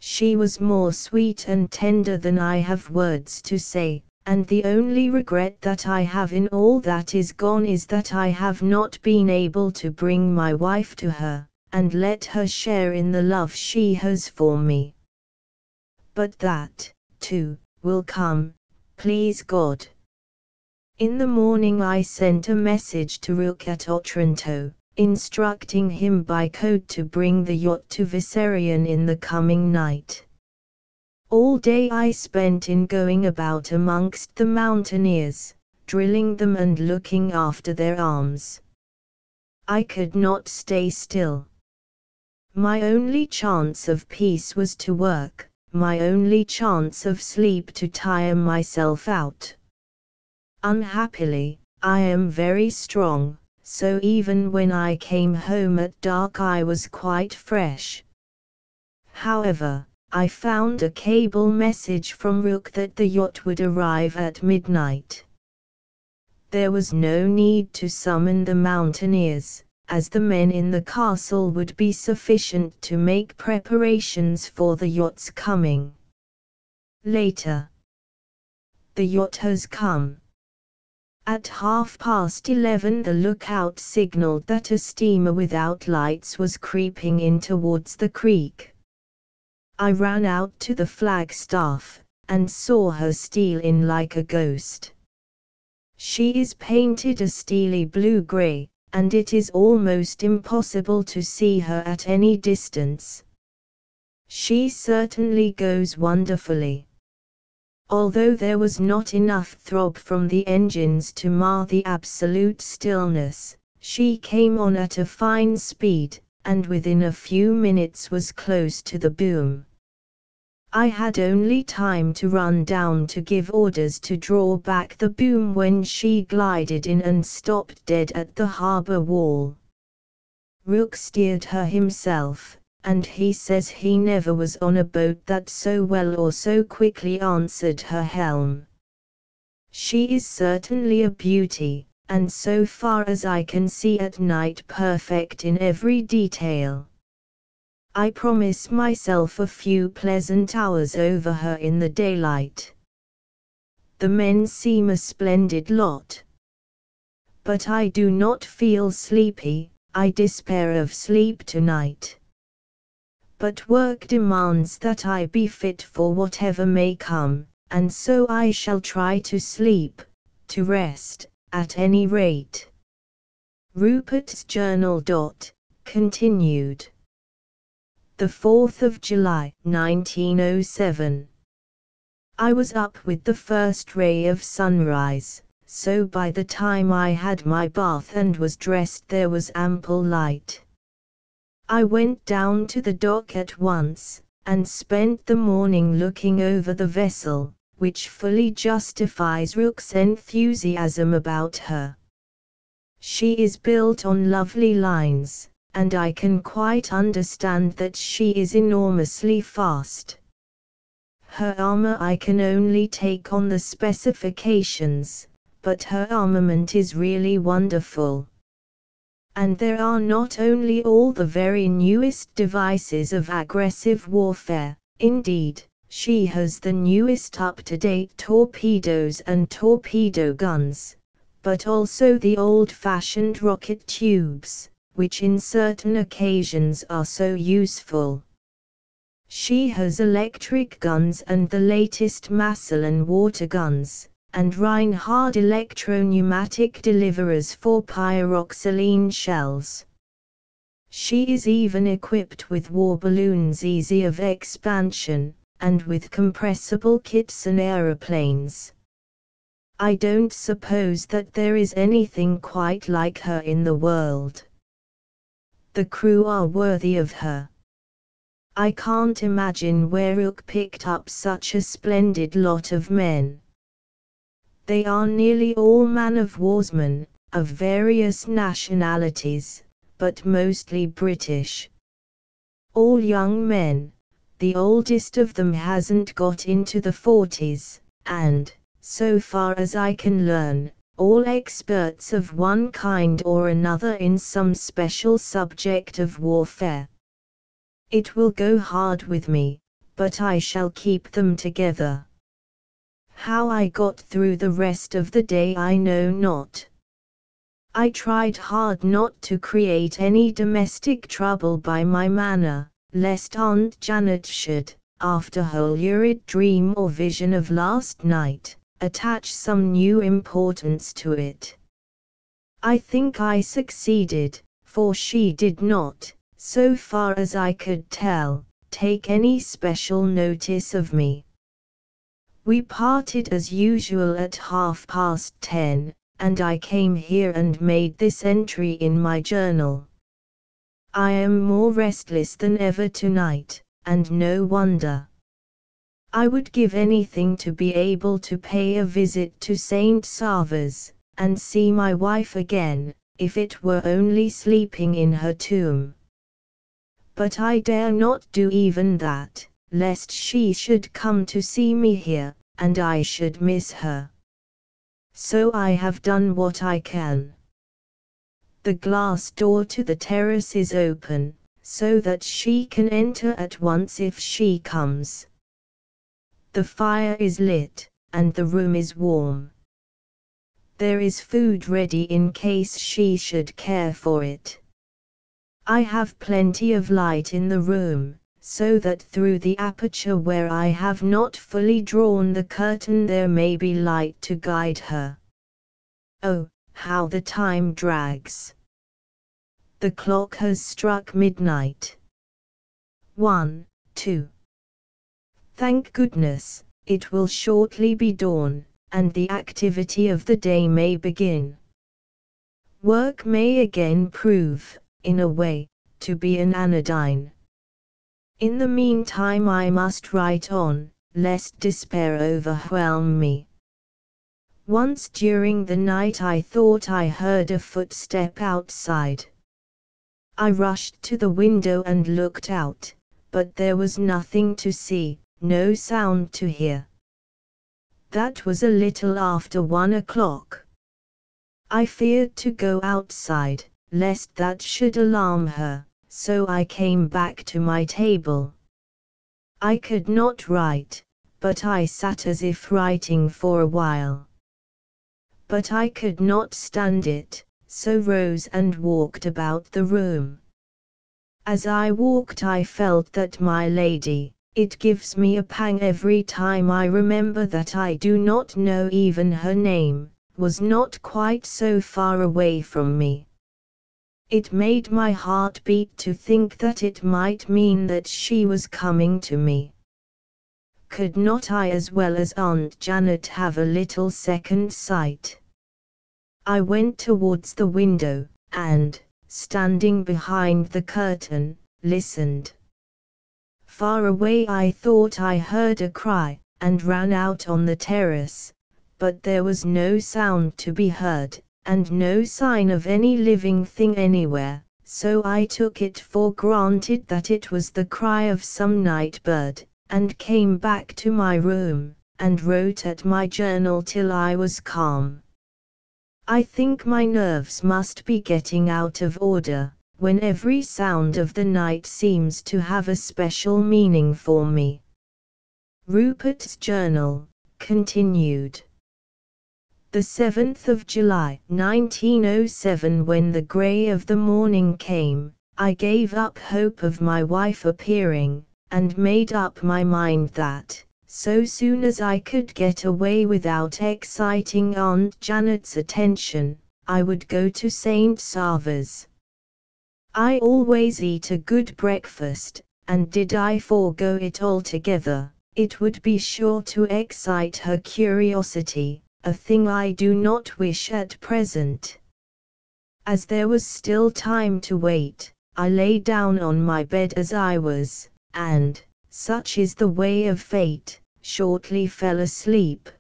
She was more sweet and tender than I have words to say, and the only regret that I have in all that is gone is that I have not been able to bring my wife to her, and let her share in the love she has for me. But that, too, will come, please God. In the morning I sent a message to Rook at Otranto, instructing him by code to bring the yacht to Vissarion in the coming night. All day I spent in going about amongst the mountaineers, drilling them and looking after their arms. I could not stay still. My only chance of peace was to work, my only chance of sleep to tire myself out. Unhappily, I am very strong, so even when I came home at dark I was quite fresh. However, I found a cable message from Rook that the yacht would arrive at midnight. There was no need to summon the mountaineers, as the men in the castle would be sufficient to make preparations for the yacht's coming. Later. The yacht has come. At 11:30 the lookout signaled that a steamer without lights was creeping in towards the creek. I ran out to the flagstaff, and saw her steal in like a ghost. She is painted a steely blue-grey, and it is almost impossible to see her at any distance. She certainly goes wonderfully. Although there was not enough throb from the engines to mar the absolute stillness, she came on at a fine speed, and within a few minutes was close to the boom. I had only time to run down to give orders to draw back the boom when she glided in and stopped dead at the harbour wall. Rook steered her himself, and he says he never was on a boat that so well or so quickly answered her helm. She is certainly a beauty, and so far as I can see at night perfect in every detail. I promise myself a few pleasant hours over her in the daylight. The men seem a splendid lot. But I do not feel sleepy, I despair of sleep tonight. But work demands that I be fit for whatever may come, and so I shall try to sleep, to rest, at any rate. Rupert's Journal. Continued. The 4th of July, 1907. I was up with the first ray of sunrise, so by the time I had my bath and was dressed there was ample light. I went down to the dock at once, and spent the morning looking over the vessel, which fully justifies Rook's enthusiasm about her. She is built on lovely lines, and I can quite understand that she is enormously fast. Her armor I can only take on the specifications, but her armament is really wonderful. And there are not only all the very newest devices of aggressive warfare, indeed, she has the newest up-to-date torpedoes and torpedo guns, but also the old-fashioned rocket tubes, which in certain occasions are so useful. She has electric guns and the latest Massillon water guns, and Reinhard electro-pneumatic deliverers for pyroxylene shells. She is even equipped with war balloons easy of expansion, and with compressible kits and aeroplanes. I don't suppose that there is anything quite like her in the world. The crew are worthy of her. I can't imagine where Ook picked up such a splendid lot of men. They are nearly all man-of-warsmen, of various nationalities, but mostly British. All young men, the oldest of them hasn't got into the 40s, and, so far as I can learn, all experts of one kind or another in some special subject of warfare. It will go hard with me, but I shall keep them together. How I got through the rest of the day I know not. I tried hard not to create any domestic trouble by my manner, lest Aunt Janet should, after her lurid dream or vision of last night, attach some new importance to it. I think I succeeded, for she did not, so far as I could tell, take any special notice of me. We parted as usual at 10:30, and I came here and made this entry in my journal. I am more restless than ever tonight, and no wonder. I would give anything to be able to pay a visit to St. Savres, and see my wife again, if it were only sleeping in her tomb. But I dare not do even that, lest she should come to see me here, and I should miss her. So I have done what I can. The glass door to the terrace is open, so that she can enter at once if she comes. The fire is lit, and the room is warm. There is food ready in case she should care for it. I have plenty of light in the room, so that through the aperture where I have not fully drawn the curtain there may be light to guide her. Oh, how the time drags! The clock has struck midnight. 1, 2. Thank goodness, it will shortly be dawn, and the activity of the day may begin. Work may again prove, in a way, to be an anodyne. In the meantime I must write on, lest despair overwhelm me. Once during the night I thought I heard a footstep outside. I rushed to the window and looked out, but there was nothing to see, no sound to hear. That was a little after 1 o'clock. I feared to go outside, lest that should alarm her, so I came back to my table. I could not write, but I sat as if writing for a while. But I could not stand it, so rose and walked about the room. As I walked I felt that my lady, it gives me a pang every time I remember that I do not know even her name, was not quite so far away from me. It made my heart beat to think that it might mean that she was coming to me. Could not I as well as Aunt Janet have a little second sight? I went towards the window, and, standing behind the curtain, listened. Far away I thought I heard a cry, and ran out on the terrace, but there was no sound to be heard, and no sign of any living thing anywhere, so I took it for granted that it was the cry of some night bird, and came back to my room, and wrote at my journal till I was calm. I think my nerves must be getting out of order, when every sound of the night seems to have a special meaning for me. Rupert's journal continued. The 7th of July, 1907. When the grey of the morning came, I gave up hope of my wife appearing, and made up my mind that, so soon as I could get away without exciting Aunt Janet's attention, I would go to St. Savres. I always eat a good breakfast, and did I forego it altogether, it would be sure to excite her curiosity, a thing I do not wish at present. As there was still time to wait, I lay down on my bed as I was, and, such is the way of fate, shortly fell asleep.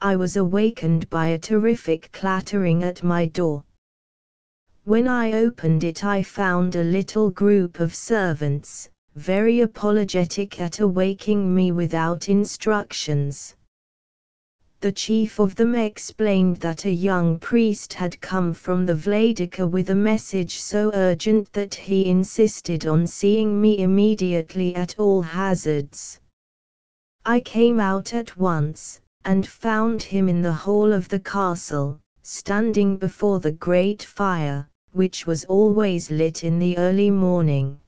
I was awakened by a terrific clattering at my door. When I opened it, I found a little group of servants, very apologetic at awaking me without instructions. The chief of them explained that a young priest had come from the Vladika with a message so urgent that he insisted on seeing me immediately at all hazards. I came out at once, and found him in the hall of the castle, standing before the great fire, which was always lit in the early morning.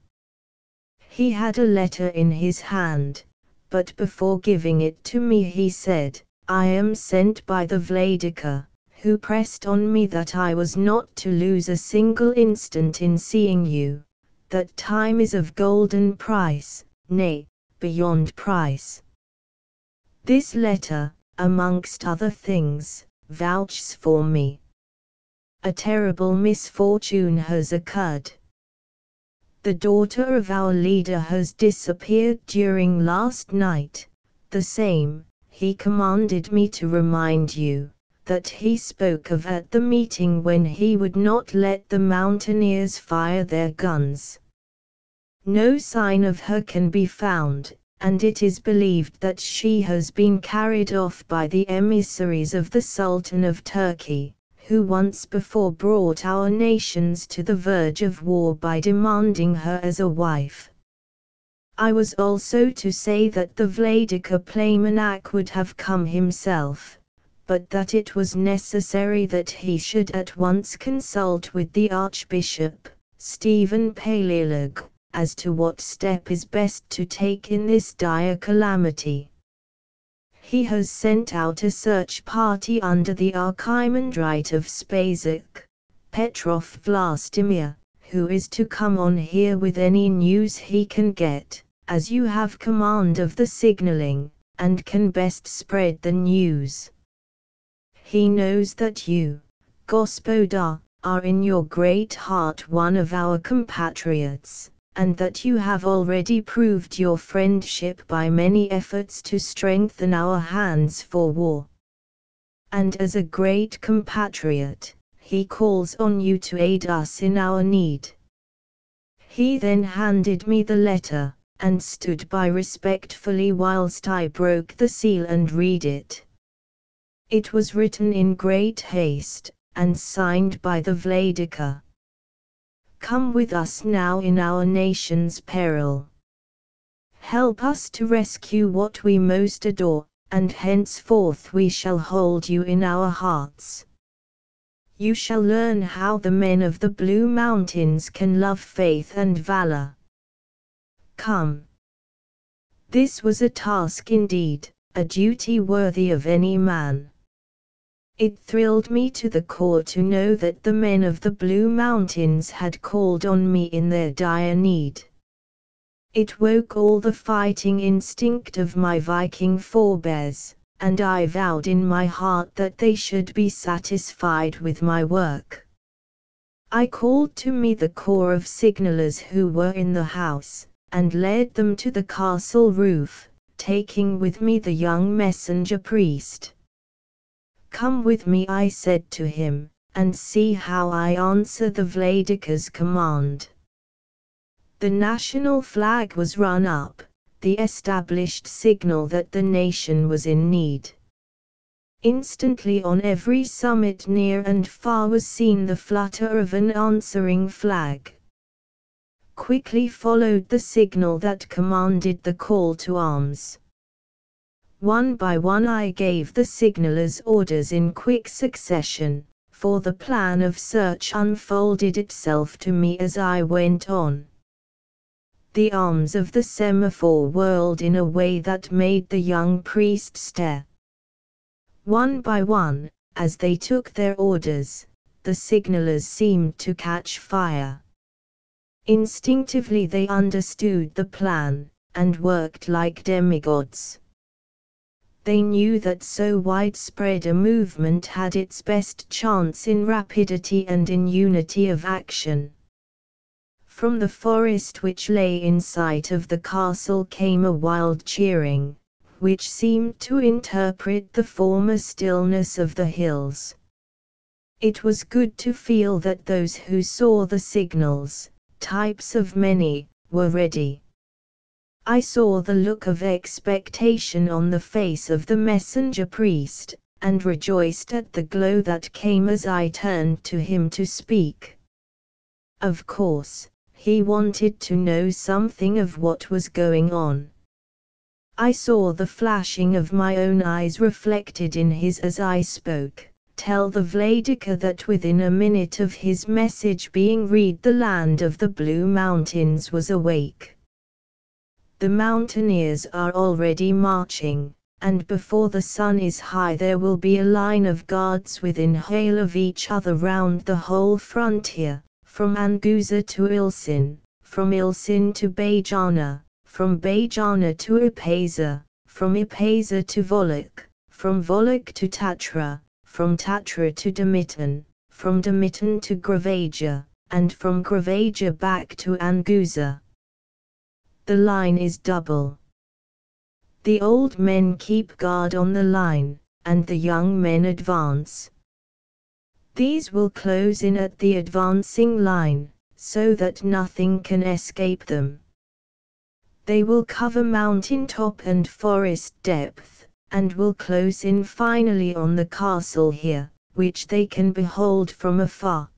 He had a letter in his hand, but before giving it to me he said, "I am sent by the Vladika, who pressed on me that I was not to lose a single instant in seeing you, that time is of golden price, nay, beyond price." This letter, amongst other things, vouches for me. A terrible misfortune has occurred. The daughter of our leader has disappeared during last night, the same, he commanded me to remind you, that he spoke of at the meeting when he would not let the mountaineers fire their guns. No sign of her can be found, and it is believed that she has been carried off by the emissaries of the Sultan of Turkey, who once before brought our nations to the verge of war by demanding her as a wife. I was also to say that the Vladika Playmanak would have come himself, but that it was necessary that he should at once consult with the Archbishop, Stephen Paleolog, as to what step is best to take in this dire calamity. He has sent out a search party under the Archimandrite of Spazak, Petrov Vlastimir, who is to come on here with any news he can get, as you have command of the signaling, and can best spread the news. He knows that you, Gospoda, are in your great heart one of our compatriots, and that you have already proved your friendship by many efforts to strengthen our hands for war. And as a great compatriot, he calls on you to aid us in our need. He then handed me the letter, and stood by respectfully whilst I broke the seal and read it. It was written in great haste, and signed by the Vladika. Come with us now in our nation's peril. Help us to rescue what we most adore, and henceforth we shall hold you in our hearts. You shall learn how the men of the Blue Mountains can love faith and valor. Come. This was a task indeed, a duty worthy of any man. It thrilled me to the core to know that the men of the Blue Mountains had called on me in their dire need. It woke all the fighting instinct of my Viking forebears, and I vowed in my heart that they should be satisfied with my work. I called to me the corps of signallers who were in the house, and led them to the castle roof, taking with me the young messenger priest. Come with me, I said to him, and see how I answer the Vladika's command. The national flag was run up, the established signal that the nation was in need. Instantly on every summit near and far was seen the flutter of an answering flag. Quickly followed the signal that commanded the call to arms. One by one I gave the signallers orders in quick succession, for the plan of search unfolded itself to me as I went on. The arms of the semaphore whirled in a way that made the young priest stare. One by one, as they took their orders, the signallers seemed to catch fire. Instinctively they understood the plan, and worked like demigods. They knew that so widespread a movement had its best chance in rapidity and in unity of action. From the forest which lay in sight of the castle came a wild cheering, which seemed to interpret the former stillness of the hills. It was good to feel that those who saw the signals, types of many, were ready. I saw the look of expectation on the face of the messenger priest, and rejoiced at the glow that came as I turned to him to speak. Of course, he wanted to know something of what was going on. I saw the flashing of my own eyes reflected in his as I spoke. Tell the Vladika that within a minute of his message being read the land of the Blue Mountains was awake. The mountaineers are already marching, and before the sun is high there will be a line of guards within hail of each other round the whole frontier, from Anguza to Ilsin, from Ilsin to Bajana, from Bajana to Ipeza, from Ipeza to Volok, from Volok to Tatra, from Tatra to Damitan, from Damitan to Gravaja, and from Gravaja back to Anguza. The line is double. The old men keep guard on the line, and the young men advance. These will close in at the advancing line, so that nothing can escape them. They will cover mountain top and forest depth, and will close in finally on the castle here, which they can behold from afar.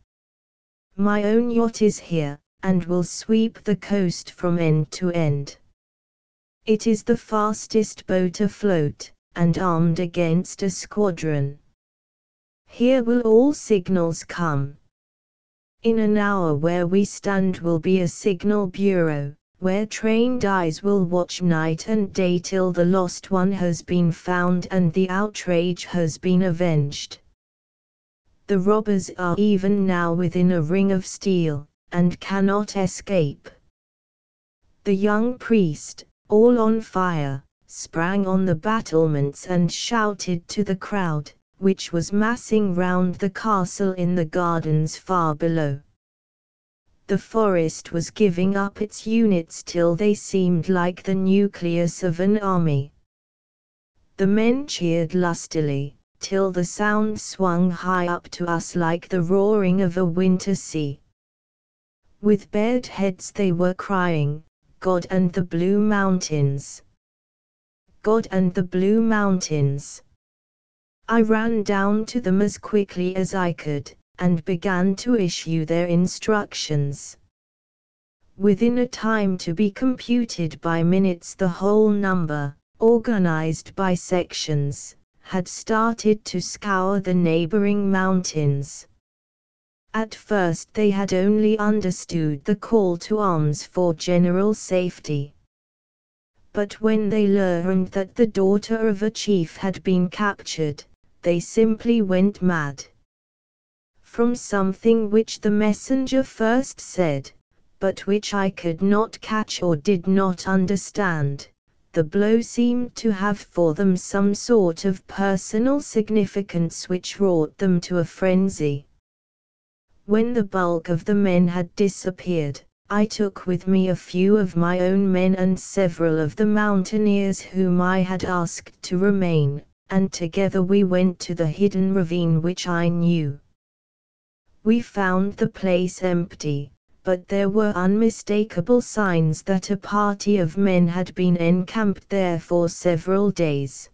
My own yacht is here, and will sweep the coast from end to end. It is the fastest boat afloat, and armed against a squadron. Here will all signals come. In an hour where we stand will be a signal bureau, where trained eyes will watch night and day till the lost one has been found and the outrage has been avenged. The robbers are even now within a ring of steel, and cannot escape. The young priest, all on fire, sprang on the battlements and shouted to the crowd, which was massing round the castle in the gardens far below. The forest was giving up its units till they seemed like the nucleus of an army. The men cheered lustily, till the sound swung high up to us like the roaring of a winter sea. With bared heads they were crying, "God and the Blue Mountains! God and the Blue Mountains!" I ran down to them as quickly as I could, and began to issue their instructions. Within a time to be computed by minutes the whole number, organized by sections, had started to scour the neighboring mountains. At first they had only understood the call to arms for general safety. But when they learned that the daughter of a chief had been captured, they simply went mad. From something which the messenger first said, but which I could not catch or did not understand, the blow seemed to have for them some sort of personal significance which wrought them to a frenzy. When the bulk of the men had disappeared, I took with me a few of my own men and several of the mountaineers whom I had asked to remain, and together we went to the hidden ravine which I knew. We found the place empty, but there were unmistakable signs that a party of men had been encamped there for several days.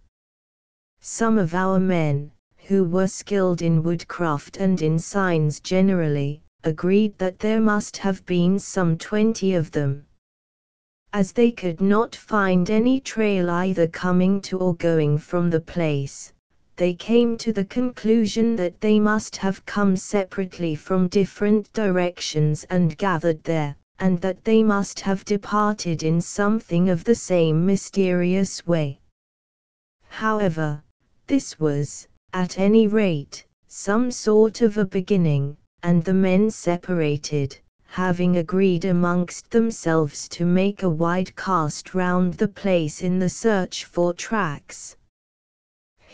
Some of our men, who were skilled in woodcraft and in signs generally, agreed that there must have been some 20 of them. As they could not find any trail either coming to or going from the place, they came to the conclusion that they must have come separately from different directions and gathered there, and that they must have departed in something of the same mysterious way. However, this was, at any rate, some sort of a beginning, and the men separated, having agreed amongst themselves to make a wide cast round the place in the search for tracks.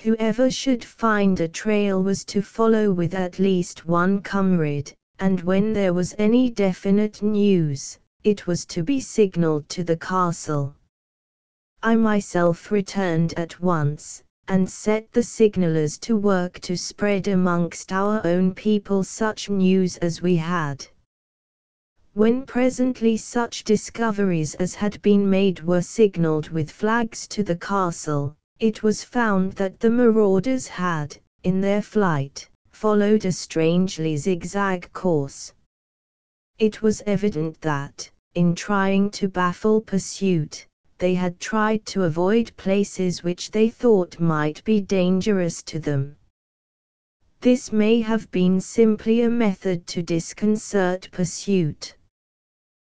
Whoever should find a trail was to follow with at least one comrade, and when there was any definite news, it was to be signaled to the castle. I myself returned at once, and set the signallers to work to spread amongst our own people such news as we had. When presently such discoveries as had been made were signalled with flags to the castle, it was found that the marauders had, in their flight, followed a strangely zigzag course. It was evident that, in trying to baffle pursuit, they had tried to avoid places which they thought might be dangerous to them. This may have been simply a method to disconcert pursuit.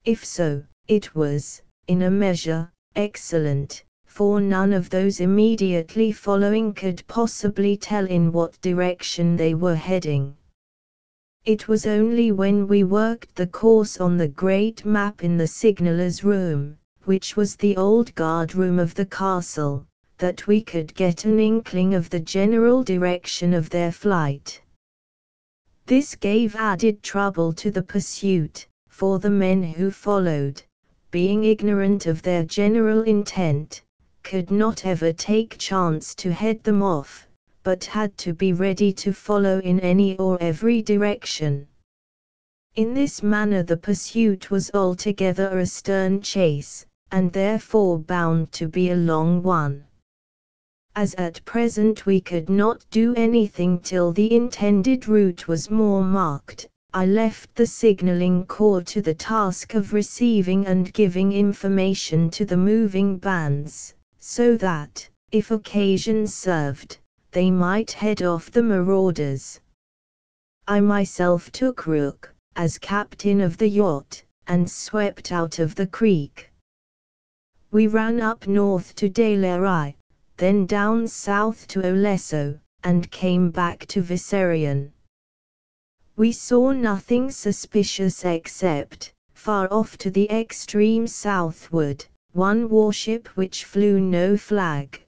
If so, it was, in a measure, excellent, for none of those immediately following could possibly tell in what direction they were heading. It was only when we worked the course on the great map in the signaller's room, which was the old guard room of the castle, that we could get an inkling of the general direction of their flight. This gave added trouble to the pursuit, for the men who followed, being ignorant of their general intent, could not ever take chance to head them off, but had to be ready to follow in any or every direction. In this manner the pursuit was altogether a stern chase, and therefore bound to be a long one. As at present we could not do anything till the intended route was more marked, I left the signalling corps to the task of receiving and giving information to the moving bands, so that, if occasion served, they might head off the marauders. I myself took Rook, as captain of the yacht, and swept out of the creek. We ran up north to De Lerai, then down south to Olesso, and came back to Vissarion. We saw nothing suspicious except, far off to the extreme southward, one warship which flew no flag.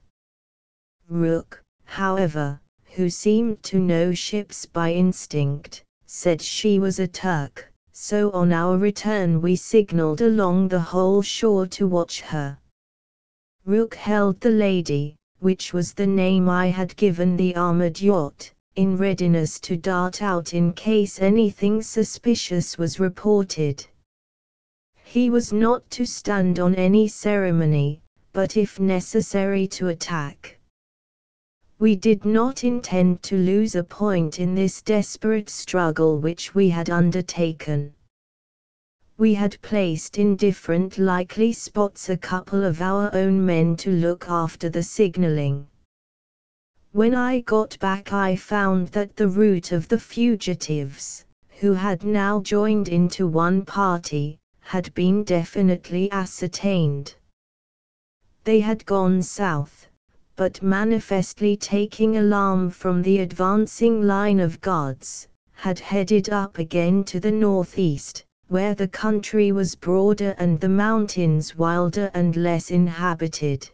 Rook, however, who seemed to know ships by instinct, said she was a Turk, so on our return we signalled along the whole shore to watch her. Rook held the Lady, which was the name I had given the armoured yacht, in readiness to dart out in case anything suspicious was reported. He was not to stand on any ceremony, but if necessary to attack. We did not intend to lose a point in this desperate struggle which we had undertaken. We had placed in different likely spots a couple of our own men to look after the signalling. When I got back I found that the route of the fugitives, who had now joined into one party, had been definitely ascertained. They had gone south, but manifestly taking alarm from the advancing line of guards, had headed up again to the northeast, where the country was broader and the mountains wilder and less inhabited.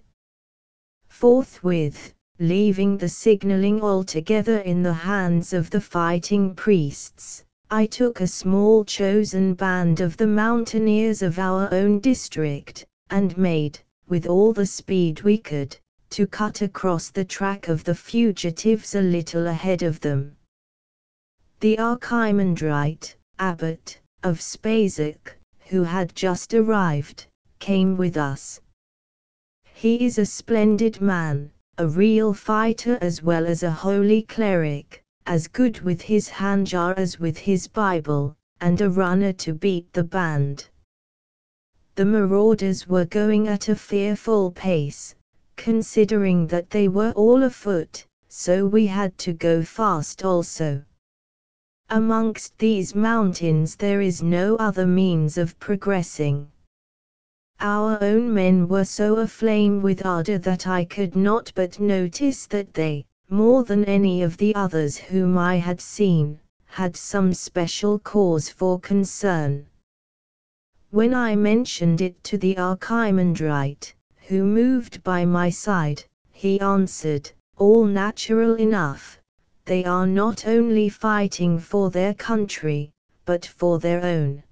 Forthwith, leaving the signalling altogether in the hands of the fighting priests, I took a small chosen band of the mountaineers of our own district, and made, with all the speed we could, to cut across the track of the fugitives a little ahead of them. The Archimandrite, abbot, of Spazak, who had just arrived, came with us. He is a splendid man, a real fighter as well as a holy cleric, as good with his handjar as with his Bible, and a runner to beat the band. The marauders were going at a fearful pace, considering that they were all afoot, so we had to go fast also. Amongst these mountains there is no other means of progressing. Our own men were so aflame with ardor that I could not but notice that they, more than any of the others whom I had seen, had some special cause for concern. When I mentioned it to the Archimandrite, who moved by my side, he answered, "All natural enough. They are not only fighting for their country, but for their own."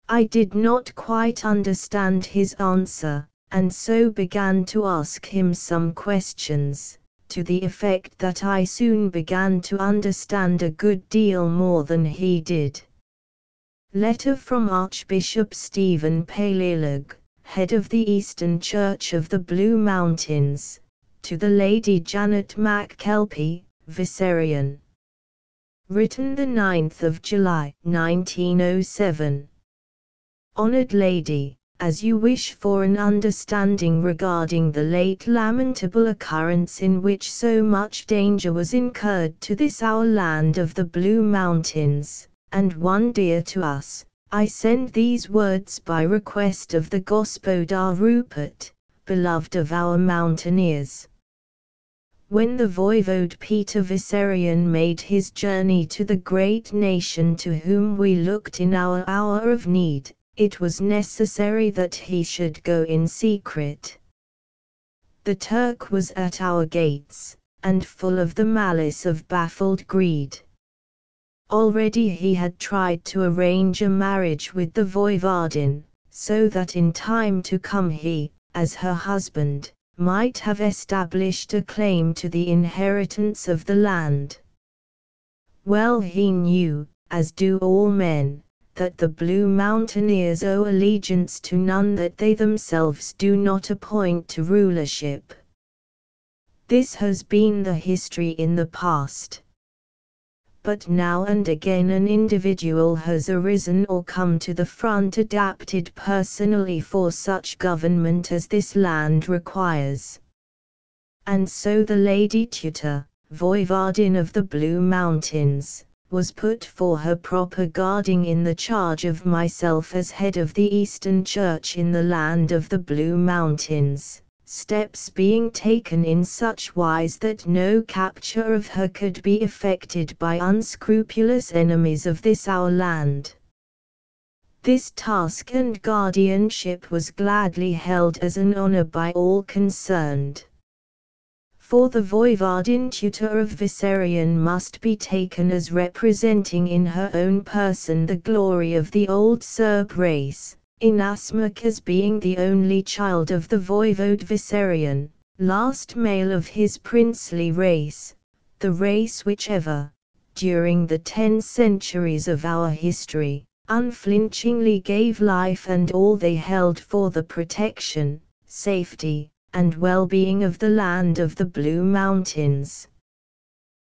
I did not quite understand his answer, and so began to ask him some questions, to the effect that I soon began to understand a good deal more than he did. Letter from Archbishop Stephen Palaiolog, head of the Eastern Church of the Blue Mountains, to the Lady Janet McKelpie, Vicerean. Written the 9th of July, 1907. Honored Lady, as you wish for an understanding regarding the late lamentable occurrence in which so much danger was incurred to this our land of the Blue Mountains, and one dear to us, I send these words by request of the Gospodar Rupert, beloved of our mountaineers. When the Voivode Peter Vicerean made his journey to the great nation to whom we looked in our hour of need, it was necessary that he should go in secret. The Turk was at our gates, and full of the malice of baffled greed. Already he had tried to arrange a marriage with the Voivodin, so that in time to come he, as her husband, might have established a claim to the inheritance of the land. Well he knew, as do all men, that the Blue Mountaineers owe allegiance to none that they themselves do not appoint to rulership. This has been the history in the past. But now and again an individual has arisen or come to the front adapted personally for such government as this land requires. And so the Lady Tutor, Voivodin of the Blue Mountains, was put for her proper guarding in the charge of myself as head of the Eastern Church in the land of the Blue Mountains, steps being taken in such wise that no capture of her could be effected by unscrupulous enemies of this our land. This task and guardianship was gladly held as an honor by all concerned. For the Voivodin Tutor of Vicerean must be taken as representing in her own person the glory of the old Serb race, inasmuch as being the only child of the Voivode Vicerean, last male of his princely race, the race which ever, during the 10 centuries of our history, unflinchingly gave life and all they held for the protection, safety, and well-being of the land of the Blue Mountains.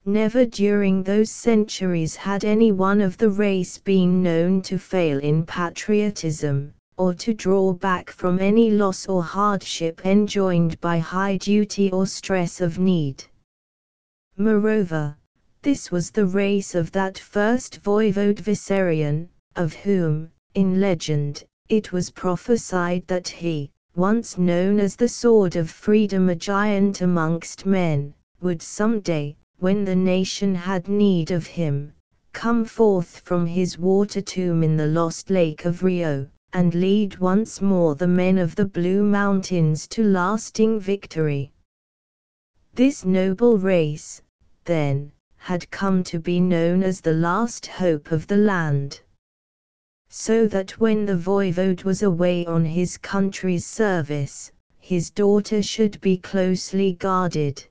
Never during those centuries had any one of the race been known to fail in patriotism, or to draw back from any loss or hardship enjoined by high duty or stress of need. Moreover, this was the race of that first Voivode Vicerean, of whom, in legend, it was prophesied that he, once known as the Sword of Freedom, a giant amongst men, would some day, when the nation had need of him, come forth from his water tomb in the lost lake of Rio, and lead once more the men of the Blue Mountains to lasting victory. This noble race, then, had come to be known as the last hope of the land. So that when the Voivode was away on his country's service, his daughter should be closely guarded.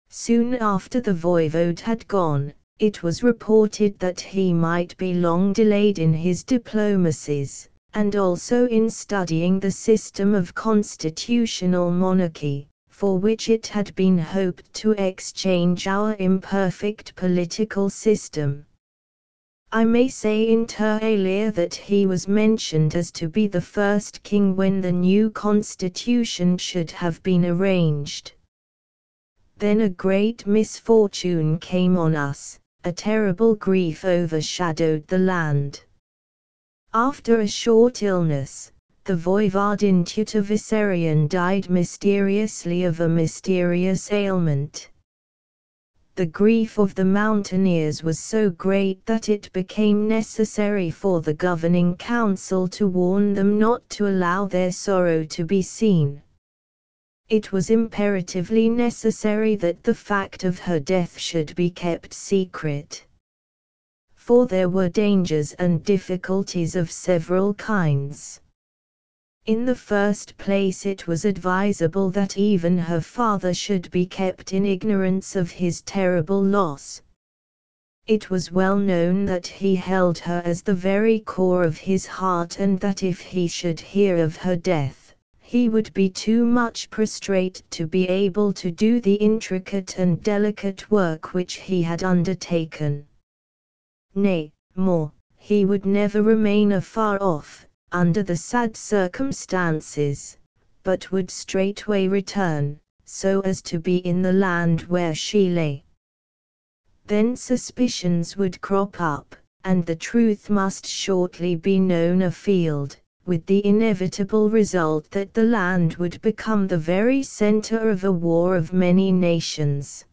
Soon after the Voivode had gone, it was reported that he might be long delayed in his diplomacies, and also in studying the system of constitutional monarchy, for which it had been hoped to exchange our imperfect political system. I may say inter alia that he was mentioned as to be the first king when the new constitution should have been arranged. Then a great misfortune came on us, a terrible grief overshadowed the land. After a short illness, the Voivodin tutor Vissarion died mysteriously of a mysterious ailment. The grief of the mountaineers was so great that it became necessary for the governing council to warn them not to allow their sorrow to be seen. It was imperatively necessary that the fact of her death should be kept secret. For there were dangers and difficulties of several kinds. In the first place, it was advisable that even her father should be kept in ignorance of his terrible loss. It was well known that he held her as the very core of his heart, and that if he should hear of her death, he would be too much prostrate to be able to do the intricate and delicate work which he had undertaken. Nay, more, he would never remain afar off, under the sad circumstances, but would straightway return, so as to be in the land where she lay. Then suspicions would crop up, and the truth must shortly be known afield, with the inevitable result that the land would become the very center of a war of many nations.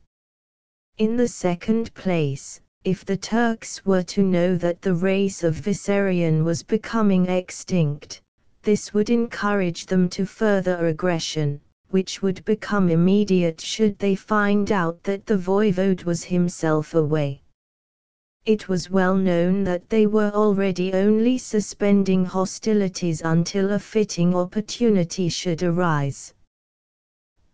In the second place, if the Turks were to know that the race of Vissarion was becoming extinct, this would encourage them to further aggression, which would become immediate should they find out that the voivode was himself away. It was well known that they were already only suspending hostilities until a fitting opportunity should arise.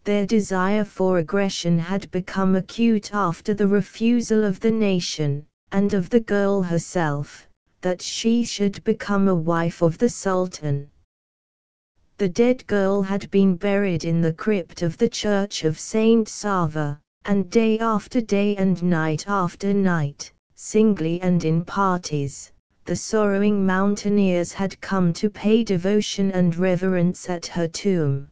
Their desire for aggression had become acute after the refusal of the nation, and of the girl herself, that she should become a wife of the Sultan. The dead girl had been buried in the crypt of the church of Saint Sava, and day after day and night after night, singly and in parties, the sorrowing mountaineers had come to pay devotion and reverence at her tomb.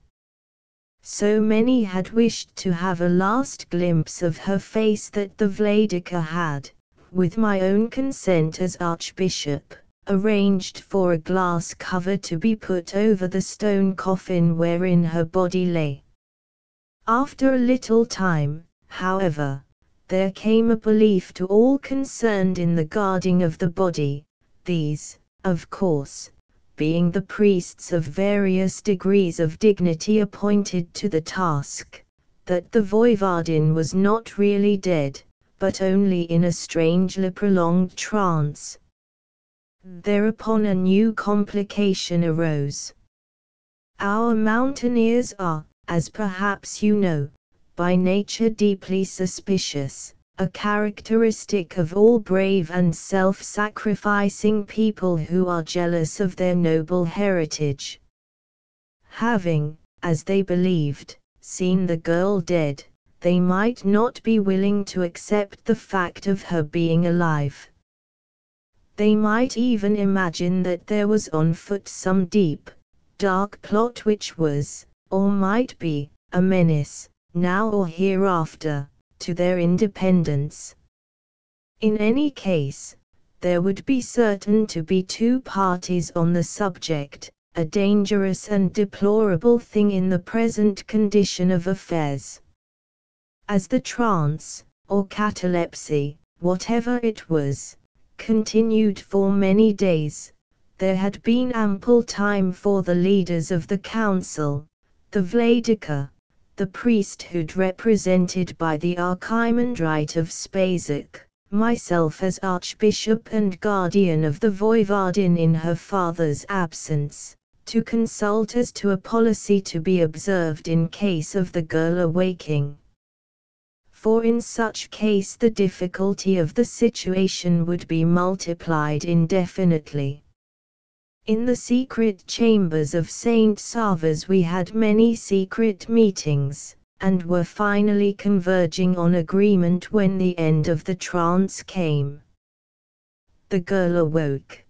So many had wished to have a last glimpse of her face that the Vladika had, with my own consent as Archbishop, arranged for a glass cover to be put over the stone coffin wherein her body lay. After a little time, however, there came a belief to all concerned in the guarding of the body, these, of course, being the priests of various degrees of dignity appointed to the task, that the Voivodin was not really dead, but only in a strangely prolonged trance. Thereupon a new complication arose. Our mountaineers are, as perhaps you know, by nature deeply suspicious, a characteristic of all brave and self-sacrificing people who are jealous of their noble heritage. Having, as they believed, seen the girl dead, they might not be willing to accept the fact of her being alive. They might even imagine that there was on foot some deep, dark plot which was, or might be, a menace, now or hereafter, to their independence. In any case, there would be certain to be two parties on the subject, a dangerous and deplorable thing in the present condition of affairs. As the trance, or catalepsy, whatever it was, continued for many days, there had been ample time for the leaders of the council, the Vladika, the priesthood represented by the Archimandrite of Spazak, myself as Archbishop and guardian of the Voivodin in her father's absence, to consult as to a policy to be observed in case of the girl awaking. For in such case the difficulty of the situation would be multiplied indefinitely. In the secret chambers of Saint Savas we had many secret meetings, and were finally converging on agreement when the end of the trance came. The girl awoke.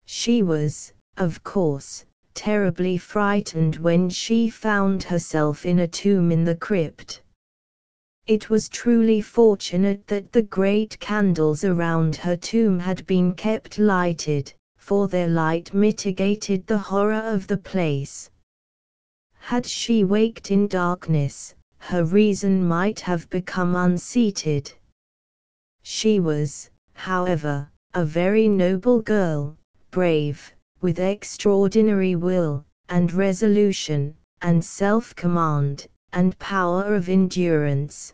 She was, of course, terribly frightened when she found herself in a tomb in the crypt. It was truly fortunate that the great candles around her tomb had been kept lighted, for their light mitigated the horror of the place. Had she waked in darkness, her reason might have become unseated. She was, however, a very noble girl, brave, with extraordinary will, and resolution, and self-command, and power of endurance.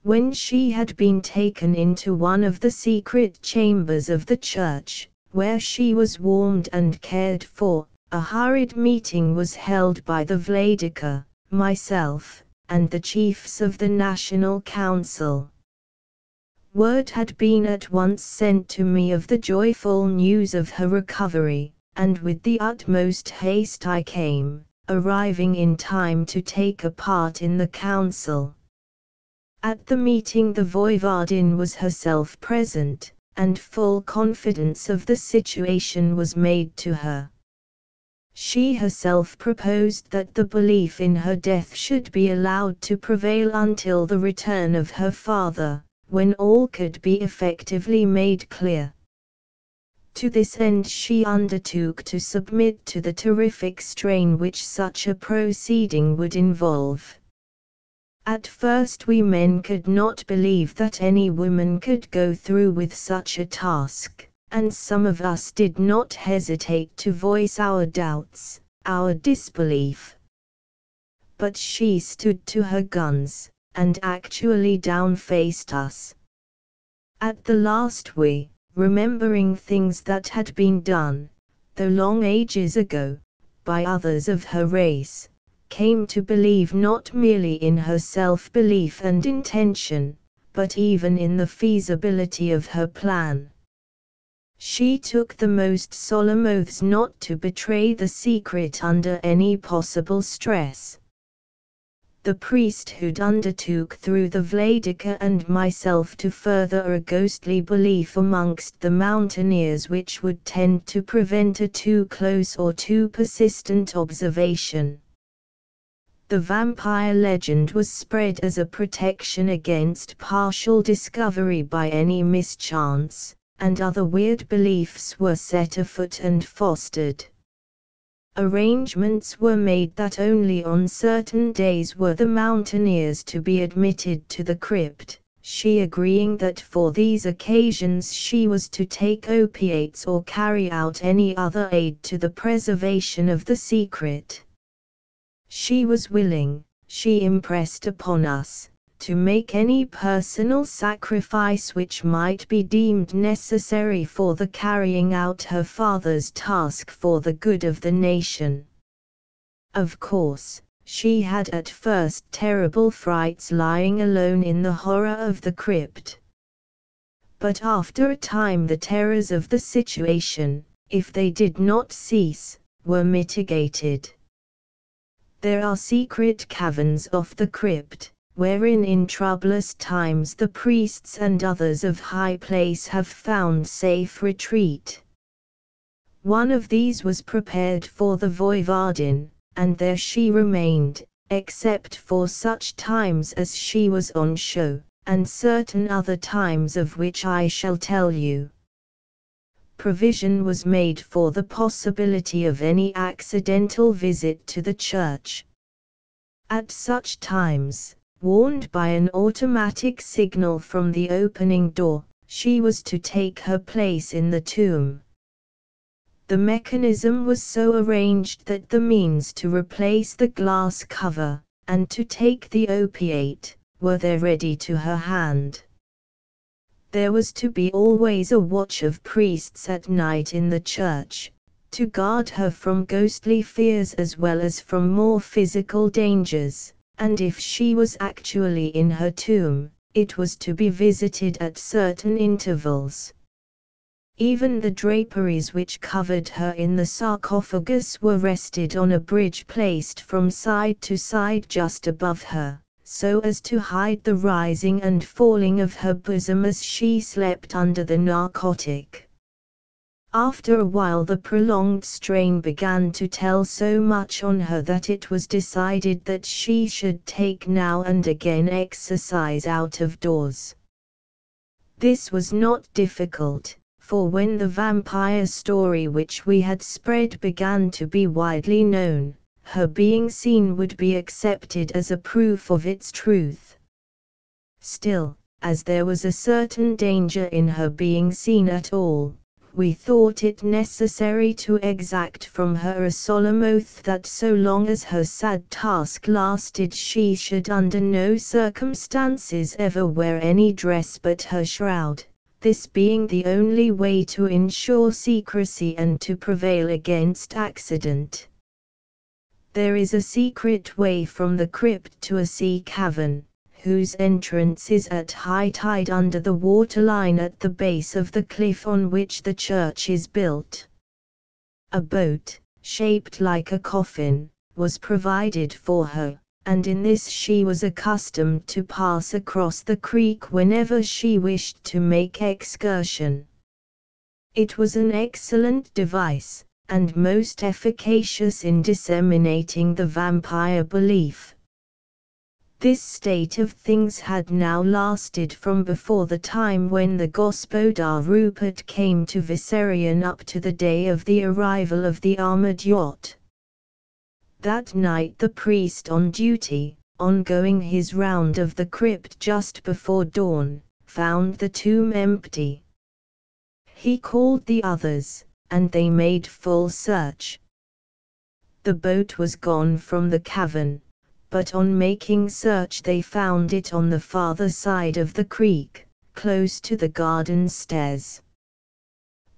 When she had been taken into one of the secret chambers of the church, where she was warmed and cared for, a hurried meeting was held by the Vladika, myself, and the chiefs of the National Council. Word had been at once sent to me of the joyful news of her recovery, and with the utmost haste I came, arriving in time to take a part in the council. At the meeting the Voivodin was herself present, and full confidence of the situation was made to her. She herself proposed that the belief in her death should be allowed to prevail until the return of her father, when all could be effectively made clear. To this end she undertook to submit to the terrific strain which such a proceeding would involve. At first we men could not believe that any woman could go through with such a task, and some of us did not hesitate to voice our doubts, our disbelief. But she stood to her guns, and actually down-faced us. At the last we, remembering things that had been done, though long ages ago, by others of her race, came to believe not merely in her self-belief and intention, but even in the feasibility of her plan. She took the most solemn oaths not to betray the secret under any possible stress. The priesthood undertook through the Vladika and myself to further a ghostly belief amongst the mountaineers which would tend to prevent a too close or too persistent observation. The vampire legend was spread as a protection against partial discovery by any mischance, and other weird beliefs were set afoot and fostered. Arrangements were made that only on certain days were the mountaineers to be admitted to the crypt, she agreeing that for these occasions she was to take opiates or carry out any other aid to the preservation of the secret. She was willing, she impressed upon us, to make any personal sacrifice which might be deemed necessary for the carrying out her father's task for the good of the nation. Of course, she had at first terrible frights lying alone in the horror of the crypt. But after a time the terrors of the situation, if they did not cease, were mitigated. There are secret caverns off the crypt, wherein in troublous times the priests and others of high place have found safe retreat. One of these was prepared for the Voivodin, and there she remained, except for such times as she was on show, and certain other times of which I shall tell you. Provision was made for the possibility of any accidental visit to the church. At such times, warned by an automatic signal from the opening door, she was to take her place in the tomb. The mechanism was so arranged that the means to replace the glass cover, and to take the opiate, were there ready to her hand. There was to be always a watch of priests at night in the church, to guard her from ghostly fears as well as from more physical dangers, and if she was actually in her tomb, it was to be visited at certain intervals. Even the draperies which covered her in the sarcophagus were rested on a bridge placed from side to side just above her, so as to hide the rising and falling of her bosom as she slept under the narcotic. After a while the prolonged strain began to tell so much on her that it was decided that she should take now and again exercise out of doors. This was not difficult, for when the vampire story which we had spread began to be widely known, her being seen would be accepted as a proof of its truth. Still, as there was a certain danger in her being seen at all, we thought it necessary to exact from her a solemn oath that so long as her sad task lasted she should under no circumstances ever wear any dress but her shroud, this being the only way to ensure secrecy and to prevail against accident. There is a secret way from the crypt to a sea cavern, whose entrance is at high tide under the waterline at the base of the cliff on which the church is built. A boat, shaped like a coffin, was provided for her, and in this she was accustomed to pass across the creek whenever she wished to make excursion. It was an excellent device, and most efficacious in disseminating the vampire belief. This state of things had now lasted from before the time when the Gospodar Rupert came to Vissarion up to the day of the arrival of the armored yacht. That night the priest on duty, on going his round of the crypt just before dawn, found the tomb empty. He called the others, and they made full search. The boat was gone from the cavern, but on making search they found it on the farther side of the creek, close to the garden stairs.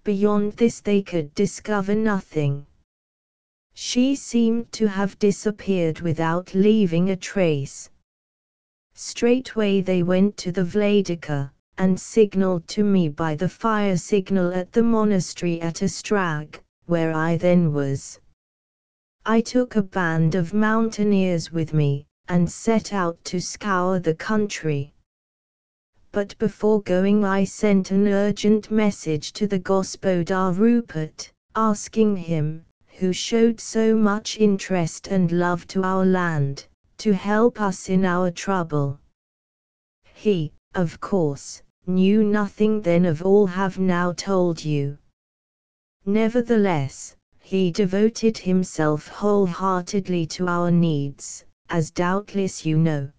Beyond this they could discover nothing. She seemed to have disappeared without leaving a trace. Straightway they went to the Vladica, and signalled to me by the fire signal at the monastery at Astrag, where I then was. I took a band of mountaineers with me, and set out to scour the country. But before going I sent an urgent message to the Gospodar Rupert, asking him, who showed so much interest and love to our land, to help us in our trouble. He, of course, knew nothing then of all have now told you. Nevertheless, he devoted himself wholeheartedly to our needs, as doubtless you know.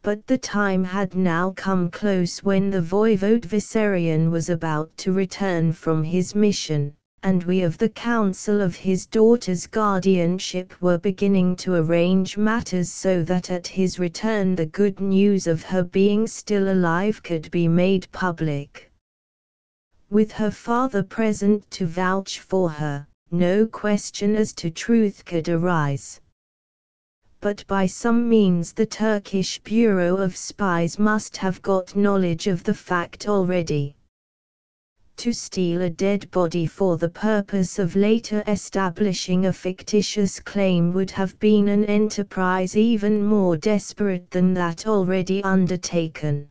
But the time had now come close when the Voivode Vissarion was about to return from his mission, and we of the council of his daughter's guardianship were beginning to arrange matters so that at his return the good news of her being still alive could be made public. With her father present to vouch for her, no question as to truth could arise. But by some means the Turkish Bureau of Spies must have got knowledge of the fact already. To steal a dead body for the purpose of later establishing a fictitious claim would have been an enterprise even more desperate than that already undertaken.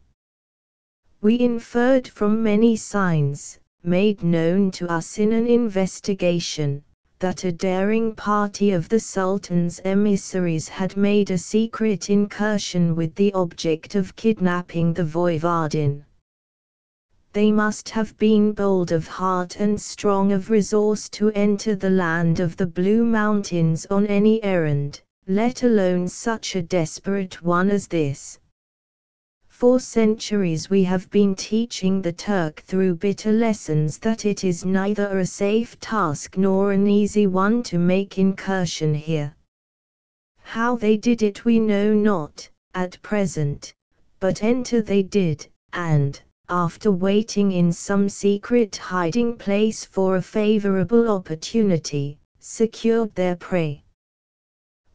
We inferred from many signs, made known to us in an investigation, that a daring party of the Sultan's emissaries had made a secret incursion with the object of kidnapping the Voivodin. They must have been bold of heart and strong of resource to enter the land of the Blue Mountains on any errand, let alone such a desperate one as this. For centuries we have been teaching the Turk through bitter lessons that it is neither a safe task nor an easy one to make incursion here. How they did it we know not, at present, but enter they did, and, after waiting in some secret hiding place for a favorable opportunity, secured their prey.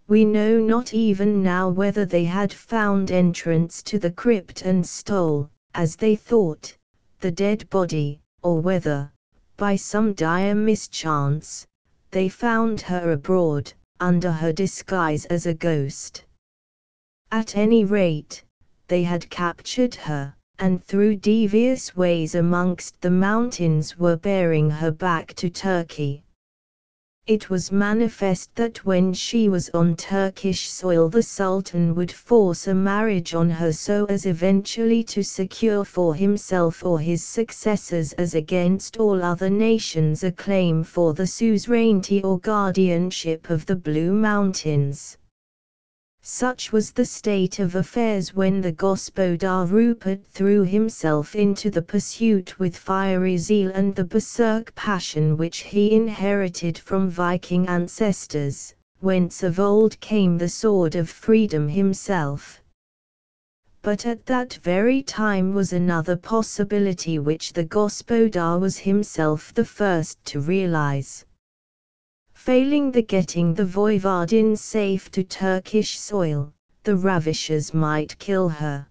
We know not even now whether they had found entrance to the crypt and stole, as they thought, the dead body, or whether, by some dire mischance, they found her abroad, under her disguise as a ghost. At any rate, they had captured her, and through devious ways amongst the mountains were bearing her back to Turkey. It was manifest that when she was on Turkish soil the Sultan would force a marriage on her so as eventually to secure for himself or his successors as against all other nations a claim for the suzerainty or guardianship of the Blue Mountains. Such was the state of affairs when the Gospodar Rupert threw himself into the pursuit with fiery zeal and the berserk passion which he inherited from Viking ancestors, whence of old came the sword of freedom himself. But at that very time was another possibility which the Gospodar was himself the first to realize. Failing the getting the Voivodin safe to Turkish soil, the ravishers might kill her.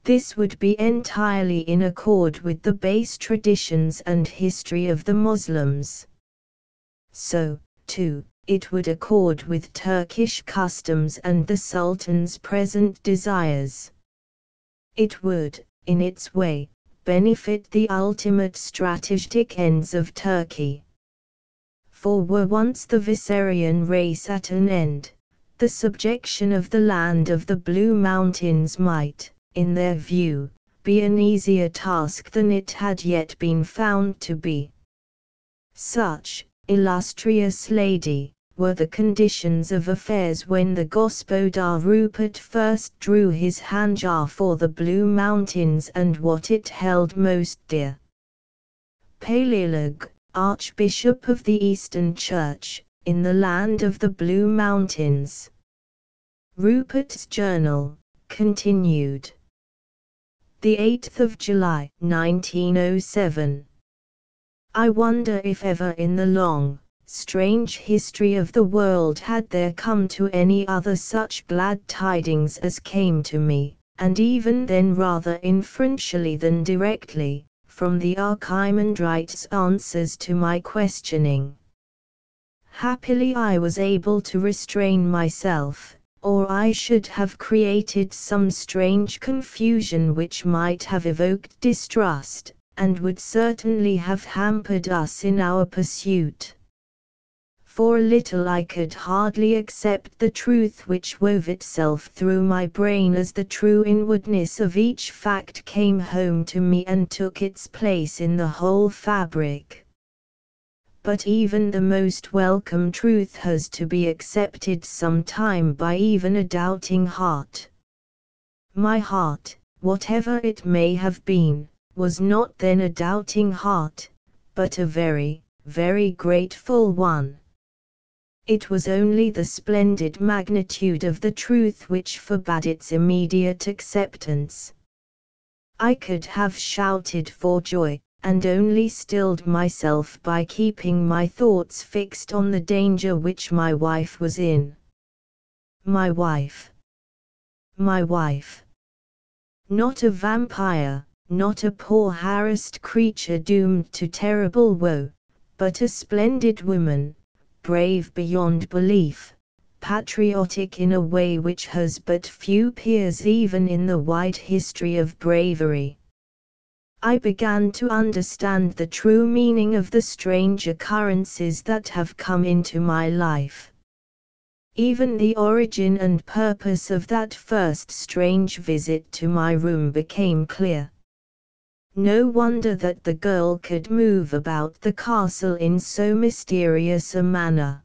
This would be entirely in accord with the base traditions and history of the Moslems. So, too, it would accord with Turkish customs and the Sultan's present desires. It would, in its way, benefit the ultimate strategic ends of Turkey. For were once the Viserian race at an end, the subjection of the land of the Blue Mountains might, in their view, be an easier task than it had yet been found to be. Such, illustrious lady, were the conditions of affairs when the Gospodar Rupert first drew his handjar for the Blue Mountains and what it held most dear. Paleolog, Archbishop of the Eastern Church, in the land of the Blue Mountains. Rupert's Journal, continued. The 8th of July, 1907. I wonder if ever in the long, strange history of the world had there come to any other such glad tidings as came to me, and even then rather inferentially than directly, from the Archimandrite's answers to my questioning. Happily I was able to restrain myself, or I should have created some strange confusion which might have evoked distrust, and would certainly have hampered us in our pursuit. For a little I could hardly accept the truth which wove itself through my brain as the true inwardness of each fact came home to me and took its place in the whole fabric. But even the most welcome truth has to be accepted some time by even a doubting heart. My heart, whatever it may have been, was not then a doubting heart, but a very, very grateful one. It was only the splendid magnitude of the truth which forbade its immediate acceptance. I could have shouted for joy, and only stilled myself by keeping my thoughts fixed on the danger which my wife was in. My wife. My wife. Not a vampire, not a poor harassed creature doomed to terrible woe, but a splendid woman, brave beyond belief, patriotic in a way which has but few peers even in the wide history of bravery. I began to understand the true meaning of the strange occurrences that have come into my life. Even the origin and purpose of that first strange visit to my room became clear. No wonder that the girl could move about the castle in so mysterious a manner.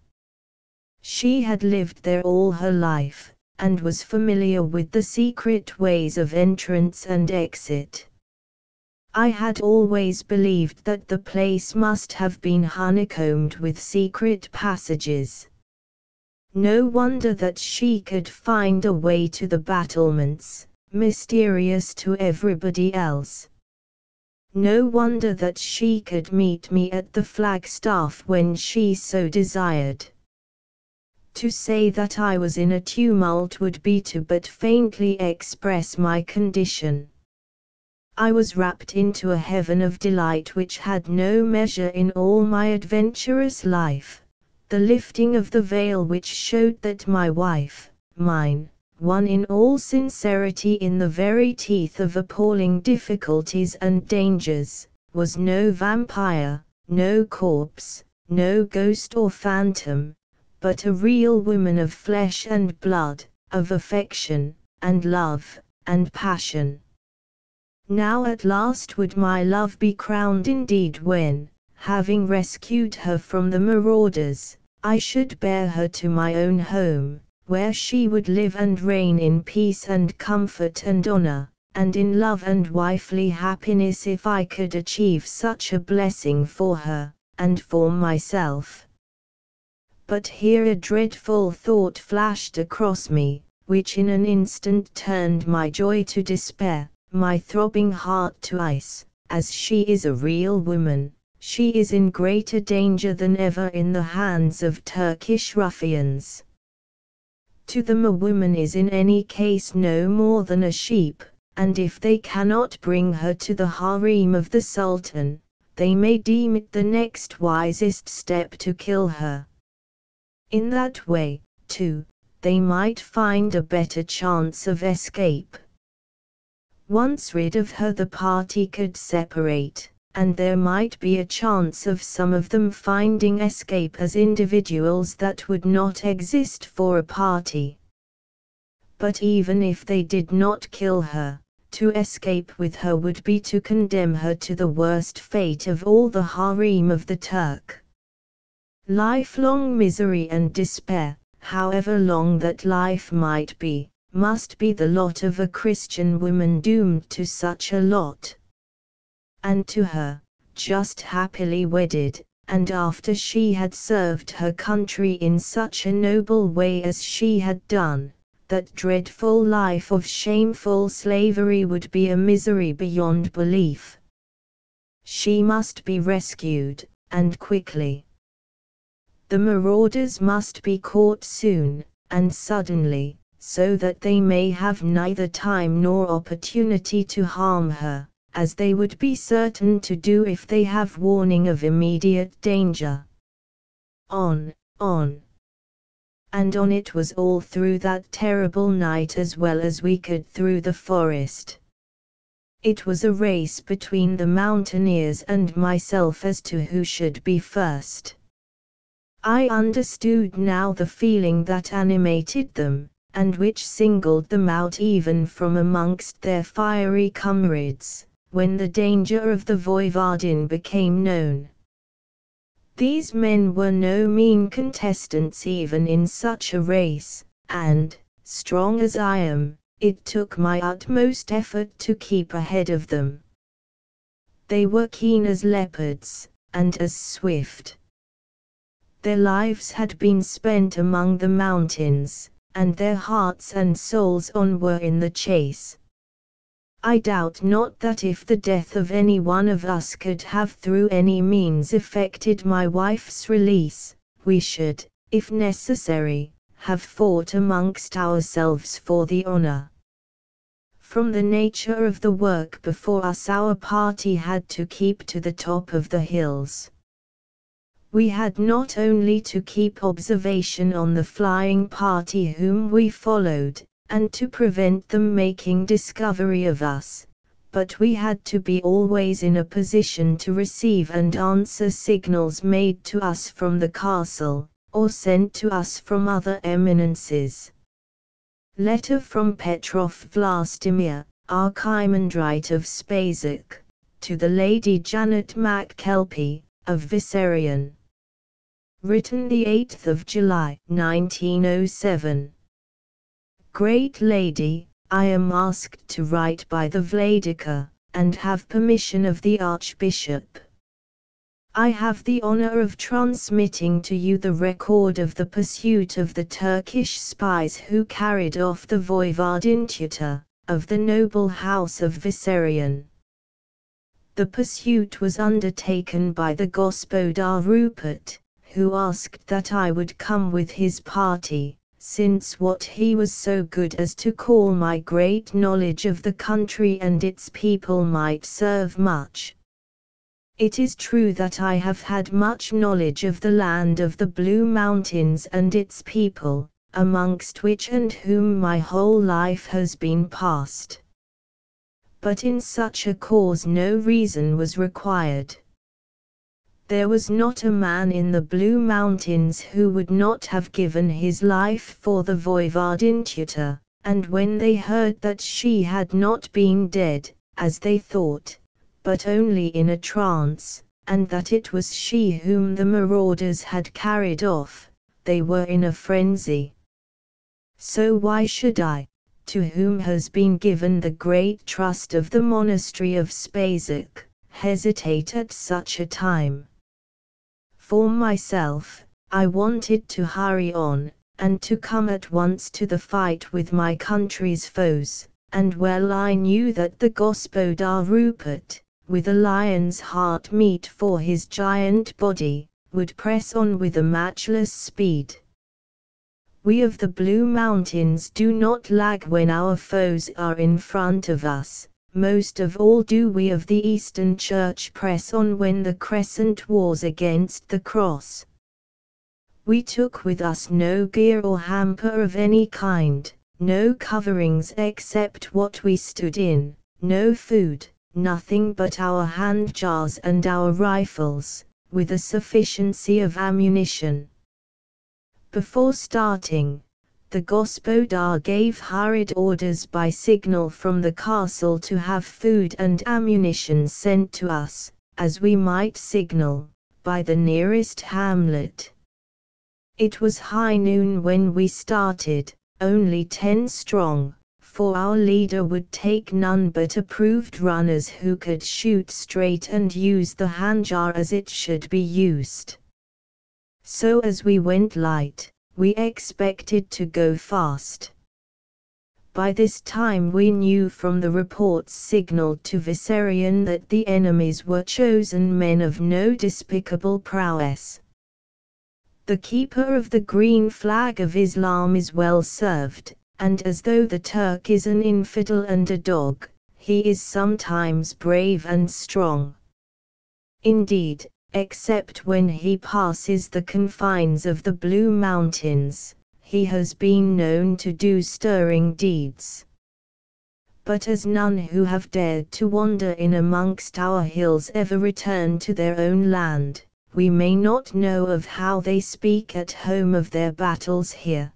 She had lived there all her life, and was familiar with the secret ways of entrance and exit. I had always believed that the place must have been honeycombed with secret passages. No wonder that she could find a way to the battlements, mysterious to everybody else. No wonder that she could meet me at the flagstaff when she so desired. To say that I was in a tumult would be to but faintly express my condition. I was wrapped into a heaven of delight which had no measure in all my adventurous life, the lifting of the veil which showed that my wife, mine, one in all sincerity in the very teeth of appalling difficulties and dangers, was no vampire, no corpse, no ghost or phantom, but a real woman of flesh and blood, of affection, and love, and passion. Now at last would my love be crowned indeed when, having rescued her from the marauders, I should bear her to my own home, where she would live and reign in peace and comfort and honor, and in love and wifely happiness if I could achieve such a blessing for her, and for myself. But here a dreadful thought flashed across me, which in an instant turned my joy to despair, my throbbing heart to ice. As she is a real woman, she is in greater danger than ever in the hands of Turkish ruffians. To them a woman is in any case no more than a sheep, and if they cannot bring her to the harem of the Sultan, they may deem it the next wisest step to kill her. In that way, too, they might find a better chance of escape. Once rid of her, the party could separate, and there might be a chance of some of them finding escape as individuals that would not exist for a party. But even if they did not kill her, to escape with her would be to condemn her to the worst fate of all the harem of the Turk. Lifelong misery and despair, however long that life might be, must be the lot of a Christian woman doomed to such a lot. And to her, just happily wedded, and after she had served her country in such a noble way as she had done, that dreadful life of shameful slavery would be a misery beyond belief. She must be rescued, and quickly. The marauders must be caught soon, and suddenly, so that they may have neither time nor opportunity to harm her, as they would be certain to do if they have warning of immediate danger. On, and on it was all through that terrible night as well as we could through the forest. It was a race between the mountaineers and myself as to who should be first. I understood now the feeling that animated them, and which singled them out even from amongst their fiery comrades, when the danger of the Voivodin became known. These men were no mean contestants even in such a race, and, strong as I am, it took my utmost effort to keep ahead of them. They were keen as leopards, and as swift. Their lives had been spent among the mountains, and their hearts and souls were in the chase. I doubt not that if the death of any one of us could have through any means effected my wife's release, we should, if necessary, have fought amongst ourselves for the honor. From the nature of the work before us, our party had to keep to the top of the hills. We had not only to keep observation on the flying party whom we followed, and to prevent them making discovery of us, but we had to be always in a position to receive and answer signals made to us from the castle, or sent to us from other eminences. Letter from Petrov Vlastimir, Archimandrite of Spazak, to the Lady Janet MacKelpie, of Vissarion. Written the 8th of July, 1907. Great Lady, I am asked to write by the Vladika, and have permission of the Archbishop. I have the honor of transmitting to you the record of the pursuit of the Turkish spies who carried off the Voivodin tutor, of the noble house of Vissarion. The pursuit was undertaken by the Gospodar Rupert, who asked that I would come with his party, since what he was so good as to call my great knowledge of the country and its people might serve much. It is true that I have had much knowledge of the land of the Blue Mountains and its people, amongst which and whom my whole life has been passed. But in such a cause no reason was required. There was not a man in the Blue Mountains who would not have given his life for the voivodin tutor, and when they heard that she had not been dead, as they thought, but only in a trance, and that it was she whom the marauders had carried off, they were in a frenzy. So why should I, to whom has been given the great trust of the monastery of Spazak, hesitate at such a time? For myself, I wanted to hurry on, and to come at once to the fight with my country's foes, and well I knew that the Gospodar Rupert, with a lion's heart meet for his giant body, would press on with a matchless speed. We of the Blue Mountains do not lag when our foes are in front of us, most of all do we of the Eastern Church press on when the crescent wars against the cross. We took with us no gear or hamper of any kind, no coverings except what we stood in, no food, nothing but our hand jars and our rifles, with a sufficiency of ammunition. Before starting, the Gospodar gave hurried orders by signal from the castle to have food and ammunition sent to us, as we might signal, by the nearest hamlet. It was high noon when we started, only 10 strong, for our leader would take none but approved runners who could shoot straight and use the handjar as it should be used. So as we went light, we expected to go fast. By this time we knew from the reports signaled to Vissarion that the enemies were chosen men of no despicable prowess. The keeper of the green flag of Islam is well served, and as though the Turk is an infidel and a dog, he is sometimes brave and strong. Indeed, except when he passes the confines of the Blue Mountains, he has been known to do stirring deeds. But as none who have dared to wander in amongst our hills ever return to their own land, we may not know of how they speak at home of their battles here.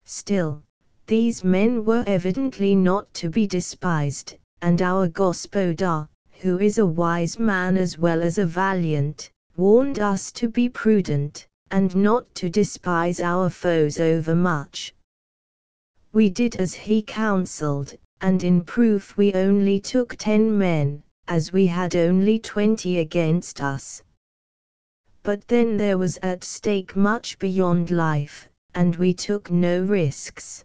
Still, these men were evidently not to be despised, and our Gospodar, who is a wise man as well as a valiant, warned us to be prudent, and not to despise our foes overmuch. We did as he counselled, and in proof we only took 10 men, as we had only 20 against us. But then there was at stake much beyond life, and we took no risks.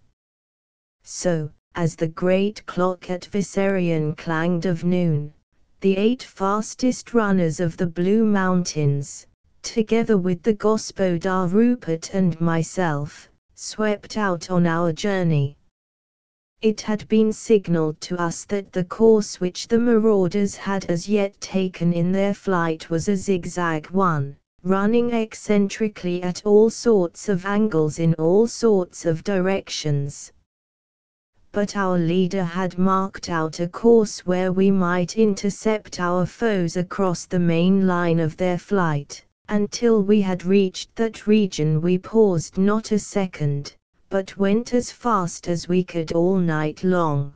So, as the great clock at Vissarion clanged of noon, the 8 fastest runners of the Blue Mountains, together with the Gospodar Rupert and myself, swept out on our journey. It had been signaled to us that the course which the marauders had as yet taken in their flight was a zigzag one, running eccentrically at all sorts of angles in all sorts of directions. But our leader had marked out a course where we might intercept our foes across the main line of their flight. Until we had reached that region we paused not a second, but went as fast as we could all night long.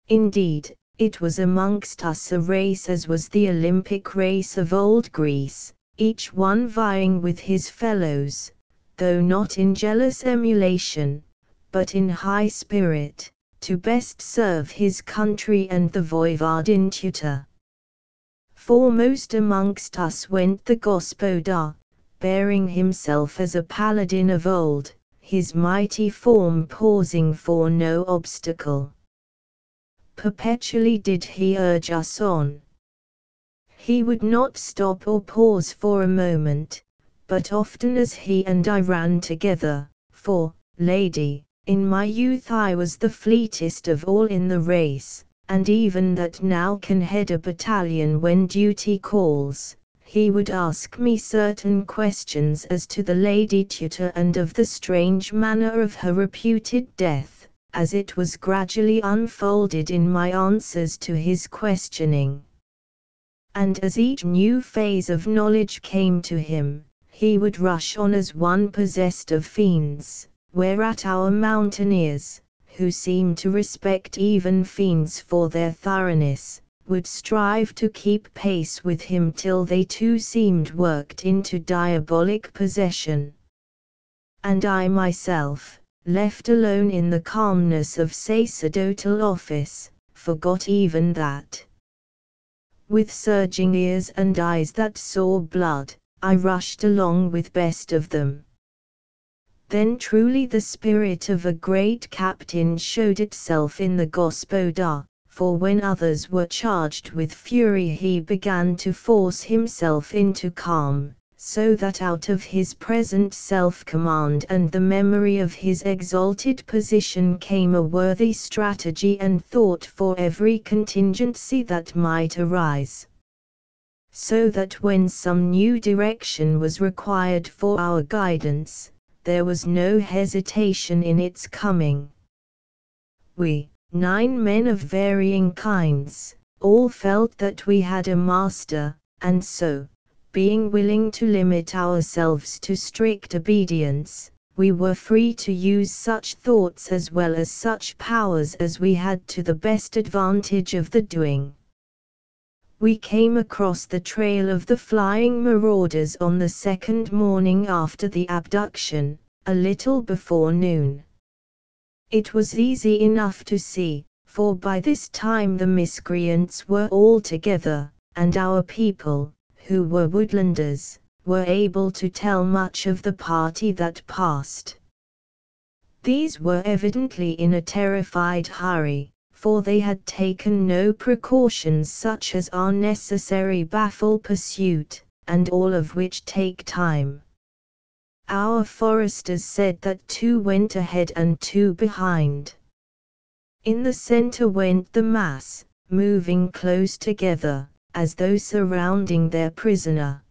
Indeed, it was amongst us a race as was the Olympic race of old Greece, each one vying with his fellows, though not in jealous emulation, but in high spirit, to best serve his country and the voivodin tutor. Foremost amongst us went the Gospodar, bearing himself as a paladin of old, his mighty form pausing for no obstacle. Perpetually did he urge us on. He would not stop or pause for a moment, but often as he and I ran together, For, lady, in my youth I was the fleetest of all in the race, and even that now can head a battalion when duty calls. He would ask me certain questions as to the Lady Tutor and of the strange manner of her reputed death, as it was gradually unfolded in my answers to his questioning. And as each new phase of knowledge came to him, he would rush on as one possessed of fiends, whereat our mountaineers, who seemed to respect even fiends for their thoroughness, would strive to keep pace with him till they too seemed worked into diabolic possession. And I myself, left alone in the calmness of sacerdotal office, forgot even that. With surging ears and eyes that saw blood, I rushed along with best of them. Then truly the spirit of a great captain showed itself in the gospoda, for when others were charged with fury he began to force himself into calm, so that out of his present self-command and the memory of his exalted position came a worthy strategy and thought for every contingency that might arise. So that when some new direction was required for our guidance, there was no hesitation in its coming. We, 9 men of varying kinds, all felt that we had a master, and so, being willing to limit ourselves to strict obedience, we were free to use such thoughts as well as such powers as we had to the best advantage of the doing. We came across the trail of the flying marauders on the second morning after the abduction, a little before noon. It was easy enough to see, for by this time the miscreants were all together, and our people, who were woodlanders, were able to tell much of the party that passed. These were evidently in a terrified hurry, for they had taken no precautions such as are necessary baffle pursuit, and all of which take time. Our foresters said that 2 went ahead and 2 behind. In the center went the mass, moving close together, as though surrounding their prisoner.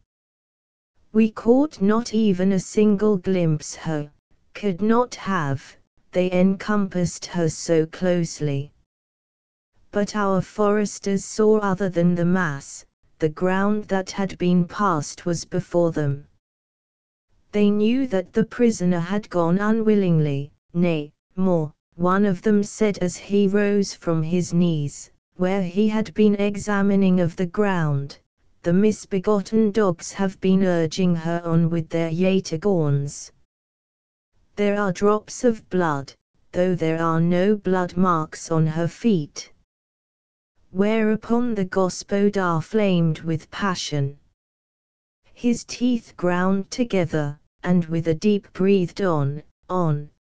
We caught not even a single glimpse her, could not have, they encompassed her so closely. But our foresters saw other than the mass, the ground that had been passed was before them. They knew that the prisoner had gone unwillingly, nay, more, one of them said as he rose from his knees, where he had been examining of the ground, the misbegotten dogs have been urging her on with their yatagorns. There are drops of blood, though there are no blood marks on her feet. Whereupon the gospodar flamed with passion. His teeth ground together, and with a deep breathed on,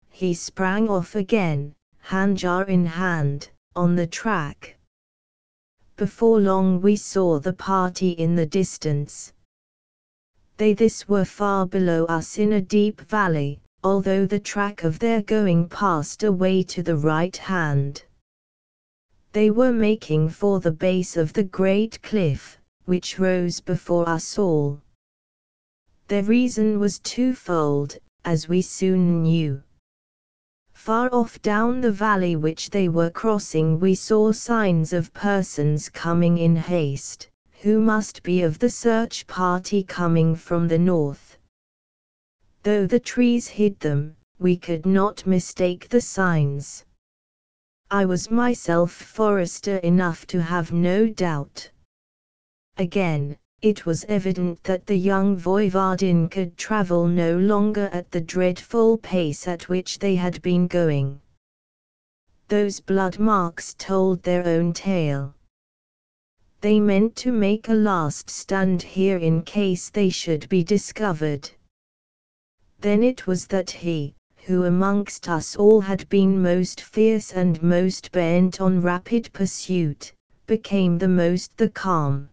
he sprang off again, handjar in hand, on the track. Before long we saw the party in the distance. They were far below us in a deep valley, although the track of their going passed away to the right hand. They were making for the base of the great cliff, which rose before us all. Their reason was twofold, as we soon knew. Far off down the valley which they were crossing we saw signs of persons coming in haste, who must be of the search party coming from the north. Though the trees hid them, we could not mistake the signs. I was myself forester enough to have no doubt. Again, it was evident that the young voivodin could travel no longer at the dreadful pace at which they had been going. Those blood marks told their own tale. They meant to make a last stand here in case they should be discovered. Then it was that he, who amongst us all had been most fierce and most bent on rapid pursuit, became the calm.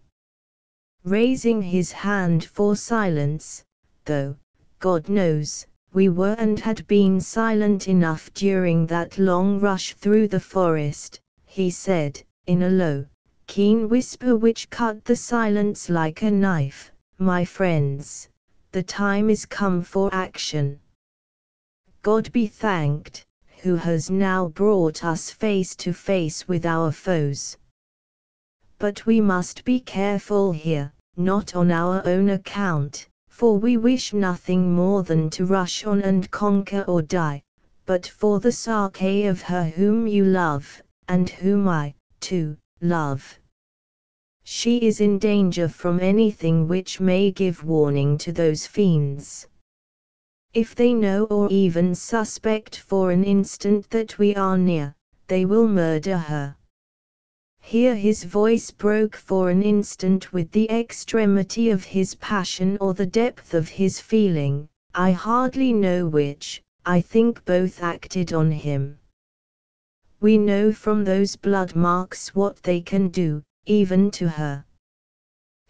Raising his hand for silence, though, God knows, we were and had been silent enough during that long rush through the forest, he said, in a low, keen whisper which cut the silence like a knife. My friends, the time is come for action. God be thanked, who has now brought us face to face with our foes. But we must be careful here, not on our own account, for we wish nothing more than to rush on and conquer or die, but for the sake of her whom you love, and whom I, too, love. She is in danger from anything which may give warning to those fiends. If they know or even suspect for an instant that we are near, they will murder her. Here his voice broke for an instant with the extremity of his passion or the depth of his feeling, I hardly know which. I think both acted on him. We know from those blood marks what they can do, even to her.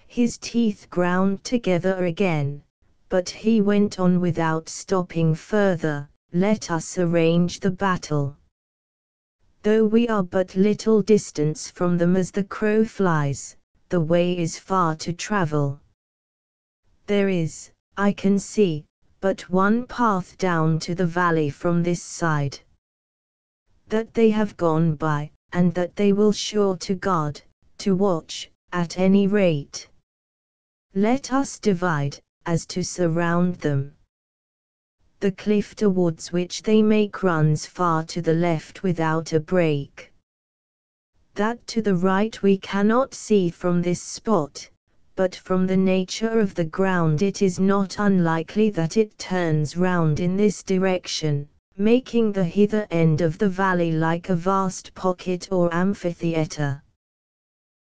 His teeth ground together again, but he went on without stopping further. Let us arrange the battle. Though we are but little distance from them as the crow flies, the way is far to travel. There is, I can see, but one path down to the valley from this side. That they have gone by, and that they will sure to guard, to watch, at any rate. Let us divide, as to surround them. The cliff towards which they make runs far to the left without a break. That to the right we cannot see from this spot, but from the nature of the ground it is not unlikely that it turns round in this direction, making the hither end of the valley like a vast pocket or amphitheatre.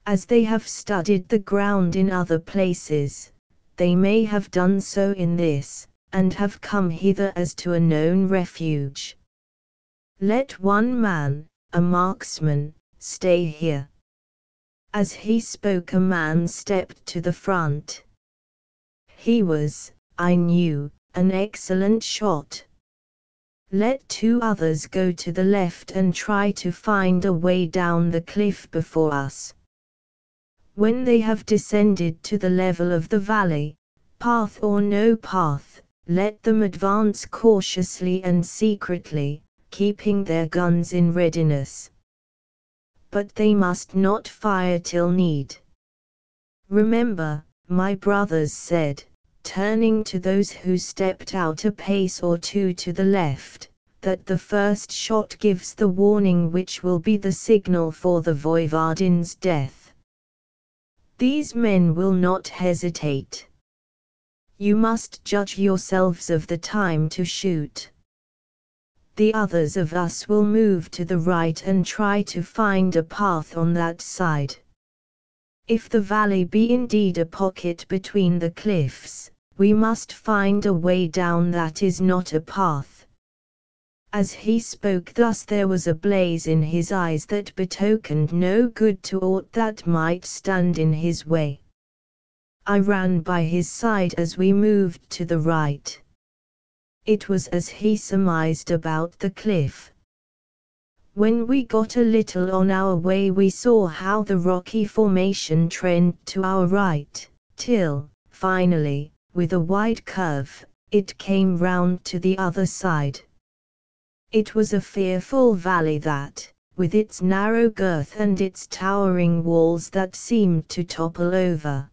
As they have studied the ground in other places, they may have done so in this, and have come hither as to a known refuge. Let one man, a marksman, stay here. As he spoke, a man stepped to the front. He was, I knew, an excellent shot. Let two others go to the left and try to find a way down the cliff before us. When they have descended to the level of the valley, path or no path, let them advance cautiously and secretly, keeping their guns in readiness. But they must not fire till need. Remember, my brothers said, turning to those who stepped out a pace or two to the left, that the first shot gives the warning which will be the signal for the Voivodin's death. These men will not hesitate. You must judge yourselves of the time to shoot. The others of us will move to the right and try to find a path on that side. If the valley be indeed a pocket between the cliffs, we must find a way down that is not a path. As he spoke thus there was a blaze in his eyes that betokened no good to aught that might stand in his way. I ran by his side as we moved to the right. It was as he surmised about the cliff. When we got a little on our way we saw how the rocky formation trended to our right, till, finally, with a wide curve, it came round to the other side. It was a fearful valley that, with its narrow girth and its towering walls that seemed to topple over.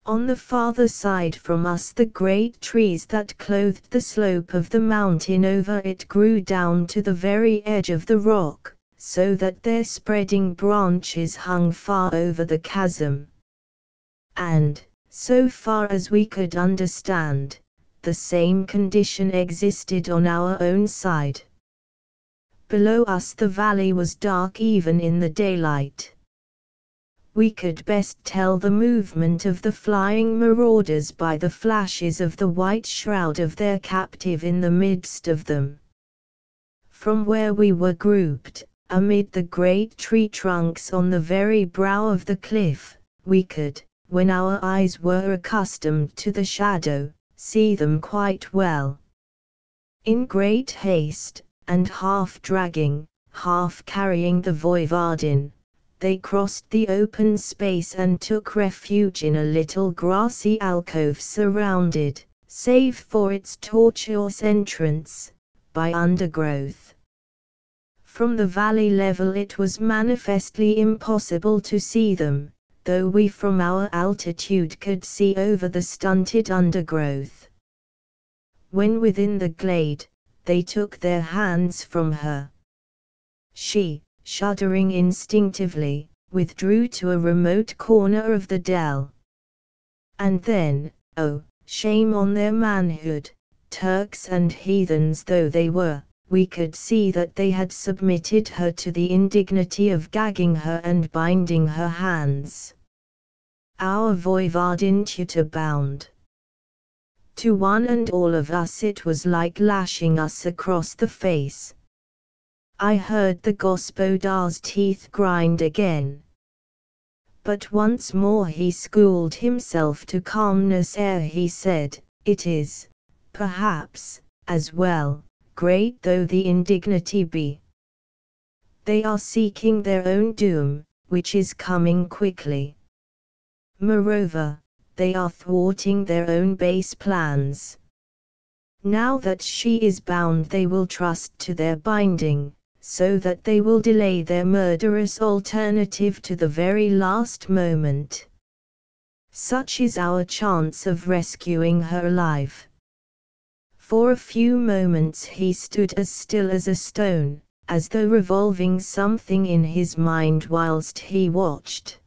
On the farther side from us the great trees that clothed the slope of the mountain over it grew down to the very edge of the rock, so that their spreading branches hung far over the chasm. And, so far as we could understand, the same condition existed on our own side. Below us the valley was dark even in the daylight. We could best tell the movement of the flying marauders by the flashes of the white shroud of their captive in the midst of them. From where we were grouped, amid the great tree trunks on the very brow of the cliff, we could, when our eyes were accustomed to the shadow, see them quite well. In great haste, and half dragging, half carrying the Voivardin, they crossed the open space and took refuge in a little grassy alcove surrounded, save for its tortuous entrance, by undergrowth. From the valley level it was manifestly impossible to see them, though we from our altitude could see over the stunted undergrowth. When within the glade, they took their hands from her. She, shuddering instinctively, withdrew to a remote corner of the dell. And then, oh, shame on their manhood, Turks and heathens though they were, we could see that they had submitted her to the indignity of gagging her and binding her hands. Our Voivardin tutor bound. To one and all of us it was like lashing us across the face. I heard the gospodar's teeth grind again. But once more he schooled himself to calmness ere he said, "It is, perhaps, as well, great though the indignity be. They are seeking their own doom, which is coming quickly. Moreover, they are thwarting their own base plans. Now that she is bound they will trust to their binding, so that they will delay their murderous alternative to the very last moment. Such is our chance of rescuing her alive." For a few moments he stood as still as a stone, as though revolving something in his mind whilst he watched.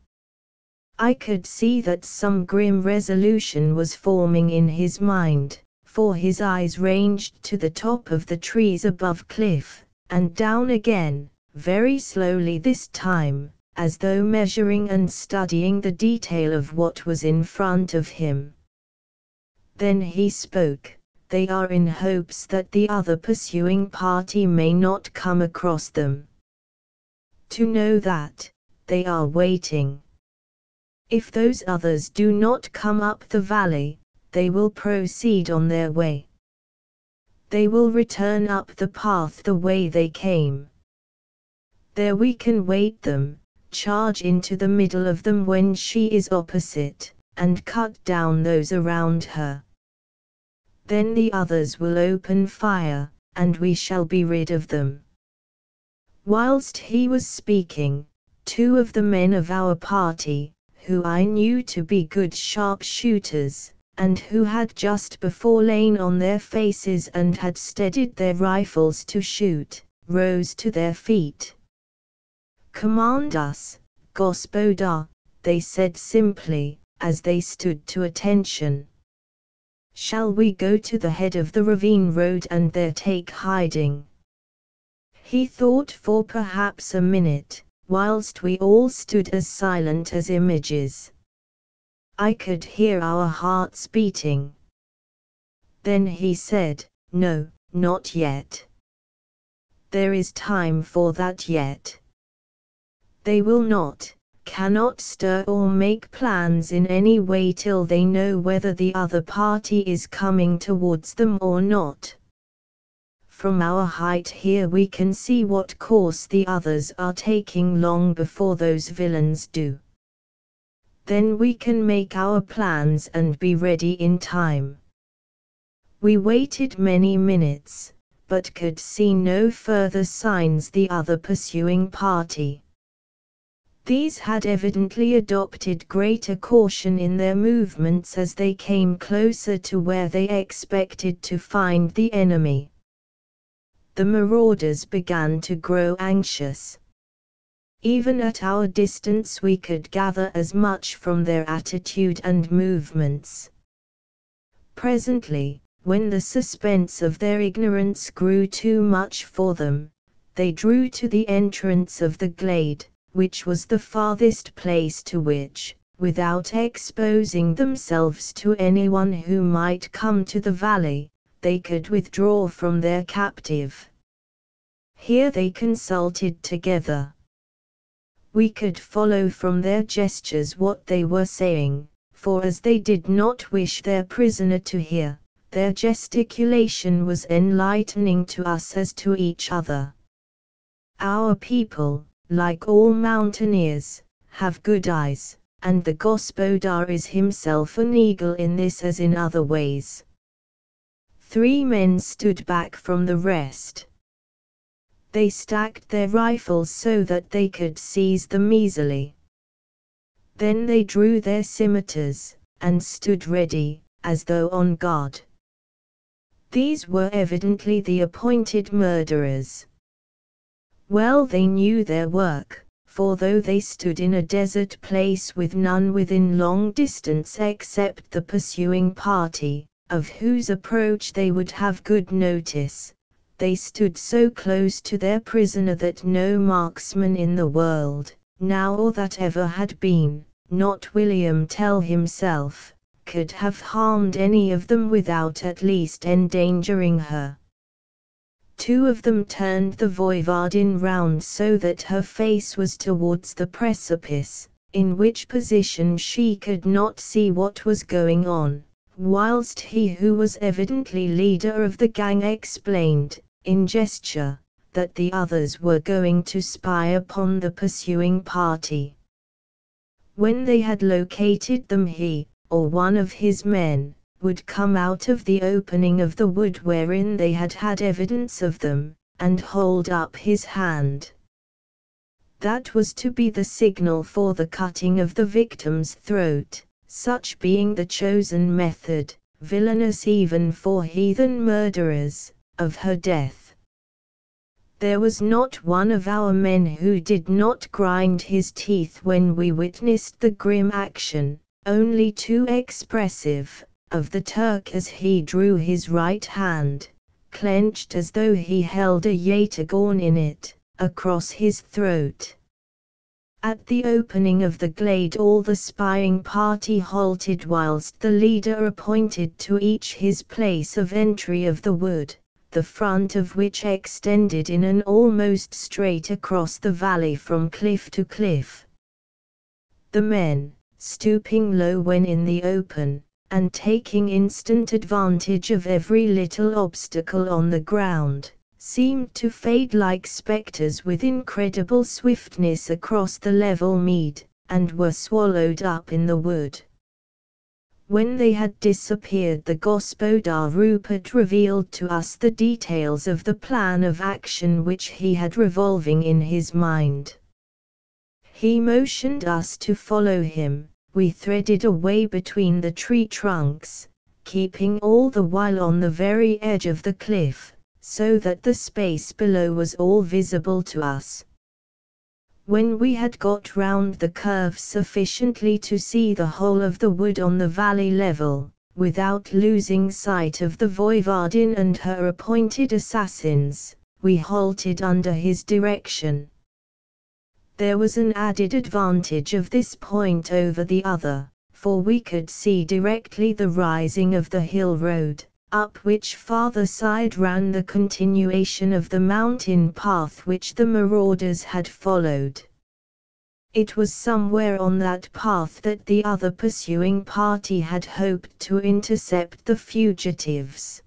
I could see that some grim resolution was forming in his mind, for his eyes ranged to the top of the trees above cliff, and down again, very slowly this time, as though measuring and studying the detail of what was in front of him. Then he spoke. "They are in hopes that the other pursuing party may not come across them. To know that, they are waiting. If those others do not come up the valley, they will proceed on their way. They will return up the path the way they came. There we can wait them, charge into the middle of them when she is opposite, and cut down those around her. Then the others will open fire, and we shall be rid of them." Whilst he was speaking, two of the men of our party, who I knew to be good sharpshooters, and who had just before lain on their faces and had steadied their rifles to shoot, rose to their feet. "Command us, Gospodar," they said simply, as they stood to attention. "Shall we go to the head of the ravine road and there take hiding?" He thought for perhaps a minute, whilst we all stood as silent as images. I could hear our hearts beating. Then he said, "No, not yet. There is time for that yet. They will not, cannot stir or make plans in any way till they know whether the other party is coming towards them or not. From our height here we can see what course the others are taking long before those villains do. Then we can make our plans and be ready in time." We waited many minutes, but could see no further signs the other pursuing party. These had evidently adopted greater caution in their movements as they came closer to where they expected to find the enemy. The marauders began to grow anxious. Even at our distance we could gather as much from their attitude and movements. Presently, when the suspense of their ignorance grew too much for them, they drew to the entrance of the glade, which was the farthest place to which, without exposing themselves to anyone who might come to the valley, they could withdraw from their captive. Here they consulted together. We could follow from their gestures what they were saying, for as they did not wish their prisoner to hear, Their gesticulation was enlightening to us as to each other. Our people, like all mountaineers, have good eyes, and the gospodar is himself an eagle in this as in other ways. 3 men stood back from the rest. They stacked their rifles so that they could seize them easily. Then they drew their scimitars, and stood ready, as though on guard. These were evidently the appointed murderers. Well they knew their work, for though they stood in a desert place with none within long distance except the pursuing party, of whose approach they would have good notice, they stood so close to their prisoner that no marksman in the world, now or that ever had been, not William Tell himself, could have harmed any of them without at least endangering her. 2 of them turned the Voivodin round so that her face was towards the precipice, in which position she could not see what was going on, whilst he who was evidently leader of the gang explained, in gesture, that the others were going to spy upon the pursuing party. When they had located them he, or one of his men, would come out of the opening of the wood wherein they had had evidence of them, and hold up his hand. That was to be the signal for the cutting of the victim's throat, such being the chosen method, villainous even for heathen murderers, of her death. There was not one of our men who did not grind his teeth when we witnessed the grim action, only too expressive, of the Turk as he drew his right hand, clenched as though he held a yataghan in it, across his throat. At the opening of the glade all the spying party halted whilst the leader appointed to each his place of entry of the wood, the front of which extended in an almost straight across the valley from cliff to cliff. The men, stooping low when in the open, and taking instant advantage of every little obstacle on the ground, seemed to fade like spectres with incredible swiftness across the level mead, and were swallowed up in the wood. When they had disappeared the Gospodar Rupert revealed to us the details of the plan of action which he had revolving in his mind. He motioned us to follow him. We threaded a way between the tree trunks, keeping all the while on the very edge of the cliff, so that the space below was all visible to us. When we had got round the curve sufficiently to see the whole of the wood on the valley level, without losing sight of the Voivodin and her appointed assassins, we halted under his direction. There was an added advantage of this point over the other, for we could see directly the rising of the hill road, up which farther side ran the continuation of the mountain path which the marauders had followed. It was somewhere on that path that the other pursuing party had hoped to intercept the fugitives.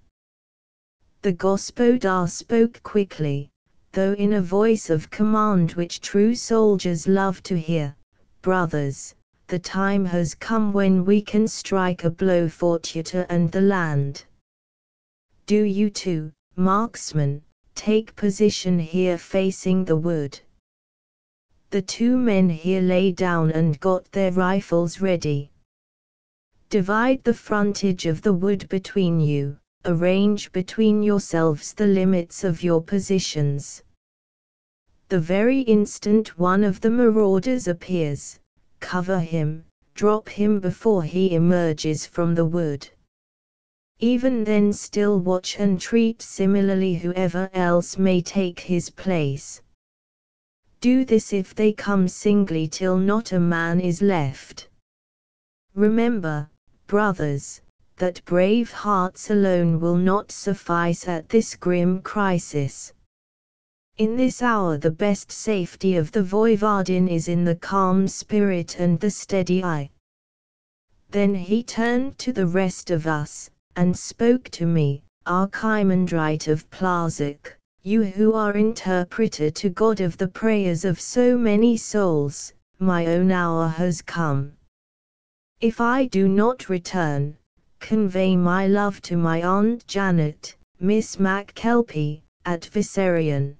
The Gospodar spoke quickly, though in a voice of command which true soldiers love to hear. Brothers, the time has come when we can strike a blow for Teuta and the land. Do you too, marksmen, take position here facing the wood. The 2 men here lay down and got their rifles ready. Divide the frontage of the wood between you, arrange between yourselves the limits of your positions. The very instant one of the marauders appears, cover him, drop him before he emerges from the wood. Even then still watch and treat similarly whoever else may take his place. Do this if they come singly till not a man is left. Remember, brothers, that brave hearts alone will not suffice at this grim crisis. In this hour the best safety of the Voivodin is in the calm spirit and the steady eye. Then he turned to the rest of us, and spoke to me, Archimandrite of Plazak, you who are interpreter to God of the prayers of so many souls, my own hour has come. If I do not return, convey my love to my Aunt Janet, Miss McKelpie, at Viserion.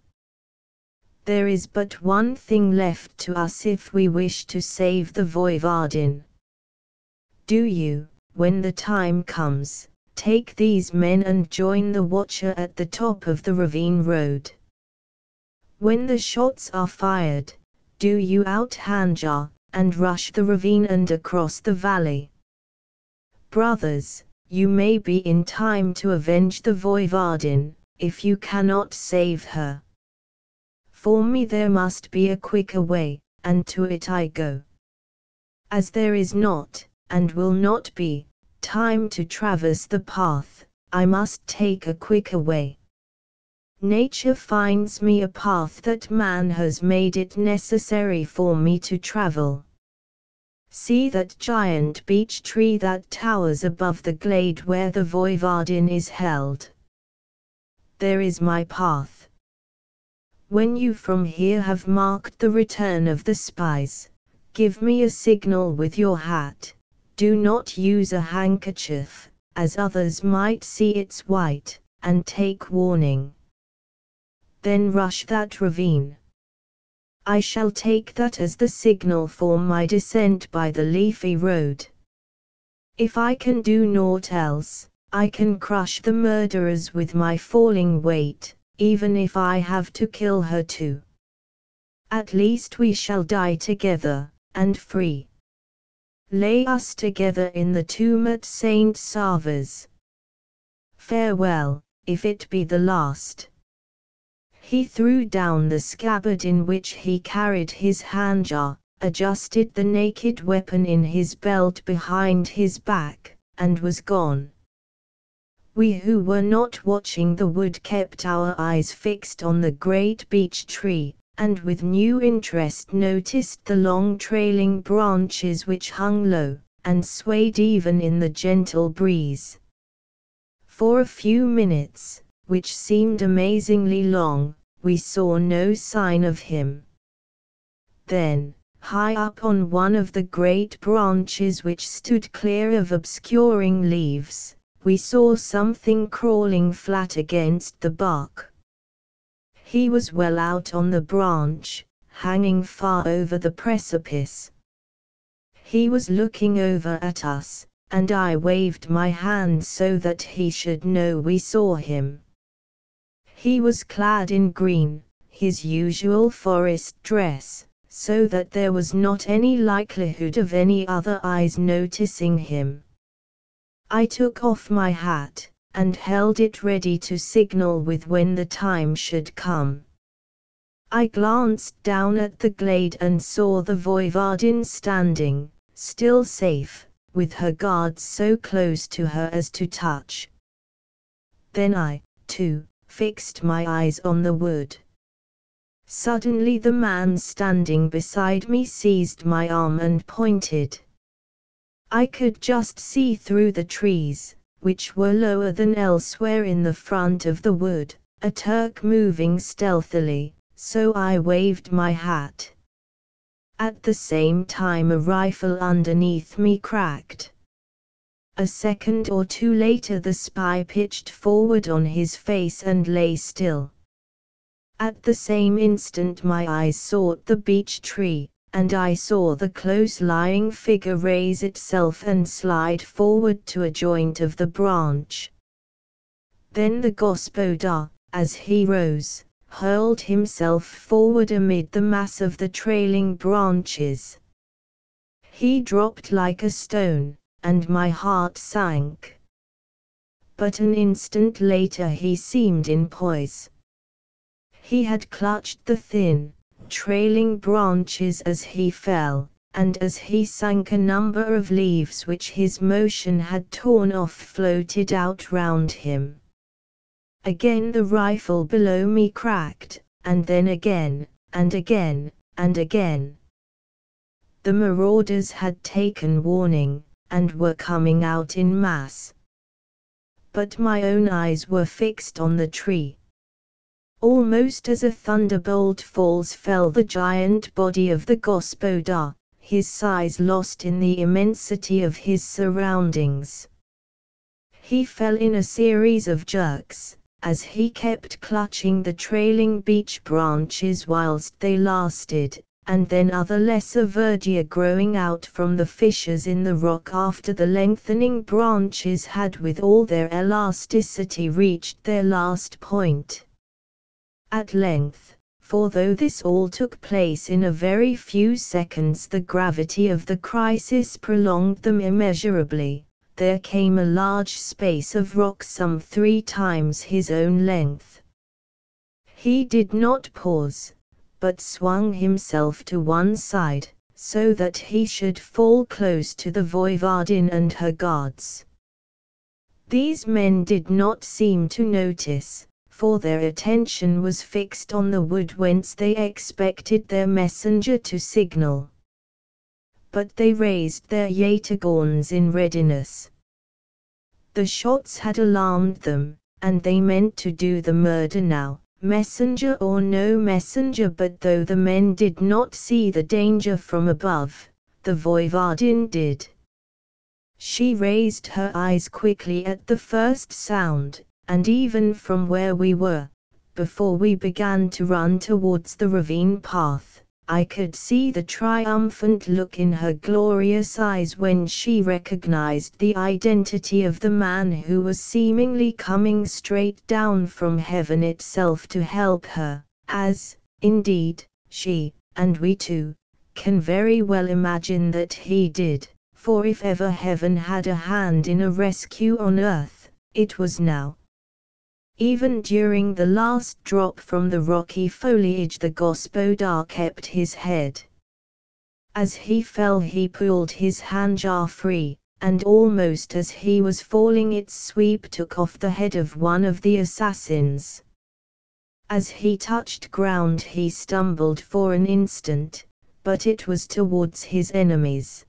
There is but one thing left to us if we wish to save the Voivardin. Do you, when the time comes, take these men and join the watcher at the top of the ravine road. When the shots are fired, do you out Hanja, and rush the ravine and across the valley. Brothers, you may be in time to avenge the Voivardin, if you cannot save her. For me there must be a quicker way, and to it I go. As there is not, and will not be, time to traverse the path, I must take a quicker way. Nature finds me a path that man has made it necessary for me to travel. See that giant beech tree that towers above the glade where the Voivardin is held. There is my path. When you from here have marked the return of the spies, give me a signal with your hat. Do not use a handkerchief, as others might see it's white, and take warning. Then rush that ravine. I shall take that as the signal for my descent by the leafy road. If I can do naught else, I can crush the murderers with my falling weight, even if I have to kill her too. At least we shall die together, and free. Lay us together in the tomb at Saint Savas. Farewell, if it be the last. He threw down the scabbard in which he carried his handjar, adjusted the naked weapon in his belt behind his back, and was gone. We who were not watching the wood kept our eyes fixed on the great beech tree, and with new interest noticed the long trailing branches which hung low, and swayed even in the gentle breeze. For a few minutes, which seemed amazingly long, we saw no sign of him. Then, high up on one of the great branches which stood clear of obscuring leaves, we saw something crawling flat against the bark. He was well out on the branch, hanging far over the precipice. He was looking over at us, and I waved my hand so that he should know we saw him. He was clad in green, his usual forest dress, so that there was not any likelihood of any other eyes noticing him. I took off my hat, and held it ready to signal with when the time should come. I glanced down at the glade and saw the Voivardin standing, still safe, with her guards so close to her as to touch. Then I, too, fixed my eyes on the wood. Suddenly the man standing beside me seized my arm and pointed. I could just see through the trees, which were lower than elsewhere in the front of the wood, a Turk moving stealthily, so I waved my hat. At the same time a rifle underneath me cracked. A second or two later the spy pitched forward on his face and lay still. At the same instant my eyes sought the beech tree, and I saw the close-lying figure raise itself and slide forward to a joint of the branch. Then the gospodar, as he rose, hurled himself forward amid the mass of the trailing branches. He dropped like a stone, and my heart sank. But an instant later he seemed in poise. He had clutched the thin, trailing branches as he fell, and as he sank a number of leaves which his motion had torn off floated out round him. Again the rifle below me cracked, and then again, and again, and again. The marauders had taken warning, and were coming out in mass. but my own eyes were fixed on the tree. Almost as a thunderbolt falls fell the giant body of the gospodar, his size lost in the immensity of his surroundings. He fell in a series of jerks, as he kept clutching the trailing beech branches whilst they lasted, and then other lesser verdure growing out from the fissures in the rock after the lengthening branches had with all their elasticity reached their last point. At length, for though this all took place in a very few seconds, the gravity of the crisis prolonged them immeasurably, there came a large space of rock some 3 times his own length. He did not pause, but swung himself to one side, so that he should fall close to the Voivodin and her guards. These men did not seem to notice, for their attention was fixed on the wood whence they expected their messenger to signal. But they raised their yatagans in readiness. The shots had alarmed them, and they meant to do the murder now, messenger or no messenger. But though the men did not see the danger from above, the Voivodin did. She raised her eyes quickly at the first sound, and even from where we were, before we began to run towards the ravine path, I could see the triumphant look in her glorious eyes when she recognized the identity of the man who was seemingly coming straight down from heaven itself to help her, as, indeed, she, and we too, can very well imagine that he did, for if ever heaven had a hand in a rescue on earth, it was now. Even during the last drop from the rocky foliage the gospodar kept his head. As he fell he pulled his handjar free, and almost as he was falling its sweep took off the head of one of the assassins. As he touched ground he stumbled for an instant, but it was towards his enemies.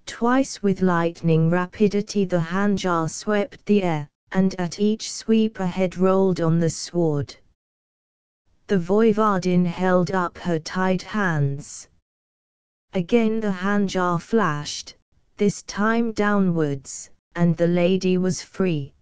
Twice with lightning rapidity the handjar swept the air, and at each sweep a head rolled on the sward. The Voivodin held up her tied hands. Again the handjar flashed, this time downwards, and the lady was free.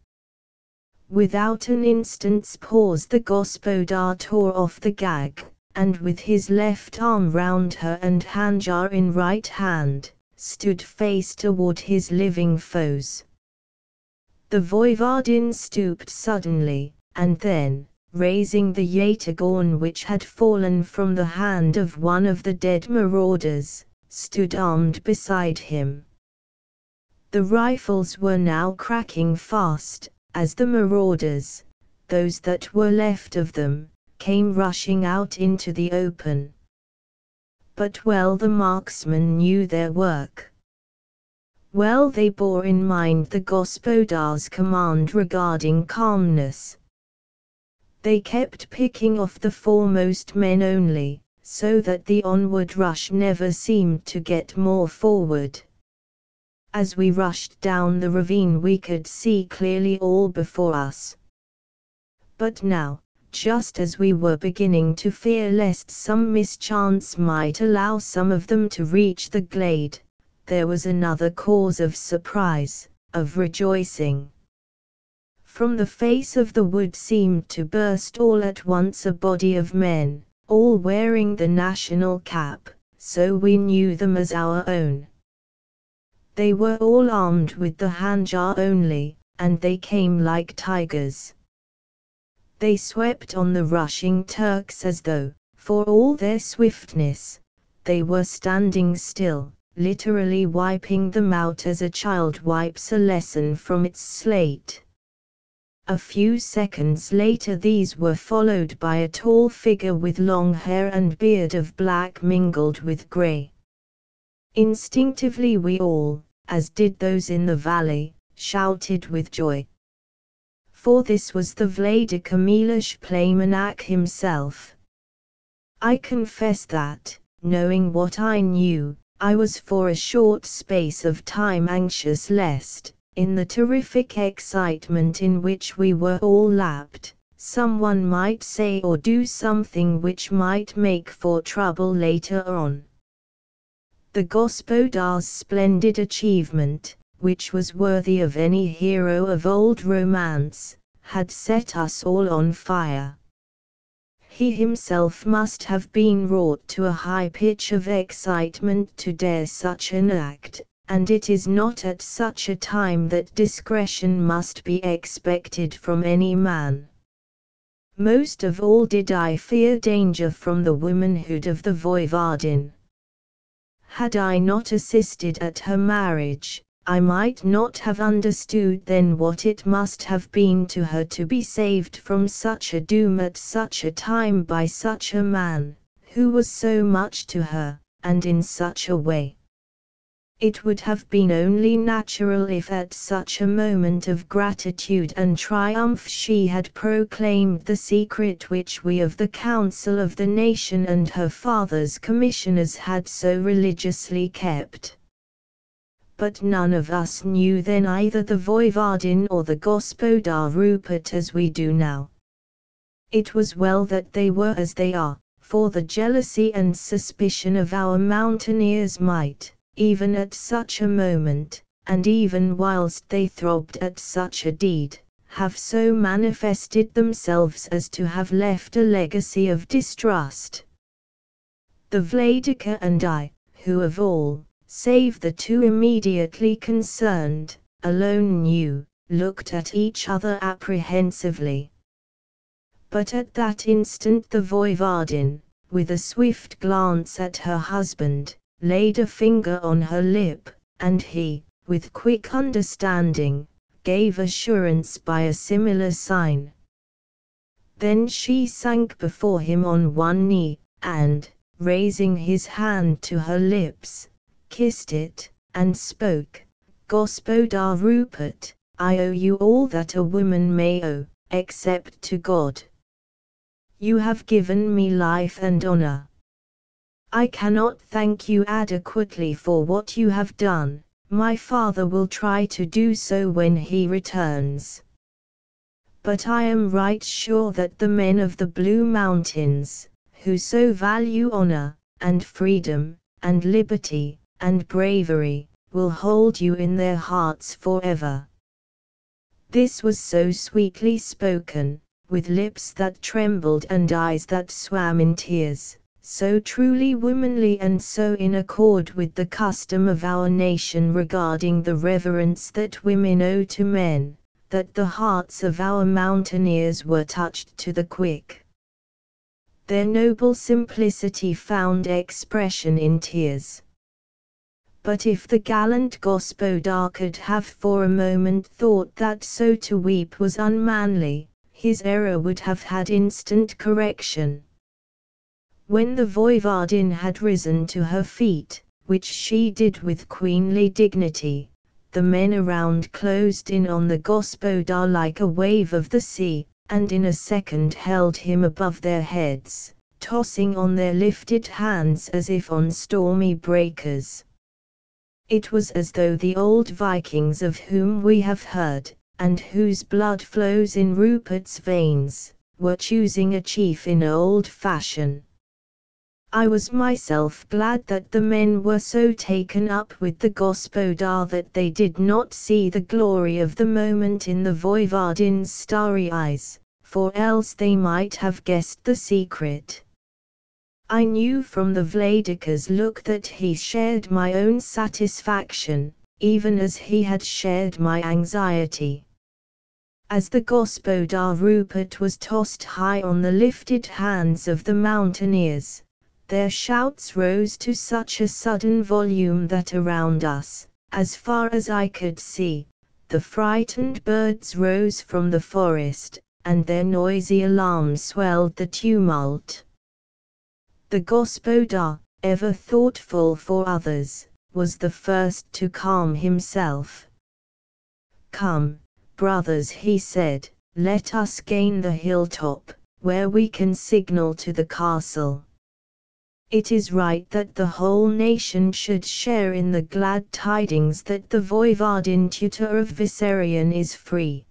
Without an instant's pause the gospodar tore off the gag, and with his left arm round her and handjar in right hand, stood face toward his living foes. The Voivodin stooped suddenly, and then, raising the yatagan which had fallen from the hand of one of the dead marauders, stood armed beside him. The rifles were now cracking fast, as the marauders, those that were left of them, came rushing out into the open. But well the marksmen knew their work. Well they bore in mind the gospodar's command regarding calmness. They kept picking off the foremost men only, so that the onward rush never seemed to get more forward. As we rushed down the ravine we could see clearly all before us. But now, just as we were beginning to fear lest some mischance might allow some of them to reach the glade, there was another cause of surprise, of rejoicing. From the face of the wood seemed to burst all at once a body of men, all wearing the national cap, so we knew them as our own. They were all armed with the handjar only, and they came like tigers. They swept on the rushing Turks as though, for all their swiftness, they were standing still, literally wiping them out as a child wipes a lesson from its slate. A few seconds later these were followed by a tall figure with long hair and beard of black mingled with grey. Instinctively we all, as did those in the valley, shouted with joy. For this was the Vladika Miloš Plamenak himself. I confess that, knowing what I knew, I was for a short space of time anxious lest, in the terrific excitement in which we were all lapped, someone might say or do something which might make for trouble later on. The Gospodar's splendid achievement, which was worthy of any hero of old romance, had set us all on fire. He himself must have been wrought to a high pitch of excitement to dare such an act, and it is not at such a time that discretion must be expected from any man. Most of all did I fear danger from the womanhood of the Voivardin. Had I not assisted at her marriage, I might not have understood then what it must have been to her to be saved from such a doom at such a time by such a man, who was so much to her, and in such a way. It would have been only natural if at such a moment of gratitude and triumph she had proclaimed the secret which we of the Council of the Nation and her father's commissioners had so religiously kept. But none of us knew then either the Voivardin or the Gospodar Rupert as we do now. It was well that they were as they are, for the jealousy and suspicion of our mountaineers might, even at such a moment, and even whilst they throbbed at such a deed, have so manifested themselves as to have left a legacy of distrust. The Vladika and I, who of all, save the two immediately concerned, alone knew, looked at each other apprehensively. But at that instant the Voivardin, with a swift glance at her husband, laid a finger on her lip, and he, with quick understanding, gave assurance by a similar sign. Then she sank before him on one knee, and, raising his hand to her lips, kissed it, and spoke, "Gospodar Rupert, I owe you all that a woman may owe, except to God. You have given me life and honor. I cannot thank you adequately for what you have done. My father will try to do so when he returns. But I am right sure that the men of the Blue Mountains, who so value honor, and freedom, and liberty, and bravery, will hold you in their hearts forever." This was so sweetly spoken, with lips that trembled and eyes that swam in tears, so truly womanly and so in accord with the custom of our nation regarding the reverence that women owe to men, that the hearts of our mountaineers were touched to the quick. Their noble simplicity found expression in tears. But if the gallant Gospodar could have for a moment thought that so to weep was unmanly, his error would have had instant correction. When the Voivardin had risen to her feet, which she did with queenly dignity, the men around closed in on the Gospodar like a wave of the sea, and in a second held him above their heads, tossing on their lifted hands as if on stormy breakers. It was as though the old Vikings of whom we have heard, and whose blood flows in Rupert's veins, were choosing a chief in old fashion. I was myself glad that the men were so taken up with the Gospodar that they did not see the glory of the moment in the Voivardin's starry eyes, for else they might have guessed the secret. I knew from the Vladika's look that he shared my own satisfaction, even as he had shared my anxiety. As the Gospodar Rupert was tossed high on the lifted hands of the mountaineers, their shouts rose to such a sudden volume that around us, as far as I could see, the frightened birds rose from the forest, and their noisy alarm swelled the tumult. The Gospodar, ever thoughtful for others, was the first to calm himself. "Come, brothers," he said, "let us gain the hilltop, where we can signal to the castle. It is right that the whole nation should share in the glad tidings that the Voivodin tutor of Vissarion is free.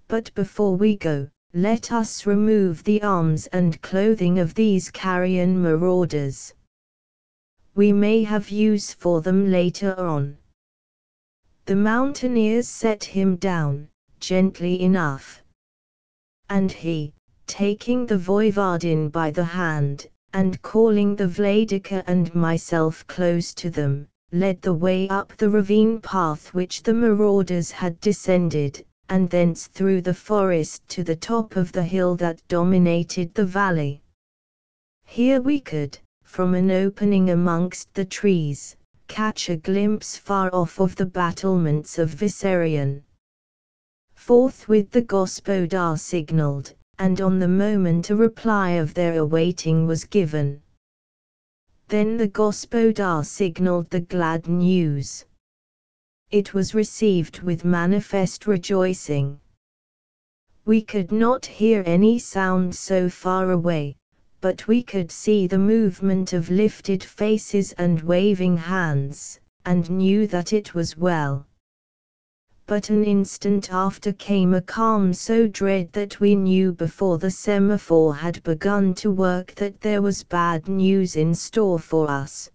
But before we go, let us remove the arms and clothing of these carrion marauders. We may have use for them later on." The mountaineers set him down, gently enough. And he, taking the Voivodin by the hand, and calling the Vladika and myself close to them, led the way up the ravine path which the marauders had descended, and thence through the forest to the top of the hill that dominated the valley. Here we could, from an opening amongst the trees, catch a glimpse far off of the battlements of Vissarion. Forthwith the gospodar signalled, and on the moment a reply of their awaiting was given. Then the gospodar signalled the glad news. It was received with manifest rejoicing. We could not hear any sound so far away, but we could see the movement of lifted faces and waving hands, and knew that it was well. But an instant after came a calm so dread that we knew before the semaphore had begun to work that there was bad news in store for us.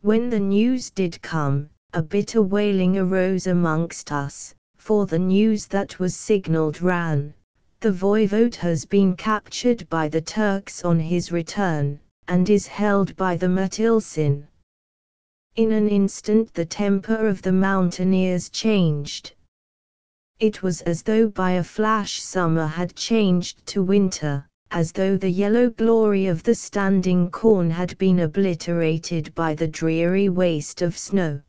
When the news did come, a bitter wailing arose amongst us, for the news that was signalled ran, "The voivode has been captured by the Turks on his return, and is held by them at Ilsin." In an instant the temper of the mountaineers changed. It was as though by a flash summer had changed to winter, as though the yellow glory of the standing corn had been obliterated by the dreary waste of snow.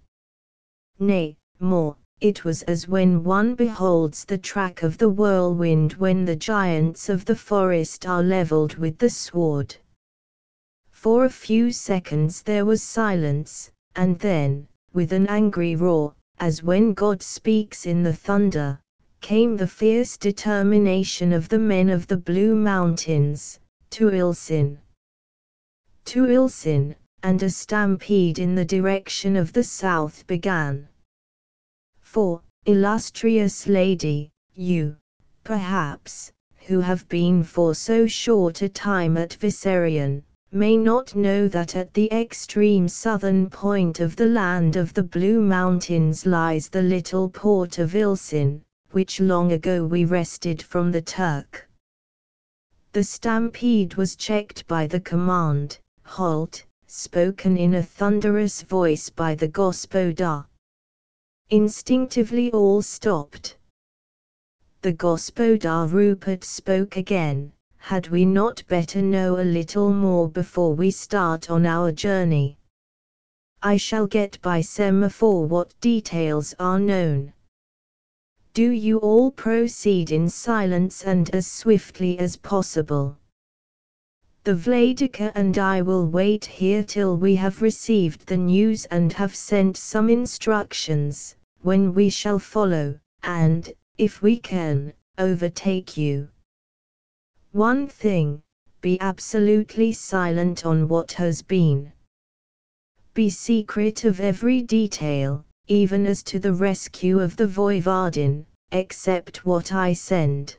Nay, more, it was as when one beholds the track of the whirlwind when the giants of the forest are levelled with the sword. For a few seconds there was silence, and then, with an angry roar, as when God speaks in the thunder, came the fierce determination of the men of the Blue Mountains, to Ilsin. To Ilsin, and a stampede in the direction of the south began. For, illustrious lady, you, perhaps, who have been for so short a time at Vissarion, may not know that at the extreme southern point of the land of the Blue Mountains lies the little port of Ilsin, which long ago we wrested from the Turk. The stampede was checked by the command, "Halt," spoken in a thunderous voice by the gospodar. Instinctively all stopped. The gospodar Rupert spoke again. "Had we not better know a little more before we start on our journey? I shall get by semaphore what details are known. Do you all proceed in silence and as swiftly as possible. The Vladika and I will wait here till we have received the news and have sent some instructions, when we shall follow, and, if we can, overtake you. One thing, be absolutely silent on what has been. Be secret of every detail, even as to the rescue of the Voivodin, except what I send."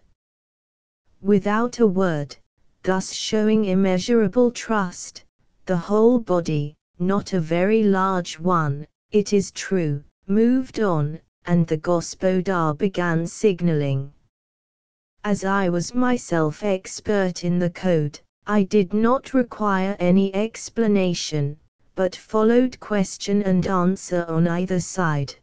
Without a word, thus showing immeasurable trust, the whole body, not a very large one, it is true, moved on, and the gospodar began signalling. As I was myself expert in the code, I did not require any explanation, but followed question and answer on either side.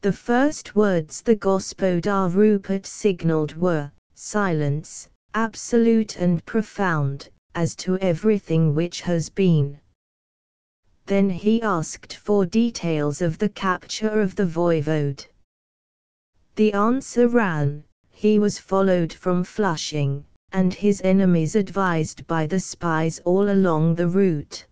The first words the gospodar Rupert signalled were, "Silence, absolute and profound, as to everything which has been." Then he asked for details of the capture of the voivode. The answer ran, "He was followed from Flushing, and his enemies advised by the spies all along the route.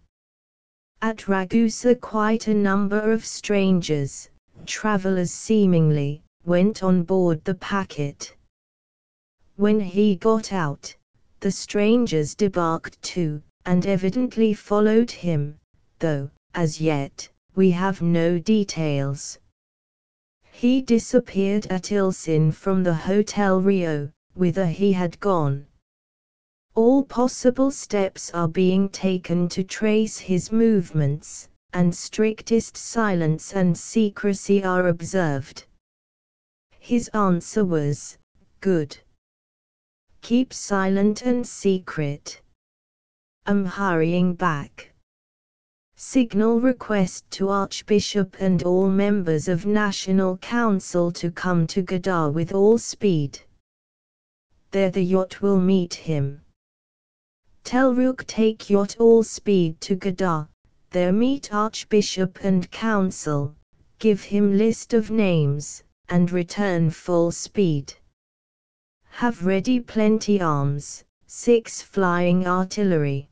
At Ragusa quite a number of strangers, travellers seemingly, went on board the packet. When he got out, the strangers debarked too, and evidently followed him, though, as yet, we have no details. He disappeared at Ilsin from the Hotel Rio, whither he had gone. All possible steps are being taken to trace his movements, and strictest silence and secrecy are observed. His answer was, "Good. Keep silent and secret. I'm hurrying back. Signal request to Archbishop and all members of National Council to come to Gadar with all speed. There the yacht will meet him. Tell Rook take yacht all speed to Gadar, there meet Archbishop and Council, give him list of names, and return full speed. Have ready plenty arms, 6 flying artillery.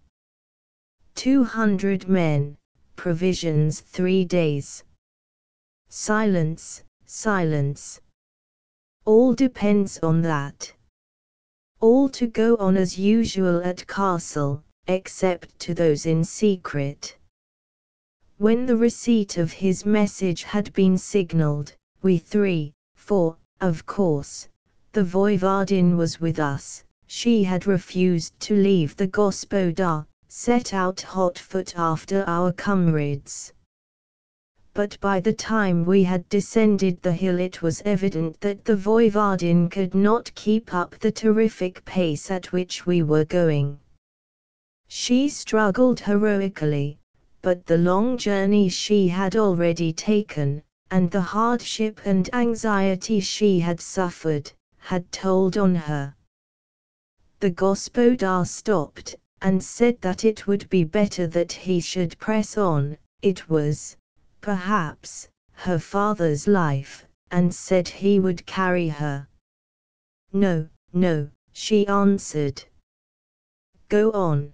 200 men, provisions 3 days. Silence, silence. All depends on that. All to go on as usual at castle, except to those in secret." When the receipt of his message had been signalled, we 3, 4, of course, the Voivodin was with us, she had refused to leave the Gospodar, set out hot-foot after our comrades. But by the time we had descended the hill it was evident that the Voivodin could not keep up the terrific pace at which we were going. She struggled heroically, but the long journey she had already taken, and the hardship and anxiety she had suffered, had told on her. The Gospodar stopped, and said that it would be better that he should press on. It was, perhaps, her father's life, and said he would carry her. "No, no," she answered. "Go on.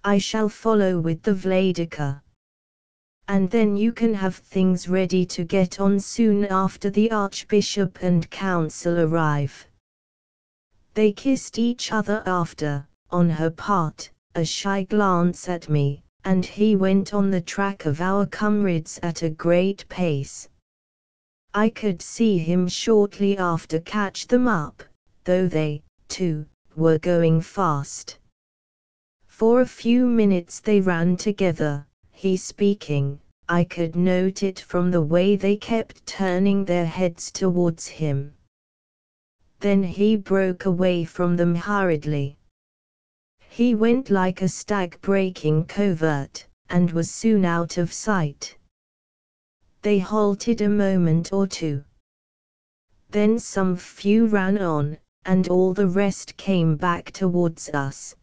I shall follow with the Vladika. And then you can have things ready to get on soon after the Archbishop and Council arrive." They kissed each other after, on her part, a shy glance at me, and he went on the track of our comrades at a great pace. I could see him shortly after catch them up, though they, too, were going fast. For a few minutes they ran together, he speaking. I could note it from the way they kept turning their heads towards him. Then he broke away from them hurriedly. He went like a stag breaking covert, and was soon out of sight. They halted a moment or two. Then some few ran on, and all the rest came back towards us.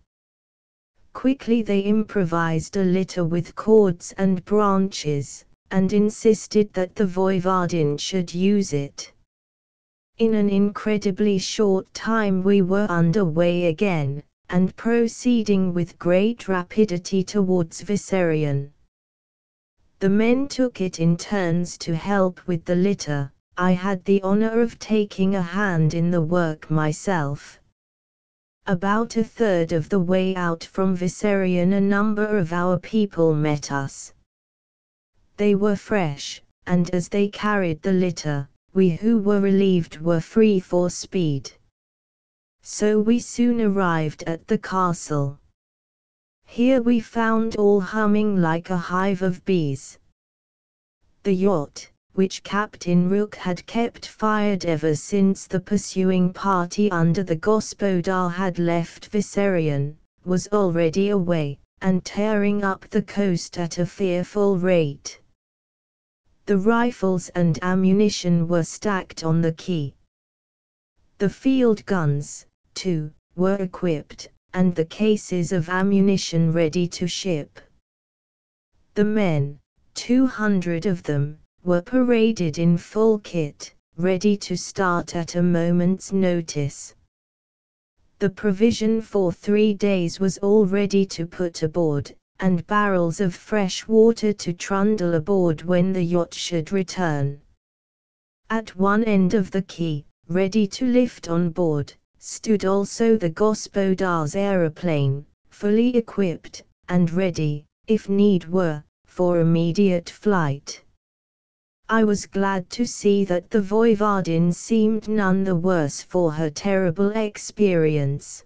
Quickly they improvised a litter with cords and branches, and insisted that the Voivodin should use it. In an incredibly short time we were under way again, and proceeding with great rapidity towards Vissarion. The men took it in turns to help with the litter. I had the honor of taking a hand in the work myself. About a third of the way out from Vissarion a number of our people met us. They were fresh, and as they carried the litter, we who were relieved were free for speed. So we soon arrived at the castle. Here we found all humming like a hive of bees. The yacht, which Captain Rook had kept fired ever since the pursuing party under the Gospodar had left Vissarion, was already away, and tearing up the coast at a fearful rate. The rifles and ammunition were stacked on the quay. The field guns, too, were equipped, and the cases of ammunition ready to ship. The men, 200 of them, were paraded in full kit, ready to start at a moment's notice. The provision for 3 days was all ready to put aboard, and barrels of fresh water to trundle aboard when the yacht should return. At one end of the quay, ready to lift on board, stood also the Gospodar's aeroplane, fully equipped, and ready, if need were, for immediate flight. I was glad to see that the Voivodin seemed none the worse for her terrible experience.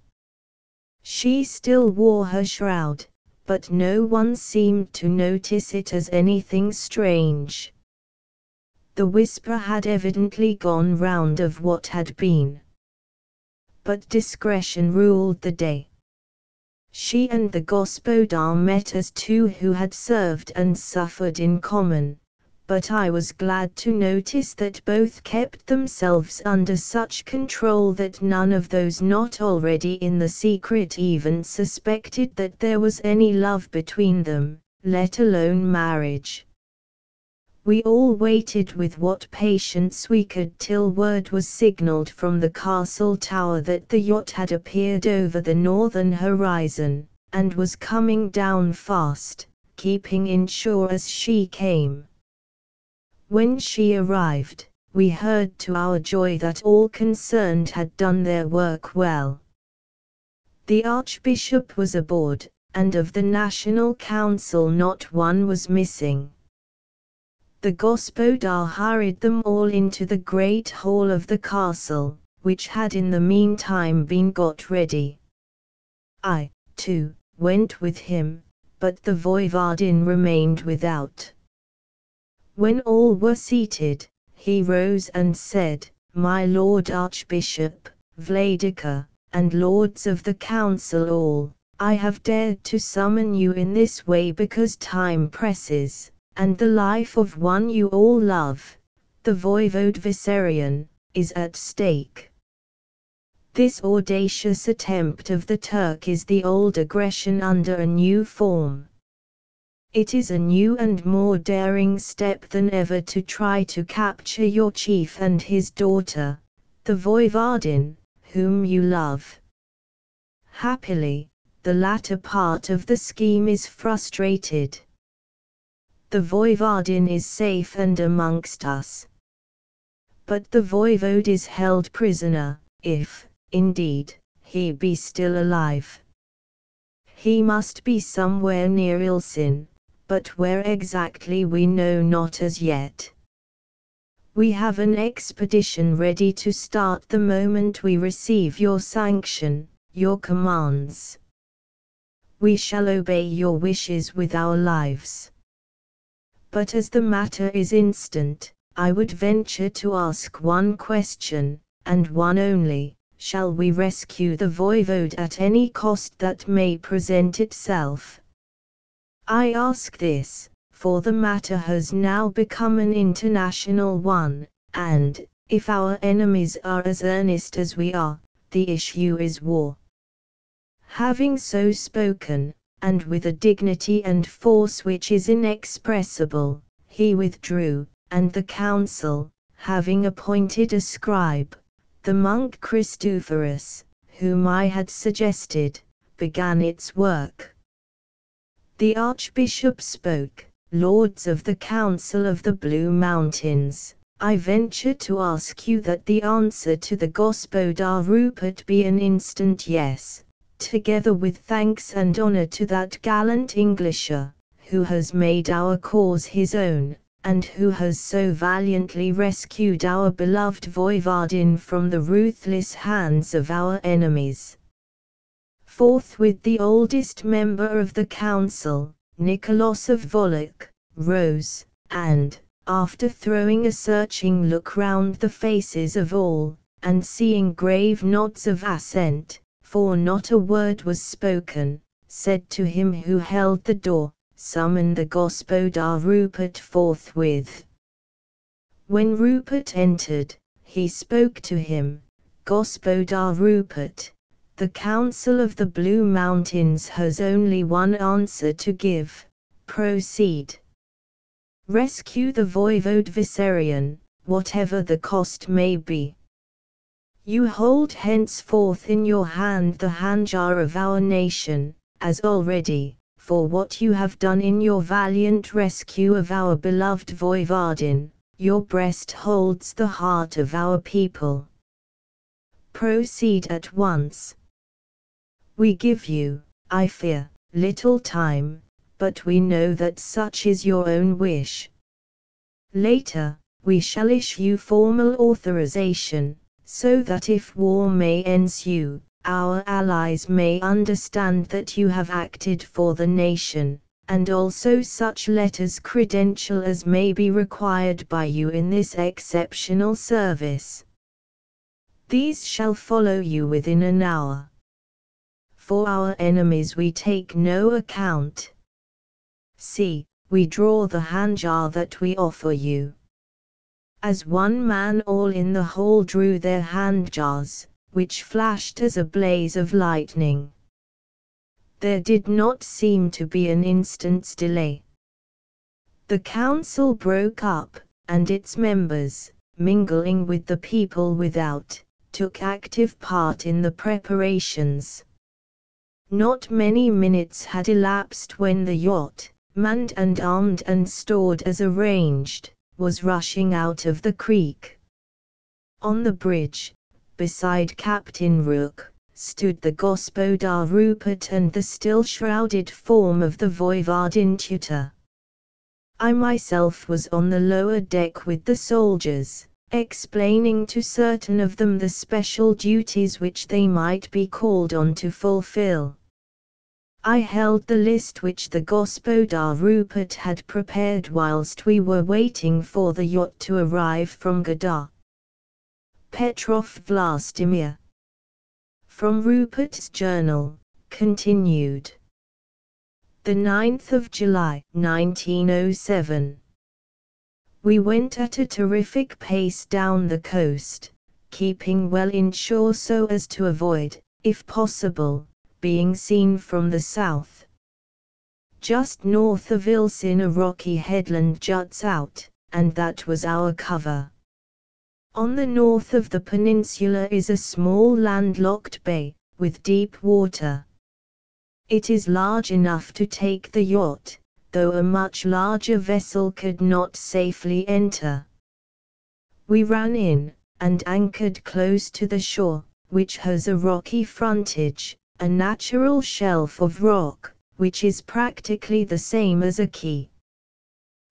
She still wore her shroud, but no one seemed to notice it as anything strange. The whisper had evidently gone round of what had been. But discretion ruled the day. She and the Gospodar met as two who had served and suffered in common, but I was glad to notice that both kept themselves under such control that none of those not already in the secret even suspected that there was any love between them, let alone marriage. We all waited with what patience we could till word was signaled from the castle tower that the yacht had appeared over the northern horizon, and was coming down fast, keeping inshore as she came. When she arrived, we heard to our joy that all concerned had done their work well. The Archbishop was aboard, and of the National Council not one was missing. The Gospodar hurried them all into the great hall of the castle, which had in the meantime been got ready. I, too, went with him, but the Voivodin remained without. When all were seated, he rose and said, "My Lord Archbishop, Vladika, and Lords of the Council all, I have dared to summon you in this way because time presses, and the life of one you all love, the Voivode Vissarion, is at stake. This audacious attempt of the Turk is the old aggression under a new form. It is a new and more daring step than ever to try to capture your chief and his daughter, the Voivodin, whom you love. Happily, the latter part of the scheme is frustrated. The Voivodin is safe and amongst us. But the Voivode is held prisoner, if, indeed, he be still alive. He must be somewhere near Ilsin, but where exactly we know not as yet. We have an expedition ready to start the moment we receive your sanction, your commands. We shall obey your wishes with our lives. But as the matter is instant, I would venture to ask one question, and one only: shall we rescue the Voivode at any cost that may present itself? I ask this, for the matter has now become an international one, and, if our enemies are as earnest as we are, the issue is war. Having so spoken, and with a dignity and force which is inexpressible, he withdrew, and the council, having appointed a scribe, the monk Christophorus, whom I had suggested, began its work. The Archbishop spoke. "Lords of the Council of the Blue Mountains, I venture to ask you that the answer to the Gospodar Rupert be an instant yes, together with thanks and honor to that gallant Englisher, who has made our cause his own, and who has so valiantly rescued our beloved Voivodin from the ruthless hands of our enemies." Forthwith the oldest member of the council, Nicholas of Wallach, rose, and, after throwing a searching look round the faces of all, and seeing grave nods of assent, for not a word was spoken, said to him who held the door, "Summon the Gospodar Rupert forthwith." When Rupert entered, he spoke to him. "Gospodar Rupert, the Council of the Blue Mountains has only one answer to give: proceed. Rescue the Voivode Vissarion, whatever the cost may be. You hold henceforth in your hand the handjar of our nation, as already, for what you have done in your valiant rescue of our beloved Voivodin, your breast holds the heart of our people. Proceed at once. We give you, I fear, little time, but we know that such is your own wish. Later, we shall issue formal authorization, so that if war may ensue, our allies may understand that you have acted for the nation, and also such letters credential as may be required by you in this exceptional service. These shall follow you within an hour. For our enemies we take no account. See, we draw the handjar that we offer you. As one man all in the hall drew their handjars, which flashed as a blaze of lightning. There did not seem to be an instant's delay. The council broke up, and its members, mingling with the people without, took active part in the preparations. Not many minutes had elapsed when the yacht, manned and armed and stored as arranged, was rushing out of the creek. On the bridge, beside Captain Rook, stood the gospodar Rupert and the still shrouded form of the voivodin tutor. I myself was on the lower deck with the soldiers, explaining to certain of them the special duties which they might be called on to fulfill. I held the list which the gospodar Rupert had prepared whilst we were waiting for the yacht to arrive from Gadar. Petrov Vlastimir. From Rupert's journal, continued. The 9th of July, 1907. We went at a terrific pace down the coast, keeping well inshore so as to avoid, if possible, being seen from the south. Just north of Ilsin a rocky headland juts out, and that was our cover. On the north of the peninsula is a small landlocked bay, with deep water. It is large enough to take the yacht, though a much larger vessel could not safely enter. We ran in, and anchored close to the shore, which has a rocky frontage, a natural shelf of rock, which is practically the same as a quay.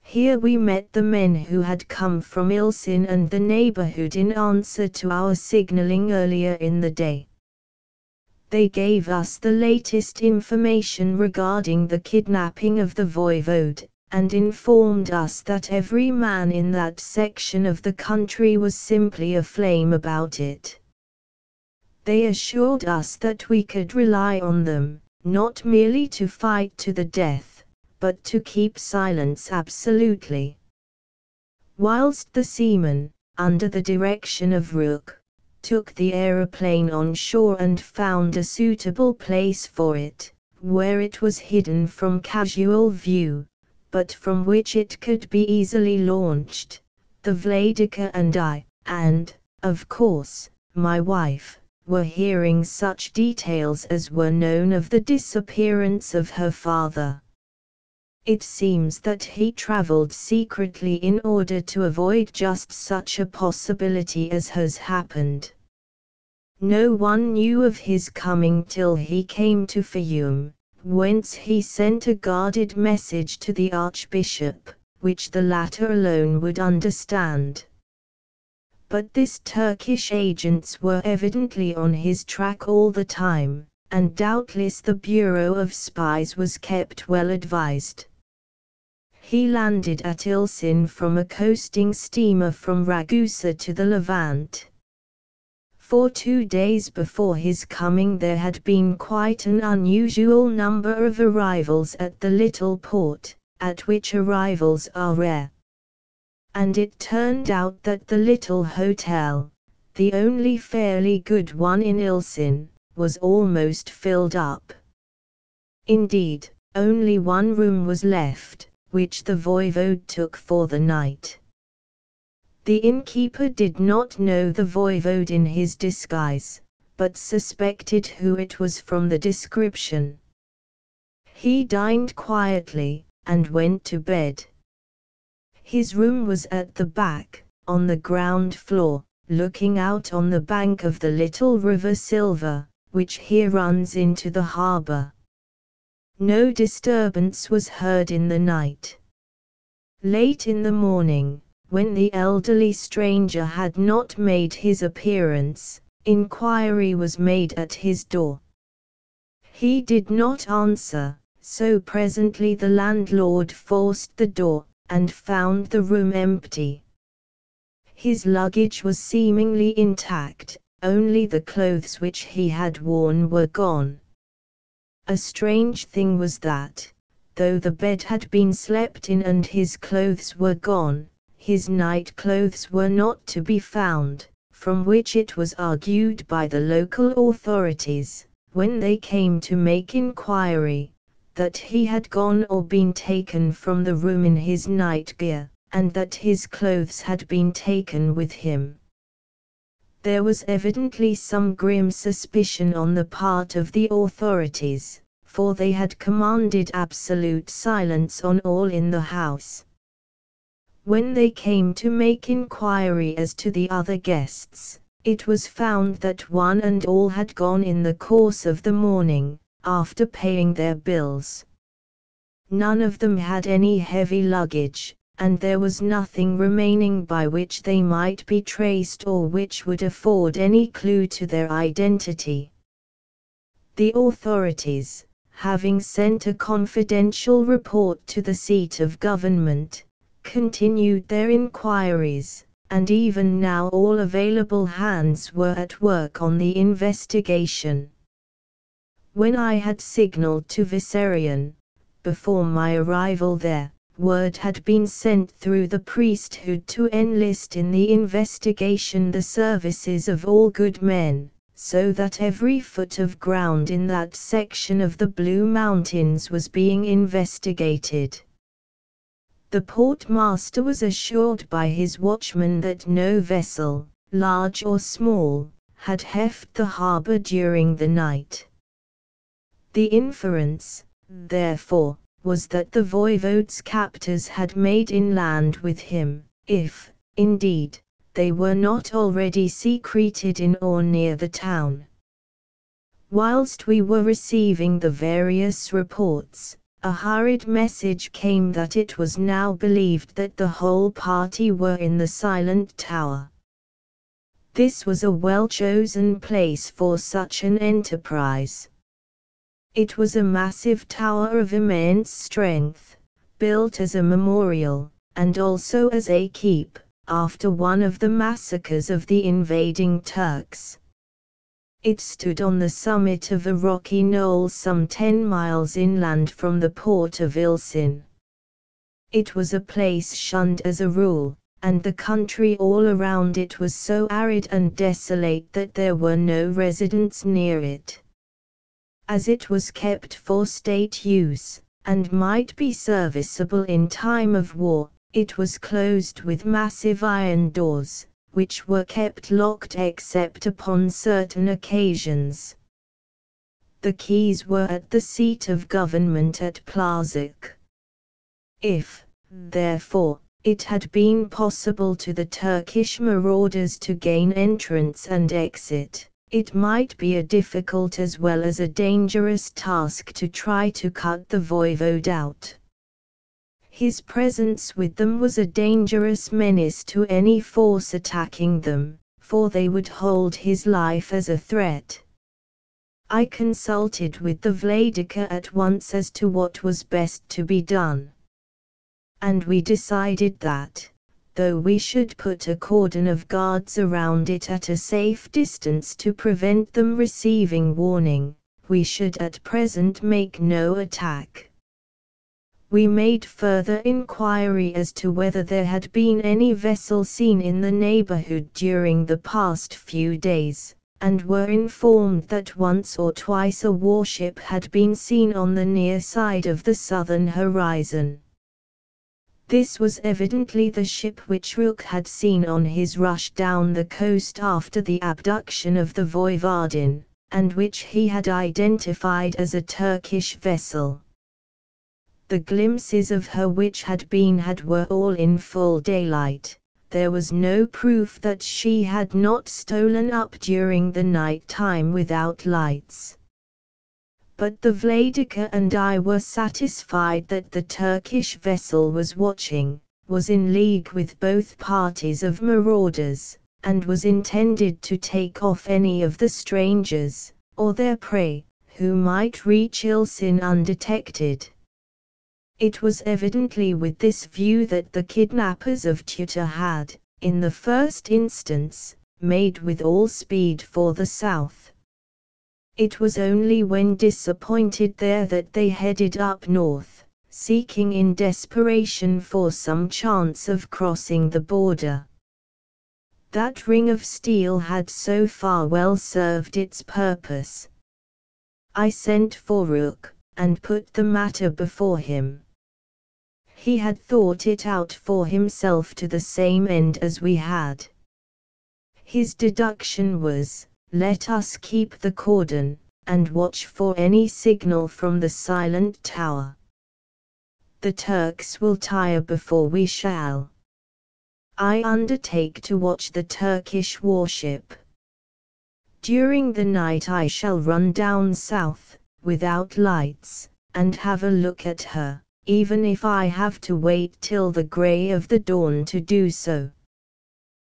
Here we met the men who had come from Ilsin and the neighborhood in answer to our signaling earlier in the day. They gave us the latest information regarding the kidnapping of the voivode, and informed us that every man in that section of the country was simply aflame about it. They assured us that we could rely on them, not merely to fight to the death, but to keep silence absolutely. Whilst the seamen, under the direction of Rook, took the aeroplane on shore and found a suitable place for it, where it was hidden from casual view, but from which it could be easily launched, the Vladika and I, and, of course, my wife, were hearing such details as were known of the disappearance of her father. It seems that he traveled secretly in order to avoid just such a possibility as has happened. No one knew of his coming till he came to Fiume, whence he sent a guarded message to the Archbishop, which the latter alone would understand. But these Turkish agents were evidently on his track all the time, and doubtless the Bureau of Spies was kept well advised. He landed at Ilsin from a coasting steamer from Ragusa to the Levant. For 2 days before his coming there had been quite an unusual number of arrivals at the little port, at which arrivals are rare. And it turned out that the little hotel, the only fairly good one in Ilsin, was almost filled up. Indeed, only one room was left, which the voivode took for the night. The innkeeper did not know the voivode in his disguise, but suspected who it was from the description. He dined quietly, and went to bed. His room was at the back, on the ground floor, looking out on the bank of the little river Silver, which here runs into the harbor. No disturbance was heard in the night. Late in the morning, when the elderly stranger had not made his appearance, inquiry was made at his door. He did not answer, so presently the landlord forced the door, and found the room empty. His luggage was seemingly intact, only the clothes which he had worn were gone. A strange thing was that, though the bed had been slept in and his clothes were gone, his night clothes were not to be found, from which it was argued by the local authorities, when they came to make inquiry, that he had gone or been taken from the room in his night gear, and that his clothes had been taken with him. There was evidently some grim suspicion on the part of the authorities, for they had commanded absolute silence on all in the house. When they came to make inquiry as to the other guests, it was found that one and all had gone in the course of the morning, after paying their bills. None of them had any heavy luggage, and there was nothing remaining by which they might be traced or which would afford any clue to their identity. The authorities, having sent a confidential report to the seat of government, continued their inquiries, and even now all available hands were at work on the investigation. When I had signaled to Vissarion, before my arrival there, word had been sent through the priesthood to enlist in the investigation the services of all good men, so that every foot of ground in that section of the Blue Mountains was being investigated. The port-master was assured by his watchman that no vessel, large or small, had left the harbor during the night. The inference, therefore, was that the voivode's captors had made inland with him, if, indeed, they were not already secreted in or near the town. Whilst we were receiving the various reports, a hurried message came that it was now believed that the whole party were in the Silent Tower. This was a well-chosen place for such an enterprise. It was a massive tower of immense strength, built as a memorial, and also as a keep, after one of the massacres of the invading Turks. It stood on the summit of a rocky knoll some 10 miles inland from the port of Ilsin. It was a place shunned as a rule, and the country all around it was so arid and desolate that there were no residents near it. As it was kept for state use, and might be serviceable in time of war, it was closed with massive iron doors, which were kept locked except upon certain occasions. The keys were at the seat of government at Plazak. If, therefore, it had been possible to the Turkish marauders to gain entrance and exit, it might be a difficult as well as a dangerous task to try to cut the voivode out. His presence with them was a dangerous menace to any force attacking them, for they would hold his life as a threat. I consulted with the Vladika at once as to what was best to be done. And we decided that, though we should put a cordon of guards around it at a safe distance to prevent them receiving warning, we should at present make no attack. We made further inquiry as to whether there had been any vessel seen in the neighborhood during the past few days, and were informed that once or twice a warship had been seen on the near side of the southern horizon. This was evidently the ship which Rook had seen on his rush down the coast after the abduction of the Voivodin, and which he had identified as a Turkish vessel. The glimpses of her which had been had were all in full daylight. There was no proof that she had not stolen up during the night time without lights. But the Vladika and I were satisfied that the Turkish vessel was watching, was in league with both parties of marauders, and was intended to take off any of the strangers, or their prey, who might reach Ilsin undetected. It was evidently with this view that the kidnappers of Tutor had, in the first instance, made with all speed for the south. It was only when disappointed there that they headed up north, seeking in desperation for some chance of crossing the border. That ring of steel had so far well served its purpose. I sent for Rook, and put the matter before him. He had thought it out for himself to the same end as we had. His deduction was, let us keep the cordon, and watch for any signal from the silent tower. The Turks will tire before we shall. I undertake to watch the Turkish warship. During the night I shall run down south, without lights, and have a look at her, even if I have to wait till the grey of the dawn to do so.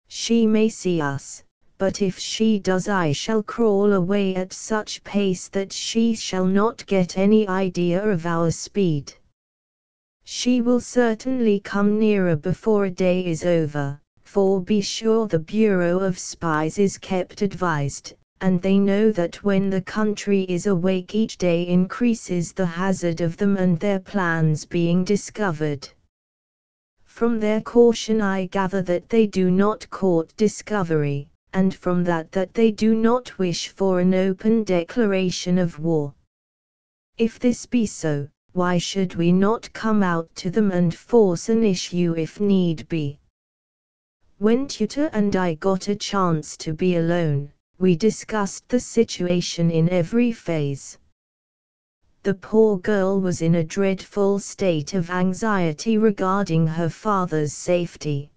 She may see us, but if she does I shall crawl away at such pace that she shall not get any idea of our speed. She will certainly come nearer before a day is over, for be sure the Bureau of Spies is kept advised, and they know that when the country is awake each day increases the hazard of them and their plans being discovered. From their caution I gather that they do not court discovery, and from that they do not wish for an open declaration of war. If this be so, why should we not come out to them and force an issue if need be? When Tutor and I got a chance to be alone, we discussed the situation in every phase. The poor girl was in a dreadful state of anxiety regarding her father's safety.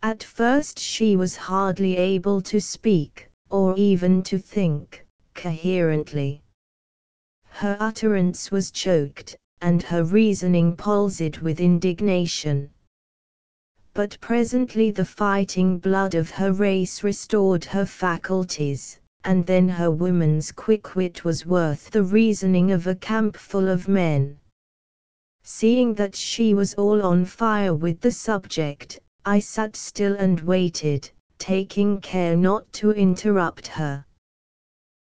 At first she was hardly able to speak, or even to think, coherently. Her utterance was choked, and her reasoning palsied with indignation. But presently the fighting blood of her race restored her faculties, and then her woman's quick wit was worth the reasoning of a camp full of men. Seeing that she was all on fire with the subject, I sat still and waited, taking care not to interrupt her.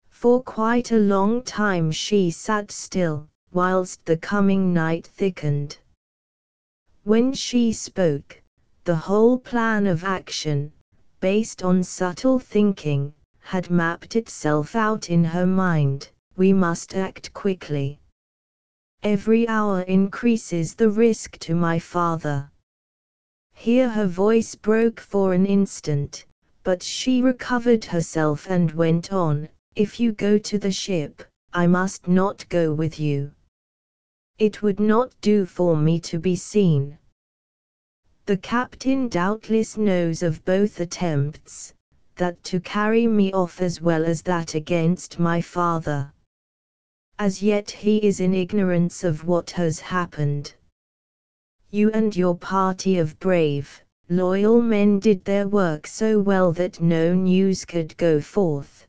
For quite a long time she sat still, whilst the coming night thickened. When she spoke, the whole plan of action, based on subtle thinking, had mapped itself out in her mind. We must act quickly. Every hour increases the risk to my father. Here her voice broke for an instant, but she recovered herself and went on, if you go to the ship, I must not go with you. It would not do for me to be seen. The captain doubtless knows of both attempts, that to carry me off as well as that against my father. As yet he is in ignorance of what has happened. You and your party of brave, loyal men did their work so well that no news could go forth.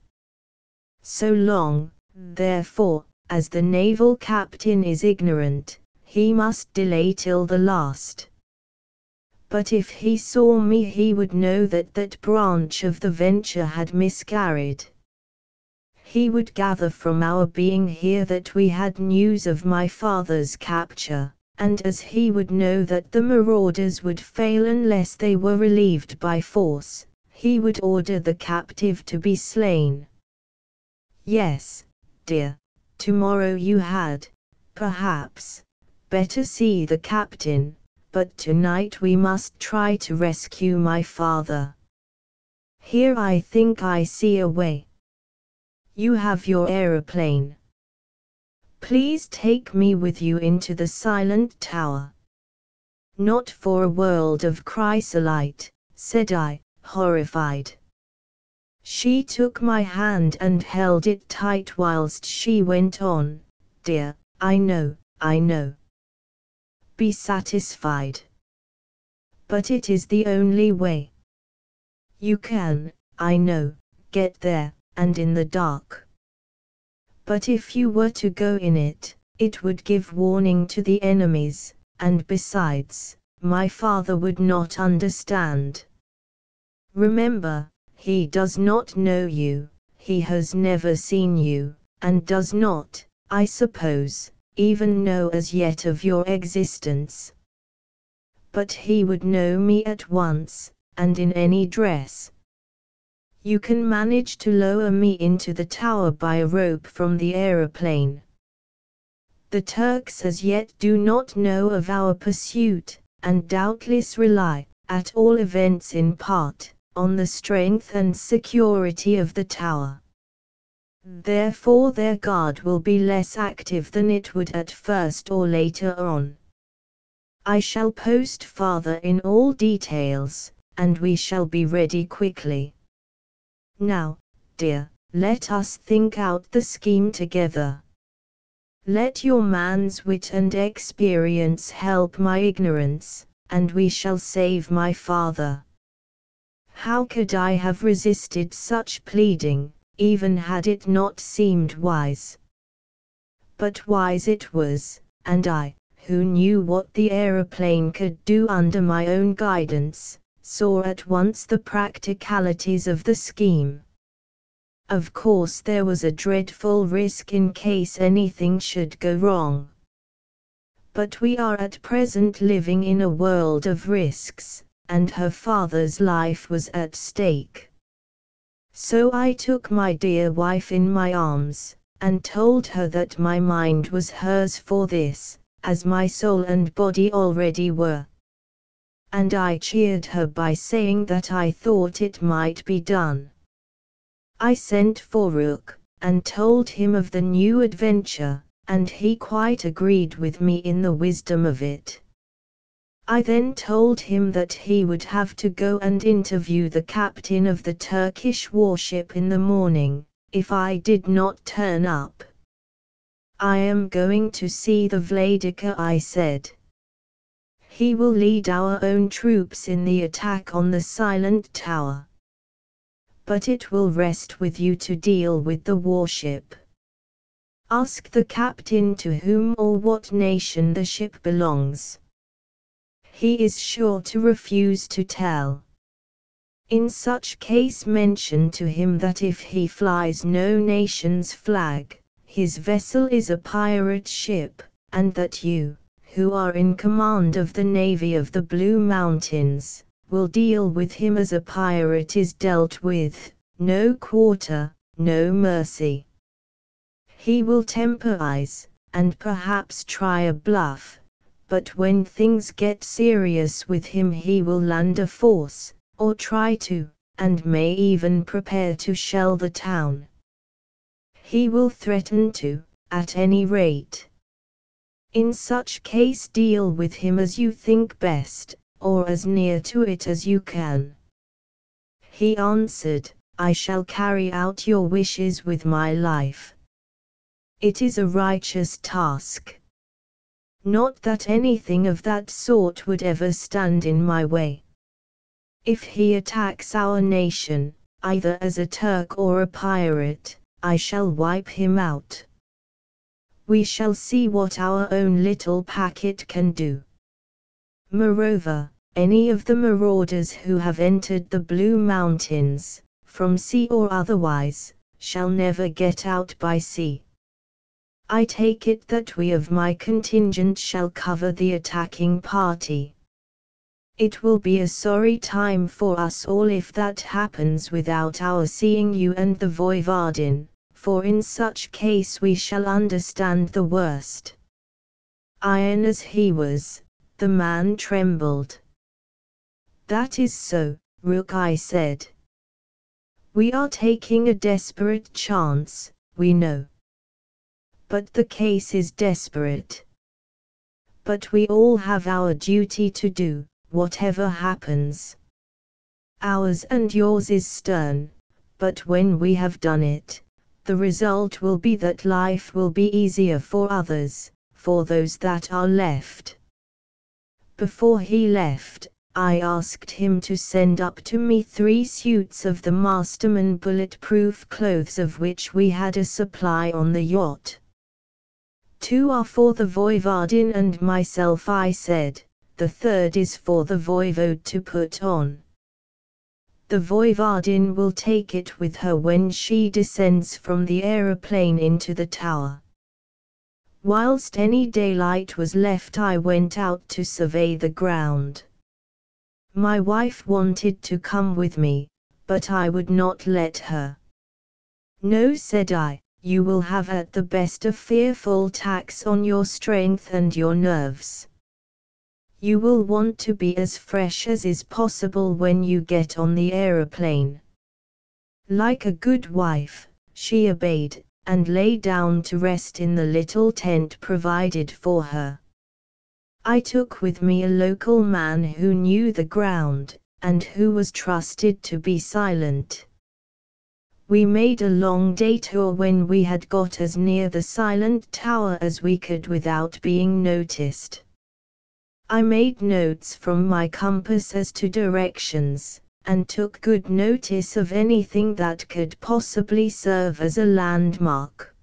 So long, therefore, as the naval captain is ignorant, he must delay till the last. But if he saw me he would know that that branch of the venture had miscarried. He would gather from our being here that we had news of my father's capture, and as he would know that the marauders would fail unless they were relieved by force, he would order the captive to be slain. Yes, dear, tomorrow you had, perhaps, better see the captain, but tonight we must try to rescue my father. Here I think I see a way. You have your aeroplane. Please take me with you into the silent tower. Not for a world of chrysolite, said I, horrified. She took my hand and held it tight whilst she went on, "Dear, I know, I know. Be satisfied. But it is the only way. You can, I know, get there, and in the dark. But if you were to go in it, it would give warning to the enemies, and besides, my father would not understand. Remember, he does not know you, he has never seen you, and does not, I suppose, even know as yet of your existence. But he would know me at once, and in any dress. You can manage to lower me into the tower by a rope from the aeroplane. The Turks as yet do not know of our pursuit, and doubtless rely, at all events in part, on the strength and security of the tower. Therefore their guard will be less active than it would at first or later on. I shall post farther in all details, and we shall be ready quickly. Now, dear, let us think out the scheme together. Let your man's wit and experience help my ignorance, and we shall save my father." How could I have resisted such pleading, even had it not seemed wise? But wise it was, and I, who knew what the aeroplane could do under my own guidance, saw at once the practicalities of the scheme. Of course there was a dreadful risk in case anything should go wrong. But we are at present living in a world of risks, and her father's life was at stake. So I took my dear wife in my arms, and told her that my mind was hers for this, as my soul and body already were. And I cheered her by saying that I thought it might be done. I sent for Rook, and told him of the new adventure, and he quite agreed with me in the wisdom of it. I then told him that he would have to go and interview the captain of the Turkish warship in the morning, if I did not turn up. "I am going to see the Vladika," I said. "He will lead our own troops in the attack on the silent tower. But it will rest with you to deal with the warship. Ask the captain to whom or what nation the ship belongs. He is sure to refuse to tell. In such case mention to him that if he flies no nation's flag, his vessel is a pirate ship, and that you, who are in command of the navy of the Blue Mountains, will deal with him as a pirate is dealt with, no quarter, no mercy. He will temporize, and perhaps try a bluff, but when things get serious with him he will land a force, or try to, and may even prepare to shell the town. He will threaten to, at any rate. In such case deal with him as you think best, or as near to it as you can." He answered, "I shall carry out your wishes with my life. It is a righteous task. Not that anything of that sort would ever stand in my way. If he attacks our nation, either as a Turk or a pirate, I shall wipe him out. We shall see what our own little packet can do. Moreover, any of the marauders who have entered the Blue Mountains, from sea or otherwise, shall never get out by sea. I take it that we of my contingent shall cover the attacking party. It will be a sorry time for us all if that happens without our seeing you and the Voivodin, for in such case we shall understand the worst." Iron as he was, the man trembled. "That is so, Rook," I said. "We are taking a desperate chance, we know. But the case is desperate. But we all have our duty to do, whatever happens. Ours and yours is stern, but when we have done it, the result will be that life will be easier for others, for those that are left. Before he left, I asked him to send up to me 3 suits of the Masterman bulletproof clothes of which we had a supply on the yacht. 2 are for the Voivodin and myself, I said, the 3rd is for the Voivode to put on. The Voivodin will take it with her when she descends from the aeroplane into the tower. Whilst any daylight was left, I went out to survey the ground. My wife wanted to come with me, but I would not let her. No, said I, you will have at the best a fearful tax on your strength and your nerves. You will want to be as fresh as is possible when you get on the aeroplane. Like a good wife, she obeyed, and lay down to rest in the little tent provided for her. I took with me a local man who knew the ground, and who was trusted to be silent. We made a long detour when we had got as near the silent tower as we could without being noticed. I made notes from my compass as to directions, and took good notice of anything that could possibly serve as a landmark.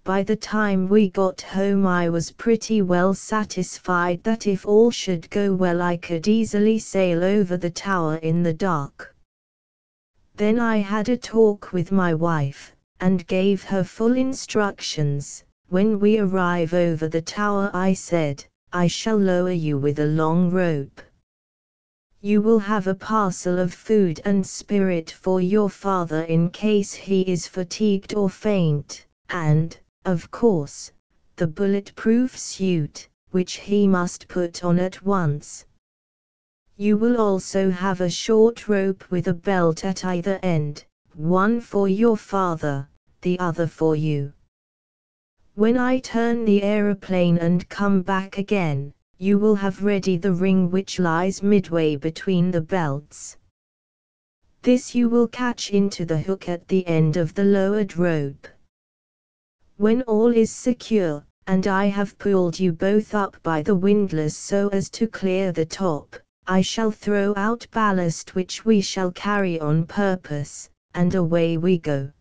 By the time we got home I was pretty well satisfied that if all should go well I could easily sail over the tower in the dark. Then I had a talk with my wife, and gave her full instructions. When we arrive over the tower, I said, I shall lower you with a long rope. You will have a parcel of food and spirit for your father in case he is fatigued or faint, and, of course, the bulletproof suit, which he must put on at once. You will also have a short rope with a belt at either end, one for your father, the other for you. When I turn the aeroplane and come back again, you will have ready the ring which lies midway between the belts. This you will catch into the hook at the end of the lowered rope. When all is secure, and I have pulled you both up by the windlass so as to clear the top, I shall throw out ballast which we shall carry on purpose, and away we go.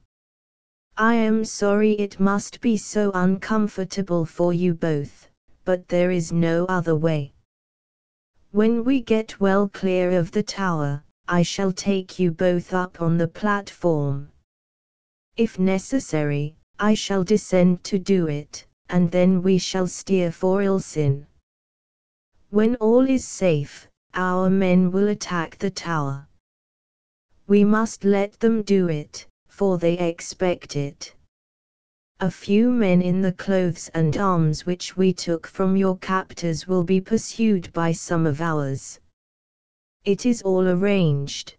I am sorry it must be so uncomfortable for you both, but there is no other way. When we get well clear of the tower, I shall take you both up on the platform. If necessary, I shall descend to do it, and then we shall steer for Ilsin. When all is safe, our men will attack the tower. We must let them do it, for they expect it. A few men in the clothes and arms which we took from your captors will be pursued by some of ours. It is all arranged.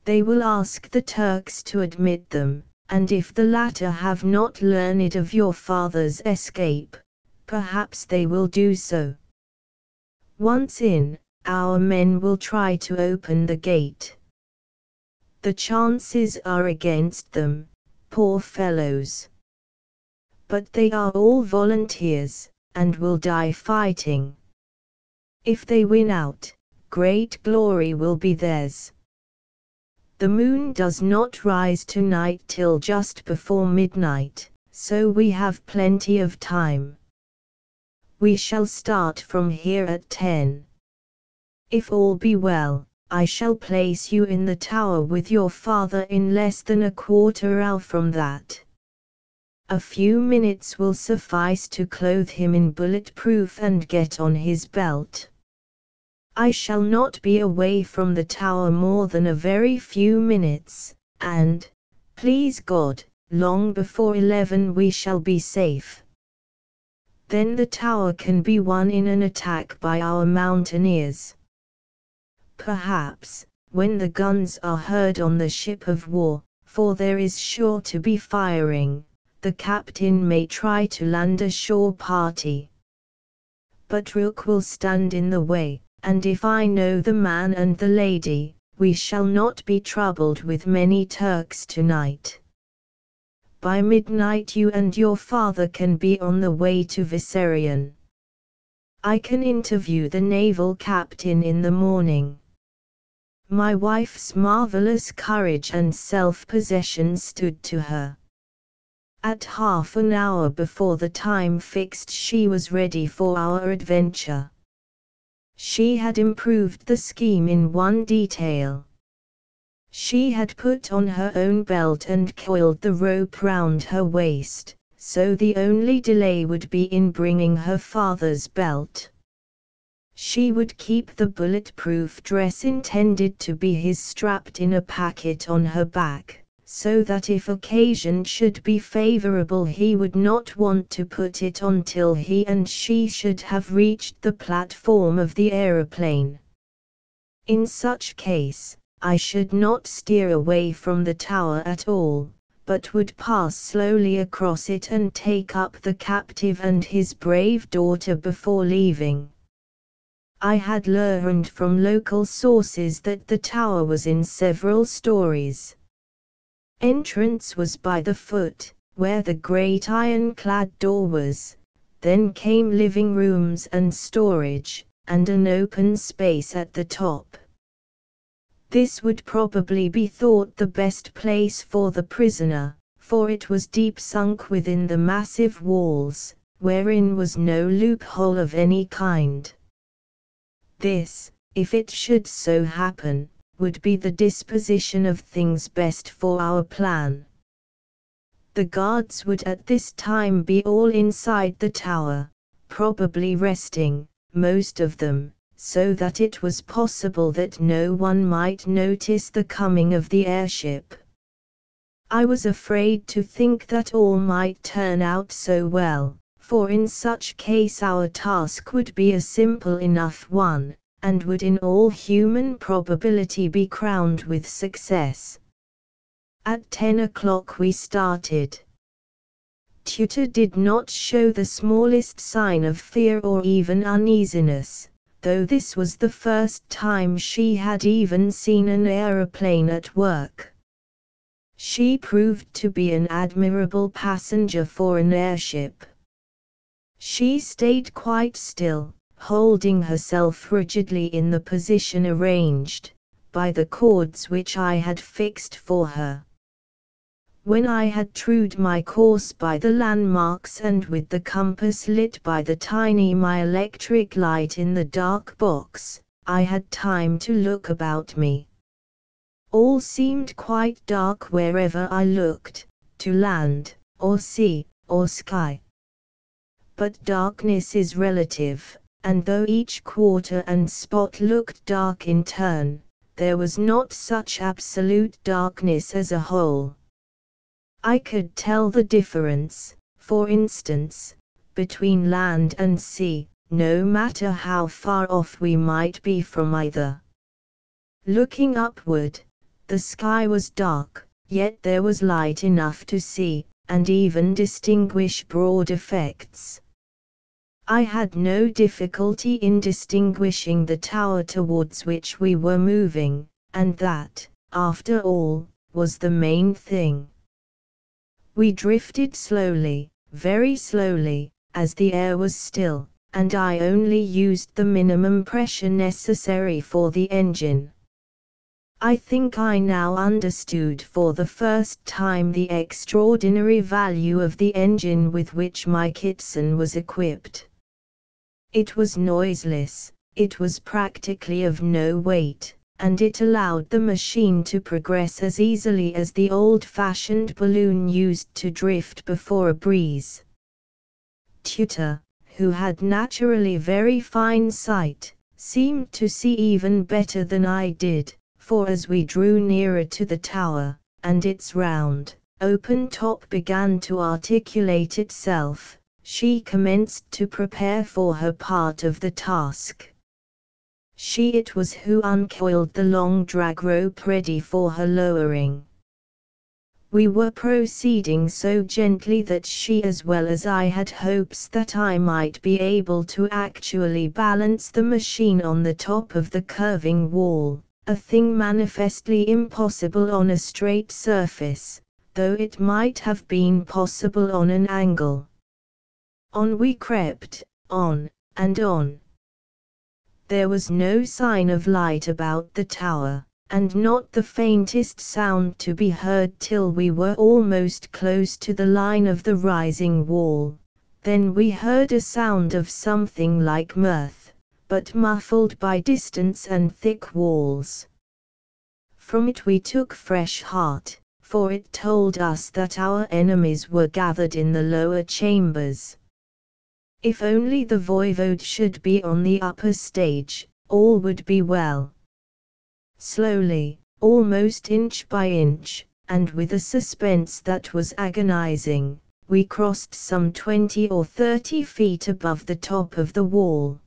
They will ask the Turks to admit them, and if the latter have not learned of your father's escape, perhaps they will do so. Once in, our men will try to open the gate. The chances are against them, poor fellows. But they are all volunteers, and will die fighting. If they win out, great glory will be theirs. The moon does not rise tonight till just before midnight, so we have plenty of time. We shall start from here at 10. If all be well, I shall place you in the tower with your father in less than a quarter hour from that. A few minutes will suffice to clothe him in bulletproof and get on his belt. I shall not be away from the tower more than a very few minutes, and, please God, long before 11 we shall be safe. Then the tower can be won in an attack by our mountaineers. Perhaps, when the guns are heard on the ship of war, for there is sure to be firing, the captain may try to land a shore party. But Rook will stand in the way, and if I know the man and the lady, we shall not be troubled with many Turks tonight. By midnight you and your father can be on the way to Vissarion. I can interview the naval captain in the morning." My wife's marvelous courage and self-possession stood to her. At half an hour before the time fixed she was ready for our adventure. She had improved the scheme in one detail. She had put on her own belt and coiled the rope round her waist, so the only delay would be in bringing her father's belt. She would keep the bulletproof dress intended to be his strapped in a packet on her back, so that if occasion should be favorable he would not want to put it on till he and she should have reached the platform of the aeroplane. In such case, I should not steer away from the tower at all, but would pass slowly across it and take up the captive and his brave daughter before leaving. I had learned from local sources that the tower was in several stories. Entrance was by the foot, where the great iron-clad door was, then came living rooms and storage, and an open space at the top. This would probably be thought the best place for the prisoner, for it was deep sunk within the massive walls, wherein was no loophole of any kind. This, if it should so happen, would be the disposition of things best for our plan. The guards would at this time be all inside the tower, probably resting, most of them, so that it was possible that no one might notice the coming of the airship. I was afraid to think that all might turn out so well, for in such case our task would be a simple enough one, and would in all human probability be crowned with success. At 10 o'clock we started. Tutor did not show the smallest sign of fear or even uneasiness, though this was the first time she had even seen an aeroplane at work. She proved to be an admirable passenger for an airship. She stayed quite still, holding herself rigidly in the position arranged, by the cords which I had fixed for her. When I had trued my course by the landmarks and with the compass lit by the tiny electric light in the dark box, I had time to look about me. All seemed quite dark wherever I looked, to land, or sea, or sky. But darkness is relative, and though each quarter and spot looked dark in turn, there was not such absolute darkness as a whole. I could tell the difference, for instance, between land and sea, no matter how far off we might be from either. Looking upward, the sky was dark, yet there was light enough to see, and even distinguish broad effects. I had no difficulty in distinguishing the tower towards which we were moving, and that, after all, was the main thing. We drifted slowly, very slowly, as the air was still, and I only used the minimum pressure necessary for the engine. I think I now understood for the first time the extraordinary value of the engine with which my Kitson was equipped. It was noiseless, it was practically of no weight, and it allowed the machine to progress as easily as the old-fashioned balloon used to drift before a breeze. Tutor, who had naturally very fine sight, seemed to see even better than I did, for as we drew nearer to the tower, and its round, open top began to articulate itself, she commenced to prepare for her part of the task. She it was who uncoiled the long drag rope ready for her lowering. We were proceeding so gently that she as well as I had hopes that I might be able to actually balance the machine on the top of the curving wall, a thing manifestly impossible on a straight surface, though it might have been possible on an angle. On we crept, on, and on. There was no sign of light about the tower, and not the faintest sound to be heard till we were almost close to the line of the rising wall. Then we heard a sound of something like mirth, but muffled by distance and thick walls. From it we took fresh heart, for it told us that our enemies were gathered in the lower chambers. If only the voivode should be on the upper stage, all would be well. Slowly, almost inch by inch, and with a suspense that was agonizing, we crossed some 20 or 30 feet above the top of the wall.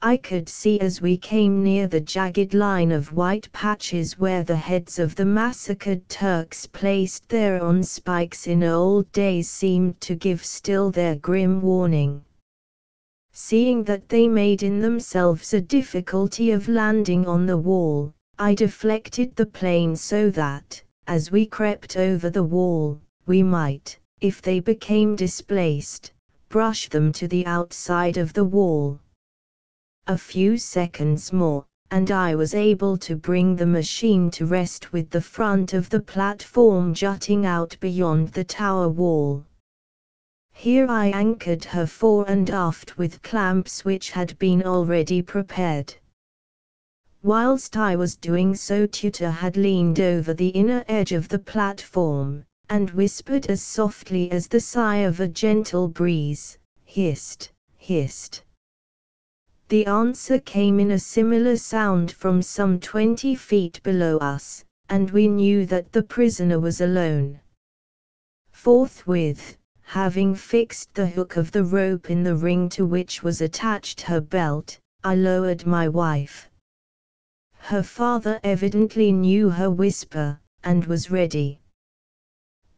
I could see as we came near the jagged line of white patches where the heads of the massacred Turks placed there on spikes in old days seemed to give still their grim warning. Seeing that they made in themselves a difficulty of landing on the wall, I deflected the plane so that, as we crept over the wall, we might, if they became displaced, brush them to the outside of the wall. A few seconds more, and I was able to bring the machine to rest with the front of the platform jutting out beyond the tower wall. Here I anchored her fore and aft with clamps which had been already prepared. Whilst I was doing so, Tutor had leaned over the inner edge of the platform, and whispered as softly as the sigh of a gentle breeze, "Hist, hist." The answer came in a similar sound from some 20 feet below us, and we knew that the prisoner was alone. Forthwith, having fixed the hook of the rope in the ring to which was attached her belt, I lowered my wife. Her father evidently knew her whisper, and was ready.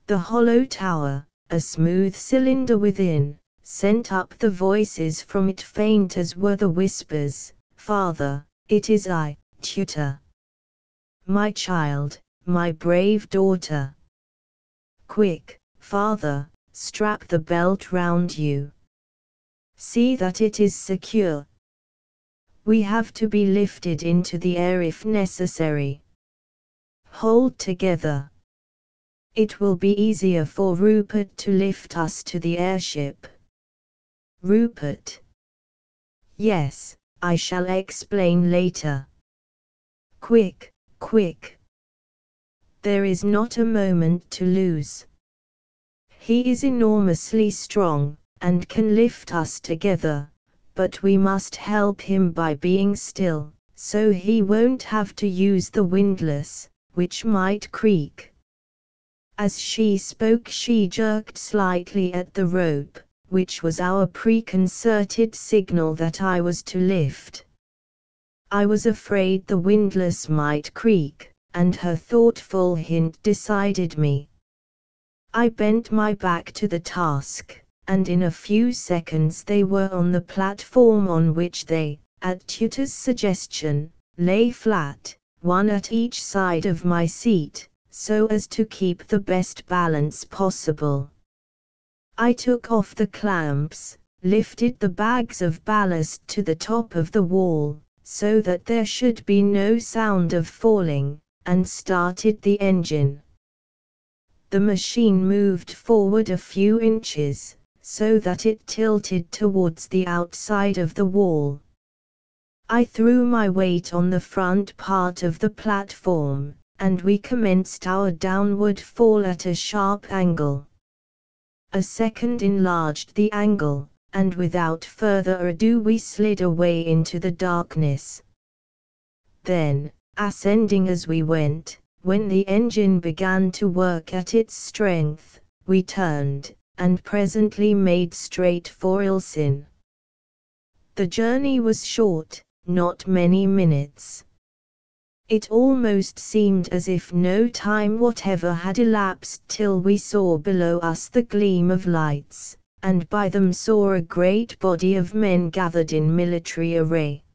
The hollow tower, a smooth cylinder within, sent up the voices from it faint as were the whispers, "Father, it is I, Tutor. My child, my brave daughter. Quick, father, strap the belt round you. See that it is secure. We have to be lifted into the air if necessary. Hold together. It will be easier for Rupert to lift us to the airship." Rupert? Yes, I shall explain later. Quick, quick. There is not a moment to lose. He is enormously strong, and can lift us together, but we must help him by being still, so he won't have to use the windlass, which might creak. As she spoke she jerked slightly at the rope, which was our preconcerted signal that I was to lift. I was afraid the windlass might creak, and her thoughtful hint decided me. I bent my back to the task, and in a few seconds they were on the platform on which they, at Tutor's suggestion, lay flat, one at each side of my seat, so as to keep the best balance possible. I took off the clamps, lifted the bags of ballast to the top of the wall, so that there should be no sound of falling, and started the engine. The machine moved forward a few inches, so that it tilted towards the outside of the wall. I threw my weight on the front part of the platform, and we commenced our downward fall at a sharp angle. A second enlarged the angle, and without further ado we slid away into the darkness. Then, ascending as we went, when the engine began to work at its strength, we turned, and presently made straight for Ilsin. The journey was short, not many minutes. It almost seemed as if no time whatever had elapsed till we saw below us the gleam of lights, and by them saw a great body of men gathered in military array.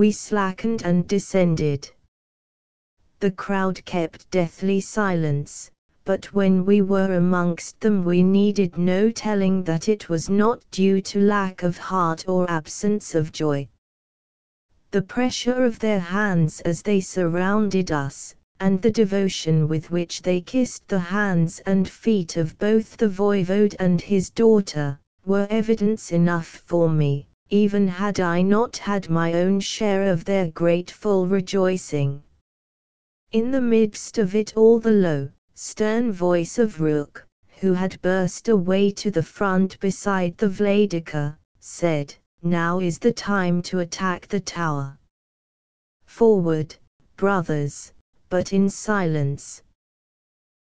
we slackened and descended. The crowd kept deathly silence, but when we were amongst them we needed no telling that it was not due to lack of heart or absence of joy. The pressure of their hands as they surrounded us, and the devotion with which they kissed the hands and feet of both the voivode and his daughter, were evidence enough for me, even had I not had my own share of their grateful rejoicing. In the midst of it all the low, stern voice of Rook, who had burst away to the front beside the Vladika, said, "Now is the time to attack the tower. Forward, brothers, but in silence.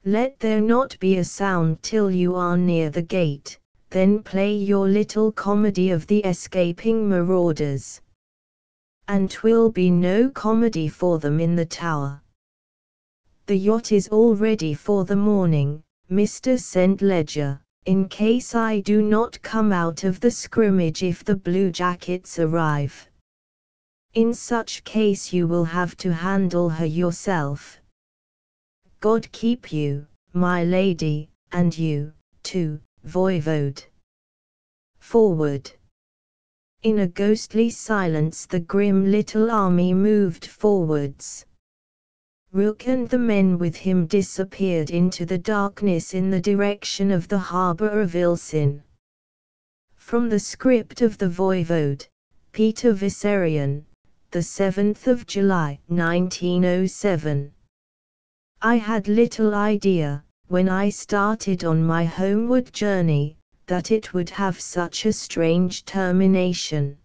Let there not be a sound till you are near the gate, then play your little comedy of the escaping marauders. And 'twill be no comedy for them in the tower. The yacht is all ready for the morning, Mr. St. Ledger, in case I do not come out of the scrimmage if the blue jackets arrive. In such case you will have to handle her yourself. God keep you, my lady, and you, too, voivode. Forward." In a ghostly silence the grim little army moved forwards. Rook and the men with him disappeared into the darkness in the direction of the harbour of Ilsin. From the script of the voivode, Peter Vissarion, the 7th of July, 1907. I had little idea, when I started on my homeward journey, that it would have such a strange termination.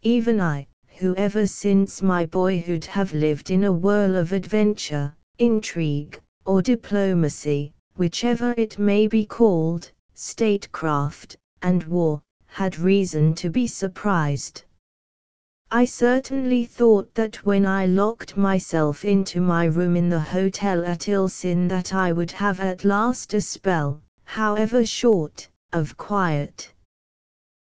Even I, who ever since my boyhood have lived in a whirl of adventure, intrigue, or diplomacy, whichever it may be called, statecraft, and war, had reason to be surprised. I certainly thought that when I locked myself into my room in the hotel at Ilsin that I would have at last a spell, however short, of quiet.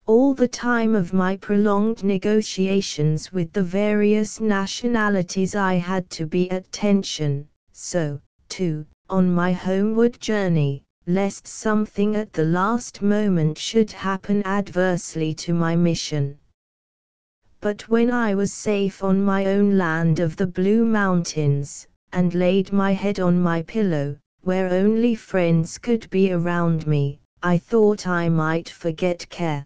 All the time of my prolonged negotiations with the various nationalities I had to be at tension, so, too, on my homeward journey, lest something at the last moment should happen adversely to my mission. But when I was safe on my own land of the Blue Mountains, and laid my head on my pillow, where only friends could be around me, I thought I might forget care.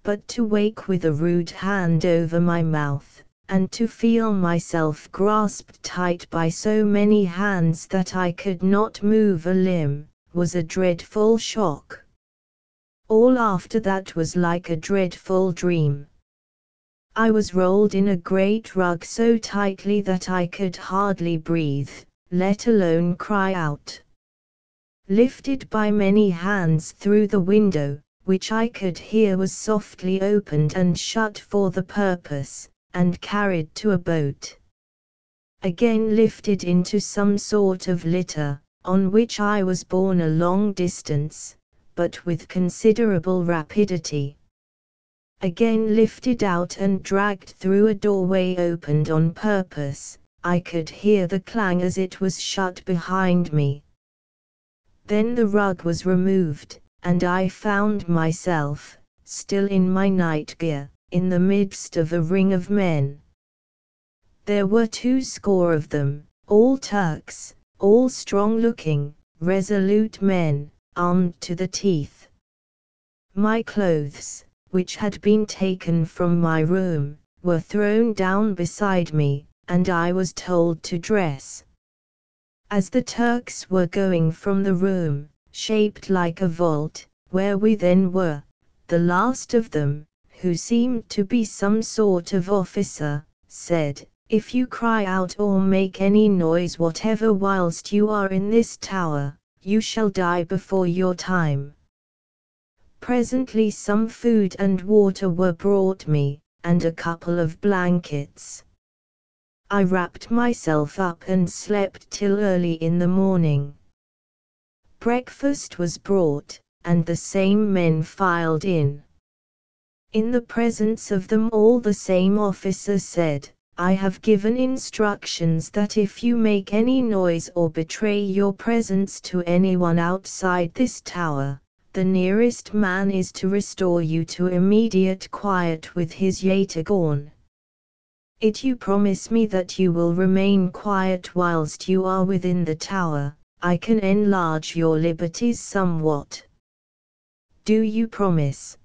But to wake with a rude hand over my mouth, and to feel myself grasped tight by so many hands that I could not move a limb, was a dreadful shock. All after that was like a dreadful dream. I was rolled in a great rug so tightly that I could hardly breathe, let alone cry out. Lifted by many hands through the window, which I could hear was softly opened and shut for the purpose, and carried to a boat. Again lifted into some sort of litter, on which I was borne a long distance, but with considerable rapidity. Again lifted out and dragged through a doorway opened on purpose, I could hear the clang as it was shut behind me. Then the rug was removed, and I found myself, still in my night gear, in the midst of a ring of men. There were 20 of them, all Turks, all strong-looking, resolute men, armed to the teeth. My clothes, which had been taken from my room, were thrown down beside me, and I was told to dress. As the Turks were going from the room, shaped like a vault, where we then were, the last of them, who seemed to be some sort of officer, said, "If you cry out or make any noise whatever whilst you are in this tower, you shall die before your time." Presently some food and water were brought me, and a couple of blankets. I wrapped myself up and slept till early in the morning. Breakfast was brought, and the same men filed in. In the presence of them all the same officer said, "I have given instructions that if you make any noise or betray your presence to anyone outside this tower, the nearest man is to restore you to immediate quiet with his yataghan. If you promise me that you will remain quiet whilst you are within the tower, I can enlarge your liberties somewhat. Do you promise?"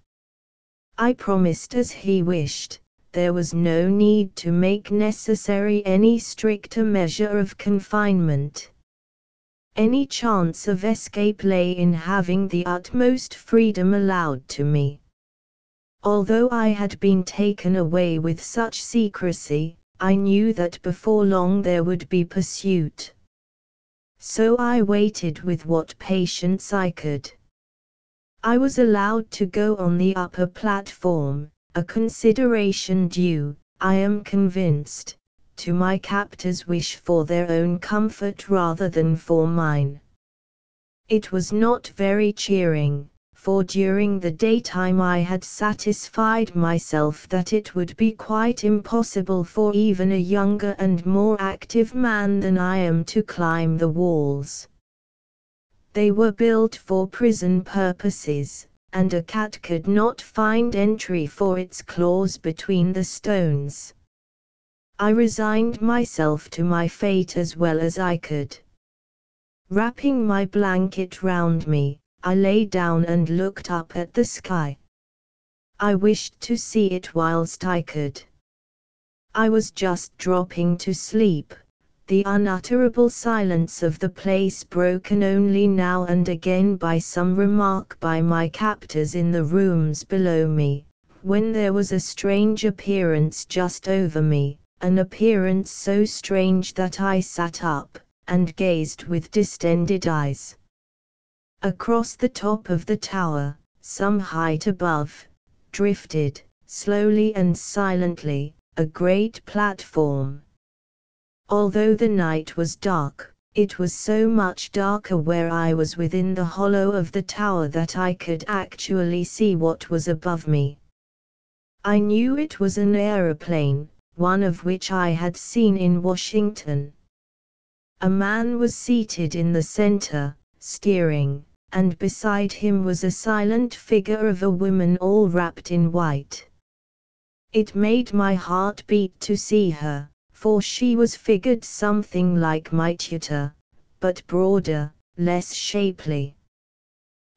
I promised as he wished. There was no need to make necessary any stricter measure of confinement. Any chance of escape lay in having the utmost freedom allowed to me. Although I had been taken away with such secrecy, I knew that before long there would be pursuit. So I waited with what patience I could. I was allowed to go on the upper platform, a consideration due, I am convinced, to my captors' wish for their own comfort rather than for mine. It was not very cheering, for during the daytime I had satisfied myself that it would be quite impossible for even a younger and more active man than I am to climb the walls. They were built for prison purposes, and a cat could not find entry for its claws between the stones. I resigned myself to my fate as well as I could. Wrapping my blanket round me, I lay down and looked up at the sky. I wished to see it whilst I could. I was just dropping to sleep, the unutterable silence of the place broken only now and again by some remark by my captors in the rooms below me, when there was a strange appearance just over me, an appearance so strange that I sat up, and gazed with distended eyes. Across the top of the tower, some height above, drifted, slowly and silently, a great platform. Although the night was dark, it was so much darker where I was within the hollow of the tower that I could actually see what was above me. I knew it was an aeroplane, one of which I had seen in Washington. A man was seated in the center, steering, and beside him was a silent figure of a woman all wrapped in white. It made my heart beat to see her, for she was figured something like my tutor, but broader, less shapely.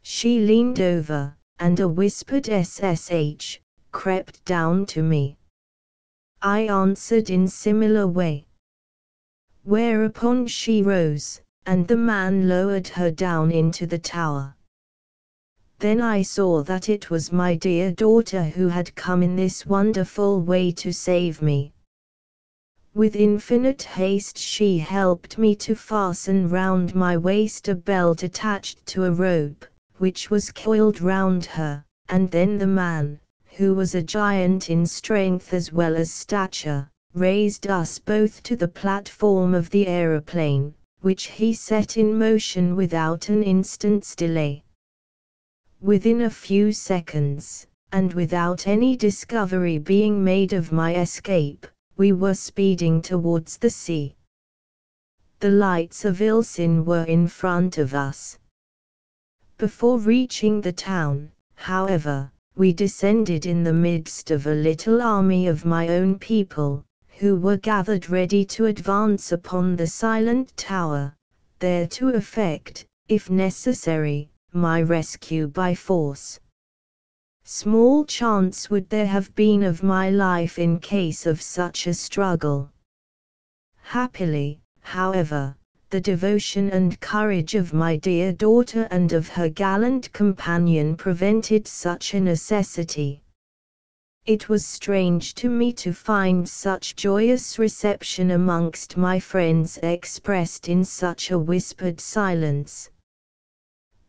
She leaned over, and a whispered SSH crept down to me. I answered in similar way. Whereupon she rose, and the man lowered her down into the tower. Then I saw that it was my dear daughter who had come in this wonderful way to save me. With infinite haste she helped me to fasten round my waist a belt attached to a rope, which was coiled round her, and then the man, who was a giant in strength as well as stature, raised us both to the platform of the aeroplane, which he set in motion without an instant's delay. Within a few seconds, and without any discovery being made of my escape, we were speeding towards the sea. The lights of Ilsin were in front of us. Before reaching the town, however, we descended in the midst of a little army of my own people, who were gathered ready to advance upon the silent tower, there to effect, if necessary, my rescue by force. Small chance would there have been of my life in case of such a struggle. Happily, however, the devotion and courage of my dear daughter and of her gallant companion prevented such a necessity. It was strange to me to find such joyous reception amongst my friends expressed in such a whispered silence.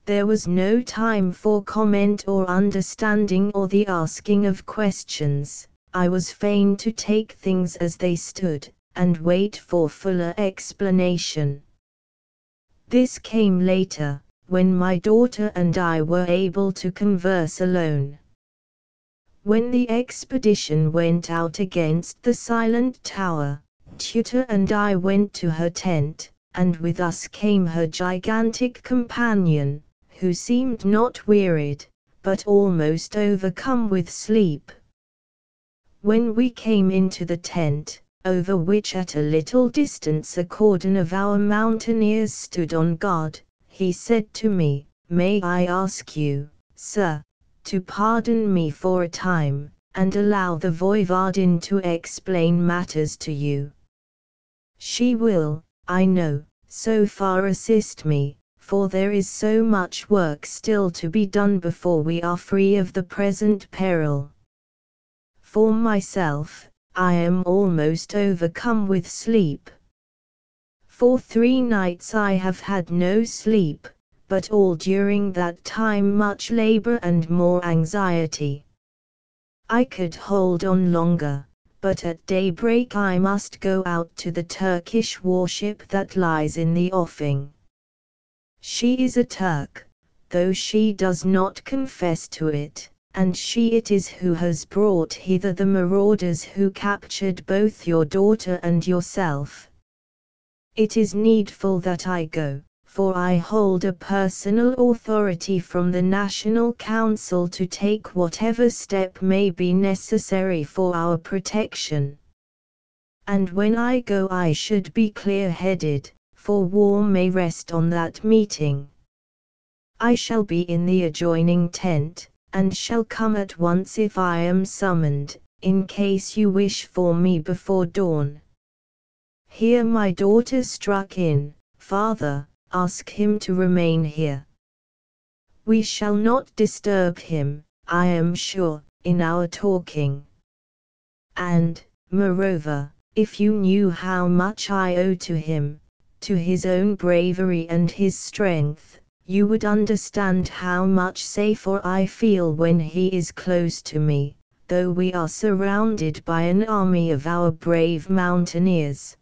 There was no time for comment or understanding or the asking of questions. I was fain to take things as they stood, and wait for fuller explanation. This came later, when my daughter and I were able to converse alone. When the expedition went out against the Silent Tower, Tutor and I went to her tent, and with us came her gigantic companion, who seemed not wearied, but almost overcome with sleep. When we came into the tent, over which at a little distance a cordon of our mountaineers stood on guard, he said to me, "May I ask you, sir, to pardon me for a time, and allow the Voivodin to explain matters to you? She will, I know, so far assist me, for there is so much work still to be done before we are free of the present peril. For myself, I am almost overcome with sleep. For 3 nights I have had no sleep, but all during that time much labor and more anxiety. I could hold on longer, but at daybreak I must go out to the Turkish warship that lies in the offing. She is a Turk, though she does not confess to it, and she it is who has brought hither the marauders who captured both your daughter and yourself. It is needful that I go, for I hold a personal authority from the National Council to take whatever step may be necessary for our protection. And when I go I should be clear-headed, for war may rest on that meeting. I shall be in the adjoining tent, and shall come at once if I am summoned, in case you wish for me before dawn." Here my daughter struck in, "Father, ask him to remain here. We shall not disturb him, I am sure, in our talking. And, moreover, if you knew how much I owe to him, to his own bravery and his strength, you would understand how much safer I feel when he is close to me, though we are surrounded by an army of our brave mountaineers."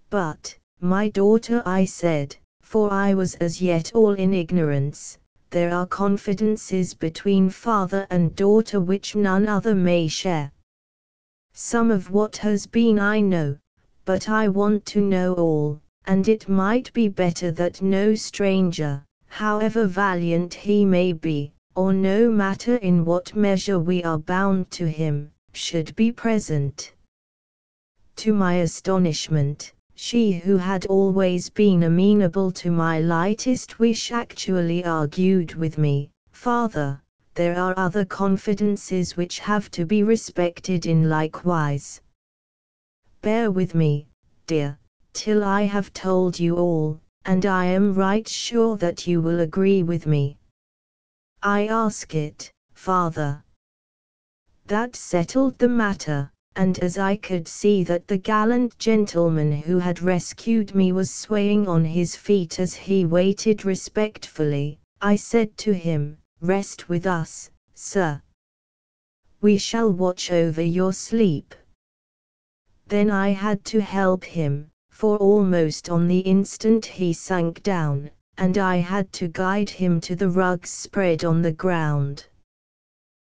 "But, my daughter," I said, for I was as yet all in ignorance, "there are confidences between father and daughter which none other may share. Some of what has been I know, but I want to know all, and it might be better that no stranger, however valiant he may be, or no matter in what measure we are bound to him, should be present." To my astonishment, she who had always been amenable to my lightest wish actually argued with me, "Father, there are other confidences which have to be respected in like wise. Bear with me, dear, till I have told you all, and I am right sure that you will agree with me." "I ask it, father." That settled the matter, and as I could see that the gallant gentleman who had rescued me was swaying on his feet as he waited respectfully, I said to him, "Rest with us, sir. We shall watch over your sleep." Then I had to help him, for almost on the instant he sank down, and I had to guide him to the rugs spread on the ground.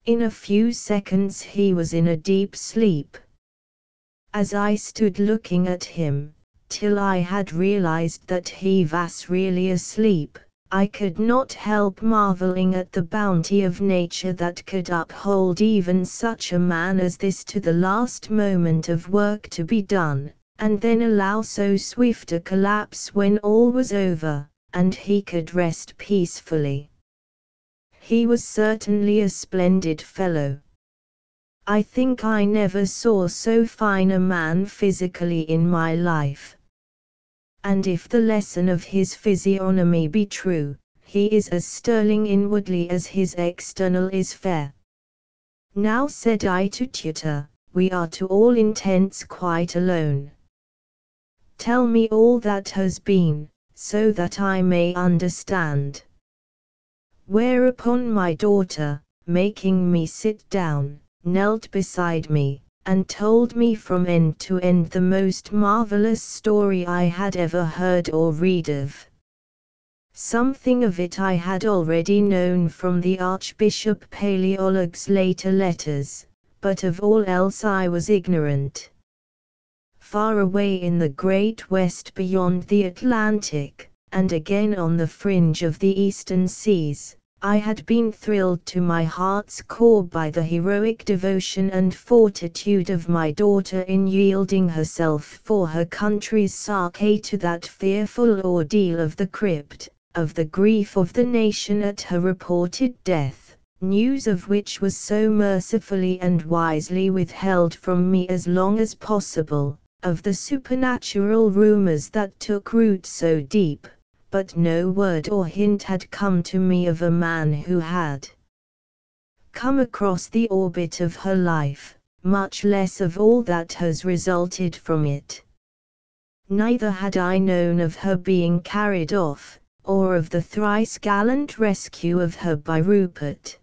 In a few seconds he was in a deep sleep. As I stood looking at him, till I had realized that he was really asleep, I could not help marveling at the bounty of nature that could uphold even such a man as this to the last moment of work to be done, and then allow so swift a collapse when all was over, and he could rest peacefully. He was certainly a splendid fellow. I think I never saw so fine a man physically in my life. And if the lesson of his physiognomy be true, he is as sterling inwardly as his external is fair. "Now," said I to Tutor, "we are to all intents quite alone. Tell me all that has been, so that I may understand." Whereupon my daughter, making me sit down, knelt beside me, and told me from end to end the most marvelous story I had ever heard or read of. Something of it I had already known from the Archbishop Paleolog's later letters, but of all else I was ignorant. Far away in the great West beyond the Atlantic, and again on the fringe of the eastern seas, I had been thrilled to my heart's core by the heroic devotion and fortitude of my daughter in yielding herself for her country's sake to that fearful ordeal of the crypt, of the grief of the nation at her reported death, news of which was so mercifully and wisely withheld from me as long as possible, of the supernatural rumors that took root so deep, but no word or hint had come to me of a man who had come across the orbit of her life, much less of all that has resulted from it. Neither had I known of her being carried off, or of the thrice gallant rescue of her by Rupert.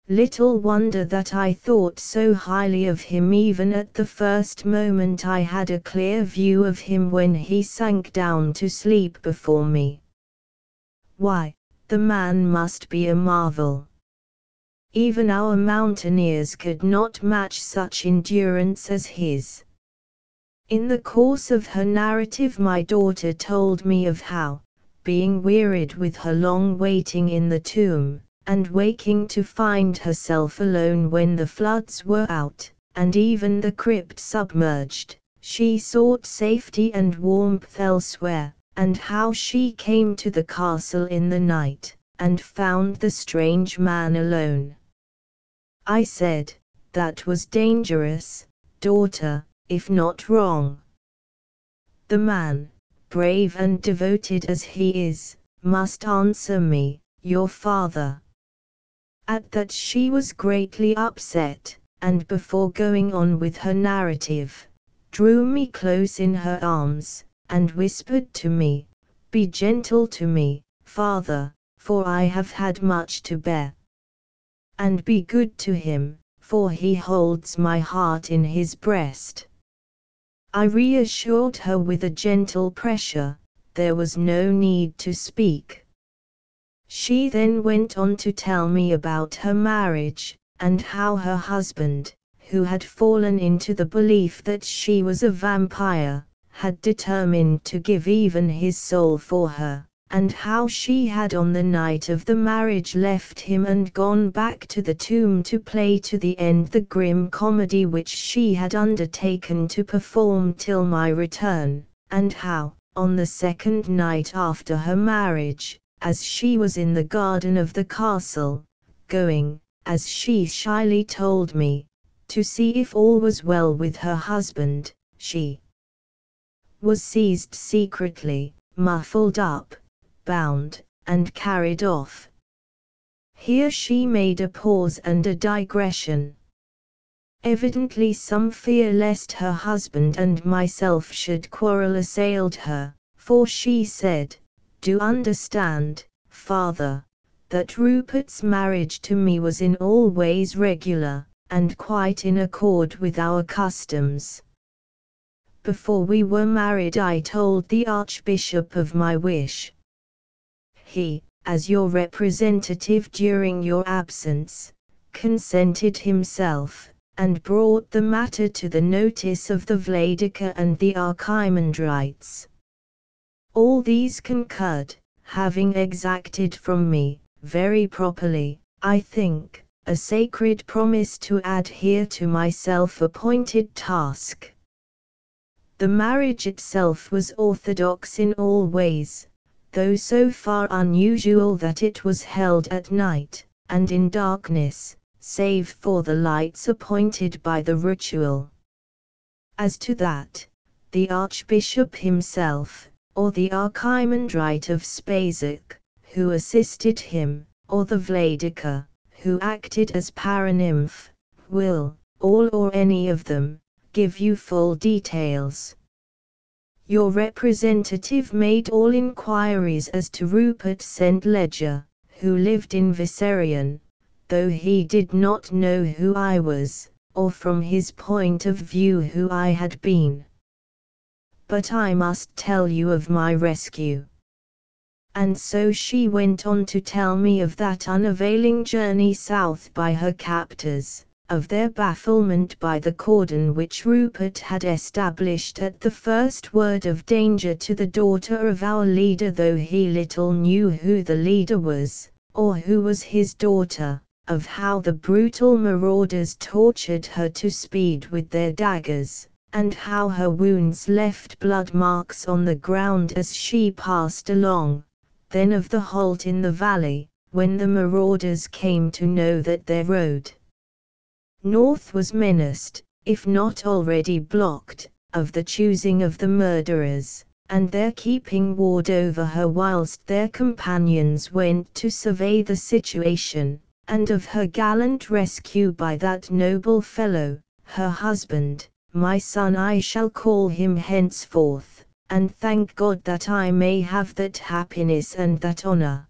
Little wonder that I thought so highly of him even at the first moment I had a clear view of him when he sank down to sleep before me. Why, the man must be a marvel. Even our mountaineers could not match such endurance as his. In the course of her narrative my daughter told me of how, being wearied with her long waiting in the tomb, and waking to find herself alone when the floods were out, and even the crypt submerged, she sought safety and warmth elsewhere, and how she came to the castle in the night, and found the strange man alone. I said, "That was dangerous, daughter, if not wrong. The man, brave and devoted as he is, must answer me, your father." At that she was greatly upset, and before going on with her narrative, drew me close in her arms, and whispered to me, "Be gentle to me, father, for I have had much to bear. And be good to him, for he holds my heart in his breast." I reassured her with a gentle pressure. There was no need to speak. She then went on to tell me about her marriage, and how her husband, who had fallen into the belief that she was a vampire, had determined to give even his soul for her, and how she had on the night of the marriage left him and gone back to the tomb to play to the end the grim comedy which she had undertaken to perform till my return, and how, on the second night after her marriage, as she was in the garden of the castle, going, as she shyly told me, to see if all was well with her husband, she was seized secretly, muffled up, bound, and carried off. Here she made a pause and a digression. Evidently some fear lest her husband and myself should quarrel assailed her, for she said, "Do understand, father, that Rupert's marriage to me was in all ways regular, and quite in accord with our customs. Before we were married I told the Archbishop of my wish. He, as your representative during your absence, consented himself, and brought the matter to the notice of the Vladika and the Archimandrites. All these concurred, having exacted from me, very properly, I think, a sacred promise to adhere to my self-appointed task. The marriage itself was orthodox in all ways, though so far unusual that it was held at night, and in darkness, save for the lights appointed by the ritual. As to that, the Archbishop himself, or the Archimandrite of Spazak, who assisted him, or the Vladika, who acted as paranymph, will, all or any of them, give you full details. Your representative made all inquiries as to Rupert St. Ledger, who lived in Vissarion, though he did not know who I was, or from his point of view who I had been. But I must tell you of my rescue. And so she went on to tell me of that unavailing journey south by her captors, of their bafflement by the cordon which Rupert had established at the first word of danger to the daughter of our leader, though he little knew who the leader was, or who was his daughter, of how the brutal marauders tortured her to speed with their daggers, and how her wounds left blood marks on the ground as she passed along. Then of the halt in the valley, when the marauders came to know that their road north was menaced, if not already blocked, of the choosing of the murderers, and their keeping ward over her whilst their companions went to survey the situation, and of her gallant rescue by that noble fellow, her husband, my son I shall call him henceforth, and thank God that I may have that happiness and that honor.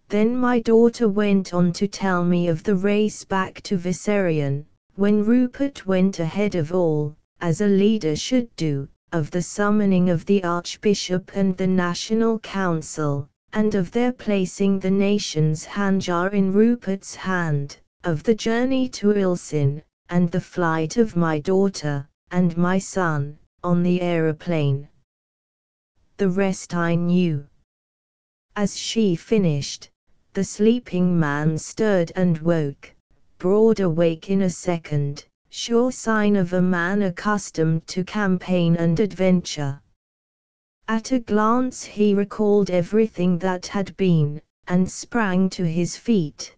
Then my daughter went on to tell me of the race back to Vissarion, when Rupert went ahead of all, as a leader should do, of the summoning of the Archbishop and the National Council, and of their placing the nation's handjar in Rupert's hand, of the journey to Ilsin, and the flight of my daughter, and my son, on the aeroplane. The rest I knew. As she finished, the sleeping man stirred and woke, broad awake in a second, sure sign of a man accustomed to campaign and adventure. At a glance he recalled everything that had been, and sprang to his feet.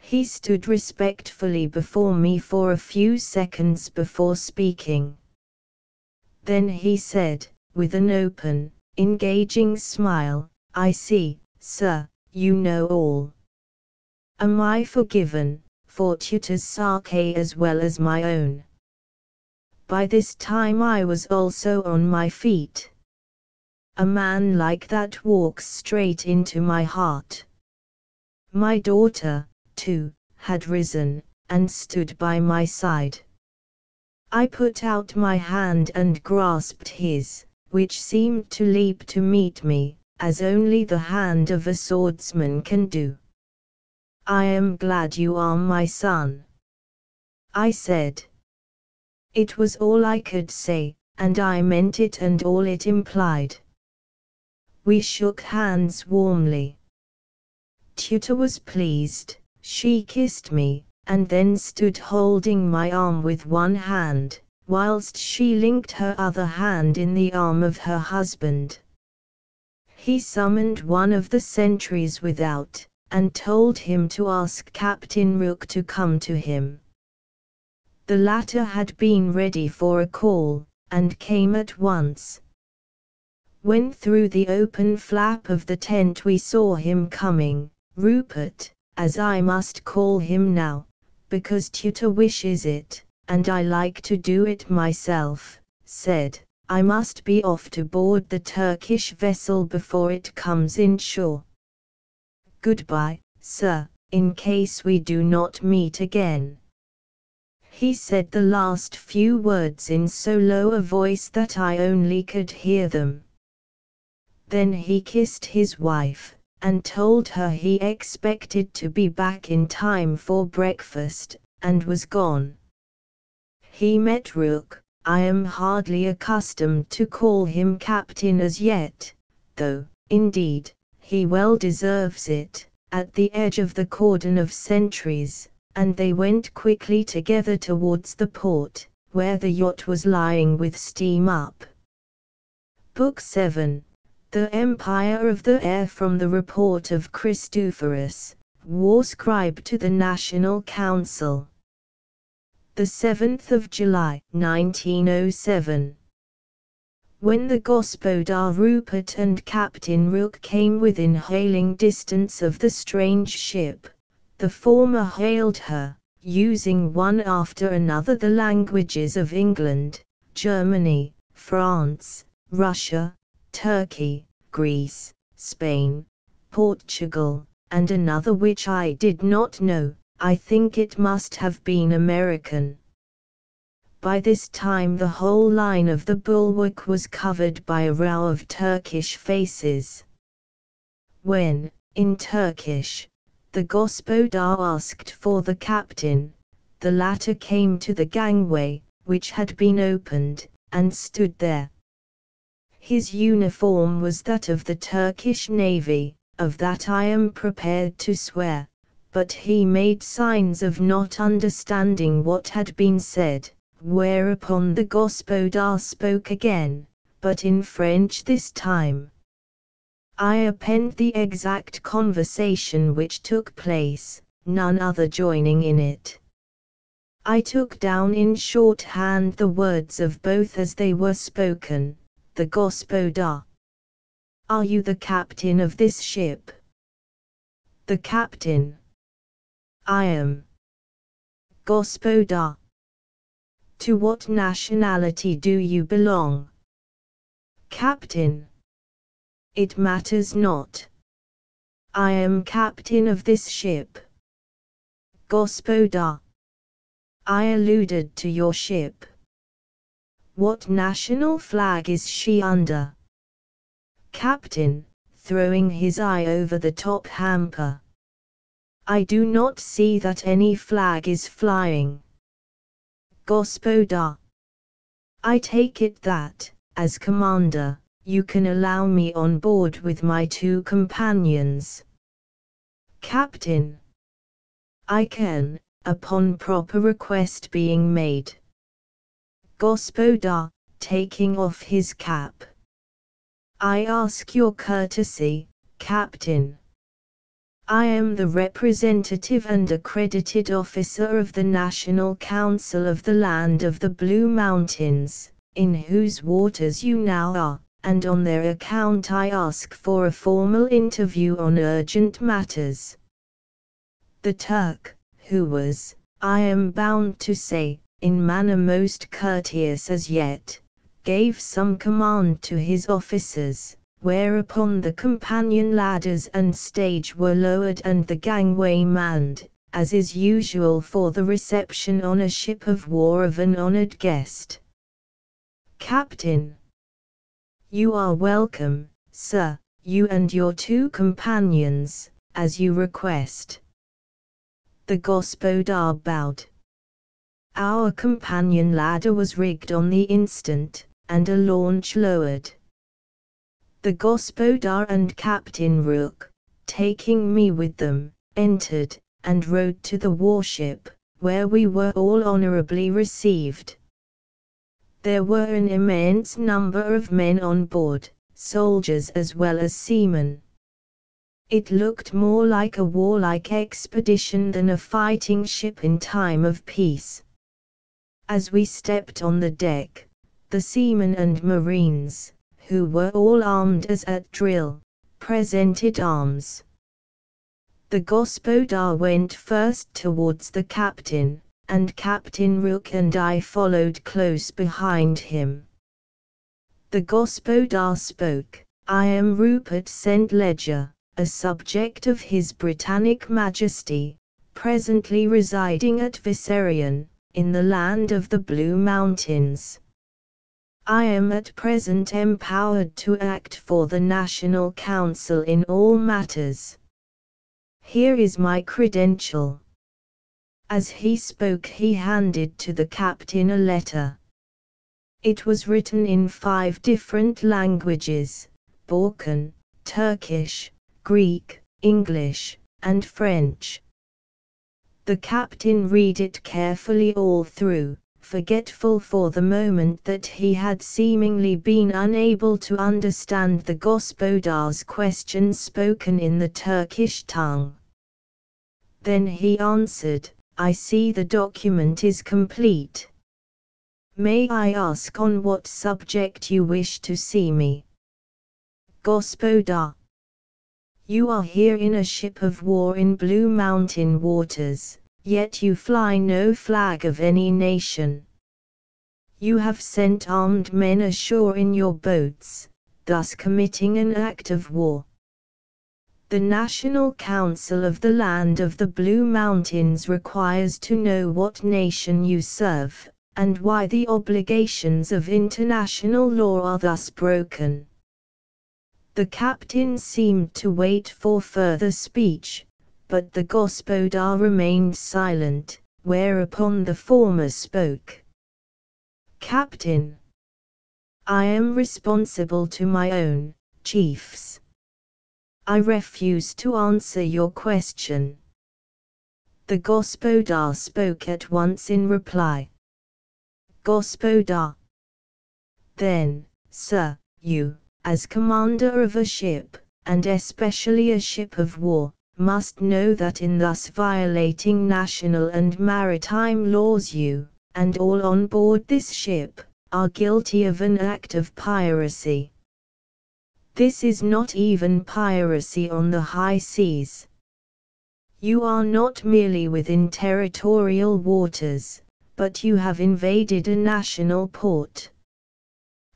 He stood respectfully before me for a few seconds before speaking. Then he said, with an open, engaging smile, "I see, sir, you know all. Am I forgiven, for Tutor's sarcasm as well as my own?" By this time I was also on my feet. A man like that walks straight into my heart. My daughter, too, had risen, and stood by my side. I put out my hand and grasped his, which seemed to leap to meet me, as only the hand of a swordsman can do. "I am glad you are my son," I said. It was all I could say, and I meant it and all it implied. We shook hands warmly. Tutor was pleased. She kissed me, and then stood holding my arm with one hand, whilst she linked her other hand in the arm of her husband. He summoned one of the sentries without, and told him to ask Captain Rook to come to him. The latter had been ready for a call, and came at once. When through the open flap of the tent we saw him coming, Rupert, as I must call him now, because Tutor wishes it, and I like to do it myself, said, "I must be off to board the Turkish vessel before it comes in shore. Goodbye, sir, in case we do not meet again." He said the last few words in so low a voice that I only could hear them. Then he kissed his wife, and told her he expected to be back in time for breakfast, and was gone. He met Rook. I am hardly accustomed to call him captain as yet, though, indeed, he well deserves it, at the edge of the cordon of sentries, and they went quickly together towards the port, where the yacht was lying with steam up. Book 7. The Empire of the Air. From the report of Christophorus, war scribe to the National Council. The 7th of July, 1907. When the Gospodar Rupert and Captain Rook came within hailing distance of the strange ship, the former hailed her, using one after another the languages of England, Germany, France, Russia, Turkey, Greece, Spain, Portugal, and another which I did not know. I think it must have been American. By this time the whole line of the bulwark was covered by a row of Turkish faces, When, in Turkish, the gospodar asked for the captain, the latter came to the gangway, which had been opened, and stood there. His uniform was that of the Turkish Navy, of that I am prepared to swear, but he made signs of not understanding what had been said, whereupon the gospodar spoke again, but in French this time. I append the exact conversation which took place, none other joining in it. I took down in shorthand the words of both as they were spoken. The gospodar. Are you the captain of this ship? The captain. I am. Gospodar. To what nationality do you belong? Captain. It matters not. I am captain of this ship. Gospodar. I alluded to your ship. What national flag is she under? Captain, throwing his eye over the top hamper. I do not see that any flag is flying. Gospodar. I take it that, as commander, you can allow me on board with my 2 companions. Captain. I can, upon proper request being made. Gospodar, taking off his cap. I ask your courtesy, Captain. I am the representative and accredited officer of the National Council of the Land of the Blue Mountains, in whose waters you now are, and on their account I ask for a formal interview on urgent matters. The Turk, who was, I am bound to say, in manner most courteous as yet, gave some command to his officers, whereupon the companion ladders and stage were lowered and the gangway manned, as is usual for the reception on a ship of war of an honored guest. Captain. You are welcome, sir, you and your 2 companions, as you request. The gospodar bowed. Our companion ladder was rigged on the instant, and a launch lowered. The gospodar and Captain Rook, taking me with them, entered, and rowed to the warship, where we were all honorably received. There were an immense number of men on board, soldiers as well as seamen. It looked more like a warlike expedition than a fighting ship in time of peace. As we stepped on the deck, the seamen and marines, who were all armed as at drill, presented arms. The gospodar went first towards the captain, and Captain Rook and I followed close behind him. The gospodar spoke. I am Rupert St. Ledger, a subject of His Britannic Majesty, presently residing at Viserion, in the land of the Blue Mountains. I am at present empowered to act for the National Council in all matters. Here is my credential. As he spoke, he handed to the captain a letter. It was written in 5 different languages: Balkan, Turkish, Greek, English, and French. The captain read it carefully all through, forgetful for the moment that he had seemingly been unable to understand the gospodar's questions spoken in the Turkish tongue. Then he answered, I see the document is complete. May I ask on what subject you wish to see me? Gospodar. You are here in a ship of war in Blue Mountain waters, yet you fly no flag of any nation. You have sent armed men ashore in your boats, thus committing an act of war. The National Council of the Land of the Blue Mountains requires to know what nation you serve, and why the obligations of international law are thus broken. The captain seemed to wait for further speech, but the gospodar remained silent, whereupon the former spoke. Captain, I am responsible to my own chiefs. I refuse to answer your question. The gospodar spoke at once in reply. Gospodar. Then, sir, you, as commander of a ship, and especially a ship of war, must know that in thus violating national and maritime laws you, and all on board this ship, are guilty of an act of piracy. This is not even piracy on the high seas. You are not merely within territorial waters, but you have invaded a national port.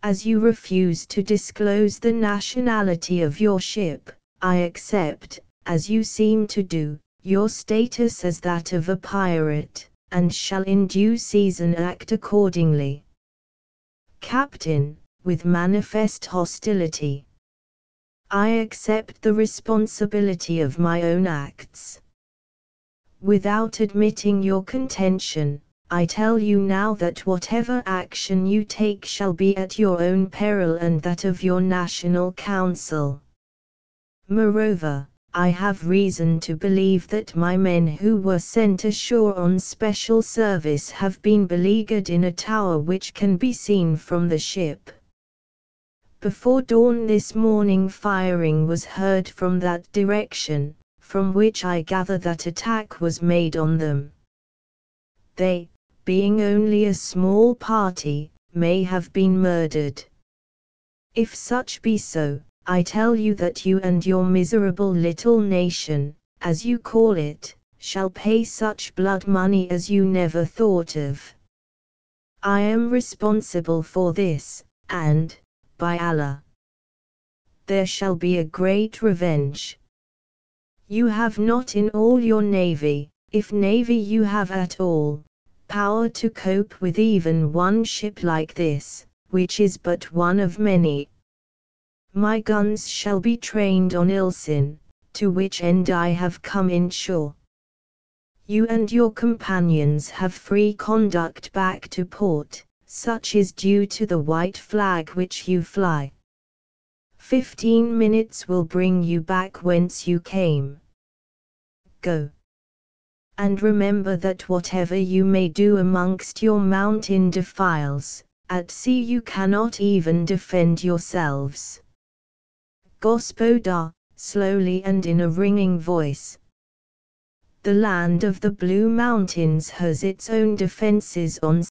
As you refuse to disclose the nationality of your ship, I accept, as you seem to do, your status as that of a pirate, and shall in due season act accordingly. Captain, with manifest hostility. I accept the responsibility of my own acts. Without admitting your contention, I tell you now that whatever action you take shall be at your own peril and that of your national council. Moreover, I have reason to believe that my men who were sent ashore on special service have been beleaguered in a tower which can be seen from the ship. Before dawn this morning firing was heard from that direction, from which I gather that attack was made on them. They, being only a small party, may have been murdered. If such be so, I tell you that you and your miserable little nation, as you call it, shall pay such blood money as you never thought of. I am responsible for this, and, by Allah, there shall be a great revenge. You have not in all your navy, if navy you have at all, power to cope with even one ship like this, which is but one of many. My guns shall be trained on Ilsin, to which end I have come inshore. You and your companions have free conduct back to port, such is due to the white flag which you fly. 15 minutes will bring you back whence you came. Go. And remember that whatever you may do amongst your mountain defiles, at sea you cannot even defend yourselves. Gospodar, slowly and in a ringing voice. The land of the Blue Mountains has its own defenses on